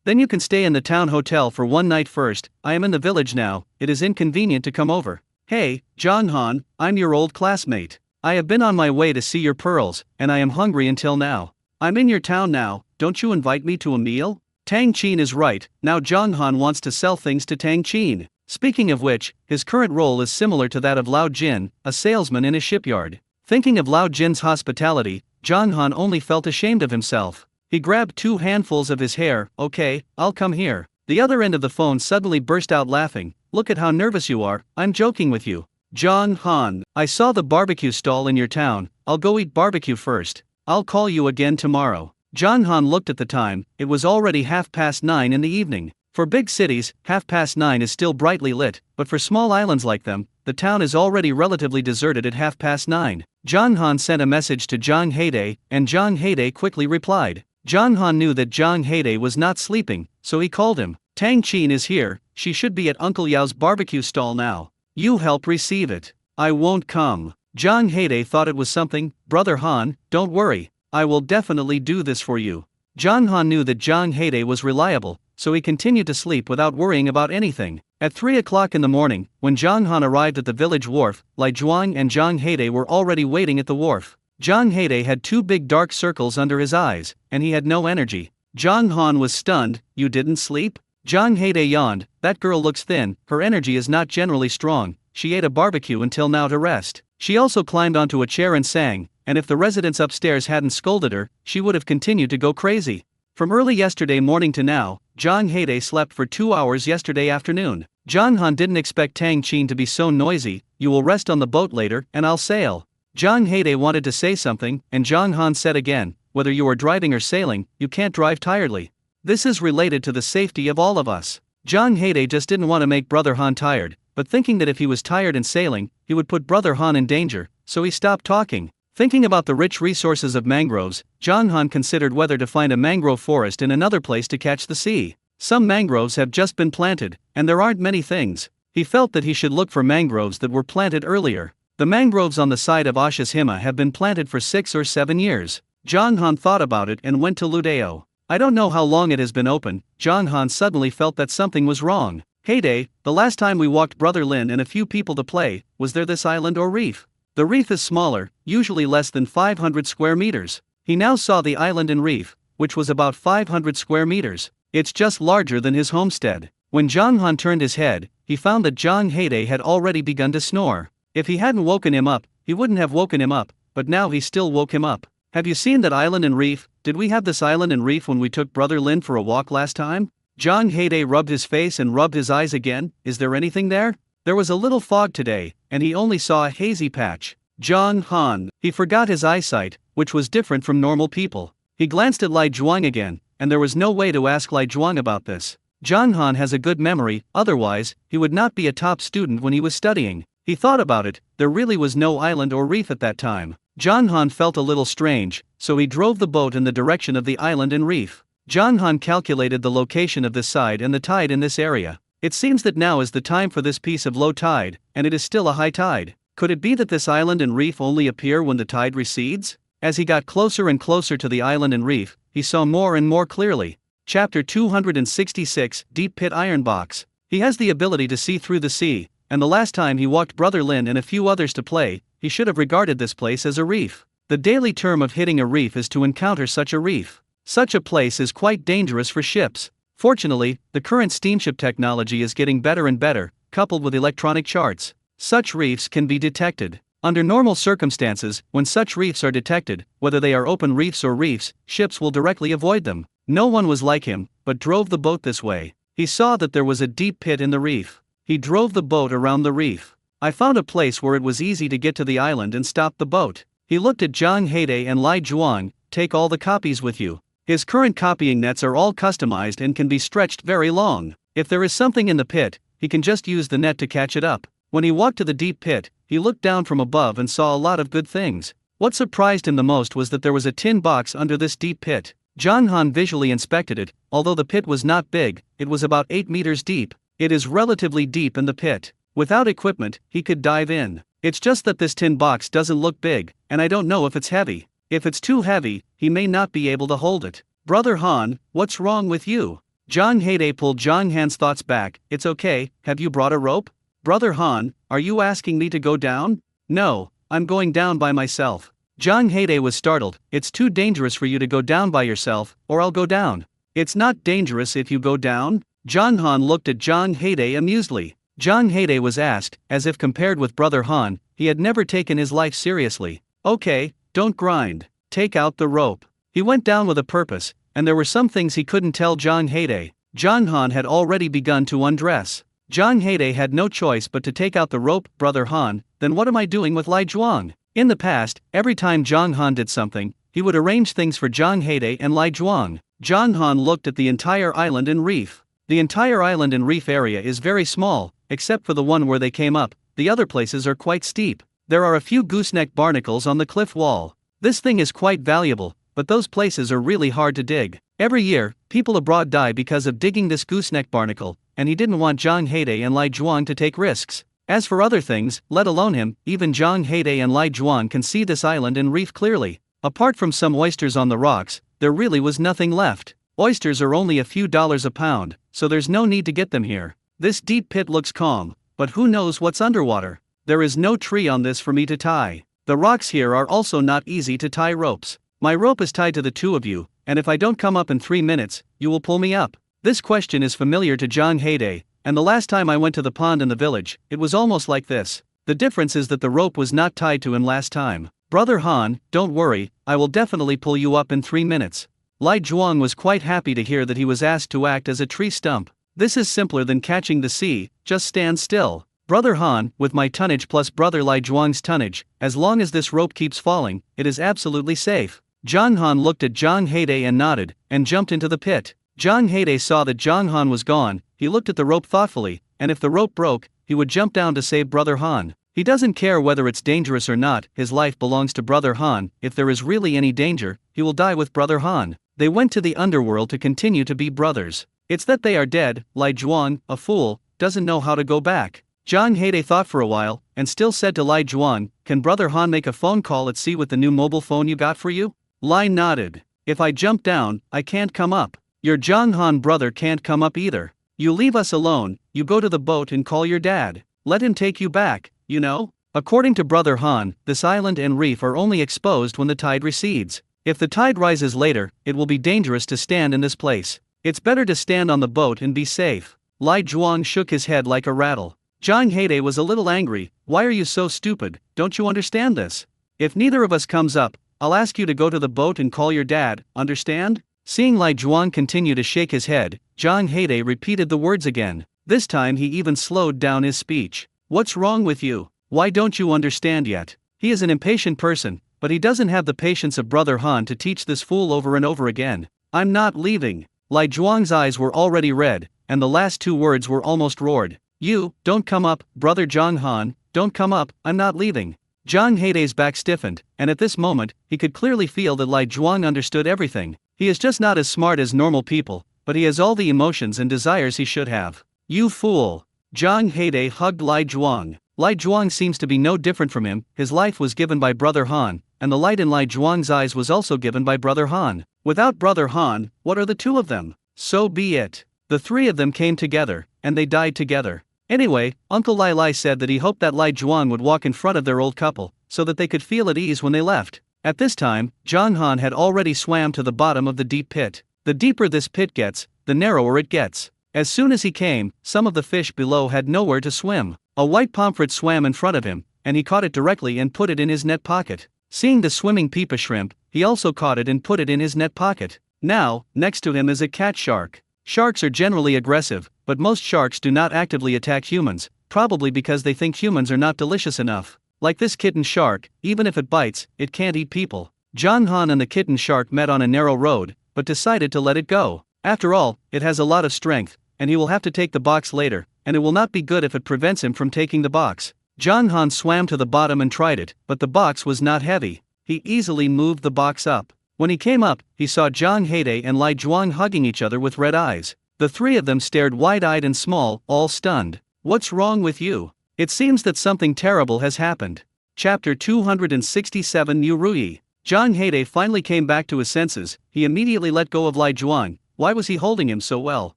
Then you can stay in the town hotel for one night first. I am in the village now, it is inconvenient to come over. Hey, John Han, I'm your old classmate. I have been on my way to see your pearls, and I am hungry until now. I'm in your town now, don't you invite me to a meal? Tang Chin is right, now John Han wants to sell things to Tang Chin. Speaking of which, his current role is similar to that of Lao Jin, a salesman in a shipyard. Thinking of Lao Jin's hospitality, John Han only felt ashamed of himself. He grabbed 2 handfuls of his hair. Okay, I'll come here. The other end of the phone suddenly burst out laughing. Look at how nervous you are, I'm joking with you. John Han, I saw the barbecue stall in your town, I'll go eat barbecue first. I'll call you again tomorrow. John Han looked at the time, it was already 9:30 in the evening. For big cities, 9:30 is still brightly lit, but for small islands like them, the town is already relatively deserted at 9:30. John Han sent a message to Zhang Heidei, and Zhang Heidei quickly replied. John Han knew that Zhang Heidei was not sleeping, so he called him. Tang Chin is here, she should be at Uncle Yao's barbecue stall now. You help receive it. I won't come. Zhang Heidei thought it was something. Brother Han, don't worry, I will definitely do this for you. John Han knew that Zhang Heidei was reliable, so he continued to sleep without worrying about anything. At 3 o'clock in the morning, when Zhang Han arrived at the village wharf, Lai Zhuang and Zhang Heidei were already waiting at the wharf. Zhang Heidei had 2 big dark circles under his eyes, and he had no energy. Zhang Han was stunned. You didn't sleep? Zhang Heidei yawned. That girl looks thin, her energy is not generally strong, she ate a barbecue until now to rest. She also climbed onto a chair and sang, and if the residents upstairs hadn't scolded her, she would have continued to go crazy. From early yesterday morning to now, Zhang Heidei slept for 2 hours yesterday afternoon. John Han didn't expect Tang Chin to be so noisy. You will rest on the boat later, and I'll sail. Zhang Heidei wanted to say something, and Zhang Han said again, whether you are driving or sailing, you can't drive tiredly. This is related to the safety of all of us. Zhang Heidei just didn't want to make Brother Han tired, but thinking that if he was tired and sailing, he would put Brother Han in danger, so he stopped talking. Thinking about the rich resources of mangroves, Zhang Han considered whether to find a mangrove forest in another place to catch the sea. Some mangroves have just been planted, and there aren't many things. He felt that he should look for mangroves that were planted earlier. The mangroves on the side of Ashishima have been planted for 6 or 7 years. Zhang Han thought about it and went to Ludeo. I don't know how long it has been open. Zhang Han suddenly felt that something was wrong. Heidei, the last time we walked Brother Lin and a few people to play, was there this island or reef? The reef is smaller, usually less than 500 square meters. He now saw the island and reef, which was about 500 square meters. It's just larger than his homestead. When Zhang Han turned his head, he found that Zhang Heidei had already begun to snore. If he hadn't woken him up, he wouldn't have woken him up, but now he still woke him up. Have you seen that island and reef? Did we have this island and reef when we took Brother Lin for a walk last time? Zhang Heidei rubbed his face and rubbed his eyes again. Is there anything there? There was a little fog today, and he only saw a hazy patch. Zhang Han. He forgot his eyesight, which was different from normal people. He glanced at Lai Zhuang again, and there was no way to ask Lai Zhuang about this. Zhang Han has a good memory, otherwise, he would not be a top student when he was studying. He thought about it, there really was no island or reef at that time. Zhang Han felt a little strange, so he drove the boat in the direction of the island and reef. Zhang Han calculated the location of this side and the tide in this area. It seems that now is the time for this piece of low tide, and it is still a high tide. Could it be that this island and reef only appear when the tide recedes? As he got closer and closer to the island and reef, he saw more and more clearly. Chapter 266, Deep Pit Iron Box. He has the ability to see through the sea, and the last time he walked Brother Lin and a few others to play, he should have regarded this place as a reef. The daily term of hitting a reef is to encounter such a reef. Such a place is quite dangerous for ships. Fortunately, the current steamship technology is getting better and better, coupled with electronic charts. Such reefs can be detected. Under normal circumstances, when such reefs are detected, whether they are open reefs or reefs, ships will directly avoid them. No one was like him, but drove the boat this way. He saw that there was a deep pit in the reef. He drove the boat around the reef. I found a place where it was easy to get to the island and stop the boat. He looked at Zhang Heide and Lai Zhuang. Take all the copies with you. His current copying nets are all customized and can be stretched very long. If there is something in the pit, he can just use the net to catch it up. When he walked to the deep pit, he looked down from above and saw a lot of good things. What surprised him the most was that there was a tin box under this deep pit. Zhang Han visually inspected it. Although the pit was not big, it was about 8 meters deep. It is relatively deep in the pit. Without equipment, he could dive in. It's just that this tin box doesn't look big, and I don't know if it's heavy. If it's too heavy, he may not be able to hold it. Brother Han, what's wrong with you? Zhang Heide pulled Zhang Han's thoughts back. It's okay, have you brought a rope? Brother Han, are you asking me to go down? No, I'm going down by myself. Zhang Heide was startled. It's too dangerous for you to go down by yourself, or I'll go down. It's not dangerous if you go down? Zhang Han looked at Zhang Heide amusedly. Zhang Heide was asked, as if compared with Brother Han, he had never taken his life seriously. Okay, don't grind. Take out the rope. He went down with a purpose, and there were some things he couldn't tell Zhang Heide. Zhang Han had already begun to undress. Zhang Heide had no choice but to take out the rope. Brother Han, then what am I doing with Lai Zhuang? In the past, every time Zhang Han did something, he would arrange things for Zhang Heide and Lai Zhuang. Zhang Han looked at the entire island and reef. The entire island and reef area is very small, except for the one where they came up. The other places are quite steep. There are a few gooseneck barnacles on the cliff wall. This thing is quite valuable, but those places are really hard to dig. Every year, people abroad die because of digging this gooseneck barnacle, and he didn't want Zhang Heide and Lai Zhuang to take risks. As for other things, let alone him, even Zhang Heide and Lai Zhuang can see this island and reef clearly. Apart from some oysters on the rocks, there really was nothing left. Oysters are only a few dollars a pound, so there's no need to get them here. This deep pit looks calm, but who knows what's underwater? There is no tree on this for me to tie. The rocks here are also not easy to tie ropes. My rope is tied to the two of you, and if I don't come up in 3 minutes, you will pull me up. This question is familiar to Zhang Heide, and the last time I went to the pond in the village, it was almost like this. The difference is that the rope was not tied to him last time. Brother Han, don't worry, I will definitely pull you up in 3 minutes. Lai Zhuang was quite happy to hear that he was asked to act as a tree stump. This is simpler than catching the sea, just stand still. Brother Han, with my tonnage plus Brother Lai Zhuang's tonnage, as long as this rope keeps falling, it is absolutely safe. Zhang Han looked at Zhang Heide and nodded, and jumped into the pit. Zhang Heide saw that Zhang Han was gone. He looked at the rope thoughtfully, and if the rope broke, he would jump down to save Brother Han. He doesn't care whether it's dangerous or not, his life belongs to Brother Han. If there is really any danger, he will die with Brother Han. They went to the underworld to continue to be brothers. It's that they are dead. Lai Zhuang, a fool, doesn't know how to go back. Zhang Heide thought for a while, and still said to Lai Zhuang, can Brother Han make a phone call at sea with the new mobile phone you got for you? Lai nodded. If I jump down, I can't come up. Your Zhang Han brother can't come up either. You leave us alone, you go to the boat and call your dad. Let him take you back, you know? According to Brother Han, this island and reef are only exposed when the tide recedes. If the tide rises later, it will be dangerous to stand in this place. It's better to stand on the boat and be safe. Lai Zhuang shook his head like a rattle. Zhang Heide was a little angry. Why are you so stupid? Don't you understand this? If neither of us comes up, I'll ask you to go to the boat and call your dad, understand? Seeing Lai Zhuang continue to shake his head, Zhang Heide repeated the words again. This time he even slowed down his speech. What's wrong with you? Why don't you understand yet? He is an impatient person, but he doesn't have the patience of Brother Han to teach this fool over and over again. I'm not leaving. Lai Zhuang's eyes were already red, and the last two words were almost roared. You, don't come up, Brother Zhang Han, don't come up, I'm not leaving. Zhang Heide's back stiffened, and at this moment, he could clearly feel that Lai Zhuang understood everything. He is just not as smart as normal people, but he has all the emotions and desires he should have. You fool! Zhang Heide hugged Lai Zhuang. Lai Zhuang seems to be no different from him. His life was given by Brother Han, and the light in Lai Zhuang's eyes was also given by Brother Han. Without Brother Han, what are the two of them? So be it. The three of them came together, and they died together. Anyway, Uncle Lai Lai said that he hoped that Lai Zhuang would walk in front of their old couple, so that they could feel at ease when they left. At this time, Zhang Han had already swam to the bottom of the deep pit. The deeper this pit gets, the narrower it gets. As soon as he came, some of the fish below had nowhere to swim. A white pomfret swam in front of him, and he caught it directly and put it in his net pocket. Seeing the swimming peepa shrimp, he also caught it and put it in his net pocket. Now, next to him is a cat shark. Sharks are generally aggressive, but most sharks do not actively attack humans, probably because they think humans are not delicious enough. Like this kitten shark, even if it bites, it can't eat people. Zhang Han and the kitten shark met on a narrow road, but decided to let it go. After all, it has a lot of strength, and he will have to take the box later, and it will not be good if it prevents him from taking the box. Zhang Han swam to the bottom and tried it, but the box was not heavy. He easily moved the box up. When he came up, he saw Zhang Heide and Lai Zhuang hugging each other with red eyes. The three of them stared wide-eyed and small, all stunned. What's wrong with you? It seems that something terrible has happened. Chapter 267 Yu Rui. Zhang Heide finally came back to his senses. He immediately let go of Lai Zhuang. Why was he holding him so well?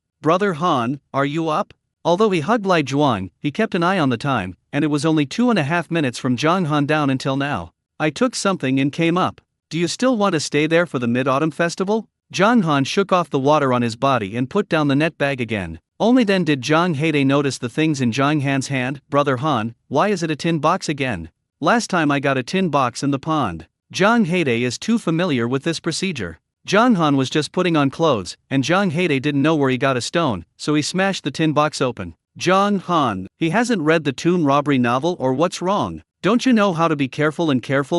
Brother Han, are you up? Although he hugged Lai Zhuang, he kept an eye on the time, and it was only 2.5 minutes from Zhang Han down until now. I took something and came up. Do you still want to stay there for the Mid-Autumn Festival? Zhang Han shook off the water on his body and put down the net bag again. Only then did Zhang Heide notice the things in Zhang Han's hand. Brother Han, why is it a tin box again? Last time I got a tin box in the pond. Zhang Heide is too familiar with this procedure. Zhang Han was just putting on clothes, and Zhang Heide didn't know where he got a stone, so he smashed the tin box open. Zhang Han, he hasn't read the tomb robbery novel or what's wrong? Don't you know how to be careful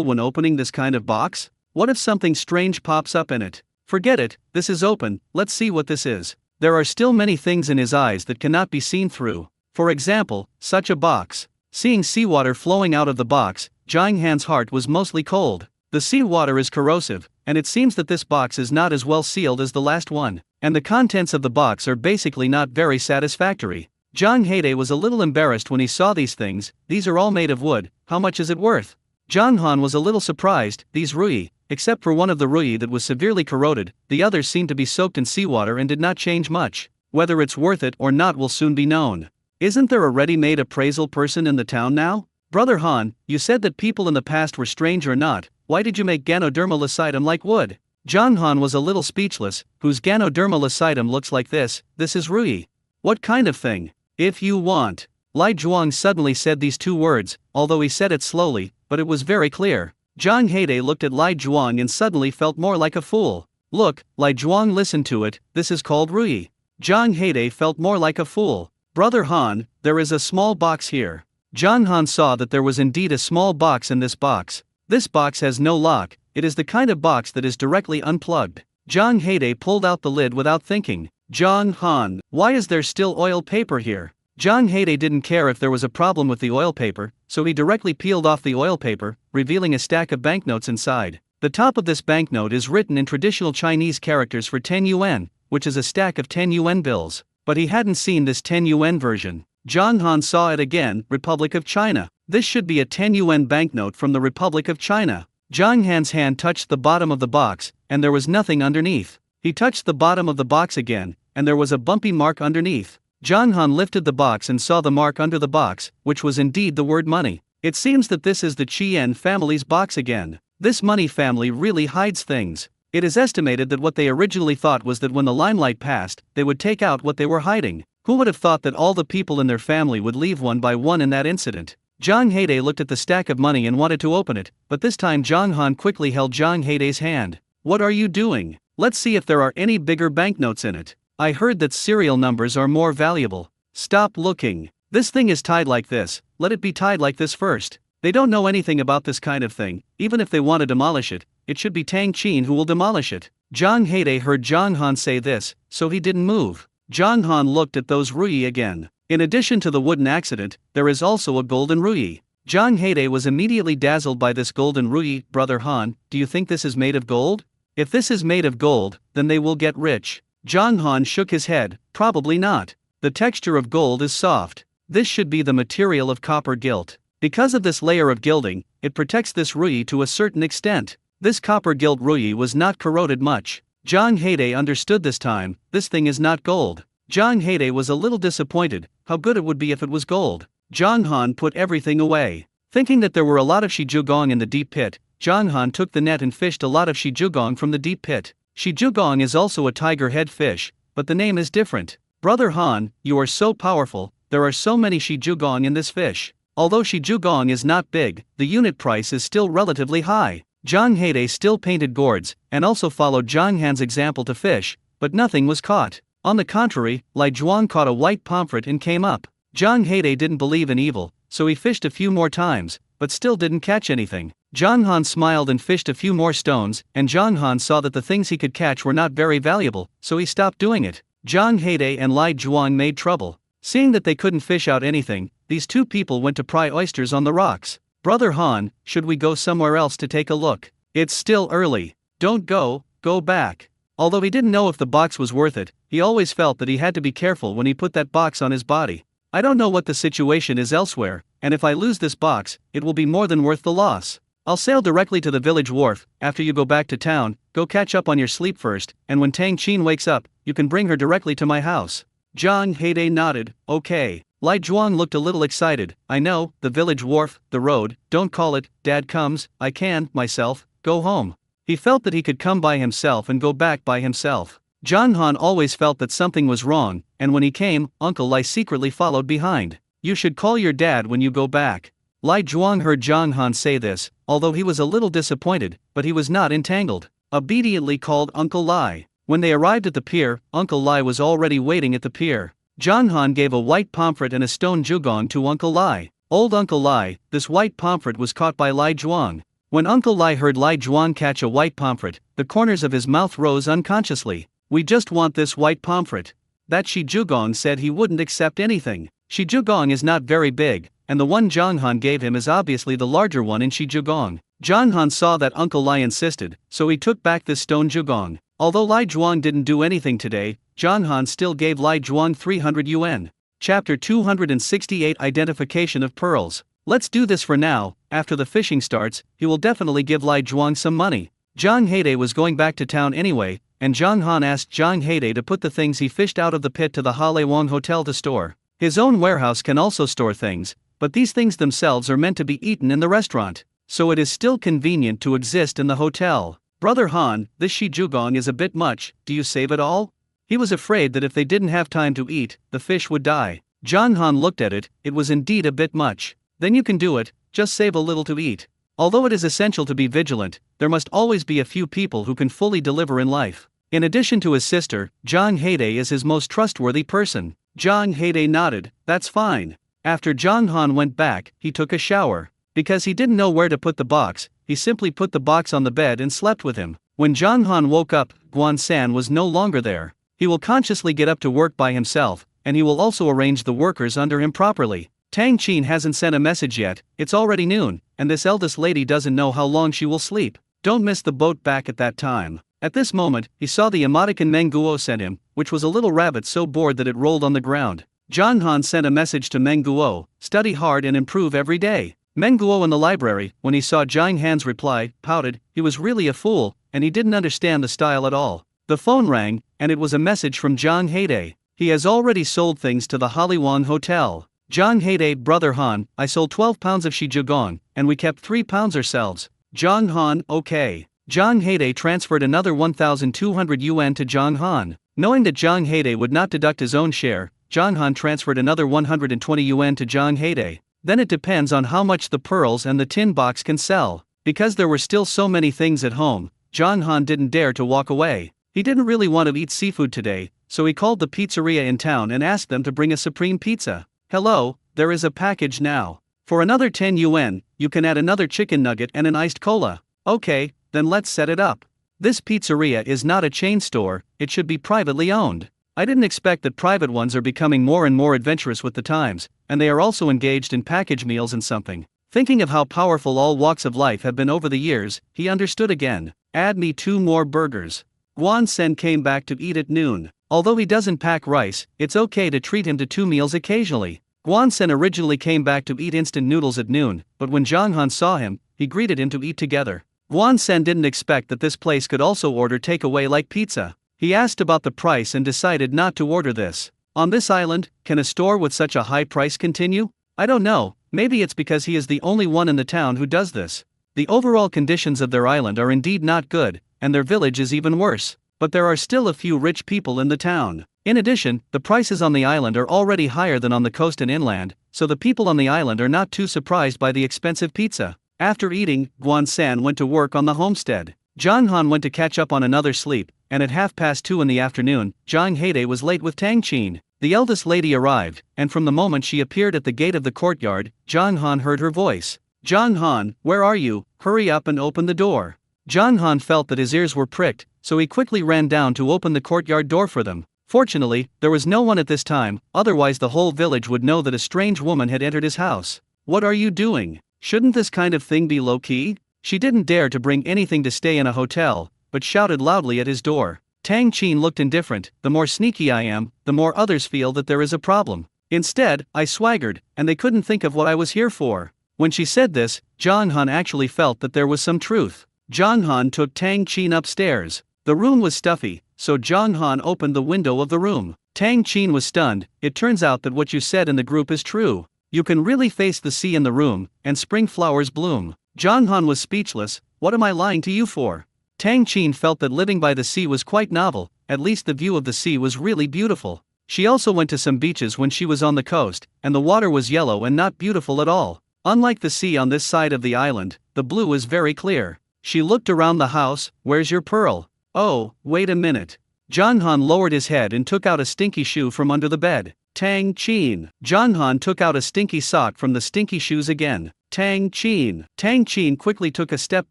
when opening this kind of box? What if something strange pops up in it? Forget it, this is open, let's see what this is. There are still many things in his eyes that cannot be seen through. For example, such a box. Seeing seawater flowing out of the box, Zhang Han's heart was mostly cold. The seawater is corrosive, and it seems that this box is not as well sealed as the last one, and the contents of the box are basically not very satisfactory. Zhang Heide was a little embarrassed when he saw these things. These are all made of wood, how much is it worth? Zhang Han was a little surprised. These rui, except for one of the rui that was severely corroded, the others seemed to be soaked in seawater and did not change much. Whether it's worth it or not will soon be known. Isn't there a ready-made appraisal person in the town now? Brother Han, you said that people in the past were strange or not. Why did you make Ganoderma lucidum like wood? Zhang Han was a little speechless. Whose Ganoderma lucidum looks like this? This is Rui. What kind of thing? If you want. Lai Zhuang suddenly said these two words, although he said it slowly, but it was very clear. Zhang Heide looked at Lai Zhuang and suddenly felt more like a fool. Look, Lai Zhuang listened to it, this is called Rui. Zhang Heide felt more like a fool. Brother Han, there is a small box here. Zhang Han saw that there was indeed a small box in this box. This box has no lock, it is the kind of box that is directly unplugged. Zhang Heide pulled out the lid without thinking. Zhang Han, why is there still oil paper here? Zhang Heide didn't care if there was a problem with the oil paper, so he directly peeled off the oil paper, revealing a stack of banknotes inside. The top of this banknote is written in traditional Chinese characters for 10 yuan, which is a stack of 10 yuan bills. But he hadn't seen this 10 yuan version. Zhang Han saw it again, Republic of China. This should be a 10 yuan banknote from the Republic of China. Zhang Han's hand touched the bottom of the box, and there was nothing underneath. He touched the bottom of the box again, and there was a bumpy mark underneath. Zhang Han lifted the box and saw the mark under the box, which was indeed the word money. It seems that this is the Chien family's box again. This money family really hides things. It is estimated that what they originally thought was that when the limelight passed, they would take out what they were hiding. Who would have thought that all the people in their family would leave one by one in that incident? Zhang Heide looked at the stack of money and wanted to open it, but this time Zhang Han quickly held Zhang Heide's hand. What are you doing? Let's see if there are any bigger banknotes in it. I heard that serial numbers are more valuable. Stop looking. This thing is tied like this, let it be tied like this first. They don't know anything about this kind of thing. Even if they want to demolish it, it should be Tang Qin who will demolish it. Zhang Heide heard Zhang Han say this, so he didn't move. Zhang Han looked at those rui again. In addition to the wooden accident, there is also a golden rui. Zhang Heide was immediately dazzled by this golden rui. Brother Han, do you think this is made of gold? If this is made of gold, then they will get rich. Zhang Han shook his head, probably not. The texture of gold is soft. This should be the material of copper gilt. Because of this layer of gilding, it protects this ruyi to a certain extent. This copper gilt ruyi was not corroded much. Zhang Heide understood this time, this thing is not gold. Zhang Heide was a little disappointed, how good it would be if it was gold. Zhang Han put everything away. Thinking that there were a lot of shijugong in the deep pit, Zhang Han took the net and fished a lot of shijugong from the deep pit. Shijugong is also a tiger head fish, but the name is different. Brother Han, you are so powerful, there are so many shijugong in this fish. Although shijugong is not big, the unit price is still relatively high. Zhang Heide still painted gourds, and also followed Zhang Han's example to fish, but nothing was caught. On the contrary, Lai Zhuang caught a white pomfret and came up. Zhang Heide didn't believe in evil, so he fished a few more times, but still didn't catch anything. Zhang Han smiled and fished a few more stones, and Zhang Han saw that the things he could catch were not very valuable, so he stopped doing it. Zhang Heide and Lai Zhuang made trouble. Seeing that they couldn't fish out anything, these two people went to pry oysters on the rocks. Brother Han, should we go somewhere else to take a look? It's still early. Don't go, go back. Although he didn't know if the box was worth it, he always felt that he had to be careful when he put that box on his body. I don't know what the situation is elsewhere, and if I lose this box, it will be more than worth the loss. I'll sail directly to the village wharf. After you go back to town, go catch up on your sleep first, and when Tang Qin wakes up, you can bring her directly to my house. Zhang Heide nodded, okay. Lai Zhuang looked a little excited. I know, the village wharf, the road, don't call it, Dad comes, I can, myself, go home. He felt that he could come by himself and go back by himself. Zhang Han always felt that something was wrong, and when he came, Uncle Lai secretly followed behind. You should call your dad when you go back. Lai Zhuang heard Zhang Han say this, although he was a little disappointed, but he was not entangled. Obediently called Uncle Lai. When they arrived at the pier, Uncle Lai was already waiting at the pier. Zhang Han gave a white pomfret and a stone jugong to Uncle Lai. Old Uncle Lai, this white pomfret was caught by Lai Zhuang. When Uncle Lai heard Lai Zhuang catch a white pomfret, the corners of his mouth rose unconsciously. We just want this white pomfret. That Shi Jugong said he wouldn't accept anything. Shi Jugong is not very big, and the one Zhang Han gave him is obviously the larger one in Shi Jugong. Zhang Han saw that Uncle Lai insisted, so he took back this stone jugong. Although Lai Zhuang didn't do anything today, Zhang Han still gave Lai Zhuang 300 yuan. Chapter 268 Identification of Pearls. Let's do this for now. After the fishing starts, he will definitely give Lai Zhuang some money. Zhang Heide was going back to town anyway, and Zhang Han asked Zhang Heide to put the things he fished out of the pit to the Halewang Hotel to store. His own warehouse can also store things, but these things themselves are meant to be eaten in the restaurant, so it is still convenient to exist in the hotel. Brother Han, this Shi Jugong is a bit much, do you save it all? He was afraid that if they didn't have time to eat, the fish would die. Zhang Han looked at it, it was indeed a bit much. Then you can do it, just save a little to eat. Although it is essential to be vigilant, there must always be a few people who can fully deliver in life. In addition to his sister, Zhang Heide is his most trustworthy person. Zhang Heide nodded, that's fine. After Zhang Han went back, he took a shower. Because he didn't know where to put the box, he simply put the box on the bed and slept with him. When Zhang Han woke up, Guan San was no longer there. He will consciously get up to work by himself, and he will also arrange the workers under him properly. Tang Qin hasn't sent a message yet, it's already noon, and this eldest lady doesn't know how long she will sleep. Don't miss the boat back at that time. At this moment, he saw the emoticon Meng Guo sent him, which was a little rabbit so bored that it rolled on the ground. Zhang Han sent a message to Meng Guo, study hard and improve every day. Meng Guo in the library, when he saw Zhang Han's reply, pouted. He was really a fool, and he didn't understand the style at all. The phone rang, and it was a message from Zhang Heide. He has already sold things to the Halewang Hotel. Zhang Heide, Brother Han, I sold 12 pounds of Shijugong, and we kept 3 pounds ourselves. Zhang Han, okay. Zhang Heide transferred another 1,200 yuan to Zhang Han. Knowing that Zhang Heide would not deduct his own share, Zhang Han transferred another 120 yuan to Zhang Heide. Then it depends on how much the pearls and the tin box can sell. Because there were still so many things at home, Zhang Han didn't dare to walk away. He didn't really want to eat seafood today, so he called the pizzeria in town and asked them to bring a supreme pizza. Hello, there is a package now. For another 10 yuan, you can add another chicken nugget and an iced cola. Okay, then let's set it up. This pizzeria is not a chain store, it should be privately owned. I didn't expect that private ones are becoming more and more adventurous with the times, and they are also engaged in package meals and something. Thinking of how powerful all walks of life have been over the years, he understood again. Add me 2 more burgers. Guan Sen came back to eat at noon. Although he doesn't pack rice, it's okay to treat him to 2 meals occasionally. Guan-sen originally came back to eat instant noodles at noon, but when Zhang Han saw him, he greeted him to eat together. Guan-sen didn't expect that this place could also order takeaway like pizza. He asked about the price and decided not to order this. On this island, can a store with such a high price continue? I don't know, maybe it's because he is the only one in the town who does this. The overall conditions of their island are indeed not good, and their village is even worse, but there are still a few rich people in the town. In addition, the prices on the island are already higher than on the coast and inland, so the people on the island are not too surprised by the expensive pizza. After eating, Guan-san went to work on the homestead. Zhang Han went to catch up on another sleep, and at 2:30 in the afternoon, Zhang Heide was late with Tang Qin. The eldest lady arrived, and from the moment she appeared at the gate of the courtyard, Zhang Han heard her voice. Zhang Han, where are you? Hurry up and open the door. Zhang Han felt that his ears were pricked, so he quickly ran down to open the courtyard door for them. Fortunately, there was no one at this time, otherwise the whole village would know that a strange woman had entered his house. What are you doing? Shouldn't this kind of thing be low-key? She didn't dare to bring anything to stay in a hotel, but shouted loudly at his door. Tang Qin looked indifferent. The more sneaky I am, the more others feel that there is a problem. Instead, I swaggered, and they couldn't think of what I was here for. When she said this, Zhang Han actually felt that there was some truth. Zhang Han took Tang Qin upstairs. The room was stuffy, so Zhang Han opened the window of the room. Tang Qin was stunned. It turns out that what you said in the group is true. You can really face the sea in the room, and spring flowers bloom. Zhang Han was speechless. What am I lying to you for? Tang Qin felt that living by the sea was quite novel, at least the view of the sea was really beautiful. She also went to some beaches when she was on the coast, and the water was yellow and not beautiful at all. Unlike the sea on this side of the island, the blue is very clear. She looked around the house. Where's your pearl? Oh, wait a minute. Zhang Han lowered his head and took out a stinky shoe from under the bed. Tang Qin. Zhang Han took out a stinky sock from the stinky shoes again. Tang Qin. Tang Qin quickly took a step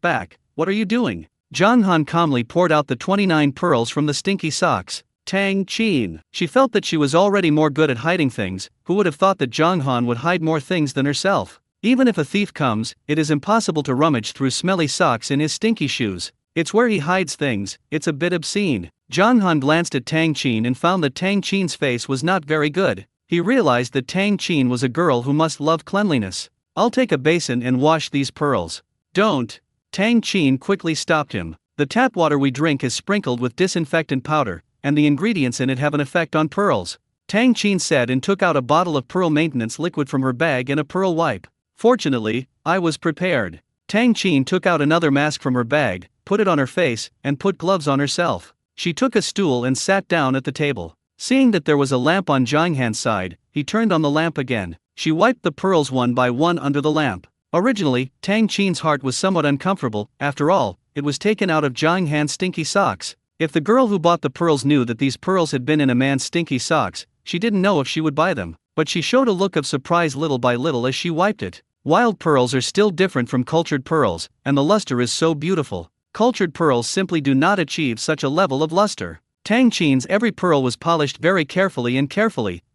back. What are you doing? Zhang Han calmly poured out the 29 pearls from the stinky socks. Tang Qin. She felt that she was already more good at hiding things. Who would have thought that Zhang Han would hide more things than herself? Even if a thief comes, it is impossible to rummage through smelly socks in his stinky shoes. It's where he hides things. It's a bit obscene. Zhang Han glanced at Tang Qin and found that Tang Qin's face was not very good. He realized that Tang Qin was a girl who must love cleanliness. I'll take a basin and wash these pearls. Don't. Tang Qin quickly stopped him. The tap water we drink is sprinkled with disinfectant powder, and the ingredients in it have an effect on pearls. Tang Qin said and took out a bottle of pearl maintenance liquid from her bag and a pearl wipe. Fortunately, I was prepared. Tang Qin took out another mask from her bag, put it on her face, and put gloves on herself. She took a stool and sat down at the table. Seeing that there was a lamp on Zhang Han's side, he turned on the lamp again. She wiped the pearls one by one under the lamp. Originally, Tang Qin's heart was somewhat uncomfortable. After all, it was taken out of Zhang Han's stinky socks. If the girl who bought the pearls knew that these pearls had been in a man's stinky socks, she didn't know if she would buy them. But she showed a look of surprise little by little as she wiped it. Wild pearls are still different from cultured pearls, and the luster is so beautiful. Cultured pearls simply do not achieve such a level of luster. Tang Qin's every pearl was polished very carefully,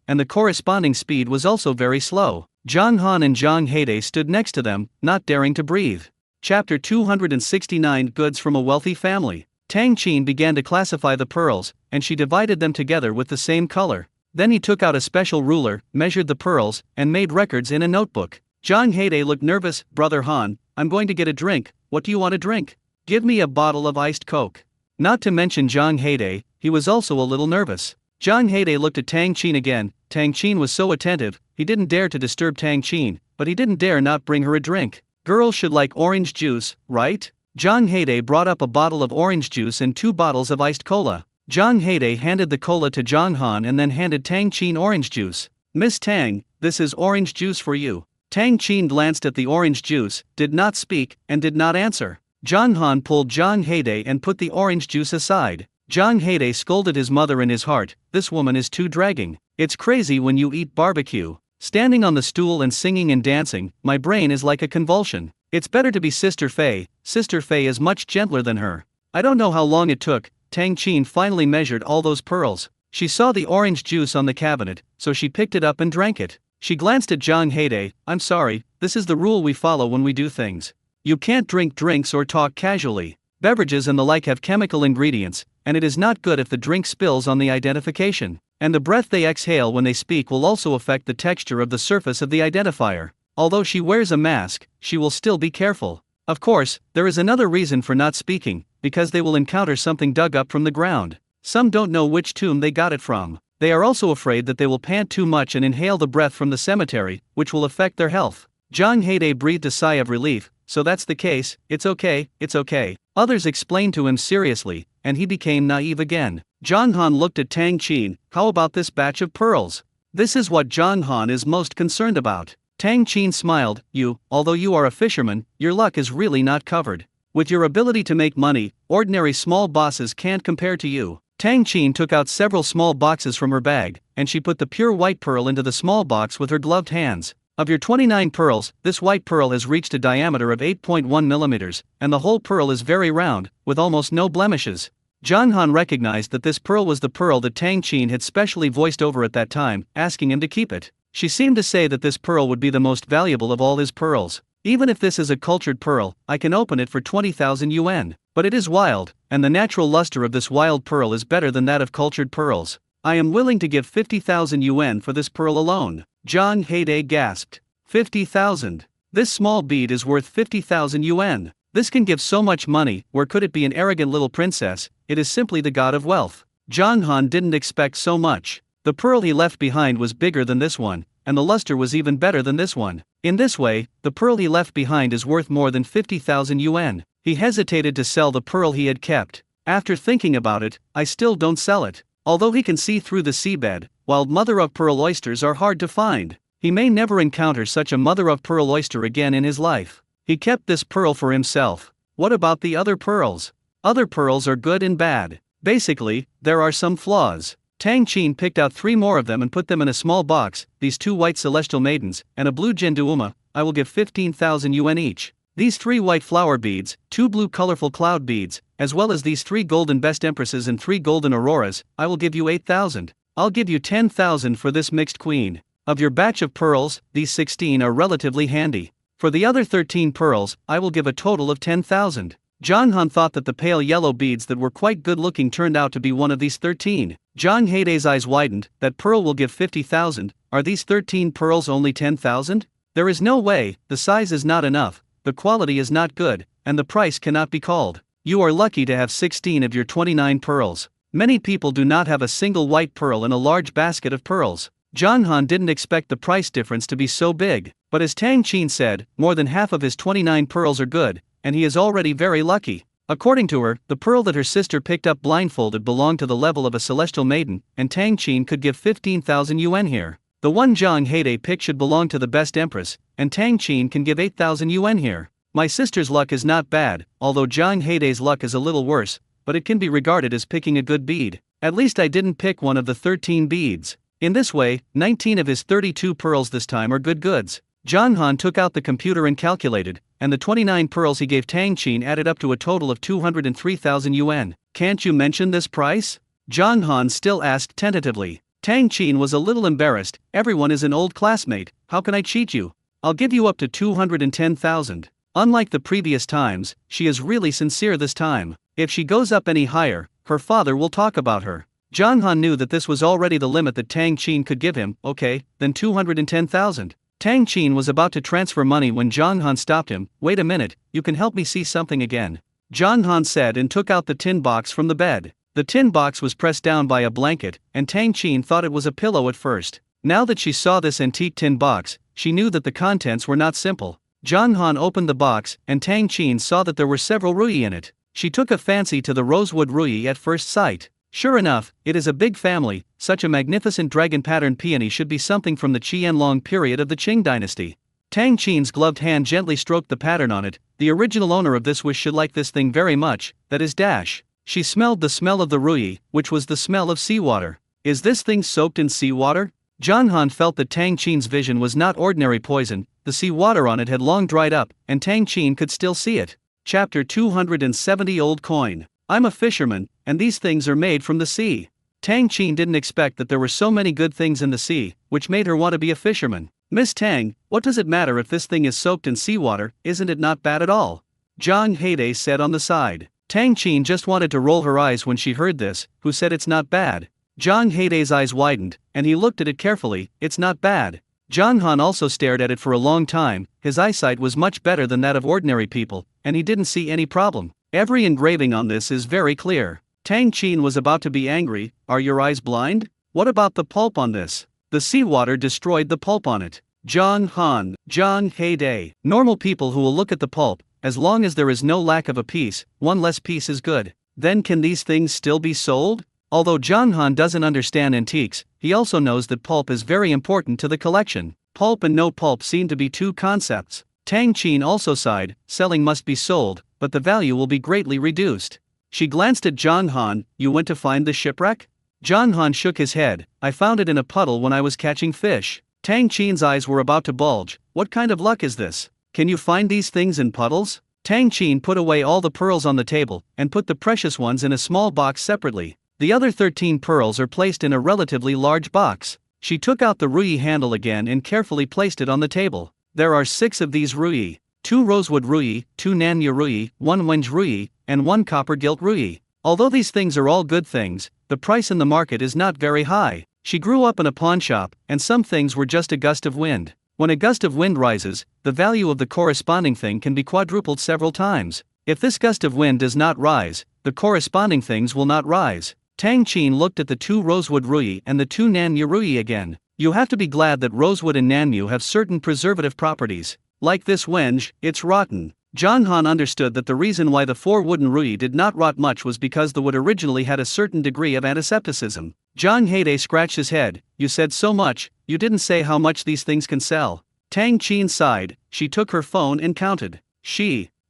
and the corresponding speed was also very slow. Zhang Han and Zhang Heide stood next to them, not daring to breathe. Chapter 269 Goods from a Wealthy Family. Tang Qin began to classify the pearls, and she divided them together with the same color. Then he took out a special ruler, measured the pearls, and made records in a notebook. Zhang Heide looked nervous. Brother Han, I'm going to get a drink. What do you want to drink? Give me a bottle of iced Coke. Not to mention Zhang Heide, he was also a little nervous. Zhang Heide looked at Tang Qin again. Tang Qin was so attentive, he didn't dare to disturb Tang Qin, but he didn't dare not bring her a drink. Girls should like orange juice, right? Zhang Heide brought up a bottle of orange juice and 2 bottles of iced cola. Zhang Heide handed the cola to Zhang Han and then handed Tang Qin orange juice. Miss Tang, this is orange juice for you. Tang Qin glanced at the orange juice, did not speak, and did not answer. Zhang Han pulled Zhang Heide and put the orange juice aside. Zhang Heide scolded his mother in his heart. This woman is too dragging. It's crazy when you eat barbecue. Standing on the stool and singing and dancing, my brain is like a convulsion. It's better to be Sister Fei. Sister Fei is much gentler than her. I don't know how long it took. Tang Qin finally measured all those pearls. She saw the orange juice on the cabinet, so she picked it up and drank it. She glanced at Zhang Heide. I'm sorry, this is the rule we follow when we do things. You can't drink drinks or talk casually. Beverages and the like have chemical ingredients, and it is not good if the drink spills on the identification. And the breath they exhale when they speak will also affect the texture of the surface of the identifier. Although she wears a mask, she will still be careful. Of course, there is another reason for not speaking, because they will encounter something dug up from the ground. Some don't know which tomb they got it from. They are also afraid that they will pant too much and inhale the breath from the cemetery, which will affect their health. Zhang Heide breathed a sigh of relief. So that's the case, it's okay, it's okay. Others explained to him seriously, and he became naive again. Zhang Han looked at Tang Qin. How about this batch of pearls? This is what Zhang Han is most concerned about. Tang Qin smiled. Although you are a fisherman, your luck is really not covered. With your ability to make money, ordinary small bosses can't compare to you. Tang Qin took out several small boxes from her bag, and she put the pure white pearl into the small box with her gloved hands. Of your 29 pearls, this white pearl has reached a diameter of 8.1 millimeters, and the whole pearl is very round, with almost no blemishes. Zhang Han recognized that this pearl was the pearl that Tang Qin had specially voiced over at that time, asking him to keep it. She seemed to say that this pearl would be the most valuable of all his pearls. Even if this is a cultured pearl, I can open it for 20,000 yuan. But it is wild, and the natural luster of this wild pearl is better than that of cultured pearls. I am willing to give 50,000 yuan for this pearl alone. Zhang Heide gasped. 50,000. This small bead is worth 50,000 yuan. This can give so much money. Where could it be an arrogant little princess? It is simply the god of wealth. Zhang Han didn't expect so much. The pearl he left behind was bigger than this one, and the luster was even better than this one. In this way, the pearl he left behind is worth more than 50,000 yuan. He hesitated to sell the pearl he had kept. After thinking about it, I still don't sell it. Although he can see through the seabed, wild mother-of-pearl oysters are hard to find. He may never encounter such a mother-of-pearl oyster again in his life. He kept this pearl for himself. What about the other pearls? Other pearls are good and bad. Basically, there are some flaws. Tang Qin picked out 3 more of them and put them in a small box. These 2 white celestial maidens, and a blue Jinduuma, I will give 15,000 yuan each. These 3 white flower beads, 2 blue colorful cloud beads, as well as these 3 golden best empresses and 3 golden auroras, I will give you 8,000. I'll give you 10,000 for this mixed queen. Of your batch of pearls, these 16 are relatively handy. For the other 13 pearls, I will give a total of 10,000. Zhang Han thought that the pale yellow beads that were quite good looking turned out to be one of these 13. Zhang Heide's eyes widened. That pearl will give 50,000. Are these 13 pearls only 10,000? There is no way. The size is not enough, the quality is not good, and the price cannot be called. You are lucky to have 16 of your 29 pearls. Many people do not have a single white pearl in a large basket of pearls. Zhang Han didn't expect the price difference to be so big, but as Tang Qin said, more than half of his 29 pearls are good, and he is already very lucky. According to her, the pearl that her sister picked up blindfolded belonged to the level of a celestial maiden, and Tang Qin could give 15,000 yuan here. The one Zhang Heide picked should belong to the best empress, and Tang Qin can give 8,000 yuan here. My sister's luck is not bad, although Zhang Heide's luck is a little worse, but it can be regarded as picking a good bead. At least I didn't pick one of the 13 beads. In this way, 19 of his 32 pearls this time are good goods. Zhang Han took out the computer and calculated, and the 29 pearls he gave Tang Qin added up to a total of 203,000 yuan. Can't you mention this price? Zhang Han still asked tentatively. Tang Qin was a little embarrassed. Everyone is an old classmate, how can I cheat you? I'll give you up to 210,000. Unlike the previous times, she is really sincere this time. If she goes up any higher, her father will talk about her. Zhang Han knew that this was already the limit that Tang Qin could give him. Okay, then 210,000. Tang Qin was about to transfer money when Zhang Han stopped him. Wait a minute, you can help me see something again. Zhang Han said and took out the tin box from the bed. The tin box was pressed down by a blanket, and Tang Qin thought it was a pillow at first. Now that she saw this antique tin box, she knew that the contents were not simple. Zhang Han opened the box, and Tang Qin saw that there were several ruyi in it. She took a fancy to the rosewood ruyi at first sight. Sure enough, it is a big family. Such a magnificent dragon-patterned peony should be something from the Qianlong period of the Qing dynasty. Tang Qin's gloved hand gently stroked the pattern on it. The original owner of this wish should like this thing very much, that is dash. She smelled the smell of the ruyi, which was the smell of seawater. Is this thing soaked in seawater? Zhang Han felt that Tang Qin's vision was not ordinary poison. The seawater on it had long dried up, and Tang Qin could still see it. Chapter 270 Old Coin. I'm a fisherman, and these things are made from the sea. Tang Qin didn't expect that there were so many good things in the sea, which made her want to be a fisherman. Miss Tang, what does it matter if this thing is soaked in seawater, isn't it not bad at all? Zhang Heide said on the side. Tang Qin just wanted to roll her eyes when she heard this. Who said it's not bad? Zhang Heidei's eyes widened, and he looked at it carefully. It's not bad. Zhang Han also stared at it for a long time. His eyesight was much better than that of ordinary people, and he didn't see any problem. Every engraving on this is very clear. Tang Qin was about to be angry. Are your eyes blind? What about the pulp on this? The seawater destroyed the pulp on it. Zhang Han, Zhang Heidei. Normal people who will look at the pulp, as long as there is no lack of a piece, one less piece is good. Then can these things still be sold? Although Zhang Han doesn't understand antiques, he also knows that pulp is very important to the collection. Pulp and no pulp seem to be two concepts. Tang Qin also sighed. Selling must be sold, but the value will be greatly reduced. She glanced at Zhang Han. You went to find the shipwreck? Zhang Han shook his head. I found it in a puddle when I was catching fish. Tang Qin's eyes were about to bulge. What kind of luck is this? Can you find these things in puddles? Tang Qin put away all the pearls on the table and put the precious ones in a small box separately. The other 13 pearls are placed in a relatively large box. She took out the ruyi handle again and carefully placed it on the table. There are 6 of these ruyi, 2 rosewood ruyi, 2 nanya ruyi, 1 wenj ruyi, and 1 copper gilt ruyi. Although these things are all good things, the price in the market is not very high. She grew up in a pawn shop, and some things were just a gust of wind. When a gust of wind rises, the value of the corresponding thing can be quadrupled several times. If this gust of wind does not rise, the corresponding things will not rise. Tang Qin looked at the 2 rosewood ruyi and the 2 nanya ruyi again. You have to be glad that rosewood and nanmu have certain preservative properties. Like this wenj, it's rotten. Zhang Han understood that the reason why the 4 wooden ruyi did not rot much was because the wood originally had a certain degree of antisepticism. Zhang Heidei scratched his head. You said so much, you didn't say how much these things can sell. Tang Qin sighed. She took her phone and counted.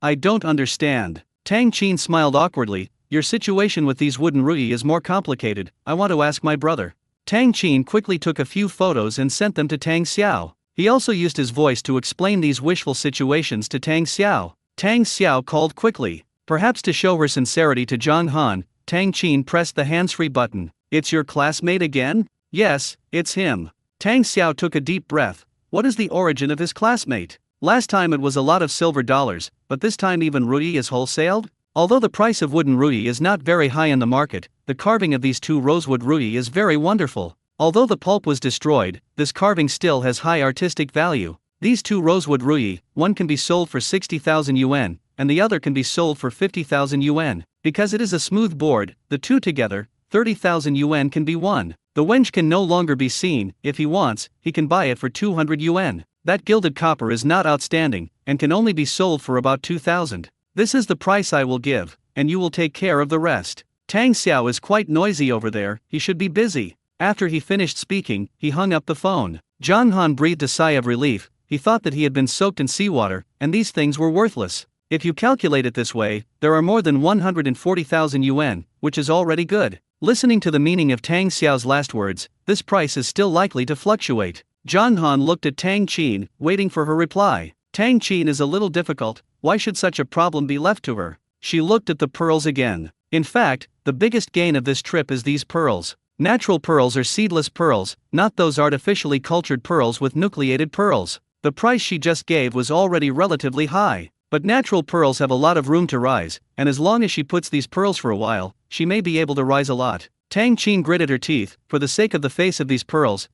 I don't understand. Tang Qin smiled awkwardly. Your situation with these wooden ruyi is more complicated. I want to ask my brother. Tang Qin quickly took a few photos and sent them to Tang Xiao. He also used his voice to explain these wishful situations to Tang Xiao. Tang Xiao called quickly. Perhaps to show her sincerity to Zhang Han, Tang Qin pressed the hands-free button. It's your classmate again? Yes, it's him. Tang Xiao took a deep breath. What is the origin of his classmate? Last time it was a lot of silver dollars, but this time even ruyi is wholesaled? Although the price of wooden ruyi is not very high in the market, the carving of these 2 rosewood ruyi is very wonderful. Although the pulp was destroyed, this carving still has high artistic value. These 2 rosewood ruyi, one can be sold for 60,000 yuan, and the other can be sold for 50,000 yuan. Because it is a smooth board, the 2 together, 30,000 yuan can be won. The wench can no longer be seen. If he wants, he can buy it for 200 yuan. That gilded copper is not outstanding, and can only be sold for about 2,000. This is the price I will give, and you will take care of the rest. Tang Xiao is quite noisy over there, he should be busy. After he finished speaking, he hung up the phone. Zhang Han breathed a sigh of relief. He thought that he had been soaked in seawater, and these things were worthless. If you calculate it this way, there are more than 140,000 yuan, which is already good. Listening to the meaning of Tang Xiao's last words, this price is still likely to fluctuate. Zhang Han looked at Tang Qin, waiting for her reply. Tang Qin is a little difficult. Why should such a problem be left to her? She looked at the pearls again. In fact, the biggest gain of this trip is these pearls. Natural pearls are seedless pearls, not those artificially cultured pearls with nucleated pearls. The price she just gave was already relatively high. But natural pearls have a lot of room to rise, and as long as she puts these pearls for a while, she may be able to rise a lot. Tang Qin gritted her teeth. For the sake of the face of these pearls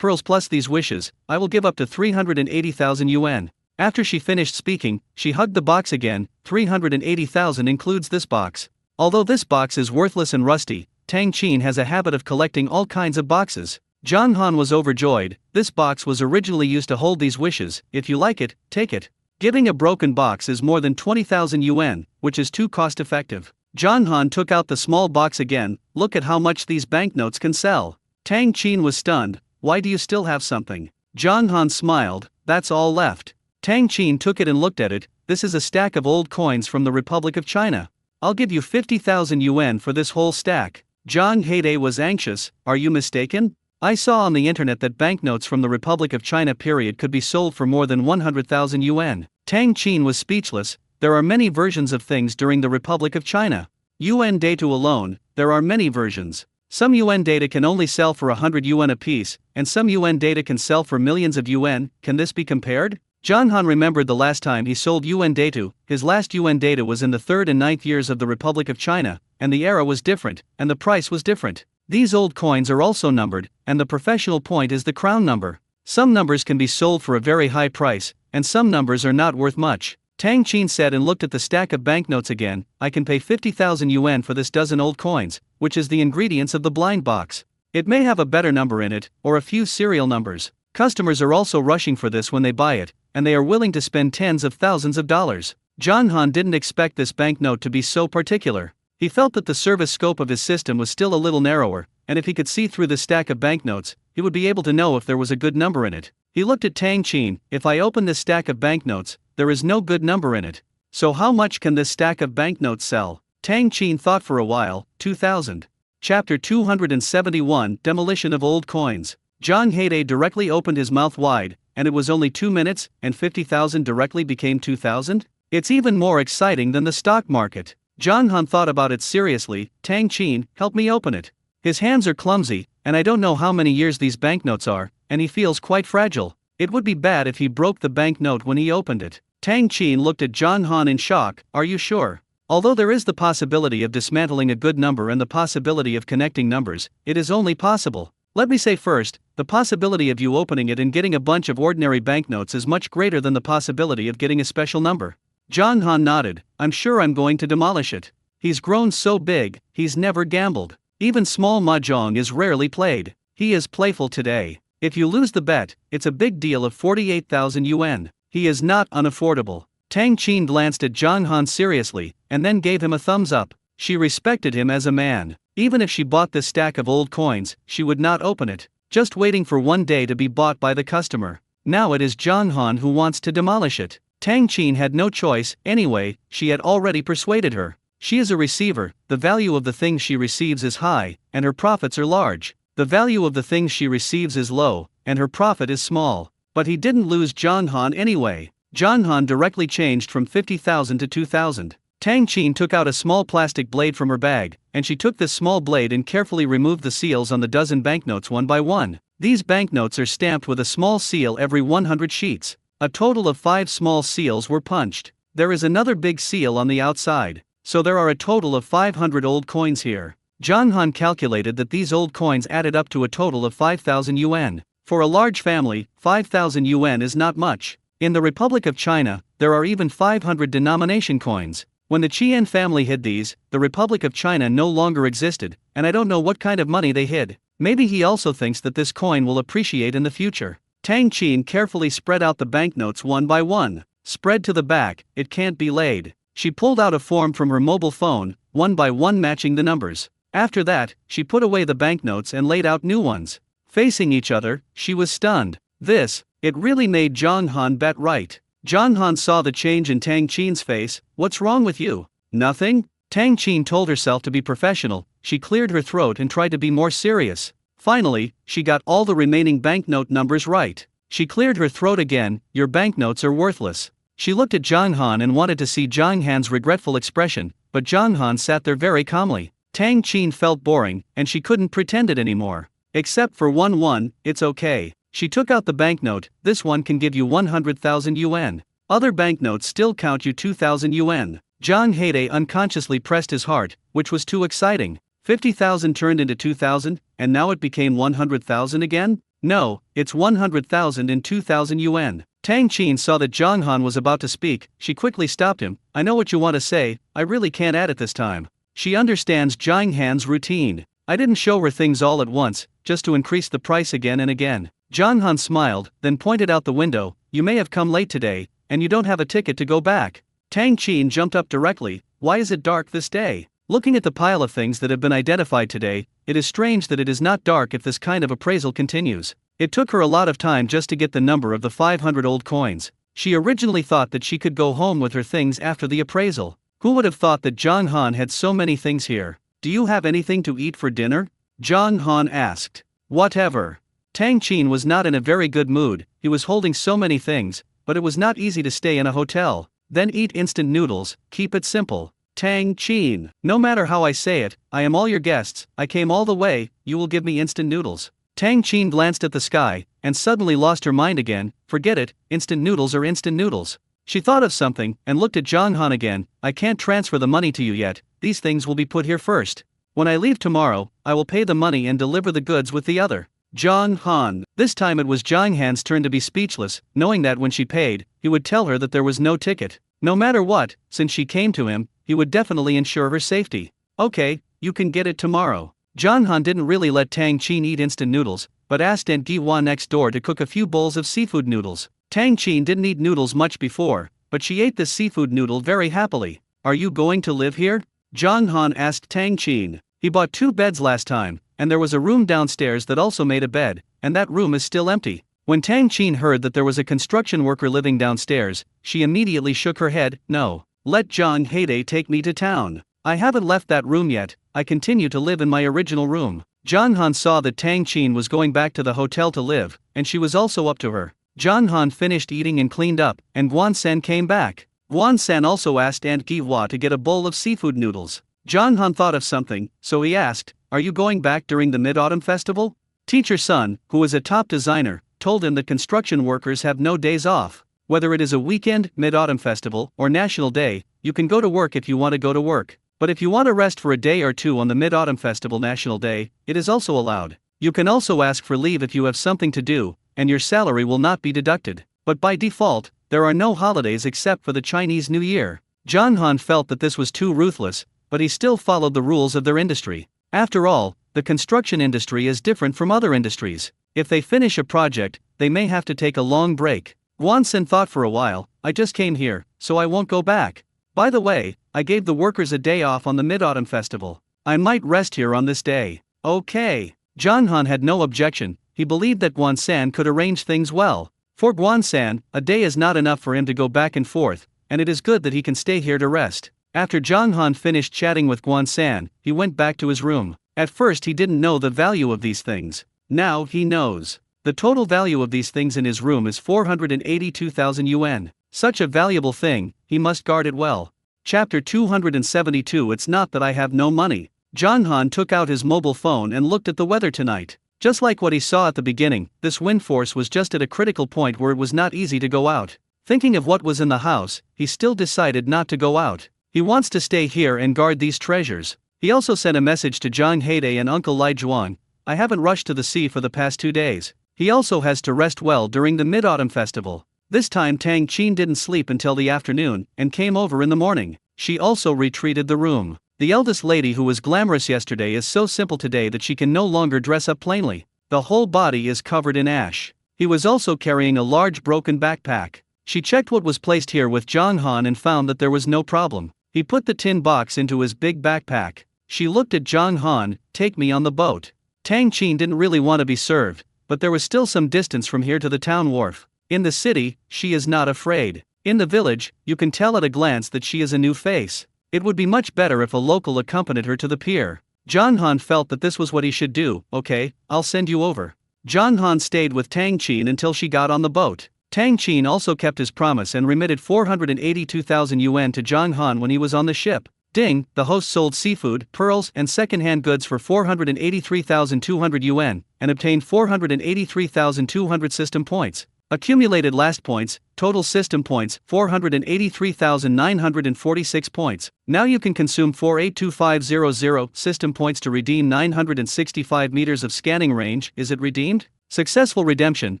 plus these wishes, I will give up to 380,000 yuan. After she finished speaking, she hugged the box again. 380,000 includes this box. Although this box is worthless and rusty, Tang Qin has a habit of collecting all kinds of boxes. Zhang Han was overjoyed. This box was originally used to hold these wishes. If you like it, take it. Giving a broken box is more than 20,000 yuan, which is too cost-effective. Zhang Han took out the small box again. Look at how much these banknotes can sell. Tang Qin was stunned. Why do you still have something? Zhang Han smiled. That's all left. Tang Qin took it and looked at it. This is a stack of old coins from the Republic of China. I'll give you 50,000 yuan for this whole stack. Zhang Heidei was anxious. Are you mistaken? I saw on the internet that banknotes from the Republic of China period could be sold for more than 100,000 yuan. Tang Qin was speechless. There are many versions of things during the Republic of China. Yuan data alone, there are many versions. Some yuan data can only sell for 100 yuan apiece, and some yuan data can sell for millions of yuan. Can this be compared? John Han remembered the last time he sold yuan data. His last yuan data was in the 3rd and 9th years of the Republic of China, and the era was different, and the price was different. These old coins are also numbered, and the professional point is the crown number. Some numbers can be sold for a very high price, and some numbers are not worth much. Tang Qin said and looked at the stack of banknotes again. I can pay 50,000 yuan for this dozen old coins, which is the ingredients of the blind box. It may have a better number in it, or a few serial numbers. Customers are also rushing for this when they buy it, and they are willing to spend tens of thousands of dollars. John Han didn't expect this banknote to be so particular. He felt that the service scope of his system was still a little narrower, and if he could see through the stack of banknotes, he would be able to know if there was a good number in it. He looked at Tang Qin. If I open this stack of banknotes, there is no good number in it. So how much can this stack of banknotes sell? Tang Qin thought for a while. 2000. Chapter 271, Demolition of Old Coins. Zhang Heide directly opened his mouth wide, and it was only 2 minutes, and 50,000 directly became 2,000? It's even more exciting than the stock market. John Han thought about it seriously. Tang Qin, help me open it. His hands are clumsy, and I don't know how many years these banknotes are, and he feels quite fragile. It would be bad if he broke the banknote when he opened it. Tang Qin looked at John Han in shock. Are you sure? Although there is the possibility of dismantling a good number and the possibility of connecting numbers, it is only possible. Let me say first, the possibility of you opening it and getting a bunch of ordinary banknotes is much greater than the possibility of getting a special number. John Han nodded. I'm sure I'm going to demolish it. He's grown so big, he's never gambled. Even small mahjong is rarely played. He is playful today. If you lose the bet, it's a big deal of 48,000 yuan. He is not unaffordable. Tang Qin glanced at John Han seriously, and then gave him a thumbs up. She respected him as a man. Even if she bought this stack of old coins, she would not open it, just waiting for one day to be bought by the customer. Now it is John Han who wants to demolish it. Tang Qin had no choice. Anyway, she had already persuaded her. She is a receiver. The value of the things she receives is high, and her profits are large. The value of the things she receives is low, and her profit is small. But he didn't lose John Han anyway. John Han directly changed from 50,000 to 2,000. Tang Qin took out a small plastic blade from her bag, and she took this small blade and carefully removed the seals on the dozen banknotes one by one. These banknotes are stamped with a small seal every 100 sheets. A total of 5 small seals were punched. There is another big seal on the outside, so there are a total of 500 old coins here. John Han calculated that these old coins added up to a total of 5,000 yuan. For a large family, 5,000 yuan is not much. In the Republic of China, there are even 500 denomination coins. When the Qian family hid these, the Republic of China no longer existed, and I don't know what kind of money they hid. Maybe he also thinks that this coin will appreciate in the future. Tang Qin carefully spread out the banknotes one by one. Spread to the back, it can't be laid. She pulled out a form from her mobile phone, one by one matching the numbers. After that, she put away the banknotes and laid out new ones. Facing each other, she was stunned. It really made John Han bet right. John Han saw the change in Tang Qin's face. What's wrong with you? Nothing? Tang Qin told herself to be professional. She cleared her throat and tried to be more serious. Finally, she got all the remaining banknote numbers right. She cleared her throat again. Your banknotes are worthless. She looked at John Han and wanted to see John Han's regretful expression, but John Han sat there very calmly. Tang Qin felt boring, and she couldn't pretend it anymore. Except for one, it's okay. She took out the banknote. This one can give you 100,000 yuan. Other banknotes still count you 2,000 yuan. Zhang Heide unconsciously pressed his heart, which was too exciting. 50,000 turned into 2,000, and now it became 100,000 again? No, it's 100,000 and 2,000 yuan. Tang Qin saw that Zhang Han was about to speak. She quickly stopped him. I know what you want to say, I really can't add it this time. She understands Zhang Han's routine. I didn't show her things all at once, just to increase the price again and again. Zhang Han smiled, then pointed out the window. You may have come late today, and you don't have a ticket to go back. Tang Qin jumped up directly. Why is it dark this day? Looking at the pile of things that have been identified today, it is strange that it is not dark if this kind of appraisal continues. It took her a lot of time just to get the number of the 500 old coins. She originally thought that she could go home with her things after the appraisal. Who would have thought that Zhang Han had so many things here? Do you have anything to eat for dinner? Zhang Han asked. Whatever. Tang Qin was not in a very good mood. He was holding so many things, but it was not easy to stay in a hotel. Then eat instant noodles, keep it simple. Tang Qin. No matter how I say it, I am all your guests, I came all the way, you will give me instant noodles. Tang Qin glanced at the sky, and suddenly lost her mind again. Forget it, instant noodles are instant noodles. She thought of something, and looked at Zhang Han again. I can't transfer the money to you yet, these things will be put here first. When I leave tomorrow, I will pay the money and deliver the goods with the other. Zhang Han. This time it was Zhang Han's turn to be speechless, knowing that when she paid, he would tell her that there was no ticket. No matter what, since she came to him, he would definitely ensure her safety. Okay, you can get it tomorrow. Zhang Han didn't really let Tang Qin eat instant noodles, but asked Aunt Giwa next door to cook a few bowls of seafood noodles. Tang Qin didn't eat noodles much before, but she ate this seafood noodle very happily. Are you going to live here? Zhang Han asked Tang Qin. He bought 2 beds last time, and there was a room downstairs that also made a bed, and that room is still empty. When Tang Qin heard that there was a construction worker living downstairs, she immediately shook her head. No. Let Zhang Haidai take me to town. I haven't left that room yet, I continue to live in my original room. Zhang Han saw that Tang Qin was going back to the hotel to live, and she was also up to her. Zhang Han finished eating and cleaned up, and Guan San came back. Guan San also asked Aunt Giwa to get a bowl of seafood noodles. Zhang Han thought of something, so he asked, are you going back during the Mid-Autumn Festival? Teacher Sun, who is a top designer, told him that construction workers have no days off. Whether it is a weekend, Mid-Autumn Festival, or National Day, you can go to work if you want to go to work. But if you want to rest for a day or two on the Mid-Autumn Festival National Day, it is also allowed. You can also ask for leave if you have something to do, and your salary will not be deducted. But by default, there are no holidays except for the Chinese New Year. Zhang Han felt that this was too ruthless, but he still followed the rules of their industry. After all, the construction industry is different from other industries. If they finish a project, they may have to take a long break. Guan San thought for a while, I just came here, so I won't go back. By the way, I gave the workers a day off on the Mid-Autumn Festival. I might rest here on this day. Okay. Zhang Han had no objection, he believed that Guan San could arrange things well. For Guan San, a day is not enough for him to go back and forth, and it is good that he can stay here to rest. After Zhang Han finished chatting with Guan San, he went back to his room. At first he didn't know the value of these things. Now he knows. The total value of these things in his room is 482,000 yuan. Such a valuable thing, he must guard it well. Chapter 272. It's not that I have no money. Zhang Han took out his mobile phone and looked at the weather tonight. Just like what he saw at the beginning, this wind force was just at a critical point where it was not easy to go out. Thinking of what was in the house, he still decided not to go out. He wants to stay here and guard these treasures. He also sent a message to Zhang Haidai and Uncle Lai Zhuang. I haven't rushed to the sea for the past 2 days. He also has to rest well during the Mid-Autumn Festival. This time Tang Qin didn't sleep until the afternoon, and came over in the morning. She also retreated the room. The eldest lady who was glamorous yesterday is so simple today that she can no longer dress up plainly. The whole body is covered in ash. He was also carrying a large broken backpack. She checked what was placed here with Zhang Han and found that there was no problem. He put the tin box into his big backpack. She looked at Zhang Han, take me on the boat. Tang Qin didn't really want to be served, but there was still some distance from here to the town wharf. In the city, she is not afraid. In the village, you can tell at a glance that she is a new face. It would be much better if a local accompanied her to the pier. Zhang Han felt that this was what he should do. Okay, I'll send you over. Zhang Han stayed with Tang Qin until she got on the boat. Tang Qin also kept his promise and remitted 482,000 yuan to Zhang Han when he was on the ship. Ding, the host sold seafood, pearls, and second-hand goods for 483,200 yuan, and obtained 483,200 system points. Accumulated last points, total system points, 483,946 points. Now you can consume 482500 system points to redeem 965 meters of scanning range. Is it redeemed? Successful redemption.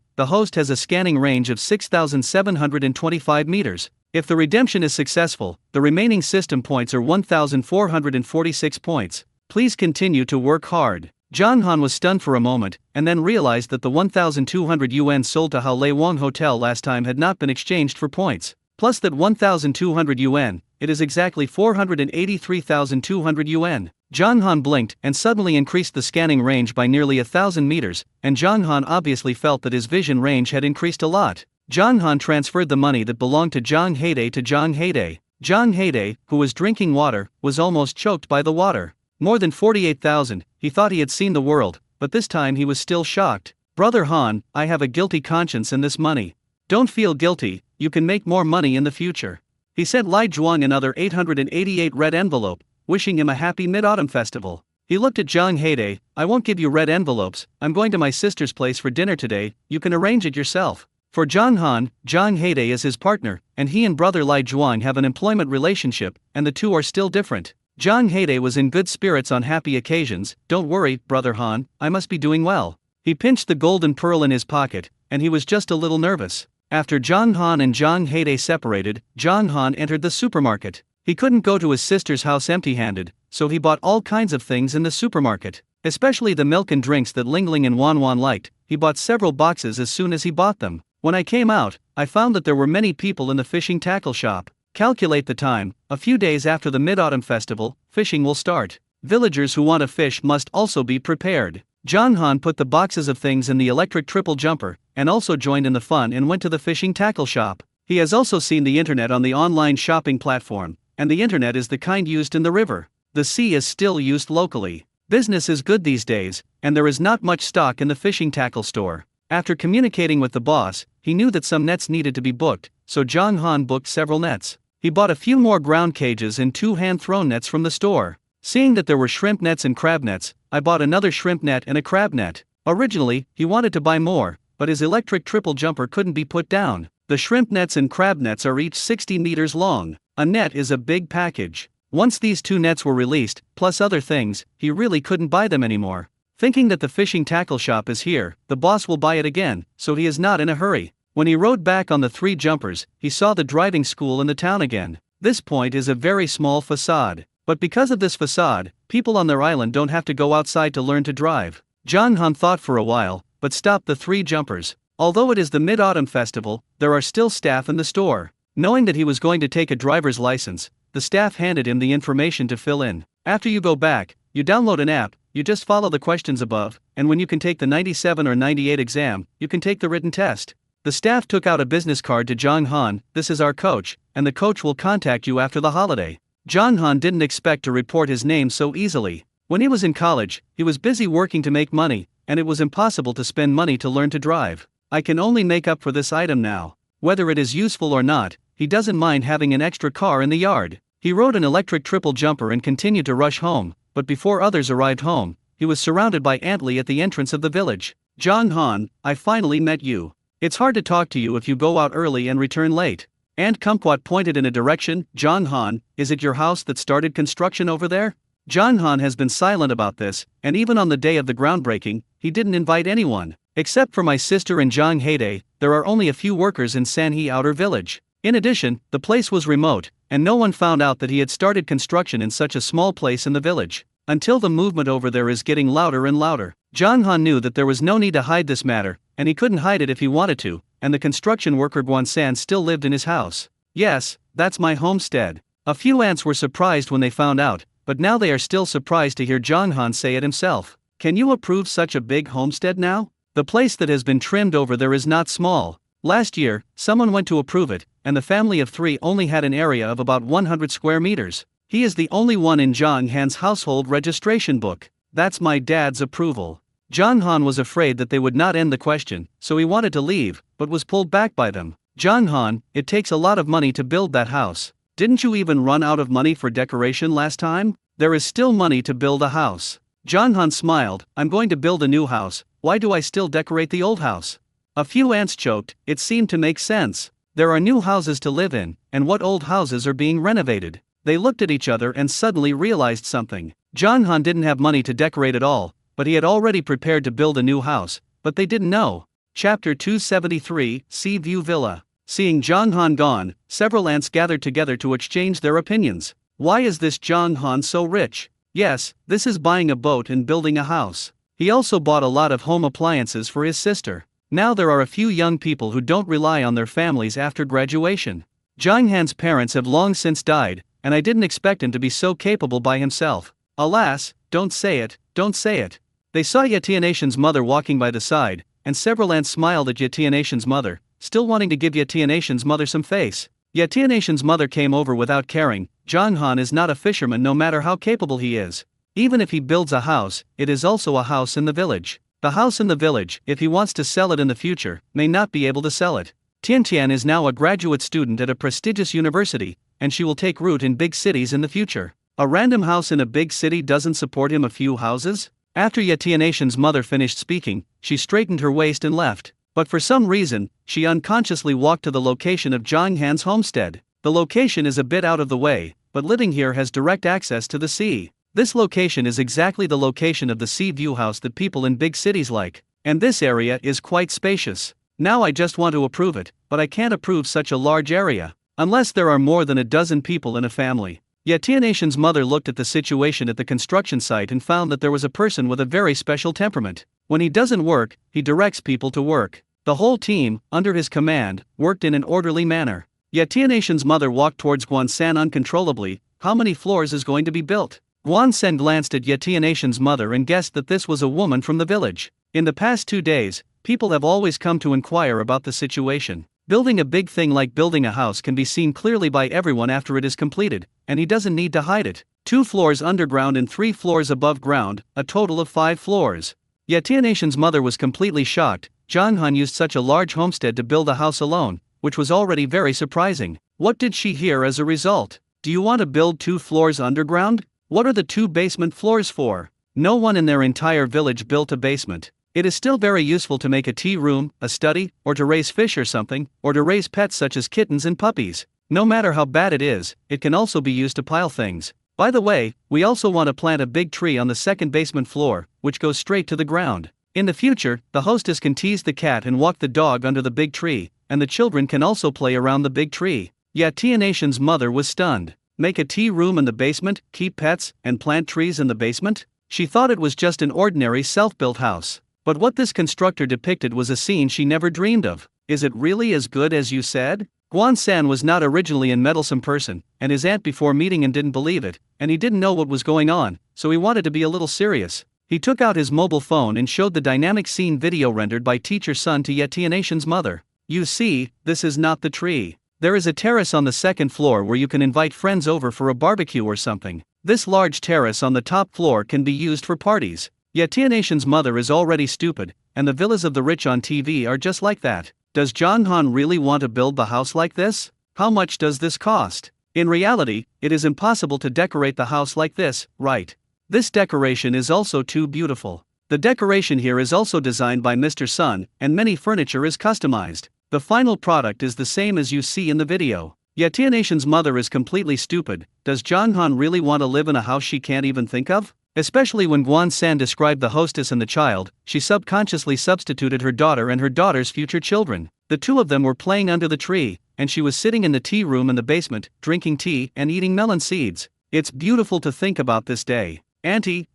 The host has a scanning range of 6,725 meters. If the redemption is successful, the remaining system points are 1,446 points. Please continue to work hard. Zhang Han was stunned for a moment, and then realized that the 1,200 yuan sold to Hao Lei Wang Hotel last time had not been exchanged for points. Plus that 1,200 yuan, it is exactly 483,200 yuan. Zhang Han blinked and suddenly increased the scanning range by nearly 1,000 meters, and Zhang Han obviously felt that his vision range had increased a lot. Zhang Han transferred the money that belonged to Zhang Haidai to Zhang Haidai. Zhang Haidai, who was drinking water, was almost choked by the water. More than 48,000, he thought he had seen the world, but this time he was still shocked. Brother Han, I have a guilty conscience in this money. Don't feel guilty, you can make more money in the future. He sent Lai Zhuang another 888 red envelope, wishing him a happy Mid-Autumn Festival. He looked at Zhang Heide. I won't give you red envelopes, I'm going to my sister's place for dinner today, you can arrange it yourself. For Zhang Han, Zhang Heide is his partner, and he and brother Lai Zhuang have an employment relationship, and the two are still different. Zhang Heide was in good spirits on happy occasions. Don't worry, brother Han, I must be doing well. He pinched the golden pearl in his pocket, and he was just a little nervous. After Zhang Han and Zhang Heide separated, Zhang Han entered the supermarket. He couldn't go to his sister's house empty-handed, so he bought all kinds of things in the supermarket, especially the milk and drinks that Ling Ling and Wan Wan liked. He bought several boxes as soon as he bought them. When I came out, I found that there were many people in the fishing tackle shop. Calculate the time, a few days after the Mid-Autumn Festival, fishing will start. Villagers who want to fish must also be prepared. Zhang Han put the boxes of things in the electric triple jumper, and also joined in the fun and went to the fishing tackle shop. He has also seen the internet on the online shopping platform, and the internet is the kind used in the river. The sea is still used locally. Business is good these days, and there is not much stock in the fishing tackle store. After communicating with the boss, he knew that some nets needed to be booked, so Zhang Han booked several nets. He bought a few more ground cages and 2 hand-thrown nets from the store. Seeing that there were shrimp nets and crab nets, I bought another shrimp net and a crab net. Originally, he wanted to buy more, but his electric triple jumper couldn't be put down. The shrimp nets and crab nets are each 60 meters long. A net is a big package. Once these 2 nets were released, plus other things, he really couldn't buy them anymore. Thinking that the fishing tackle shop is here, the boss will buy it again, so he is not in a hurry. When he rode back on the 3 jumpers, he saw the driving school in the town again. This point is a very small facade. But because of this facade, people on their island don't have to go outside to learn to drive. Zhang Han thought for a while, but stopped the 3 jumpers. Although it is the Mid-Autumn Festival, there are still staff in the store. Knowing that he was going to take a driver's license, the staff handed him the information to fill in. After you go back, you download an app, you just follow the questions above, and when you can take the 97 or 98 exam, you can take the written test. The staff took out a business card to Zhang Han. This is our coach, and the coach will contact you after the holiday. Zhang Han didn't expect to report his name so easily. When he was in college, he was busy working to make money, and it was impossible to spend money to learn to drive. I can only make up for this item now. Whether it is useful or not, he doesn't mind having an extra car in the yard. He rode an electric triple jumper and continued to rush home, but before others arrived home, he was surrounded by Aunt Li at the entrance of the village. Zhang Han, I finally met you. It's hard to talk to you if you go out early and return late. Aunt Kumquat pointed in a direction. Zhang Han, is it your house that started construction over there? Zhang Han has been silent about this, and even on the day of the groundbreaking, he didn't invite anyone. Except for my sister and Zhang Heide, there are only a few workers in Sanhe Outer Village. In addition, the place was remote, and no one found out that he had started construction in such a small place in the village. Until the movement over there is getting louder and louder. Zhang Han knew that there was no need to hide this matter, and he couldn't hide it if he wanted to, and the construction worker Guan San still lived in his house. Yes, that's my homestead. A few ants were surprised when they found out, but now they are still surprised to hear Zhang Han say it himself. Can you approve such a big homestead now? The place that has been trimmed over there is not small. Last year, someone went to approve it, and the family of 3 only had an area of about 100 square meters. He is the only one in Zhang Han's household registration book. That's my dad's approval. Zhang Han was afraid that they would not end the question, so he wanted to leave, but was pulled back by them. Zhang Han, it takes a lot of money to build that house. Didn't you even run out of money for decoration last time? There is still money to build a house. Zhang Han smiled. I'm going to build a new house. Why do I still decorate the old house? A few ants choked. It seemed to make sense. There are new houses to live in, and what old houses are being renovated? They looked at each other and suddenly realized something. Zhang Han didn't have money to decorate at all, but he had already prepared to build a new house, but they didn't know. Chapter 273, Sea View Villa. Seeing Zhang Han gone, several ants gathered together to exchange their opinions. Why is this Zhang Han so rich? Yes, this is buying a boat and building a house. He also bought a lot of home appliances for his sister. Now there are a few young people who don't rely on their families after graduation. Zhang Han's parents have long since died, and I didn't expect him to be so capable by himself. Alas, don't say it, don't say it. They saw Yatianation's mother walking by the side, and several ants smiled at Yatianation's mother, still wanting to give Yatianation's mother some face. Yatianation's mother came over without caring. Zhang Han is not a fisherman no matter how capable he is. Even if he builds a house, it is also a house in the village. The house in the village, if he wants to sell it in the future, may not be able to sell it. Tian is now a graduate student at a prestigious university, and she will take root in big cities in the future. A random house in a big city doesn't support him a few houses? After Yetianation's mother finished speaking, she straightened her waist and left. But for some reason, she unconsciously walked to the location of Zhang Han's homestead. The location is a bit out of the way, but living here has direct access to the sea. This location is exactly the location of the sea view house that people in big cities like. And this area is quite spacious. Now I just want to approve it, but I can't approve such a large area. Unless there are more than a dozen people in a family. Yetianation's mother looked at the situation at the construction site and found that there was a person with a very special temperament. When he doesn't work, he directs people to work. The whole team, under his command, worked in an orderly manner. Yetianation's mother walked towards Guan-san uncontrollably. How many floors is going to be built? Guan-san glanced at Yetianation's mother and guessed that this was a woman from the village. In the past 2 days, people have always come to inquire about the situation. Building a big thing like building a house can be seen clearly by everyone after it is completed, and he doesn't need to hide it. 2 floors underground and 3 floors above ground, a total of 5 floors. Yetianation's mother was completely shocked. Zhang Han used such a large homestead to build a house alone, which was already very surprising. What did she hear as a result? Do you want to build 2 floors underground? What are the 2 basement floors for? No one in their entire village built a basement. It is still very useful to make a tea room, a study, or to raise fish or something, or to raise pets such as kittens and puppies. No matter how bad it is, it can also be used to pile things. By the way, we also want to plant a big tree on the 2nd basement floor, which goes straight to the ground. In the future, the hostess can tease the cat and walk the dog under the big tree, and the children can also play around the big tree. Yetianation's mother was stunned. Make a tea room in the basement, keep pets, and plant trees in the basement? She thought it was just an ordinary self-built house. But what this constructor depicted was a scene she never dreamed of. Is it really as good as you said? Guan-san was not originally a meddlesome person, and his aunt before meeting him didn't believe it, and he didn't know what was going on, so he wanted to be a little serious. He took out his mobile phone and showed the dynamic scene video rendered by Teacher Sun to Yetianation's mother. You see, this is not the tree. There is a terrace on the 2nd floor where you can invite friends over for a barbecue or something. This large terrace on the top floor can be used for parties. Yetianation's mother is already stupid, and the villas of the rich on TV are just like that. Does Zhang Han really want to build the house like this? How much does this cost? In reality, it is impossible to decorate the house like this, right? This decoration is also too beautiful. The decoration here is also designed by Mr. Sun, and many furniture is customized. The final product is the same as you see in the video. Yetianation's mother is completely stupid. Does Zhang Han really want to live in a house she can't even think of? Especially when Guan-san described the hostess and the child, she subconsciously substituted her daughter and her daughter's future children. The 2 of them were playing under the tree, and she was sitting in the tea room in the basement, drinking tea and eating melon seeds. It's beautiful to think about this day. Auntie,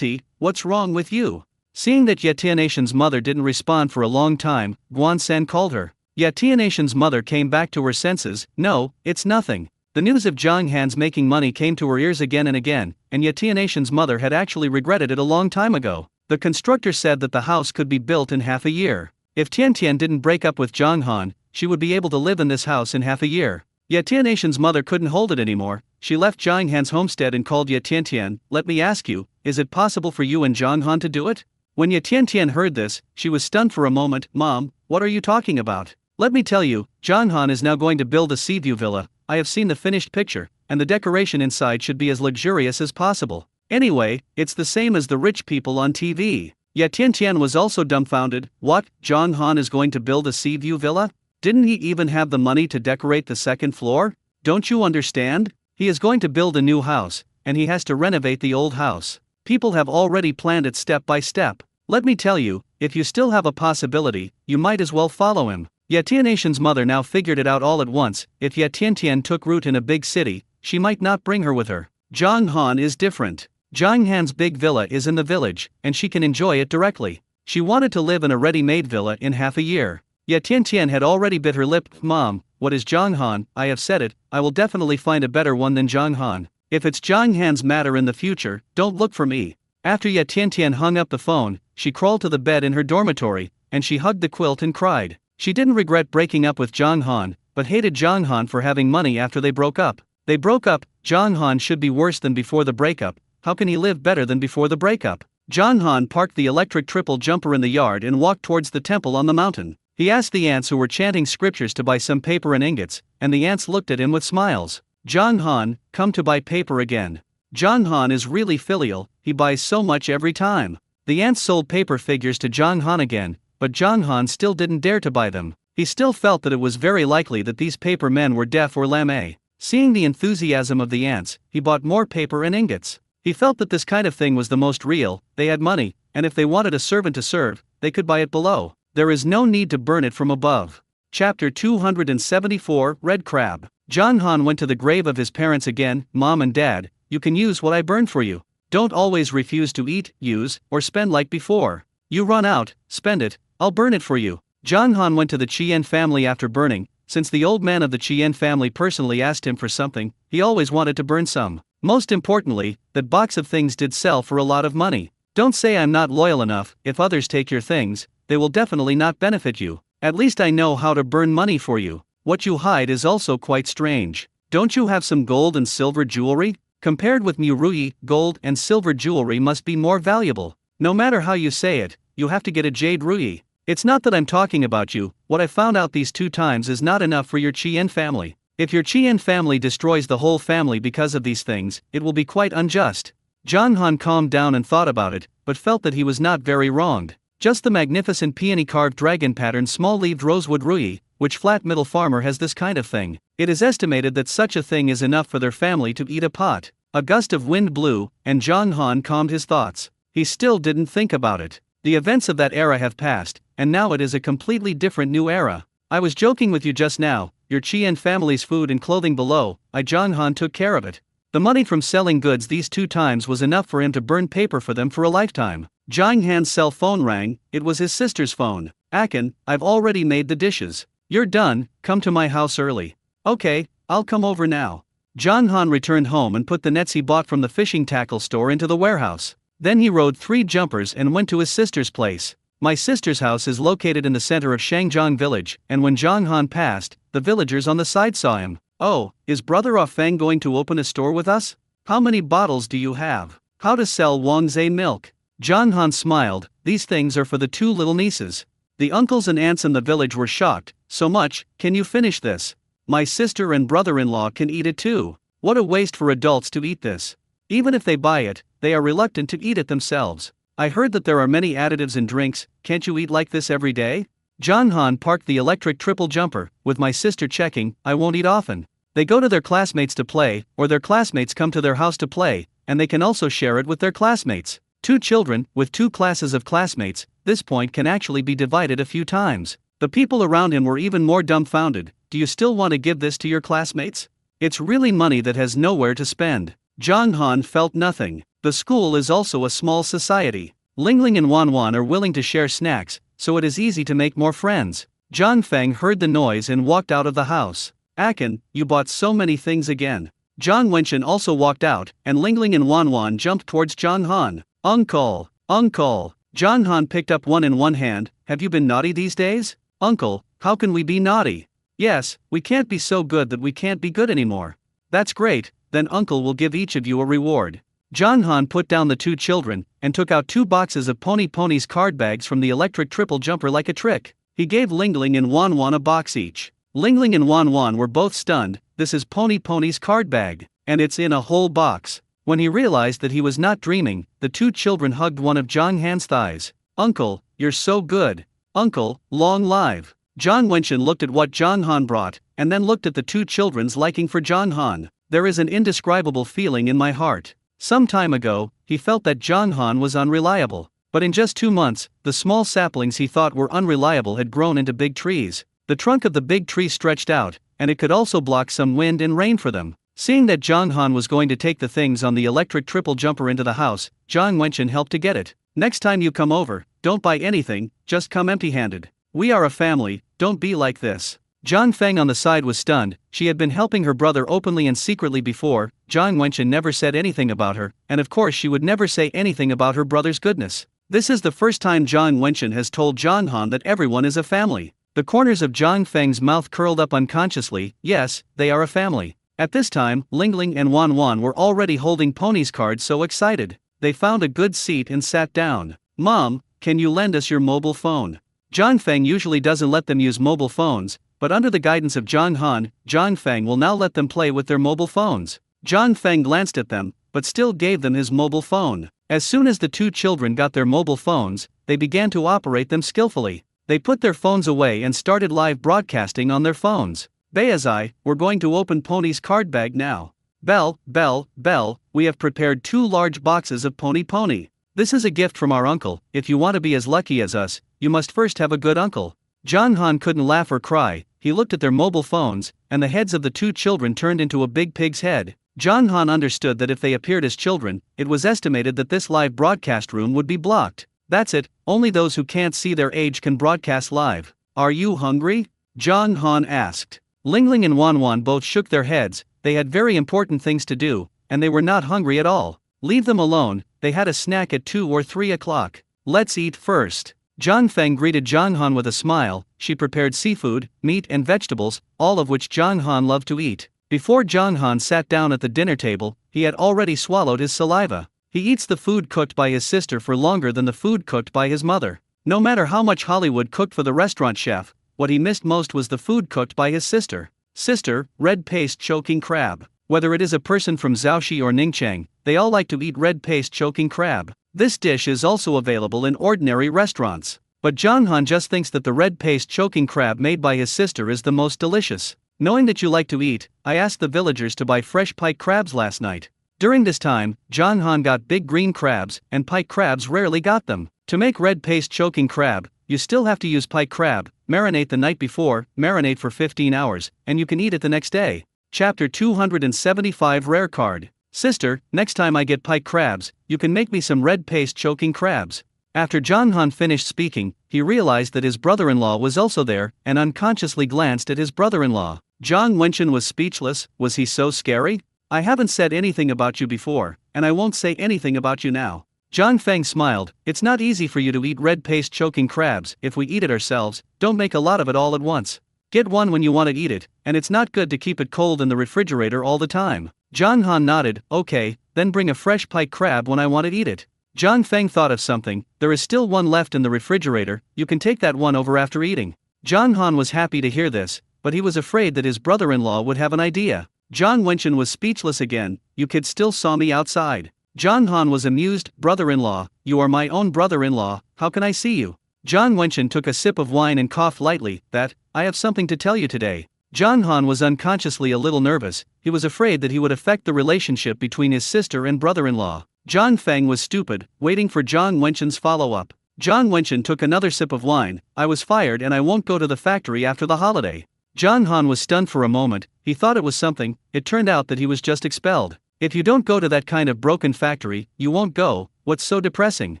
what's wrong with you? Seeing that Yetianation's mother didn't respond for a long time, Guan-san called her. Yetianation's mother came back to her senses. No, it's nothing. The news of Zhang Han's making money came to her ears again and again, and Yetianation's mother had actually regretted it a long time ago. The constructor said that the house could be built in half a year. If Tian didn't break up with Zhang Han, she would be able to live in this house in half a year. Yetianation's mother couldn't hold it anymore. She left Zhang Han's homestead and called Tian. Let me ask you, is it possible for you and Zhang Han to do it? When Tian heard this, she was stunned for a moment. Mom, what are you talking about? Let me tell you, Zhang Han is now going to build a sea view villa. I have seen the finished picture, and the decoration inside should be as luxurious as possible. Anyway, it's the same as the rich people on TV. Yet Tian was also dumbfounded. What, Zhang Han is going to build a sea view villa? Didn't he even have the money to decorate the 2nd floor? Don't you understand? He is going to build a new house, and he has to renovate the old house. People have already planned it step by step. Let me tell you, if you still have a possibility, you might as well follow him. Yetianation's mother now figured it out all at once. If Tian took root in a big city, she might not bring her with her. Zhang Han is different. Zhang Han's big villa is in the village, and she can enjoy it directly. She wanted to live in a ready-made villa in half a year. Yet Tian had already bit her lip. Mom, what is Zhang Han? I have said it, I will definitely find a better one than Zhang Han. If it's Zhang Han's matter in the future, don't look for me. After Tian hung up the phone, she crawled to the bed in her dormitory, and she hugged the quilt and cried. She didn't regret breaking up with Zhang Han, but hated Zhang Han for having money after they broke up. They broke up. Zhang Han should be worse than before the breakup. How can he live better than before the breakup? Zhang Han parked the electric triple jumper in the yard and walked towards the temple on the mountain. He asked the ants who were chanting scriptures to buy some paper and ingots, and the ants looked at him with smiles. Zhang Han, come to buy paper again. Zhang Han is really filial, he buys so much every time. The ants sold paper figures to Zhang Han again, but Zhang Han still didn't dare to buy them. He still felt that it was very likely that these paper men were deaf or lame. Seeing the enthusiasm of the ants, he bought more paper and ingots. He felt that this kind of thing was the most real, they had money, and if they wanted a servant to serve, they could buy it below. There is no need to burn it from above. Chapter 274, Red Crab. Zhang Han went to the grave of his parents again. Mom and Dad, you can use what I burned for you. Don't always refuse to eat, use, or spend like before. You run out, spend it, I'll burn it for you. Zhang Han went to the Qian family after burning. Since the old man of the Qian family personally asked him for something, he always wanted to burn some. Most importantly, that box of things did sell for a lot of money. Don't say I'm not loyal enough. If others take your things, they will definitely not benefit you. At least I know how to burn money for you. What you hide is also quite strange. Don't you have some gold and silver jewelry? Compared with Murui, gold and silver jewelry must be more valuable. No matter how you say it, you have to get a jade rui. It's not that I'm talking about you. What I found out these 2 times is not enough for your Qian family. If your Qian family destroys the whole family because of these things, it will be quite unjust. Zhang Han calmed down and thought about it, but felt that he was not very wronged. Just the magnificent peony-carved dragon pattern small-leaved rosewood rui, which flat middle farmer has this kind of thing. It is estimated that such a thing is enough for their family to eat a pot. A gust of wind blew, and Zhang Han calmed his thoughts. He still didn't think about it. The events of that era have passed, and now it is a completely different new era. I was joking with you just now. Your Qian family's food and clothing below, Zhang Han took care of it. The money from selling goods these 2 times was enough for him to burn paper for them for a lifetime. Zhang Han's cell phone rang. It was his sister's phone. Akin, I've already made the dishes. You're done, come to my house early. Okay, I'll come over now. Zhang Han returned home and put the nets he bought from the fishing tackle store into the warehouse. Then he rode 3 jumpers and went to his sister's place. My sister's house is located in the center of Shangjiang village, and when Zhang Han passed, the villagers on the side saw him. Oh, is Brother Ah Feng going to open a store with us? How many bottles do you have? How to sell Wangzhe milk? Zhang Han smiled. These things are for the 2 little nieces. The uncles and aunts in the village were shocked. So much, can you finish this? My sister and brother-in-law can eat it too. What a waste for adults to eat this. Even if they buy it, they are reluctant to eat it themselves. I heard that there are many additives in drinks. Can't you eat like this every day? Zhang Han parked the electric triple jumper. With my sister checking, I won't eat often. They go to their classmates to play, or their classmates come to their house to play, and they can also share it with their classmates. 2 children, with 2 classes of classmates, this point can actually be divided a few times. The people around him were even more dumbfounded. Do you still want to give this to your classmates? It's really money that has nowhere to spend. Zhang Han felt nothing. The school is also a small society. Lingling and Wanwan are willing to share snacks, so it is easy to make more friends. Zhang Feng heard the noise and walked out of the house. Akin, you bought so many things again. Zhang Wenchen also walked out, and Lingling and Wanwan jumped towards Zhang Han. Uncle, uncle. Zhang Han picked up one in one hand. Have you been naughty these days? Uncle, how can we be naughty? Yes, we can't be so good that we can't be good anymore. That's great, then uncle will give each of you a reward. Zhang Han put down the 2 children, and took out 2 boxes of Pony's card bags from the electric triple jumper like a trick. He gave Lingling and Wanwan a box each. Lingling and Wanwan were both stunned. This is Pony's card bag, and it's in a whole box. When he realized that he was not dreaming, the 2 children hugged one of Zhang Han's thighs. Uncle, you're so good. Uncle, long live. Zhang Wenchen looked at what Zhang Han brought, and then looked at the 2 children's liking for Zhang Han. There is an indescribable feeling in my heart. Some time ago, he felt that Zhang Han was unreliable. But in just 2 months, the small saplings he thought were unreliable had grown into big trees. The trunk of the big tree stretched out, and it could also block some wind and rain for them. Seeing that Zhang Han was going to take the things on the electric triple jumper into the house, Zhang Wenchen helped to get it. Next time you come over, don't buy anything, just come empty-handed. We are a family, don't be like this. Zhang Feng on the side was stunned. She had been helping her brother openly and secretly before. Zhang Wenchen never said anything about her, and of course she would never say anything about her brother's goodness. This is the first time Zhang Wenchen has told Zhang Han that everyone is a family. The corners of Zhang Feng's mouth curled up unconsciously. Yes, they are a family. At this time, Lingling and Wanwan were already holding Pony's cards, so excited. They found a good seat and sat down. Mom, can you lend us your mobile phone? Zhang Feng usually doesn't let them use mobile phones, but under the guidance of Zhang Han, Zhang Feng will now let them play with their mobile phones. Zhang Feng glanced at them. but still gave them his mobile phone. As soon as the two children got their mobile phones, they began to operate them skillfully. They put their phones away and started live broadcasting on their phones. Bayazai, we're going to open Pony's card bag now. Bell, Bell, Bell, we have prepared 2 large boxes of Pony. This is a gift from our uncle. If you want to be as lucky as us, you must first have a good uncle. John Han couldn't laugh or cry. He looked at their mobile phones, and the heads of the 2 children turned into a big pig's head. John Han understood that if they appeared as children, it was estimated that this live broadcast room would be blocked. That's it, only those who can't see their age can broadcast live. Are you hungry? John Han asked. Lingling and Wanwan both shook their heads. They had very important things to do, and they were not hungry at all. Leave them alone, they had a snack at 2 or 3 o'clock. Let's eat first. Zhang Feng greeted Zhang Han with a smile. She prepared seafood, meat and vegetables, all of which Zhang Han loved to eat. Before Zhang Han sat down at the dinner table, he had already swallowed his saliva. He eats the food cooked by his sister for longer than the food cooked by his mother. No matter how much Hollywood cooked for the restaurant chef, what he missed most was the food cooked by his sister. Sister, red paste choking crab. Whether it is a person from Zhaoxi or Ningchang, they all like to eat red paste choking crab. This dish is also available in ordinary restaurants. But Zhang Han just thinks that the red paste choking crab made by his sister is the most delicious. Knowing that you like to eat, I asked the villagers to buy fresh pike crabs last night. During this time, Zhang Han got big green crabs, and pike crabs rarely got them. To make red paste choking crab, you still have to use pike crab, marinate the night before, marinate for 15 hours, and you can eat it the next day. Chapter 275 Rare Card. Sister, next time I get pike crabs, you can make me some red paste choking crabs. After Zhang Han finished speaking, he realized that his brother-in-law was also there, and unconsciously glanced at his brother-in-law. Zhang Wenchen was speechless. Was he so scary? I haven't said anything about you before, and I won't say anything about you now. Zhang Feng smiled. It's not easy for you to eat red paste choking crabs. If we eat it ourselves, don't make a lot of it all at once. Get one when you want to eat it, and it's not good to keep it cold in the refrigerator all the time. Zhang Han nodded. Okay, then bring a fresh pike crab when I want to eat it. Zhang Feng thought of something. There is still one left in the refrigerator, you can take that one over after eating. Zhang Han was happy to hear this, but he was afraid that his brother-in-law would have an idea. Zhang Wenchen was speechless again. You kids still saw me outside. Zhang Han was amused. Brother-in-law, you are my own brother-in-law, how can I see you? Zhang Wenchen took a sip of wine and coughed lightly. I have something to tell you today. Zhang Han was unconsciously a little nervous. He was afraid that he would affect the relationship between his sister and brother-in-law. Zhang Feng was stupid, waiting for Zhang Wenchen's follow-up. Zhang Wenchen took another sip of wine. I was fired and I won't go to the factory after the holiday. Zhang Han was stunned for a moment. He thought it was something. It turned out that he was just expelled. If you don't go to that kind of broken factory, you won't go. What's so depressing?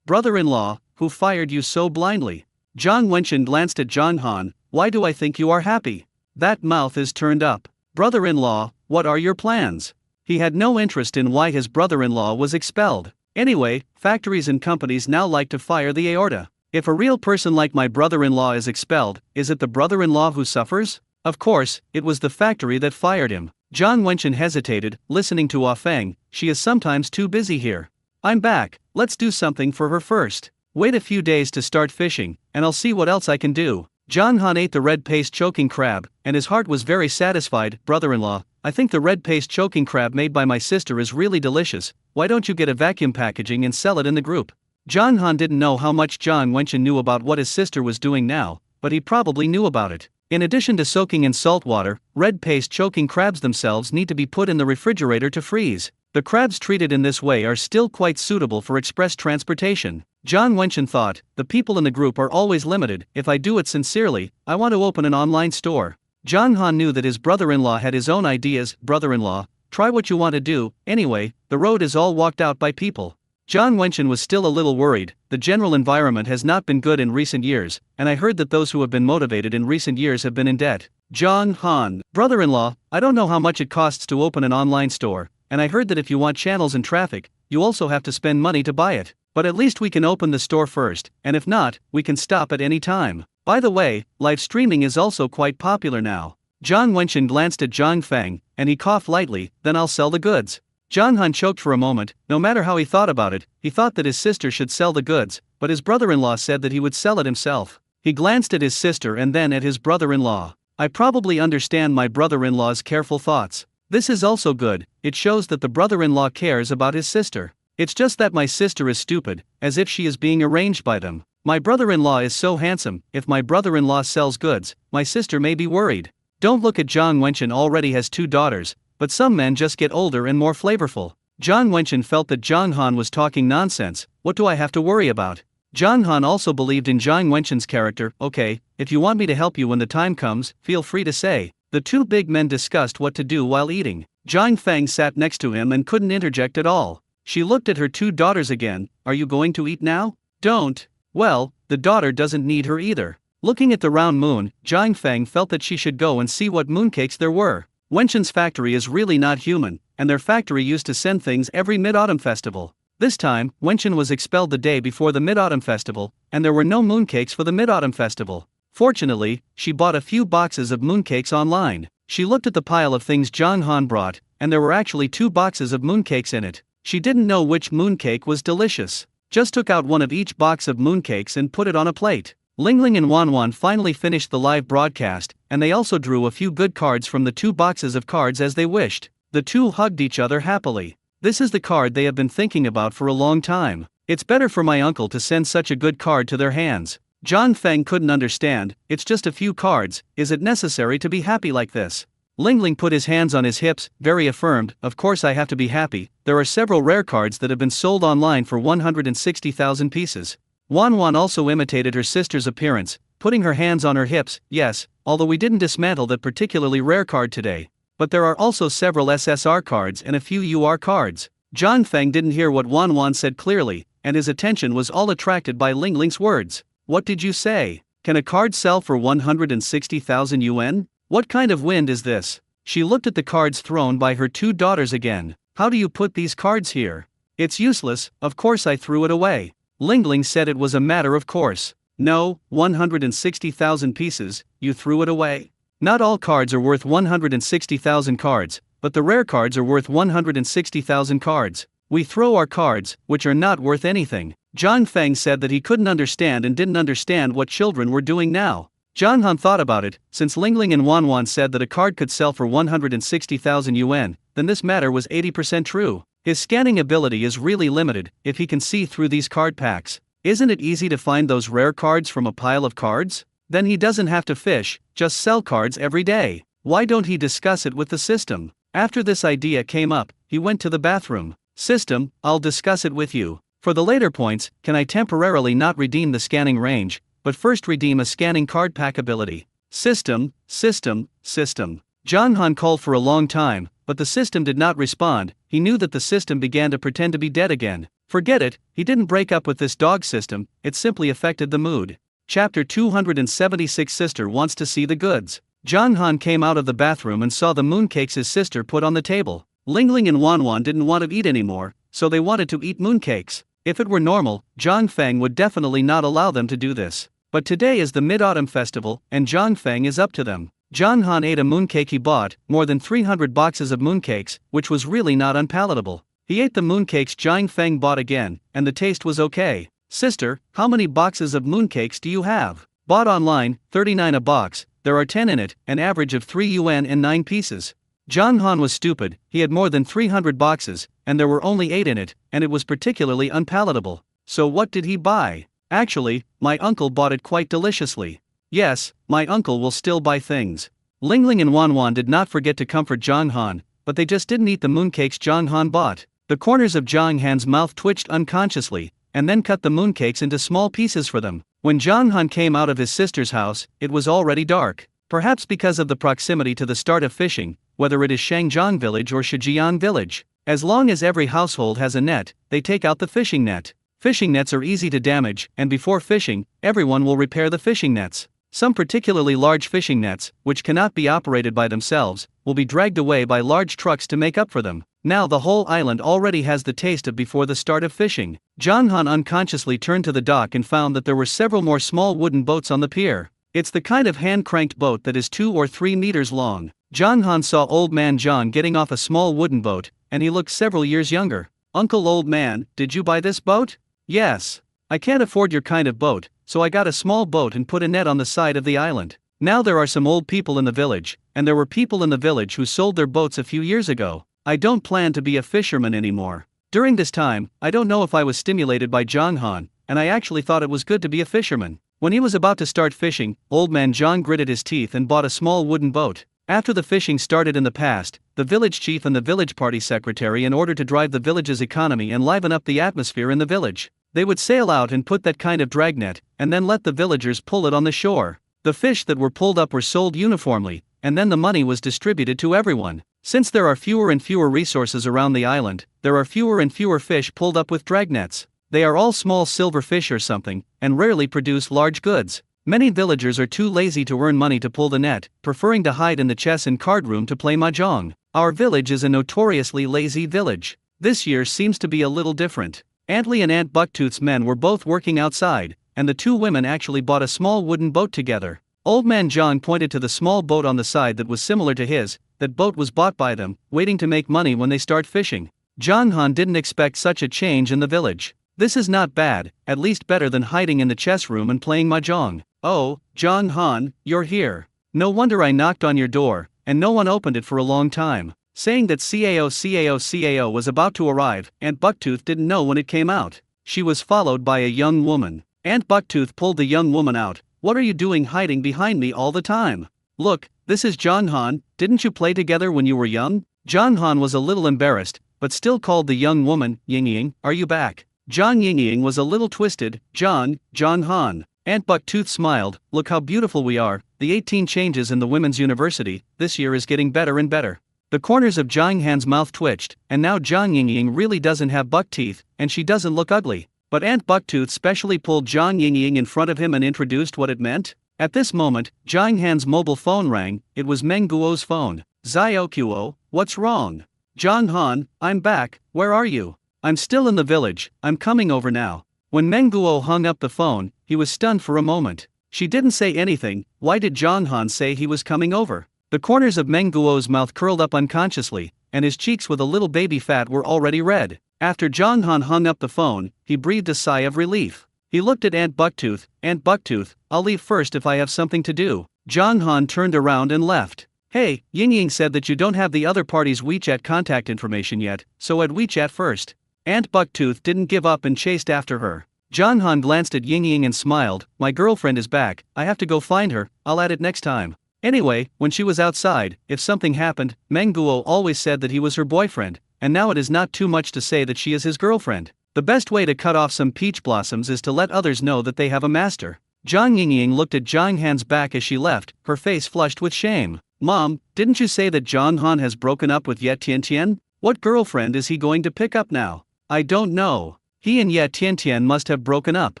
Brother-in-law, who fired you so blindly? Zhang Wenchen glanced at Zhang Han. Why do I think you are happy? That mouth is turned up. Brother-in-law, what are your plans? He had no interest in why his brother-in-law was expelled. Anyway, factories and companies now like to fire the aorta. If a real person like my brother-in-law is expelled, is it the brother-in-law who suffers? Of course, it was the factory that fired him. Zhang Wenchen hesitated, listening to Ah Feng. She is sometimes too busy here. I'm back, let's do something for her first. Wait a few days to start fishing, and I'll see what else I can do. Zhang Han ate the red paste choking crab, and his heart was very satisfied. Brother-in-law, I think the red paste choking crab made by my sister is really delicious. Why don't you get a vacuum packaging and sell it in the group? Zhang Han didn't know how much Zhang Wenchen knew about what his sister was doing now, but he probably knew about it. In addition to soaking in salt water, red paste choking crabs themselves need to be put in the refrigerator to freeze. The crabs treated in this way are still quite suitable for express transportation. Zhang Wenchen thought, the people in the group are always limited. If I do it sincerely, I want to open an online store. Zhang Han knew that his brother-in-law had his own ideas. Brother-in-law, try what you want to do. Anyway, the road is all walked out by people. Zhang Wenchen was still a little worried. The general environment has not been good in recent years, and I heard that those who have been motivated in recent years have been in debt. Zhang Han, brother-in-law, I don't know how much it costs to open an online store, and I heard that if you want channels and traffic, you also have to spend money to buy it. But at least we can open the store first, and if not, we can stop at any time. By the way, live streaming is also quite popular now. Zhang Wenchen glanced at Zhang Feng, and he coughed lightly. Then I'll sell the goods. Zhang Han choked for a moment. No matter how he thought about it, he thought that his sister should sell the goods, but his brother-in-law said that he would sell it himself. He glanced at his sister and then at his brother-in-law. I probably understand my brother-in-law's careful thoughts. This is also good, it shows that the brother-in-law cares about his sister. It's just that my sister is stupid, as if she is being arranged by them. My brother-in-law is so handsome, if my brother-in-law sells goods, my sister may be worried. Don't look at Zhang Wenchen already has 2 daughters, but some men just get older and more flavorful. Zhang Wenchen felt that Zhang Han was talking nonsense. What do I have to worry about? Zhang Han also believed in Zhang Wenchen's character. Okay, if you want me to help you when the time comes, feel free to say. The 2 big men discussed what to do while eating. Zhang Feng sat next to him and couldn't interject at all. She looked at her 2 daughters again. Are you going to eat now? Don't. Well, the daughter doesn't need her either. Looking at the round moon, Zhang Feng felt that she should go and see what mooncakes there were. Wenchen's factory is really not human, and their factory used to send things every Mid-Autumn Festival. This time, Wenchen was expelled the day before the Mid-Autumn Festival, and there were no mooncakes for the Mid-Autumn Festival. Fortunately, she bought a few boxes of mooncakes online. She looked at the pile of things Zhang Han brought, and there were actually 2 boxes of mooncakes in it. She didn't know which mooncake was delicious. Just took out one of each box of mooncakes and put it on a plate. Lingling and Wanwan finally finished the live broadcast, and they also drew a few good cards from the 2 boxes of cards as they wished. The 2 hugged each other happily. This is the card they have been thinking about for a long time. It's better for my uncle to send such a good card to their hands. Zhang Feng couldn't understand. It's just a few cards, is it necessary to be happy like this? Lingling put his hands on his hips, very affirmed. Of course I have to be happy. There are several rare cards that have been sold online for 160,000 pieces. Wanwan also imitated her sister's appearance, putting her hands on her hips. Yes, although we didn't dismantle that particularly rare card today. But there are also several SSR cards and a few UR cards. Zhang Feng didn't hear what Wanwan said clearly, and his attention was all attracted by Lingling's words. What did you say? Can a card sell for 160,000 yuan? What kind of wind is this? She looked at the cards thrown by her 2 daughters again. How do you put these cards here? It's useless, of course I threw it away. Lingling said it was a matter of course. No, 160,000 pieces, you threw it away. Not all cards are worth 160,000 cards, but the rare cards are worth 160,000 cards. We throw our cards, which are not worth anything. Zhang Feng said that he couldn't understand and didn't understand what children were doing now. Zhang Han thought about it. Since Lingling and Wanwan said that a card could sell for 160,000 yuan, then this matter was 80% true. His scanning ability is really limited, if he can see through these card packs. Isn't it easy to find those rare cards from a pile of cards? Then he doesn't have to fish, just sell cards every day. Why don't he discuss it with the system? After this idea came up, he went to the bathroom. System, I'll discuss it with you. For the later points, can I temporarily not redeem the scanning range, but first redeem a scanning card pack ability? System. Zhang Han called for a long time, but the system did not respond. He knew that the system began to pretend to be dead again. Forget it, he didn't break up with this dog system, it simply affected the mood. Chapter 276 Sister wants to see the goods. Zhang Han came out of the bathroom and saw the mooncakes his sister put on the table. Lingling and Wanwan didn't want to eat anymore, so they wanted to eat mooncakes. If it were normal, Zhang Feng would definitely not allow them to do this. But today is the Mid-Autumn Festival, and Zhang Feng is up to them. Zhang Han ate a mooncake he bought, more than 300 boxes of mooncakes, which was really not unpalatable. He ate the mooncakes Zhang Feng bought again, and the taste was okay. Sister, how many boxes of mooncakes do you have? Bought online, 39 a box, there are 10 in it, an average of 3 yuan and 9 pieces. Zhang Han was stupid, he had more than 300 boxes, and there were only 8 in it, and it was particularly unpalatable. So what did he buy? Actually, my uncle bought it quite deliciously. Yes, my uncle will still buy things. Lingling and Wanwan did not forget to comfort Zhang Han, but they just didn't eat the mooncakes Zhang Han bought. The corners of Zhang Han's mouth twitched unconsciously, and then cut the mooncakes into small pieces for them. When Zhang Han came out of his sister's house, it was already dark. Perhaps because of the proximity to the start of fishing, whether it is Shangjiang village or Shijian village. As long as every household has a net, they take out the fishing net. Fishing nets are easy to damage, and before fishing, everyone will repair the fishing nets. Some particularly large fishing nets, which cannot be operated by themselves, will be dragged away by large trucks to make up for them. Now the whole island already has the taste of before the start of fishing. Zhang Han unconsciously turned to the dock and found that there were several more small wooden boats on the pier. It's the kind of hand-cranked boat that is 2 or 3 meters long. Zhang Han saw old man Zhang getting off a small wooden boat, and he looked several years younger. Uncle old man, did you buy this boat? Yes. I can't afford your kind of boat, so I got a small boat and put a net on the side of the island. Now there are some old people in the village, and there were people in the village who sold their boats a few years ago. I don't plan to be a fisherman anymore. During this time, I don't know if I was stimulated by John Han, and I actually thought it was good to be a fisherman. When he was about to start fishing, old man John gritted his teeth and bought a small wooden boat. After the fishing started in the past, the village chief and the village party secretary, in order to drive the village's economy and liven up the atmosphere in the village, they would sail out and put that kind of dragnet, and then let the villagers pull it on the shore. The fish that were pulled up were sold uniformly, and then the money was distributed to everyone. Since there are fewer and fewer resources around the island, there are fewer and fewer fish pulled up with dragnets. They are all small silver fish or something, and rarely produce large goods. Many villagers are too lazy to earn money to pull the net, preferring to hide in the chess and card room to play mahjong. Our village is a notoriously lazy village. This year seems to be a little different. Aunt Lee and Aunt Bucktooth's men were both working outside, and the two women actually bought a small wooden boat together. Old man John pointed to the small boat on the side that was similar to his. That boat was bought by them, waiting to make money when they start fishing. John Han didn't expect such a change in the village. This is not bad, at least better than hiding in the chess room and playing mahjong. Oh, John Han, you're here. No wonder I knocked on your door, and no one opened it for a long time. Saying that CAO was about to arrive, Aunt Bucktooth didn't know when it came out. She was followed by a young woman. Aunt Bucktooth pulled the young woman out. What are you doing hiding behind me all the time? Look, this is John Han, didn't you play together when you were young? John Han was a little embarrassed, but still called the young woman, Ying, are you back? John Ying was a little twisted. John Han. Aunt Bucktooth smiled. Look how beautiful we are. The 18 changes in the women's university this year is getting better and better. The corners of John Han's mouth twitched, and now John Ying really doesn't have buck teeth, and she doesn't look ugly. But Aunt Bucktooth specially pulled John Ying in front of him and introduced what it meant. At this moment, John Han's mobile phone rang. It was Meng Guo's phone. Ziokuo, what's wrong? John Han, I'm back, where are you? I'm still in the village, I'm coming over now. When Meng Guo hung up the phone, he was stunned for a moment. She didn't say anything. Why did John Han say he was coming over? The corners of Meng Guo's mouth curled up unconsciously, and his cheeks with a little baby fat were already red. After John Han hung up the phone, he breathed a sigh of relief. He looked at Aunt Bucktooth. Aunt Bucktooth, I'll leave first if I have something to do. John Han turned around and left. Hey, Ying said that you don't have the other party's WeChat contact information yet, so add WeChat first. Aunt Bucktooth didn't give up and chased after her. John Han glanced at Ying and smiled. My girlfriend is back, I have to go find her, I'll add it next time. Anyway, when she was outside, if something happened, Meng Guo always said that he was her boyfriend, and now it is not too much to say that she is his girlfriend. The best way to cut off some peach blossoms is to let others know that they have a master. John Ying looked at John Han's back as she left, her face flushed with shame. Mom, didn't you say that John Han has broken up with Ye Tiantian? What girlfriend is he going to pick up now? I don't know. He and Ye Tiantian must have broken up.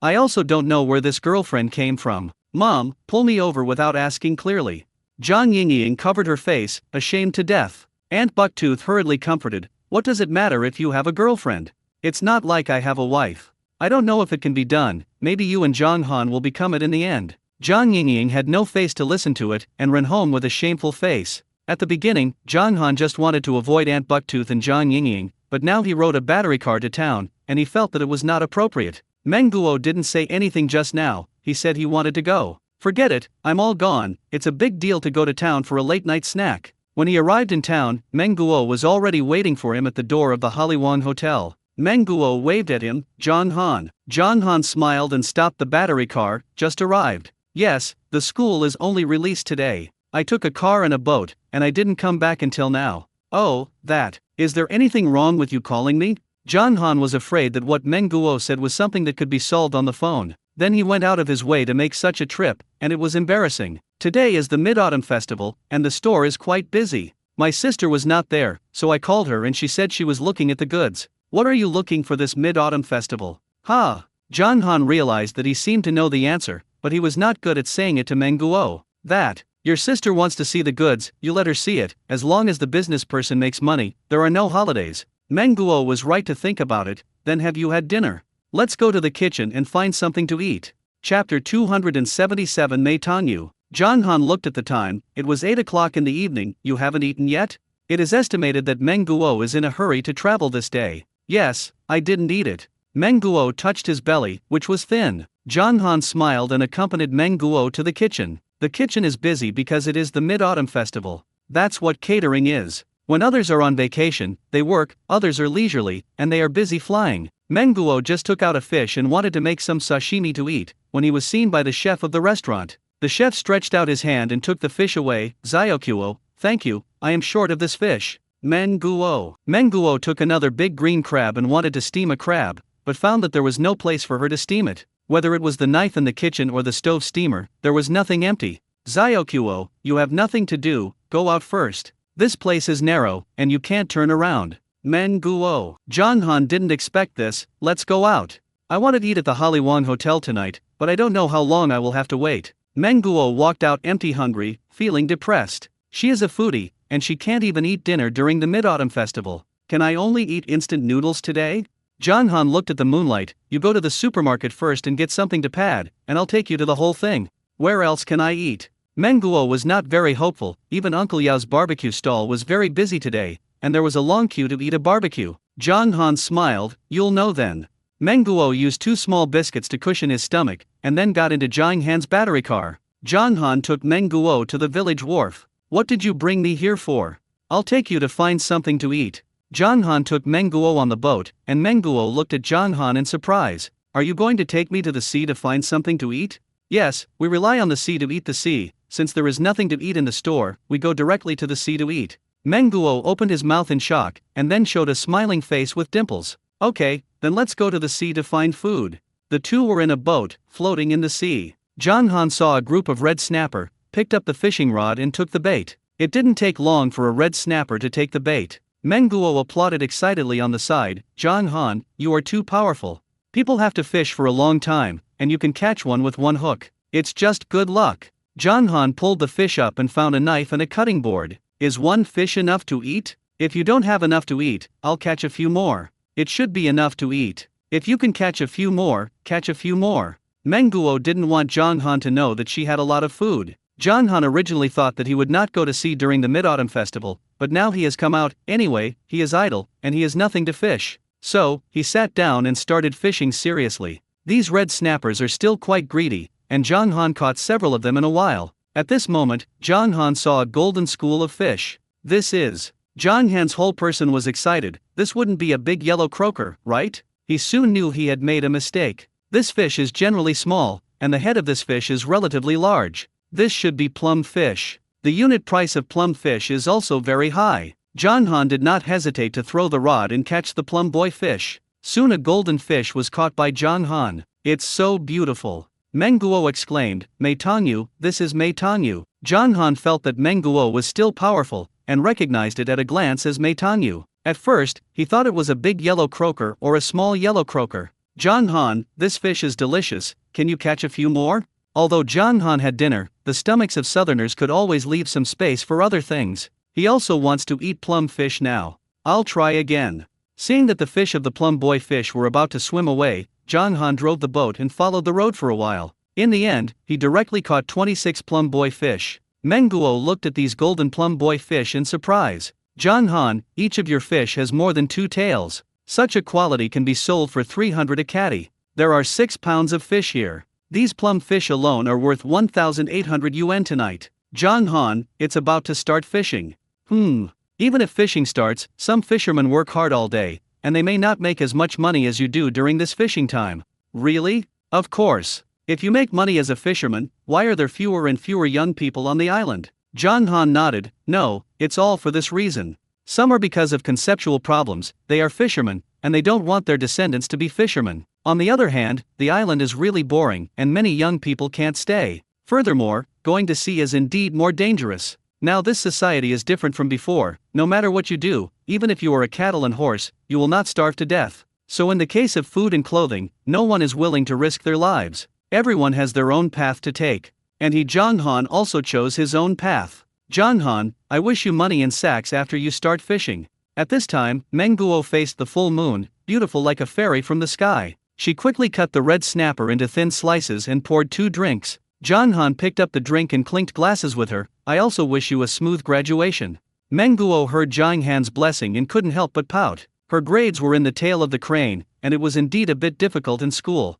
I also don't know where this girlfriend came from. Mom, pull me over without asking clearly. John Ying covered her face, ashamed to death. Aunt Bucktooth hurriedly comforted. What does it matter if you have a girlfriend? It's not like I have a wife. I don't know if it can be done, maybe you and John Han will become it in the end. John Ying had no face to listen to it, and ran home with a shameful face. At the beginning, John Han just wanted to avoid Aunt Bucktooth and John Ying, but now he rode a battery car to town, and he felt that it was not appropriate. Meng Guo didn't say anything just now, he said he wanted to go. Forget it, I'm all gone, it's a big deal to go to town for a late night snack. When he arrived in town, Meng Guo was already waiting for him at the door of the Haliwang Hotel. Meng Guo waved at him. John Han. John Han smiled and stopped the battery car. Just arrived. Yes, the school is only released today. I took a car and a boat, and I didn't come back until now. Oh, that. Is there anything wrong with you calling me? John Han was afraid that what Meng Guo said was something that could be solved on the phone. Then he went out of his way to make such a trip, and it was embarrassing. Today is the Mid-Autumn Festival, and the store is quite busy. My sister was not there, so I called her and she said she was looking at the goods. What are you looking for this Mid-Autumn Festival? Ha! John Han realized that he seemed to know the answer, but he was not good at saying it to Meng Guo. That. Your sister wants to see the goods, you let her see it, as long as the business person makes money, there are no holidays. Meng Guo was right to think about it. Then have you had dinner? Let's go to the kitchen and find something to eat. Chapter 277 Mei Tangyu. John Han looked at the time. It was 8 o'clock in the evening. You haven't eaten yet? It is estimated that Meng Guo is in a hurry to travel this day. Yes, I didn't eat it. Meng Guo touched his belly, which was thin. John Han smiled and accompanied Meng Guo to the kitchen. The kitchen is busy because it is the Mid-Autumn Festival. That's what catering is. When others are on vacation, they work, others are leisurely, and they are busy flying. Menguo just took out a fish and wanted to make some sashimi to eat, when he was seen by the chef of the restaurant. The chef stretched out his hand and took the fish away. Zyokuo, thank you, I am short of this fish. Menguo took another big green crab and wanted to steam a crab, but found that there was no place for her to steam it. Whether it was the knife in the kitchen or the stove steamer, there was nothing empty. Zyokuo, you have nothing to do, go out first. This place is narrow, and you can't turn around. Menguo. Jonghan didn't expect this, let's go out. I wanted to eat at the Haliwang Hotel tonight, but I don't know how long I will have to wait. Menguo walked out empty hungry, feeling depressed. She is a foodie, and she can't even eat dinner during the Mid-Autumn Festival. Can I only eat instant noodles today? Jonghan looked at the moonlight. You go to the supermarket first and get something to pad, and I'll take you to the whole thing. Where else can I eat? Menguo was not very hopeful. Even Uncle Yao's barbecue stall was very busy today, and there was a long queue to eat a barbecue. Jonghan smiled, you'll know then. Menguo used 2 small biscuits to cushion his stomach, and then got into Jonghan's battery car. Jonghan took Menguo to the village wharf. What did you bring me here for? I'll take you to find something to eat. Jonghan took Menguo on the boat, and Menguo looked at Jonghan in surprise. Are you going to take me to the sea to find something to eat? Yes, we rely on the sea to eat the sea. Since there is nothing to eat in the store, we go directly to the sea to eat. Menguo opened his mouth in shock, and then showed a smiling face with dimples. Okay, then let's go to the sea to find food. The two were in a boat, floating in the sea. Jonghan saw a group of red snapper, picked up the fishing rod and took the bait. It didn't take long for a red snapper to take the bait. Menguo applauded excitedly on the side. Jonghan, you are too powerful. People have to fish for a long time, and you can catch one with one hook. It's just good luck. Jonghan pulled the fish up and found a knife and a cutting board. Is one fish enough to eat? If you don't have enough to eat, I'll catch a few more. It should be enough to eat. If you can catch a few more, catch a few more. Menguo didn't want Jonghan to know that she had a lot of food. Jonghan originally thought that he would not go to sea during the Mid-Autumn Festival, but now he has come out. Anyway, he is idle, and he has nothing to fish. So, he sat down and started fishing seriously. These red snappers are still quite greedy, and Jonghan caught several of them in a while. At this moment, Jonghan saw a golden school of fish. This is. Jonghan's whole person was excited. This wouldn't be a big yellow croaker, right? He soon knew he had made a mistake. This fish is generally small, and the head of this fish is relatively large. This should be plum fish. The unit price of plum fish is also very high. Jonghan did not hesitate to throw the rod and catch the plum boy fish. Soon a golden fish was caught by Jonghan. It's so beautiful. Menguo exclaimed, Meitangyu, this is Meitangyu. Jonghan felt that Menguo was still powerful, and recognized it at a glance as Meitangyu. At first, he thought it was a big yellow croaker or a small yellow croaker. Jonghan, this fish is delicious, can you catch a few more? Although Jonghan had dinner, the stomachs of southerners could always leave some space for other things. He also wants to eat plum fish now. I'll try again. Seeing that the fish of the plum boy fish were about to swim away, Jonghan drove the boat and followed the road for a while. In the end, he directly caught 26 plum boy fish. Menguo looked at these golden plum boy fish in surprise. Jonghan, each of your fish has more than 2 tails. Such a quality can be sold for 300 a catty. There are 6 pounds of fish here. These plum fish alone are worth 1,800 yuan tonight. Jonghan, it's about to start fishing. Even if fishing starts, some fishermen work hard all day, and they may not make as much money as you do during this fishing time. Really? Of course. If you make money as a fisherman, why are there fewer and fewer young people on the island? Jonghan nodded. No, it's all for this reason. Some are because of conceptual problems, they are fishermen, and they don't want their descendants to be fishermen. On the other hand, the island is really boring, and many young people can't stay. Furthermore, going to sea is indeed more dangerous. Now this society is different from before. No matter what you do, even if you are a cattle and horse, you will not starve to death. So in the case of food and clothing, no one is willing to risk their lives. Everyone has their own path to take. And Jonghan also chose his own path. Jonghan, I wish you money in sacks after you start fishing. At this time, Menguo faced the full moon, beautiful like a fairy from the sky. She quickly cut the red snapper into thin slices and poured 2 drinks. Jonghan picked up the drink and clinked glasses with her. I also wish you a smooth graduation. Menguo heard Jonghan's blessing and couldn't help but pout. Her grades were in the tail of the crane, and it was indeed a bit difficult in school.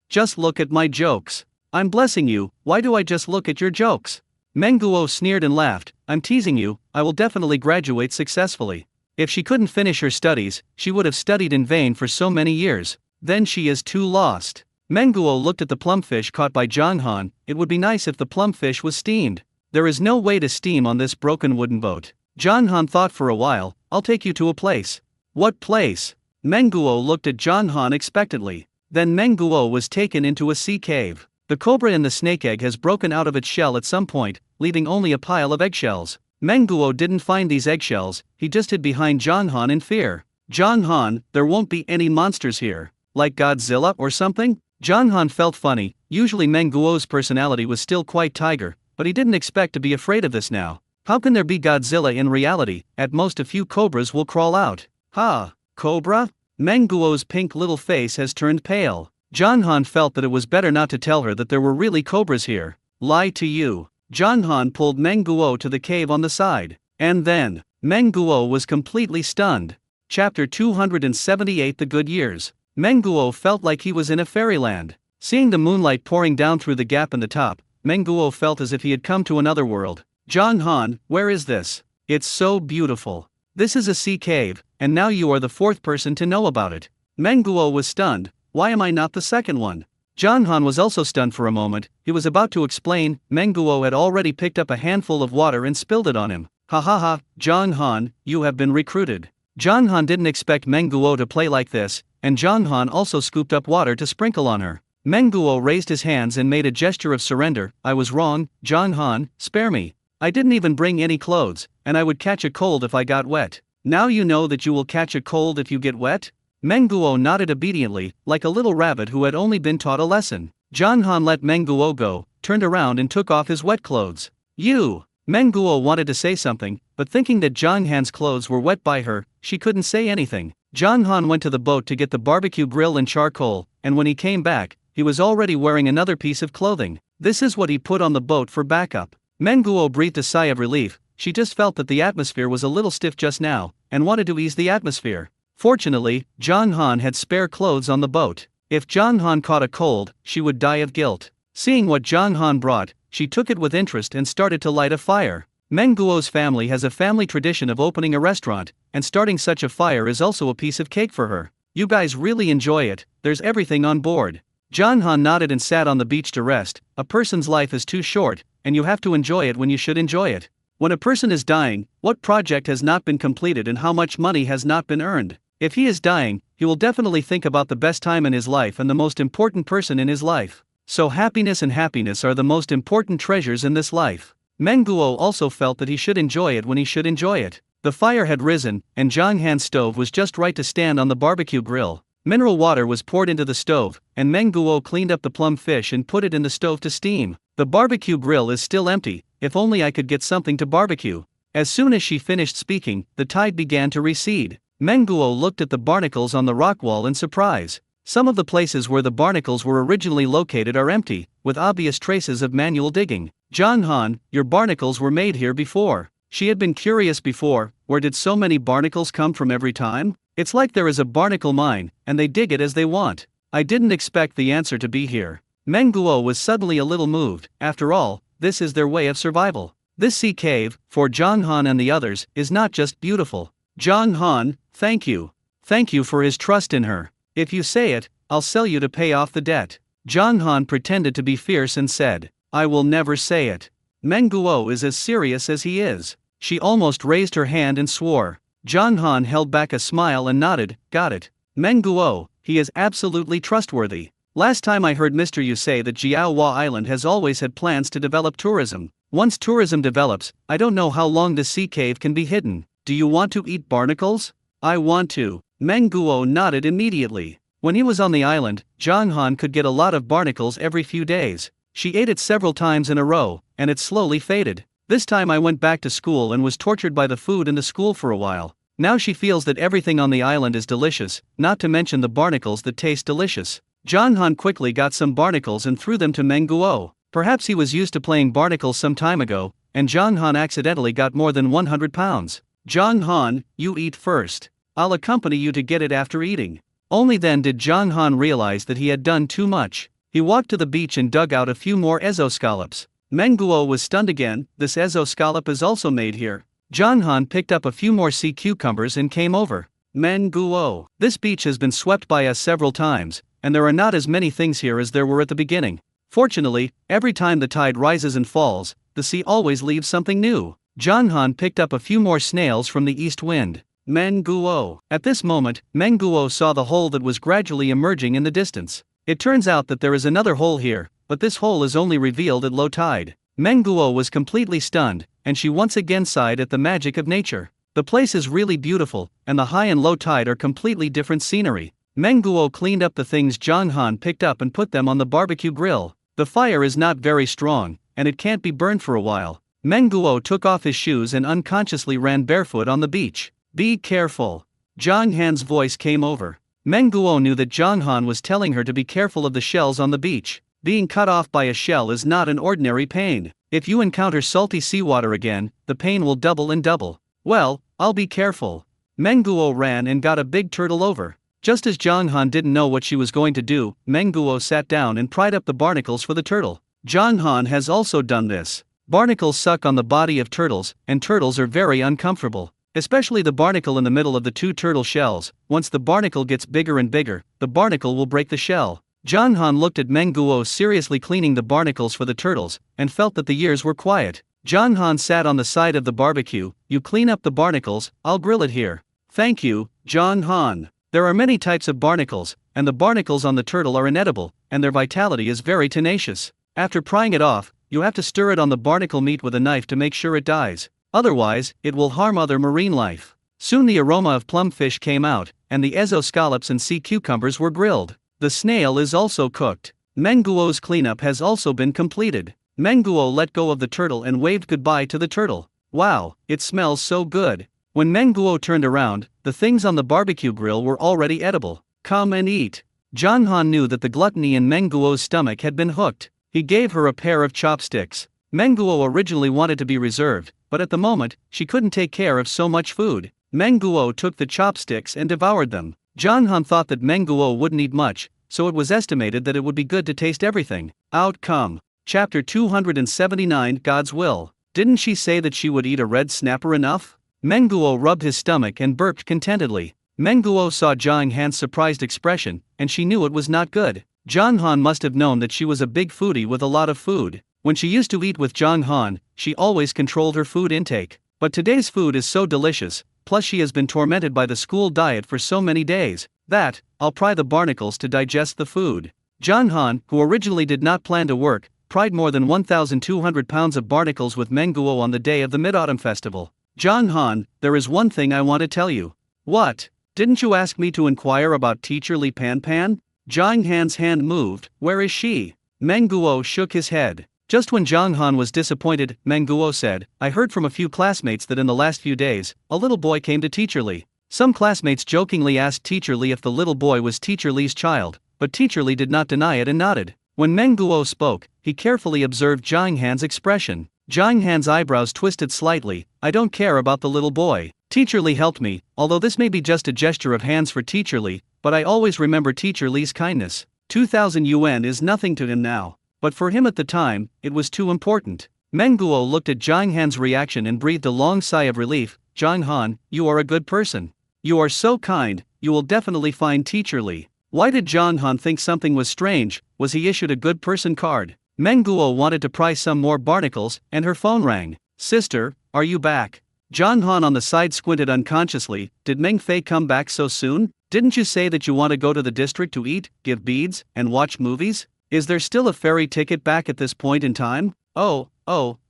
Just look at my jokes. I'm blessing you, why do I just look at your jokes? Menguo sneered and laughed. I'm teasing you, I will definitely graduate successfully. If she couldn't finish her studies, she would have studied in vain for so many years. Then she is too lost. Menguo looked at the plumfish caught by Zhang Han. It would be nice if the plumfish was steamed. There is no way to steam on this broken wooden boat. Zhang Han thought for a while. I'll take you to a place. What place? Menguo looked at Zhang Han expectantly. Then Menguo was taken into a sea cave. The cobra in the snake egg has broken out of its shell at some point, leaving only a pile of eggshells. Menguo didn't find these eggshells, he just hid behind Zhang Han in fear. Zhang Han, there won't be any monsters here. Like Godzilla or something? Zhang Han felt funny. Usually Menguo's personality was still quite tiger, but he didn't expect to be afraid of this now. How can there be Godzilla in reality? At most a few cobras will crawl out. Ha! Cobra? Menguo's pink little face has turned pale. Zhang Han felt that it was better not to tell her that there were really cobras here. Lie to you. Zhang Han pulled Menguo to the cave on the side. And then, Menguo was completely stunned. Chapter 278 The Good Years. Menguo felt like he was in a fairyland. Seeing the moonlight pouring down through the gap in the top, Menguo felt as if he had come to another world. Zhang Han, where is this? It's so beautiful. This is a sea cave, and now you are the fourth person to know about it. Menguo was stunned. Why am I not the second one? Zhang Han was also stunned for a moment. He was about to explain. Menguo had already picked up a handful of water and spilled it on him. Ha ha ha, Zhang Han, you have been recruited. Zhang Han didn't expect Menguo to play like this, and Zhang Han also scooped up water to sprinkle on her. Menguo raised his hands and made a gesture of surrender. I was wrong, Zhang Han, spare me. I didn't even bring any clothes, and I would catch a cold if I got wet. Now you know that you will catch a cold if you get wet? Menguo nodded obediently, like a little rabbit who had only been taught a lesson. Zhang Han let Menguo go, turned around and took off his wet clothes. You! Menguo wanted to say something, but thinking that Zhang Han's clothes were wet by her, she couldn't say anything. Zhang Han went to the boat to get the barbecue grill and charcoal, and when he came back, he was already wearing another piece of clothing. This is what he put on the boat for backup. Menguo breathed a sigh of relief. She just felt that the atmosphere was a little stiff just now, and wanted to ease the atmosphere. Fortunately, Zhang Han had spare clothes on the boat. If Zhang Han caught a cold, she would die of guilt. Seeing what Zhang Han brought, she took it with interest and started to light a fire. Menguo's family has a family tradition of opening a restaurant, and starting such a fire is also a piece of cake for her. You guys really enjoy it, there's everything on board. Zhang Han nodded and sat on the beach to rest. A person's life is too short, and you have to enjoy it when you should enjoy it. When a person is dying, what project has not been completed and how much money has not been earned? If he is dying, he will definitely think about the best time in his life and the most important person in his life. So happiness and happiness are the most important treasures in this life. Menguo also felt that he should enjoy it when he should enjoy it. The fire had risen, and Zhang Han's stove was just right to stand on the barbecue grill. Mineral water was poured into the stove, and Menguo cleaned up the plum fish and put it in the stove to steam. The barbecue grill is still empty. If only I could get something to barbecue. As soon as she finished speaking, the tide began to recede. Menguo looked at the barnacles on the rock wall in surprise. Some of the places where the barnacles were originally located are empty, with obvious traces of manual digging. Zhang Han, your barnacles were made here before. She had been curious before, where did so many barnacles come from every time? It's like there is a barnacle mine, and they dig it as they want. I didn't expect the answer to be here. Menguo was suddenly a little moved. After all, this is their way of survival. This sea cave, for Zhang Han and the others, is not just beautiful. Zhang Han, thank you. Thank you for his trust in her. If you say it, I'll sell you to pay off the debt. Zhang Han pretended to be fierce and said, I will never say it. Menguo is as serious as he is. She almost raised her hand and swore. Zhang Han held back a smile and nodded, got it. Menguo, he is absolutely trustworthy. Last time I heard Mr. Yu say that Jiaohua Island has always had plans to develop tourism. Once tourism develops, I don't know how long the sea cave can be hidden. Do you want to eat barnacles? I want to. Menguo nodded immediately. When he was on the island, Zhang Han could get a lot of barnacles every few days. She ate it several times in a row, and it slowly faded. This time I went back to school and was tortured by the food in the school for a while. Now she feels that everything on the island is delicious, not to mention the barnacles that taste delicious. Zhang Han quickly got some barnacles and threw them to Menguo. Perhaps he was used to playing barnacles some time ago, and Zhang Han accidentally got more than 100 pounds. Zhang Han, you eat first. I'll accompany you to get it after eating. Only then did Zhang Han realize that he had done too much. He walked to the beach and dug out a few more scallops. Menguo was stunned again. This scallop is also made here. Jonghan picked up a few more sea cucumbers and came over. Menguo, this beach has been swept by us several times, and there are not as many things here as there were at the beginning. Fortunately, every time the tide rises and falls, the sea always leaves something new. Jonghan picked up a few more snails from the east wind. Menguo. At this moment, Menguo saw the hole that was gradually emerging in the distance. It turns out that there is another hole here, but this hole is only revealed at low tide. Menguo was completely stunned, and she once again sighed at the magic of nature. The place is really beautiful, and the high and low tide are completely different scenery. Menguo cleaned up the things Jonghan picked up and put them on the barbecue grill. The fire is not very strong, and it can't be burned for a while. Menguo took off his shoes and unconsciously ran barefoot on the beach. Be careful. Jonghan's voice came over. Menguo knew that Jonghan was telling her to be careful of the shells on the beach. Being cut off by a shell is not an ordinary pain. If you encounter salty seawater again, the pain will double and double. Well, I'll be careful. Menguo ran and got a big turtle over. Just as Jonghan didn't know what she was going to do, Menguo sat down and pried up the barnacles for the turtle. Jonghan has also done this. Barnacles suck on the body of turtles, and turtles are very uncomfortable. Especially the barnacle in the middle of the two turtle shells. Once the barnacle gets bigger and bigger, the barnacle will break the shell. Jonghan looked at Menguo seriously cleaning the barnacles for the turtles, and felt that the years were quiet. Jonghan sat on the side of the barbecue. You clean up the barnacles, I'll grill it here. Thank you, Jonghan. There are many types of barnacles, and the barnacles on the turtle are inedible, and their vitality is very tenacious. After prying it off, you have to stir it on the barnacle meat with a knife to make sure it dies. Otherwise, it will harm other marine life. Soon the aroma of plum fish came out, and the scallops and sea cucumbers were grilled. The snail is also cooked. Menguo's cleanup has also been completed. Menguo let go of the turtle and waved goodbye to the turtle. Wow, it smells so good. When Menguo turned around, the things on the barbecue grill were already edible. Come and eat. Jonghan knew that the gluttony in Menguo's stomach had been hooked. He gave her a pair of chopsticks. Menguo originally wanted to be reserved, but at the moment, she couldn't take care of so much food. Menguo took the chopsticks and devoured them. Jonghan thought that Menguo wouldn't eat much, so it was estimated that it would be good to taste everything. Outcome. Chapter 279 God's Will. Didn't she say that she would eat a red snapper enough? Menguo rubbed his stomach and burped contentedly. Menguo saw Jonghan's surprised expression, and she knew it was not good. Jonghan must have known that she was a big foodie with a lot of food. When she used to eat with Jonghan, she always controlled her food intake. But today's food is so delicious, plus she has been tormented by the school diet for so many days, that, I'll pry the barnacles to digest the food. Jonghan, who originally did not plan to work, pried more than 1,200 pounds of barnacles with Menguo on the day of the Mid-Autumn Festival. Jonghan, there is one thing I want to tell you. What? Didn't you ask me to inquire about teacher Li Pan Pan? Jonghan's hand moved. Where is she? Menguo shook his head. Just when Jonghan was disappointed, Menguo said, I heard from a few classmates that in the last few days, a little boy came to Teacher Li. Some classmates jokingly asked Teacher Li if the little boy was Teacher Li's child, but Teacher Li did not deny it and nodded. When Menguo spoke, he carefully observed Jonghan's expression. Jonghan's eyebrows twisted slightly. I don't care about the little boy. Teacher Li helped me, although this may be just a gesture of hands for Teacher Li, but I always remember Teacher Li's kindness. 2,000 yuan is nothing to him now. But for him at the time, it was too important. Menguo looked at Jonghan's reaction and breathed a long sigh of relief. Jonghan, you are a good person. You are so kind, you will definitely find Teacher Li. Why did Jonghan think something was strange? Was he issued a good person card? Menguo wanted to pry some more barnacles, and her phone rang. Sister, are you back? Jonghan on the side squinted unconsciously. Did Meng Fei come back so soon? Didn't you say that you want to go to the district to eat, give beads, and watch movies? Is there still a ferry ticket back at this point in time? Oh,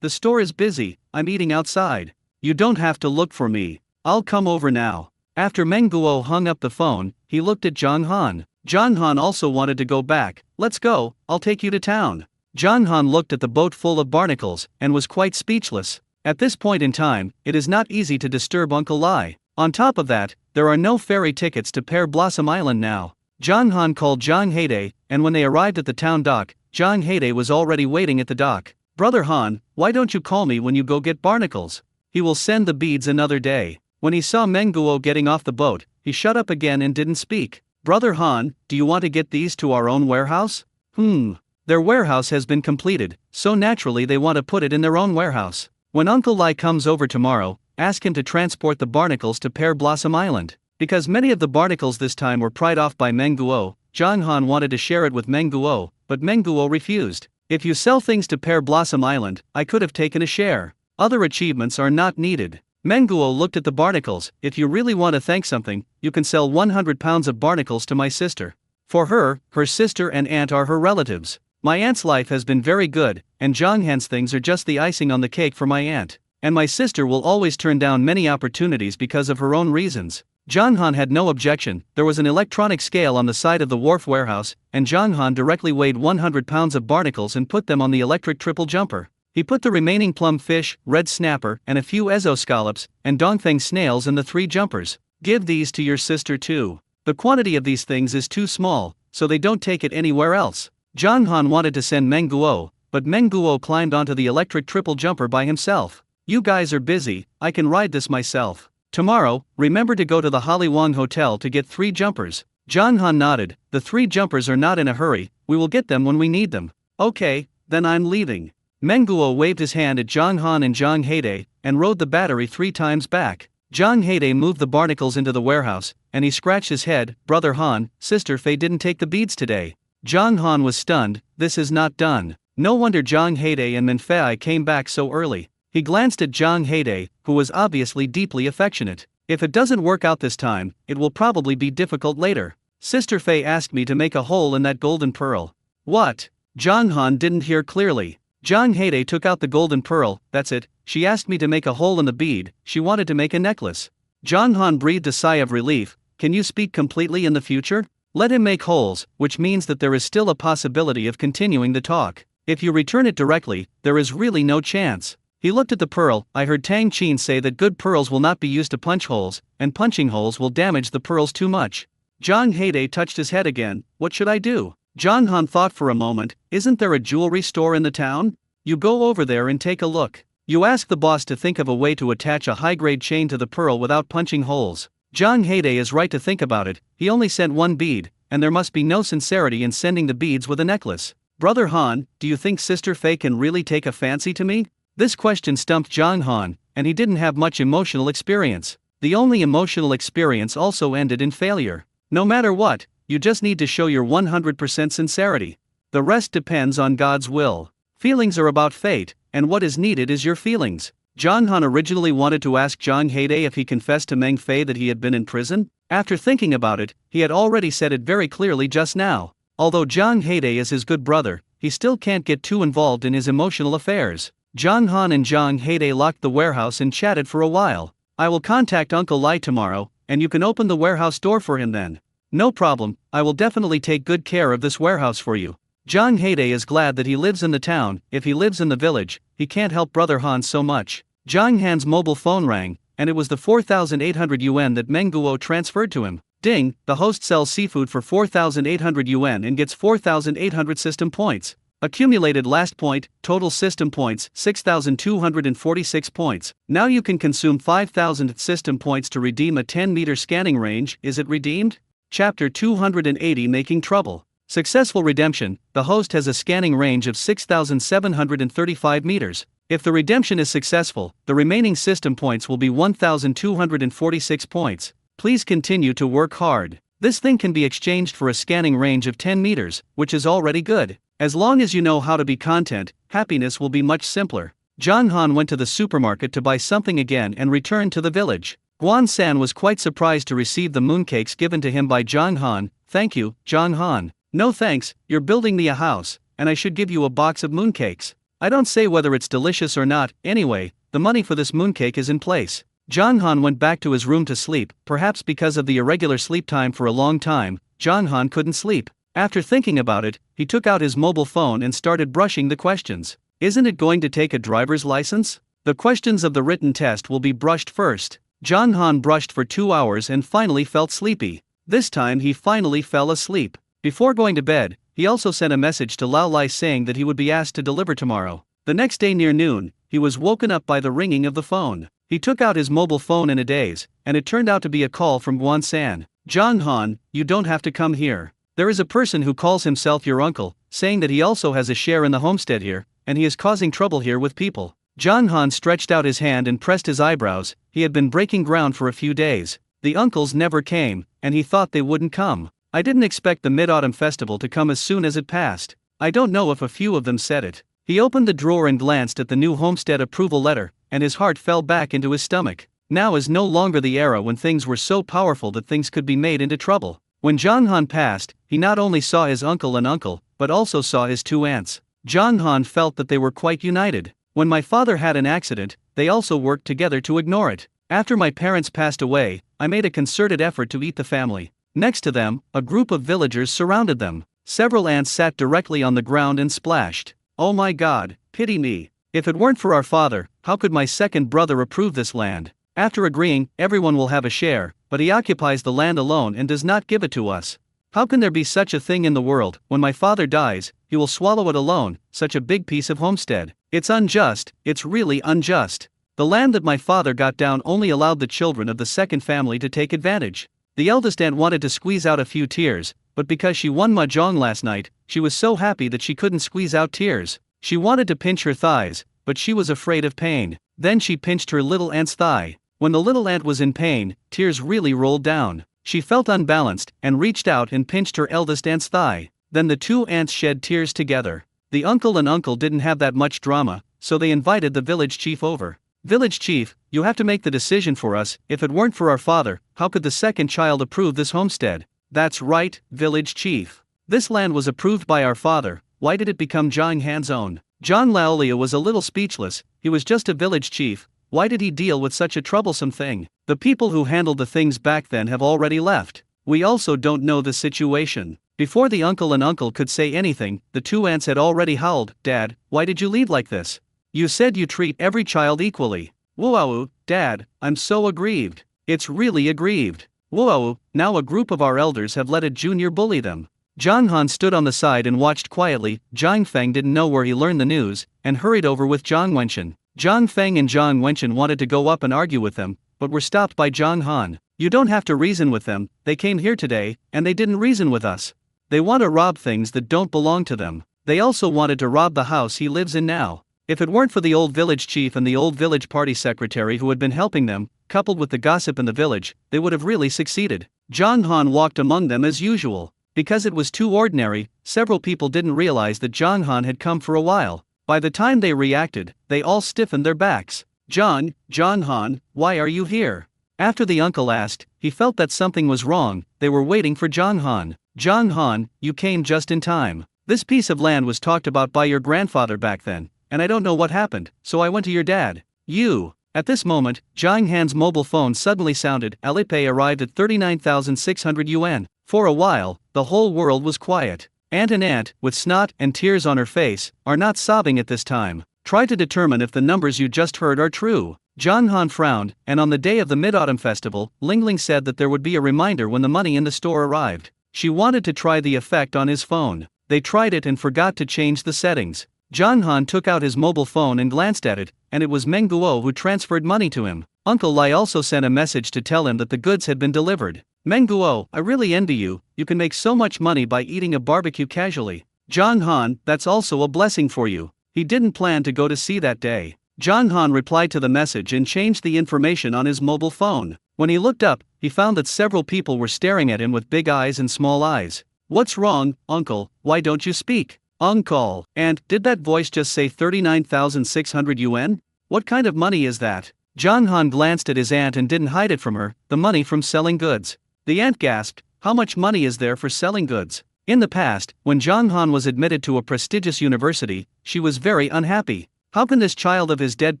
the store is busy, I'm eating outside. You don't have to look for me. I'll come over now. After Menguo hung up the phone, he looked at Jonghan. Jonghan also wanted to go back. Let's go, I'll take you to town. Jonghan looked at the boat full of barnacles, and was quite speechless. At this point in time, it is not easy to disturb Uncle Lai. On top of that, there are no ferry tickets to Pear Blossom Island now. Jonghan called Zhang Heide, and when they arrived at the town dock, Zhang Heide was already waiting at the dock. Brother Han, why don't you call me when you go get barnacles? He will send the beads another day. When he saw Menguo getting off the boat, he shut up again and didn't speak. Brother Han, do you want to get these to our own warehouse? Their warehouse has been completed, so naturally they want to put it in their own warehouse. When Uncle Lai comes over tomorrow, ask him to transport the barnacles to Pear Blossom Island. Because many of the barnacles this time were pried off by Meng Guo, Zhang Han wanted to share it with Meng Guo, but Meng Guo refused. If you sell things to Pear Blossom Island, I could have taken a share. Other achievements are not needed. Meng Guo looked at the barnacles. If you really want to thank something, you can sell 100 pounds of barnacles to my sister. For her sister and aunt are her relatives. My aunt's life has been very good, and Zhang Han's things are just the icing on the cake for my aunt. And my sister will always turn down many opportunities because of her own reasons. Zhang Han had no objection. There was an electronic scale on the side of the wharf warehouse, and Zhang Han directly weighed 100 pounds of barnacles and put them on the electric triple jumper. He put the remaining plum fish, red snapper, and a few ezo scallops, and dongfeng snails in the 3 jumpers. Give these to your sister too. The quantity of these things is too small, so they don't take it anywhere else. Zhang Han wanted to send Meng Guo, but Meng Guo climbed onto the electric triple jumper by himself. You guys are busy, I can ride this myself. Tomorrow, remember to go to the Holywong Hotel to get 3 jumpers. Zhang Han nodded. The 3 jumpers are not in a hurry, we will get them when we need them. Okay, then I'm leaving. Meng Guo waved his hand at Zhang Han and Zhang Heide, and rode the battery 3 times back. Zhang Heide moved the barnacles into the warehouse, and he scratched his head. Brother Han, Sister Fei didn't take the beads today. Zhang Han was stunned. This is not done. No wonder Zhang Heide and Minfei came back so early. He glanced at Zhang Heide, who was obviously deeply affectionate. If it doesn't work out this time, it will probably be difficult later. Sister Fei asked me to make a hole in that golden pearl. What? Zhang Han didn't hear clearly. Zhang Heide took out the golden pearl. That's it. She asked me to make a hole in the bead. She wanted to make a necklace. Zhang Han breathed a sigh of relief. Can you speak completely in the future? Let him make holes, which means that there is still a possibility of continuing the talk. If you return it directly, there is really no chance. He looked at the pearl. I heard Tang Qin say that good pearls will not be used to punch holes, and punching holes will damage the pearls too much. Zhang Heide touched his head again. What should I do? Zhang Han thought for a moment. Isn't there a jewelry store in the town? You go over there and take a look. You ask the boss to think of a way to attach a high-grade chain to the pearl without punching holes. Zhang Heide is right to think about it. He only sent 1 bead, and there must be no sincerity in sending the beads with a necklace. Brother Han, do you think Sister Fei can really take a fancy to me? This question stumped Zhang Han, and he didn't have much emotional experience. The only emotional experience also ended in failure. No matter what, you just need to show your 100% sincerity. The rest depends on God's will. Feelings are about fate, and what is needed is your feelings. Zhang Han originally wanted to ask Zhang Heide if he confessed to Meng Fei that he had been in prison. After thinking about it, he had already said it very clearly just now. Although Zhang Heide is his good brother, he still can't get too involved in his emotional affairs. Zhang Han and Zhang Heide locked the warehouse and chatted for a while. I will contact Uncle Lai tomorrow, and you can open the warehouse door for him then. No problem, I will definitely take good care of this warehouse for you. Zhang Heide is glad that he lives in the town. If he lives in the village, he can't help Brother Han so much. Zhang Han's mobile phone rang, and it was the 4,800 yuan that Meng Guo transferred to him. Ding, the host sells seafood for 4,800 yuan and gets 4,800 system points. Accumulated last point, total system points, 6,246 points. Now you can consume 5,000 system points to redeem a 10-meter scanning range. Is it redeemed? Chapter 280 Making Trouble. Successful redemption. The host has a scanning range of 6,735 meters. If the redemption is successful, the remaining system points will be 1,246 points. Please continue to work hard. This thing can be exchanged for a scanning range of 10 meters, which is already good. As long as you know how to be content, happiness will be much simpler. Zhang Han went to the supermarket to buy something again and returned to the village. Guan San was quite surprised to receive the mooncakes given to him by Zhang Han. Thank you, Zhang Han. No thanks, you're building me a house, and I should give you a box of mooncakes. I don't say whether it's delicious or not. Anyway, the money for this mooncake is in place. Zhang Han went back to his room to sleep. Perhaps because of the irregular sleep time for a long time, Zhang Han couldn't sleep. After thinking about it, he took out his mobile phone and started brushing the questions. Isn't it going to take a driver's license? The questions of the written test will be brushed first. Zhang Han brushed for 2 hours and finally felt sleepy. This time he finally fell asleep. Before going to bed, he also sent a message to Lao Lai saying that he would be asked to deliver tomorrow. The next day near noon, he was woken up by the ringing of the phone. He took out his mobile phone in a daze, and it turned out to be a call from Guan San. Zhang Han, you don't have to come here. There is a person who calls himself your uncle. saying that he also has a share in the homestead here, and he is causing trouble here with people. John Han stretched out his hand and pressed his eyebrows. He had been breaking ground for a few days. The uncles never came, and he thought they wouldn't come. I didn't expect the Mid-Autumn Festival to come as soon as it passed. I don't know if a few of them said it. He opened the drawer and glanced at the new homestead approval letter, and his heart fell back into his stomach. Now is no longer the era when things were so powerful that things could be made into trouble. When John Han passed, he not only saw his uncle and uncle, but also saw his two aunts. John Han felt that they were quite united. When my father had an accident, they also worked together to ignore it. After my parents passed away, I made a concerted effort to eat the family. Next to them, a group of villagers surrounded them. Several ants sat directly on the ground and splashed. Oh my God, pity me. If it weren't for our father, how could my second brother approve this land? After agreeing, everyone will have a share, but he occupies the land alone and does not give it to us. How can there be such a thing in the world? When my father dies, he will swallow it alone, such a big piece of homestead. It's unjust, it's really unjust. The land that my father got down only allowed the children of the second family to take advantage. The eldest aunt wanted to squeeze out a few tears, but because she won mahjong last night, she was so happy that she couldn't squeeze out tears. She wanted to pinch her thighs, but she was afraid of pain. Then she pinched her little aunt's thigh. When the little aunt was in pain, tears really rolled down. She felt unbalanced and reached out and pinched her eldest aunt's thigh. Then the two aunts shed tears together. The uncle and uncle didn't have that much drama, so they invited the village chief over. Village chief, you have to make the decision for us. If it weren't for our father, how could the second child approve this homestead? That's right, village chief. This land was approved by our father. Why did it become John Han's own? John Laolia was a little speechless. He was just a village chief. Why did he deal with such a troublesome thing? The people who handled the things back then have already left. We also don't know the situation. Before the uncle and uncle could say anything, the two aunts had already howled. Dad, why did you lead like this? You said you treat every child equally. Whoa, Dad, I'm so aggrieved. It's really aggrieved. Whoa, now a group of our elders have let a junior bully them. John Han stood on the side and watched quietly. Zhang Feng didn't know where he learned the news, and hurried over with Zhang Wenchen. Zhang Feng and Zhang Wenchen wanted to go up and argue with them, but were stopped by Zhang Han. You don't have to reason with them, they came here today, and they didn't reason with us. They want to rob things that don't belong to them. They also wanted to rob the house he lives in now. If it weren't for the old village chief and the old village party secretary who had been helping them, coupled with the gossip in the village, they would have really succeeded. Zhang Han walked among them as usual. Because it was too ordinary, several people didn't realize that Zhang Han had come for a while. By the time they reacted, they all stiffened their backs. John Han, why are you here? After the uncle asked, he felt that something was wrong. They were waiting for Zhang Han. Zhang Han, you came just in time. This piece of land was talked about by your grandfather back then, and I don't know what happened, so I went to your dad. You. At this moment, Zhang Han's mobile phone suddenly sounded. Alipay arrived at 39,600 yuan. For a while, the whole world was quiet. Aunt and Aunt, with snot and tears on her face, are not sobbing at this time. Try to determine if the numbers you just heard are true. Zhang Han frowned, and on the day of the Mid-Autumn Festival, Ling Ling said that there would be a reminder when the money in the store arrived. She wanted to try the effect on his phone. They tried it and forgot to change the settings. Zhang Han took out his mobile phone and glanced at it, and it was Meng Guo who transferred money to him. Uncle Lai also sent a message to tell him that the goods had been delivered. Meng Guo, I really envy you. You can make so much money by eating a barbecue casually. Zhang Han, that's also a blessing for you. He didn't plan to go to sea that day. Zhang Han replied to the message and changed the information on his mobile phone. When he looked up, he found that several people were staring at him with big eyes and small eyes. What's wrong, uncle? Why don't you speak? Uncle. And, did that voice just say 39,600 yuan? What kind of money is that? Zhang Han glanced at his aunt and didn't hide it from her. The money from selling goods. The aunt gasped, how much money is there for selling goods? In the past, when Zhang Han was admitted to a prestigious university, she was very unhappy. How can this child of his dead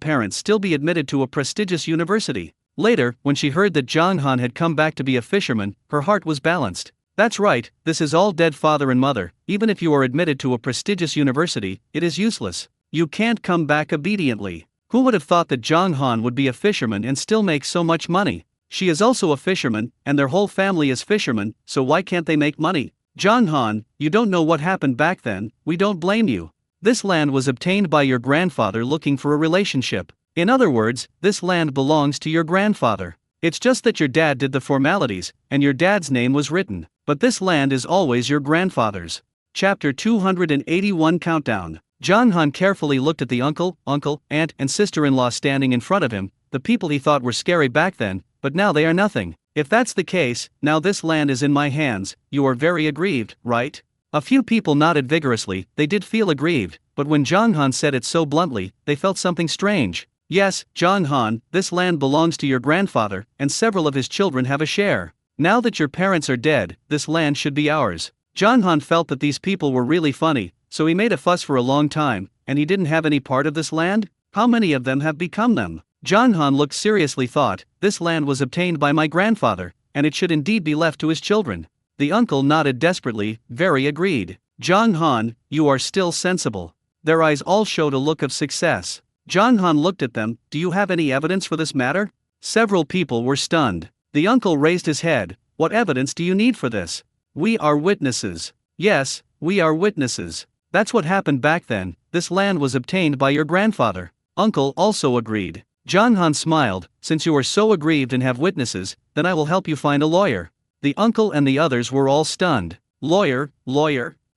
parents still be admitted to a prestigious university? Later, when she heard that Zhang Han had come back to be a fisherman, her heart was balanced. That's right, this is all dead father and mother. Even if you are admitted to a prestigious university, it is useless. You can't come back obediently. Who would have thought that Zhang Han would be a fisherman and still make so much money? She is also a fisherman, and their whole family is fishermen, so why can't they make money? Zhang Han, you don't know what happened back then, we don't blame you. This land was obtained by your grandfather looking for a relationship. In other words, this land belongs to your grandfather. It's just that your dad did the formalities, and your dad's name was written, but this land is always your grandfather's. Chapter 281 Countdown. John Han carefully looked at the uncle, aunt, and sister-in-law standing in front of him, the people he thought were scary back then, but now they are nothing. If that's the case, now this land is in my hands, you are very aggrieved, right? A few people nodded vigorously. They did feel aggrieved, but when John Han said it so bluntly, they felt something strange. Yes, John Han, this land belongs to your grandfather, and several of his children have a share. Now that your parents are dead, this land should be ours. John Han felt that these people were really funny, so he made a fuss for a long time, and he didn't have any part of this land? How many of them have become them? John Han looked seriously thought, this land was obtained by my grandfather, and it should indeed be left to his children. The uncle nodded desperately, very agreed. John Han, you are still sensible. Their eyes all showed a look of success. John Han looked at them, do you have any evidence for this matter? Several people were stunned. The uncle raised his head, what evidence do you need for this? We are witnesses. Yes, we are witnesses. That's what happened back then, this land was obtained by your grandfather. Uncle also agreed. John Han smiled, since you are so aggrieved and have witnesses, then I will help you find a lawyer. The uncle and the others were all stunned. Lawyer?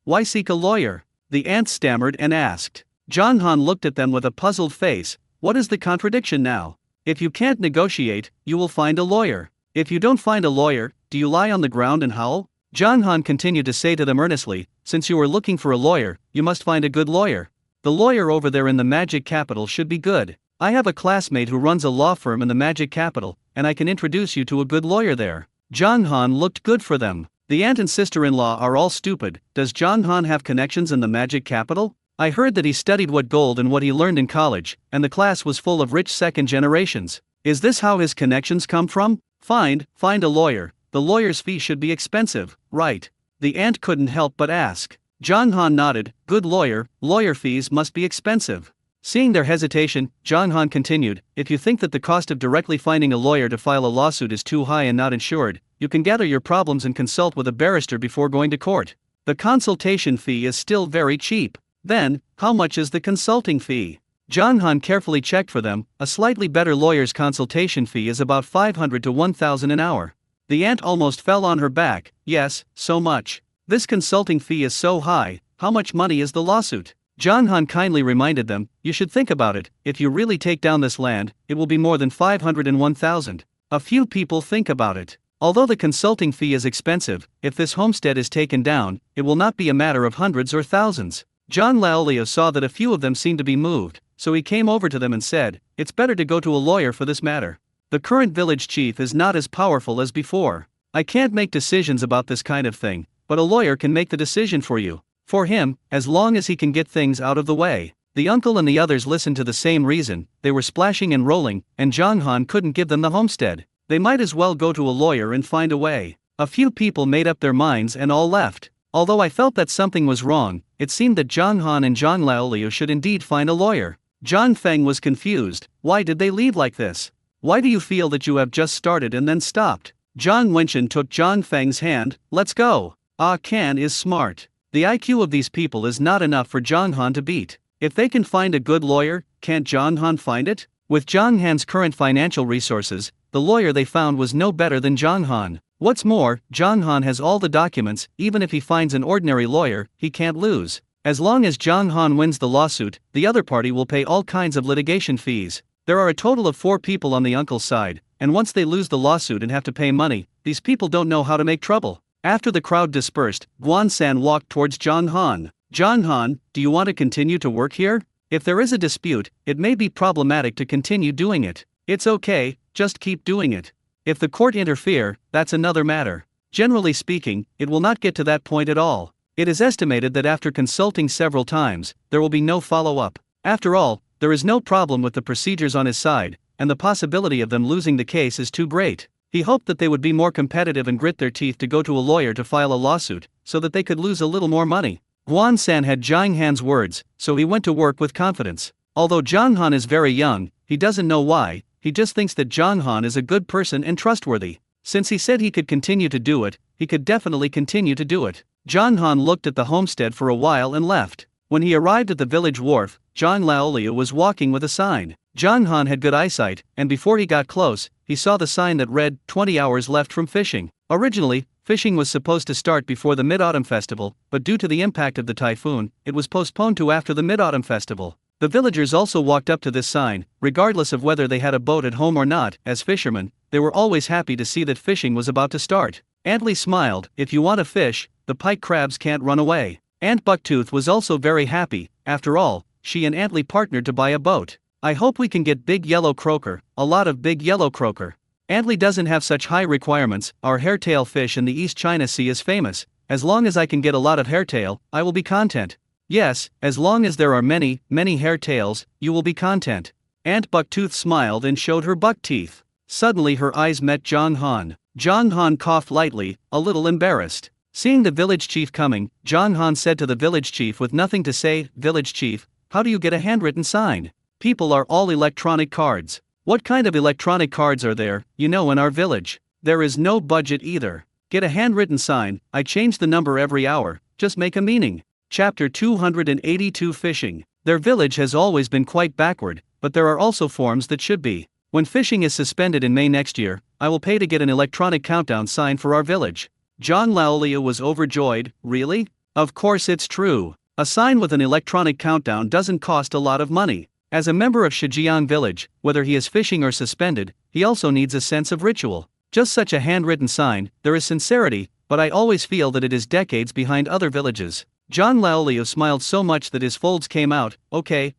Why seek a lawyer? The aunt stammered and asked. John Han looked at them with a puzzled face, what is the contradiction now? If you can't negotiate, you will find a lawyer. If you don't find a lawyer, do you lie on the ground and howl? John Han continued to say to them earnestly, since you are looking for a lawyer, you must find a good lawyer. The lawyer over there in the magic capital should be good. I have a classmate who runs a law firm in the magic capital, and I can introduce you to a good lawyer there. John Han looked good for them. The aunt and sister-in-law are all stupid. Does John Han have connections in the magic capital? I heard that he studied what gold and what he learned in college, and the class was full of rich second generations. Is this how his connections come from? Find a lawyer. The lawyer's fee should be expensive, right? The aunt couldn't help but ask. John Han nodded, good lawyer fees must be expensive. Seeing their hesitation, John Han continued, if you think that the cost of directly finding a lawyer to file a lawsuit is too high and not insured, you can gather your problems and consult with a barrister before going to court. The consultation fee is still very cheap. Then, how much is the consulting fee? John Han carefully checked for them. A slightly better lawyer's consultation fee is about 500 to 1,000 an hour. The aunt almost fell on her back. Yes, so much. This consulting fee is so high. How much money is the lawsuit? John Han kindly reminded them, you should think about it, if you really take down this land, it will be more than 500 and 1,000. A few people think about it. Although the consulting fee is expensive, if this homestead is taken down, it will not be a matter of hundreds or thousands. John Laolio saw that a few of them seemed to be moved, so he came over to them and said, it's better to go to a lawyer for this matter. The current village chief is not as powerful as before. I can't make decisions about this kind of thing, but a lawyer can make the decision for you. For him, as long as he can get things out of the way. The uncle and the others listened to the same reason. They were splashing and rolling, and John Han couldn't give them the homestead. They might as well go to a lawyer and find a way. A few people made up their minds and all left. Although I felt that something was wrong, it seemed that John Han and John Laolio should indeed find a lawyer. John Feng was confused. Why did they leave like this? Why do you feel that you have just started and then stopped? John Wenshan took John Feng's hand. Let's go. Ah Can is smart. The IQ of these people is not enough for John Han to beat. If they can find a good lawyer, can't John Han find it? With John Han's current financial resources, the lawyer they found was no better than John Han. What's more, John Han has all the documents. Even if he finds an ordinary lawyer, he can't lose. As long as John Han wins the lawsuit, the other party will pay all kinds of litigation fees. There are a total of 4 people on the uncle's side, and once they lose the lawsuit and have to pay money, these people don't know how to make trouble. After the crowd dispersed, Guan-san walked towards John Han. John Han, do you want to continue to work here? If there is a dispute, it may be problematic to continue doing it. It's okay, just keep doing it. If the court interfere, that's another matter. Generally speaking, it will not get to that point at all. It is estimated that after consulting several times, there will be no follow-up. After all, there is no problem with the procedures on his side, and the possibility of them losing the case is too great. He hoped that they would be more competitive and grit their teeth to go to a lawyer to file a lawsuit, so that they could lose a little more money. Guan-san had Jiang Han's words, so he went to work with confidence. Although John Han is very young, he doesn't know why, he just thinks that John Han is a good person and trustworthy. Since he said he could continue to do it, he could definitely continue to do it. John Han looked at the homestead for a while and left. When he arrived at the village wharf, John Laolio was walking with a sign. Zhang Han had good eyesight, and before he got close, he saw the sign that read, 20 hours left from fishing. Originally, fishing was supposed to start before the Mid-Autumn Festival, but due to the impact of the typhoon, it was postponed to after the Mid-Autumn Festival. The villagers also walked up to this sign, regardless of whether they had a boat at home or not. As fishermen, they were always happy to see that fishing was about to start. Aunt Lee smiled. If you want to fish, the pike crabs can't run away. Aunt Bucktooth was also very happy. After all, she and Aunt Lee partnered to buy a boat. I hope we can get big yellow croaker, a lot of big yellow croaker. Aunt Lee doesn't have such high requirements. Our hairtail fish in the East China Sea is famous. As long as I can get a lot of hairtail, I will be content. Yes, as long as there are many, many hairtails, you will be content. Aunt Bucktooth smiled and showed her buck teeth. Suddenly her eyes met Zhang Han. Zhang Han coughed lightly, a little embarrassed. Seeing the village chief coming, Zhang Han said to the village chief with nothing to say, "Village chief, how do you get a handwritten sign? People are all electronic cards. What kind of electronic cards are there, in our village? There is no budget either. Get a handwritten sign, I change the number every hour, just make a meaning." Chapter 282 Fishing. Their village has always been quite backward, but there are also forms that should be. When fishing is suspended in May next year, I will pay to get an electronic countdown sign for our village. Zhang Laolia was overjoyed. Really? Of course it's true. A sign with an electronic countdown doesn't cost a lot of money. As a member of Shijiang village, whether he is fishing or suspended, he also needs a sense of ritual. Just such a handwritten sign, there is sincerity, but I always feel that it is decades behind other villages. Zhang Laolio smiled so much that his folds came out. Okay,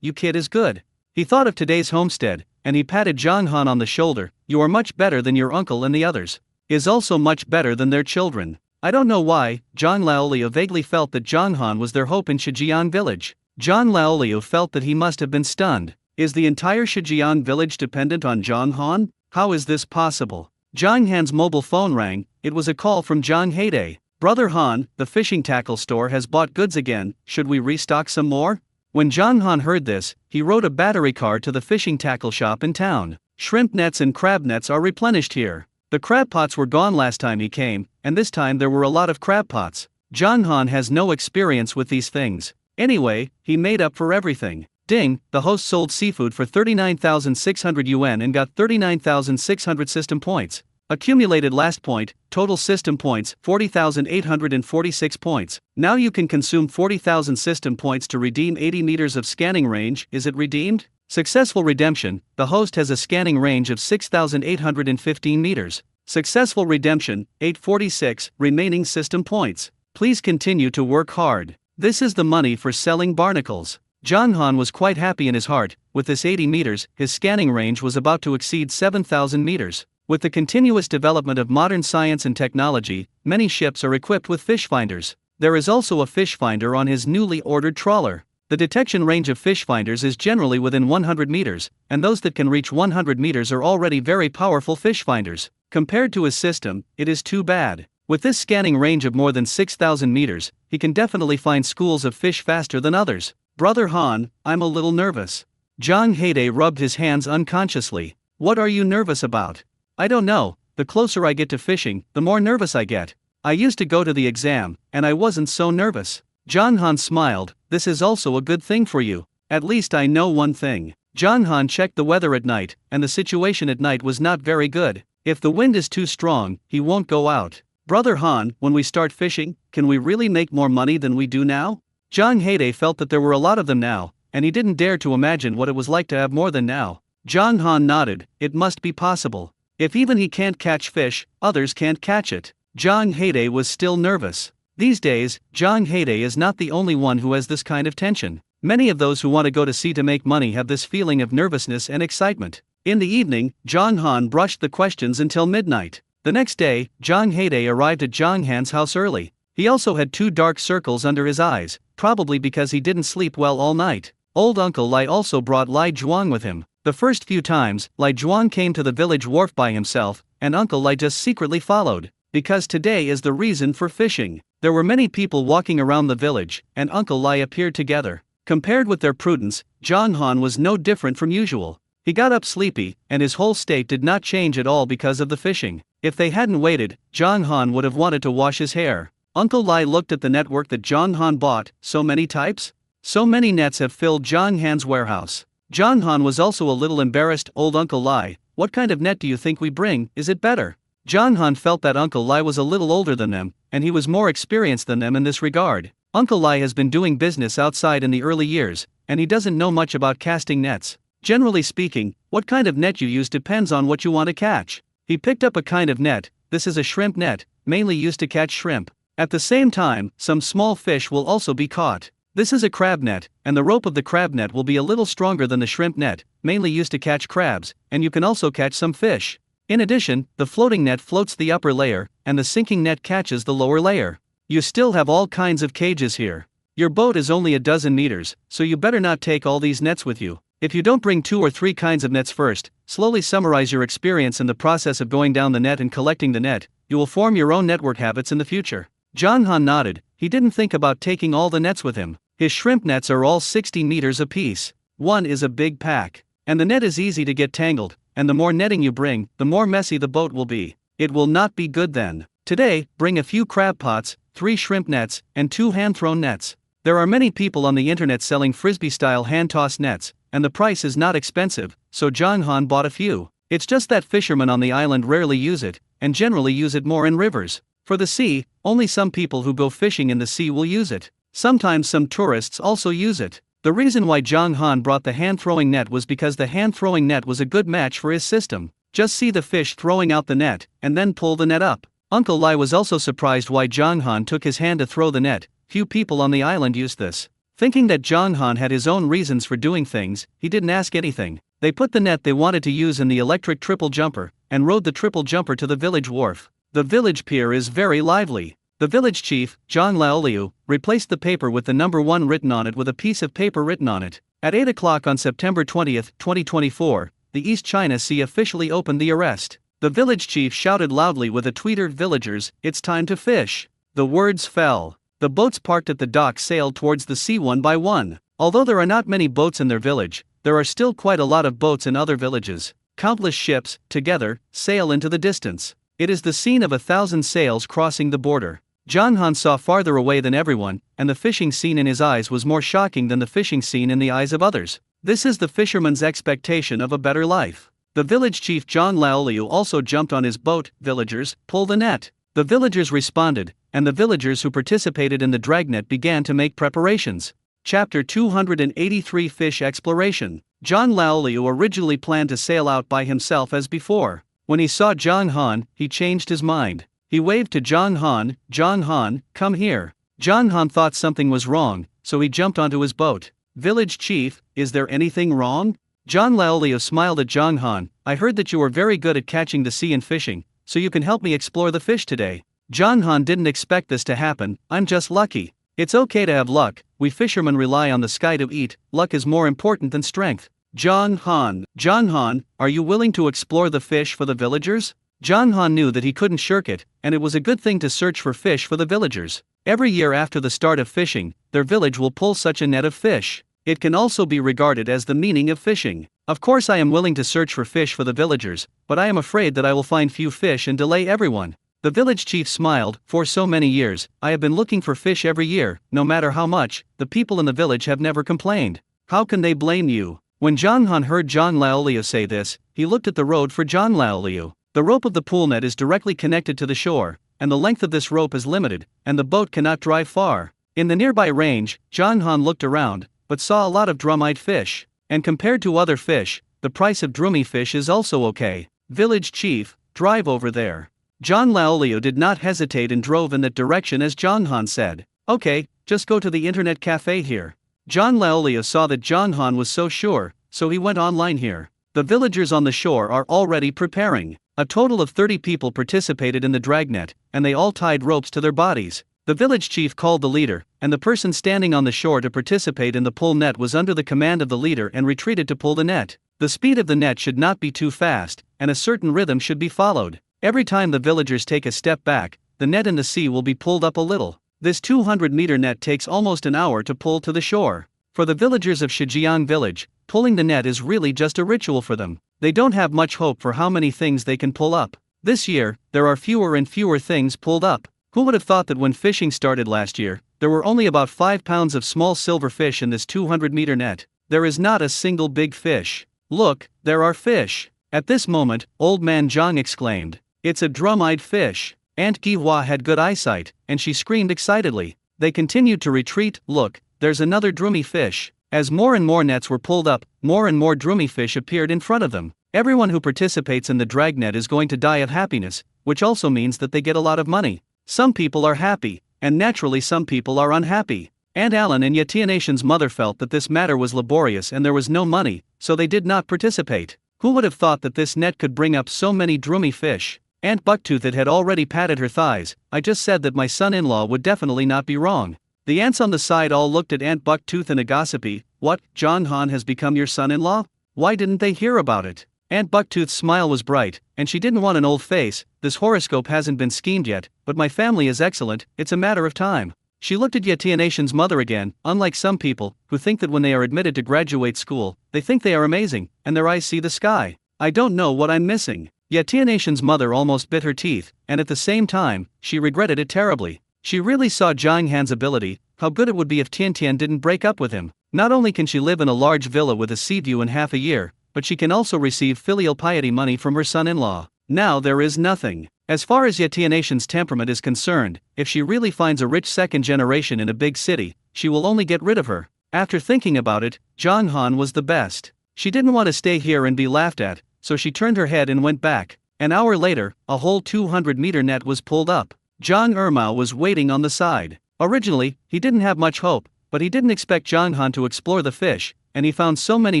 you kid is good. He thought of today's homestead, and he patted Zhang Han on the shoulder. You are much better than your uncle and the others. Is also much better than their children. I don't know why, Zhang Laolio vaguely felt that Zhang Han was their hope in Shijiang village. Zhang Laolio felt that he must have been stunned. Is the entire Shijiang village dependent on Zhang Han? How is this possible? Zhang Han's mobile phone rang. It was a call from Zhang Heide. Brother Han, the fishing tackle store has bought goods again. Should we restock some more? When Zhang Han heard this, he rode a battery car to the fishing tackle shop in town. Shrimp nets and crab nets are replenished here. The crab pots were gone last time he came, and this time there were a lot of crab pots. Zhang Han has no experience with these things. Anyway, he made up for everything. Ding, the host sold seafood for 39,600 yuan and got 39,600 system points. Accumulated last point, total system points, 40,846 points. Now you can consume 40,000 system points to redeem 80 meters of scanning range. Is it redeemed? Successful redemption, the host has a scanning range of 6,815 meters. Successful redemption, 846, remaining system points. Please continue to work hard. This is the money for selling barnacles. Zhang Han was quite happy in his heart. With this 80 meters, his scanning range was about to exceed 7,000 meters. With the continuous development of modern science and technology, many ships are equipped with fish finders. There is also a fish finder on his newly ordered trawler. The detection range of fish finders is generally within 100 meters, and those that can reach 100 meters are already very powerful fish finders. Compared to his system, it is too bad. With this scanning range of more than 6,000 meters, he can definitely find schools of fish faster than others. Brother Han, I'm a little nervous. Zhang Heide rubbed his hands unconsciously. What are you nervous about? I don't know, the closer I get to fishing, the more nervous I get. I used to go to the exam, and I wasn't so nervous. Zhang Han smiled. This is also a good thing for you. At least I know one thing. Zhang Han checked the weather at night, and the situation at night was not very good. If the wind is too strong, he won't go out. Brother Han, when we start fishing, can we really make more money than we do now? Zhang Heide felt that there were a lot of them now, and he didn't dare to imagine what it was like to have more than now. Zhang Han nodded. It must be possible. If even he can't catch fish, others can't catch it. Zhang Heide was still nervous. These days, Zhang Heide is not the only one who has this kind of tension. Many of those who want to go to sea to make money have this feeling of nervousness and excitement. In the evening, Zhang Han brushed the questions until midnight. The next day, Zhang Heide arrived at Zhang Han's house early. He also had 2 dark circles under his eyes, probably because he didn't sleep well all night. Old Uncle Lai also brought Lai Zhuang with him. The first few times, Lai Zhuang came to the village wharf by himself, and Uncle Lai just secretly followed. Because today is the reason for fishing. There were many people walking around the village, and Uncle Lai appeared together. Compared with their prudence, Zhang Han was no different from usual. He got up sleepy, and his whole state did not change at all because of the fishing. If they hadn't waited, Zhang Han would have wanted to wash his hair. Uncle Lai looked at the network that Zhang Han bought. So many types? So many nets have filled Zhang Han's warehouse. Zhang Han was also a little embarrassed. Old Uncle Lai, what kind of net do you think we bring, is it better? Zhang Han felt that Uncle Lai was a little older than them, and he was more experienced than them in this regard. Uncle Lai has been doing business outside in the early years, and he doesn't know much about casting nets. Generally speaking, what kind of net you use depends on what you want to catch. He picked up a kind of net. This is a shrimp net, mainly used to catch shrimp. At the same time, some small fish will also be caught. This is a crab net, and the rope of the crab net will be a little stronger than the shrimp net, mainly used to catch crabs, and you can also catch some fish. In addition, the floating net floats the upper layer, and the sinking net catches the lower layer. You still have all kinds of cages here. Your boat is only a dozen meters, so you better not take all these nets with you. If you don't bring 2 or 3 kinds of nets first, slowly summarize your experience in the process of going down the net and collecting the net, you will form your own network habits in the future. Zhang Han nodded. He didn't think about taking all the nets with him. His shrimp nets are all 60 meters apiece. One is a big pack. And the net is easy to get tangled, and the more netting you bring, the more messy the boat will be. It will not be good then. Today, bring a few crab pots, 3 shrimp nets, and 2 hand-thrown nets. There are many people on the internet selling frisbee-style hand-tossed nets, and the price is not expensive, so Zhang Han bought a few. It's just that fishermen on the island rarely use it, and generally use it more in rivers. For the sea, only some people who go fishing in the sea will use it. Sometimes some tourists also use it. The reason why Zhang Han brought the hand-throwing net was because the hand-throwing net was a good match for his system. Just see the fish throwing out the net, and then pull the net up. Uncle Lai was also surprised why Zhang Han took his hand to throw the net. Few people on the island used this. Thinking that Zhang Han had his own reasons for doing things, he didn't ask anything. They put the net they wanted to use in the electric triple jumper, and rode the triple jumper to the village wharf. The village pier is very lively. The village chief, Zhang Laoliu, replaced the paper with the number 1 written on it with a piece of paper written on it. At 8 o'clock on September 20, 2024, the East China Sea officially opened the arrest. The village chief shouted loudly with a tweeter, "Villagers, it's time to fish." The words fell. The boats parked at the dock sailed towards the sea one by one. Although there are not many boats in their village, there are still quite a lot of boats in other villages. Countless ships, together, sail into the distance. It is the scene of 1,000 sails crossing the border. Zhang Han saw farther away than everyone, and the fishing scene in his eyes was more shocking than the fishing scene in the eyes of others. This is the fisherman's expectation of a better life. The village chief Zhang Laoliu also jumped on his boat. "Villagers, pull the net." The villagers responded, and the villagers who participated in the dragnet began to make preparations. Chapter 283 Fish Exploration. Zhang Laoliu originally planned to sail out by himself as before. When he saw Zhang Han, he changed his mind. He waved to Zhang Han, "Zhang Han, come here." Zhang Han thought something was wrong, so he jumped onto his boat. "Village chief, is there anything wrong?" Zhang Laoliu smiled at Zhang Han. "I heard that you were very good at catching the sea and fishing, so you can help me explore the fish today." Zhang Han didn't expect this to happen. "I'm just lucky." It's okay to have luck. We fishermen rely on the sky to eat. Luck is more important than strength. Zhang Han, are you willing to explore the fish for the villagers? Zhang Han knew that he couldn't shirk it, and it was a good thing to search for fish for the villagers. Every year after the start of fishing, their village will pull such a net of fish. It can also be regarded as the meaning of fishing. Of course I am willing to search for fish for the villagers, but I am afraid that I will find few fish and delay everyone. The village chief smiled. "For so many years, I have been looking for fish every year. No matter how much, the people in the village have never complained. How can they blame you?" When Zhang Han heard Zhang Laoliu say this, he looked at the road for Zhang Laoliu. The rope of the pool net is directly connected to the shore, and the length of this rope is limited, and the boat cannot drive far. In the nearby range, Zhang Han looked around, but saw a lot of drum-eyed fish. And compared to other fish, the price of drummy fish is also okay. "Village chief, drive over there." Zhang Laoliu did not hesitate and drove in that direction as Zhang Han said. "Okay, just go to the internet cafe here." Zhang Laoliu saw that Zhang Han was so sure, so he went online here. The villagers on the shore are already preparing. A total of 30 people participated in the dragnet, and they all tied ropes to their bodies. The village chief called the leader, and the person standing on the shore to participate in the pull net was under the command of the leader and retreated to pull the net. The speed of the net should not be too fast, and a certain rhythm should be followed. Every time the villagers take a step back, the net in the sea will be pulled up a little. This 200-meter net takes almost an hour to pull to the shore. For the villagers of Shijiang village, pulling the net is really just a ritual for them. They don't have much hope for how many things they can pull up. This year, there are fewer and fewer things pulled up. Who would have thought that when fishing started last year, there were only about 5 pounds of small silver fish in this 200-meter net? there is not a single big fish. Look, there are fish. At this moment, Old Man Zhang exclaimed, "It's a drum-eyed fish." Aunt Gihua had good eyesight, and she screamed excitedly. They continued to retreat. "Look, there's another drummy fish." As more and more nets were pulled up, more and more drummy fish appeared in front of them. Everyone who participates in the dragnet is going to die of happiness, which also means that they get a lot of money. Some people are happy, and naturally some people are unhappy. Aunt Alan and Yatianation's mother felt that this matter was laborious and there was no money, so they did not participate. Who would have thought that this net could bring up so many drummy fish? Aunt Bucktooth had already patted her thighs. "I just said that my son-in-law would definitely not be wrong." The ants on the side all looked at Aunt Bucktooth in a gossipy, "What, Zhang Han has become your son-in-law? Why didn't they hear about it?" Aunt Bucktooth's smile was bright, and she didn't want an old face. "This horoscope hasn't been schemed yet, but my family is excellent, it's a matter of time." She looked at Yatianation's mother again. Unlike some people, who think that when they are admitted to graduate school, they think they are amazing, and their eyes see the sky. "I don't know what I'm missing." Yatianation's mother almost bit her teeth, and at the same time, she regretted it terribly. She really saw Zhang Han's ability, how good it would be if Tian Tian didn't break up with him. Not only can she live in a large villa with a sea view in half a year, but she can also receive filial piety money from her son-in-law. Now there is nothing. As far as Yatianation's temperament is concerned, if she really finds a rich second generation in a big city, she will only get rid of her. After thinking about it, Zhang Han was the best. She didn't want to stay here and be laughed at, so she turned her head and went back. An hour later, a whole 200-meter net was pulled up. Zhang Ermao was waiting on the side. Originally, he didn't have much hope, but he didn't expect Zhang Han to explore the fish, and he found so many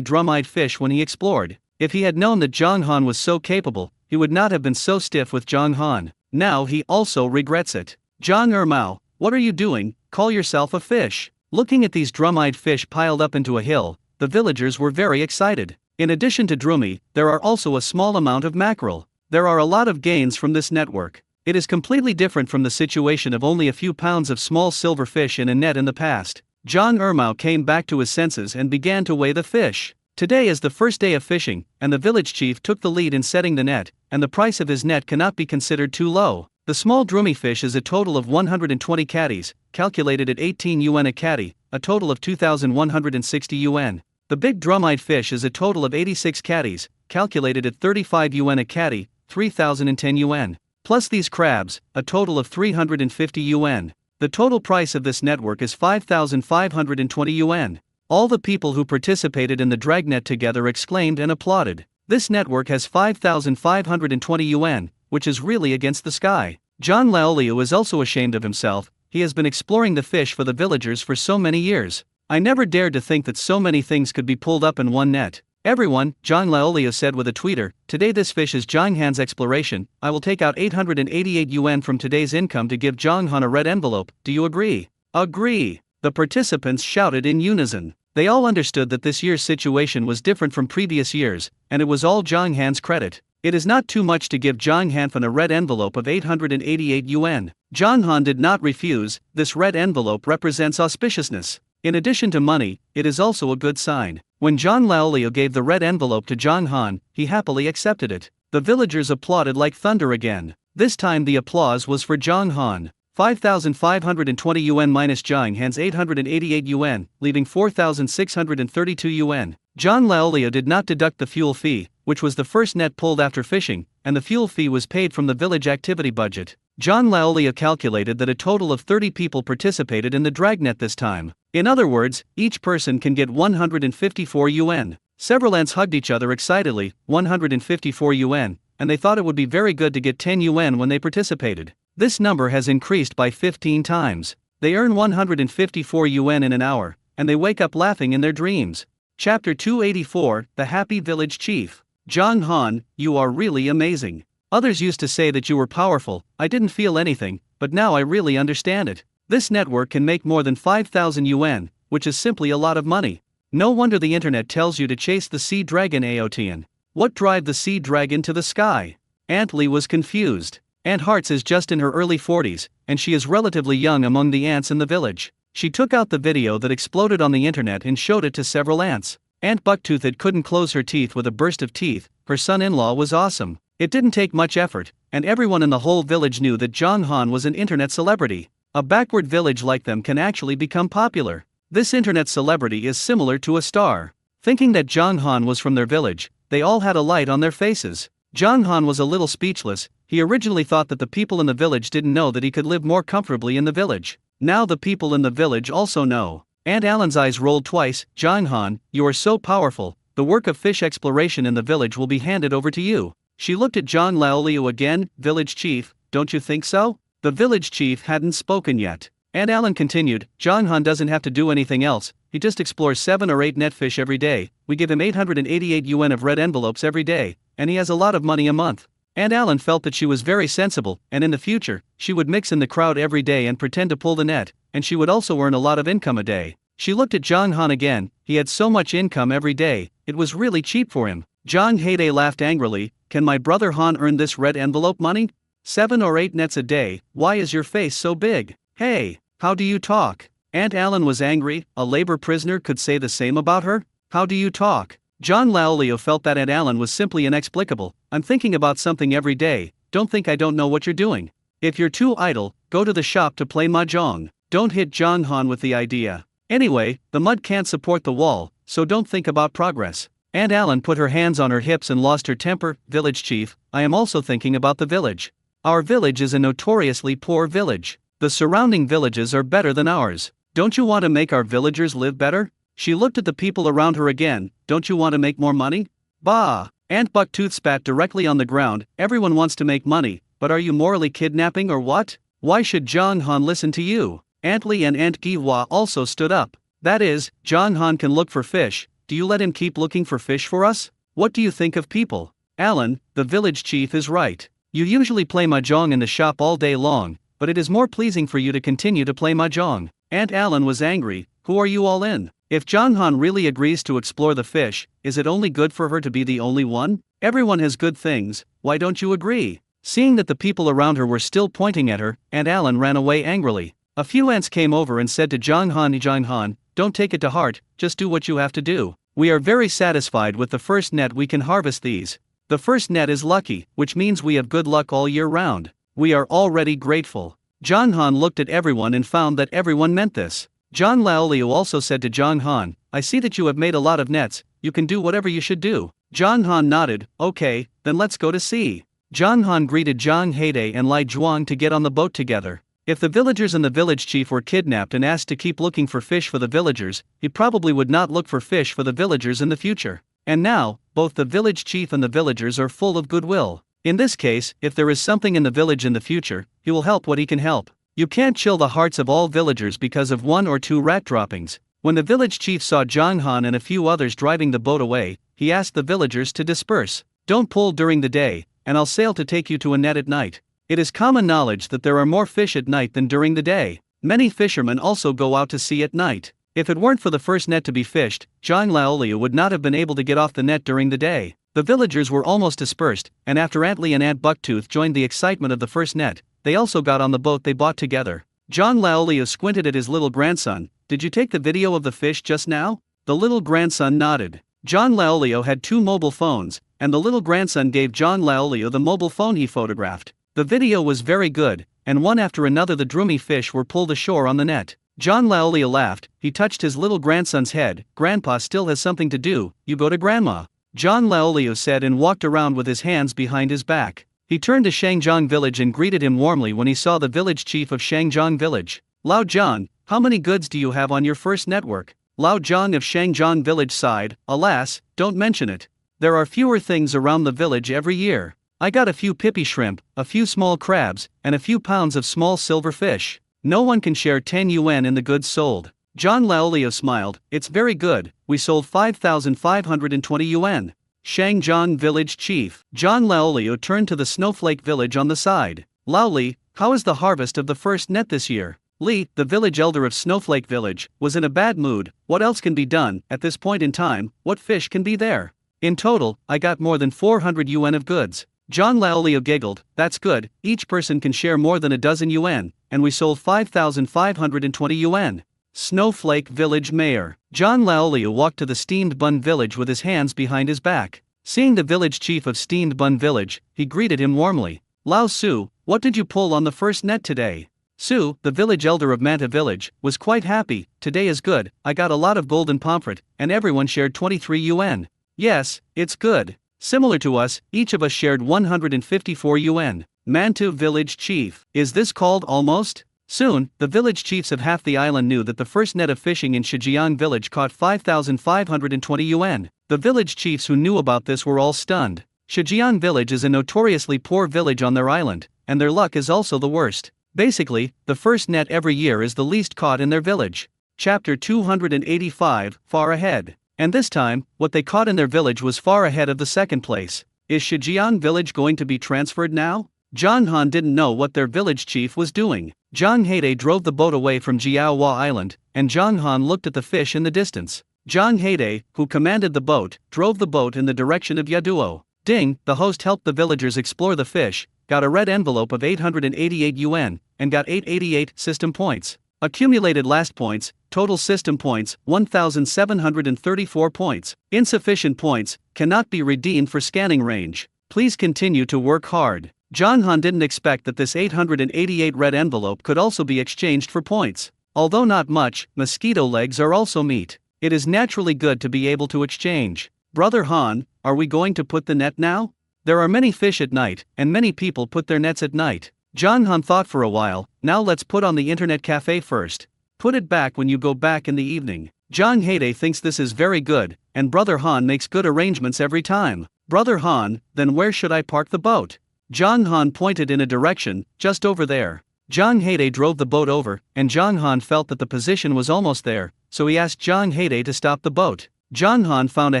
drum-eyed fish when he explored. If he had known that Zhang Han was so capable, he would not have been so stiff with Zhang Han. Now he also regrets it. "Zhang Ermao, what are you doing? Call yourself a fish." Looking at these drum-eyed fish piled up into a hill, the villagers were very excited. In addition to drummy, there are also a small amount of mackerel. There are a lot of gains from this network. It is completely different from the situation of only a few pounds of small silver fish in a net in the past. Zhang Ermao came back to his senses and began to weigh the fish. Today is the first day of fishing, and the village chief took the lead in setting the net, and the price of his net cannot be considered too low. The small drummy fish is a total of 120 catties, calculated at 18 yuan a catty, a total of 2,160 yuan. The big drum-eyed fish is a total of 86 catties, calculated at 35 yuan a catty, 3,010 yuan. Plus these crabs, a total of 350 yuan. The total price of this network is 5,520 yuan. All the people who participated in the dragnet together exclaimed and applauded. This network has 5,520 yuan, which is really against the sky. John Laoliu is also ashamed of himself. He has been exploring the fish for the villagers for so many years. "I never dared to think that so many things could be pulled up in one net." "Everyone," John Laoliu said with a tweeter, "today this fish is Zhang Han's exploration. I will take out 888 yuan from today's income to give Zhang Han a red envelope. Do you agree?" "Agree!" The participants shouted in unison. They all understood that this year's situation was different from previous years, and it was all Zhang Han's credit. It is not too much to give Zhang Han a red envelope of 888 yuan. Zhang Han did not refuse. This red envelope represents auspiciousness. In addition to money, it is also a good sign. When Zhang Laoliu gave the red envelope to Zhang Han, he happily accepted it. The villagers applauded like thunder again. This time the applause was for Zhang Han. 5,520 yuan minus Zhang Han's 888 yuan, leaving 4,632 yuan. Zhang Laoliu did not deduct the fuel fee, which was the first net pulled after fishing, and the fuel fee was paid from the village activity budget. Zhang Laoliu calculated that a total of 30 people participated in the dragnet this time. In other words, each person can get 154 yuan. Several ants hugged each other excitedly. 154 yuan, and they thought it would be very good to get 10 yuan when they participated. This number has increased by 15 times. They earn 154 yuan in an hour, and they wake up laughing in their dreams. Chapter 284, The Happy Village Chief. Zhang Han, you are really amazing. Others used to say that you were powerful. I didn't feel anything, but now I really understand it. This network can make more than 5,000 yuan, which is simply a lot of money. No wonder the internet tells you to chase the sea dragon Aotian. What drive the sea dragon to the sky? Aunt Li was confused. Aunt Hearts is just in her early 40s, and she is relatively young among the ants in the village. She took out the video that exploded on the internet and showed it to several ants. Aunt Bucktooth couldn't close her teeth with a burst of teeth. Her son-in-law was awesome. It didn't take much effort, and everyone in the whole village knew that Zhang Han was an internet celebrity. A backward village like them can actually become popular. This internet celebrity is similar to a star. Thinking that Jong Han was from their village, they all had a light on their faces. Jong Han was a little speechless. He originally thought that the people in the village didn't know that he could live more comfortably in the village. Now the people in the village also know. Aunt Alan's eyes rolled twice. Jong Han, you are so powerful. The work of fish exploration in the village will be handed over to you. She looked at Zhang Laoliu again. Village chief, don't you think so? The village chief hadn't spoken yet. Aunt Alan continued, Jong Han doesn't have to do anything else. He just explores 7 or 8 net fish every day. We give him 888 yuan of red envelopes every day, and he has a lot of money a month. Aunt Alan felt that she was very sensible, and in the future, she would mix in the crowd every day and pretend to pull the net, and she would also earn a lot of income a day. She looked at Jong Han again. He had so much income every day, it was really cheap for him. Zhang Heide laughed angrily. Can my brother Han earn this red envelope money? 7 or 8 nets a day. Why is your face so big? Hey, how do you talk? Aunt Alan was angry. A labor prisoner could say the same about her? How do you talk? Zhang Laoliu felt that Aunt Alan was simply inexplicable. I'm thinking about something every day. Don't think I don't know what you're doing. If you're too idle, go to the shop to play mahjong. Don't hit Jong Han with the idea. Anyway, the mud can't support the wall, so don't think about progress. Aunt Alan put her hands on her hips and lost her temper. Village chief, I am also thinking about the village. Our village is a notoriously poor village. The surrounding villages are better than ours. Don't you want to make our villagers live better? She looked at the people around her again. Don't you want to make more money? Bah! Aunt Bucktooth spat directly on the ground. Everyone wants to make money, but are you morally kidnapping or what? Why should Jong Han listen to you? Aunt Li and Aunt Gihua also stood up. That is, Jong Han can look for fish. Do you let him keep looking for fish for us? What do you think of people? Alan, the village chief is right. You usually play mahjong in the shop all day long, but it is more pleasing for you to continue to play mahjong. Aunt Alan was angry. Who are you all in? If Jong Han really agrees to explore the fish, is it only good for her to be the only one? Everyone has good things, why don't you agree? Seeing that the people around her were still pointing at her, Aunt Alan ran away angrily. A few ants came over and said to Jong Han, don't take it to heart, just do what you have to do. We are very satisfied with the first net we can harvest these. The first net is lucky, which means we have good luck all year round. We are already grateful. Jong Han looked at everyone and found that everyone meant this. Zhang Laoliu also said to Jong Han, I see that you have made a lot of nets, you can do whatever you should do. Jong Han nodded, okay, then let's go to sea. Jong Han greeted Zhang Heide and Lai Zhuang to get on the boat together. If the villagers and the village chief were kidnapped and asked to keep looking for fish for the villagers, he probably would not look for fish for the villagers in the future. And now, both the village chief and the villagers are full of goodwill. In this case, if there is something in the village in the future, he will help what he can help. You can't chill the hearts of all villagers because of 1 or 2 rat droppings. When the village chief saw Jong Han and a few others driving the boat away, he asked the villagers to disperse. Don't pull during the day, and I'll sail to take you to a net at night. It is common knowledge that there are more fish at night than during the day. Many fishermen also go out to sea at night. If it weren't for the first net to be fished, Zhang Laoliu would not have been able to get off the net during the day. The villagers were almost dispersed, and after Aunt Li and Aunt Bucktooth joined the excitement of the first net, they also got on the boat they bought together. Zhang Laoliu squinted at his little grandson. Did you take the video of the fish just now? The little grandson nodded. Zhang Laoliu had 2 mobile phones, and the little grandson gave Zhang Laoliu the mobile phone he photographed. The video was very good, and one after another the droomy fish were pulled ashore on the net. Zhang Laoliu laughed. He touched his little grandson's head. Grandpa still has something to do, you go to grandma. Zhang Laoliu said and walked around with his hands behind his back. He turned to Shangjiang village and greeted him warmly when he saw the village chief of Shangjiang village. Lao Zhang, how many goods do you have on your first network? Lao Zhang of Shangjiang village sighed, alas, don't mention it. There are fewer things around the village every year. I got a few pippy shrimp, a few small crabs, and a few pounds of small silver fish. No one can share 10 yuan in the goods sold. Zhang Laoliu smiled, it's very good, we sold 5,520 yuan. Shangjiang village chief. Zhang Laoliu turned to the snowflake village on the side. Lao Li, how is the harvest of the first net this year? Li, the village elder of Snowflake village, was in a bad mood. What else can be done, at this point in time, what fish can be there? In total, I got more than 400 yuan of goods. Zhang Laoliu giggled, that's good, each person can share more than a dozen yuan, and we sold 5,520 yuan. Snowflake village mayor. Zhang Laoliu walked to the Steamed Bun village with his hands behind his back. Seeing the village chief of Steamed Bun village, he greeted him warmly. Lao Su, what did you pull on the first net today? Su, the village elder of Manta village, was quite happy. Today is good, I got a lot of golden pomfret, and everyone shared 23 yuan. Yes, it's good. Similar to us, each of us shared 154 yuan. Mantu village chief. Is this called almost? Soon, the village chiefs of half the island knew that the first net of fishing in Shijiang village caught 5,520 yuan. The village chiefs who knew about this were all stunned. Shijiang village is a notoriously poor village on their island, and their luck is also the worst. Basically, the first net every year is the least caught in their village. Chapter 285, Far Ahead. And this time, what they caught in their village was far ahead of the second place. Is Shijiang village going to be transferred now? Zhang Han didn't know what their village chief was doing. Zhang Heide drove the boat away from Jiaohua Island, and Zhang Han looked at the fish in the distance. Zhang Heide, who commanded the boat, drove the boat in the direction of Yaduo. Ding, the host helped the villagers explore the fish, got a red envelope of 888 yuan, and got 888 system points. Accumulated last points, total system points, 1,734 points. Insufficient points, cannot be redeemed for scanning range. Please continue to work hard. Zhang Han didn't expect that this 888 red envelope could also be exchanged for points. Although not much, mosquito legs are also meat. It is naturally good to be able to exchange. Brother Han, are we going to put the net now? There are many fish at night, and many people put their nets at night. Zhang Han thought for a while. Now let's put on the internet cafe first. Put it back when you go back in the evening. Zhang Heide thinks this is very good, and Brother Han makes good arrangements every time. Brother Han, then where should I park the boat? Zhang Han pointed in a direction, just over there. Zhang Heide drove the boat over, and Zhang Han felt that the position was almost there, so he asked Zhang Heide to stop the boat. Zhang Han found a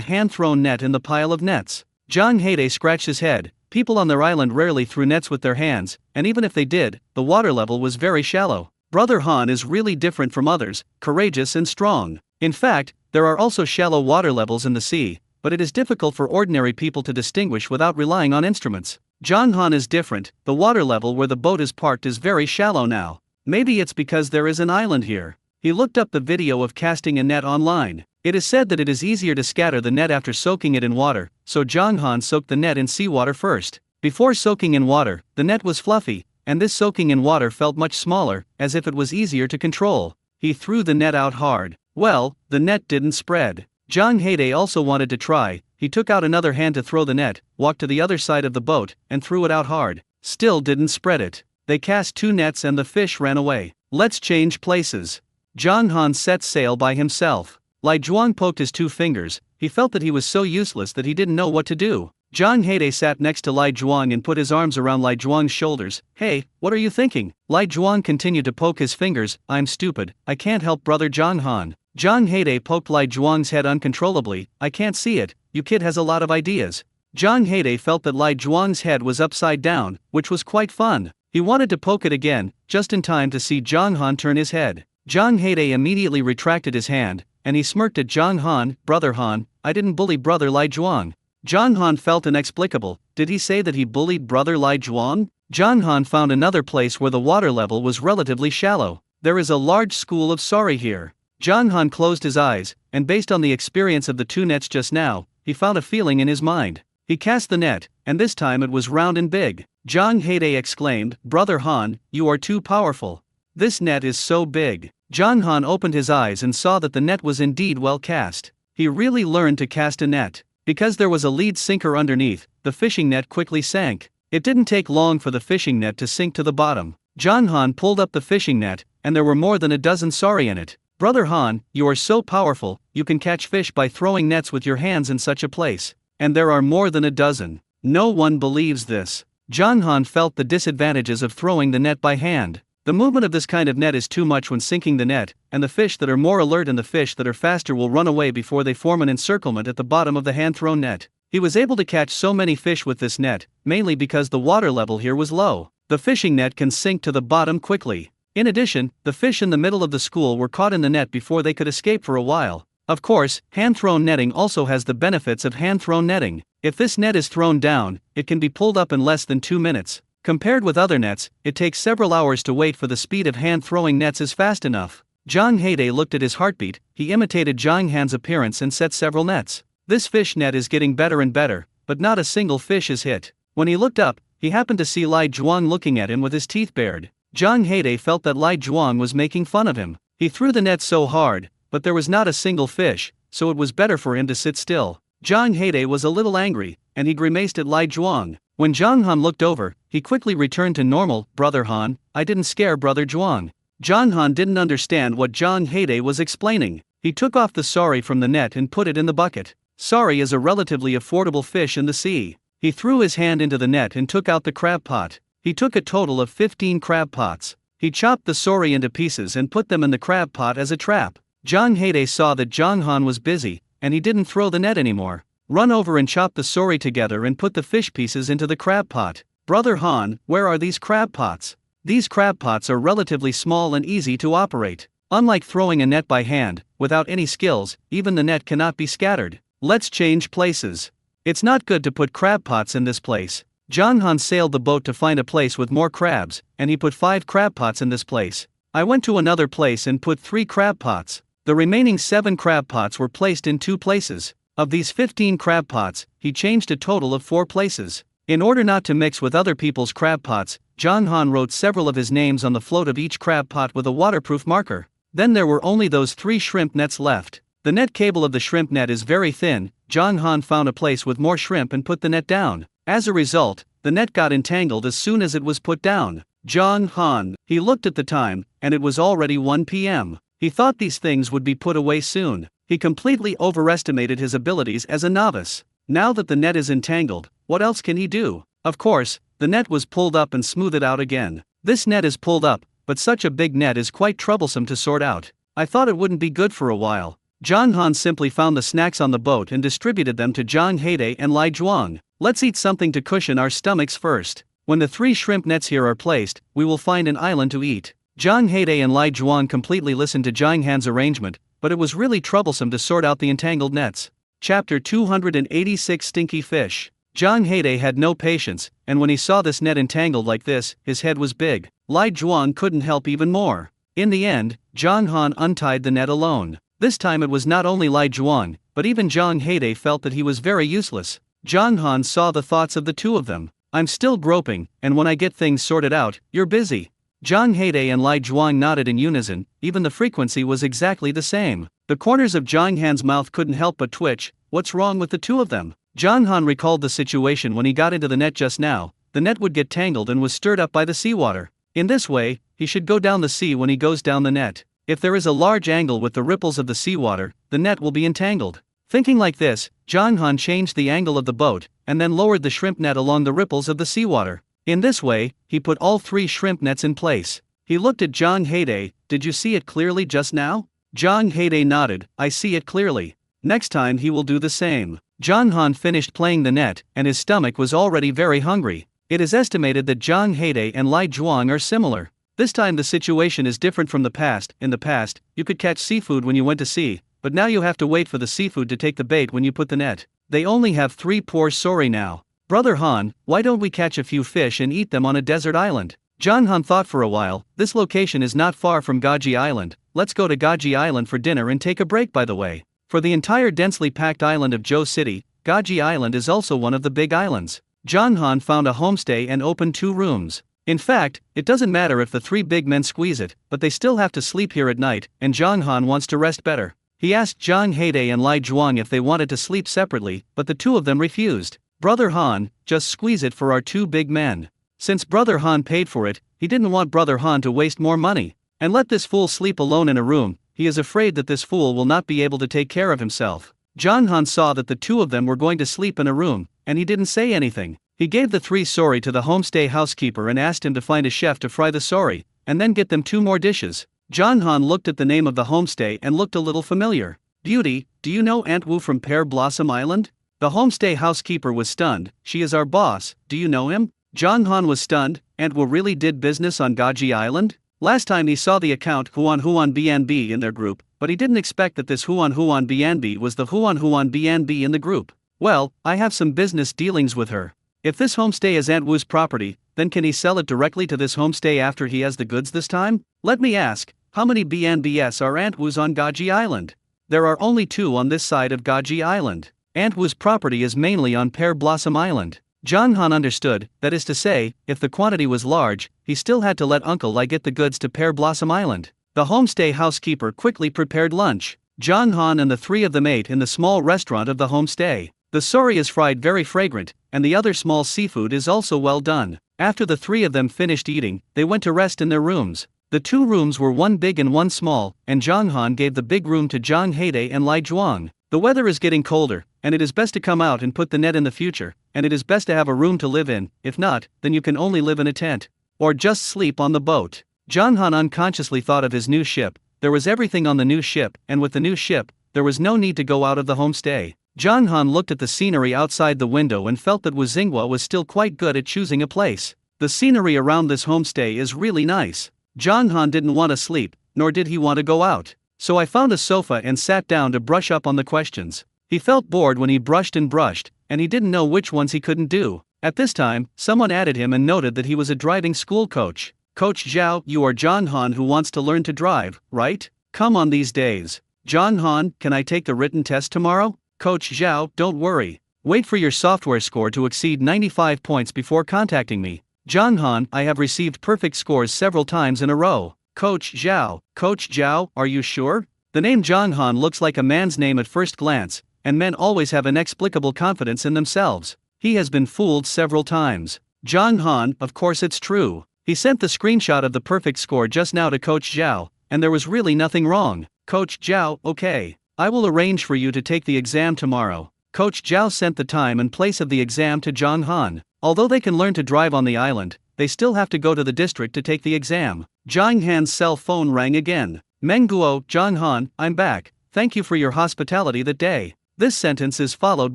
hand-thrown net in the pile of nets. Zhang Heide scratched his head. People on their island rarely threw nets with their hands, and even if they did, the water level was very shallow. Brother Han is really different from others, courageous and strong. In fact, there are also shallow water levels in the sea, but it is difficult for ordinary people to distinguish without relying on instruments. Zhang Han is different. The water level where the boat is parked is very shallow now. Maybe it's because there is an island here. He looked up the video of casting a net online. It is said that it is easier to scatter the net after soaking it in water, so Zhang Han soaked the net in seawater first. Before soaking in water, the net was fluffy, and this soaking in water felt much smaller, as if it was easier to control. He threw the net out hard. Well, the net didn't spread. Zhang Heide also wanted to try. He took out another hand to throw the net, walked to the other side of the boat, and threw it out hard. Still didn't spread it. They cast 2 nets and the fish ran away. Let's change places. Zhang Han set sail by himself. Lai Zhuang poked his 2 fingers. He felt that he was so useless that he didn't know what to do. Zhang Heide sat next to Lai Zhuang and put his arms around Lai Zhuang's shoulders. Hey, what are you thinking? Lai Zhuang continued to poke his fingers. I'm stupid, I can't help brother Zhang Han. Zhang Heide poked Lai Zhuang's head uncontrollably. I can't see it, you kid has a lot of ideas. Zhang Heide felt that Lai Zhuang's head was upside down, which was quite fun. He wanted to poke it again, just in time to see Zhang Han turn his head. Zhang Heide immediately retracted his hand, and he smirked at Zhang Han. Brother Han, I didn't bully brother Lai Zhuang. Zhang Han felt inexplicable. Did he say that he bullied brother Lai Zhuang? Zhang Han found another place where the water level was relatively shallow. There is a large school of sorry here. Zhang Han closed his eyes, and based on the experience of the 2 nets just now, he found a feeling in his mind. He cast the net, and this time it was round and big. Zhang Heide exclaimed, Brother Han, you are too powerful. This net is so big. Zhang Han opened his eyes and saw that the net was indeed well cast. He really learned to cast a net. Because there was a lead sinker underneath, the fishing net quickly sank. It didn't take long for the fishing net to sink to the bottom. Zhang Han pulled up the fishing net, and there were more than a dozen sari in it. Brother Han, you are so powerful, you can catch fish by throwing nets with your hands in such a place. And there are more than a dozen. No one believes this. Zhang Han felt the disadvantages of throwing the net by hand. The movement of this kind of net is too much when sinking the net, and the fish that are more alert and the fish that are faster will run away before they form an encirclement at the bottom of the hand-thrown net. He was able to catch so many fish with this net, mainly because the water level here was low. The fishing net can sink to the bottom quickly. In addition, the fish in the middle of the school were caught in the net before they could escape for a while. Of course, hand-thrown netting also has the benefits of hand-thrown netting. If this net is thrown down, it can be pulled up in less than 2 minutes. Compared with other nets, it takes several hours to wait for the speed of hand-throwing nets is fast enough. Zhang Heide looked at his heartbeat. He imitated Zhang Han's appearance and set several nets. This fish net is getting better and better, but not a single fish is hit. When he looked up, he happened to see Lai Zhuang looking at him with his teeth bared. Zhang Heide felt that Lai Zhuang was making fun of him. He threw the net so hard, but there was not a single fish, so it was better for him to sit still. Zhang Heide was a little angry, and he grimaced at Lai Zhuang. When Zhang Han looked over, he quickly returned to normal. Brother Han, I didn't scare Brother Zhuang. Zhang Han didn't understand what Zhang Heide was explaining. He took off the sari from the net and put it in the bucket. Sari is a relatively affordable fish in the sea. He threw his hand into the net and took out the crab pot. He took a total of 15 crab pots. He chopped the sari into pieces and put them in the crab pot as a trap. Zhang Heide saw that Zhang Han was busy, and he didn't throw the net anymore. Run over and chop the sari together and put the fish pieces into the crab pot. Brother Han, where are these crab pots? These crab pots are relatively small and easy to operate. Unlike throwing a net by hand, without any skills, even the net cannot be scattered. Let's change places. It's not good to put crab pots in this place. Zhang Han sailed the boat to find a place with more crabs, and he put 5 crab pots in this place. I went to another place and put 3 crab pots. The remaining 7 crab pots were placed in 2 places. Of these 15 crab pots, he changed a total of 4 places. In order not to mix with other people's crab pots, Zhang Han wrote several of his names on the float of each crab pot with a waterproof marker. Then there were only those 3 shrimp nets left. The net cable of the shrimp net is very thin. Zhang Han found a place with more shrimp and put the net down. As a result, the net got entangled as soon as it was put down. Zhang Han, he looked at the time, and it was already 1 p.m. He thought these things would be put away soon. He completely overestimated his abilities as a novice. Now that the net is entangled, what else can he do? Of course, the net was pulled up and smoothed out again. This net is pulled up, but such a big net is quite troublesome to sort out. I thought it wouldn't be good for a while. Zhang Han simply found the snacks on the boat and distributed them to Zhang Heide and Lai Zhuang. Let's eat something to cushion our stomachs first. When the 3 shrimp nets here are placed, we will find an island to eat. Zhang Heide and Lai Zhuang completely listened to Zhang Han's arrangement, but it was really troublesome to sort out the entangled nets. Chapter 286 Stinky Fish. Zhang Heide had no patience, and when he saw this net entangled like this, his head was big. Lai Zhuang couldn't help even more. In the end, Zhang Han untied the net alone. This time it was not only Lai Zhuang, but even Zhang Heide felt that he was very useless. Zhang Han saw the thoughts of the two of them. I'm still groping, and when I get things sorted out, you're busy. Zhang Heide and Lai Zhuang nodded in unison, even the frequency was exactly the same. The corners of Zhang Han's mouth couldn't help but twitch. What's wrong with the two of them? Zhang Han recalled the situation when he got into the net just now. The net would get tangled and was stirred up by the seawater. In this way, he should go down the sea when he goes down the net. If there is a large angle with the ripples of the seawater, the net will be entangled. Thinking like this, Zhang Han changed the angle of the boat, and then lowered the shrimp net along the ripples of the seawater. In this way, he put all 3 shrimp nets in place. He looked at Zhang Heide. Did you see it clearly just now? Zhang Heide nodded. I see it clearly. Next time he will do the same. Zhang Han finished playing the net, and his stomach was already very hungry. It is estimated that Zhang Heide and Lai Zhuang are similar. This time the situation is different from the past. In the past, you could catch seafood when you went to sea, but now you have to wait for the seafood to take the bait when you put the net. They only have 3 poor sori now. Brother Han, why don't we catch a few fish and eat them on a desert island? Zhang Han thought for a while. This location is not far from Gaji Island. Let's go to Gaji Island for dinner and take a break. By the way, for the entire densely packed island of Zhou City, Gaji Island is also one of the big islands. Zhang Han found a homestay and opened 2 rooms. In fact, it doesn't matter if the 3 big men squeeze it, but they still have to sleep here at night, and Zhang Han wants to rest better. He asked Zhang Heide and Lai Zhuang if they wanted to sleep separately, but the 2 of them refused. Brother Han, just squeeze it for our 2 big men. Since Brother Han paid for it, he didn't want Brother Han to waste more money. And let this fool sleep alone in a room. He is afraid that this fool will not be able to take care of himself. Zhang Han saw that the 2 of them were going to sleep in a room, and he didn't say anything. He gave the 3 sori to the homestay housekeeper and asked him to find a chef to fry the sori, and then get them 2 more dishes. Zhang Han looked at the name of the homestay and looked a little familiar. Beauty, do you know Aunt Wu from Pear Blossom Island? The homestay housekeeper was stunned. She is our boss, do you know him? Zhang Han was stunned. Aunt Wu really did business on Gaji Island? Last time he saw the account Huan BNB in their group, but he didn't expect that this Huan BNB was the Huan BNB in the group. Well, I have some business dealings with her. If this homestay is Aunt Wu's property, then can he sell it directly to this homestay after he has the goods this time? Let me ask, how many BNBs are Aunt Wu's on Gaji Island? There are only 2 on this side of Gaji Island. Aunt Wu's property is mainly on Pear Blossom Island. John Han understood, that is to say, if the quantity was large, he still had to let Uncle Lai get the goods to Pear Blossom Island. The homestay housekeeper quickly prepared lunch. John Han and the three of them ate in the small restaurant of the homestay. The sori is fried very fragrant, and the other small seafood is also well done. After the three of them finished eating, they went to rest in their rooms. The two rooms were one big and one small, and Zhang Han gave the big room to Zhang Heide and Lai Zhuang. The weather is getting colder, and it is best to come out and put the net in the future, and it is best to have a room to live in. If not, then you can only live in a tent. Or just sleep on the boat. Zhang Han unconsciously thought of his new ship. There was everything on the new ship, and with the new ship, there was no need to go out of the homestay. Zhang Han looked at the scenery outside the window and felt that Wu Xinghua was still quite good at choosing a place. The scenery around this homestay is really nice. Zhang Han didn't want to sleep, nor did he want to go out. So I found a sofa and sat down to brush up on the questions. He felt bored when he brushed, and he didn't know which ones he couldn't do. At this time, someone added him and noted that he was a driving school coach. Coach Zhao, you are Zhang Han who wants to learn to drive, right? Come on these days. Zhang Han, can I take the written test tomorrow? Coach Zhao, don't worry. Wait for your software score to exceed 95 points before contacting me. Zhang Han, I have received perfect scores several times in a row. Coach Zhao, are you sure? The name Zhang Han looks like a man's name at first glance, and men always have inexplicable confidence in themselves. He has been fooled several times. Zhang Han, of course it's true. He sent the screenshot of the perfect score just now to Coach Zhao, and there was really nothing wrong. Coach Zhao, okay. I will arrange for you to take the exam tomorrow. Coach Zhao sent the time and place of the exam to Zhang Han. Although they can learn to drive on the island, they still have to go to the district to take the exam. Zhang Han's cell phone rang again. Menguo, Zhang Han, I'm back. Thank you for your hospitality that day. This sentence is followed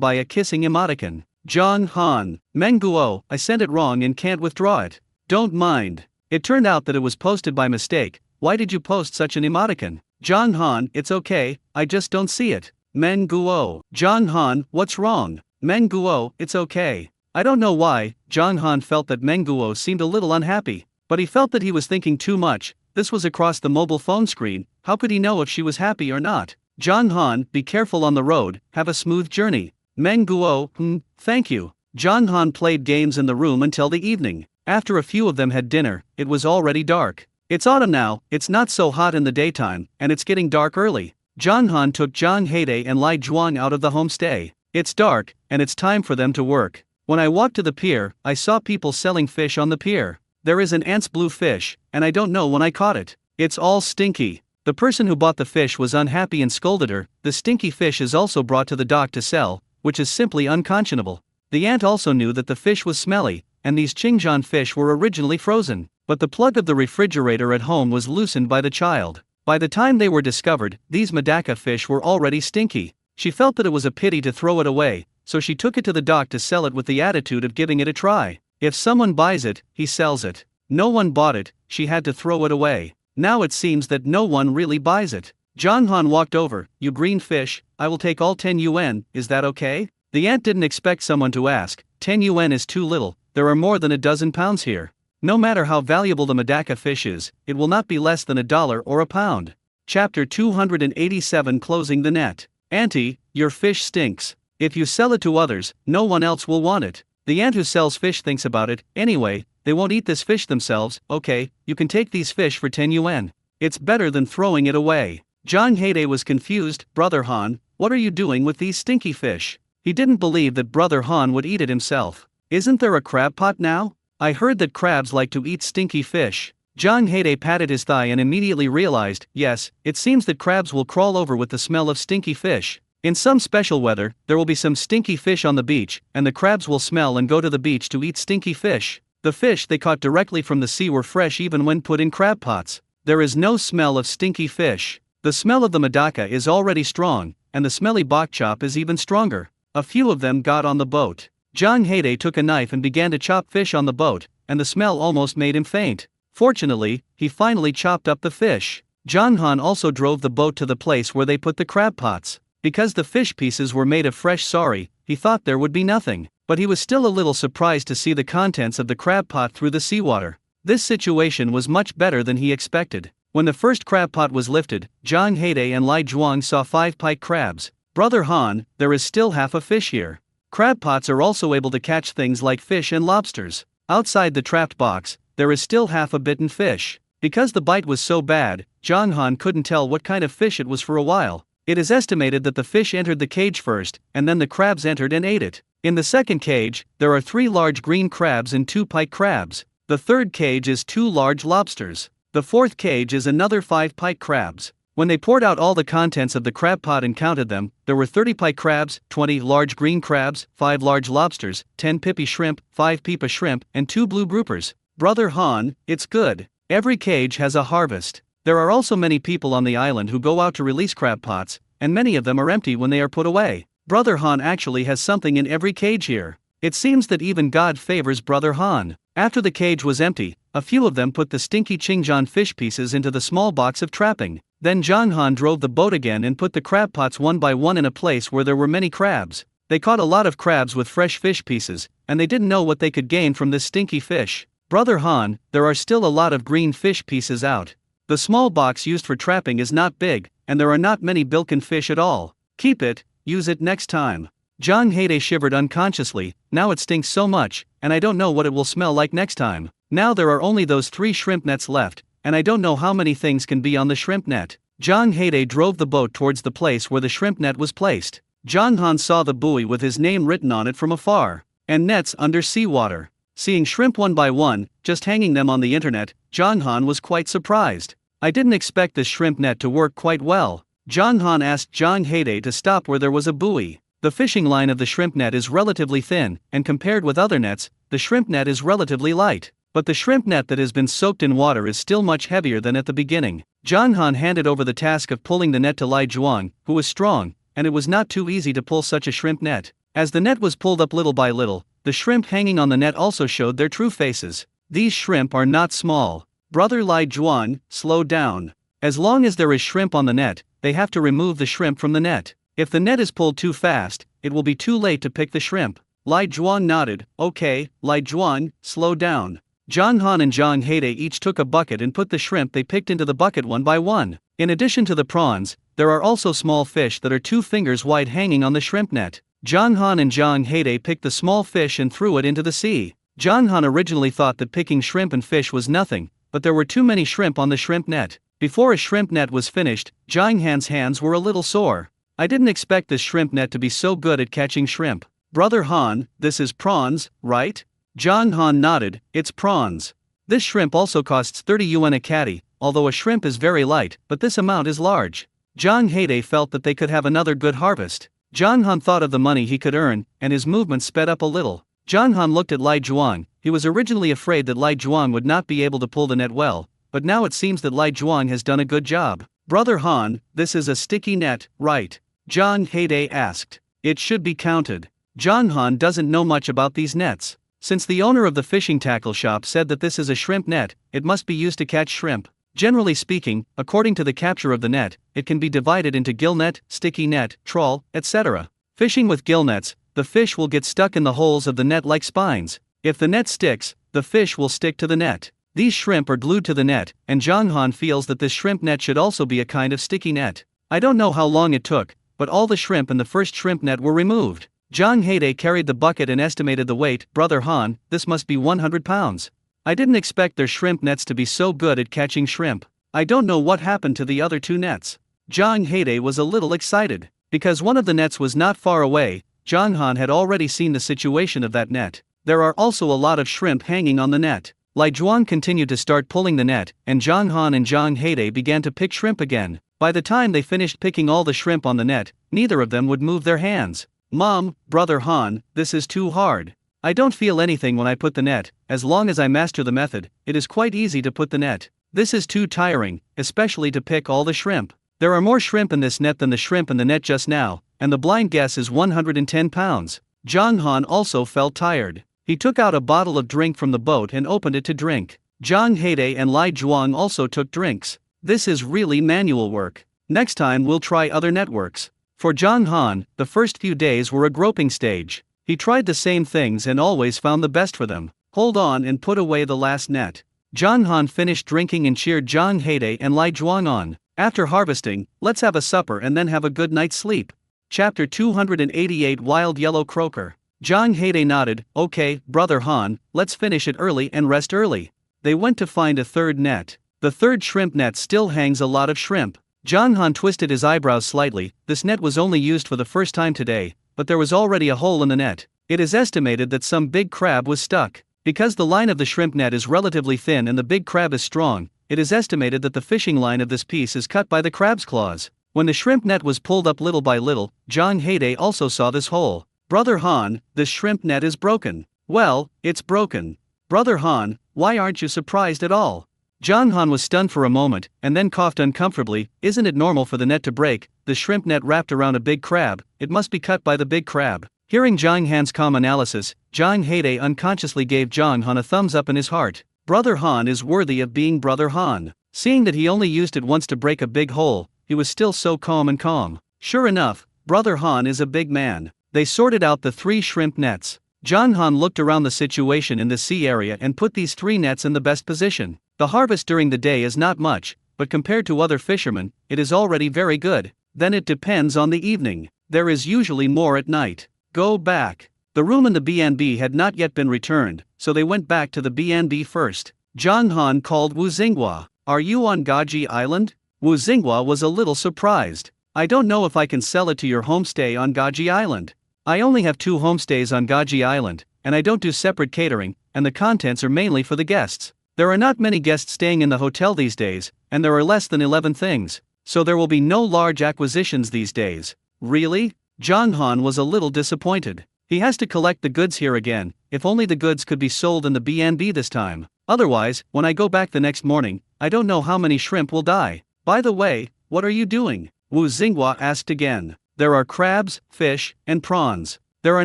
by a kissing emoticon. Zhang Han, Menguo, I sent it wrong and can't withdraw it. Don't mind. It turned out that it was posted by mistake. Why did you post such an emoticon? Zhang Han, it's okay, I just don't see it. Menguo, Zhang Han, what's wrong? Menguo, it's okay. I don't know why. Zhang Han felt that Menguo seemed a little unhappy, but he felt that he was thinking too much. This was across the mobile phone screen. How could he know if she was happy or not? Zhang Han, be careful on the road, have a smooth journey. Menguo, thank you. Zhang Han played games in the room until the evening. After a few of them had dinner, it was already dark. It's autumn now, it's not so hot in the daytime, and it's getting dark early. Zhang Han took Zhang Heide and Lai Zhuang out of the homestay. It's dark, and it's time for them to work. When I walked to the pier, I saw people selling fish on the pier. There is an ant's blue fish, and I don't know when I caught it. It's all stinky. The person who bought the fish was unhappy and scolded her. The stinky fish is also brought to the dock to sell, which is simply unconscionable. The ant also knew that the fish was smelly, and these Qingzhan fish were originally frozen, but the plug of the refrigerator at home was loosened by the child. By the time they were discovered, these Madaka fish were already stinky. She felt that it was a pity to throw it away, so she took it to the dock to sell it with the attitude of giving it a try. If someone buys it, he sells it. No one bought it, she had to throw it away. Now it seems that no one really buys it. Zhang Han walked over. You green fish, I will take all 10 yuan, is that okay? The ant didn't expect someone to ask. 10 yuan is too little, there are more than a dozen pounds here. No matter how valuable the Madaka fish is, it will not be less than $1 or a pound. Chapter 287 Closing the Net. Auntie, your fish stinks. If you sell it to others, no one else will want it. The ant who sells fish thinks about it. Anyway, they won't eat this fish themselves. Okay, you can take these fish for 10 yuan. It's better than throwing it away. Zhang Heide was confused. Brother Han, what are you doing with these stinky fish? He didn't believe that Brother Han would eat it himself. Isn't there a crab pot now? I heard that crabs like to eat stinky fish. Zhang Heide patted his thigh and immediately realized, yes, it seems that crabs will crawl over with the smell of stinky fish. In some special weather, there will be some stinky fish on the beach, and the crabs will smell and go to the beach to eat stinky fish. The fish they caught directly from the sea were fresh even when put in crab pots. There is no smell of stinky fish. The smell of the Madaka is already strong, and the smelly bok chop is even stronger. A few of them got on the boat. Zhang Heide took a knife and began to chop fish on the boat, and the smell almost made him faint. Fortunately, he finally chopped up the fish. Zhang Han also drove the boat to the place where they put the crab pots. Because the fish pieces were made of fresh sari, he thought there would be nothing, but he was still a little surprised to see the contents of the crab pot through the seawater. This situation was much better than he expected. When the first crab pot was lifted, Zhang Heide and Lai Zhuang saw 5 pike crabs. Brother Han, there is still half a fish here. Crab pots are also able to catch things like fish and lobsters. Outside the trapped box, there is still half a bitten fish. Because the bite was so bad, Zhang Han couldn't tell what kind of fish it was for a while. It is estimated that the fish entered the cage first, and then the crabs entered and ate it. In the second cage, there are 3 large green crabs and 2 pike crabs. The third cage is 2 large lobsters. The fourth cage is another 5 pike crabs. When they poured out all the contents of the crab pot and counted them, there were 30 pike crabs, 20 large green crabs, 5 large lobsters, 10 pippy shrimp, 5 pipa shrimp, and 2 blue groupers. Brother Han, it's good. Every cage has a harvest. There are also many people on the island who go out to release crab pots, and many of them are empty when they are put away. Brother Han actually has something in every cage here. It seems that even God favors Brother Han. After the cage was empty, a few of them put the stinky Qingjian fish pieces into the small box of trapping. Then Zhang Han drove the boat again and put the crab pots one by one in a place where there were many crabs. They caught a lot of crabs with fresh fish pieces, and they didn't know what they could gain from this stinky fish. Brother Han, there are still a lot of green fish pieces out. The small box used for trapping is not big, and there are not many bilkin fish at all. Keep it, use it next time. Zhang Heide shivered unconsciously. Now it stinks so much, and I don't know what it will smell like next time. Now there are only those 3 shrimp nets left, and I don't know how many things can be on the shrimp net. Zhang Heide drove the boat towards the place where the shrimp net was placed. Zhang Han saw the buoy with his name written on it from afar, and nets under seawater. Seeing shrimp one by one, just hanging them on the internet, Zhang Han was quite surprised. I didn't expect this shrimp net to work quite well. Zhang Han asked Zhang Heide to stop where there was a buoy. The fishing line of the shrimp net is relatively thin, and compared with other nets, the shrimp net is relatively light. But the shrimp net that has been soaked in water is still much heavier than at the beginning. Zhang Han handed over the task of pulling the net to Lai Zhuang, who was strong, and it was not too easy to pull such a shrimp net. As the net was pulled up little by little, the shrimp hanging on the net also showed their true faces. These shrimp are not small. Brother Lai Zhuang, slow down. As long as there is shrimp on the net, they have to remove the shrimp from the net. If the net is pulled too fast, it will be too late to pick the shrimp. Lai Zhuang nodded. Okay, Lai Zhuang, slow down. Zhang Han and Zhang Heide each took a bucket and put the shrimp they picked into the bucket one by one. In addition to the prawns, there are also small fish that are 2 fingers wide hanging on the shrimp net. Zhang Han and Zhang Heide picked the small fish and threw it into the sea. Zhang Han originally thought that picking shrimp and fish was nothing, but there were too many shrimp on the shrimp net. Before a shrimp net was finished, Zhang Han's hands were a little sore. I didn't expect this shrimp net to be so good at catching shrimp. Brother Han, this is prawns, right? Zhang Han nodded. It's prawns. This shrimp also costs 30 yuan a catty, although a shrimp is very light, but this amount is large. Zhang Heide felt that they could have another good harvest. Zhang Han thought of the money he could earn, and his movement sped up a little. Zhang Han looked at Lai Zhuang. He was originally afraid that Lai Zhuang would not be able to pull the net well, but now it seems that Lai Zhuang has done a good job. Brother Han, this is a sticky net, right? Zhang Heide asked. It should be counted. Zhang Han doesn't know much about these nets. Since the owner of the fishing tackle shop said that this is a shrimp net, it must be used to catch shrimp. Generally speaking, according to the capture of the net, it can be divided into gill net, sticky net, trawl, etc. Fishing with gill nets, the fish will get stuck in the holes of the net like spines. If the net sticks, the fish will stick to the net. These shrimp are glued to the net, and Zhang Han feels that this shrimp net should also be a kind of sticky net. I don't know how long it took, but all the shrimp in the first shrimp net were removed. Zhang Heide carried the bucket and estimated the weight. Brother Han, this must be 100 pounds. I didn't expect their shrimp nets to be so good at catching shrimp. I don't know what happened to the other 2 nets. Zhang Heide was a little excited. Because one of the nets was not far away, Zhang Han had already seen the situation of that net. There are also a lot of shrimp hanging on the net. Lai Zhuang continued to start pulling the net, and Zhang Han and Zhang Heide began to pick shrimp again. By the time they finished picking all the shrimp on the net, neither of them would move their hands. Mom, Brother Han, this is too hard. I don't feel anything when I put the net. As long as I master the method, it is quite easy to put the net. This is too tiring, especially to pick all the shrimp. There are more shrimp in this net than the shrimp in the net just now, and the blind guess is 110 pounds. Zhang Han also felt tired. He took out a bottle of drink from the boat and opened it to drink. Zhang Heide and Lai Zhuang also took drinks. This is really manual work. Next time we'll try other networks. For Zhang Han, the first few days were a groping stage. He tried the same things and always found the best for them. Hold on and put away the last net. Zhang Han finished drinking and cheered Zhang Heide and Lai Zhuang on. After harvesting, let's have a supper and then have a good night's sleep. Chapter 288 Wild Yellow Croaker. Zhang Heide nodded. Okay, Brother Han, let's finish it early and rest early. They went to find a third net. The third shrimp net still hangs a lot of shrimp. Zhang Han twisted his eyebrows slightly. This net was only used for the first time today, but there was already a hole in the net. It is estimated that some big crab was stuck. Because the line of the shrimp net is relatively thin and the big crab is strong, it is estimated that the fishing line of this piece is cut by the crab's claws. When the shrimp net was pulled up little by little, Zhang Heide also saw this hole. Brother Han, this shrimp net is broken. Well, it's broken. Brother Han, why aren't you surprised at all? Zhang Han was stunned for a moment, and then coughed uncomfortably. Isn't it normal for the net to break? The shrimp net wrapped around a big crab, it must be cut by the big crab. Hearing Zhang Han's calm analysis, Zhang Heide unconsciously gave Zhang Han a thumbs up in his heart. Brother Han is worthy of being Brother Han. Seeing that he only used it once to break a big hole, he was still so calm. Sure enough, Brother Han is a big man. They sorted out the 3 shrimp nets. Zhang Han looked around the situation in the sea area and put these 3 nets in the best position. The harvest during the day is not much, but compared to other fishermen, it is already very good. Then it depends on the evening. There is usually more at night. Go back. The room in the B&B had not yet been returned, so they went back to the B&B first. Zhang Han called Wu Xinghua. Are you on Gaji Island? Wu Xinghua was a little surprised. I don't know if I can sell it to your homestay on Gaji Island. I only have 2 homestays on Gaji Island, and I don't do separate catering, and the contents are mainly for the guests. There are not many guests staying in the hotel these days, and there are less than 11 things, so there will be no large acquisitions these days. Really? Zhang Han was a little disappointed. He has to collect the goods here again. If only the goods could be sold in the B&B this time. Otherwise, when I go back the next morning, I don't know how many shrimp will die. By the way, what are you doing? Wu Xinghua asked again. There are crabs, fish, and prawns. There are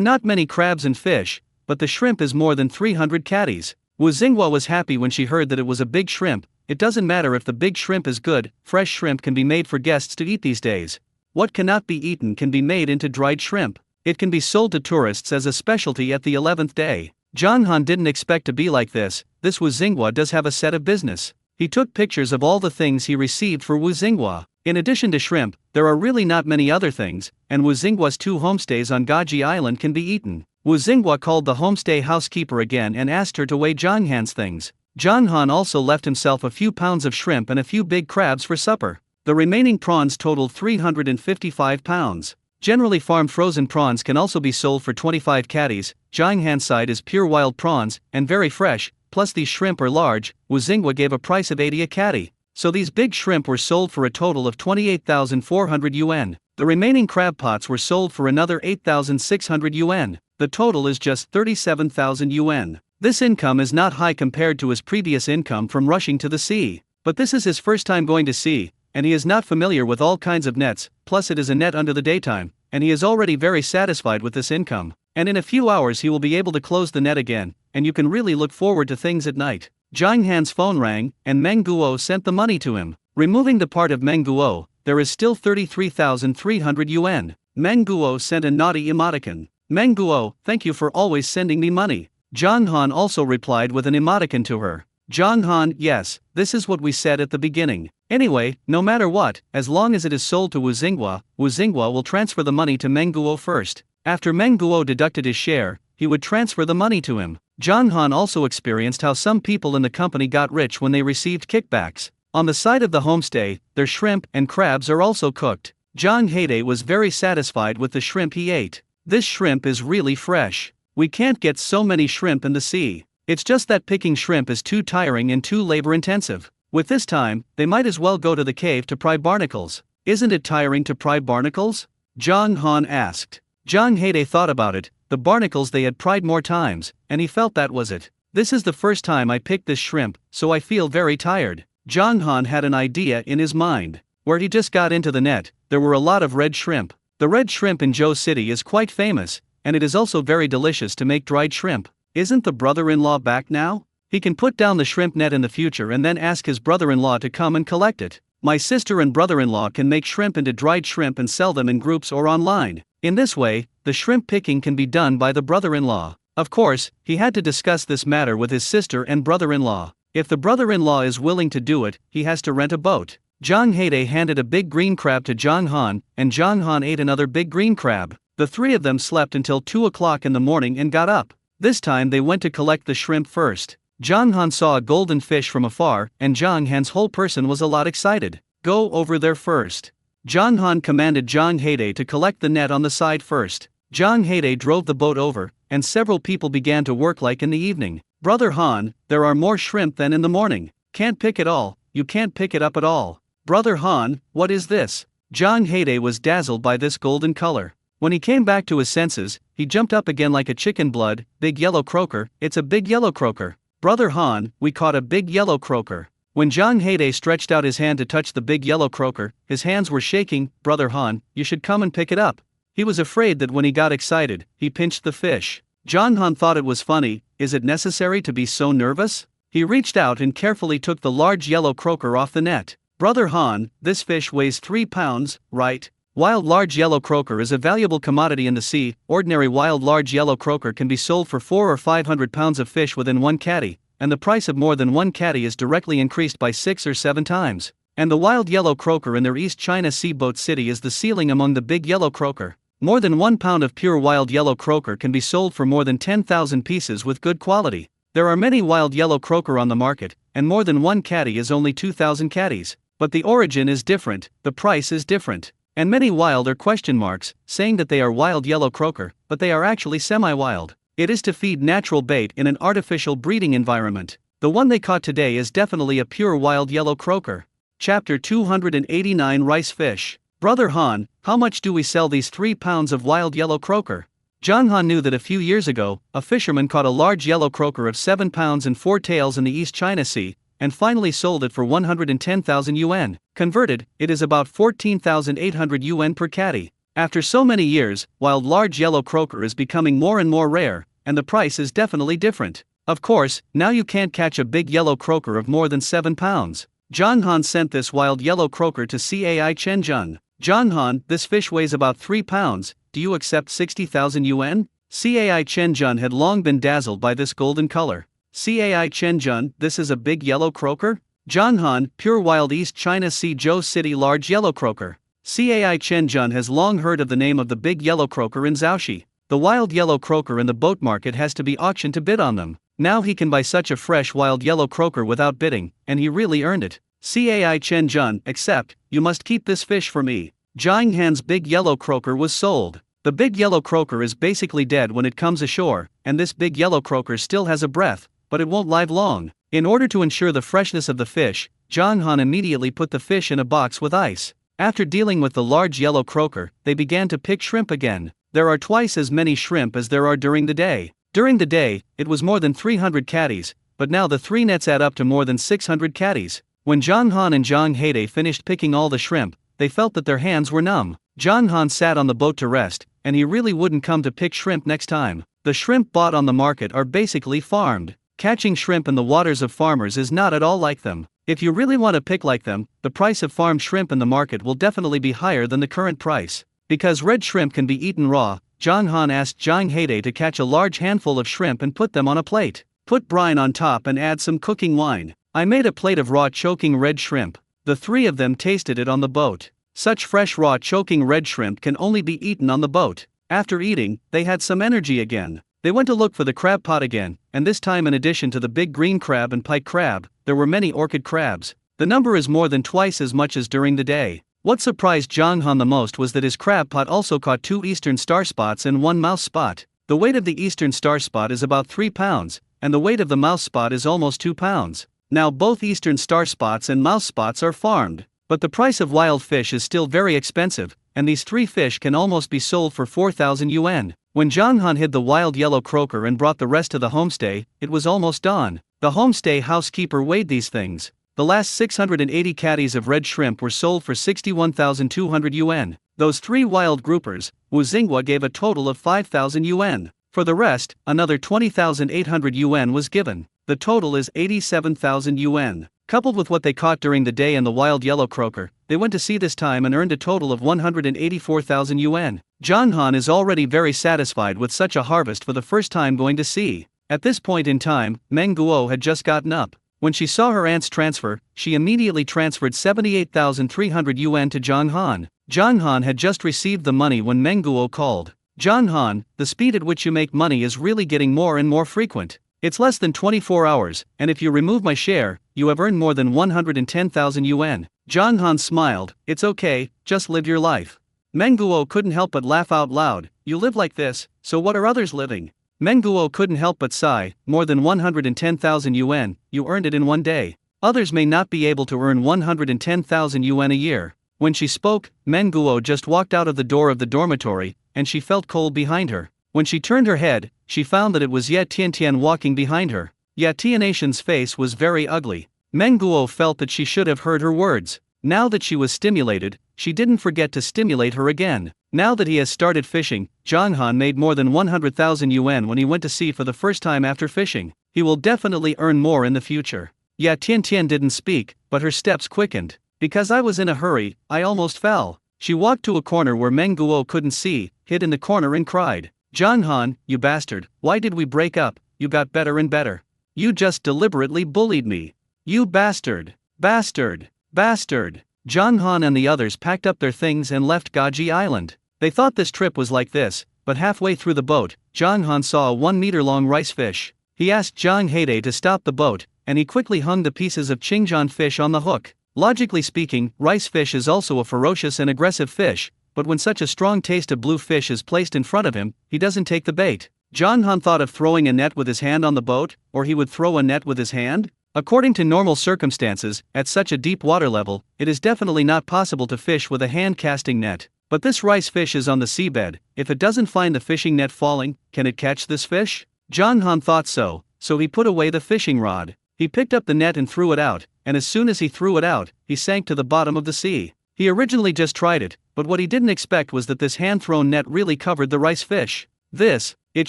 not many crabs and fish, but the shrimp is more than 300 catties. Wu Xinghua was happy when she heard that it was a big shrimp. It doesn't matter if the big shrimp is good, fresh shrimp can be made for guests to eat these days. What cannot be eaten can be made into dried shrimp. It can be sold to tourists as a specialty at the 11th day. Zhang Han didn't expect to be like this. This Wu Xinghua does have a set of business. He took pictures of all the things he received for Wu Xinghua. In addition to shrimp, there are really not many other things, and Wu Xinghua's 2 homestays on Gaji Island can be eaten. Wu Xinghua called the homestay housekeeper again and asked her to weigh Zhang Han's things. Zhang Han also left himself a few pounds of shrimp and a few big crabs for supper. The remaining prawns totaled 355 pounds. Generally farmed frozen prawns can also be sold for 25 catties. Zhang Han's side is pure wild prawns, and very fresh, plus these shrimp are large. Wu Xinghua gave a price of 80 a catty. So these big shrimp were sold for a total of 28,400 yuan. The remaining crab pots were sold for another 8,600 yuan. The total is just 37,000 yuan. This income is not high compared to his previous income from rushing to the sea. But this is his first time going to sea, and he is not familiar with all kinds of nets, plus it is a net under the daytime, and he is already very satisfied with this income. And in a few hours he will be able to close the net again, and you can really look forward to things at night. Zhang Han's phone rang, and Meng Guo sent the money to him. Removing the part of Meng Guo, there is still 33,300 yuan. Meng Guo sent a naughty emoticon. Meng Guo, thank you for always sending me money. Zhang Han also replied with an emoticon to her. Zhang Han, yes, this is what we said at the beginning. Anyway, no matter what, as long as it is sold to Wu Xinghua will transfer the money to Meng Guo first. After Meng Guo deducted his share, he would transfer the money to him. Zhang Han also experienced how some people in the company got rich when they received kickbacks. On the side of the homestay, their shrimp and crabs are also cooked. Zhang Heide was very satisfied with the shrimp he ate. This shrimp is really fresh. We can't get so many shrimp in the sea. It's just that picking shrimp is too tiring and too labor-intensive. With this time, they might as well go to the cave to pry barnacles. Isn't it tiring to pry barnacles? Zhang Han asked. Zhang Heide thought about it. The barnacles they had pried more times, and he felt that was it. This is the first time I picked this shrimp, so I feel very tired. Zhang Han had an idea in his mind. Where he just got into the net, there were a lot of red shrimp. The red shrimp in Zhou City is quite famous, and it is also very delicious to make dried shrimp. Isn't the brother-in-law back now? He can put down the shrimp net in the future and then ask his brother-in-law to come and collect it. My sister and brother-in-law can make shrimp into dried shrimp and sell them in groups or online. In this way, the shrimp picking can be done by the brother-in-law. Of course, he had to discuss this matter with his sister and brother-in-law. If the brother-in-law is willing to do it, he has to rent a boat. Zhang Heide handed a big green crab to Zhang Han, and Zhang Han ate another big green crab. The three of them slept until 2 o'clock in the morning and got up. This time they went to collect the shrimp first. Zhang Han saw a golden fish from afar, and Zhang Han's whole person was a lot excited. Go over there first. Zhang Han commanded Zhang Heide to collect the net on the side first. Zhang Heide drove the boat over, and several people began to work like in the evening. Brother Han, there are more shrimp than in the morning. Can't pick it all, you can't pick it up at all. Brother Han, what is this? Zhang Heide was dazzled by this golden color. When he came back to his senses, he jumped up again like a chicken blood. Big yellow croaker, it's a big yellow croaker. Brother Han, we caught a big yellow croaker. When Zhang Heide stretched out his hand to touch the big yellow croaker, his hands were shaking. Brother Han, you should come and pick it up. He was afraid that when he got excited, he pinched the fish. Zhang Han thought it was funny. Is it necessary to be so nervous? He reached out and carefully took the large yellow croaker off the net. Brother Han, this fish weighs 3 pounds, right? Wild large yellow croaker is a valuable commodity in the sea. Ordinary wild large yellow croaker can be sold for 400 or 500 pounds of fish within 1 catty, and the price of more than 1 catty is directly increased by 6 or 7 times. And the wild yellow croaker in their East China Sea boat city is the ceiling among the big yellow croaker. More than 1 pound of pure wild yellow croaker can be sold for more than 10,000 pieces with good quality. There are many wild yellow croaker on the market, and more than 1 catty is only 2,000 catties. But the origin is different, the price is different. And many wild are question marks, saying that they are wild yellow croaker, but they are actually semi-wild. It is to feed natural bait in an artificial breeding environment. The one they caught today is definitely a pure wild yellow croaker. Chapter 289 Rice Fish. Brother Han, how much do we sell these 3 pounds of wild yellow croaker? Zhang Han knew that a few years ago, a fisherman caught a large yellow croaker of 7 pounds and 4 tails in the East China Sea, and finally sold it for 110,000 yuan. Converted, it is about 14,800 yuan per catty. After so many years, wild large yellow croaker is becoming more and more rare, and the price is definitely different. Of course, now you can't catch a big yellow croaker of more than 7 pounds. Zhang Han sent this wild yellow croaker to Cai Chenjun. Zhang Han, this fish weighs about 3 pounds, do you accept 60,000 yuan? Cai Chenjun had long been dazzled by this golden color. Cai Chenjun, this is a big yellow croaker? Zhang Han, pure wild East China Sea Zhou City large yellow croaker. Cai Chenjun has long heard of the name of the big yellow croaker in Zhaoxi. The wild yellow croaker in the boat market has to be auctioned to bid on them. Now he can buy such a fresh wild yellow croaker without bidding, and he really earned it. Cai Chenjun, except, you must keep this fish for me. Zhang Han's big yellow croaker was sold. The big yellow croaker is basically dead when it comes ashore, and this big yellow croaker still has a breath, but it won't live long. In order to ensure the freshness of the fish, Zhang Han immediately put the fish in a box with ice. After dealing with the large yellow croaker, they began to pick shrimp again. There are twice as many shrimp as there are during the day. During the day, it was more than 300 catties, but now the 3 nets add up to more than 600 catties. When Zhang Han and Zhang Heide finished picking all the shrimp, they felt that their hands were numb. Zhang Han sat on the boat to rest, and he really wouldn't come to pick shrimp next time. The shrimp bought on the market are basically farmed. Catching shrimp in the waters of farmers is not at all like them. If you really want to pick like them, the price of farmed shrimp in the market will definitely be higher than the current price. Because red shrimp can be eaten raw, Zhang Han asked Zhang Heide to catch a large handful of shrimp and put them on a plate. Put brine on top and add some cooking wine. I made a plate of raw choking red shrimp. The 3 of them tasted it on the boat. Such fresh raw choking red shrimp can only be eaten on the boat. After eating, they had some energy again. They went to look for the crab pot again, and this time in addition to the big green crab and pike crab, there were many orchid crabs. The number is more than twice as much as during the day. What surprised Zhang Han the most was that his crab pot also caught 2 eastern star spots and 1 mouse spot. The weight of the eastern star spot is about 3 pounds, and the weight of the mouse spot is almost 2 pounds. Now both eastern star spots and mouse spots are farmed, but the price of wild fish is still very expensive, and these 3 fish can almost be sold for 4,000 yuan. When Zhang Han hid the wild yellow croaker and brought the rest to the homestay, it was almost dawn. The homestay housekeeper weighed these things. The last 680 catties of red shrimp were sold for 61,200 yuan. Those 3 wild groupers, Wu Xinghua gave a total of 5,000 yuan. For the rest, another 20,800 yuan was given. The total is 87,000 yuan. Coupled with what they caught during the day and the wild yellow croaker, they went to sea this time and earned a total of 184,000 yuan. Zhang Han is already very satisfied with such a harvest for the first time going to sea. At this point in time, Meng Guo had just gotten up. When she saw her aunt's transfer, she immediately transferred 78,300 yuan to Zhang Han. Zhang Han had just received the money when Meng Guo called. John Han, the speed at which you make money is really getting more and more frequent. It's less than 24 hours, and if you remove my share, you have earned more than 110,000 yuan. John Han smiled. It's okay, just live your life. Meng Guo couldn't help but laugh out loud. You live like this, so what are others living? Meng Guo couldn't help but sigh. More than 110,000 yuan, you earned it in one day. Others may not be able to earn 110,000 yuan a year. When she spoke, Meng Guo just walked out of the door of the dormitory, and she felt cold behind her. When she turned her head, she found that it was Ye Tiantian walking behind her. Ye Tiantian's face was very ugly. Meng Guo felt that she should have heard her words. Now that she was stimulated, she didn't forget to stimulate her again. Now that he has started fishing, Zhang Han made more than 100,000 yuan when he went to sea for the first time after fishing. He will definitely earn more in the future. Ye Tiantian didn't speak, but her steps quickened. Because I was in a hurry, I almost fell. She walked to a corner where Meng Guo couldn't see, hid in the corner and cried. Zhang Han, you bastard, why did we break up? You got better and better. You just deliberately bullied me. You bastard. Bastard. Bastard. Zhang Han and the others packed up their things and left Gaji Island. They thought this trip was like this, but halfway through the boat, Zhang Han saw a 1-meter-long rice fish. He asked Zhang Heide to stop the boat, and he quickly hung the pieces of Qingzhan fish on the hook. Logically speaking, rice fish is also a ferocious and aggressive fish, but when such a strong taste of blue fish is placed in front of him, he doesn't take the bait. Zhang Han thought of throwing a net with his hand on the boat, or he would throw a net with his hand? According to normal circumstances, at such a deep water level, it is definitely not possible to fish with a hand-casting net. But this rice fish is on the seabed. If it doesn't find the fishing net falling, can it catch this fish? Zhang Han thought so he put away the fishing rod. He picked up the net and threw it out, and as soon as he threw it out, he sank to the bottom of the sea. He originally just tried it, but what he didn't expect was that this hand-thrown net really covered the rice fish. It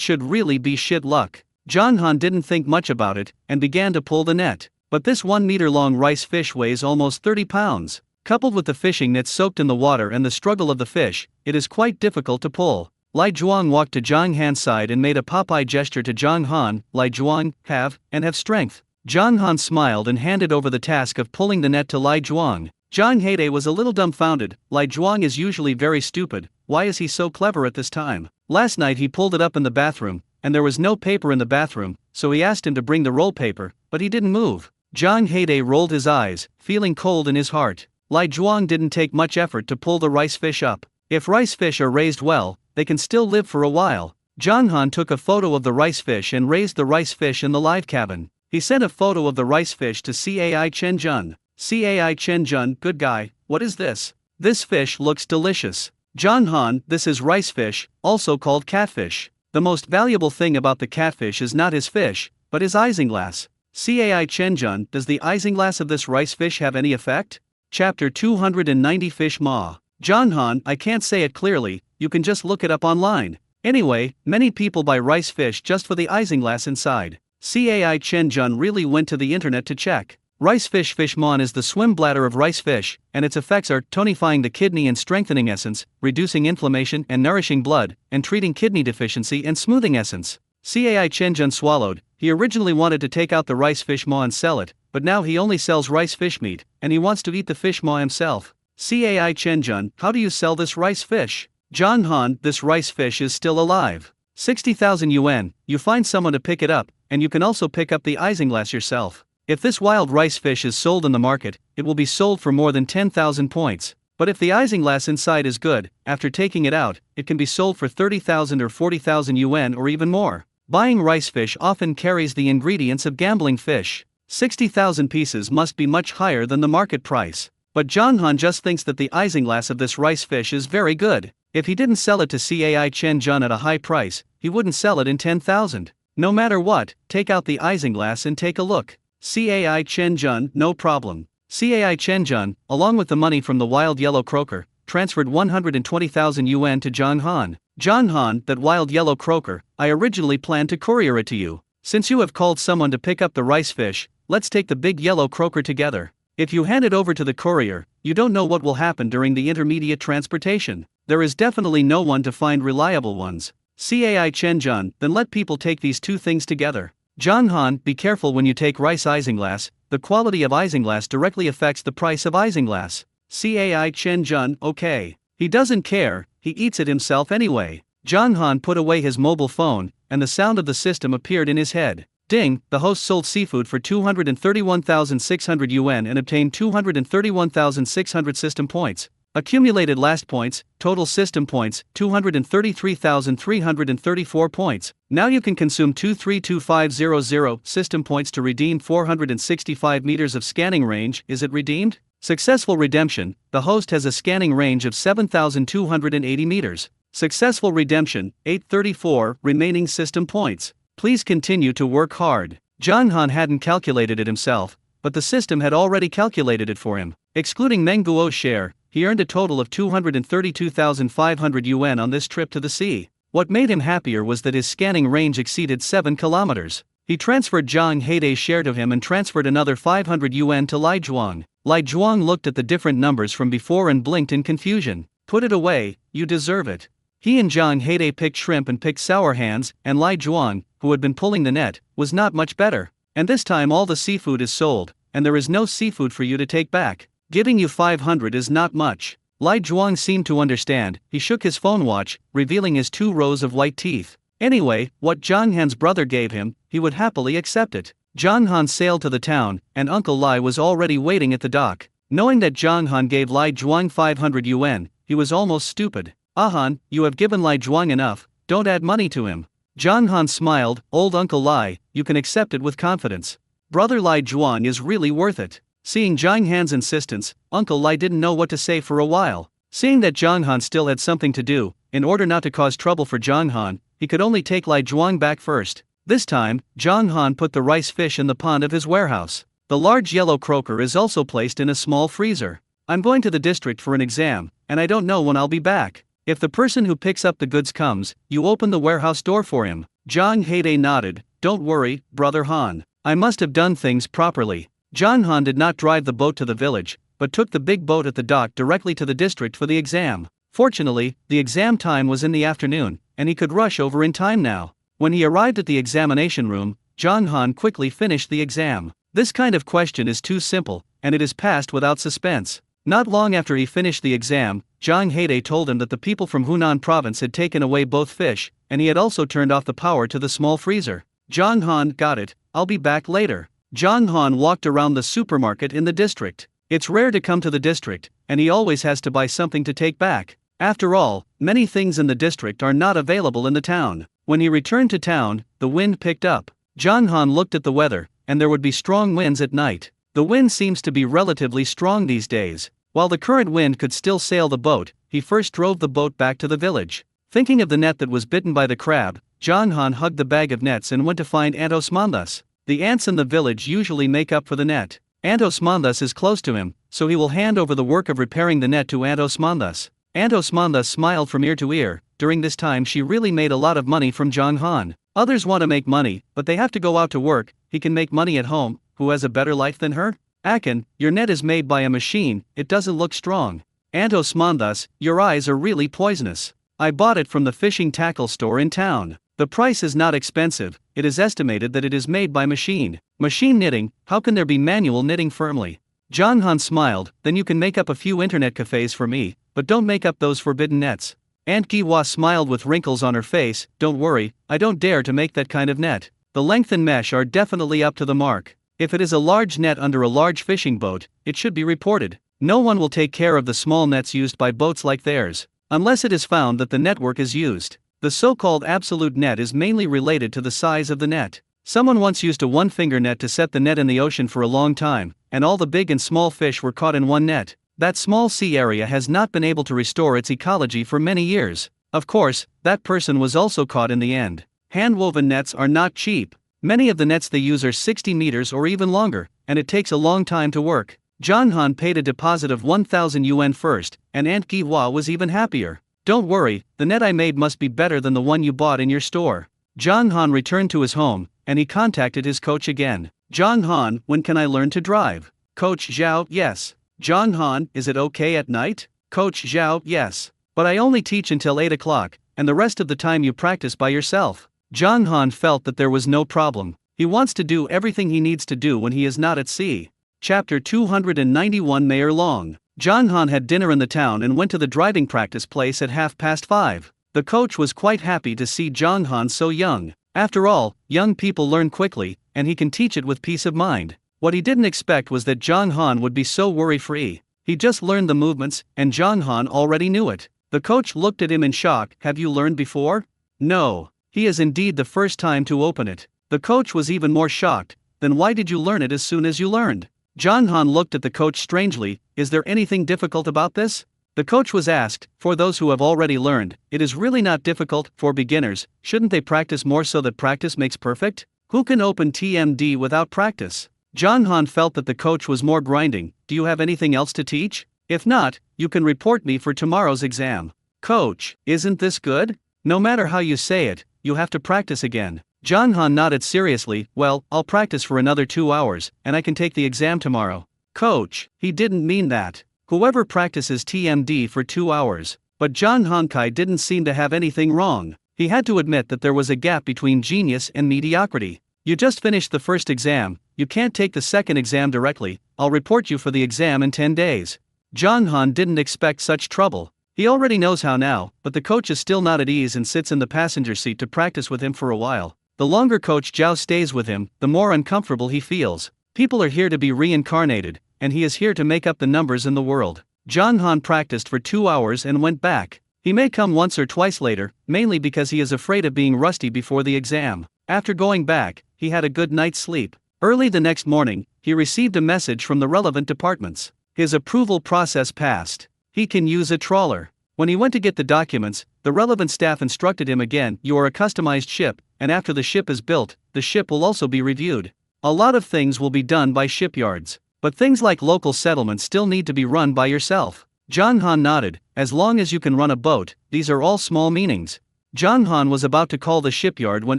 should really be shit luck. Zhang Han didn't think much about it, and began to pull the net. But this 1-meter-long rice fish weighs almost 30 pounds. Coupled with the fishing net soaked in the water and the struggle of the fish, it is quite difficult to pull. Lai Zhuang walked to Zhang Han's side and made a Popeye gesture to Zhang Han. Lai Zhuang, have strength. Zhang Han smiled and handed over the task of pulling the net to Lai Zhuang. Zhang Heide was a little dumbfounded. Lai Zhuang is usually very stupid. Why is he so clever at this time? Last night he pulled it up in the bathroom, and there was no paper in the bathroom, so he asked him to bring the roll paper, but he didn't move. Zhang Heide rolled his eyes, feeling cold in his heart. Lai Zhuang didn't take much effort to pull the rice fish up. If rice fish are raised well, they can still live for a while. Zhang Han took a photo of the rice fish and raised the rice fish in the live cabin. He sent a photo of the rice fish to Cai Chenjun. Cai Chenjun, good guy, what is this? This fish looks delicious. Zhang Han, this is rice fish, also called catfish. The most valuable thing about the catfish is not his fish, but his isinglass. Cai Chenjun, does the isinglass of this rice fish have any effect? Chapter 290 Fish Ma. Zhang Han, I can't say it clearly, you can just look it up online. Anyway, many people buy rice fish just for the isinglass inside. Cai Chenjun really went to the internet to check. Rice fish Fishmon is the swim bladder of rice fish, and its effects are tonifying the kidney and strengthening essence, reducing inflammation and nourishing blood, and treating kidney deficiency and smoothing essence. Cai Chenjun swallowed. He originally wanted to take out the rice fish maw and sell it, but now he only sells rice fish meat, and he wants to eat the fish maw himself. Cai Chenjun, how do you sell this rice fish? Zhang Han, this rice fish is still alive. 60,000 yuan, you find someone to pick it up, and you can also pick up the isinglass yourself. If this wild rice fish is sold in the market, it will be sold for more than 10,000 points. But if the isinglass inside is good, after taking it out, it can be sold for 30,000 or 40,000 yuan or even more. Buying rice fish often carries the ingredients of gambling fish. 60,000 pieces must be much higher than the market price. But Zhang Han just thinks that the isinglass of this rice fish is very good. If he didn't sell it to Cai Chenjun at a high price, he wouldn't sell it in 10,000. No matter what, take out the isinglass and take a look. Cai Chenjun, no problem. Cai Chenjun, along with the money from the wild yellow croaker, transferred 120,000 yuan to Zhang Han. Zhang Han, that wild yellow croaker, I originally planned to courier it to you. Since you have called someone to pick up the rice fish, let's take the big yellow croaker together. If you hand it over to the courier, you don't know what will happen during the intermediate transportation. There is definitely no one to find reliable ones. Cai Chenjun, then let people take these two things together. Zhang Han, be careful when you take rice isinglass, the quality of isinglass directly affects the price of isinglass. Cai Chenjun, okay. He doesn't care, he eats it himself anyway. Zhang Han put away his mobile phone, and the sound of the system appeared in his head. Ding, the host sold seafood for 231,600 yuan and obtained 231,600 system points. Accumulated last points, total system points, 233,334 points. Now you can consume 232500 system points to redeem 465 meters of scanning range. Is it redeemed? Successful redemption. The host has a scanning range of 7,280 meters. Successful redemption, 834 remaining system points. Please continue to work hard. Zhang Han hadn't calculated it himself, but the system had already calculated it for him. Excluding Meng Guo's share, he earned a total of 232,500 yuan on this trip to the sea. What made him happier was that his scanning range exceeded 7 kilometers. He transferred Zhang Heidei's share to him and transferred another 500 yuan to Lai Zhuang. Lai Zhuang looked at the different numbers from before and blinked in confusion. Put it away, you deserve it. He and Zhang Heidei picked shrimp and picked sour hands, and Lai Zhuang, who had been pulling the net, was not much better. And this time all the seafood is sold, and there is no seafood for you to take back. Giving you 500 is not much. Lai Zhuang seemed to understand. He shook his phone watch, revealing his 2 rows of white teeth. Anyway, what Zhang Han's brother gave him, he would happily accept it. Zhang Han sailed to the town, and Uncle Lai was already waiting at the dock. Knowing that Zhang Han gave Lai Zhuang 500 yuan, he was almost stupid. Han, you have given Lai Zhuang enough, don't add money to him. Zhang Han smiled. Old Uncle Lai, you can accept it with confidence. Brother Lai Zhuang is really worth it. Seeing Zhang Han's insistence, Uncle Lai didn't know what to say for a while. Seeing that Zhang Han still had something to do, in order not to cause trouble for Zhang Han, he could only take Lai Zhuang back first. This time, Zhang Han put the rice fish in the pond of his warehouse. The large yellow croaker is also placed in a small freezer. I'm going to the district for an exam, and I don't know when I'll be back. If the person who picks up the goods comes, you open the warehouse door for him. Zhang Heidei nodded. Don't worry, Brother Han. I must have done things properly. Zhang Han did not drive the boat to the village, but took the big boat at the dock directly to the district for the exam. Fortunately, the exam time was in the afternoon, and he could rush over in time now. When he arrived at the examination room, Zhang Han quickly finished the exam. This kind of question is too simple, and it is passed without suspense. Not long after he finished the exam, Zhang Heidei told him that the people from Hunan province had taken away both fish, and he had also turned off the power to the small freezer. Zhang Han, got it, I'll be back later. Zhang Han walked around the supermarket in the district. It's rare to come to the district, and he always has to buy something to take back. After all, many things in the district are not available in the town. When he returned to town, the wind picked up. Zhang Han looked at the weather, and there would be strong winds at night. The wind seems to be relatively strong these days. While the current wind could still sail the boat, he first drove the boat back to the village. Thinking of the net that was bitten by the crab, Zhang Han hugged the bag of nets and went to find Aunt Osmanthus. The ants in the village usually make up for the net. Aunt Osmanthus is close to him, so he will hand over the work of repairing the net to Aunt Osmanthus. Aunt Osmanthus smiled from ear to ear. During this time she really made a lot of money from Zhang Han. Others want to make money, but they have to go out to work. He can make money at home. Who has a better life than her? Akin, your net is made by a machine, it doesn't look strong. Aunt Osmanthus, your eyes are really poisonous. I bought it from the fishing tackle store in town. The price is not expensive. It is estimated that it is made by machine. Machine knitting, how can there be manual knitting firmly? Zhang Han smiled. Then you can make up a few internet cafes for me, but don't make up those forbidden nets. Aunt Giwa smiled with wrinkles on her face. Don't worry, I don't dare to make that kind of net. The length and mesh are definitely up to the mark. If it is a large net under a large fishing boat, it should be reported. No one will take care of the small nets used by boats like theirs, unless it is found that the network is used. The so-called absolute net is mainly related to the size of the net. Someone once used a one-finger net to set the net in the ocean for a long time, and all the big and small fish were caught in one net. That small sea area has not been able to restore its ecology for many years. Of course, that person was also caught in the end. Hand-woven nets are not cheap. Many of the nets they use are 60 meters or even longer, and it takes a long time to work. Zhang Han paid a deposit of 1,000 yuan first, and Aunt Giwa was even happier. Don't worry, the net I made must be better than the one you bought in your store. Zhang Han returned to his home, and he contacted his coach again. Zhang Han, when can I learn to drive? Coach Zhao, yes. Zhang Han, is it okay at night? Coach Zhao, yes. But I only teach until 8 o'clock, and the rest of the time you practice by yourself. Zhang Han felt that there was no problem. He wants to do everything he needs to do when he is not at sea. Chapter 291 Mayor Long. Zhang Han had dinner in the town and went to the driving practice place at 5:30. The coach was quite happy to see Jong Han so young. After all, young people learn quickly, and he can teach it with peace of mind. What he didn't expect was that Jong Han would be so worry-free. He just learned the movements, and Jong Han already knew it. The coach looked at him in shock. Have you learned before? No. He is indeed the first time to open it. The coach was even more shocked. Then why did you learn it as soon as you learned? Jong Han looked at the coach strangely. Is there anything difficult about this? The coach was asked. For those who have already learned, it is really not difficult. For beginners, shouldn't they practice more so that practice makes perfect? Who can open TMD without practice? Jong Han felt that the coach was more grinding. Do you have anything else to teach? If not, you can report me for tomorrow's exam. Coach, isn't this good? No matter how you say it, you have to practice again. Jong Han nodded seriously. Well, I'll practice for another 2 hours, and I can take the exam tomorrow. Coach, he didn't mean that. Whoever practices TMD for 2 hours. But Jong Han Kai didn't seem to have anything wrong. He had to admit that there was a gap between genius and mediocrity. You just finished the first exam, you can't take the second exam directly. I'll report you for the exam in 10 days. Jong Han didn't expect such trouble. He already knows how now, but the coach is still not at ease and sits in the passenger seat to practice with him for a while. The longer Coach Zhao stays with him, the more uncomfortable he feels. People are here to be reincarnated, and he is here to make up the numbers in the world. Jong Han practiced for 2 hours and went back. He may come once or twice later, mainly because he is afraid of being rusty before the exam. After going back, he had a good night's sleep. Early the next morning, he received a message from the relevant departments. His approval process passed. He can use a trawler. When he went to get the documents, the relevant staff instructed him again. You are a customized ship, and after the ship is built, the ship will also be reviewed. A lot of things will be done by shipyards, but things like local settlements still need to be run by yourself. Jong Han nodded. As long as you can run a boat, these are all small meanings. Jong Han was about to call the shipyard when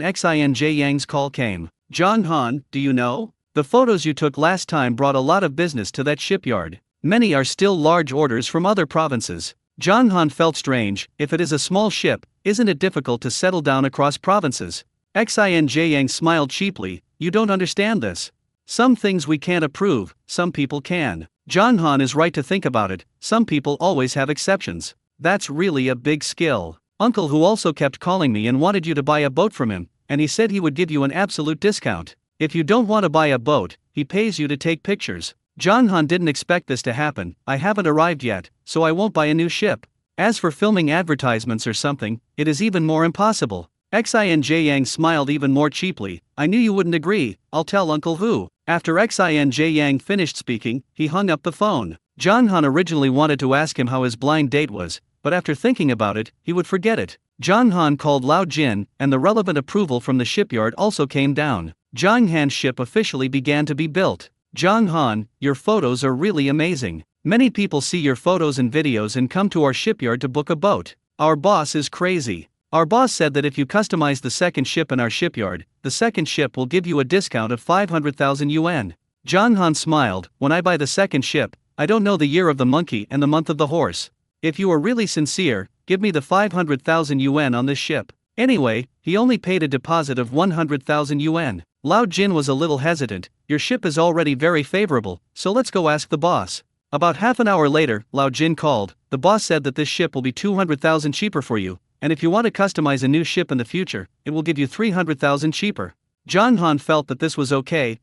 Xinj Yang's call came. Jong Han, do you know? The photos you took last time brought a lot of business to that shipyard. Many are still large orders from other provinces. Jong Han felt strange. If it is a small ship, isn't it difficult to settle down across provinces? Xinj Yang smiled cheaply. You don't understand this. Some things we can't approve, some people can. Jong Han is right to think about it. Some people always have exceptions. That's really a big skill. Uncle who also kept calling me and wanted you to buy a boat from him, and he said he would give you an absolute discount. If you don't want to buy a boat, he pays you to take pictures. Jong Han didn't expect this to happen. I haven't arrived yet, so I won't buy a new ship. As for filming advertisements or something, it is even more impossible. Xinj Yang smiled even more cheaply. I knew you wouldn't agree. I'll tell Uncle Hu. After Xinj Yang finished speaking, he hung up the phone. Jong Han originally wanted to ask him how his blind date was, but after thinking about it, he would forget it. Jong Han called Lao Jin, and the relevant approval from the shipyard also came down. Jong Han's ship officially began to be built. Jong Han, your photos are really amazing. Many people see your photos and videos and come to our shipyard to book a boat. Our boss is crazy. Our boss said that if you customize the second ship in our shipyard, the second ship will give you a discount of 500,000 yuan. Jong Han smiled. When I buy the second ship, I don't know the year of the monkey and the month of the horse. If you are really sincere, give me the 500,000 yuan on this ship. Anyway, he only paid a deposit of 100,000 yuan. Lao Jin was a little hesitant. Your ship is already very favorable, so let's go ask the boss. About half an hour later, Lao Jin called. The boss said that this ship will be 200,000 cheaper for you, and if you want to customize a new ship in the future, it will give you 300,000 cheaper. Jong Han felt that this was okay,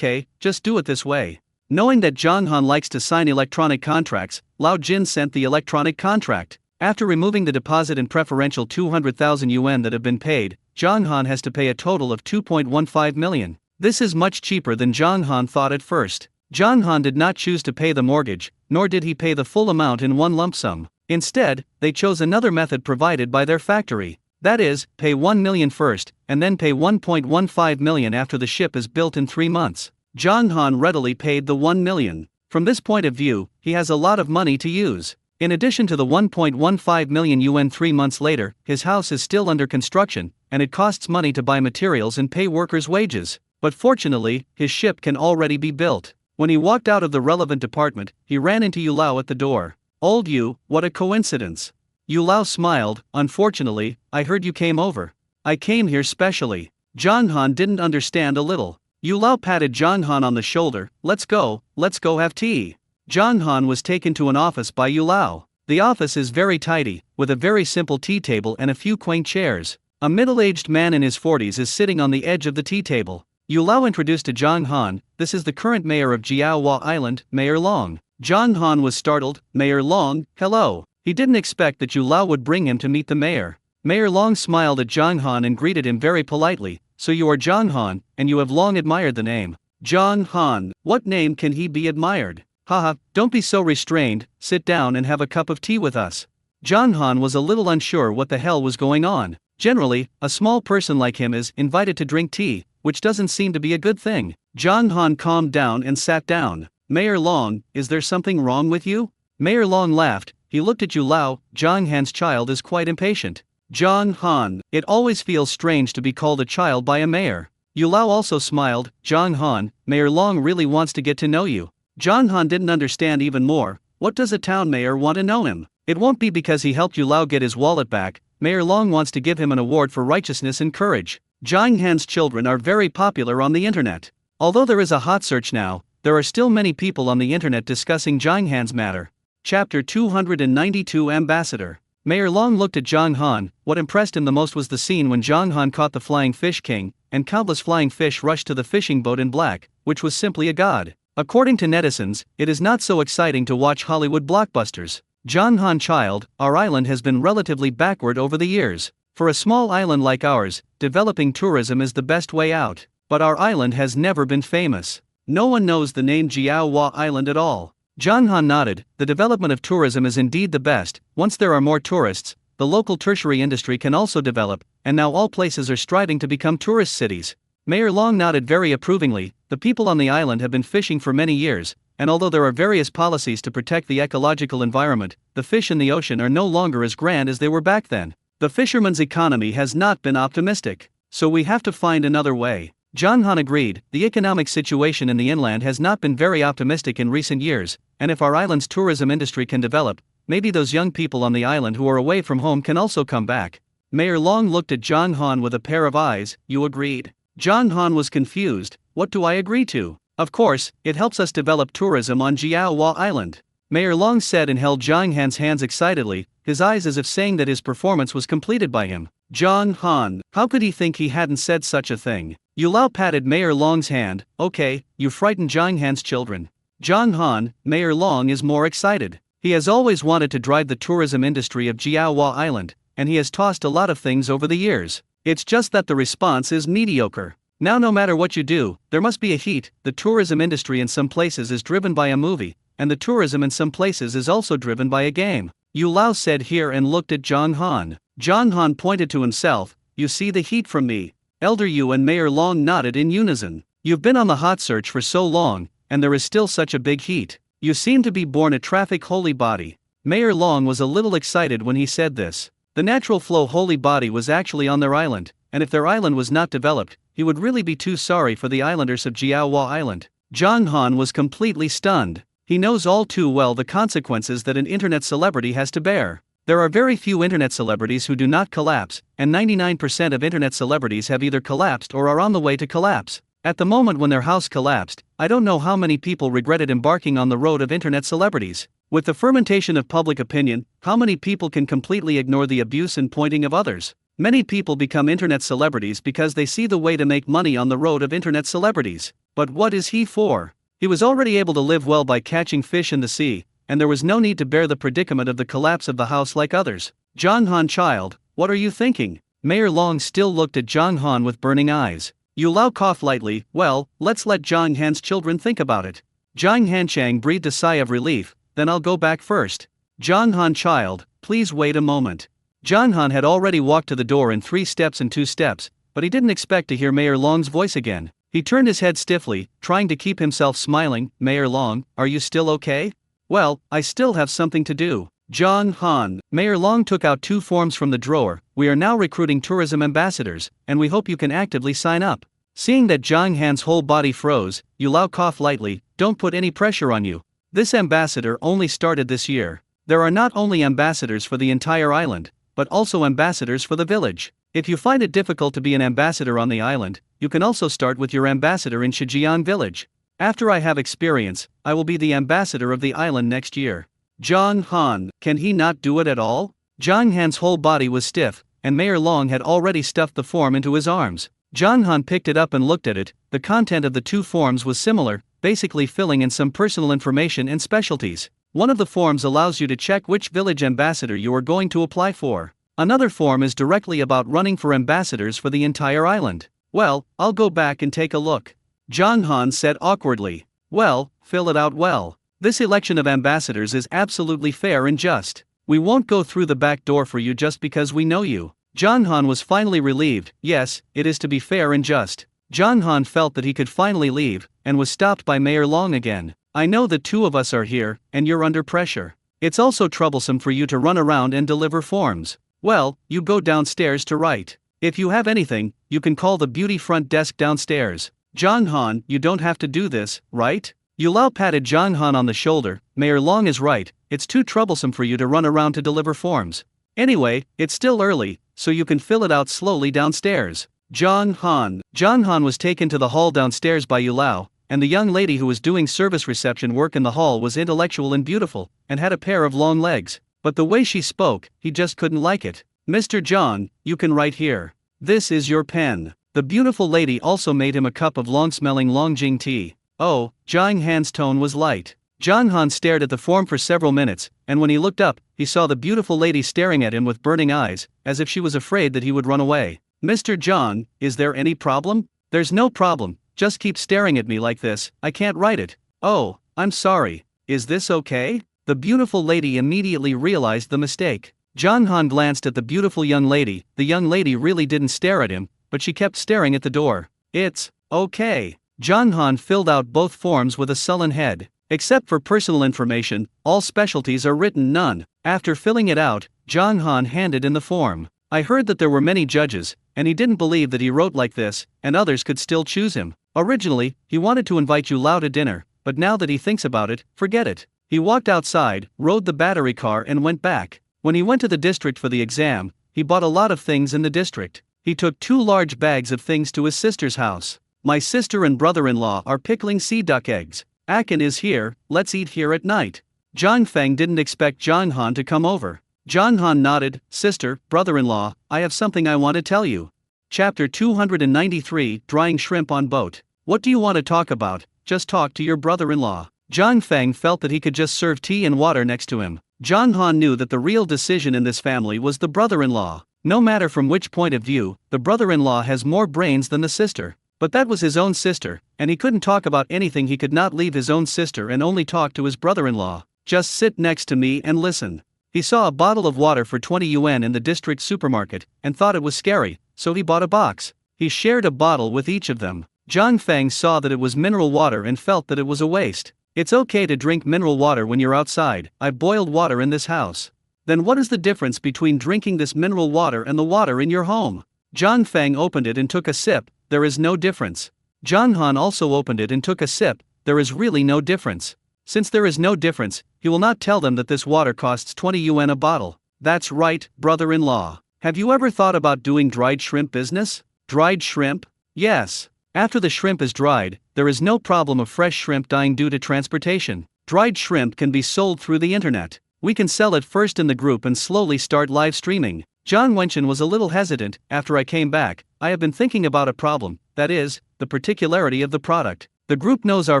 just do it this way. Knowing that Jong Han likes to sign electronic contracts, Lao Jin sent the electronic contract. After removing the deposit and preferential 200,000 yuan that have been paid, Jong Han has to pay a total of 2.15 million. This is much cheaper than Jong Han thought at first. Jong Han did not choose to pay the mortgage, nor did he pay the full amount in one lump sum. Instead, they chose another method provided by their factory. That is, pay 1 million first, and then pay 1.15 million after the ship is built in 3 months. Jong Han readily paid the 1 million. From this point of view, he has a lot of money to use. In addition to the 1.15 million yuan 3 months later, his house is still under construction, and it costs money to buy materials and pay workers' wages. But fortunately, his ship can already be built. When he walked out of the relevant department, he ran into Yu Lao at the door. Old Yu, what a coincidence. Yu Lao smiled. Unfortunately, I heard you came over. I came here specially. Jong Han didn't understand a little. Yu Lao patted Jong Han on the shoulder. Let's go have tea. Jong Han was taken to an office by Yu Lao. The office is very tidy, with a very simple tea table and a few quaint chairs. A middle-aged man in his 40s is sitting on the edge of the tea table. Yu Lao introduced to Zhang Han, "This is the current mayor of Jiaohua Island, Mayor Long." Zhang Han was startled. "Mayor Long, hello." He didn't expect that Yu Lao would bring him to meet the mayor. Mayor Long smiled at Zhang Han and greeted him very politely. "So you are Zhang Han, and you have long admired the name." Zhang Han, what name can he be admired? Haha, don't be so restrained, sit down and have a cup of tea with us. Zhang Han was a little unsure what the hell was going on. Generally, a small person like him is invited to drink tea, which doesn't seem to be a good thing. Zhang Han calmed down and sat down. "Mayor Long, is there something wrong with you?" Mayor Long laughed. He looked at Yu Lao. Zhang Han's child is quite impatient. Zhang Han, it always feels strange to be called a child by a mayor. Yu Lao also smiled. "Zhang Han, Mayor Long really wants to get to know you." Zhang Han didn't understand even more. What does a town mayor want to know him? It won't be because he helped Yu Lao get his wallet back. Mayor Long wants to give him an award for righteousness and courage. Zhang Han's children are very popular on the internet. Although there is a hot search now, there are still many people on the internet discussing Zhang Han's matter. Chapter 292 Ambassador. Mayor Long looked at Zhang Han. What impressed him the most was the scene when Zhang Han caught the Flying Fish King, and countless flying fish rushed to the fishing boat in black, which was simply a god. According to netizens, it is not so exciting to watch Hollywood blockbusters. Zhang Han child, our island has been relatively backward over the years. For a small island like ours, developing tourism is the best way out. But our island has never been famous. No one knows the name Jiaohua Island at all. Zhang Han nodded. The development of tourism is indeed the best. Once there are more tourists, the local tertiary industry can also develop, and now all places are striving to become tourist cities. Mayor Long nodded very approvingly. The people on the island have been fishing for many years, and although there are various policies to protect the ecological environment, the fish in the ocean are no longer as grand as they were back then. The fisherman's economy has not been optimistic, so we have to find another way. Zhang Han agreed. The economic situation in the inland has not been very optimistic in recent years, and if our island's tourism industry can develop, maybe those young people on the island who are away from home can also come back. Mayor Long looked at Zhang Han with a pair of eyes. "You agreed?" Zhang Han was confused. "What do I agree to?" "Of course, it helps us develop tourism on Jiaohua Island." Mayor Long said and held Zhang Han's hands excitedly, his eyes as if saying that his performance was completed by him. Zhang Han, how could he think he hadn't said such a thing? Yu Lao patted Mayor Long's hand. "Okay, you frightened Zhang Han's children." Zhang Han, Mayor Long is more excited. He has always wanted to drive the tourism industry of Jiaohua Island, and he has tossed a lot of things over the years. It's just that the response is mediocre. Now no matter what you do, there must be a heat. The tourism industry in some places is driven by a movie, and the tourism in some places is also driven by a game. Yu Lao said here and looked at Zhang Han. Zhang Han pointed to himself. "You see the heat from me." Elder Yu and Mayor Long nodded in unison. "You've been on the hot search for so long, and there is still such a big heat. You seem to be born a traffic holy body." Mayor Long was a little excited when he said this. The natural flow holy body was actually on their island, and if their island was not developed, he would really be too sorry for the islanders of Jiaohua Island. Zhang Han was completely stunned. He knows all too well the consequences that an internet celebrity has to bear. There are very few internet celebrities who do not collapse, and 99% of internet celebrities have either collapsed or are on the way to collapse. At the moment when their house collapsed, I don't know how many people regretted embarking on the road of internet celebrities. With the fermentation of public opinion, how many people can completely ignore the abuse and pointing of others? Many people become internet celebrities because they see the way to make money on the road of internet celebrities. But what is he for? He was already able to live well by catching fish in the sea, and there was no need to bear the predicament of the collapse of the house like others. Zhang Han child, what are you thinking? Mayor Long still looked at Zhang Han with burning eyes. Yu Lao coughed lightly. Well, let's let Zhang Han's children think about it. Zhang Hanchang breathed a sigh of relief. Then I'll go back first. Zhang Han child, please wait a moment. Zhang Han had already walked to the door in 3 steps and 2 steps, but he didn't expect to hear Mayor Long's voice again. He turned his head stiffly, trying to keep himself smiling. Mayor Long, are you still okay? Well, I still have something to do. Zhang Han. Mayor Long took out 2 forms from the drawer. We are now recruiting tourism ambassadors, and we hope you can actively sign up. Seeing that Zhang Han's whole body froze, Yu Lao coughed lightly. Don't put any pressure on you. This ambassador only started this year. There are not only ambassadors for the entire island, but also ambassadors for the village. If you find it difficult to be an ambassador on the island, you can also start with your ambassador in Shijian village. After I have experience, I will be the ambassador of the island next year. Zhang Han, can he not do it at all? Zhang Han's whole body was stiff, and Mayor Long had already stuffed the form into his arms. Zhang Han picked it up and looked at it. The content of the two forms was similar, basically filling in some personal information and specialties. One of the forms allows you to check which village ambassador you are going to apply for. Another form is directly about running for ambassadors for the entire island. Well, I'll go back and take a look. Zhang Han said awkwardly. Well, fill it out well. This election of ambassadors is absolutely fair and just. We won't go through the back door for you just because we know you. Zhang Han was finally relieved. Yes, it is to be fair and just. Zhang Han felt that he could finally leave, and was stopped by Mayor Long again. I know the two of us are here, and you're under pressure. It's also troublesome for you to run around and deliver forms. Well, you go downstairs to write. If you have anything, you can call the beauty front desk downstairs. Zhang Han, you don't have to do this, right? Yu Lao patted Zhang Han on the shoulder. Mayor Long is right, it's too troublesome for you to run around to deliver forms. Anyway, it's still early, so you can fill it out slowly downstairs. Zhang Han was taken to the hall downstairs by Yu Lao, and the young lady who was doing service reception work in the hall was intellectual and beautiful, and had a pair of long legs. But the way she spoke, he just couldn't like it. Mr. Zhang, you can write here. This is your pen. The beautiful lady also made him a cup of long-smelling Longjing tea. Oh, Zhang Han's tone was light. Zhang Han stared at the form for several minutes, and when he looked up, he saw the beautiful lady staring at him with burning eyes, as if she was afraid that he would run away. Mr. Zhang, is there any problem? There's no problem, just keep staring at me like this, I can't write it. Oh, I'm sorry. Is this okay? The beautiful lady immediately realized the mistake. Zhang Han glanced at the beautiful young lady. The young lady really didn't stare at him, but she kept staring at the door. It's okay. Zhang Han filled out both forms with a sullen head. Except for personal information, all specialties are written none. After filling it out, Zhang Han handed in the form. I heard that there were many judges, and he didn't believe that he wrote like this, and others could still choose him. Originally, he wanted to invite Yu Lao to dinner, but now that he thinks about it, forget it. He walked outside, rode the battery car and went back. When he went to the district for the exam, he bought a lot of things in the district. He took 2 large bags of things to his sister's house. My sister and brother-in-law are pickling sea duck eggs. Akin is here, let's eat here at night. Zhang Feng didn't expect Zhang Han to come over. Zhang Han nodded. Sister, brother-in-law, I have something I want to tell you. Chapter 293, Drying Shrimp on Boat. What do you want to talk about? Just talk to your brother-in-law. Zhang Feng felt that he could just serve tea and water next to him. Zhang Han knew that the real decision in this family was the brother-in-law. No matter from which point of view, the brother-in-law has more brains than the sister. But that was his own sister, and he couldn't talk about anything. He could not leave his own sister and only talk to his brother-in-law. Just sit next to me and listen. He saw a bottle of water for 20 yuan in the district supermarket, and thought it was scary, so he bought a box. He shared a bottle with each of them. Zhang Feng saw that it was mineral water and felt that it was a waste. It's okay to drink mineral water when you're outside. I've boiled water in this house. Then what is the difference between drinking this mineral water and the water in your home? Zhang Feng opened it and took a sip. There is no difference. Zhang Han also opened it and took a sip. There is really no difference. Since there is no difference, he will not tell them that this water costs 20 yuan a bottle. That's right, brother-in-law. Have you ever thought about doing dried shrimp business? Dried shrimp? Yes. After the shrimp is dried, there is no problem of fresh shrimp dying due to transportation. Dried shrimp can be sold through the internet. We can sell it first in the group and slowly start live streaming. Zhang Wenchen was a little hesitant. After I came back, I have been thinking about a problem, that is, the particularity of the product. The group knows our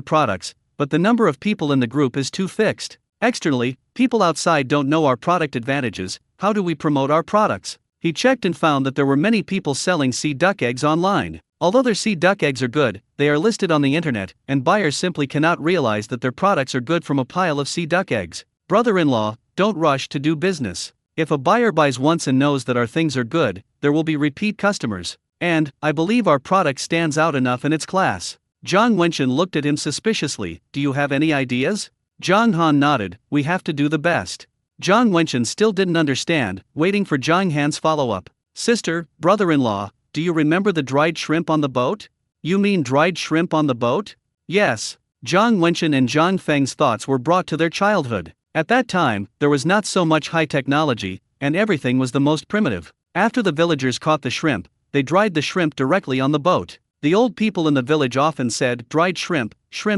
products, but the number of people in the group is too fixed. Externally, people outside don't know our product advantages. How do we promote our products? He checked and found that there were many people selling sea duck eggs online. Although their sea duck eggs are good, they are listed on the internet, and buyers simply cannot realize that their products are good from a pile of sea duck eggs. Brother-in-law, don't rush to do business. If a buyer buys once and knows that our things are good, there will be repeat customers. And, I believe our product stands out enough in its class. Zhang Wenchen looked at him suspiciously. Do you have any ideas? Zhang Han nodded. We have to do the best. Zhang Wenchen still didn't understand, waiting for Zhang Han's follow-up. Sister, brother-in-law, do you remember the dried shrimp on the boat? You mean dried shrimp on the boat? Yes. Zhang Wenchen and Zhang Feng's thoughts were brought to their childhood. At that time, there was not so much high technology, and everything was the most primitive. After the villagers caught the shrimp, they dried the shrimp directly on the boat. The old people in the village often said, dried shrimp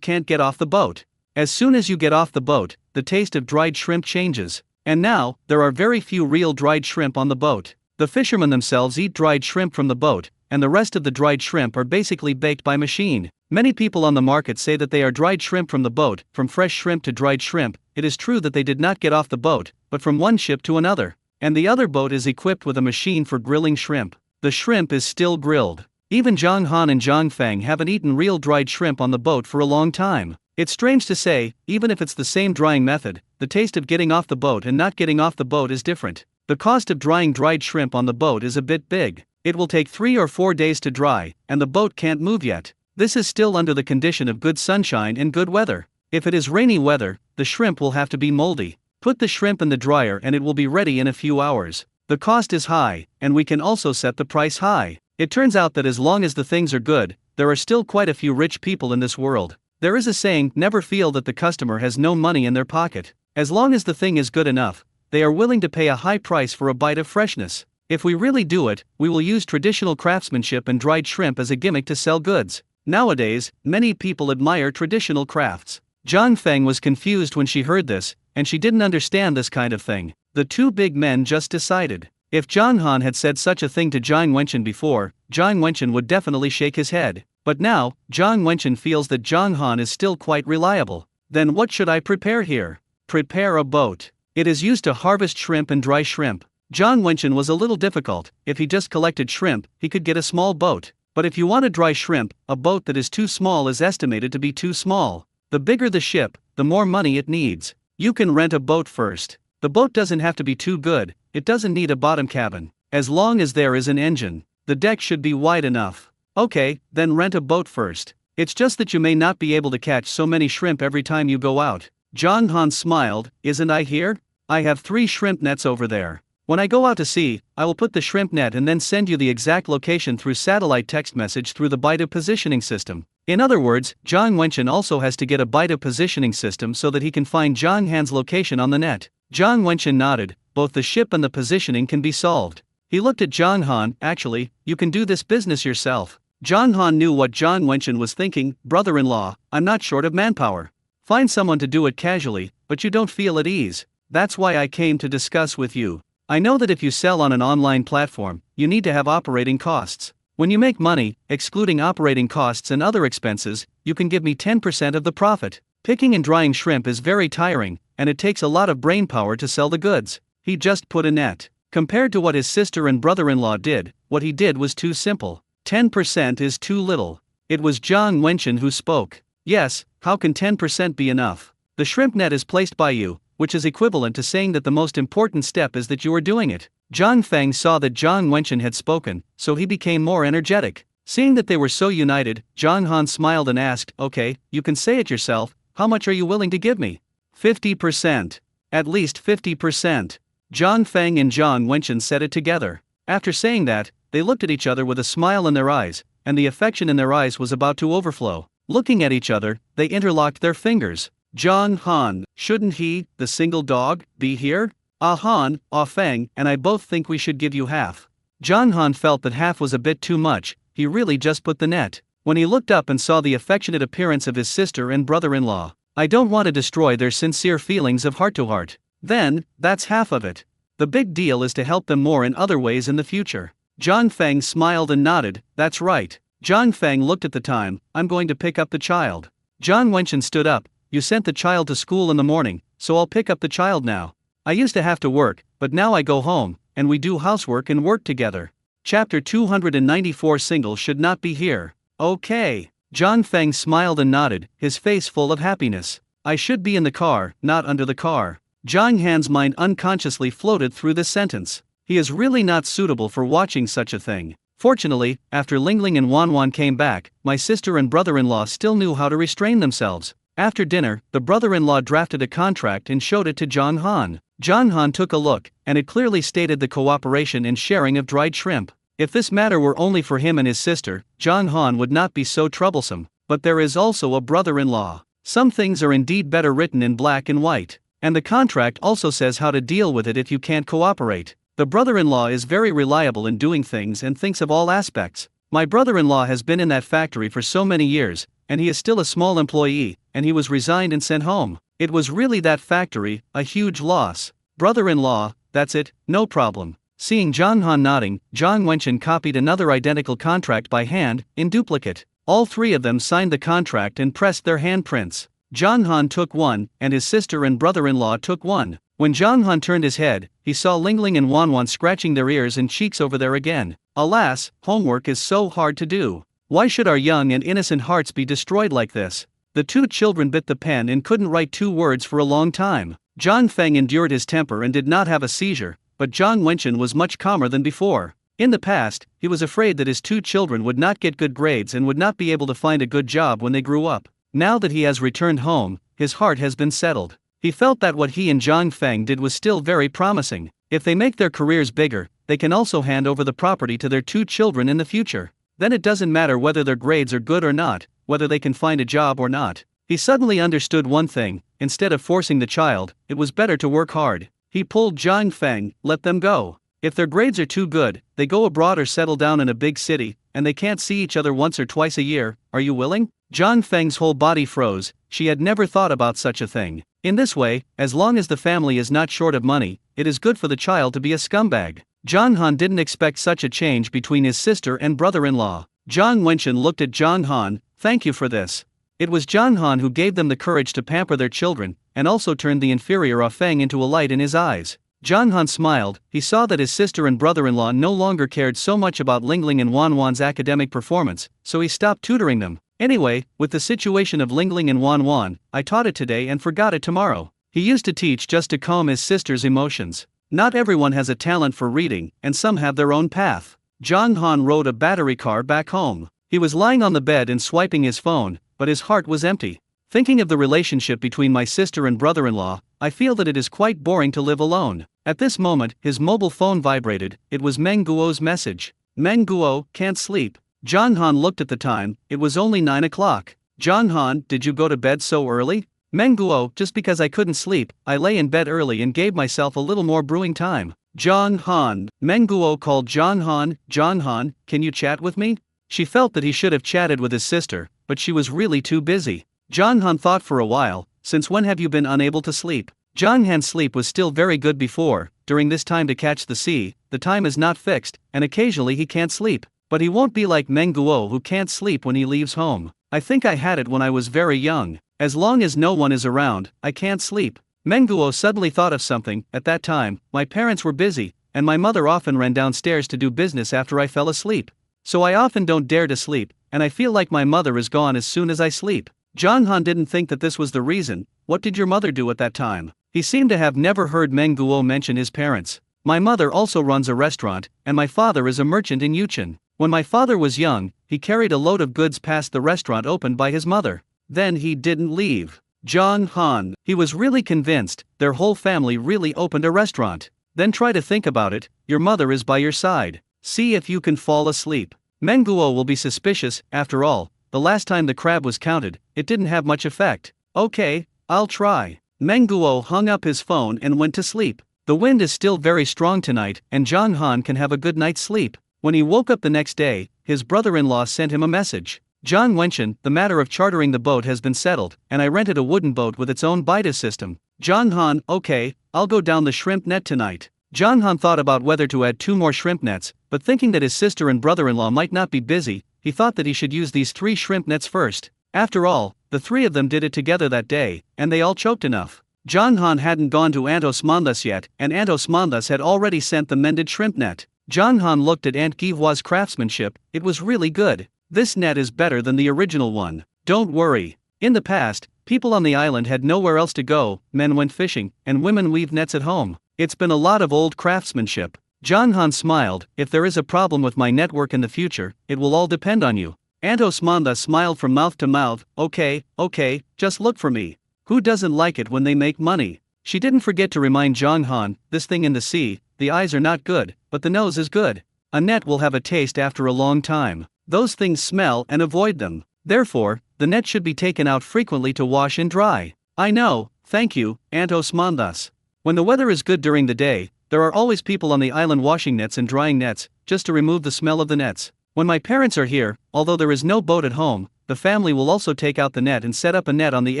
can't get off the boat. As soon as you get off the boat, the taste of dried shrimp changes. And now, there are very few real dried shrimp on the boat. The fishermen themselves eat dried shrimp from the boat, and the rest of the dried shrimp are basically baked by machine. Many people on the market say that they are dried shrimp from the boat, from fresh shrimp to dried shrimp. It is true that they did not get off the boat, but from one ship to another. And the other boat is equipped with a machine for grilling shrimp. The shrimp is still grilled. Even Zhang Han and Zhang Feng haven't eaten real dried shrimp on the boat for a long time. It's strange to say, even if it's the same drying method, the taste of getting off the boat and not getting off the boat is different. The cost of drying dried shrimp on the boat is a bit big. It will take 3 or 4 days to dry, and the boat can't move yet. This is still under the condition of good sunshine and good weather. If it is rainy weather, the shrimp will have to be moldy. Put the shrimp in the dryer and it will be ready in a few hours. The cost is high, and we can also set the price high. It turns out that as long as the things are good, there are still quite a few rich people in this world. There is a saying, never feel that the customer has no money in their pocket. As long as the thing is good enough, they are willing to pay a high price for a bite of freshness. If we really do it, we will use traditional craftsmanship and dried shrimp as a gimmick to sell goods. Nowadays, many people admire traditional crafts. Zhang Feng was confused when she heard this, and she didn't understand this kind of thing. The two big men just decided. If Zhang Han had said such a thing to Zhang Wenchen before, Zhang Wenchen would definitely shake his head. But now, Zhang Wenchen feels that Zhang Han is still quite reliable. Then what should I prepare here? Prepare a boat. It is used to harvest shrimp and dry shrimp. Zhang Wenchen was a little difficult. If he just collected shrimp, he could get a small boat. But if you want to dry shrimp, a boat that is too small is estimated to be too small. The bigger the ship, the more money it needs. You can rent a boat first. The boat doesn't have to be too good, it doesn't need a bottom cabin. As long as there is an engine, the deck should be wide enough. Okay, then rent a boat first. It's just that you may not be able to catch so many shrimp every time you go out. Zhang Han smiled, isn't I here? I have 3 shrimp nets over there. When I go out to sea, I will put the shrimp net and then send you the exact location through satellite text message through the Baidu positioning system. In other words, Zhang Wenchen also has to get a Baidu positioning system so that he can find Zhang Han's location on the net. Zhang Wenchen nodded, both the ship and the positioning can be solved. He looked at Zhang Han, actually, you can do this business yourself. Zhang Han knew what Zhang Wenchen was thinking, brother-in-law, I'm not short of manpower. Find someone to do it casually, but you don't feel at ease. That's why I came to discuss with you. I know that if you sell on an online platform, you need to have operating costs. When you make money, excluding operating costs and other expenses, you can give me 10% of the profit. Picking and drying shrimp is very tiring, and it takes a lot of brain power to sell the goods. He just put a net. Compared to what his sister and brother-in-law did, what he did was too simple. 10% is too little. It was Zhang Wenchen who spoke. Yes, how can 10% be enough? The shrimp net is placed by you, which is equivalent to saying that the most important step is that you are doing it. Zhang Feng saw that Zhang Wenchen had spoken, so he became more energetic. Seeing that they were so united, Zhang Han smiled and asked, okay, you can say it yourself, how much are you willing to give me? 50%. At least 50%. Zhang Feng and Zhang Wenchen said it together. After saying that, they looked at each other with a smile in their eyes, and the affection in their eyes was about to overflow. Looking at each other, they interlocked their fingers. Zhang Han, shouldn't he, the single dog, be here? Ah Han, Ah Feng, and I both think we should give you half. Zhang Han felt that half was a bit too much, he really just put the net. When he looked up and saw the affectionate appearance of his sister and brother-in-law, I don't want to destroy their sincere feelings of heart-to-heart. Then, that's half of it. The big deal is to help them more in other ways in the future. Zhang Feng smiled and nodded, that's right. Zhang Feng looked at the time, I'm going to pick up the child. Zhang Wenchen stood up, you sent the child to school in the morning, so I'll pick up the child now. I used to have to work, but now I go home, and we do housework and work together. Chapter 294 Single should not be here. Okay. Zhang Feng smiled and nodded, his face full of happiness. I should be in the car, not under the car. Zhang Han's mind unconsciously floated through this sentence. He is really not suitable for watching such a thing. Fortunately, after Ling Ling and Wan Wan came back, my sister and brother-in-law still knew how to restrain themselves. After dinner, the brother-in-law drafted a contract and showed it to Zhang Han. Zhang Han took a look, and it clearly stated the cooperation and sharing of dried shrimp. If this matter were only for him and his sister, Zhang Han would not be so troublesome. But there is also a brother-in-law. Some things are indeed better written in black and white. And the contract also says how to deal with it if you can't cooperate. The brother-in-law is very reliable in doing things and thinks of all aspects. My brother-in-law has been in that factory for so many years, and he is still a small employee, and he was resigned and sent home. It was really that factory, a huge loss. Brother-in-law, that's it, no problem. Seeing Zhang Han nodding, Zhang Wenchen copied another identical contract by hand, in duplicate. All three of them signed the contract and pressed their handprints. Zhang Han took one, and his sister and brother-in-law took one. When Zhang Han turned his head, he saw Lingling and Wanwan scratching their ears and cheeks over there again. Alas, homework is so hard to do. Why should our young and innocent hearts be destroyed like this? The two children bit the pen and couldn't write 2 words for a long time. Zhang Feng endured his temper and did not have a seizure, but Zhang Wenchen was much calmer than before. In the past, he was afraid that his 2 children would not get good grades and would not be able to find a good job when they grew up. Now that he has returned home, his heart has been settled. He felt that what he and Zhang Feng did was still very promising. If they make their careers bigger, they can also hand over the property to their 2 children in the future. Then it doesn't matter whether their grades are good or not, whether they can find a job or not. He suddenly understood one thing: instead of forcing the child, it was better to work hard. He pulled Zhang Feng, let them go. If their grades are too good, they go abroad or settle down in a big city, and they can't see each other once or twice a year. Are you willing? Zhang Feng's whole body froze. She had never thought about such a thing. In this way, as long as the family is not short of money, it is good for the child to be a scumbag. Zhang Han didn't expect such a change between his sister and brother-in-law. Zhang Wenchen looked at Zhang Han. Thank you for this. It was Zhang Han who gave them the courage to pamper their children, and also turned the inferior Ah Feng into a light in his eyes. Zhang Han smiled. He saw that his sister and brother-in-law no longer cared so much about Lingling and Wanwan's academic performance, so he stopped tutoring them. Anyway, with the situation of Lingling and Wanwan, I taught it today and forgot it tomorrow. He used to teach just to calm his sister's emotions. Not everyone has a talent for reading, and some have their own path. Zhang Han rode a battery car back home. He was lying on the bed and swiping his phone, but his heart was empty. Thinking of the relationship between my sister and brother-in-law, I feel that it is quite boring to live alone. At this moment, his mobile phone vibrated. It was Meng Guo's message. Meng Guo, can't sleep. Zhang Han looked at the time. It was only 9 o'clock. Zhang Han, did you go to bed so early? Meng Guo, just because I couldn't sleep, I lay in bed early and gave myself a little more brewing time. Zhang Han. Meng Guo called Zhang Han. Zhang Han, can you chat with me? She felt that he should have chatted with his sister, but she was really too busy. Zhang Han thought for a while. Since when have you been unable to sleep? Zhang Han's sleep was still very good before. During this time to catch the sea, the time is not fixed, and occasionally he can't sleep. But he won't be like Meng Guo who can't sleep when he leaves home. I think I had it when I was very young. As long as no one is around, I can't sleep. Meng Guo suddenly thought of something. At that time, my parents were busy, and my mother often ran downstairs to do business after I fell asleep. So I often don't dare to sleep, and I feel like my mother is gone as soon as I sleep. Zhang Han didn't think that this was the reason. What did your mother do at that time? He seemed to have never heard Meng Guo mention his parents. My mother also runs a restaurant, and my father is a merchant in Yuchen. When my father was young, he carried a load of goods past the restaurant opened by his mother. Then he didn't leave. Zhang Han. He was really convinced. Their whole family really opened a restaurant. Then try to think about it. Your mother is by your side. See if you can fall asleep. Meng Guo will be suspicious. After all, the last time the crab was counted, it didn't have much effect. Okay, I'll try. Meng Guo hung up his phone and went to sleep. The wind is still very strong tonight, and Zhang Han can have a good night's sleep. When he woke up the next day, his brother-in-law sent him a message. Zhang Wenchen, the matter of chartering the boat has been settled, and I rented a wooden boat with its own Baidu system. Zhang Han, okay, I'll go down the shrimp net tonight. Zhang Han thought about whether to add 2 more shrimp nets, but thinking that his sister and brother-in-law might not be busy, he thought that he should use these 3 shrimp nets first. After all, the 3 of them did it together that day, and they all choked enough. Zhang Han hadn't gone to Aunt Osmanthus yet, and Aunt Osmanthus had already sent the mended shrimp net. Zhang Han looked at Aunt Gihua's craftsmanship. It was really good. This net is better than the original one. Don't worry. In the past, people on the island had nowhere else to go, men went fishing, and women weaved nets at home. It's been a lot of old craftsmanship. Zhang Han smiled. If there is a problem with my network in the future, it will all depend on you. Aunt Osmanda smiled from mouth to mouth. Okay, just look for me. Who doesn't like it when they make money? She didn't forget to remind Zhang Han, this thing in the sea, the eyes are not good, but the nose is good. A net will have a taste after a long time. Those things smell and avoid them. Therefore, the net should be taken out frequently to wash and dry. I know, thank you, Aunt Osmanthus. When the weather is good during the day, there are always people on the island washing nets and drying nets, just to remove the smell of the nets. When my parents are here, although there is no boat at home, the family will also take out the net and set up a net on the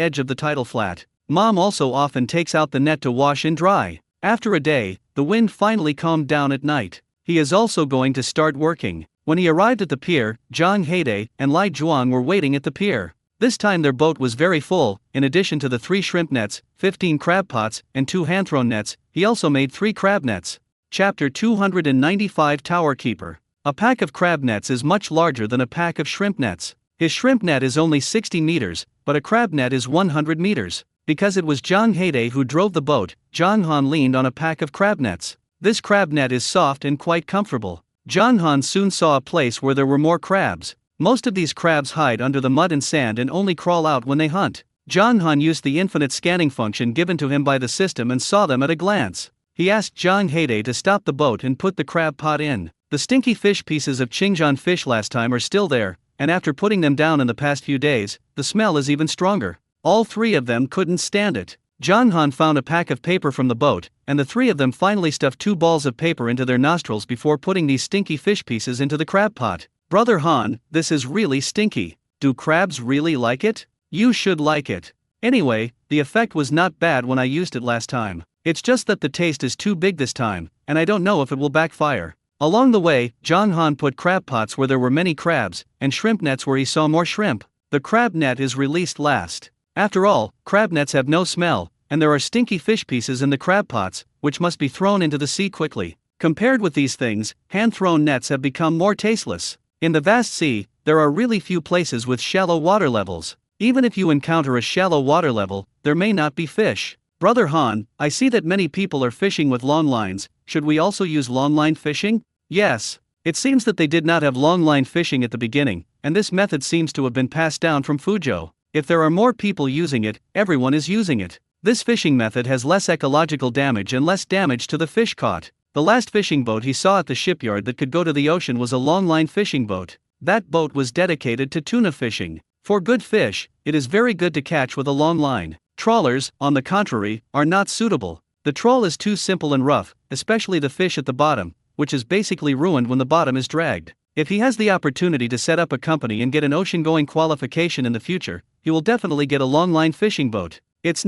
edge of the tidal flat. Mom also often takes out the net to wash and dry. After a day, the wind finally calmed down at night. He is also going to start working. When he arrived at the pier, Zhang Heide and Lai Zhuang were waiting at the pier. This time their boat was very full. In addition to the 3 shrimp nets, 15 crab pots, and 2 hand-thrown nets, he also made 3 crab nets. Chapter 295 Tower Keeper. A pack of crab nets is much larger than a pack of shrimp nets. His shrimp net is only 60 meters, but a crab net is 100 meters. Because it was Zhang Heide who drove the boat, Zhang Han leaned on a pack of crab nets. This crab net is soft and quite comfortable. Zhang Han soon saw a place where there were more crabs. Most of these crabs hide under the mud and sand and only crawl out when they hunt. Zhang Han used the infinite scanning function given to him by the system and saw them at a glance. He asked Zhang Heide to stop the boat and put the crab pot in. The stinky fish pieces of Qingzhan fish last time are still there, and after putting them down in the past few days, the smell is even stronger. All 3 of them couldn't stand it. Zhang Han found a pack of paper from the boat, and the 3 of them finally stuffed 2 balls of paper into their nostrils before putting these stinky fish pieces into the crab pot. Brother Han, this is really stinky. Do crabs really like it? You should like it. Anyway, the effect was not bad when I used it last time. It's just that the taste is too big this time, and I don't know if it will backfire. Along the way, Zhang Han put crab pots where there were many crabs, and shrimp nets where he saw more shrimp. The crab net is released last. After all, crab nets have no smell, and there are stinky fish pieces in the crab pots, which must be thrown into the sea quickly. Compared with these things, hand-thrown nets have become more tasteless. In the vast sea, there are really few places with shallow water levels. Even if you encounter a shallow water level, there may not be fish. Brother Han, I see that many people are fishing with long lines. Should we also use long line fishing? Yes. It seems that they did not have long line fishing at the beginning, and this method seems to have been passed down from Fuzhou. If there are more people using it, everyone is using it. This fishing method has less ecological damage and less damage to the fish caught. The last fishing boat he saw at the shipyard that could go to the ocean was a long line fishing boat. That boat was dedicated to tuna fishing. For good fish, it is very good to catch with a long line. Trawlers, on the contrary, are not suitable. The trawl is too simple and rough, especially the fish at the bottom, which is basically ruined when the bottom is dragged. If he has the opportunity to set up a company and get an ocean-going qualification in the future, he will definitely get a long-line fishing boat. It's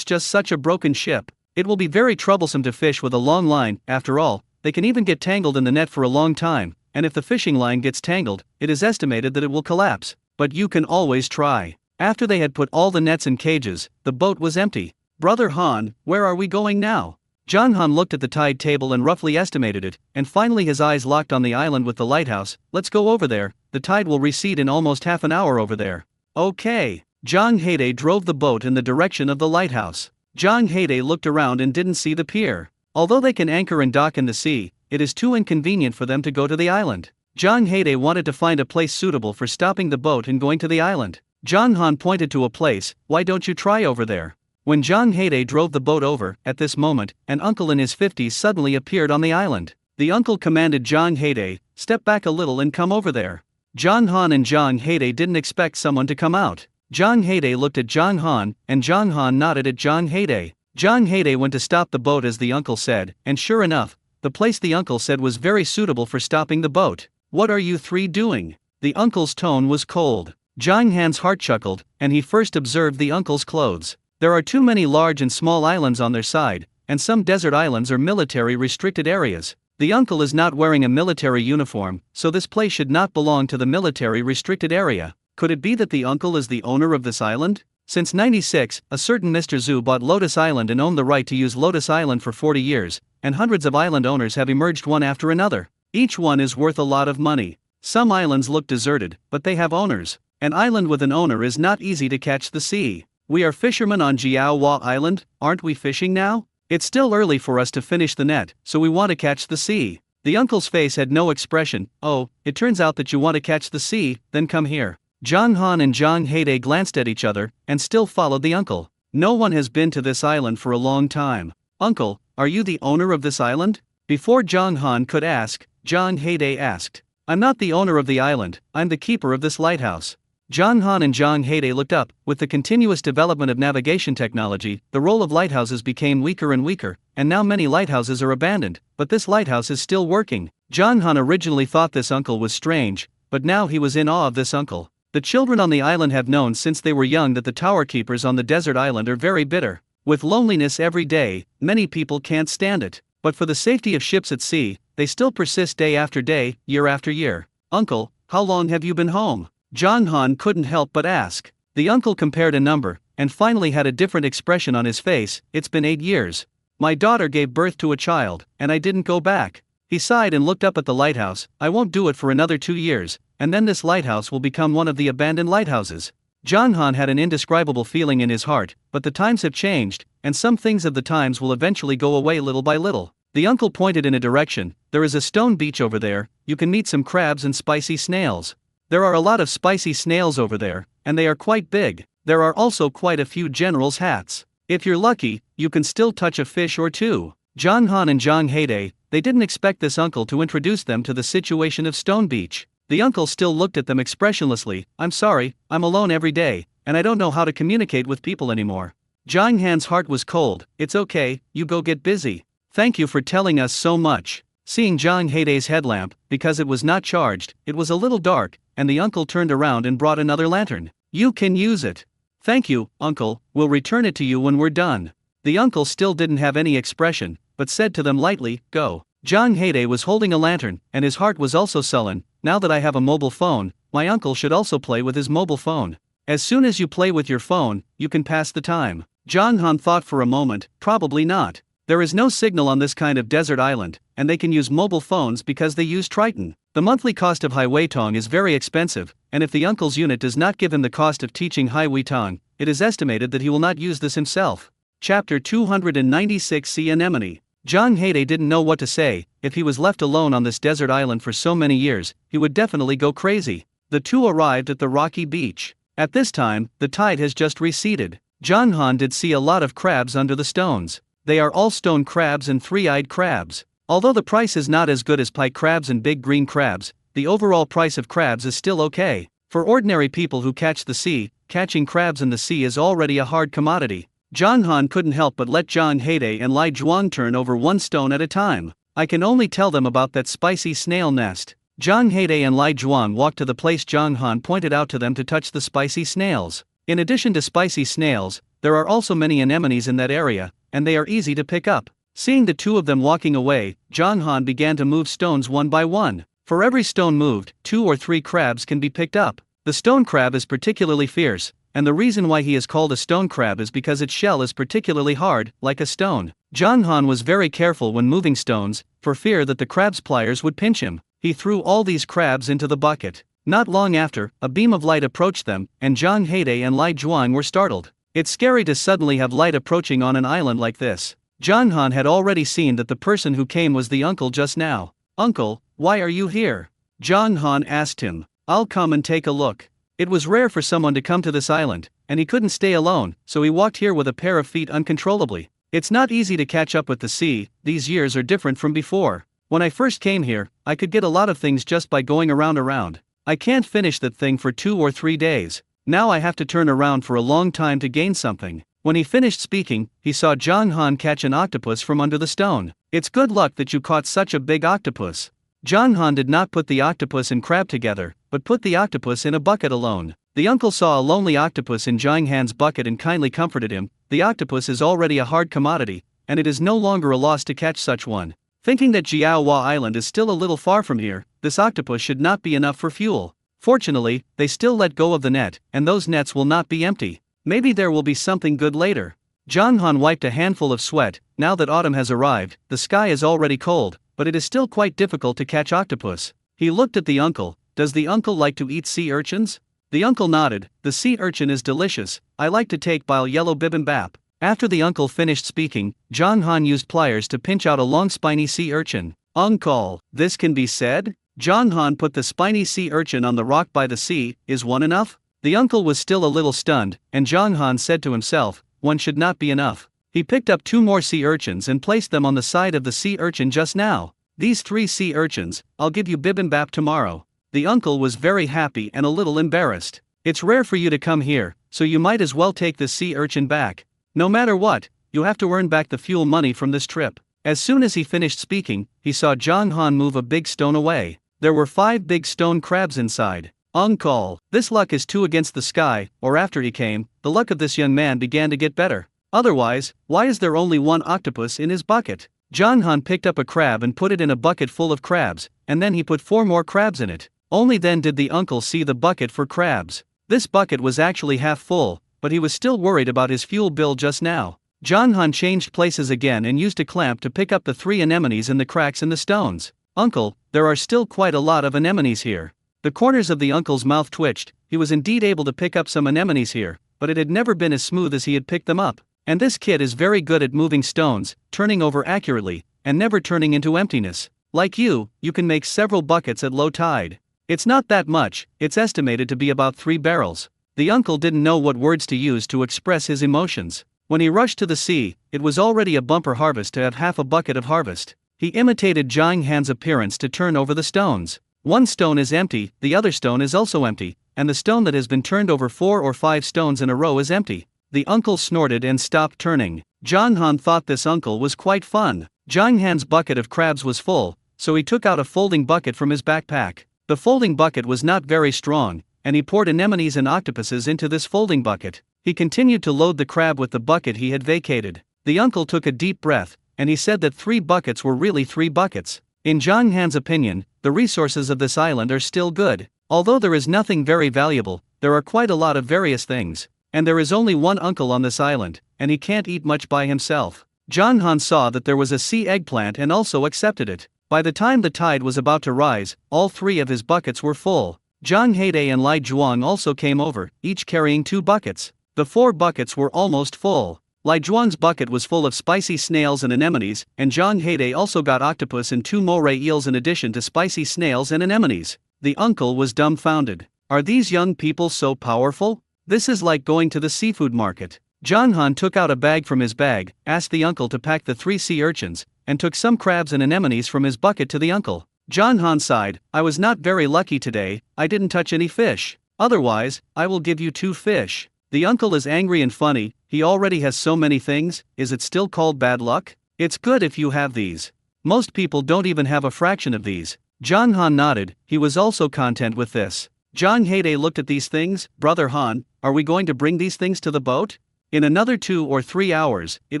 just such a broken ship. It will be very troublesome to fish with a long line. After all, they can even get tangled in the net for a long time, and if the fishing line gets tangled, it is estimated that it will collapse. But you can always try. After they had put all the nets in cages, the boat was empty. Brother Han, where are we going now? Zhang Han looked at the tide table and roughly estimated it, and finally his eyes locked on the island with the lighthouse. Let's go over there, the tide will recede in almost half an hour over there. Okay. Zhang Heide drove the boat in the direction of the lighthouse. Zhang Heide looked around and didn't see the pier. Although they can anchor and dock in the sea, it is too inconvenient for them to go to the island. Zhang Heide wanted to find a place suitable for stopping the boat and going to the island. Zhang Han pointed to a place. Why don't you try over there? When Zhang Heide drove the boat over, at this moment, an uncle in his 50s suddenly appeared on the island. The uncle commanded Zhang Heide, step back a little and come over there. Zhang Han and Zhang Heide didn't expect someone to come out. Zhang Heide looked at Zhang Han, and Zhang Han nodded at Zhang Heide. Zhang Heide went to stop the boat as the uncle said, and sure enough, the place the uncle said was very suitable for stopping the boat. What are you 3 doing? The uncle's tone was cold. Zhang Han's heart chuckled, and he first observed the uncle's clothes. There are too many large and small islands on their side, and some desert islands are military restricted areas. The uncle is not wearing a military uniform, so this place should not belong to the military restricted area. Could it be that the uncle is the owner of this island? Since '96, a certain Mr. Zhu bought Lotus Island and owned the right to use Lotus Island for 40 years, and hundreds of island owners have emerged one after another. Each one is worth a lot of money. Some islands look deserted, but they have owners. An island with an owner is not easy to catch the sea. We are fishermen on Jiaohua Island, aren't we fishing now? It's still early for us to finish the net, so we want to catch the sea. The uncle's face had no expression. Oh, it turns out that you want to catch the sea, then come here. Zhang Han and Zhang Heide glanced at each other, and still followed the uncle. No one has been to this island for a long time. Uncle, are you the owner of this island? Before Zhang Han could ask, Zhang Heide asked. I'm not the owner of the island, I'm the keeper of this lighthouse. Zhang Han and Zhang Heide looked up. With the continuous development of navigation technology, the role of lighthouses became weaker and weaker, and now many lighthouses are abandoned, but this lighthouse is still working. Zhang Han originally thought this uncle was strange, but now he was in awe of this uncle. The children on the island have known since they were young that the tower keepers on the desert island are very bitter. With loneliness every day, many people can't stand it. But for the safety of ships at sea, they still persist day after day, year after year. "Uncle, how long have you been home?" Jong Han couldn't help but ask. The uncle compared a number, and finally had a different expression on his face. "It's been 8 years. My daughter gave birth to a child, and I didn't go back." He sighed and looked up at the lighthouse. "I won't do it for another 2 years, and then this lighthouse will become one of the abandoned lighthouses." Jong Han had an indescribable feeling in his heart, but the times have changed, and some things of the times will eventually go away little by little. The uncle pointed in a direction. "There is a stone beach over there, you can meet some crabs and spicy snails. There are a lot of spicy snails over there, and they are quite big. There are also quite a few generals' hats. If you're lucky, you can still touch a fish or two." Jong Han and Jong Hae, they didn't expect this uncle to introduce them to the situation of Stone Beach. The uncle still looked at them expressionlessly. "I'm sorry, I'm alone every day, and I don't know how to communicate with people anymore." Jong Han's heart was cold. "It's okay, you go get busy. Thank you for telling us so much." Seeing Jong Hae's headlamp, because it was not charged, it was a little dark, and the uncle turned around and brought another lantern. "You can use it." "Thank you, uncle, we'll return it to you when we're done." The uncle still didn't have any expression, but said to them lightly, "Go." Jong Hae was holding a lantern, and his heart was also sullen. "Now that I have a mobile phone, my uncle should also play with his mobile phone. As soon as you play with your phone, you can pass the time." Jong Han thought for a moment. Probably not. There is no signal on this kind of desert island, and they can use mobile phones because they use Triton. The monthly cost of Hai Wei Tong is very expensive, and if the uncle's unit does not give him the cost of teaching Hai Wei Tong, it is estimated that he will not use this himself. Chapter 296 Sea Anemone. Jong Hae didn't know what to say. If he was left alone on this desert island for so many years, he would definitely go crazy. The two arrived at the rocky beach. At this time, the tide has just receded. Jong Han did see a lot of crabs under the stones. They are all stone crabs and three-eyed crabs. Although the price is not as good as pike crabs and big green crabs, the overall price of crabs is still okay. For ordinary people who catch the sea, catching crabs in the sea is already a hard commodity. Jong Han couldn't help but let Jong Hae and Lai Zhuang turn over one stone at a time. "I can only tell them about that spicy snail nest." Jong Hae and Lai Zhuang walked to the place Jong Han pointed out to them to touch the spicy snails. In addition to spicy snails, there are also many anemones in that area, and they are easy to pick up. Seeing the two of them walking away, Jong Han began to move stones one by one. For every stone moved, 2 or 3 crabs can be picked up. The stone crab is particularly fierce, and the reason why he is called a stone crab is because its shell is particularly hard, like a stone. Jong Han was very careful when moving stones, for fear that the crab's pliers would pinch him. He threw all these crabs into the bucket. Not long after, a beam of light approached them, and Jong Hae and Lai Zhuang were startled. It's scary to suddenly have light approaching on an island like this. Jong Han had already seen that the person who came was the uncle just now. "Uncle, why are you here?" Jong Han asked him. "I'll come and take a look." It was rare for someone to come to this island, and he couldn't stay alone, so he walked here with a pair of feet uncontrollably. It's not easy to catch up with the sea. These years are different from before. When I first came here, I could get a lot of things just by going around. I can't finish that thing for 2 or 3 days. Now I have to turn around for a long time to gain something. When he finished speaking, he saw Jong Han catch an octopus from under the stone. "It's good luck that you caught such a big octopus." Jong Han did not put the octopus and crab together, but put the octopus in a bucket alone. The uncle saw a lonely octopus in Jong Han's bucket and kindly comforted him. The octopus is already a hard commodity, and it is no longer a loss to catch such one. Thinking that Jiaohua Island is still a little far from here, this octopus should not be enough for fuel. Fortunately, they still let go of the net, and those nets will not be empty. Maybe there will be something good later. Jong Han wiped a handful of sweat. Now that autumn has arrived, the sky is already cold, but it is still quite difficult to catch octopus. He looked at the uncle. "Does the uncle like to eat sea urchins?" The uncle nodded. "The sea urchin is delicious. I like to take bile yellow bibimbap." After the uncle finished speaking, Jong Han used pliers to pinch out a long spiny sea urchin. "Uncle, this can be said?" Jong Han put the spiny sea urchin on the rock by the sea. "Is one enough?" The uncle was still a little stunned, and Jong Han said to himself, "One should not be enough." He picked up 2 more sea urchins and placed them on the side of the sea urchin just now. "These 3 sea urchins, I'll give you bibimbap tomorrow." The uncle was very happy and a little embarrassed. "It's rare for you to come here, so you might as well take this sea urchin back. No matter what, you have to earn back the fuel money from this trip." As soon as he finished speaking, he saw Jong Han move a big stone away. There were 5 big stone crabs inside. Uncle, this luck is too against the sky, or after he came, the luck of this young man began to get better. Otherwise, why is there only one octopus in his bucket? John Han picked up a crab and put it in a bucket full of crabs, and then he put 4 more crabs in it. Only then did the uncle see the bucket for crabs. This bucket was actually half full, but he was still worried about his fuel bill just now. John Han changed places again and used a clamp to pick up the 3 anemones in the cracks in the stones. Uncle, there are still quite a lot of anemones here. The corners of the uncle's mouth twitched. He was indeed able to pick up some anemones here, but it had never been as smooth as he had picked them up. And this kid is very good at moving stones, turning over accurately, and never turning into emptiness. Like you can make several buckets at low tide. It's not that much, it's estimated to be about 3 barrels. The uncle didn't know what words to use to express his emotions. When he rushed to the sea, it was already a bumper harvest to have half a bucket of harvest. He imitated Zhang Han's appearance to turn over the stones. One stone is empty, the other stone is also empty, and the stone that has been turned over 4 or 5 stones in a row is empty. The uncle snorted and stopped turning. Zhang Han thought this uncle was quite fun. Zhang Han's bucket of crabs was full, so he took out a folding bucket from his backpack. The folding bucket was not very strong, and he poured anemones and octopuses into this folding bucket. He continued to load the crab with the bucket he had vacated. The uncle took a deep breath, and he said that 3 buckets were really 3 buckets. In Zhang Han's opinion, the resources of this island are still good. Although there is nothing very valuable, there are quite a lot of various things. And there is only one uncle on this island, and he can't eat much by himself. Zhang Han saw that there was a sea eggplant and also accepted it. By the time the tide was about to rise, all 3 of his buckets were full. Zhang Heide and Lai Zhuang also came over, each carrying 2 buckets. The 4 buckets were almost full. Lai Zhuang's bucket was full of spicy snails and anemones, and Zhang Heide also got octopus and 2 moray eels in addition to spicy snails and anemones. The uncle was dumbfounded. Are these young people so powerful? This is like going to the seafood market. Zhang Han took out a bag from his bag, asked the uncle to pack the 3 sea urchins, and took some crabs and anemones from his bucket to the uncle. Zhang Han sighed, I was not very lucky today, I didn't touch any fish. Otherwise, I will give you 2 fish. The uncle is angry and funny, he already has so many things, is it still called bad luck? It's good if you have these. Most people don't even have a fraction of these. Zhang Han nodded, he was also content with this. Zhang Heide looked at these things, Brother Han, are we going to bring these things to the boat? In another 2 or 3 hours, it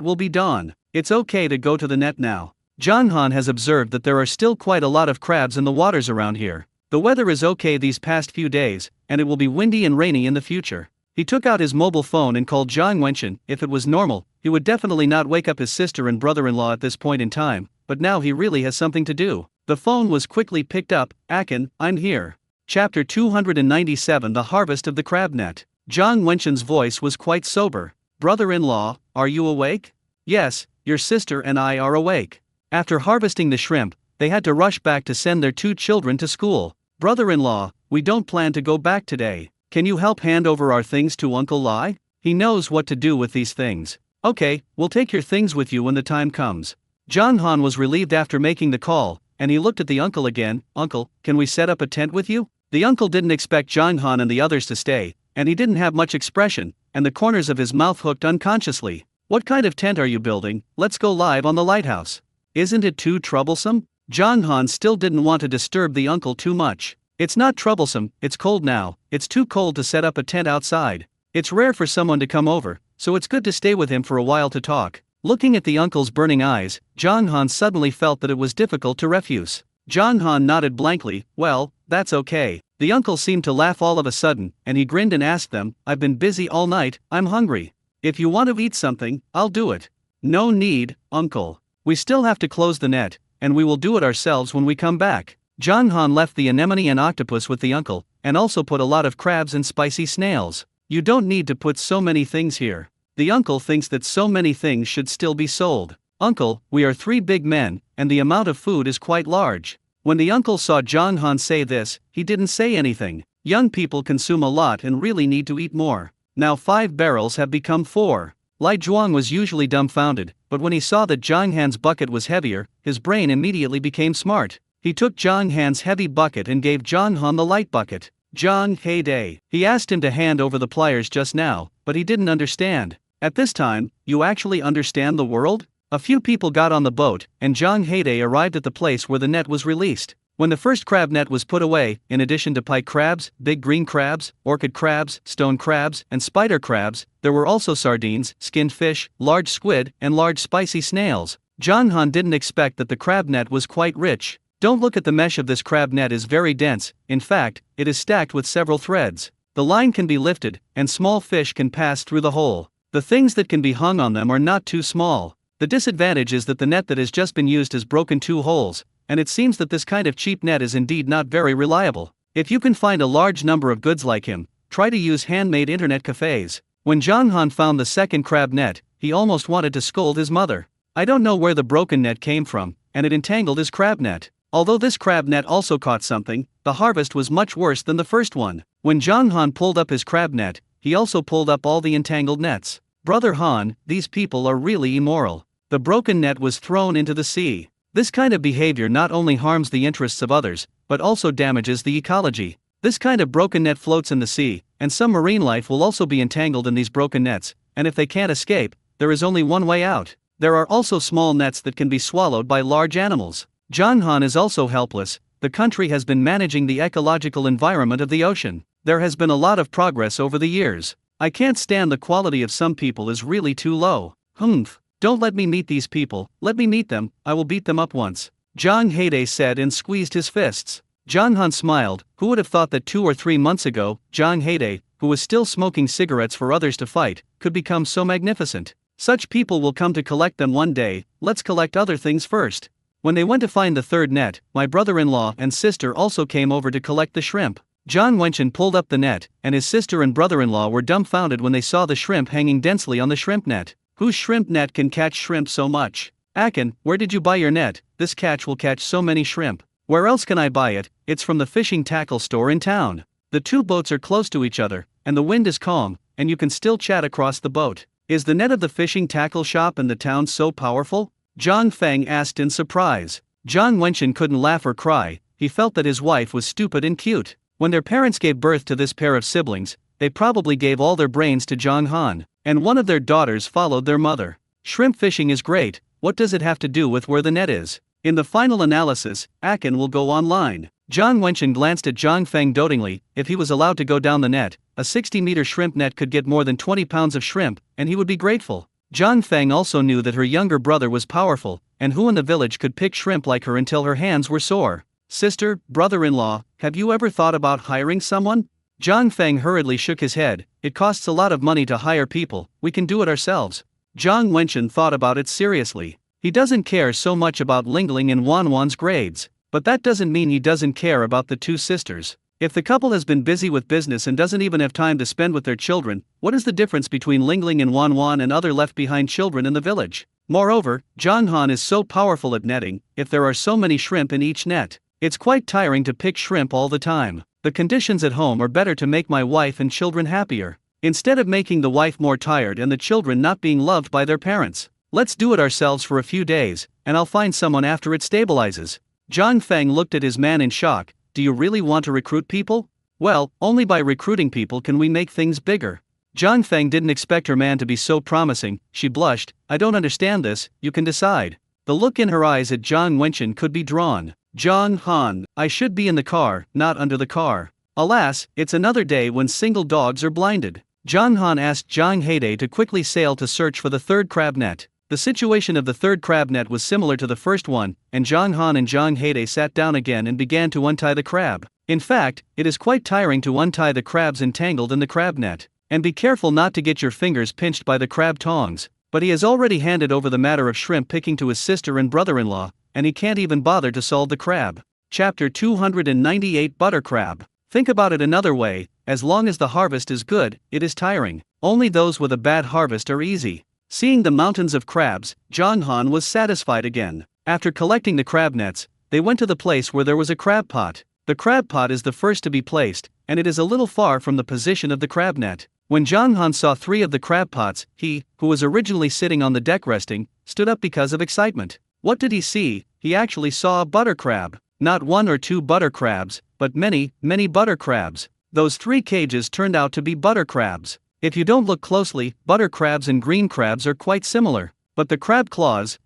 will be dawn. It's okay to go to the net now. Zhang Han has observed that there are still quite a lot of crabs in the waters around here. The weather is okay these past few days, and it will be windy and rainy in the future. He took out his mobile phone and called Zhang Wenchen. If it was normal, he would definitely not wake up his sister and brother-in-law at this point in time, but now he really has something to do. The phone was quickly picked up. Akin, I'm here. Chapter 297 The Harvest of the Crab Net. Zhang Wenchen's voice was quite sober. Brother-in-law, are you awake? Yes, your sister and I are awake. After harvesting the shrimp, they had to rush back to send their 2 children to school. Brother-in-law, we don't plan to go back today. Can you help hand over our things to Uncle Lai? He knows what to do with these things. Okay, we'll take your things with you when the time comes. Zhang Han was relieved after making the call, and he looked at the uncle again. Uncle, can we set up a tent with you? The uncle didn't expect Zhang Han and the others to stay, and he didn't have much expression, and the corners of his mouth hooked unconsciously. What kind of tent are you building? Let's go live on the lighthouse. Isn't it too troublesome? Zhang Han still didn't want to disturb the uncle too much. It's not troublesome, it's cold now, it's too cold to set up a tent outside. It's rare for someone to come over, so it's good to stay with him for a while to talk. Looking at the uncle's burning eyes, Zhang Han suddenly felt that it was difficult to refuse. Zhang Han nodded blankly, well, that's okay. The uncle seemed to laugh all of a sudden, and he grinned and asked them, I've been busy all night, I'm hungry. If you want to eat something, I'll do it. No need, uncle. We still have to close the net, and we will do it ourselves when we come back. Zhang Han left the anemone and octopus with the uncle, and also put a lot of crabs and spicy snails. You don't need to put so many things here. The uncle thinks that so many things should still be sold. Uncle, we are 3 big men, and the amount of food is quite large. When the uncle saw Zhang Han say this, he didn't say anything. Young people consume a lot and really need to eat more. Now 5 barrels have become 4. Lai Zhuang was usually dumbfounded, but when he saw that Zhang Han's bucket was heavier, his brain immediately became smart. He took Zhang Han's heavy bucket and gave Zhang Han the light bucket. Zhang Heide. He asked him to hand over the pliers just now, but he didn't understand. At this time, you actually understand the world? A few people got on the boat, and Zhang Heide arrived at the place where the net was released. When the first crab net was put away, in addition to pike crabs, big green crabs, orchid crabs, stone crabs, and spider crabs, there were also sardines, skinned fish, large squid, and large spicy snails. Jong Han didn't expect that the crab net was quite rich. Don't look at the mesh of this crab net is very dense, in fact, it is stacked with several threads. The line can be lifted, and small fish can pass through the hole. The things that can be hung on them are not too small. The disadvantage is that the net that has just been used has broken 2 holes, and it seems that this kind of cheap net is indeed not very reliable. If you can find a large number of goods like him, try to use handmade internet cafes. When Jong Han found the second crab net, he almost wanted to scold his mother. I don't know where the broken net came from, and it entangled his crab net. Although this crab net also caught something, the harvest was much worse than the first one. When Jong Han pulled up his crab net, he also pulled up all the entangled nets. Brother Han, these people are really immoral. The broken net was thrown into the sea. This kind of behavior not only harms the interests of others, but also damages the ecology. This kind of broken net floats in the sea, and some marine life will also be entangled in these broken nets, and if they can't escape, there is only one way out. There are also small nets that can be swallowed by large animals. Jong Han is also helpless. The country has been managing the ecological environment of the ocean. There has been a lot of progress over the years. I can't stand the quality of some people is really too low. Humph. Don't let me meet these people, let me meet them, I will beat them up once. Jong Haede said and squeezed his fists. Jong Han smiled. Who would have thought that 2 or 3 months ago, Jong Haede, who was still smoking cigarettes for others to fight, could become so magnificent. Such people will come to collect them one day, let's collect other things first. When they went to find the third net, my brother-in-law and sister also came over to collect the shrimp. John Wenchen pulled up the net, and his sister and brother-in-law were dumbfounded when they saw the shrimp hanging densely on the shrimp net. Whose shrimp net can catch shrimp so much? Akin, where did you buy your net? This catch will catch so many shrimp. Where else can I buy it? It's from the fishing tackle store in town. The 2 boats are close to each other, and the wind is calm, and you can still chat across the boat. Is the net of the fishing tackle shop in the town so powerful? Zhang Feng asked in surprise. Zhang Wenchen couldn't laugh or cry, he felt that his wife was stupid and cute. When their parents gave birth to this pair of siblings, they probably gave all their brains to Zhang Han, and one of their daughters followed their mother. Shrimp fishing is great, what does it have to do with where the net is? In the final analysis, Akin will go online. Zhang Wenchen glanced at Zhang Feng dotingly. If he was allowed to go down the net, a 60-meter shrimp net could get more than 20 pounds of shrimp, and he would be grateful. Zhang Feng also knew that her younger brother was powerful, and who in the village could pick shrimp like her until her hands were sore. Sister, brother-in-law, have you ever thought about hiring someone? Zhang Feng hurriedly shook his head. It costs a lot of money to hire people, we can do it ourselves. Zhang Wenchen thought about it seriously. He doesn't care so much about Ling Ling and Wan Wan's grades, but that doesn't mean he doesn't care about the 2 sisters. If the couple has been busy with business and doesn't even have time to spend with their children, what is the difference between Ling Ling and Wan Wan and other left-behind children in the village? Moreover, Zhang Han is so powerful at netting, if there are so many shrimp in each net, it's quite tiring to pick shrimp all the time. The conditions at home are better to make my wife and children happier, instead of making the wife more tired and the children not being loved by their parents. Let's do it ourselves for a few days, and I'll find someone after it stabilizes. Zhang Feng looked at his man in shock. Do you really want to recruit people? Well, only by recruiting people can we make things bigger. Zhang Feng didn't expect her man to be so promising. She blushed. I don't understand this, you can decide. The look in her eyes at Zhang Wenchen could be drawn. Zhang Han, I should be in the car, not under the car. Alas, it's another day when single dogs are blinded. Zhang Han asked Zhang Haede to quickly sail to search for the third crab net. The situation of the third crab net was similar to the first one, and Zhang Han and Zhang Haede sat down again and began to untie the crab. In fact, it is quite tiring to untie the crabs entangled in the crab net. And be careful not to get your fingers pinched by the crab tongs. But he has already handed over the matter of shrimp picking to his sister and brother-in-law, and he can't even bother to solve the crab. Chapter 298 Butter Crab. Think about it another way, as long as the harvest is good, it is tiring. Only those with a bad harvest are easy. Seeing the mountains of crabs, Zhang Han was satisfied again. After collecting the crab nets, they went to the place where there was a crab pot. The crab pot is the first to be placed, and it is a little far from the position of the crab net. When Zhang Han saw 3 of the crab pots, he, who was originally sitting on the deck resting, stood up because of excitement. What did he see? He actually saw a butter crab. Not 1 or 2 butter crabs, but many, many butter crabs. Those 3 cages turned out to be butter crabs. If you don't look closely, butter crabs and green crabs are quite similar. But the crab claws,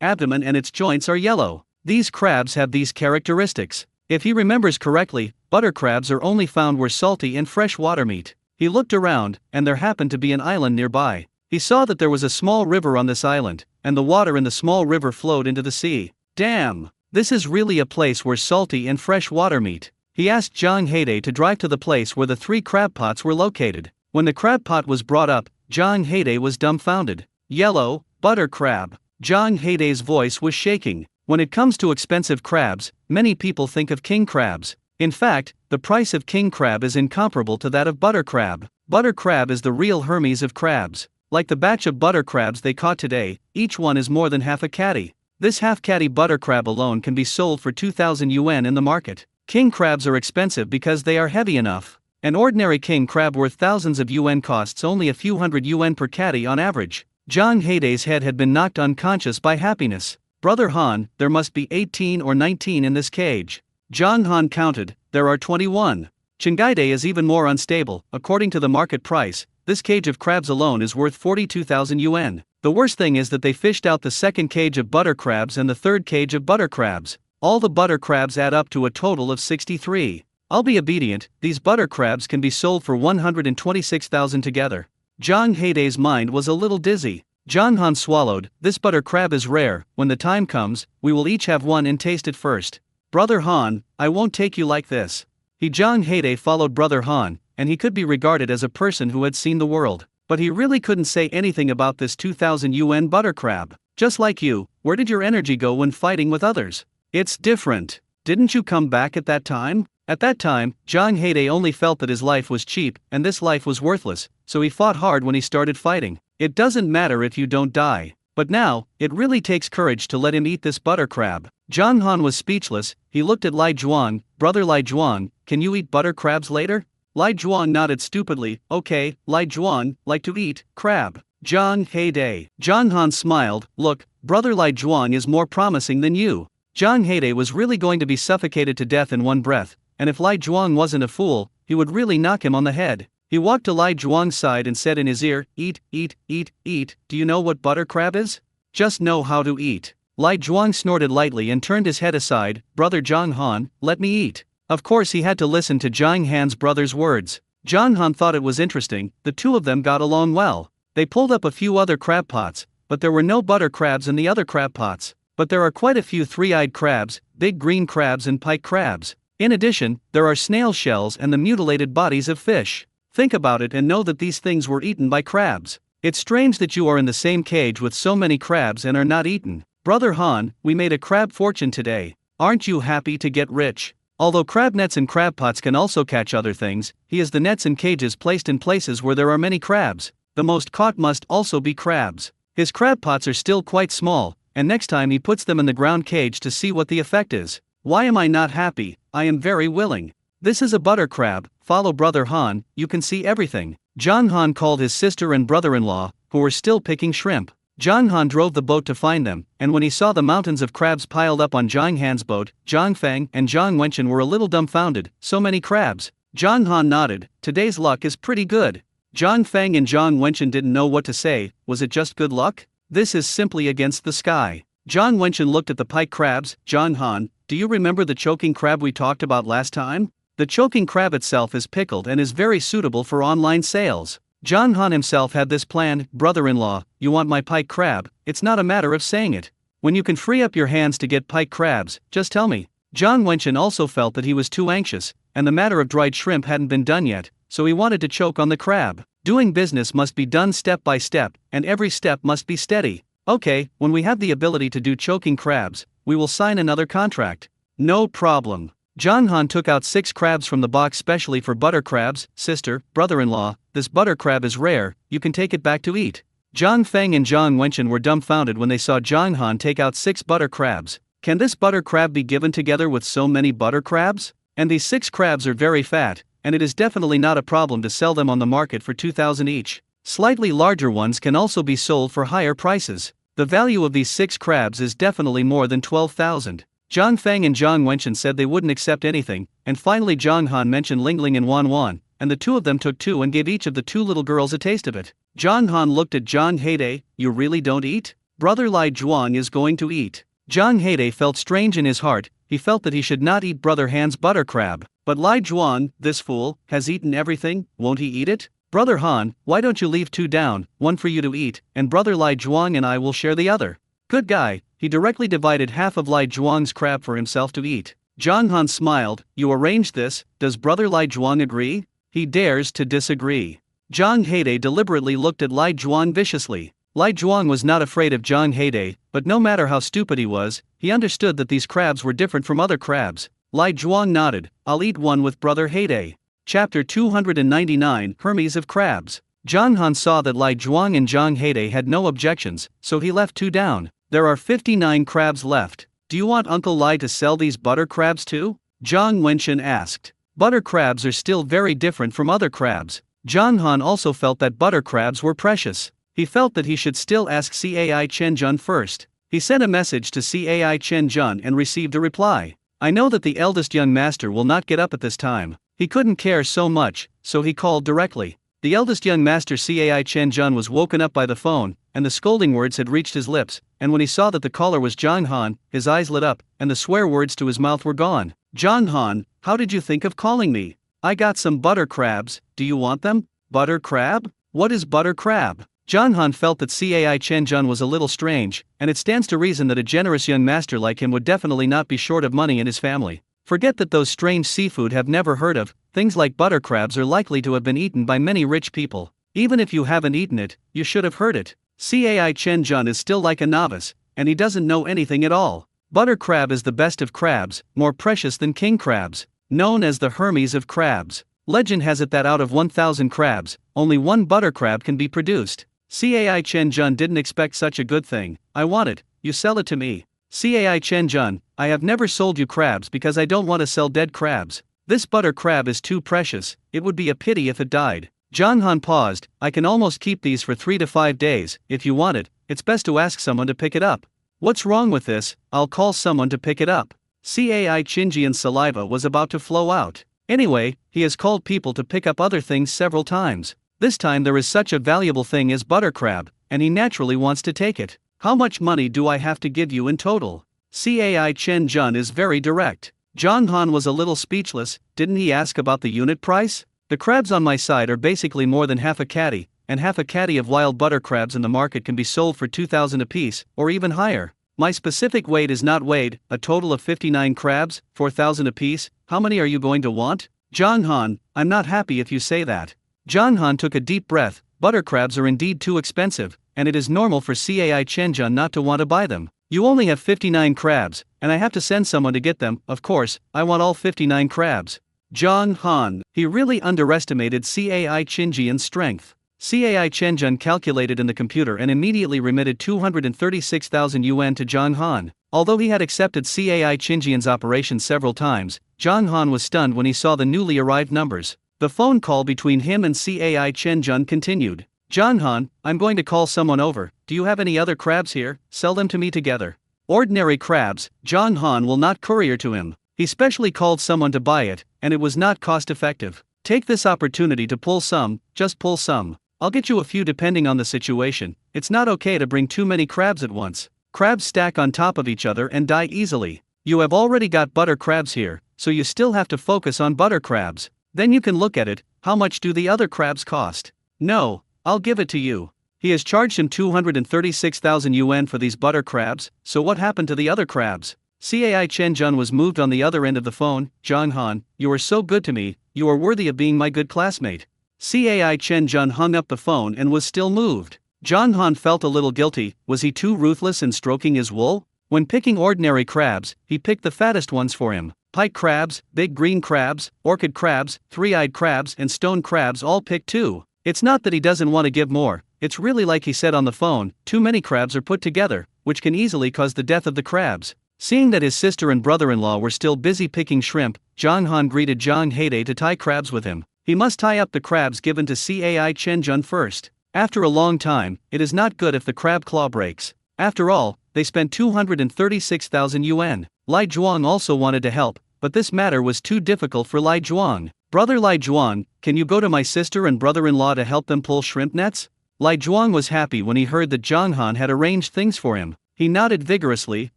abdomen and its joints are yellow. These crabs have these characteristics. If he remembers correctly, butter crabs are only found where salty and fresh water meet. He looked around, and there happened to be an island nearby. He saw that there was a small river on this island, and the water in the small river flowed into the sea. Damn! This is really a place where salty and fresh water meet. He asked Zhang Heide to drive to the place where the 3 crab pots were located. When the crab pot was brought up, Zhang Heide was dumbfounded. Yellow, butter crab. Zhang Heide's voice was shaking. When it comes to expensive crabs, many people think of king crabs. In fact, the price of king crab is incomparable to that of butter crab. Butter crab is the real Hermes of crabs. Like the batch of butter crabs they caught today, each one is more than half a catty. This half-catty butter crab alone can be sold for 2,000 yuan in the market. King crabs are expensive because they are heavy enough. An ordinary king crab worth thousands of yuan costs only a few hundred yuan per catty on average. Zhang Heide's head had been knocked unconscious by happiness. Brother Han, there must be 18 or 19 in this cage. Zhang Han counted, there are 21. Chengaide is even more unstable. According to the market price, this cage of crabs alone is worth 42,000 yuan. The worst thing is that they fished out the second cage of butter crabs and the third cage of butter crabs. All the butter crabs add up to a total of 63. I'll be obedient, these butter crabs can be sold for 126,000 together. Zhang Heide's mind was a little dizzy. Zhang Han swallowed, this butter crab is rare, when the time comes, we will each have one and taste it first. Brother Han, I won't take you like this. Zhang Heide followed Brother Han, and he could be regarded as a person who had seen the world. But he really couldn't say anything about this 2,000 yuan butter crab. Just like you, where did your energy go when fighting with others? It's different. Didn't you come back at that time? At that time, Zhang Heide only felt that his life was cheap and this life was worthless, so he fought hard when he started fighting. It doesn't matter if you don't die. But now, it really takes courage to let him eat this butter crab. Zhang Han was speechless. He looked at Lai Zhuang. Brother Lai Zhuang, can you eat butter crabs later? Lai Zhuang nodded stupidly. Okay, Lai Zhuang, like to eat crab. Zhang Heide. Zhang Han smiled. Look, Brother Lai Zhuang is more promising than you. Zhang Heide was really going to be suffocated to death in one breath, and if Lai Zhuang wasn't a fool, he would really knock him on the head. He walked to Lai Zhuang's side and said in his ear, eat, eat, eat, eat. Do you know what butter crab is? Just know how to eat. Lai Zhuang snorted lightly and turned his head aside. Brother Zhang Han, let me eat. Of course he had to listen to Zhang Han's brother's words. Zhang Han thought it was interesting, the two of them got along well. They pulled up a few other crab pots, but there were no butter crabs in the other crab pots. But there are quite a few three-eyed crabs, big green crabs and pike crabs. In addition, there are snail shells and the mutilated bodies of fish. Think about it and know that these things were eaten by crabs. It's strange that you are in the same cage with so many crabs and are not eaten. Brother Han, we made a crab fortune today. Aren't you happy to get rich? Although crab nets and crab pots can also catch other things, he has the nets and cages placed in places where there are many crabs. The most caught must also be crabs. His crab pots are still quite small, and next time he puts them in the ground cage to see what the effect is. Why am I not happy? I am very willing. This is a butter crab, follow Brother Han, you can see everything. Zhang Han called his sister and brother-in-law, who were still picking shrimp. Zhang Han drove the boat to find them, and when he saw the mountains of crabs piled up on Zhang Han's boat, Zhang Feng and Zhang Wenchen were a little dumbfounded. So many crabs. Zhang Han nodded, today's luck is pretty good. Zhang Feng and Zhang Wenchen didn't know what to say. Was it just good luck? This is simply against the sky. Zhang Wenchen looked at the pike crabs. Zhang Han, do you remember the choking crab we talked about last time? The choking crab itself is pickled and is very suitable for online sales. Zhang Han himself had this plan. Brother-in-law, you want my pike crab? It's not a matter of saying it. When you can free up your hands to get pike crabs, just tell me. Zhang Wenchen also felt that he was too anxious, and the matter of dried shrimp hadn't been done yet, so he wanted to choke on the crab. Doing business must be done step by step, and every step must be steady. Okay, when we have the ability to do choking crabs, we will sign another contract. No problem. Zhang Han took out 6 crabs from the box specially for butter crabs. Sister, brother-in-law, this butter crab is rare, you can take it back to eat. Zhang Feng and Zhang Wenchen were dumbfounded when they saw Zhang Han take out 6 butter crabs. Can this butter crab be given together with so many butter crabs? And these 6 crabs are very fat, and it is definitely not a problem to sell them on the market for 2,000 each. Slightly larger ones can also be sold for higher prices. The value of these 6 crabs is definitely more than 12,000. Zhang Feng and Zhang Wenchen said they wouldn't accept anything, and finally Zhang Han mentioned Lingling and Wan Wan, and the two of them took 2 and gave each of the 2 little girls a taste of it. Zhang Han looked at Zhang Heide, you really don't eat? Brother Lai Zhuang is going to eat. Zhang Heide felt strange in his heart. He felt that he should not eat Brother Han's butter crab. But Lai Zhuang, this fool, has eaten everything, won't he eat it? Brother Han, why don't you leave 2 down, 1 for you to eat, and Brother Lai Zhuang and I will share the other. Good guy. He directly divided half of Lai Zhuang's crab for himself to eat. Zhang Han smiled. You arranged this, does Brother Lai Zhuang agree? He dares to disagree. Zhang Heide deliberately looked at Lai Zhuang viciously. Lai Zhuang was not afraid of Zhang Heide, but no matter how stupid he was, he understood that these crabs were different from other crabs. Lai Zhuang nodded. I'll eat one with Brother Heide. Chapter 299 Hermes of Crabs. Zhang Han saw that Lai Zhuang and Zhang Heide had no objections, so he left 2 down. There are 59 crabs left. Do you want Uncle Lai to sell these butter crabs too? Zhang Wenxin asked. Butter crabs are still very different from other crabs. Zhang Han also felt that butter crabs were precious. He felt that he should still ask Cai Chen-jun first. He sent a message to Cai Chen-jun and received a reply. I know that the eldest young master will not get up at this time. He couldn't care so much, so he called directly. The eldest young master Cai Chen-jun was woken up by the phone, and the scolding words had reached his lips, and when he saw that the caller was Zhang Han, his eyes lit up, and the swear words to his mouth were gone. Zhang Han, how did you think of calling me? I got some butter crabs, do you want them? Butter crab? What is butter crab? Zhang Han felt that Cai Chen-jun was a little strange, and it stands to reason that a generous young master like him would definitely not be short of money in his family. Forget that those strange seafood have never heard of, things like butter crabs are likely to have been eaten by many rich people. Even if you haven't eaten it, you should have heard it. Cai Chen-jun is still like a novice, and he doesn't know anything at all. Butter crab is the best of crabs, more precious than king crabs. Known as the Hermes of crabs. Legend has it that out of 1,000 crabs, only 1 butter crab can be produced. Cai Chen-jun didn't expect such a good thing. I want it, you sell it to me. Cai Chen-jun, I have never sold you crabs because I don't want to sell dead crabs. This butter crab is too precious, it would be a pity if it died. Zhang Han paused. I can almost keep these for 3 to 5 days. If you want it, it's best to ask someone to pick it up. What's wrong with this? I'll call someone to pick it up. Cai Chen-jun's saliva was about to flow out. Anyway, he has called people to pick up other things several times. This time there is such a valuable thing as butter crab, and he naturally wants to take it. How much money do I have to give you in total? Cai Chen-jun is very direct. Zhang Han was a little speechless. Didn't he ask about the unit price? The crabs on my side are basically more than half a caddy, and half a caddy of wild butter crabs in the market can be sold for 2,000 apiece, or even higher. My specific weight is not weighed, a total of 59 crabs, 4,000 apiece. How many are you going to want? Zhang Han, I'm not happy if you say that. Zhang Han took a deep breath. Butter crabs are indeed too expensive, and it is normal for Cai Chen-jun not to want to buy them. You only have 59 crabs, and I have to send someone to get them. Of course, I want all 59 crabs. Zhang Han, he really underestimated Cai Chen-jun's strength. Cai Chen-jun calculated in the computer and immediately remitted 236,000 yuan to Zhang Han. Although he had accepted Cai Chen-jun's operation several times, Zhang Han was stunned when he saw the newly arrived numbers. The phone call between him and Cai Chen-jun continued. Zhang Han, I'm going to call someone over. Do you have any other crabs here? Sell them to me together. Ordinary crabs, Zhang Han will not courier to him. He specially called someone to buy it, and it was not cost effective. Take this opportunity to pull some, just pull some. I'll get you a few depending on the situation. It's not okay to bring too many crabs at once. Crabs stack on top of each other and die easily. You have already got butter crabs here, so you still have to focus on butter crabs. Then you can look at it. How much do the other crabs cost? No, I'll give it to you. He has charged him 236,000 yuan for these butter crabs, so what happened to the other crabs? Cai Chen-jun was moved on the other end of the phone. Zhang Han, you are so good to me, you are worthy of being my good classmate. Cai Chen-jun hung up the phone and was still moved. Zhang Han felt a little guilty. Was he too ruthless in stroking his wool? When picking ordinary crabs, he picked the fattest ones for him. Pike crabs, big green crabs, orchid crabs, three-eyed crabs and stone crabs all picked too. It's not that he doesn't want to give more, it's really like he said on the phone, too many crabs are put together, which can easily cause the death of the crabs. Seeing that his sister and brother-in-law were still busy picking shrimp, Zhang Han greeted Zhang Heide to tie crabs with him. He must tie up the crabs given to Cai Chen-jun first. After a long time, it is not good if the crab claw breaks. After all, they spent 236,000 yuan. Lai Zhuang also wanted to help, but this matter was too difficult for Lai Zhuang. Brother Lai Zhuang, can you go to my sister and brother-in-law to help them pull shrimp nets? Lai Zhuang was happy when he heard that Zhang Han had arranged things for him. He nodded vigorously.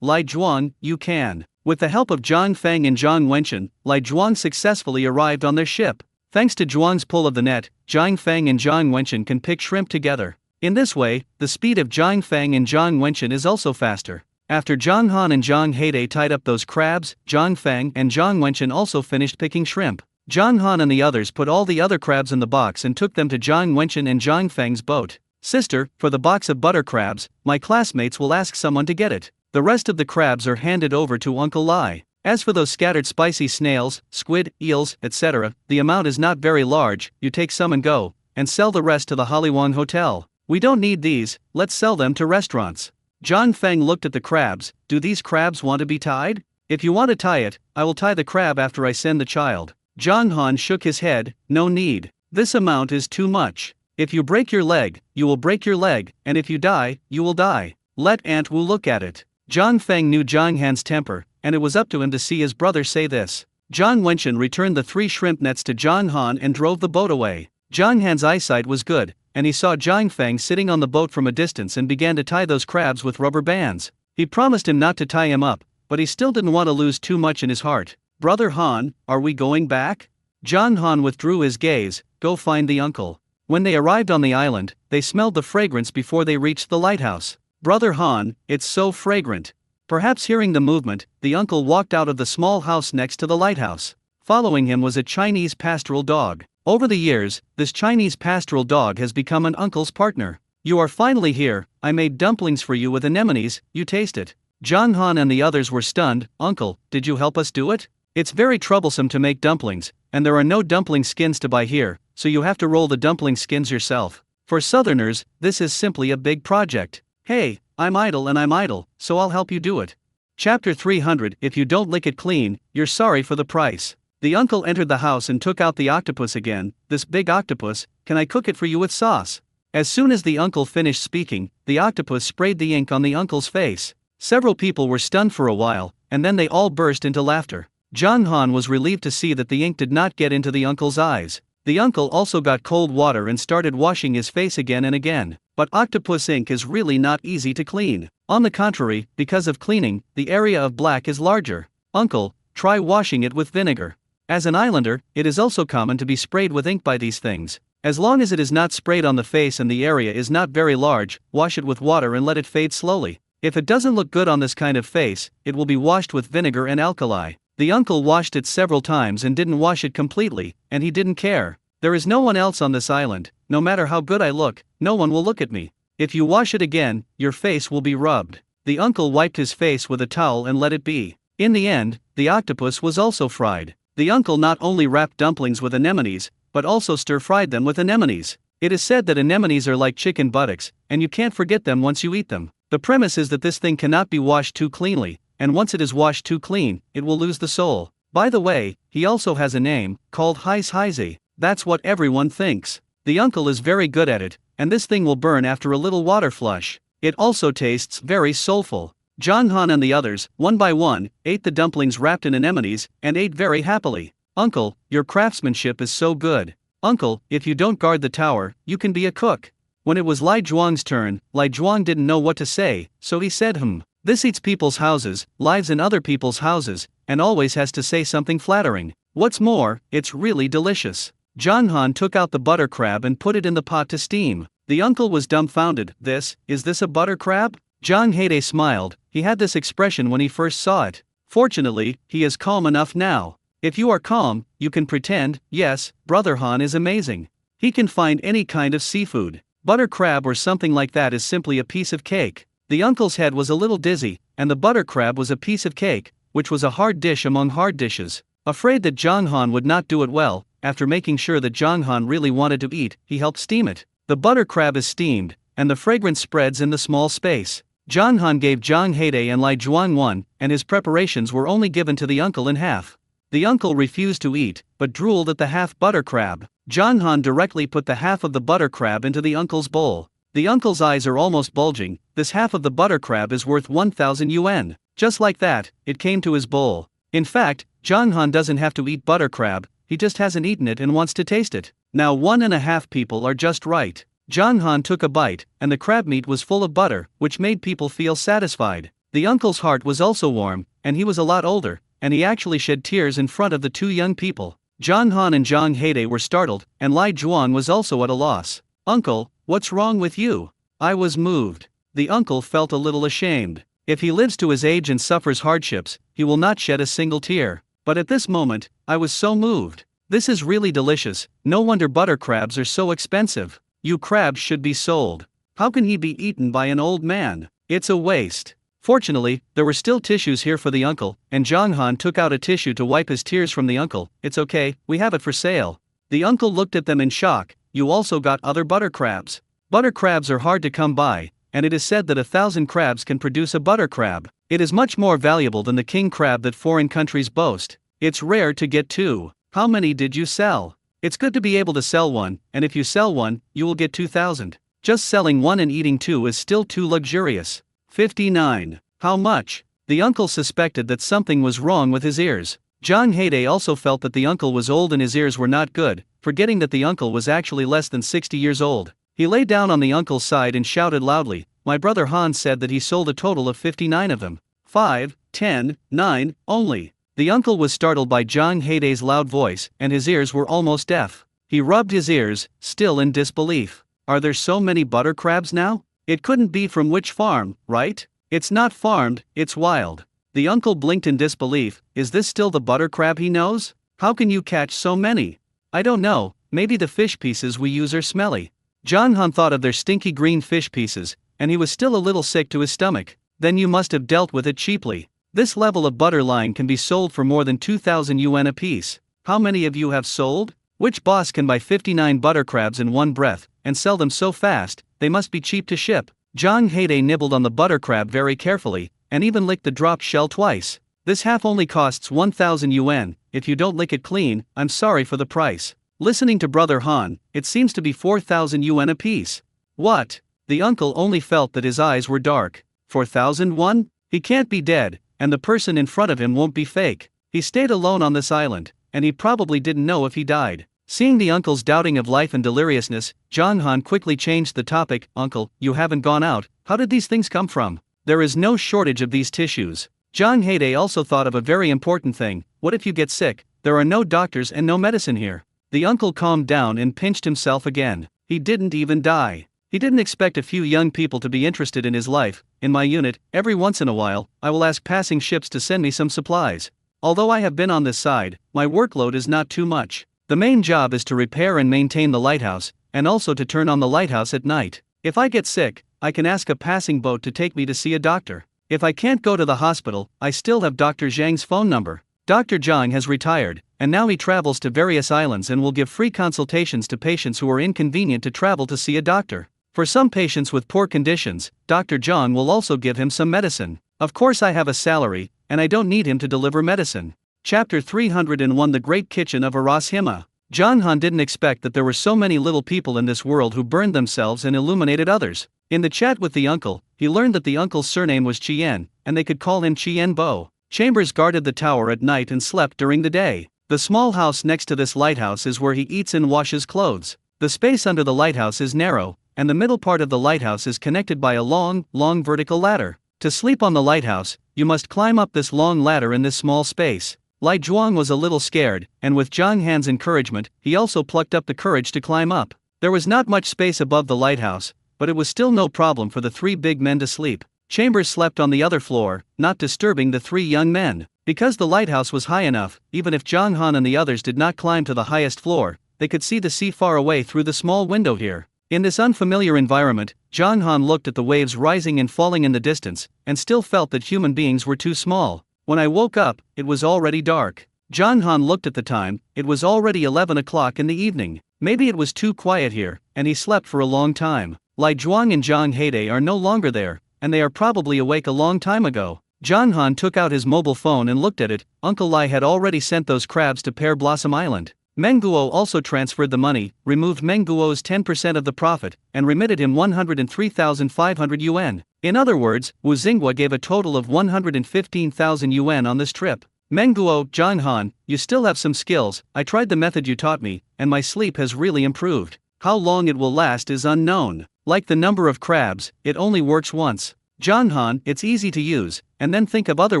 Lai Zhuang, you can. With the help of Zhang Feng and Zhang Wenchen, Lai Zhuang successfully arrived on their ship. Thanks to Zhuang's pull of the net, Zhang Feng and Zhang Wenchen can pick shrimp together. In this way, the speed of Zhang Feng and Zhang Wenchen is also faster. After Zhang Han and Zhang Heide tied up those crabs, Zhang Feng and Zhang Wenchen also finished picking shrimp. Zhang Han and the others put all the other crabs in the box and took them to Zhang Wenchen and Zhang Feng's boat. Sister, for the box of butter crabs, my classmates will ask someone to get it. The rest of the crabs are handed over to Uncle Lai. As for those scattered spicy snails, squid, eels, etc., the amount is not very large. You take some and go, and sell the rest to the Haliwang Hotel. We don't need these, let's sell them to restaurants. Zhang Feng looked at the crabs. Do these crabs want to be tied? If you want to tie it, I will tie the crab after I send the child. Zhang Han shook his head. No need. This amount is too much. If you break your leg, you will break your leg, and if you die, you will die. Let Aunt Wu look at it. Zhang Feng knew Zhang Han's temper, and it was up to him to see his brother say this. Zhang Wenchen returned the 3 shrimp nets to Zhang Han and drove the boat away. Zhang Han's eyesight was good, and he saw Zhang Feng sitting on the boat from a distance and began to tie those crabs with rubber bands. He promised him not to tie him up, but he still didn't want to lose too much in his heart. Brother Han, are we going back? Zhang Han withdrew his gaze. Go find the uncle. When they arrived on the island, they smelled the fragrance before they reached the lighthouse. Brother Han, it's so fragrant. Perhaps hearing the movement, the uncle walked out of the small house next to the lighthouse. Following him was a Chinese pastoral dog. Over the years, this Chinese pastoral dog has become an uncle's partner. You are finally here. I made dumplings for you with anemones, you taste it. Zhang Han and the others were stunned. Uncle, did you help us do it? It's very troublesome to make dumplings, and there are no dumpling skins to buy here, so you have to roll the dumpling skins yourself. For Southerners, this is simply a big project. Hey, I'm idle, so I'll help you do it. Chapter 300. If you don't lick it clean, you're sorry for the price. The uncle entered the house and took out the octopus again. This big octopus, can I cook it for you with sauce? As soon as the uncle finished speaking, the octopus sprayed the ink on the uncle's face. Several people were stunned for a while, and then they all burst into laughter. Zhang Han was relieved to see that the ink did not get into the uncle's eyes. The uncle also got cold water and started washing his face again and again. But octopus ink is really not easy to clean. On the contrary, because of cleaning, the area of black is larger. Uncle, try washing it with vinegar. As an islander, it is also common to be sprayed with ink by these things. As long as it is not sprayed on the face and the area is not very large, wash it with water and let it fade slowly. If it doesn't look good on this kind of face, it will be washed with vinegar and alkali. The uncle washed it several times and didn't wash it completely, and he didn't care. There is no one else on this island. No matter how good I look, no one will look at me. If you wash it again, your face will be rubbed. The uncle wiped his face with a towel and let it be. In the end, the octopus was also fried. The uncle not only wrapped dumplings with anemones, but also stir-fried them with anemones. It is said that anemones are like chicken buttocks, and you can't forget them once you eat them. The premise is that this thing cannot be washed too cleanly, and once it is washed too clean, it will lose the soul. By the way, he also has a name, called Heis Heise. That's what everyone thinks. The uncle is very good at it, and this thing will burn after a little water flush. It also tastes very soulful. Zhang Han and the others, one by one, ate the dumplings wrapped in anemones, and ate very happily. Uncle, your craftsmanship is so good. Uncle, if you don't guard the tower, you can be a cook. When it was Lai Zhuang's turn, Lai Zhuang didn't know what to say, so he said This eats people's houses, lives in other people's houses, and always has to say something flattering. What's more, it's really delicious. Zhang Han took out the butter crab and put it in the pot to steam. The uncle was dumbfounded. Is this a butter crab? Zhang Heide smiled. He had this expression when he first saw it. Fortunately, he is calm enough now. If you are calm, you can pretend. Yes, Brother Han is amazing. He can find any kind of seafood. Butter crab or something like that is simply a piece of cake. The uncle's head was a little dizzy, and the butter crab was a piece of cake, which was a hard dish among hard dishes. Afraid that Zhang Han would not do it well, after making sure that Zhang Han really wanted to eat, he helped steam it. The butter crab is steamed, and the fragrance spreads in the small space. Zhang Han gave Zhang Heide and Lai Zhuang one, and his preparations were only given to the uncle in half. The uncle refused to eat, but drooled at the half butter crab. Zhang Han directly put the half of the butter crab into the uncle's bowl. The uncle's eyes are almost bulging. This half of the butter crab is worth 1,000 yuan. Just like that, it came to his bowl. In fact, Zhang Han doesn't have to eat butter crab, he just hasn't eaten it and wants to taste it. Now 1.5 people are just right. John Han took a bite, and the crab meat was full of butter, which made people feel satisfied. The uncle's heart was also warm, and he was a lot older, and he actually shed tears in front of the two young people. John Han and Zhang Heide were startled, and Lai Zhuan was also at a loss. "Uncle, what's wrong with you?" I was moved. The uncle felt a little ashamed. If he lives to his age and suffers hardships, he will not shed a single tear. But at this moment, I was so moved. This is really delicious, no wonder butter crabs are so expensive. You crabs should be sold. How can he be eaten by an old man? It's a waste. Fortunately, there were still tissues here for the uncle, and Zhang Han took out a tissue to wipe his tears from the uncle. "It's okay, we have it for sale." The uncle looked at them in shock. "You also got other butter crabs?" Butter crabs are hard to come by, and it is said that 1,000 crabs can produce a butter crab. It is much more valuable than the king crab that foreign countries boast. It's rare to get two. How many did you sell? It's good to be able to sell one, and if you sell one, you will get 2,000. Just selling one and eating two is still too luxurious. 59. How much? The uncle suspected that something was wrong with his ears. Zhang Heide also felt that the uncle was old and his ears were not good, forgetting that the uncle was actually less than 60 years old. He lay down on the uncle's side and shouted loudly. "My brother Han said that he sold a total of 59 of them. 5, 10, 9, only." The uncle was startled by Zhang Heide's loud voice, and his ears were almost deaf. He rubbed his ears, still in disbelief. "Are there so many butter crabs now? It couldn't be from which farm, right? It's not farmed, it's wild." The uncle blinked in disbelief. Is this still the butter crab he knows? How can you catch so many? "I don't know, maybe the fish pieces we use are smelly." Zhang Han thought of their stinky green fish pieces, and he was still a little sick to his stomach. "Then you must have dealt with it cheaply. This level of butter line can be sold for more than 2,000 yuan apiece. How many of you have sold? Which boss can buy 59 butter crabs in one breath, and sell them so fast? They must be cheap to ship." Zhang Heide nibbled on the butter crab very carefully, and even licked the drop shell twice. "This half only costs 1,000 yuan, if you don't lick it clean, I'm sorry for the price." Listening to Brother Han, it seems to be 4,000 yuan apiece. What? The uncle only felt that his eyes were dark. 4,000 won? He can't be dead, and the person in front of him won't be fake. He stayed alone on this island, and he probably didn't know if he died. Seeing the uncle's doubting of life and deliriousness, Zhang Han quickly changed the topic. "Uncle, you haven't gone out. How did these things come from? There is no shortage of these tissues." Zhang Heide also thought of a very important thing. What if you get sick? There are no doctors and no medicine here. The uncle calmed down and pinched himself again. He didn't even die. He didn't expect a few young people to be interested in his life. "In my unit, every once in a while, I will ask passing ships to send me some supplies. Although I have been on this side, my workload is not too much. The main job is to repair and maintain the lighthouse, and also to turn on the lighthouse at night. If I get sick, I can ask a passing boat to take me to see a doctor. If I can't go to the hospital, I still have Dr. Zhang's phone number. Dr. Zhang has retired, and now he travels to various islands and will give free consultations to patients who are inconvenient to travel to see a doctor. For some patients with poor conditions, Dr. Zhang will also give him some medicine. Of course I have a salary, and I don't need him to deliver medicine." Chapter 301 The Great Kitchen of Arashima. Zhang Han didn't expect that there were so many little people in this world who burned themselves and illuminated others. In the chat with the uncle, he learned that the uncle's surname was Chien, and they could call him Chien Bo. Chambers guarded the tower at night and slept during the day. The small house next to this lighthouse is where he eats and washes clothes. The space under the lighthouse is narrow, and the middle part of the lighthouse is connected by a long vertical ladder. To sleep on the lighthouse, you must climb up this long ladder in this small space. Lai Zhuang was a little scared, and with Zhang Han's encouragement, he also plucked up the courage to climb up. There was not much space above the lighthouse, but it was still no problem for the three big men to sleep. Chambers slept on the other floor, not disturbing the three young men. Because the lighthouse was high enough, even if Zhang Han and the others did not climb to the highest floor, they could see the sea far away through the small window here. In this unfamiliar environment, Zhang Han looked at the waves rising and falling in the distance, and still felt that human beings were too small. When I woke up, it was already dark. Zhang Han looked at the time. It was already 11 o'clock in the evening. Maybe it was too quiet here, and he slept for a long time. Lai Zhuang and Zhang Heide are no longer there, and they are probably awake a long time ago. Zhang Han took out his mobile phone and looked at it. Uncle Lai had already sent those crabs to Pear Blossom Island. Meng Guo also transferred the money, removed Meng Guo's 10% of the profit, and remitted him 103,500 yuan. In other words, Wu Xinghua gave a total of 115,000 yuan on this trip. Meng Guo, Zhang Han, you still have some skills. I tried the method you taught me, and my sleep has really improved. How long it will last is unknown. Like the number of crabs, it only works once. Zhang Han, it's easy to use, and then think of other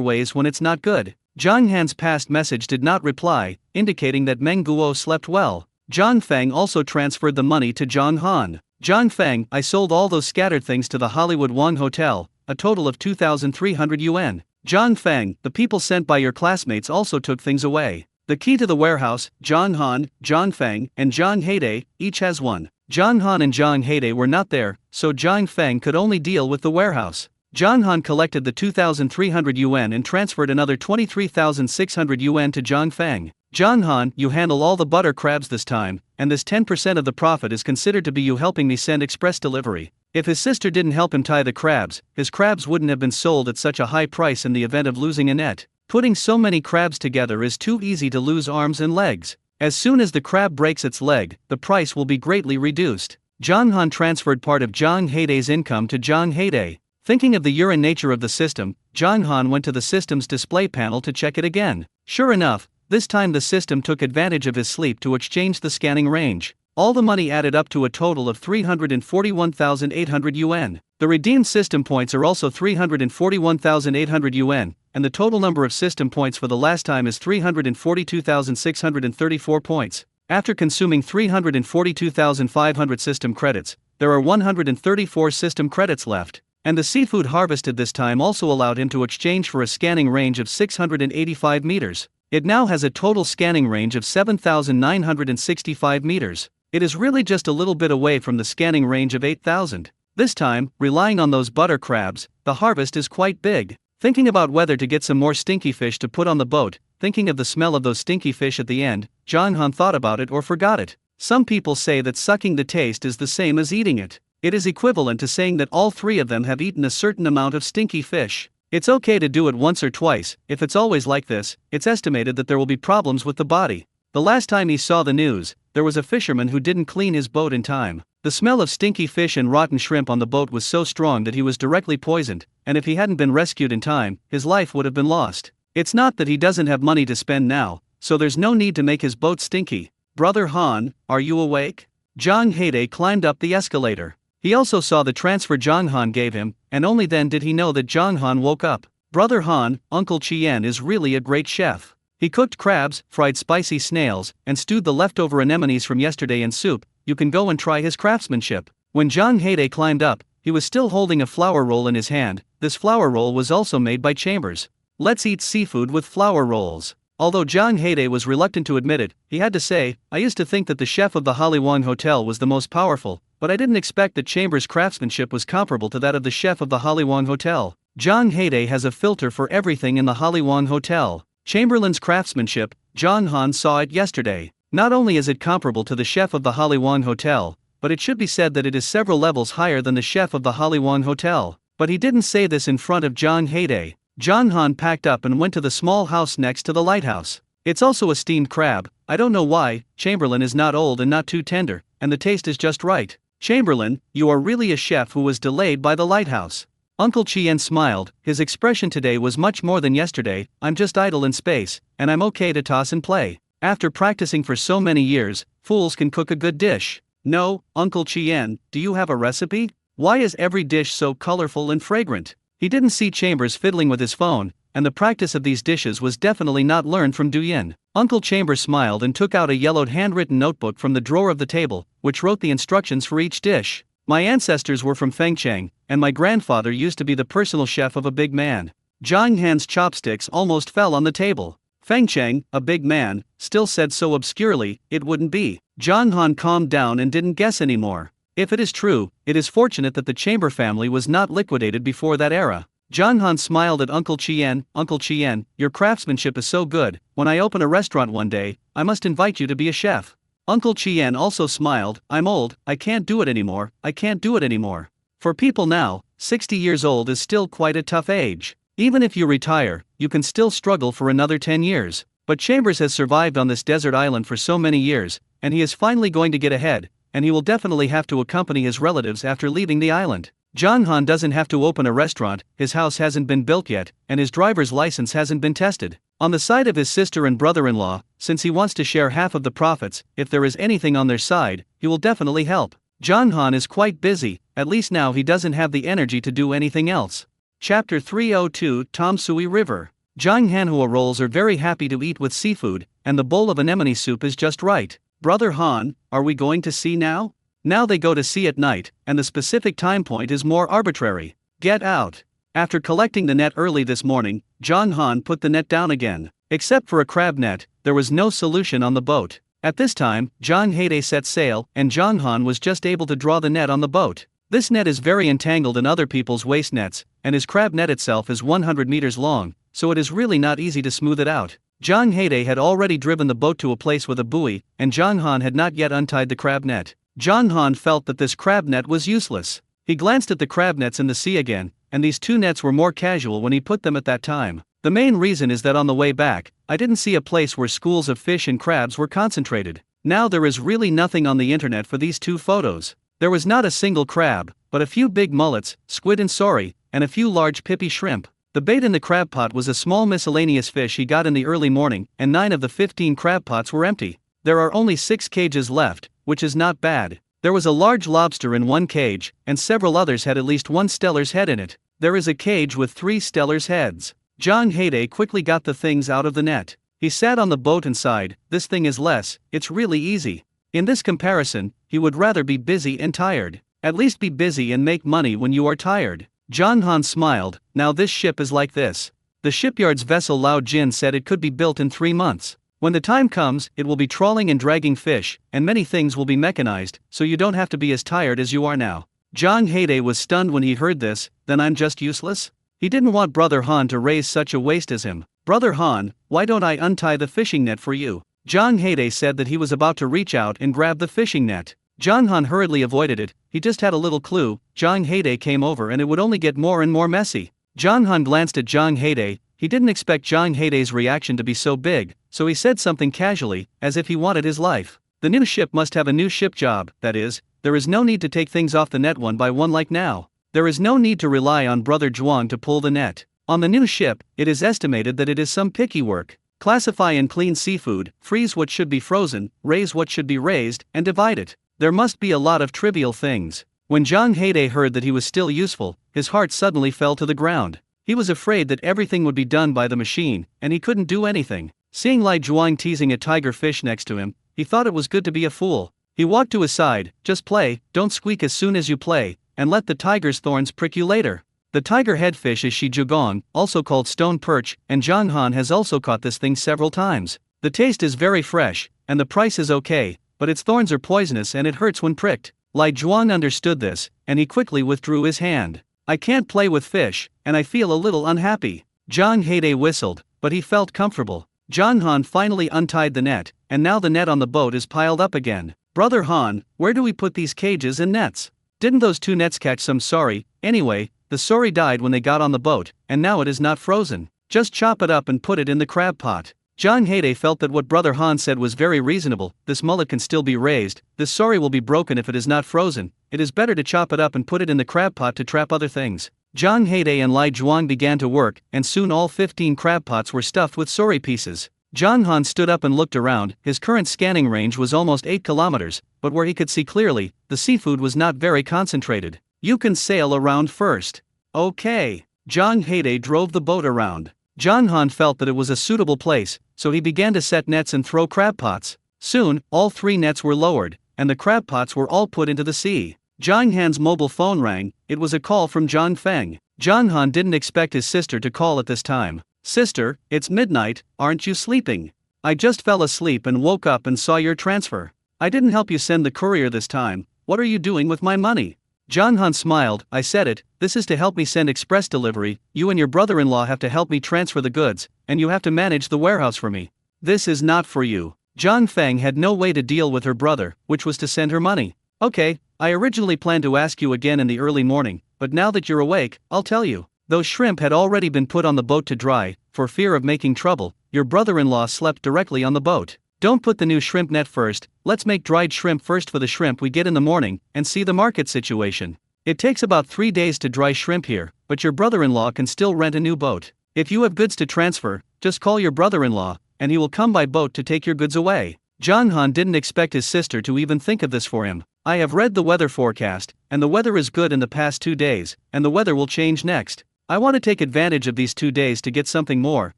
ways when it's not good. Zhang Han's past message did not reply, indicating that Meng Guo slept well. Zhang Feng also transferred the money to Zhang Han. Zhang Feng, I sold all those scattered things to the Hollywood Wang Hotel, a total of 2,300 yuan. Zhang Feng, the people sent by your classmates also took things away. The key to the warehouse, Zhang Han, Zhang Feng, and Zhang Heide, each has one. Zhang Han and Zhang Heide were not there, so Zhang Feng could only deal with the warehouse. Zhang Han collected the 2,300 yuan and transferred another 23,600 yuan to Zhang Feng. Zhang Han, you handle all the butter crabs this time, and this 10% of the profit is considered to be you helping me send express delivery. If his sister didn't help him tie the crabs, his crabs wouldn't have been sold at such a high price in the event of losing a net. Putting so many crabs together is too easy to lose arms and legs. As soon as the crab breaks its leg, the price will be greatly reduced. Zhang Han transferred part of Zhang Heide's income to Zhang Heide. Thinking of the urine nature of the system, Zhang Han went to the system's display panel to check it again. Sure enough, this time the system took advantage of his sleep to exchange the scanning range. All the money added up to a total of 341,800 yuan. The redeemed system points are also 341,800 yuan, and the total number of system points for the last time is 342,634 points. After consuming 342,500 system credits, there are 134 system credits left. And the seafood harvested this time also allowed him to exchange for a scanning range of 685 meters. It now has a total scanning range of 7,965 meters. It is really just a little bit away from the scanning range of 8,000. This time, relying on those butter crabs, the harvest is quite big. Thinking about whether to get some more stinky fish to put on the boat, thinking of the smell of those stinky fish at the end, Zhang Han thought about it or forgot it. Some people say that sucking the taste is the same as eating it. It is equivalent to saying that all three of them have eaten a certain amount of stinky fish. It's okay to do it once or twice. If it's always like this, it's estimated that there will be problems with the body. The last time he saw the news, there was a fisherman who didn't clean his boat in time. The smell of stinky fish and rotten shrimp on the boat was so strong that he was directly poisoned, and if he hadn't been rescued in time, his life would have been lost. It's not that he doesn't have money to spend now, so there's no need to make his boat stinky. Brother Han, are you awake? Zhang Heide climbed up the escalator. He also saw the transfer Zhang Han gave him, and only then did he know that Zhang Han woke up. Brother Han, Uncle Qian is really a great chef. He cooked crabs, fried spicy snails, and stewed the leftover anemones from yesterday in soup. You can go and try his craftsmanship. When Zhang Heide climbed up, he was still holding a flour roll in his hand. This flour roll was also made by Chambers. Let's eat seafood with flour rolls. Although Zhang Heide was reluctant to admit it, he had to say, I used to think that the chef of the Hollywood Hotel was the most powerful, but I didn't expect that Chambers' craftsmanship was comparable to that of the chef of the Hollywood Hotel. Zhang Heide has a filter for everything in the Hollywood Hotel. Chamberlain's craftsmanship, Zhang Han saw it yesterday. Not only is it comparable to the chef of the Hollywood Hotel, but it should be said that it is several levels higher than the chef of the Hollywood Hotel. But he didn't say this in front of Zhang Heide. Zhang Han packed up and went to the small house next to the lighthouse. It's also a steamed crab. I don't know why. Chamberlain is not old and not too tender, and the taste is just right. Chamberlain, you are really a chef who was delayed by the lighthouse. Uncle Qian smiled. His expression today was much more than yesterday. I'm just idle in space, and I'm okay to toss and play. After practicing for so many years, fools can cook a good dish. No, Uncle Qian, do you have a recipe? Why is every dish so colorful and fragrant? He didn't see Chambers fiddling with his phone, and the practice of these dishes was definitely not learned from Duyin. Uncle Chambers smiled and took out a yellowed handwritten notebook from the drawer of the table, which wrote the instructions for each dish. My ancestors were from Fengcheng, and my grandfather used to be the personal chef of a big man. Zhang Han's chopsticks almost fell on the table. Fengcheng, a big man, still said so obscurely, it wouldn't be. Zhang Han calmed down and didn't guess anymore. If it is true, it is fortunate that the Chamber family was not liquidated before that era. Zhang Han smiled at Uncle Qian. Uncle Qian, your craftsmanship is so good, when I open a restaurant one day, I must invite you to be a chef. Uncle Qian also smiled. I'm old, I can't do it anymore, I can't do it anymore. For people now, 60 years old is still quite a tough age. Even if you retire, you can still struggle for another 10 years. But Chambers has survived on this desert island for so many years, and he is finally going to get ahead, and he will definitely have to accompany his relatives after leaving the island. Zhang Han doesn't have to open a restaurant, his house hasn't been built yet, and his driver's license hasn't been tested. On the side of his sister and brother-in-law, since he wants to share half of the profits, if there is anything on their side, he will definitely help. Jong-han is quite busy, at least now he doesn't have the energy to do anything else. Chapter 302 Tomsui River. Jang Hanhua rolls are very happy to eat with seafood, and the bowl of anemone soup is just right. Brother Han, are we going to sea now? Now they go to sea at night, and the specific time point is more arbitrary. Get out. After collecting the net early this morning, Jong Han put the net down again. Except for a crab net, there was no solution on the boat. At this time, Jong Hae set sail, and Jong Han was just able to draw the net on the boat. This net is very entangled in other people's waste nets, and his crab net itself is 100 meters long, so it is really not easy to smooth it out. Jong Hae had already driven the boat to a place with a buoy, and Jong Han had not yet untied the crab net. Jong Han felt that this crab net was useless. He glanced at the crab nets in the sea again, and these two nets were more casual when he put them at that time. The main reason is that on the way back, I didn't see a place where schools of fish and crabs were concentrated. Now there is really nothing on the internet for these two photos. There was not a single crab, but a few big mullets, squid and sori, and a few large pippy shrimp. The bait in the crab pot was a small miscellaneous fish he got in the early morning, and 9 of the 15 crab pots were empty. There are only 6 cages left, which is not bad. There was a large lobster in one cage, and several others had at least one stellar's head in it. There is a cage with 3 stellar's heads. Jong Hae quickly got the things out of the net. He sat on the boat and sighed, this thing is less, it's really easy. In this comparison, he would rather be busy and tired. At least be busy and make money when you are tired. Jong Han smiled, now this ship is like this. The shipyard's vessel Lao Jin said it could be built in 3 months. When the time comes, it will be trawling and dragging fish, and many things will be mechanized, so you don't have to be as tired as you are now. Jong Hae was stunned when he heard this, then I'm just useless? He didn't want Brother Han to raise such a waste as him. Brother Han, why don't I untie the fishing net for you? Jong Hae said that he was about to reach out and grab the fishing net. Jong Han hurriedly avoided it, he just had a little clue. Jong Hae came over and it would only get more and more messy. Jong Han glanced at Jong Hae. He didn't expect Jong Hae's reaction to be so big, so he said something casually, as if he wanted his life. The new ship must have a new ship job, that is, there is no need to take things off the net one by one like now. There is no need to rely on Brother Zhuang to pull the net. On the new ship, it is estimated that it is some picky work. Classify and clean seafood, freeze what should be frozen, raise what should be raised, and divide it. There must be a lot of trivial things. When Jong Hae heard that he was still useful, his heart suddenly fell to the ground. He was afraid that everything would be done by the machine, and he couldn't do anything. Seeing Lai Zhuang teasing a tiger fish next to him, he thought it was good to be a fool. He walked to his side, just play, don't squeak as soon as you play, and let the tiger's thorns prick you later. The tiger headfish is shi jugong, also called stone perch, and Jong Han has also caught this thing several times. The taste is very fresh, and the price is okay, but its thorns are poisonous and it hurts when pricked. Lai Zhuang understood this, and he quickly withdrew his hand. I can't play with fish, and I feel a little unhappy. Jong Hae whistled, but he felt comfortable. Jong Han finally untied the net, and now the net on the boat is piled up again. Brother Han, where do we put these cages and nets? Didn't those 2 nets catch some sori? Anyway, the sori died when they got on the boat, and now it is not frozen. Just chop it up and put it in the crab pot. Jong Hae felt that what Brother Han said was very reasonable. This mullet can still be raised, this sori will be broken if it is not frozen. It is better to chop it up and put it in the crab pot to trap other things. Jong Hae and Lai Zhuang began to work, and soon all 15 crab pots were stuffed with sori pieces. Jong Han stood up and looked around. His current scanning range was almost 8 kilometers, but where he could see clearly, the seafood was not very concentrated. You can sail around first. Okay. Jong Hae drove the boat around. Jong Han felt that it was a suitable place, so he began to set nets and throw crab pots. Soon, all 3 nets were lowered, and the crab pots were all put into the sea. Jong Han's mobile phone rang. It was a call from Jong Feng. Jong Han didn't expect his sister to call at this time. Sister, it's midnight, aren't you sleeping? I just fell asleep and woke up and saw your transfer. I didn't help you send the courier this time. What are you doing with my money? Jong Han smiled. I said it, this is to help me send express delivery. You and your brother-in-law have to help me transfer the goods, and you have to manage the warehouse for me. This is not for you. Jong Feng had no way to deal with her brother, which was to send her money. Okay, I originally planned to ask you again in the early morning, but now that you're awake, I'll tell you. Those shrimp had already been put on the boat to dry. For fear of making trouble, your brother-in-law slept directly on the boat. Don't put the new shrimp net first, let's make dried shrimp first for the shrimp we get in the morning, and see the market situation. It takes about 3 days to dry shrimp here, but your brother-in-law can still rent a new boat. If you have goods to transfer, just call your brother-in-law, and he will come by boat to take your goods away. Jong Han didn't expect his sister to even think of this for him. I have read the weather forecast, and the weather is good in the past 2 days, and the weather will change next. I want to take advantage of these 2 days to get something more.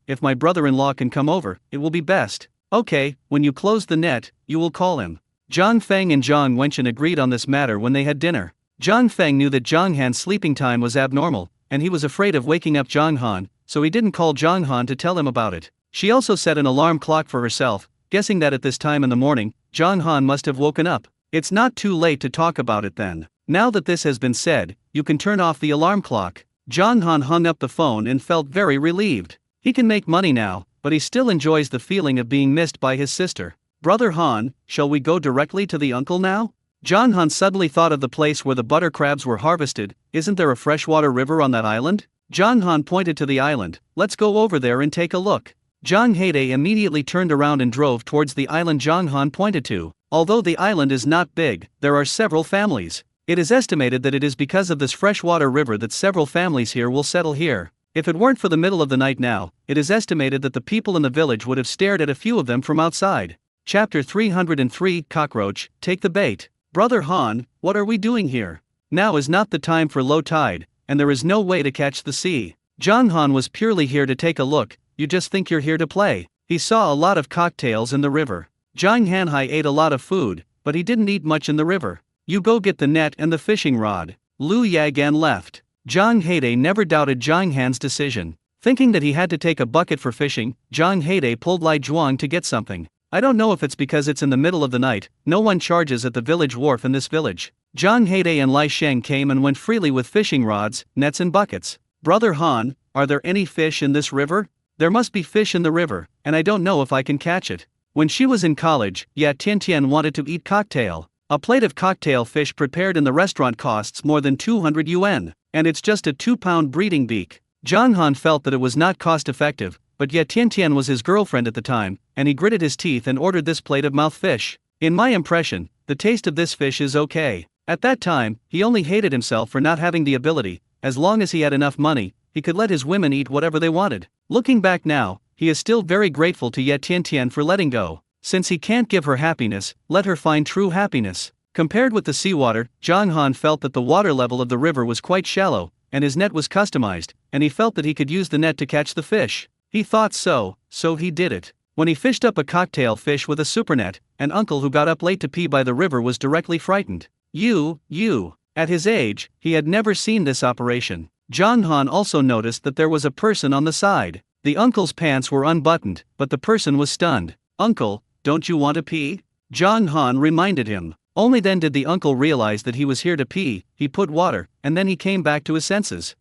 If my brother-in-law can come over, it will be best. Okay, when you close the net, you will call him. Zhang Feng and Zhang Wenchen agreed on this matter when they had dinner. Zhang Feng knew that Zhang Han's sleeping time was abnormal, and he was afraid of waking up Zhang Han, so he didn't call Zhang Han to tell him about it. She also set an alarm clock for herself, guessing that at this time in the morning, Zhang Han must have woken up. It's not too late to talk about it then. Now that this has been said, you can turn off the alarm clock. Zhang Han hung up the phone and felt very relieved. He can make money now, but he still enjoys the feeling of being missed by his sister. Brother Han, shall we go directly to the uncle now? Zhang Han suddenly thought of the place where the butter crabs were harvested. Isn't there a freshwater river on that island? Zhang Han pointed to the island. Let's go over there and take a look. Zhang Haide immediately turned around and drove towards the island Zhang Han pointed to. Although the island is not big, there are several families. It is estimated that it is because of this freshwater river that several families here will settle here. If it weren't for the middle of the night now, it is estimated that the people in the village would have stared at a few of them from outside. Chapter 303 Cockroach, Take the Bait. Brother Han, what are we doing here? Now is not the time for low tide, and there is no way to catch the sea. Zhang Han was purely here to take a look. You just think you're here to play. He saw a lot of cocktails in the river. Zhang Hanhai ate a lot of food, but he didn't eat much in the river. You go get the net and the fishing rod. Lu Yagan left. Zhang Haide never doubted Zhang Han's decision. Thinking that he had to take a bucket for fishing, Zhang Haide pulled Lai Zhuang to get something. I don't know if it's because it's in the middle of the night, no one charges at the village wharf in this village. Zhang Haide and Lai Sheng came and went freely with fishing rods, nets and buckets. Brother Han, are there any fish in this river? There must be fish in the river, and I don't know if I can catch it. When she was in college, Ya Tiantian wanted to eat cocktail. A plate of cocktail fish prepared in the restaurant costs more than 200 yuan, and it's just a 2-pound breeding beak. Zhang Han felt that it was not cost-effective, but Ya Tiantian was his girlfriend at the time, and he gritted his teeth and ordered this plate of mouth fish. In my impression, the taste of this fish is okay. At that time, he only hated himself for not having the ability. As long as he had enough money, he could let his women eat whatever they wanted. Looking back now, he is still very grateful to Ye Tiantian for letting go. Since he can't give her happiness, let her find true happiness. Compared with the seawater, Zhang Han felt that the water level of the river was quite shallow, and his net was customized, and he felt that he could use the net to catch the fish. He thought so he did it. When he fished up a cocktail fish with a supernet, an uncle who got up late to pee by the river was directly frightened. You. At his age, he had never seen this operation. Zhang Han also noticed that there was a person on the side. The uncle's pants were unbuttoned, but the person was stunned. Uncle, don't you want to pee? Zhang Han reminded him. Only then did the uncle realize that he was here to pee. He put water, and then he came back to his senses.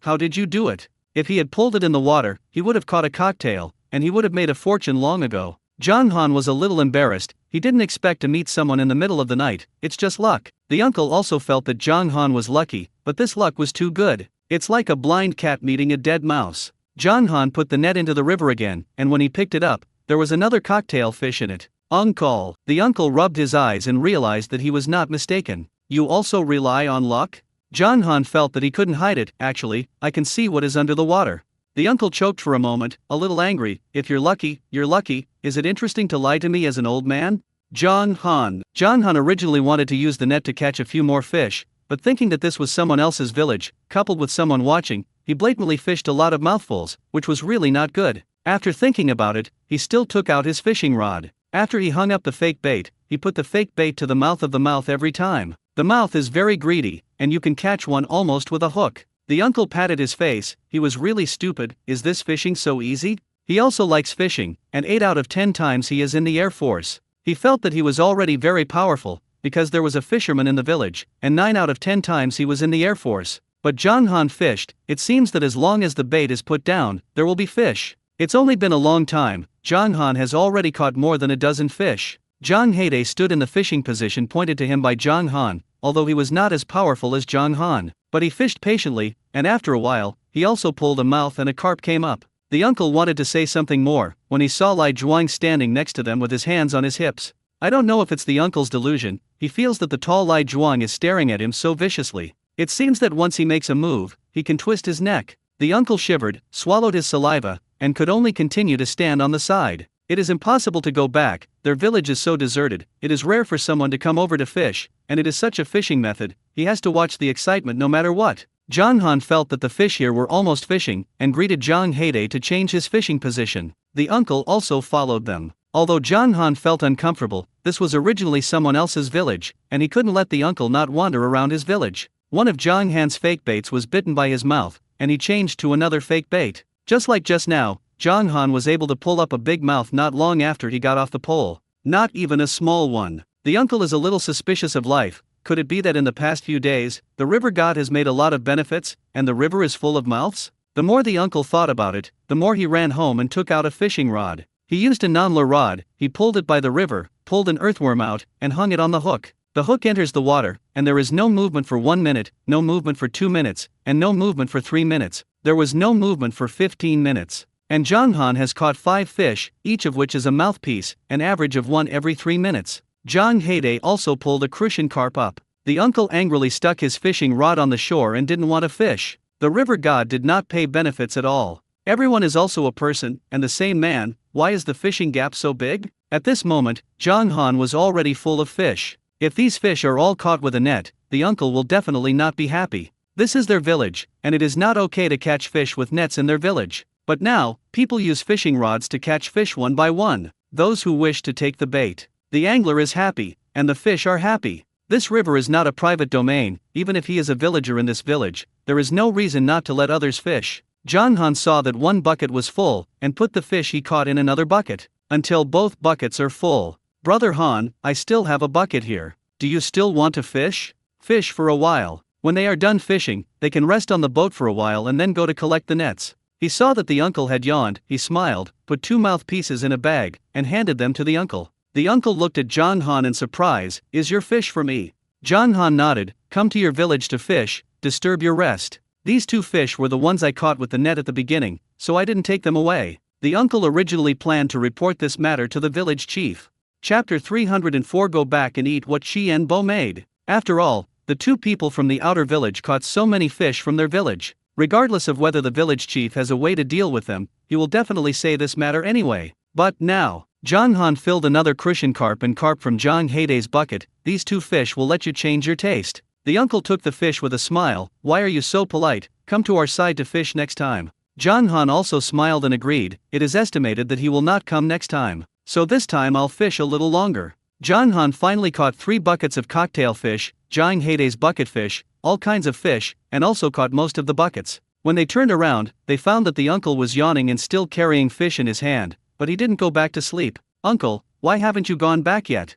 How did you do it? If he had pulled it in the water, he would have caught a cocktail, and he would have made a fortune long ago. Zhang Han was a little embarrassed. He didn't expect to meet someone in the middle of the night. It's just luck. The uncle also felt that Zhang Han was lucky, but this luck was too good. It's like a blind cat meeting a dead mouse. Zhang Han put the net into the river again, and when he picked it up, there was another cocktail fish in it. Uncle. The uncle rubbed his eyes and realized that he was not mistaken. You also rely on luck? Zhang Han felt that he couldn't hide it. Actually, I can see what is under the water. The uncle choked for a moment, a little angry. If you're lucky, you're lucky. Is it interesting to lie to me as an old man? Zhang Han originally wanted to use the net to catch a few more fish, but thinking that this was someone else's village, coupled with someone watching, he blatantly fished a lot of mouthfuls, which was really not good. After thinking about it, he still took out his fishing rod. After he hung up the fake bait, he put the fake bait to the mouth of the mouth every time. The mouth is very greedy, and you can catch one almost with a hook. The uncle patted his face. He was really stupid. Is this fishing so easy? He also likes fishing, and 8 out of 10 times he is in the Air Force. He felt that he was already very powerful, because there was a fisherman in the village, and 9 out of 10 times he was in the Air Force. But Zhang Han fished. It seems that as long as the bait is put down, there will be fish. It's only been a long time. Zhang Han has already caught more than a dozen fish. Zhang Haide stood in the fishing position pointed to him by Zhang Han, although he was not as powerful as Zhang Han. But he fished patiently, and after a while, he also pulled a mouth and a carp came up. The uncle wanted to say something more, when he saw Lai Zhuang standing next to them with his hands on his hips. I don't know if it's the uncle's delusion, he feels that the tall Lai Zhuang is staring at him so viciously. It seems that once he makes a move, he can twist his neck. The uncle shivered, swallowed his saliva, and could only continue to stand on the side. It is impossible to go back, their village is so deserted, it is rare for someone to come over to fish, and it is such a fishing method, he has to watch the excitement no matter what. Jong Han felt that the fish here were almost fishing, and greeted Jong Hae to change his fishing position. The uncle also followed them. Although Jong Han felt uncomfortable, this was originally someone else's village, and he couldn't let the uncle not wander around his village. One of Jong Han's fake baits was bitten by his mouth, and he changed to another fake bait. Just like just now, Jong Han was able to pull up a big mouth not long after he got off the pole. Not even a small one. The uncle is a little suspicious of life. Could it be that in the past few days, the river god has made a lot of benefits, and the river is full of mouths? The more the uncle thought about it, the more he ran home and took out a fishing rod. He used a non-lure rod, he pulled it by the river, pulled an earthworm out, and hung it on the hook. The hook enters the water, and there is no movement for 1 minute, no movement for 2 minutes, and no movement for 3 minutes. There was no movement for 15 minutes. And Jong Han has caught 5 fish, each of which is a mouthpiece, an average of 1 every 3 minutes. Jong Hae also pulled a crucian carp up. The uncle angrily stuck his fishing rod on the shore and didn't want to fish. The river god did not pay benefits at all. Everyone is also a person, and the same man. Why is the fishing gap so big? At this moment, Jong Han was already full of fish. If these fish are all caught with a net, the uncle will definitely not be happy. This is their village, and it is not okay to catch fish with nets in their village. But now, people use fishing rods to catch fish one by one, those who wish to take the bait. The angler is happy, and the fish are happy. This river is not a private domain, even if he is a villager in this village, there is no reason not to let others fish. Jong Han saw that one bucket was full, and put the fish he caught in another bucket, until both buckets are full. Brother Han, I still have a bucket here. Do you still want to fish? Fish for a while. When they are done fishing, they can rest on the boat for a while and then go to collect the nets. He saw that the uncle had yawned, he smiled, put 2 mouthpieces in a bag, and handed them to the uncle. The uncle looked at Jong Han in surprise. Is your fish for me? Jong Han nodded. Come to your village to fish, disturb your rest. These 2 fish were the ones I caught with the net at the beginning, so I didn't take them away. The uncle originally planned to report this matter to the village chief. Chapter 304 Go back and eat what Shi and Bo made. After all, the 2 people from the outer village caught so many fish from their village. Regardless of whether the village chief has a way to deal with them, he will definitely say this matter anyway. But now, Jong Han filled another crucian carp and carp from Jong Hae's bucket. These 2 fish will let you change your taste. The uncle took the fish with a smile. Why are you so polite? Come to our side to fish next time. Jong Han also smiled and agreed. It is estimated that he will not come next time, so this time I'll fish a little longer. Jong Han finally caught 3 buckets of cocktail fish, Jong Hae's bucket fish, all kinds of fish, and also caught most of the buckets. When they turned around, they found that the uncle was yawning and still carrying fish in his hand, but he didn't go back to sleep. Uncle, why haven't you gone back yet?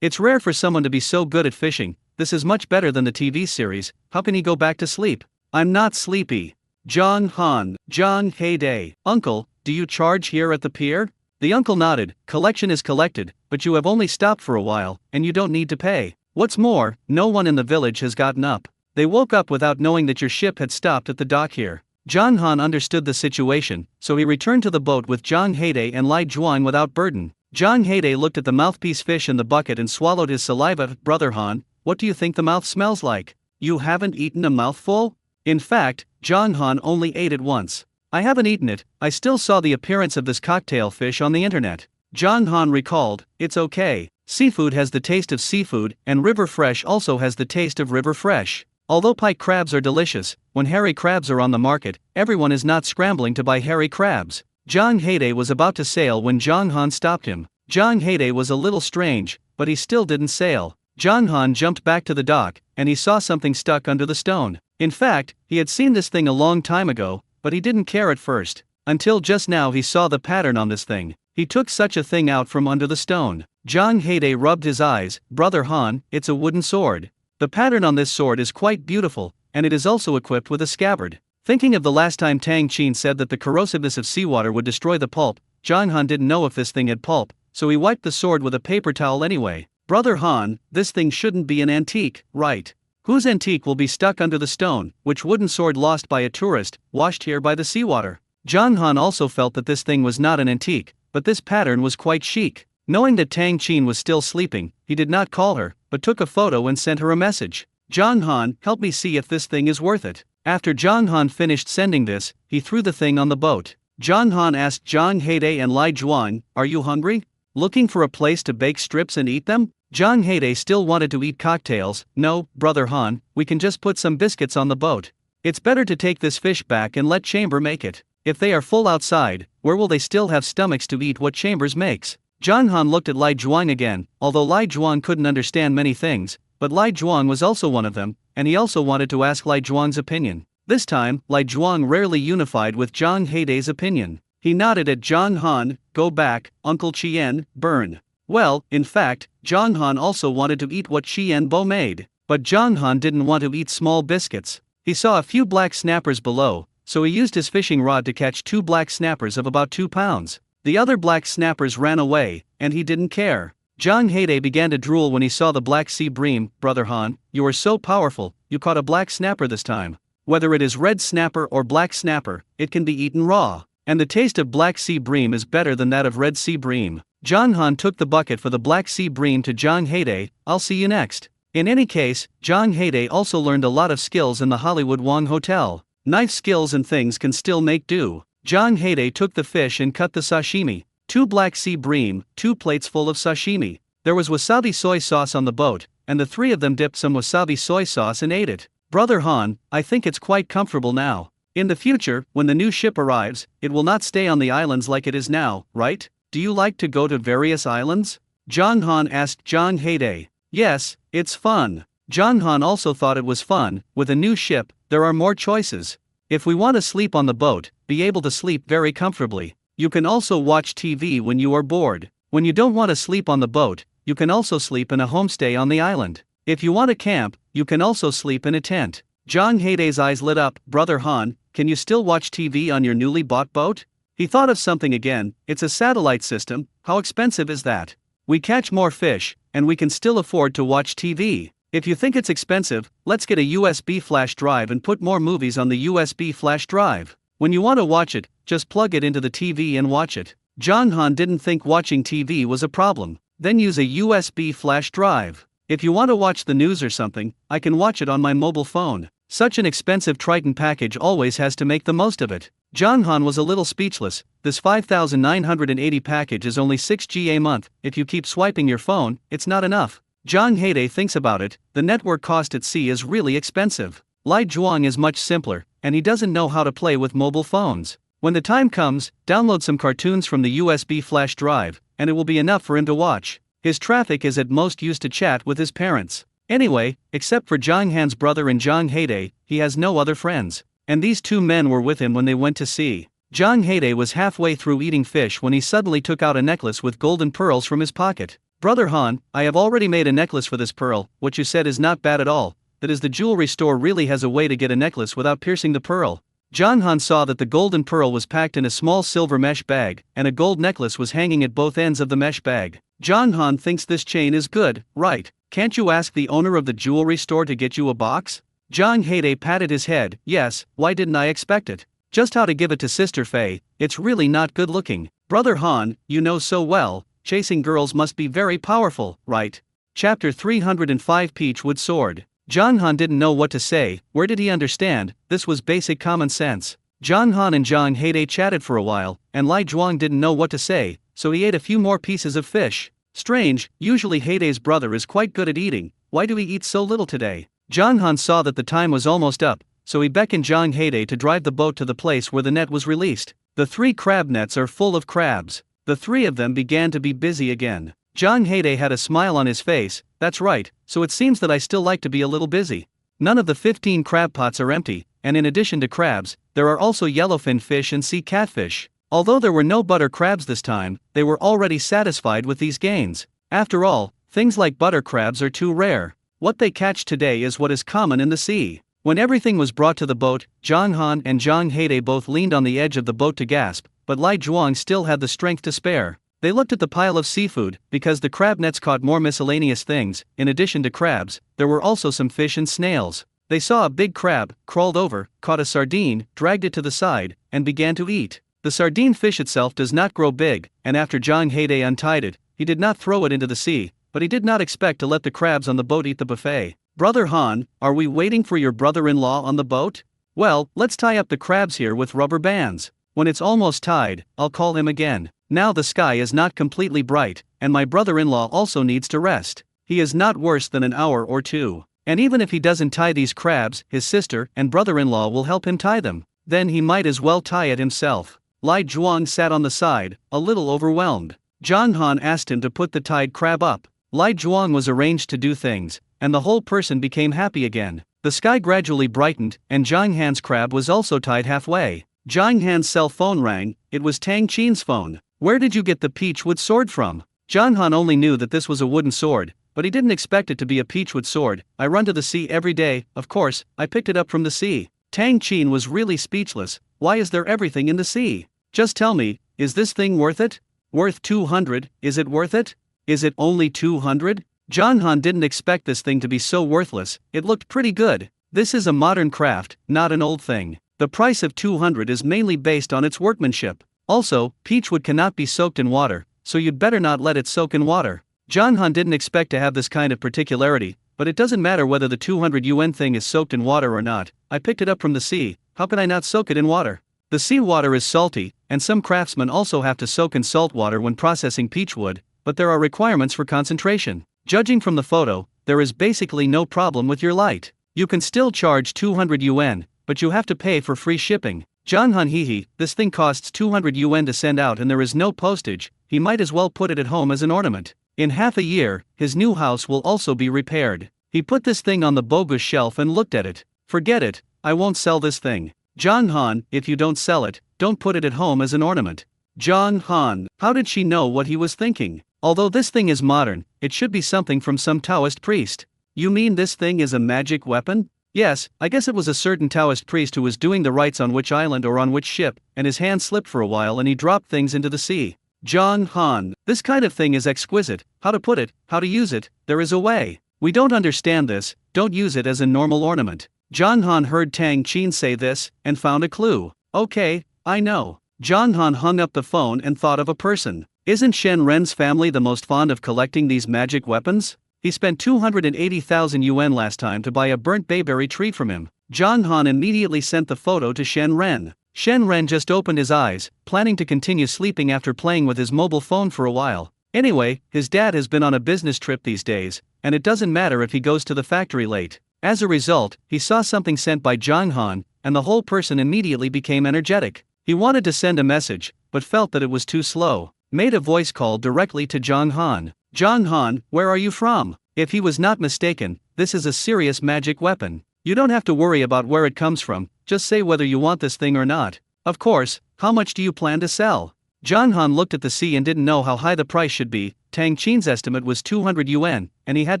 It's rare for someone to be so good at fishing. This is much better than the TV series. How can he go back to sleep? I'm not sleepy. Jong Han, Jong Hae. Uncle, do you charge here at the pier? The uncle nodded. Collection is collected, but you have only stopped for a while, and you don't need to pay. What's more, no one in the village has gotten up. They woke up without knowing that your ship had stopped at the dock here. Jong Han understood the situation, so he returned to the boat with Jong Hae and Lai Zhuang without burden. Jong Hae looked at the mouthpiece fish in the bucket and swallowed his saliva. Brother Han, what do you think the mouth smells like? You haven't eaten a mouthful? In fact, Jong Han only ate it once. I haven't eaten it, I still saw the appearance of this cocktail fish on the internet. Jong Han recalled, it's okay. Seafood has the taste of seafood, and river fresh also has the taste of river fresh. Although pike crabs are delicious, when hairy crabs are on the market, everyone is not scrambling to buy hairy crabs. Jong Hae was about to sail when Jong Han stopped him. Jong Hae was a little strange, but he still didn't sail. Jong Han jumped back to the dock, and he saw something stuck under the stone. In fact, he had seen this thing a long time ago, but he didn't care at first. Until just now he saw the pattern on this thing. He took such a thing out from under the stone. Jong Hae rubbed his eyes. Brother Han, it's a wooden sword. The pattern on this sword is quite beautiful, and it is also equipped with a scabbard. Thinking of the last time Tang Qin said that the corrosiveness of seawater would destroy the pulp, Jong Han didn't know if this thing had pulp, so he wiped the sword with a paper towel anyway. Brother Han, this thing shouldn't be an antique, right? Whose antique will be stuck under the stone? Which wooden sword lost by a tourist, washed here by the seawater? Jong Han also felt that this thing was not an antique, but this pattern was quite chic. Knowing that Tang Qin was still sleeping, he did not call her, but took a photo and sent her a message. Jong Han, help me see if this thing is worth it. After Zhang Han finished sending this, he threw the thing on the boat. Zhang Han asked Zhang Heide and Lai Zhuang, "Are you hungry? Looking for a place to bake strips and eat them?" Zhang Heide still wanted to eat cocktails. "No, Brother Han, we can just put some biscuits on the boat. It's better to take this fish back and let Chamber make it. If they are full outside, where will they still have stomachs to eat what Chambers makes?" Zhang Han looked at Lai Zhuang again, although Lai Zhuang couldn't understand many things, but Lai Zhuang was also one of them, and he also wanted to ask Lai Zhuang's opinion. This time, Lai Zhuang rarely unified with Zhang Heide's opinion. He nodded at Zhang Han, "Go back, Uncle Chien, burn." Well, in fact, Zhang Han also wanted to eat what Chien Bo made, but Zhang Han didn't want to eat small biscuits. He saw a few black snappers below, so he used his fishing rod to catch 2 black snappers of about 2 pounds. The other black snappers ran away, and he didn't care. Zhang Heide began to drool when he saw the black sea bream. "Brother Han, you are so powerful, you caught a black snapper this time. Whether it is red snapper or black snapper, it can be eaten raw, and the taste of black sea bream is better than that of red sea bream." Zhang Han took the bucket for the black sea bream to Zhang Heide. "I'll see you next." In any case, Zhang Heide also learned a lot of skills in the Hollywood Wong Hotel. Knife skills and things can still make do. Zhang Heide took the fish and cut the sashimi. 2 black sea bream, 2 plates full of sashimi. There was wasabi soy sauce on the boat, and the 3 of them dipped some wasabi soy sauce and ate it. "Brother Han, I think it's quite comfortable now. In the future, when the new ship arrives, it will not stay on the islands like it is now, right? Do you like to go to various islands?" Zhang Han asked Zhang Heide. "Yes, it's fun." Zhang Han also thought it was fun. With a new ship, there are more choices. If we want to sleep on the boat, be able to sleep very comfortably. You can also watch TV when you are bored. When you don't want to sleep on the boat, you can also sleep in a homestay on the island. If you want to camp, you can also sleep in a tent. Zhang Heide's eyes lit up. "Brother Han, can you still watch TV on your newly bought boat?" He thought of something again. "It's a satellite system. How expensive is that? We catch more fish, and we can still afford to watch TV. If you think it's expensive, let's get a USB flash drive and put more movies on the USB flash drive. When you want to watch it, just plug it into the TV and watch it." Zhang Han didn't think watching TV was a problem. "Then use a USB flash drive. If you want to watch the news or something, I can watch it on my mobile phone." Such an expensive Triton package always has to make the most of it. Zhang Han was a little speechless. This 5,980 package is only 6 GB a month. If you keep swiping your phone, it's not enough. Zhang Heide thinks about it. The network cost at sea is really expensive. Lai Zhuang is much simpler, and he doesn't know how to play with mobile phones. When the time comes, download some cartoons from the USB flash drive, and it will be enough for him to watch. His traffic is at most used to chat with his parents. Anyway, except for Zhang Han's brother and Zhang Heide, he has no other friends. And these 2 men were with him when they went to sea. Zhang Heide was halfway through eating fish when he suddenly took out a necklace with golden pearls from his pocket. "Brother Han, I have already made a necklace for this pearl. What you said is not bad at all. That is, the jewelry store really has a way to get a necklace without piercing the pearl." Zhang Han saw that the golden pearl was packed in a small silver mesh bag, and a gold necklace was hanging at both ends of the mesh bag. Zhang Han thinks this chain is good, right? Can't you ask the owner of the jewelry store to get you a box? Zhang Heide patted his head. "Yes, why didn't I expect it? Just how to give it to Sister Fei, it's really not good looking." "Brother Han, you know so well, chasing girls must be very powerful, right?" Chapter 305 Peachwood Sword. Zhang Han didn't know what to say. Where did he understand? This was basic common sense. Zhang Han and Zhang Heide chatted for a while, and Lai Zhuang didn't know what to say, so he ate a few more pieces of fish. Strange, usually Heide's brother is quite good at eating. Why do he eat so little today? Zhang Han saw that the time was almost up, so he beckoned Zhang Heide to drive the boat to the place where the net was released. The 3 crab nets are full of crabs. The 3 of them began to be busy again. Zhang Heide had a smile on his face. "That's right, so it seems that I still like to be a little busy." None of the 15 crab pots are empty, and in addition to crabs, there are also yellowfin fish and sea catfish. Although there were no butter crabs this time, they were already satisfied with these gains. After all, things like butter crabs are too rare. What they catch today is what is common in the sea. When everything was brought to the boat, Zhang Han and Zhang Heide both leaned on the edge of the boat to gasp, but Lai Zhuang still had the strength to spare. They looked at the pile of seafood, because the crab nets caught more miscellaneous things. In addition to crabs, there were also some fish and snails. They saw a big crab, crawled over, caught a sardine, dragged it to the side, and began to eat. The sardine fish itself does not grow big, and after Zhang Heide untied it, he did not throw it into the sea, but he did not expect to let the crabs on the boat eat the buffet. "Brother Han, are we waiting for your brother-in-law on the boat?" Well, let's tie up the crabs here with rubber bands. When it's almost tied, I'll call him again. Now the sky is not completely bright, and my brother-in-law also needs to rest. He is not worse than an hour or two. And even if he doesn't tie these crabs, his sister and brother-in-law will help him tie them. Then he might as well tie it himself. Lai Zhuang sat on the side, a little overwhelmed. Zhang Han asked him to put the tied crab up. Lai Zhuang was arranged to do things, and the whole person became happy again. The sky gradually brightened, and Zhang Han's crab was also tied halfway. Zhang Han's cell phone rang. It was Tang Qin's phone. Where did you get the peachwood sword from? Zhang Han only knew that this was a wooden sword, but he didn't expect it to be a peachwood sword. I run to the sea every day, of course, I picked it up from the sea. Tang Qin was really speechless. Why is there everything in the sea? Just tell me, is this thing worth it? Worth 200, is it worth it? Is it only 200? Zhang Han didn't expect this thing to be so worthless. It looked pretty good. This is a modern craft, not an old thing. The price of 200 is mainly based on its workmanship. Also, peachwood cannot be soaked in water, so you'd better not let it soak in water. Zhang Han didn't expect to have this kind of particularity, but it doesn't matter whether the 200 yuan thing is soaked in water or not. I picked it up from the sea. How can I not soak it in water? The sea water is salty, and some craftsmen also have to soak in salt water when processing peachwood, but there are requirements for concentration. Judging from the photo, there is basically no problem with your light. You can still charge 200 yuan, but you have to pay for free shipping. Zhang Han hehe, this thing costs 200 yuan to send out and there is no postage. He might as well put it at home as an ornament. In half a year, his new house will also be repaired. He put this thing on the bogus shelf and looked at it. Forget it, I won't sell this thing. Zhang Han, if you don't sell it, don't put it at home as an ornament. Zhang Han, how did she know what he was thinking? Although this thing is modern, it should be something from some Taoist priest. You mean this thing is a magic weapon? Yes, I guess it was a certain Taoist priest who was doing the rites on which island or on which ship, and his hand slipped for a while and he dropped things into the sea. Zhang Han, this kind of thing is exquisite. How to put it, how to use it, there is a way. We don't understand this, don't use it as a normal ornament. Zhang Han heard Tang Qin say this, and found a clue. Okay, I know. Zhang Han hung up the phone and thought of a person. Isn't Shen Ren's family the most fond of collecting these magic weapons? He spent 280,000 yuan last time to buy a burnt bayberry tree from him. Zhang Han immediately sent the photo to Shen Ren. Shen Ren just opened his eyes, planning to continue sleeping after playing with his mobile phone for a while. Anyway, his dad has been on a business trip these days, and it doesn't matter if he goes to the factory late. As a result, he saw something sent by Zhang Han, and the whole person immediately became energetic. He wanted to send a message, but felt that it was too slow. Made a voice call directly to Zhang Han. Zhang Han, where are you from? If he was not mistaken, this is a serious magic weapon. You don't have to worry about where it comes from, just say whether you want this thing or not. Of course, how much do you plan to sell? Zhang Han looked at the sea and didn't know how high the price should be. Tang Qin's estimate was 200 yuan, and he had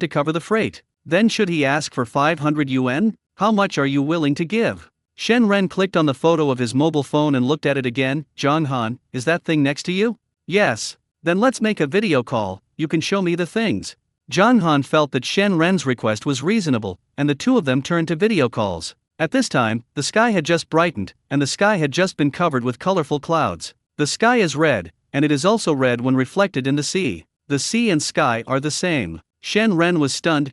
to cover the freight. Then should he ask for 500 yuan? How much are you willing to give? Shen Ren clicked on the photo of his mobile phone and looked at it again. Zhang Han, is that thing next to you? Yes. Then let's make a video call, you can show me the things. Zhang Han felt that Shen Ren's request was reasonable, and the two of them turned to video calls. At this time, the sky had just brightened, and the sky had just been covered with colorful clouds. The sky is red, and it is also red when reflected in the sea. The sea and sky are the same. Shen Ren was stunned.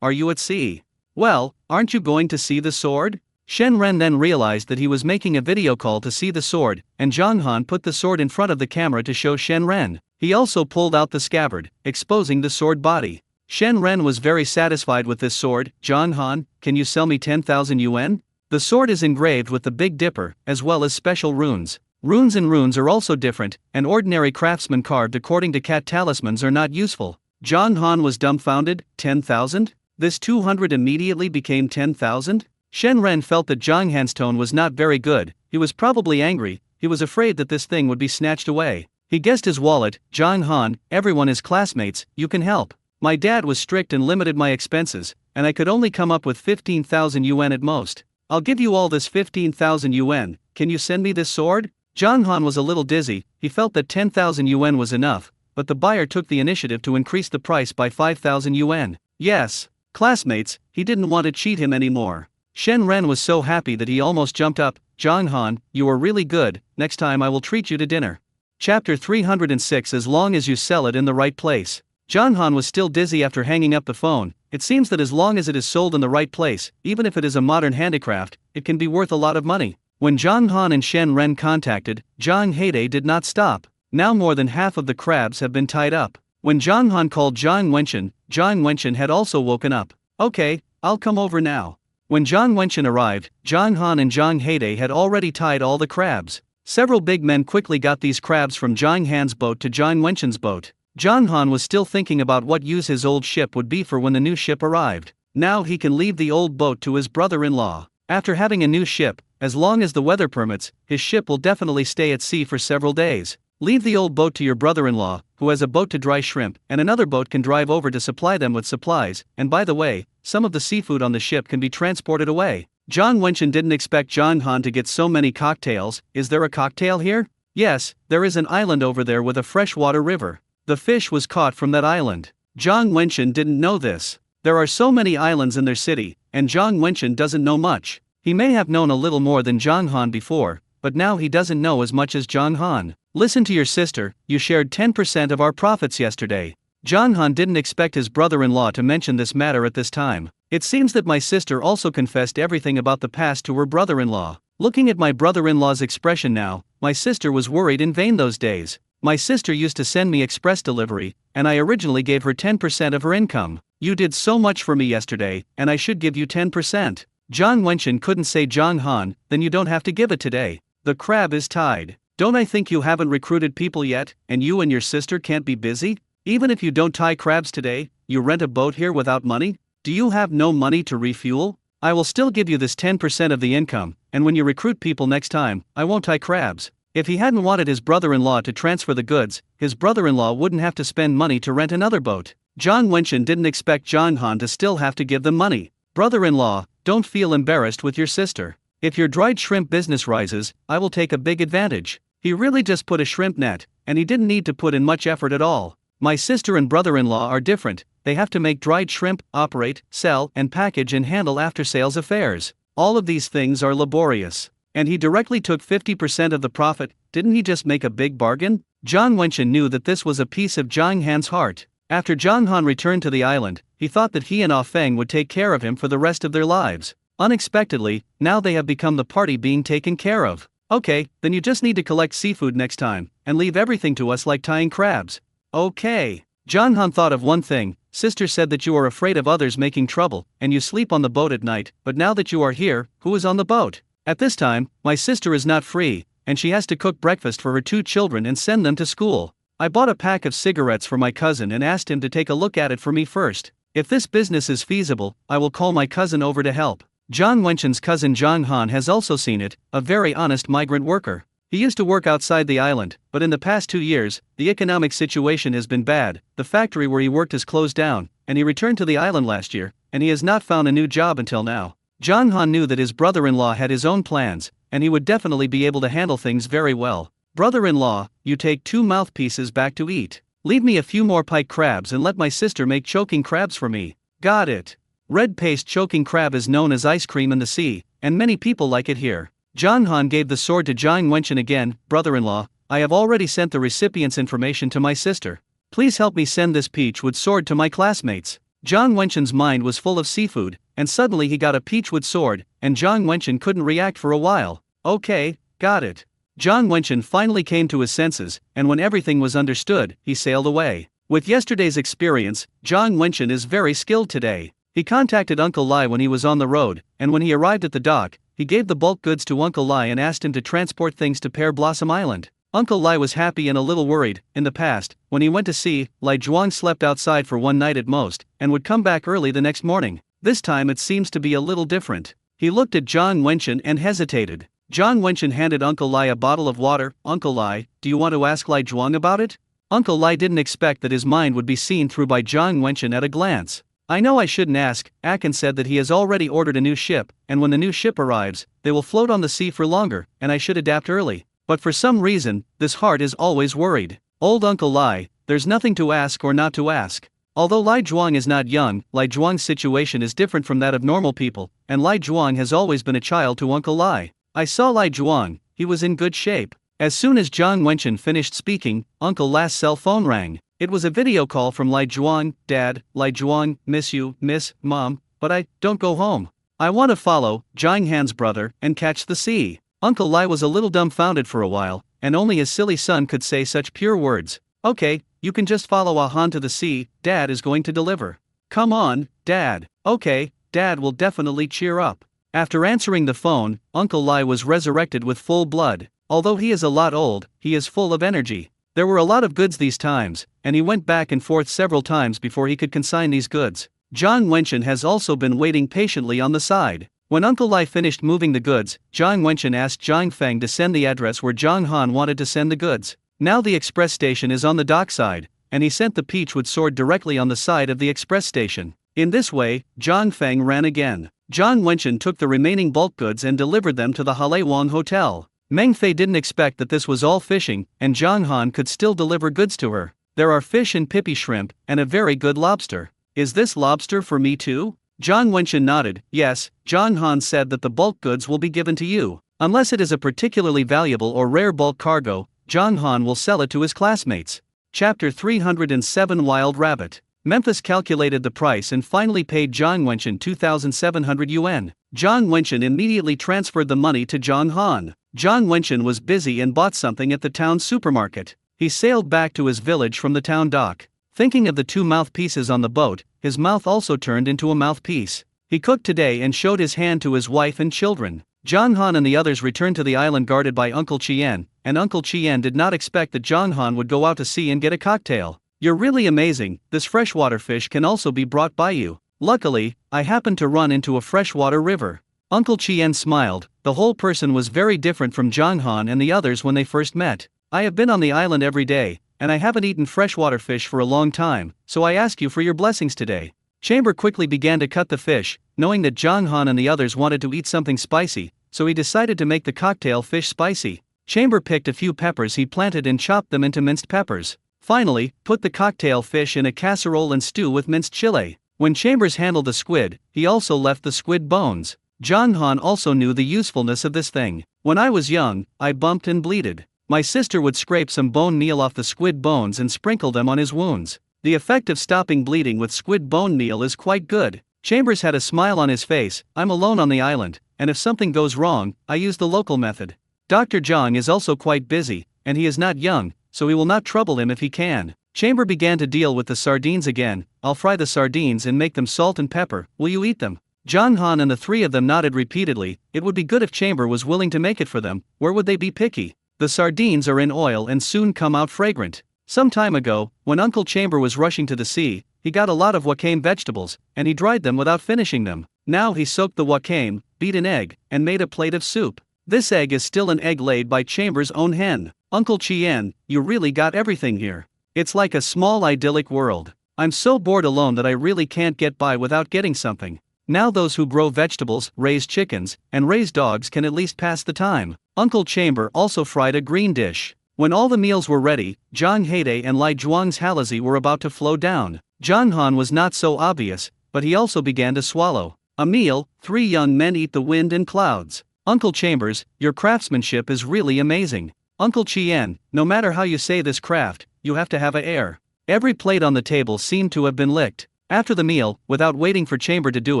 Are you at sea? Well, aren't you going to see the sword? Shen Ren then realized that he was making a video call to see the sword, and Zhang Han put the sword in front of the camera to show Shen Ren. He also pulled out the scabbard, exposing the sword body. Shen Ren was very satisfied with this sword. Zhang Han, can you sell me 10,000 yuan? The sword is engraved with the Big Dipper, as well as special runes. Runes and runes are also different, and ordinary craftsmen carved according to cat talismans are not useful. Zhang Han was dumbfounded. 10,000? This 200 immediately became 10,000? Shen Ren felt that Zhang Han's tone was not very good. He was probably angry. He was afraid that this thing would be snatched away. He guessed his wallet. Zhang Han, everyone is classmates, you can help. My dad was strict and limited my expenses, and I could only come up with 15,000 yuan at most. I'll give you all this 15,000 yuan, can you send me this sword? Zhang Han was a little dizzy. He felt that 10,000 yuan was enough, but the buyer took the initiative to increase the price by 5,000 yuan. Yes. Classmates, he didn't want to cheat him anymore. Shen Ren was so happy that he almost jumped up. Zhang Han, you are really good, next time I will treat you to dinner. Chapter 306. As long as you sell it in the right place. Zhang Han was still dizzy after hanging up the phone, It seems that as long as it is sold in the right place, even if it is a modern handicraft, it can be worth a lot of money. When Zhang Han and Shen Ren contacted, Zhang Heide did not stop. Now more than half of the crabs have been tied up. When Zhang Han called Zhang Wenchen had also woken up. Okay, I'll come over now. When Zhang Wenchen arrived, Zhang Han and Zhang Heide had already tied all the crabs. Several big men quickly got these crabs from Zhang Han's boat to Zhang Wenchen's boat. Zhang Han was still thinking about what use his old ship would be for when the new ship arrived. Now he can leave the old boat to his brother-in-law. After having a new ship, as long as the weather permits, his ship will definitely stay at sea for several days. Leave the old boat to your brother-in-law, who has a boat to dry shrimp, and another boat can drive over to supply them with supplies, and by the way, some of the seafood on the ship can be transported away. Zhang Wenchen didn't expect Zhang Han to get so many cocktails. Is there a cocktail here? Yes, there is an island over there with a freshwater river. The fish was caught from that island. Zhang Wenchen didn't know this. There are so many islands in their city, and Zhang Wenchen doesn't know much. He may have known a little more than Zhang Han before, but now he doesn't know as much as Zhang Han. Listen to your sister, you shared 10% of our profits yesterday. Zhang Han didn't expect his brother-in-law to mention this matter at this time. It seems that my sister also confessed everything about the past to her brother-in-law. Looking at my brother-in-law's expression now, my sister was worried in vain those days. My sister used to send me express delivery, and I originally gave her 10% of her income. You did so much for me yesterday, and I should give you 10%. Zhang Wenchen couldn't say Zhang Han, then you don't have to give it today. The crab is tied. Don't I think you haven't recruited people yet, and you and your sister can't be busy? Even if you don't tie crabs today, you rent a boat here without money? Do you have no money to refuel? I will still give you this 10% of the income, and when you recruit people next time, I won't tie crabs. If he hadn't wanted his brother-in-law to transfer the goods, his brother-in-law wouldn't have to spend money to rent another boat. Zhang Wenchen didn't expect Zhang Han to still have to give them money. Brother-in-law, don't feel embarrassed with your sister. If your dried shrimp business rises, I will take a big advantage. He really just put a shrimp net, and he didn't need to put in much effort at all. My sister and brother-in-law are different. They have to make dried shrimp, operate, sell, and package and handle after-sales affairs. All of these things are laborious. And he directly took 50% of the profit. Didn't he just make a big bargain? Zhang Wenchen knew that this was a piece of Zhang Han's heart. After Zhang Han returned to the island, he thought that he and Ah Feng would take care of him for the rest of their lives. Unexpectedly, now they have become the party being taken care of. Okay, then you just need to collect seafood next time, and leave everything to us like tying crabs. Okay. Zhang Han thought of one thing. Sister said that you are afraid of others making trouble, and you sleep on the boat at night, but now that you are here, who is on the boat? At this time, my sister is not free, and she has to cook breakfast for her 2 children and send them to school. I bought a pack of cigarettes for my cousin and asked him to take a look at it for me first. If this business is feasible, I will call my cousin over to help. Zhang Wenchen's cousin Zhang Han has also seen it, a very honest migrant worker. He used to work outside the island, but in the past 2 years, the economic situation has been bad. The factory where he worked has closed down, and he returned to the island last year, and he has not found a new job until now. Zhang Han knew that his brother-in-law had his own plans, and he would definitely be able to handle things very well. Brother-in-law, you take 2 mouthpieces back to eat. Leave me a few more pike crabs and let my sister make choking crabs for me. Got it. Red paste choking crab is known as ice cream in the sea, and many people like it here. Zhang Han gave the sword to Zhang Wenchen again. Brother-in-law, I have already sent the recipient's information to my sister. Please help me send this peachwood sword to my classmates. Zhang Wenchen's mind was full of seafood, and suddenly he got a peachwood sword, and Zhang Wenchen couldn't react for a while. Okay, got it. Zhang Wenchen finally came to his senses, and when everything was understood, he sailed away. With yesterday's experience, Zhang Wenchen is very skilled today. He contacted Uncle Lai when he was on the road, and when he arrived at the dock, he gave the bulk goods to Uncle Lai and asked him to transport things to Pear Blossom Island. Uncle Lai was happy and a little worried. In the past, when he went to sea, Lai Zhuang slept outside for one night at most, and would come back early the next morning. This time it seems to be a little different. He looked at Zhang Wenchen and hesitated. Zhang Wenchen handed Uncle Lai a bottle of water. Uncle Lai, do you want to ask Lai Zhuang about it? Uncle Lai didn't expect that his mind would be seen through by Zhang Wenchen at a glance. I know I shouldn't ask. Akin said that he has already ordered a new ship, and when the new ship arrives, they will float on the sea for longer, and I should adapt early. But for some reason, this heart is always worried. Old Uncle Lai, there's nothing to ask or not to ask. Although Lai Zhuang is not young, Lai Zhuang's situation is different from that of normal people, and Lai Zhuang has always been a child to Uncle Lai. I saw Lai Zhuang, he was in good shape. As soon as Zhang Wenchen finished speaking, Uncle Lai's cell phone rang. It was a video call from Lai Zhuang. Dad, Lai Zhuang, miss you, miss, Mom, but I don't go home. I want to follow Jiang Han's brother and catch the sea. Uncle Lai was a little dumbfounded for a while, and only his silly son could say such pure words. Okay, you can just follow Han to the sea, Dad is going to deliver. Come on, Dad. Okay, Dad will definitely cheer up. After answering the phone, Uncle Lai was resurrected with full blood. Although he is a lot old, he is full of energy. There were a lot of goods these times, and he went back and forth several times before he could consign these goods. Zhang Wenchen has also been waiting patiently on the side. When Uncle Lai finished moving the goods, Zhang Wenchen asked Zhang Feng to send the address where Zhang Han wanted to send the goods. Now the express station is on the dock side, and he sent the Peachwood sword directly on the side of the express station. In this way, Zhang Feng ran again. Zhang Wenchen took the remaining bulk goods and delivered them to the Halewang Hotel. Meng Fei didn't expect that this was all fishing, and Zhang Han could still deliver goods to her. There are fish and pippy shrimp, and a very good lobster. Is this lobster for me too? Zhang Wenchen nodded. Yes, Zhang Han said that the bulk goods will be given to you. Unless it is a particularly valuable or rare bulk cargo, Zhang Han will sell it to his classmates. Chapter 307 Wild Rabbit. Memphis calculated the price and finally paid Zhang Wenchen 2,700 yuan. Zhang Wenchen immediately transferred the money to Zhang Han. Zhang Wenchen was busy and bought something at the town supermarket. He sailed back to his village from the town dock. Thinking of the two mouthpieces on the boat, his mouth also turned into a mouthpiece. He cooked today and showed his hand to his wife and children. Zhang Han and the others returned to the island guarded by Uncle Qian, and Uncle Qian did not expect that Zhang Han would go out to sea and get a cocktail. You're really amazing, this freshwater fish can also be brought by you. Luckily, I happened to run into a freshwater river. Uncle Qian smiled. The whole person was very different from Zhang Han and the others when they first met. I have been on the island every day, and I haven't eaten freshwater fish for a long time, so I ask you for your blessings today. Chamber quickly began to cut the fish, knowing that Zhang Han and the others wanted to eat something spicy, so he decided to make the cocktail fish spicy. Chamber picked a few peppers he planted and chopped them into minced peppers. Finally, put the cocktail fish in a casserole and stew with minced chile. When Chambers handled the squid, he also left the squid bones. Zhang Han also knew the usefulness of this thing. When I was young, I bumped and bleeded. My sister would scrape some bone meal off the squid bones and sprinkle them on his wounds. The effect of stopping bleeding with squid bone meal is quite good. Chambers had a smile on his face. I'm alone on the island, and if something goes wrong, I use the local method. Dr. Zhang is also quite busy, and he is not young, so we will not trouble him if he can. Chamber began to deal with the sardines again. I'll fry the sardines and make them salt and pepper. Will you eat them? Zhang Han and the three of them nodded repeatedly. It would be good if Chamber was willing to make it for them. Where would they be picky? The sardines are in oil and soon come out fragrant. Some time ago, when Uncle Chamber was rushing to the sea, he got a lot of wakame vegetables, and he dried them without finishing them. Now he soaked the wakame, beat an egg, and made a plate of soup. This egg is still an egg laid by Chamber's own hen. Uncle Qian, you really got everything here. It's like a small idyllic world. I'm so bored alone that I really can't get by without getting something. Now those who grow vegetables, raise chickens, and raise dogs can at least pass the time. Uncle Chamber also fried a green dish. When all the meals were ready, Zhang Heide and Lai Zhuang's halazi were about to flow down. Zhang Han was not so obvious, but he also began to swallow. A meal, 3 young men eat the wind and clouds. Uncle Chambers, your craftsmanship is really amazing. Uncle Qian, no matter how you say this craft, you have to have a air. Every plate on the table seemed to have been licked. After the meal, without waiting for Chamber to do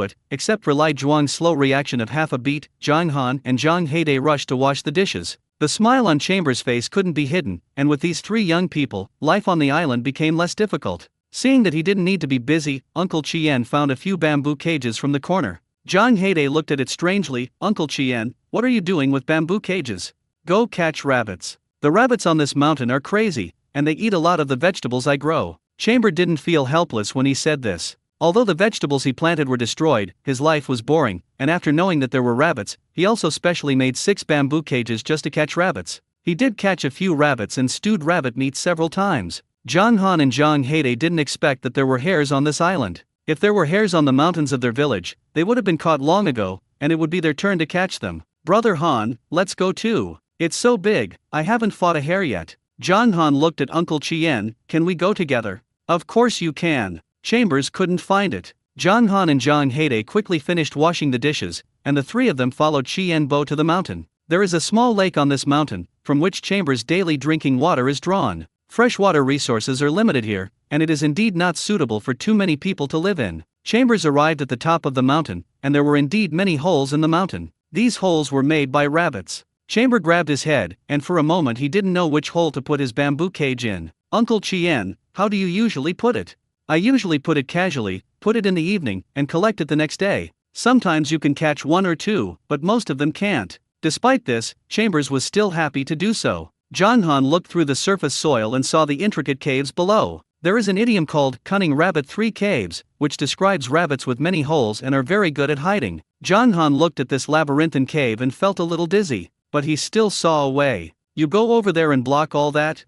it, except for Lai Zhuang's slow reaction of half a beat, Zhang Han and Zhang Heide rushed to wash the dishes. The smile on Chamber's face couldn't be hidden, and with these 3 young people, life on the island became less difficult. Seeing that he didn't need to be busy, Uncle Qian found a few bamboo cages from the corner. Zhang Heide looked at it strangely. Uncle Qian, what are you doing with bamboo cages? Go catch rabbits. The rabbits on this mountain are crazy, and they eat a lot of the vegetables I grow. Chamber didn't feel helpless when he said this. Although the vegetables he planted were destroyed, his life was boring, and after knowing that there were rabbits, he also specially made 6 bamboo cages just to catch rabbits. He did catch a few rabbits and stewed rabbit meat several times. Zhang Han and Zhang Heide didn't expect that there were hares on this island. If there were hares on the mountains of their village, they would have been caught long ago, and it would be their turn to catch them. Brother Han, let's go too. It's so big, I haven't fought a hare yet. Zhang Han looked at Uncle Qian. Can we go together? Of course you can. Chambers couldn't find it. Zhang Han and Zhang Heide quickly finished washing the dishes, and the 3 of them followed Qian Bo to the mountain. There is a small lake on this mountain, from which Chambers' daily drinking water is drawn. Freshwater resources are limited here, and it is indeed not suitable for too many people to live in. Chambers arrived at the top of the mountain, and there were indeed many holes in the mountain. These holes were made by rabbits. Chamber grabbed his head, and for a moment he didn't know which hole to put his bamboo cage in. Uncle Chien, how do you usually put it? I usually put it casually, put it in the evening, and collect it the next day. Sometimes you can catch one or two, but most of them can't. Despite this, Chambers was still happy to do so. Jonghan looked through the surface soil and saw the intricate caves below. There is an idiom called cunning rabbit 3 caves, which describes rabbits with many holes and are very good at hiding. Jonghan looked at this labyrinthine cave and felt a little dizzy, but he still saw a way. You go over there and block all that,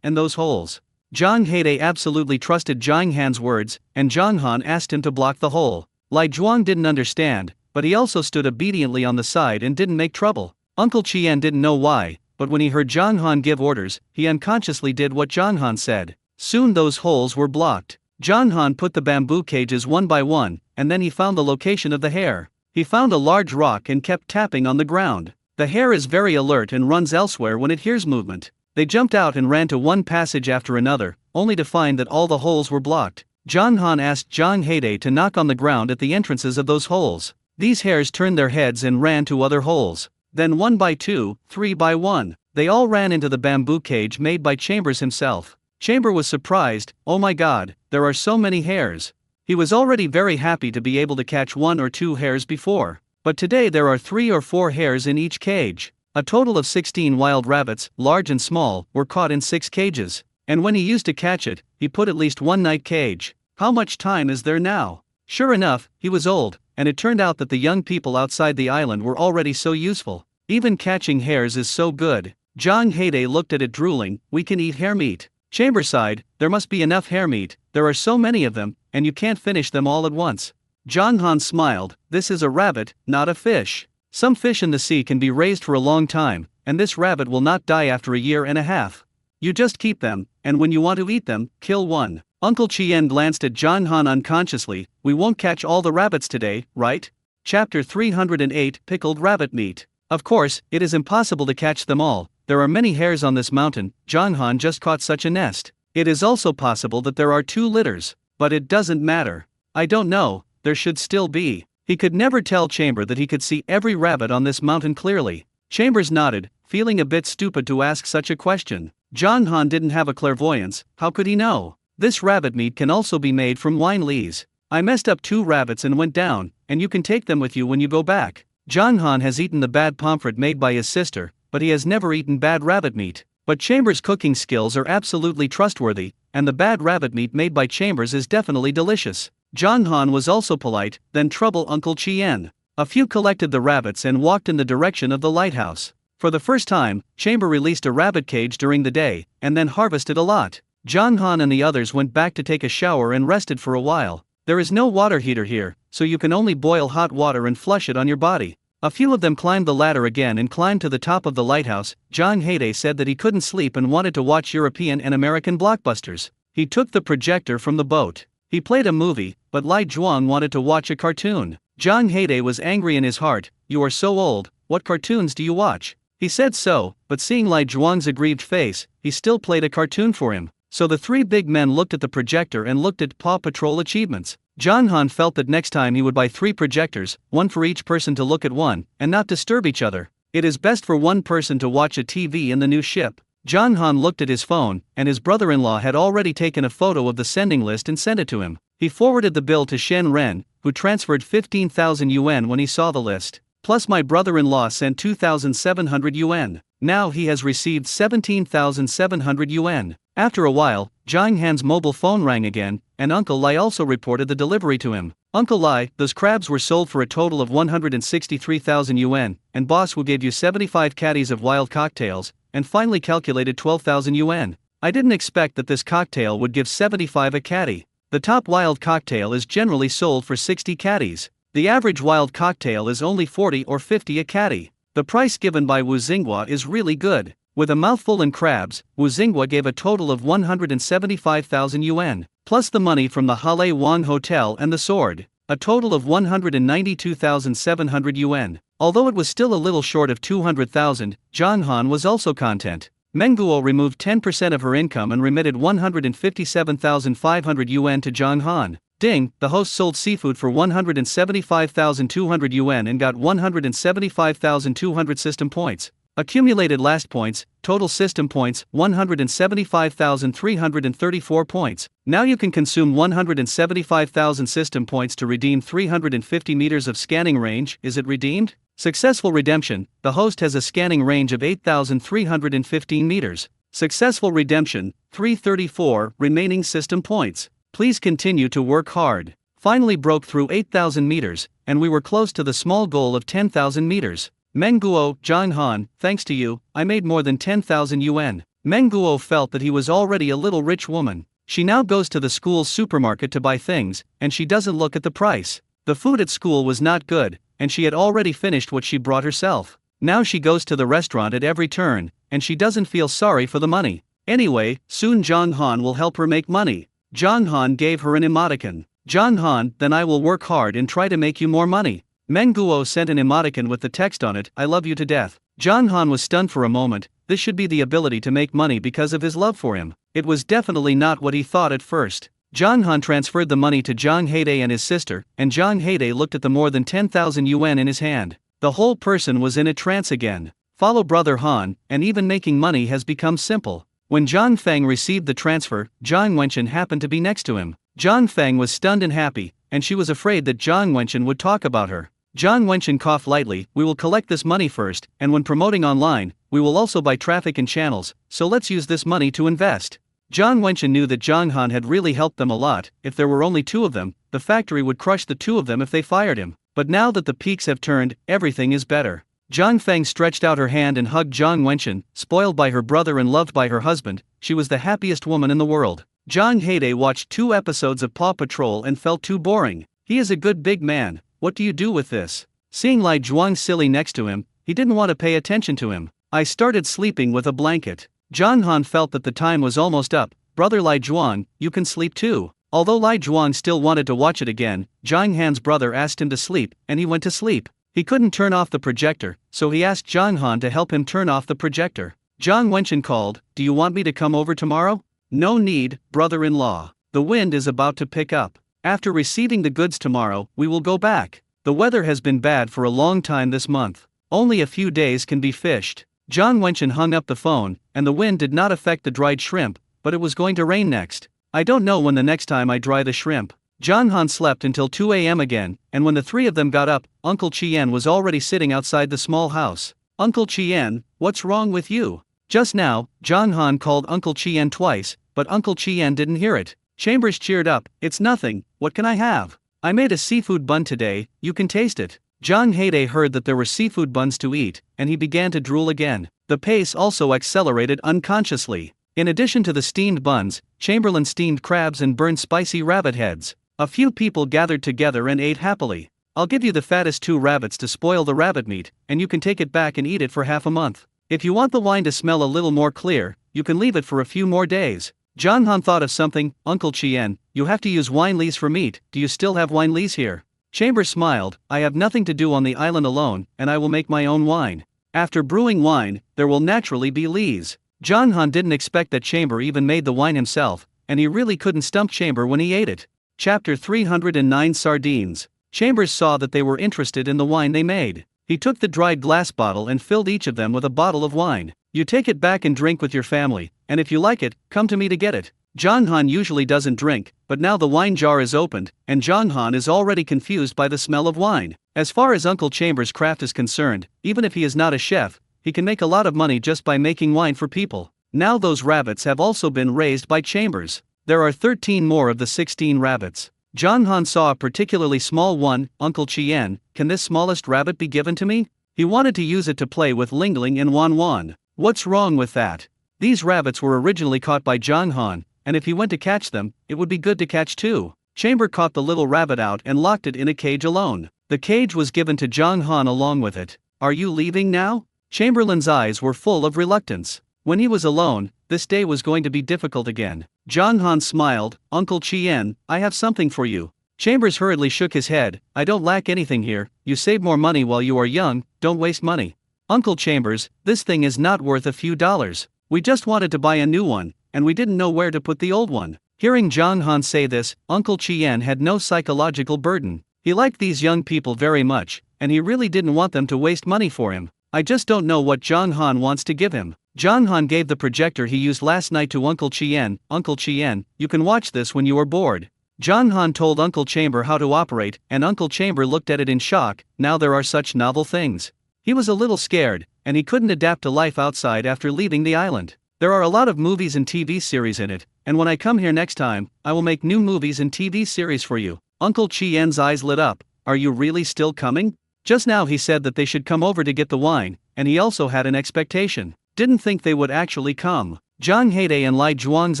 and those holes. Zhang Heide absolutely trusted Jonghan's words, and Jonghan asked him to block the hole. Lai Zhuang didn't understand, but he also stood obediently on the side and didn't make trouble. Uncle Chien didn't know why, but when he heard Jonghan give orders, he unconsciously did what Jonghan said. Soon those holes were blocked. Jonghan put the bamboo cages one by one, and then he found the location of the hare. He found a large rock and kept tapping on the ground. The hare is very alert and runs elsewhere when it hears movement. They jumped out and ran to one passage after another, only to find that all the holes were blocked. Jonghan asked Zhang Heide to knock on the ground at the entrances of those holes. These hares turned their heads and ran to other holes. Then 1 by 2, 3 by 1, they all ran into the bamboo cage made by Chambers himself. Chamber was surprised. Oh my god, there are so many hares. He was already very happy to be able to catch 1 or 2 hares before, but today there are 3 or 4 hares in each cage. A total of 16 wild rabbits, large and small, were caught in 6 cages, and when he used to catch it, he put at least 1 night cage. How much time is there now? Sure enough, he was old, and it turned out that the young people outside the island were already so useful. Even catching hares is so good. Zhang Heide looked at it drooling. We can eat hare meat. Chamber sighed, there must be enough hare meat, there are so many of them, and you can't finish them all at once. Jonghan smiled, this is a rabbit, not a fish. Some fish in the sea can be raised for a long time, and this rabbit will not die after a year and a half. You just keep them, and when you want to eat them, kill one. Uncle Chien glanced at Jonghan unconsciously. We won't catch all the rabbits today, right? Chapter 308 Pickled Rabbit Meat. Of course, it is impossible to catch them all. There are many hares on this mountain. Jonghan just caught such a nest. It is also possible that there are 2 litters, but it doesn't matter. I don't know, there should still be. He could never tell Chamber that he could see every rabbit on this mountain clearly. Chambers nodded, feeling a bit stupid to ask such a question. Jonghan didn't have a clairvoyance, how could he know? This rabbit meat can also be made from wine lees. I messed up 2 rabbits and went down, and you can take them with you when you go back. Jonghan has eaten the bad pomfret made by his sister, but he has never eaten bad rabbit meat. But Chambers' cooking skills are absolutely trustworthy, and the bad rabbit meat made by Chambers is definitely delicious. Jonghan was also polite, then trouble Uncle Chien. A few collected the rabbits and walked in the direction of the lighthouse. For the first time, Chamber released a rabbit cage during the day, and then harvested a lot. Jonghan and the others went back to take a shower and rested for a while. There is no water heater here, so you can only boil hot water and flush it on your body. A few of them climbed the ladder again and climbed to the top of the lighthouse. Zhang Heide said that he couldn't sleep and wanted to watch European and American blockbusters. He took the projector from the boat. He played a movie, but Lai Zhuang wanted to watch a cartoon. Zhang Heide was angry in his heart. You are so old, what cartoons do you watch? He said so, but seeing Lai Zhuang's aggrieved face, he still played a cartoon for him. So the 3 big men looked at the projector and looked at Paw Patrol achievements. Jonghan felt that next time he would buy 3 projectors, 1 for each person to look at one, and not disturb each other. It is best for 1 person to watch a TV in the new ship. Jonghan looked at his phone, and his brother-in-law had already taken a photo of the sending list and sent it to him. He forwarded the bill to Shen Ren, who transferred 15,000 yuan when he saw the list. Plus my brother-in-law sent 2,700 yuan. Now he has received 17,700 yuan. After a while, Jonghan's mobile phone rang again, and Uncle Lai also reported the delivery to him. Uncle Lai, those crabs were sold for a total of 163,000 yuan, and boss who gave you 75 caddies of wild cocktails, and finally calculated 12,000 yuan. I didn't expect that this cocktail would give 75 a caddy. The top wild cocktail is generally sold for 60 caddies. The average wild cocktail is only 40 or 50 a caddy. The price given by Wu Xinghua is really good. With a mouthful and crabs, Wu Xinghua gave a total of 175,000 yuan, plus the money from the Hale Wang Hotel and the sword, a total of 192,700 yuan. Although it was still a little short of 200,000, Jonghan was also content. Menguo removed 10% of her income and remitted 157,500 yuan to Zhang Han. Ding, the host sold seafood for 175,200 yuan and got 175,200 system points. Accumulated last points, total system points, 175,334 points. Now you can consume 175,000 system points to redeem 350 meters of scanning range. Is it redeemed? Successful redemption. The host has a scanning range of 8,315 meters. Successful redemption, 334 remaining system points. Please continue to work hard. Finally broke through 8,000 meters, and we were close to the small goal of 10,000 meters. Menguo, Zhang Han, thanks to you, I made more than 10,000 yuan. Menguo felt that he was already a little rich woman. She now goes to the school's supermarket to buy things, and she doesn't look at the price. The food at school was not good, and she had already finished what she brought herself. Now she goes to the restaurant at every turn, and she doesn't feel sorry for the money. Anyway, soon Zhang Han will help her make money. Zhang Han gave her an emoticon. Zhang Han, then I will work hard and try to make you more money. Menguo sent an emoticon with the text on it, I love you to death. Zhang Han was stunned for a moment. This should be the ability to make money because of his love for him. It was definitely not what he thought at first. Zhang Han transferred the money to Zhang Heide and his sister, and Zhang Heide looked at the more than 10,000 yuan in his hand. The whole person was in a trance again. Follow Brother Han, and even making money has become simple. When Zhang Feng received the transfer, Zhang Wenchen happened to be next to him. Zhang Feng was stunned and happy, and she was afraid that Zhang Wenchen would talk about her. Zhang Wenchen coughed lightly, we will collect this money first, and when promoting online, we will also buy traffic and channels, so let's use this money to invest. Zhang Wenchen knew that Zhang Han had really helped them a lot. If there were only two of them, the factory would crush the two of them if they fired him. But now that the peaks have turned, everything is better. Zhang Feng stretched out her hand and hugged Zhang Wenchen. Spoiled by her brother and loved by her husband, she was the happiest woman in the world. Zhang Heide watched 2 episodes of Paw Patrol and felt too boring. He is a good big man. What do you do with this? Seeing Lai Zhuang silly next to him, he didn't want to pay attention to him. I started sleeping with a blanket. Zhang Han felt that the time was almost up. Brother Lai Zhuang, you can sleep too. Although Lai Zhuang still wanted to watch it again, Zhang Han's brother asked him to sleep, and he went to sleep. He couldn't turn off the projector, so he asked Zhang Han to help him turn off the projector. Zhang Wenchen called, do you want me to come over tomorrow? No need, brother-in-law. The wind is about to pick up. After receiving the goods tomorrow, we will go back. The weather has been bad for a long time this month. Only a few days can be fished. Zhang Wenchen hung up the phone, and the wind did not affect the dried shrimp, but it was going to rain next. I don't know when the next time I dry the shrimp. Zhang Han slept until 2 a.m. again, and when the three of them got up, Uncle Chien was already sitting outside the small house. Uncle Chien, what's wrong with you? Just now, Zhang Han called Uncle Chien twice, but Uncle Chien didn't hear it. Chambers cheered up, it's nothing, what can I have? I made a seafood bun today, you can taste it. Zhang Heide heard that there were seafood buns to eat, and he began to drool again. The pace also accelerated unconsciously. In addition to the steamed buns, Chamberlain steamed crabs and burned spicy rabbit heads. A few people gathered together and ate happily. I'll give you the fattest 2 rabbits to spoil the rabbit meat, and you can take it back and eat it for half a month. If you want the wine to smell a little more clear, you can leave it for a few more days. Zhang Han thought of something, Uncle Chien, you have to use wine lees for meat, do you still have wine lees here? Chambers smiled, I have nothing to do on the island alone, and I will make my own wine. After brewing wine, there will naturally be lees. Zhang Han didn't expect that Chamber even made the wine himself, and he really couldn't stump Chamber when he ate it. Chapter 309 Sardines. Chambers saw that they were interested in the wine they made. He took the dried glass bottle and filled each of them with a bottle of wine. You take it back and drink with your family, and if you like it, come to me to get it. Zhang Han usually doesn't drink, but now the wine jar is opened, and Zhang Han is already confused by the smell of wine. As far as Uncle Chambers' craft is concerned, even if he is not a chef, he can make a lot of money just by making wine for people. Now those rabbits have also been raised by Chambers. There are 13 more of the 16 rabbits. Zhang Han saw a particularly small one, Uncle Chien, can this smallest rabbit be given to me? He wanted to use it to play with Ling Ling and Wan Wan. What's wrong with that? These rabbits were originally caught by Zhang Han, and if he went to catch them, it would be good to catch too. Chamber caught the little rabbit out and locked it in a cage alone. The cage was given to Zhang Han along with it. Are you leaving now? Chamberlain's eyes were full of reluctance. When he was alone, this day was going to be difficult again. Zhang Han smiled, Uncle Chien, I have something for you. Chambers hurriedly shook his head, I don't lack anything here, you save more money while you are young, don't waste money. Uncle Chambers, this thing is not worth a few dollars. We just wanted to buy a new one, and we didn't know where to put the old one. Hearing Zhang Han say this, Uncle Qian had no psychological burden. He liked these young people very much, and he really didn't want them to waste money for him. I just don't know what Zhang Han wants to give him. Zhang Han gave the projector he used last night to Uncle Qian. Uncle Qian, you can watch this when you are bored. Zhang Han told Uncle Chamber how to operate, and Uncle Chamber looked at it in shock. Now there are such novel things. He was a little scared, and he couldn't adapt to life outside after leaving the island. There are a lot of movies and TV series in it, and when I come here next time, I will make new movies and TV series for you. Uncle Qian's eyes lit up. Are you really still coming? Just now he said that they should come over to get the wine, and he also had an expectation. Didn't think they would actually come. Zhang Heide and Lai Zhuang's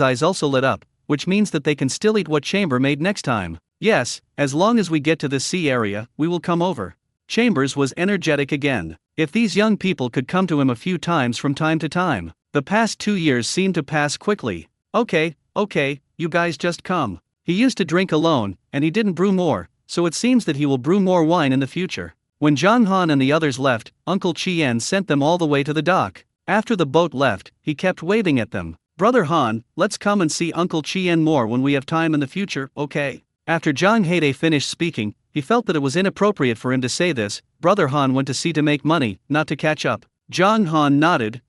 eyes also lit up, which means that they can still eat what Chamber made next time. Yes, as long as we get to the sea area, we will come over. Chambers was energetic again. If these young people could come to him a few times from time to time. The past 2 years seemed to pass quickly. Okay, you guys just come. He used to drink alone, and he didn't brew more, so it seems that he will brew more wine in the future. When Zhang Han and the others left, Uncle Qian sent them all the way to the dock. After the boat left, he kept waving at them. Brother Han, let's come and see Uncle Qian more when we have time in the future, okay? After Zhang Heide finished speaking, he felt that it was inappropriate for him to say this. Brother Han went to sea to make money, not to catch up. Zhang Han nodded.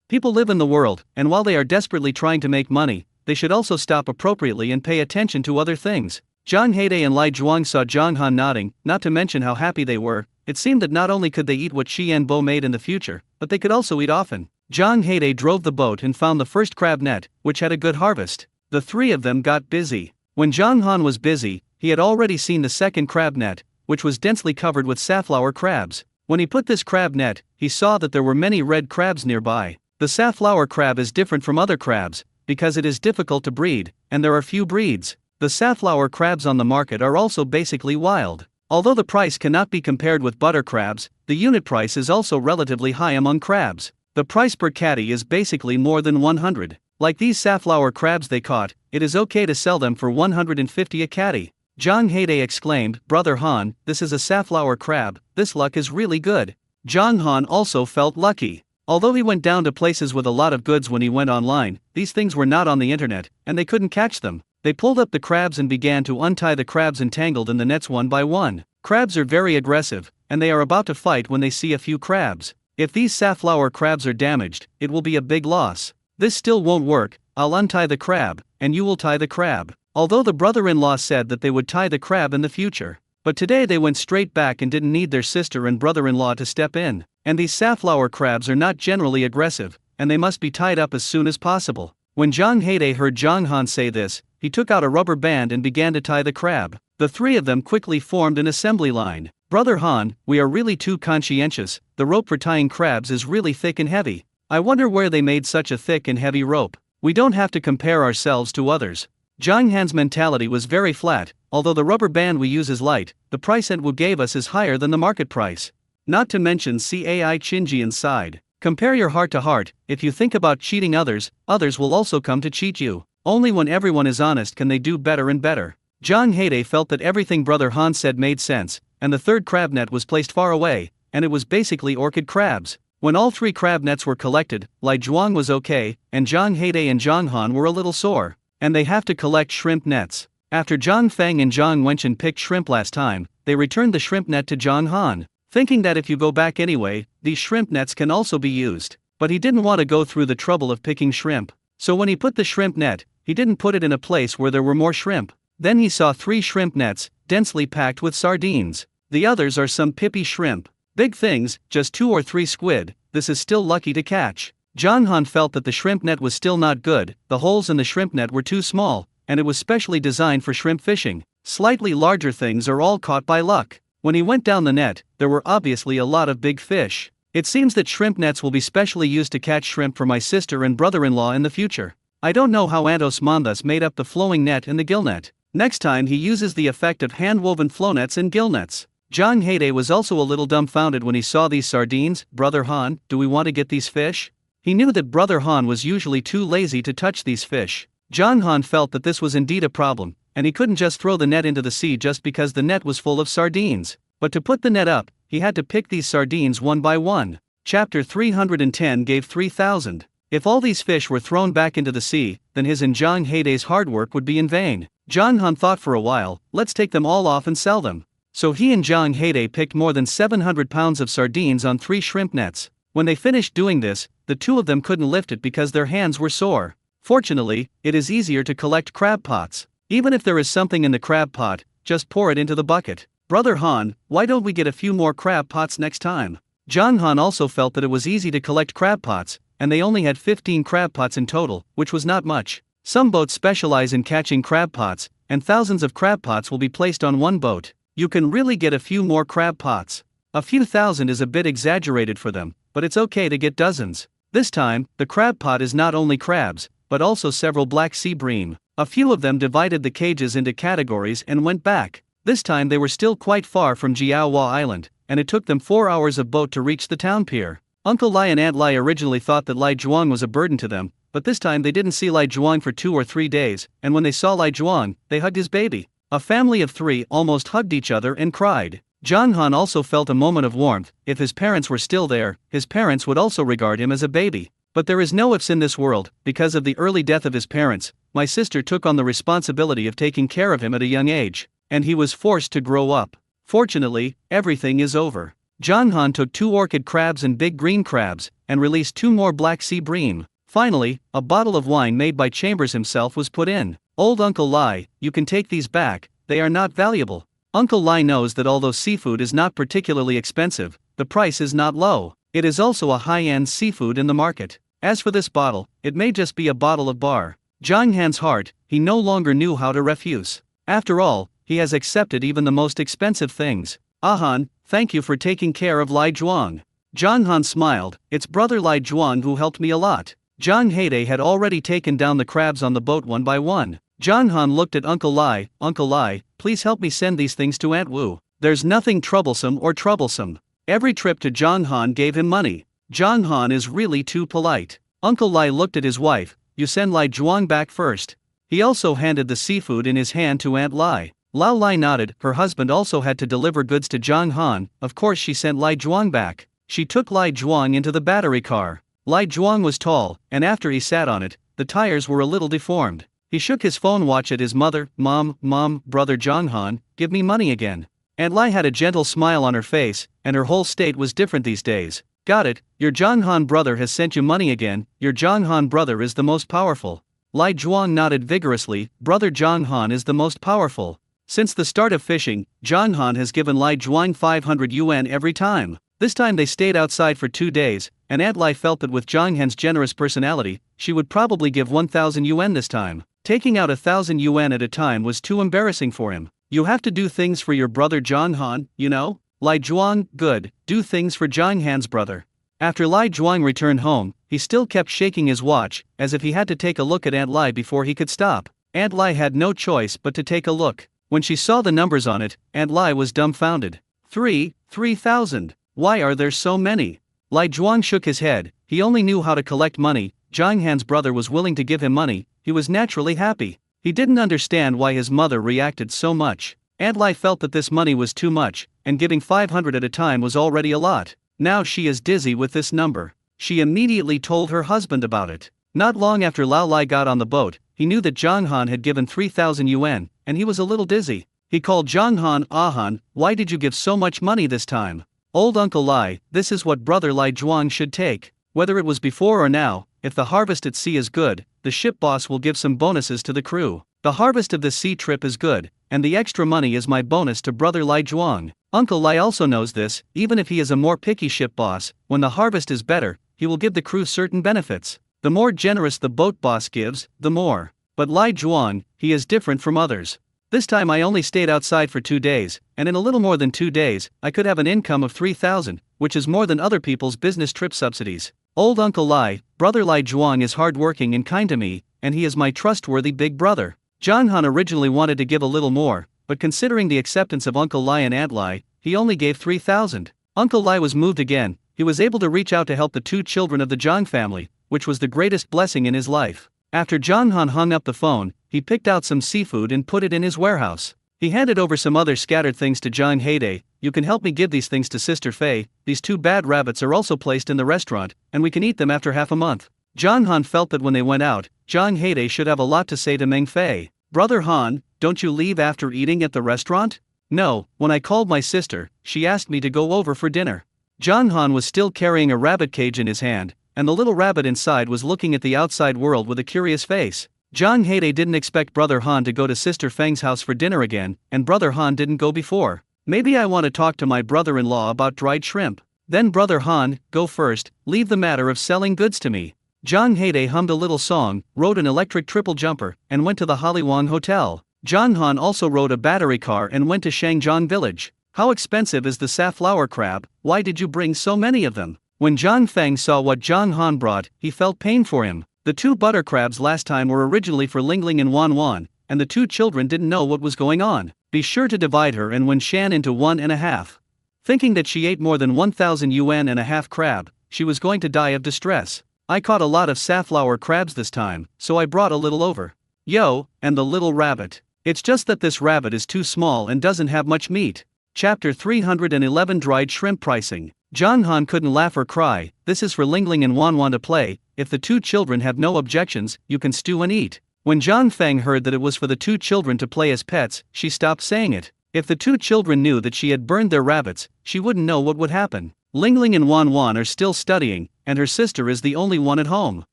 People live in the world, and while they are desperately trying to make money, they should also stop appropriately and pay attention to other things. Zhang Heide and Lai Zhuang saw Zhang Han nodding, not to mention how happy they were. It seemed that not only could they eat what Xian Bo made in the future, but they could also eat often. Zhang Heide drove the boat and found the first crab net, which had a good harvest. The three of them got busy. When Zhang Han was busy, he had already seen the second crab net, which was densely covered with safflower crabs. When he put this crab net, he saw that there were many red crabs nearby. The safflower crab is different from other crabs, because it is difficult to breed, and there are few breeds. The safflower crabs on the market are also basically wild. Although the price cannot be compared with butter crabs, the unit price is also relatively high among crabs. The price per catty is basically more than 100. Like these safflower crabs they caught, it is okay to sell them for 150 a catty. Zhang Heide exclaimed, Brother Han, this is a safflower crab, this luck is really good. Zhang Han also felt lucky. Although he went down to places with a lot of goods when he went online, these things were not on the internet, and they couldn't catch them. They pulled up the crabs and began to untie the crabs entangled in the nets one by one. Crabs are very aggressive, and they are about to fight when they see a few crabs. If these safflower crabs are damaged, it will be a big loss. This still won't work. I'll untie the crab, and you will tie the crab. Although the brother-in-law said that they would tie the crab in the future. But today they went straight back and didn't need their sister and brother-in-law to step in. And these safflower crabs are not generally aggressive, and they must be tied up as soon as possible. When Zhang Heide heard Zhang Han say this, he took out a rubber band and began to tie the crab. The three of them quickly formed an assembly line. Brother Han, we are really too conscientious. The rope for tying crabs is really thick and heavy. I wonder where they made such a thick and heavy rope. We don't have to compare ourselves to others. Zhang Han's mentality was very flat. Although the rubber band we use is light, the price Wu gave us is higher than the market price. Not to mention Cai Chinjian's side. Compare your heart to heart. If you think about cheating others, others will also come to cheat you. Only when everyone is honest can they do better and better. Zhang Heide felt that everything Brother Han said made sense, and the third crab net was placed far away, and it was basically orchid crabs. When all three crab nets were collected, Lai Zhuang was okay, and Zhang Heide and Zhang Han were a little sore, and they have to collect shrimp nets. After Zhang Feng and Zhang Wenchen picked shrimp last time, they returned the shrimp net to Zhang Han, thinking that if you go back anyway, these shrimp nets can also be used. But he didn't want to go through the trouble of picking shrimp. So when he put the shrimp net, he didn't put it in a place where there were more shrimp. Then he saw 3 shrimp nets, densely packed with sardines. The others are some pippy shrimp. Big things, just 2 or 3 squid, this is still lucky to catch. Zhang Han felt that the shrimp net was still not good, the holes in the shrimp net were too small, and it was specially designed for shrimp fishing. Slightly larger things are all caught by luck. When he went down the net, there were obviously a lot of big fish. It seems that shrimp nets will be specially used to catch shrimp for my sister and brother-in-law in the future. I don't know how Antos Monthus made up the flowing net and the gill net. Next time he uses the effect of hand-woven flow nets and gill nets. Zhang Heide was also a little dumbfounded when he saw these sardines. Brother Han, do we want to get these fish? He knew that Brother Han was usually too lazy to touch these fish. Zhang Han felt that this was indeed a problem, and he couldn't just throw the net into the sea just because the net was full of sardines. But to put the net up, he had to pick these sardines one by one. Chapter 310 gave 3,000. If all these fish were thrown back into the sea, then his and Zhang Heidei's hard work would be in vain. Zhang Han thought for a while, let's take them all off and sell them. So he and Zhang Heidei picked more than 700 pounds of sardines on 3 shrimp nets. When they finished doing this, the two of them couldn't lift it because their hands were sore. Fortunately, it is easier to collect crab pots. Even if there is something in the crab pot, just pour it into the bucket. Brother Han, why don't we get a few more crab pots next time? Zhang Han also felt that it was easy to collect crab pots, and they only had 15 crab pots in total, which was not much. Some boats specialize in catching crab pots, and thousands of crab pots will be placed on one boat. You can really get a few more crab pots. A few thousand is a bit exaggerated for them, but it's okay to get dozens. This time, the crab pot is not only crabs, but also several black sea bream. A few of them divided the cages into categories and went back. This time they were still quite far from Jiaohua Island, and it took them 4 hours of boat to reach the town pier. Uncle Lai and Aunt Lai originally thought that Lai Zhuang was a burden to them, but this time they didn't see Lai Zhuang for 2 or 3 days, and when they saw Lai Zhuang, they hugged his baby. A family of 3 almost hugged each other and cried. Zhang Han also felt a moment of warmth. If his parents were still there, his parents would also regard him as a baby. But there is no ifs in this world. Because of the early death of his parents, my sister took on the responsibility of taking care of him at a young age, and he was forced to grow up. Fortunately, everything is over. Zhang Han took 2 orchid crabs and big green crabs, and released 2 more black sea bream. Finally, a bottle of wine made by Chambers himself was put in. Old Uncle Lai, you can take these back, they are not valuable. Uncle Lai knows that although seafood is not particularly expensive, the price is not low. It is also a high-end seafood in the market. As for this bottle, it may just be a bottle of bar. Zhang Han's heart, he no longer knew how to refuse. After all, he has accepted even the most expensive things. Han, thank you for taking care of Lai Zhuang. Zhang Han smiled, it's brother Lai Zhuang who helped me a lot. Zhang Heidei had already taken down the crabs on the boat one by one. Zhang Han looked at Uncle Lai, please help me send these things to Aunt Wu. There's nothing troublesome or troublesome. Every trip to Zhang Han gave him money. Zhang Han is really too polite. Uncle Lai looked at his wife, you send Lai Zhuang back first. He also handed the seafood in his hand to Aunt Lai. Lao Lai nodded, her husband also had to deliver goods to Zhang Han, of course she sent Lai Zhuang back. She took Lai Zhuang into the battery car. Lai Zhuang was tall, and after he sat on it, the tires were a little deformed. He shook his phone watch at his mother, Mom, brother Zhang Han, give me money again. Aunt Lai had a gentle smile on her face, and her whole state was different these days. Got it, your Zhang Han brother has sent you money again, your Zhang Han brother is the most powerful. Lai Zhuang nodded vigorously, brother Zhang Han is the most powerful. Since the start of fishing, Zhang Han has given Lai Zhuang 500 yuan every time. This time they stayed outside for 2 days, and Aunt Lai felt that with Zhang Han's generous personality, she would probably give 1,000 yuan this time. Taking out 1,000 yuan at a time was too embarrassing for him. You have to do things for your brother Zhang Han, you know? Lai Zhuang, good, do things for Zhang Han's brother. After Lai Zhuang returned home, he still kept shaking his watch, as if he had to take a look at Aunt Lai before he could stop. Aunt Lai had no choice but to take a look. When she saw the numbers on it, Aunt Lai was dumbfounded. 3,000. Why are there so many? Lai Zhuang shook his head, he only knew how to collect money. Zhang Han's brother was willing to give him money, he was naturally happy. He didn't understand why his mother reacted so much. Aunt Lai felt that this money was too much, and giving 500 at a time was already a lot. Now she is dizzy with this number. She immediately told her husband about it. Not long after Lao Lai got on the boat, he knew that Zhang Han had given 3,000 yuan, and he was a little dizzy. He called Zhang Han, Han, why did you give so much money this time? Old Uncle Lai, this is what brother Lai Zhuang should take. Whether it was before or now, if the harvest at sea is good, the ship boss will give some bonuses to the crew. The harvest of this sea trip is good, and the extra money is my bonus to brother Lai Zhuang. Uncle Lai also knows this, even if he is a more picky ship boss, when the harvest is better, he will give the crew certain benefits. The more generous the boat boss gives, the more. But Lai Zhuang, he is different from others. This time I only stayed outside for 2 days, and in a little more than 2 days, I could have an income of 3,000, which is more than other people's business trip subsidies. Old Uncle Lai, brother Lai Zhuang is hardworking and kind to me, and he is my trustworthy big brother. Zhang Han originally wanted to give a little more, but considering the acceptance of Uncle Lai and Aunt Lai, he only gave 3,000. Uncle Lai was moved again, he was able to reach out to help the 2 children of the Zhang family, which was the greatest blessing in his life. After Zhang Han hung up the phone, he picked out some seafood and put it in his warehouse. He handed over some other scattered things to Zhang Heidei. You can help me give these things to Sister Fei, these 2 bad rabbits are also placed in the restaurant, and we can eat them after half a month. John Han felt that when they went out, Zhang Heide should have a lot to say to Meng Fei. Brother Han, don't you leave after eating at the restaurant? No, when I called my sister, she asked me to go over for dinner. John Han was still carrying a rabbit cage in his hand, and the little rabbit inside was looking at the outside world with a curious face. Zhang Heide didn't expect Brother Han to go to Sister Feng's house for dinner again, and Brother Han didn't go before. Maybe I want to talk to my brother-in-law about dried shrimp. Then Brother Han, go first, leave the matter of selling goods to me. Zhang Heide hummed a little song, rode an electric triple jumper, and went to the Haliwang Hotel. John Han also rode a battery car and went to Shangjiang village. How expensive is the safflower crab? Why did you bring so many of them? When Zhang Feng saw what Zhang Han brought, he felt pain for him. The 2 butter crabs last time were originally for Lingling and Wan Wan, and the 2 children didn't know what was going on. Be sure to divide her and Wen Shan into 1.5. Thinking that she ate more than 1,000 yuan and a half crab, she was going to die of distress. I caught a lot of safflower crabs this time, so I brought a little over. Yo, and the little rabbit. It's just that this rabbit is too small and doesn't have much meat. Chapter 311 Dried Shrimp Pricing. John Han couldn't laugh or cry. This is for Lingling and Wan Wan to play. If the 2 children have no objections, you can stew and eat. When Zhang Feng heard that it was for the 2 children to play as pets, she stopped saying it. If the 2 children knew that she had burned their rabbits, she wouldn't know what would happen. Lingling and Wan Wan are still studying, and her sister is the only one at home.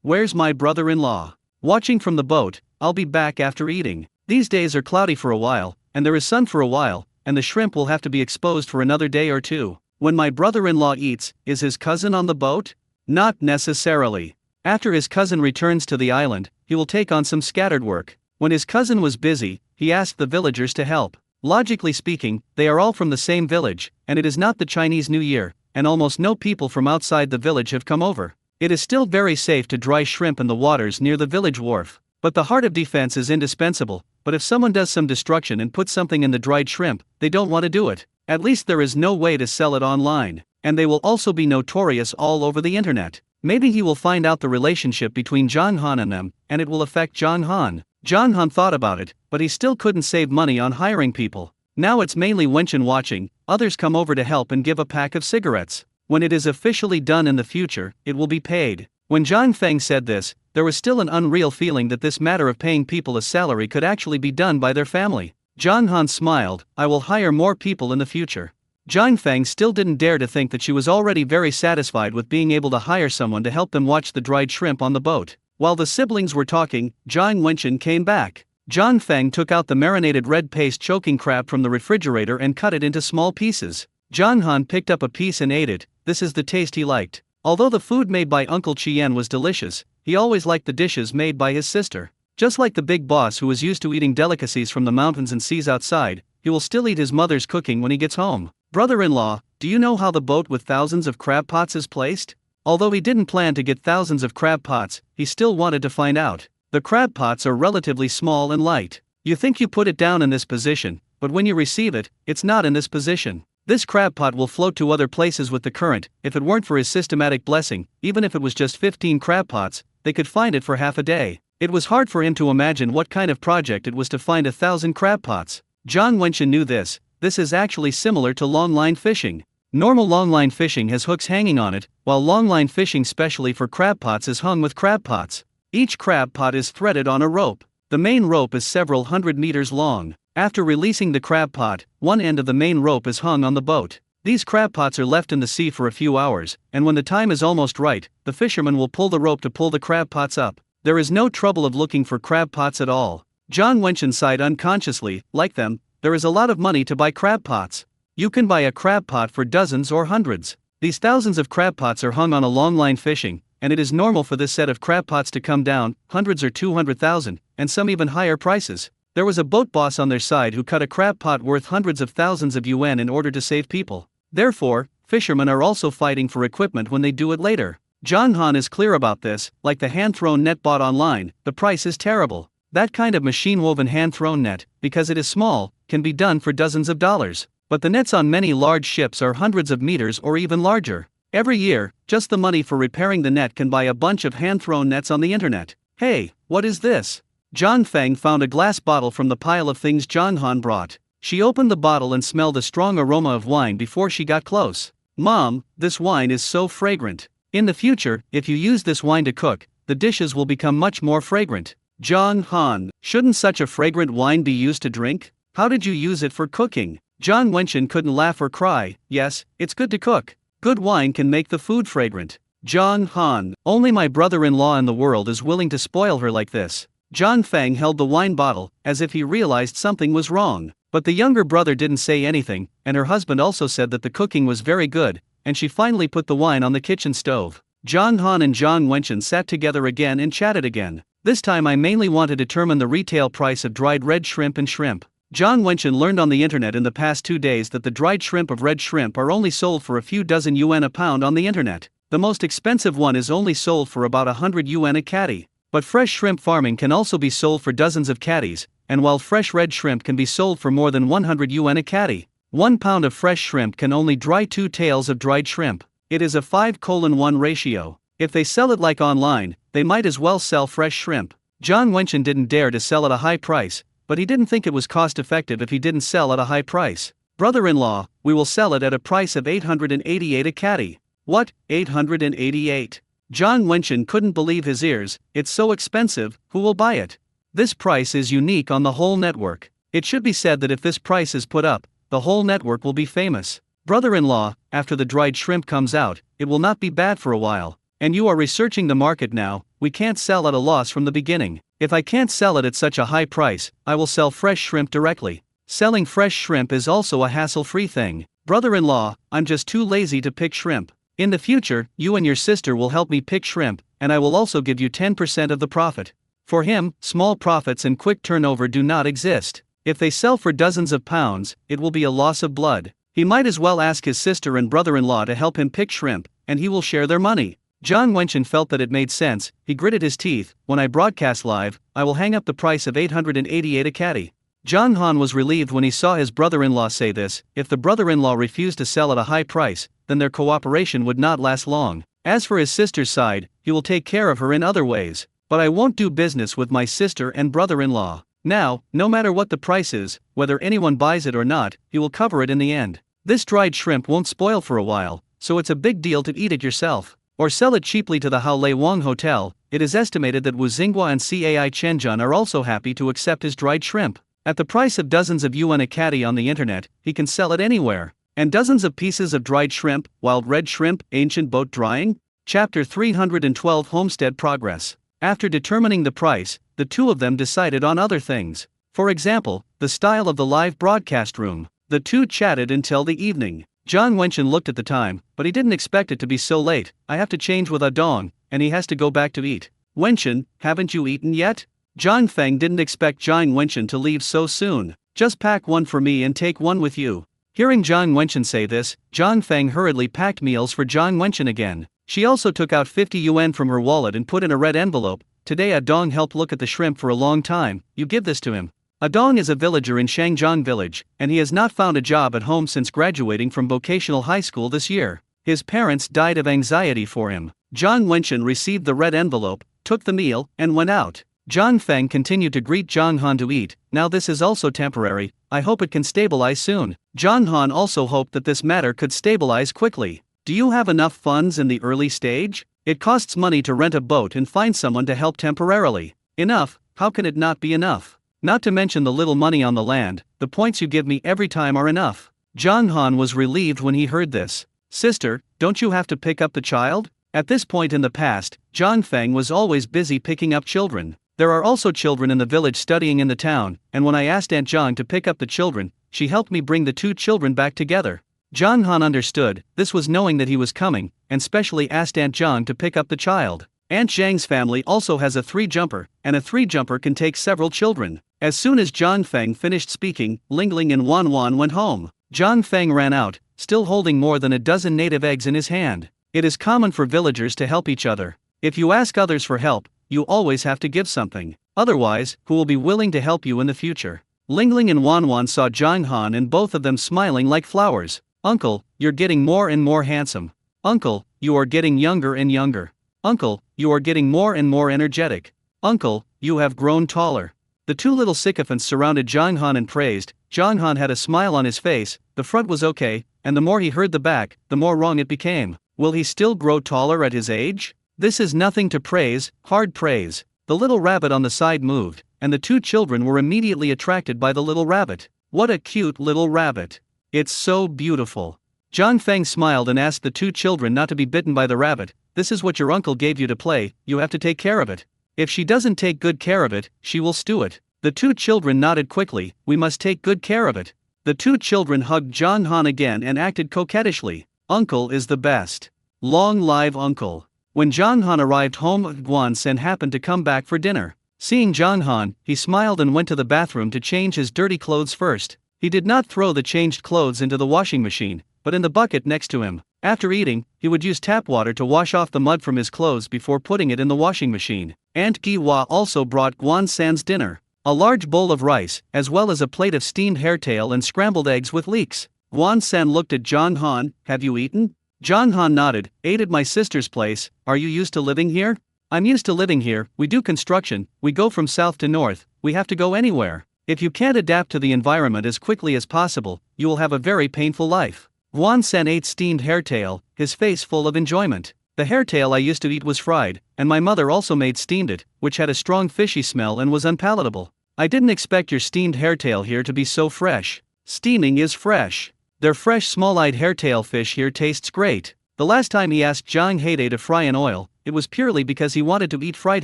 Where's my brother-in-law? Watching from the boat, I'll be back after eating. These days are cloudy for a while, and there is sun for a while, and the shrimp will have to be exposed for another day or 2. When my brother-in-law eats, is his cousin on the boat? Not necessarily. After his cousin returns to the island, he will take on some scattered work. When his cousin was busy, he asked the villagers to help. Logically speaking, they are all from the same village, and it is not the Chinese New Year, and almost no people from outside the village have come over. It is still very safe to dry shrimp in the waters near the village wharf. But the heart of defense is indispensable. But if someone does some destruction and puts something in the dried shrimp, they don't want to do it. At least there is no way to sell it online, and they will also be notorious all over the internet. Maybe he will find out the relationship between Zhang Han and them, and it will affect Zhang Han. Zhang Han thought about it, but he still couldn't save money on hiring people. Now it's mainly Wenchen watching, others come over to help and give a pack of cigarettes. When it is officially done in the future, it will be paid. When Zhang Feng said this, there was still an unreal feeling that this matter of paying people a salary could actually be done by their family. Zhang Han smiled, I will hire more people in the future. Zhang Feng still didn't dare to think that she was already very satisfied with being able to hire someone to help them watch the dried shrimp on the boat. While the siblings were talking, Zhang Wenchen came back. Zhang Feng took out the marinated red paste choking crab from the refrigerator and cut it into small pieces. Zhang Han picked up a piece and ate it. This is the taste he liked. Although the food made by Uncle Chien was delicious, he always liked the dishes made by his sister. Just like the big boss who was used to eating delicacies from the mountains and seas outside, he will still eat his mother's cooking when he gets home. Brother-in-law, do you know how the boat with thousands of crab pots is placed? Although he didn't plan to get thousands of crab pots, he still wanted to find out. The crab pots are relatively small and light. You think you put it down in this position, but when you receive it, it's not in this position. This crab pot will float to other places with the current. If it weren't for his systematic blessing, even if it was just 15 crab pots, they could find it for half a day. It was hard for him to imagine what kind of project it was to find 1,000 crab pots. Zhang Wenchen knew this. This is actually similar to longline fishing. Normal longline fishing has hooks hanging on it, while longline fishing specially for crab pots is hung with crab pots. Each crab pot is threaded on a rope. The main rope is several hundred meters long. After releasing the crab pot, one end of the main rope is hung on the boat. These crab pots are left in the sea for a few hours, and when the time is almost right, the fisherman will pull the rope to pull the crab pots up. There is no trouble of looking for crab pots at all. Zhang Wenchen sighed unconsciously. Like them, there is a lot of money to buy crab pots. You can buy a crab pot for dozens or hundreds. These thousands of crab pots are hung on a longline fishing, and it is normal for this set of crab pots to come down, hundreds or 200,000, and some even higher prices. There was a boat boss on their side who cut a crab pot worth hundreds of thousands of yuan in order to save people. Therefore, fishermen are also fighting for equipment when they do it later. Zhang Han is clear about this. Like the hand-thrown net bought online, the price is terrible. That kind of machine-woven hand-thrown net, because it is small, can be done for dozens of dollars. But the nets on many large ships are hundreds of meters or even larger. Every year, just the money for repairing the net can buy a bunch of hand-thrown nets on the internet. Hey, what is this? Zhang Feng found a glass bottle from the pile of things Zhang Han brought. She opened the bottle and smelled the strong aroma of wine before she got close. Mom, this wine is so fragrant. In the future, if you use this wine to cook, the dishes will become much more fragrant. John Han, shouldn't such a fragrant wine be used to drink? How did you use it for cooking? John Wenchen couldn't laugh or cry. Yes, it's good to cook. Good wine can make the food fragrant. John Han, only my brother-in-law in the world is willing to spoil her like this. John Feng held the wine bottle, as if he realized something was wrong. But the younger brother didn't say anything, and her husband also said that the cooking was very good, and she finally put the wine on the kitchen stove. John Han and John Wenchen sat together again and chatted again. This time I mainly want to determine the retail price of dried red shrimp and shrimp. John Wenchen learned on the internet in the past 2 days that the dried shrimp of red shrimp are only sold for a few dozen yuan a pound on the internet. The most expensive one is only sold for about 100 yuan a catty. But fresh shrimp farming can also be sold for dozens of catties, and while fresh red shrimp can be sold for more than 100 yuan a catty, 1 pound of fresh shrimp can only dry 2 tails of dried shrimp. It is a 5:1 ratio. If they sell it like online, they might as well sell fresh shrimp. John Wenchen didn't dare to sell at a high price, but he didn't think it was cost effective if he didn't sell at a high price. Brother-in-law, we will sell it at a price of 888 a catty. What, 888? John Wenchen couldn't believe his ears. It's so expensive, who will buy it? This price is unique on the whole network. It should be said that if this price is put up, the whole network will be famous. Brother-in-law, after the dried shrimp comes out, it will not be bad for a while. And you are researching the market now. We can't sell at a loss from the beginning. If I can't sell it at such a high price, I will sell fresh shrimp directly. Selling fresh shrimp is also a hassle-free thing. Brother-in-law, I'm just too lazy to pick shrimp. In the future, you and your sister will help me pick shrimp, and I will also give you 10% of the profit. For him, small profits and quick turnover do not exist. If they sell for dozens of pounds, it will be a loss of blood. He might as well ask his sister and brother-in-law to help him pick shrimp, and he will share their money. John Wenchen felt that it made sense. He gritted his teeth. When I broadcast live, I will hang up the price of 888 a catty. John Han was relieved when he saw his brother-in-law say this. If the brother-in-law refused to sell at a high price, then their cooperation would not last long. As for his sister's side, he will take care of her in other ways. But I won't do business with my sister and brother-in-law. Now, no matter what the price is, whether anyone buys it or not, he will cover it in the end. This dried shrimp won't spoil for a while, so it's a big deal to eat it yourself. Or sell it cheaply to the Hao Lei Wang Hotel. It is estimated that Wu Xinghua and Cai Chenjun are also happy to accept his dried shrimp. At the price of dozens of yuan a catty on the internet, he can sell it anywhere. And dozens of pieces of dried shrimp, wild red shrimp, ancient boat drying? Chapter 312 Homestead Progress. After determining the price, the two of them decided on other things. For example, the style of the live broadcast room. The two chatted until the evening. John Wenchen looked at the time, but he didn't expect it to be so late. I have to change with Adong, and he has to go back to eat. Wenchen, haven't you eaten yet? John Feng didn't expect John Wenchen to leave so soon. Just pack one for me and take one with you. Hearing John Wenchen say this, John Feng hurriedly packed meals for John Wenchen again. She also took out 50 yuan from her wallet and put in a red envelope. Today Adong helped look at the shrimp for a long time. You give this to him. Adong is a villager in Shangjiang village, and he has not found a job at home since graduating from vocational high school this year. His parents died of anxiety for him. John Wenchen received the red envelope, took the meal, and went out. John Feng continued to greet John Han to eat. Now this is also temporary. I hope it can stabilize soon. John Han also hoped that this matter could stabilize quickly. Do you have enough funds in the early stage? It costs money to rent a boat and find someone to help temporarily. Enough? How can it not be enough? Not to mention the little money on the land, the points you give me every time are enough. John Han was relieved when he heard this. Sister, don't you have to pick up the child? At this point in the past, John Feng was always busy picking up children. There are also children in the village studying in the town, and when I asked Aunt Zhang to pick up the children, she helped me bring the two children back together. John Han understood. This was knowing that he was coming, and specially asked Aunt Zhang to pick up the child. Aunt Zhang's family also has a 3-jumper, and a 3-jumper can take several children. As soon as John Feng finished speaking, Ling Ling and Wan Wan went home. John Feng ran out, still holding more than a dozen native eggs in his hand. It is common for villagers to help each other. If you ask others for help, you always have to give something. Otherwise, who will be willing to help you in the future? Ling Ling and Wan Wan saw John Han and both of them smiling like flowers. Uncle, you're getting more and more handsome. Uncle, you are getting younger and younger. Uncle, you are getting more and more energetic. Uncle, you have grown taller. The two little sycophants surrounded John Han and praised. John Han had a smile on his face. The front was okay, and the more he heard the back, the more wrong it became. Will he still grow taller at his age? This is nothing to praise, hard praise. The little rabbit on the side moved, and the two children were immediately attracted by the little rabbit. What a cute little rabbit. It's so beautiful. John Feng smiled and asked the two children not to be bitten by the rabbit. This is what your uncle gave you to play, you have to take care of it. If she doesn't take good care of it, she will stew it. The two children nodded quickly. We must take good care of it. The two children hugged John Han again and acted coquettishly. Uncle is the best. Long live Uncle. When John Han arrived home, Guan Sen happened to come back for dinner. Seeing John Han, he smiled and went to the bathroom to change his dirty clothes first. He did not throw the changed clothes into the washing machine, but in the bucket next to him. After eating, he would use tap water to wash off the mud from his clothes before putting it in the washing machine. Aunt Giwa also brought Guan San's dinner. A large bowl of rice, as well as a plate of steamed hairtail and scrambled eggs with leeks. Guan San looked at John Han. Have you eaten? John Han nodded. Ate at my sister's place. Are you used to living here? I'm used to living here. We do construction, we go from south to north, we have to go anywhere. If you can't adapt to the environment as quickly as possible, you will have a very painful life. Guan San ate steamed hairtail, his face full of enjoyment. The hairtail I used to eat was fried, and my mother also made steamed it, which had a strong fishy smell and was unpalatable. I didn't expect your steamed hairtail here to be so fresh. Steaming is fresh. Their fresh small-eyed hairtail fish here tastes great. The last time he asked Zhang Heide to fry in oil, it was purely because he wanted to eat fried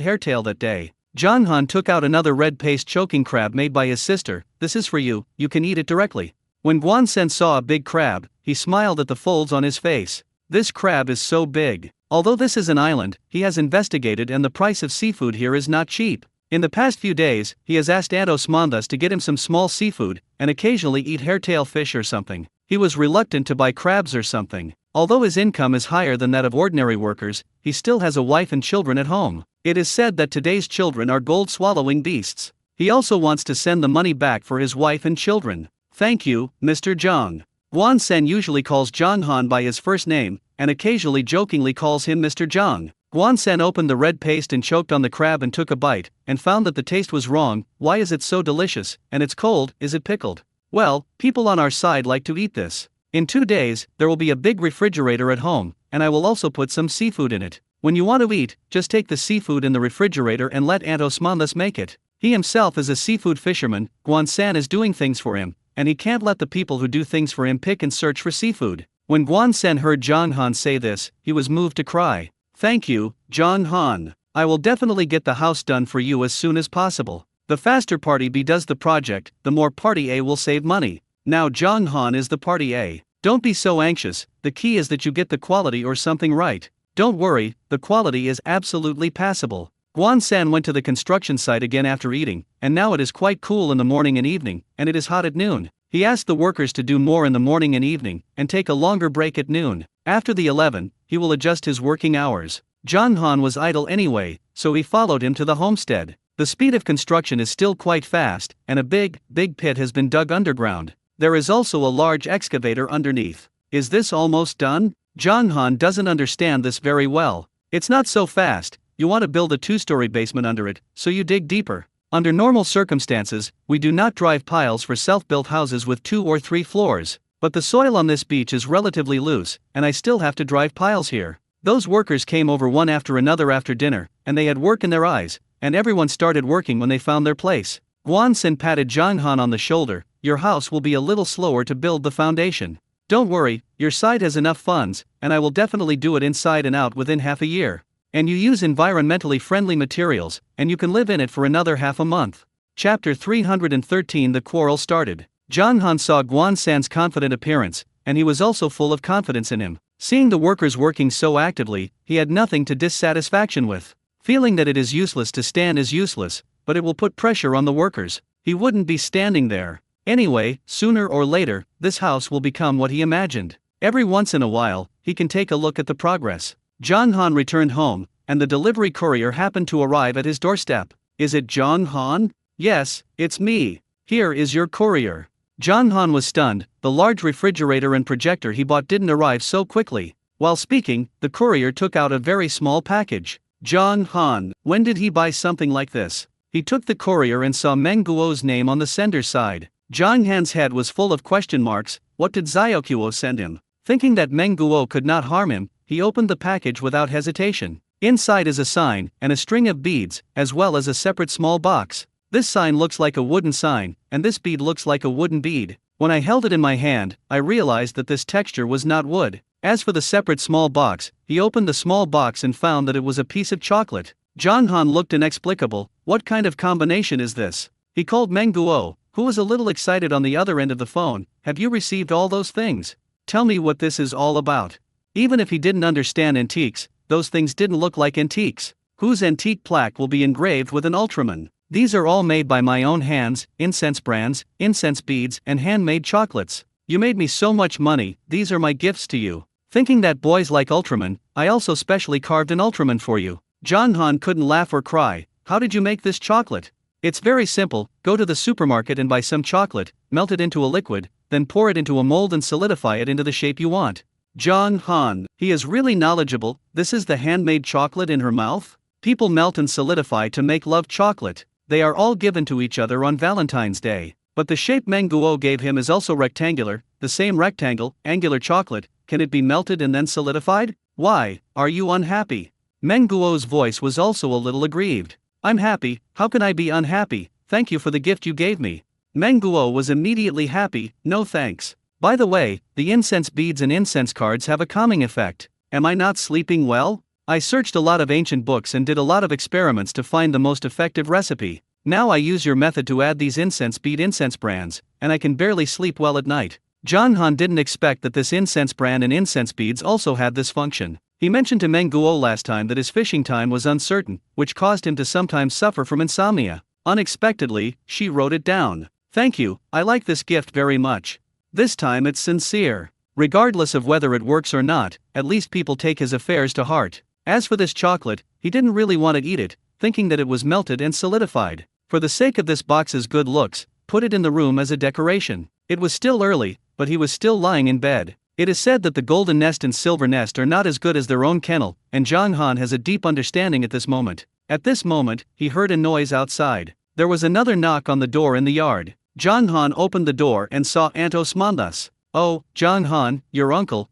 hairtail that day. John Han took out another red paste choking crab made by his sister. This is for you, you can eat it directly. When Guan Sen saw a big crab, he smiled at the folds on his face. This crab is so big. Although this is an island, he has investigated and the price of seafood here is not cheap. In the past few days, he has asked Aunt Osmanthus to get him some small seafood, and occasionally eat hairtail fish or something. He was reluctant to buy crabs or something. Although his income is higher than that of ordinary workers, he still has a wife and children at home. It is said that today's children are gold-swallowing beasts. He also wants to send the money back for his wife and children. Thank you, Mr. Zhang. Guan Sen usually calls John Han by his first name, and occasionally jokingly calls him Mr. Zhang. Guan Sen opened the red paste and choked on the crab and took a bite, and found that the taste was wrong. Why is it so delicious, and it's cold, is it pickled? Well, people on our side like to eat this. In 2 days, there will be a big refrigerator at home, and I will also put some seafood in it. When you want to eat, just take the seafood in the refrigerator and let Aunt Osmanthus make it. He himself is a seafood fisherman. Guan San is doing things for him, and he can't let the people who do things for him pick and search for seafood. When Guan Sen heard Zhang Han say this, he was moved to cry. Thank you, Zhang Han. I will definitely get the house done for you as soon as possible. The faster Party B does the project, the more Party A will save money. Now Zhang Han is the Party A. Don't be so anxious, the key is that you get the quality or something right. Don't worry, the quality is absolutely passable. Guan San went to the construction site again after eating, and now it is quite cool in the morning and evening, and it is hot at noon. He asked the workers to do more in the morning and evening, and take a longer break at noon. After the 11, he will adjust his working hours. Zhang Han was idle anyway, so he followed him to the homestead. The speed of construction is still quite fast, and a big pit has been dug underground. There is also a large excavator underneath. Is this almost done? Zhang Han doesn't understand this very well. It's not so fast. You want to build a 2-story basement under it, so you dig deeper. Under normal circumstances, we do not drive piles for self-built houses with 2 or 3 floors. But the soil on this beach is relatively loose, and I still have to drive piles here. Those workers came over one after another after dinner, and they had work in their eyes, and everyone started working when they found their place. Guan Sen patted Zhang Han on the shoulder. Your house will be a little slower to build the foundation. Don't worry, your side has enough funds, and I will definitely do it inside and out within half a year. And you use environmentally friendly materials, and you can live in it for another half a month. Chapter 313. The quarrel started. Zhang Han saw Guan San's confident appearance, and he was also full of confidence in him. Seeing the workers working so actively, he had nothing to dissatisfaction with. Feeling that it is useless to stand is useless, but it will put pressure on the workers. He wouldn't be standing there. Anyway, sooner or later, this house will become what he imagined. Every once in a while, he can take a look at the progress. Zhang Han returned home, and the delivery courier happened to arrive at his doorstep. Is it Zhang Han? Yes, it's me. Here is your courier. Zhang Han was stunned. The large refrigerator and projector he bought didn't arrive so quickly. While speaking, the courier took out a very small package. Zhang Han, when did he buy something like this? He took the courier and saw Meng Guo's name on the sender's side. Zhang Han's head was full of question marks. What did Xiaoquo send him? Thinking that Meng Guo could not harm him, he opened the package without hesitation. Inside is a sign and a string of beads, as well as a separate small box. This sign looks like a wooden sign, and this bead looks like a wooden bead. When I held it in my hand, I realized that this texture was not wood. As for the separate small box, he opened the small box and found that it was a piece of chocolate. John Han looked inexplicable. What kind of combination is this? He called Meng Guo, who was a little excited on the other end of the phone. Have you received all those things? Tell me what this is all about. Even if he didn't understand antiques, those things didn't look like antiques. Whose antique plaque will be engraved with an Ultraman? These are all made by my own hands, incense brands, incense beads, and handmade chocolates. You made me so much money, these are my gifts to you. Thinking that boys like Ultraman, I also specially carved an Ultraman for you. John Han couldn't laugh or cry. How did you make this chocolate? It's very simple. Go to the supermarket and buy some chocolate, melt it into a liquid, then pour it into a mold and solidify it into the shape you want. John Han, he is really knowledgeable. This is the handmade chocolate in her mouth? People melt and solidify to make love chocolate. They are all given to each other on Valentine's Day. But the shape Meng Guo gave him is also rectangular, the same rectangle, angular chocolate. Can it be melted and then solidified? Why, are you unhappy? Meng Guo's voice was also a little aggrieved. I'm happy, how can I be unhappy? Thank you for the gift you gave me. Meng Guo was immediately happy. No thanks. By the way, the incense beads and incense cards have a calming effect. Am I not sleeping well? I searched a lot of ancient books and did a lot of experiments to find the most effective recipe. Now I use your method to add these incense brands, and I can barely sleep well at night. John Han didn't expect that this incense brand and incense beads also had this function. He mentioned to Meng Guo last time that his fishing time was uncertain, which caused him to sometimes suffer from insomnia. Unexpectedly, she wrote it down. Thank you, I like this gift very much. This time it's sincere. Regardless of whether it works or not, at least people take his affairs to heart. As for this chocolate, he didn't really want to eat it, thinking that it was melted and solidified. For the sake of this box's good looks, put it in the room as a decoration. It was still early, but he was still lying in bed. It is said that the golden nest and silver nest are not as good as their own kennel, and John Han has a deep understanding at this moment. At this moment, he heard a noise outside. There was another knock on the door in the yard. John Han opened the door and saw Aunt Osmanthus. Oh, John Han, your uncle,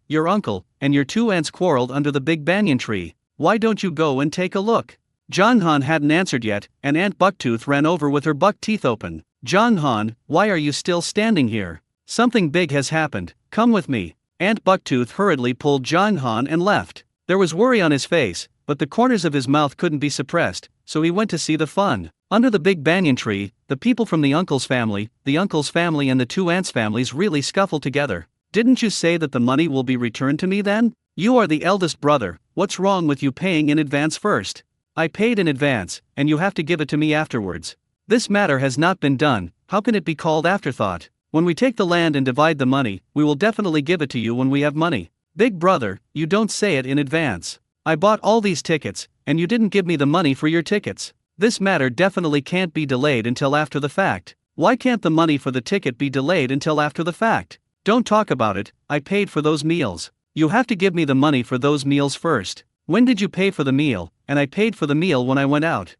and your two aunts quarreled under the big banyan tree. Why don't you go and take a look? John Han hadn't answered yet, and Aunt Bucktooth ran over with her buck teeth open. John Han, why are you still standing here? Something big has happened, come with me. Aunt Bucktooth hurriedly pulled John Han and left. There was worry on his face, but the corners of his mouth couldn't be suppressed, so he went to see the fun. Under the big banyan tree, the people from the uncle's family and the two aunts' families really scuffled together. Didn't you say that the money will be returned to me then? You are the eldest brother, what's wrong with you paying in advance first? I paid in advance, and you have to give it to me afterwards. This matter has not been done, how can it be called afterthought? When we take the land and divide the money, we will definitely give it to you when we have money. Big brother, you don't say it in advance. I bought all these tickets, and you didn't give me the money for your tickets. This matter definitely can't be delayed until after the fact. Why can't the money for the ticket be delayed until after the fact? Don't talk about it, I paid for those meals. You have to give me the money for those meals first. When did you pay for the meal? And I paid for the meal when I went out.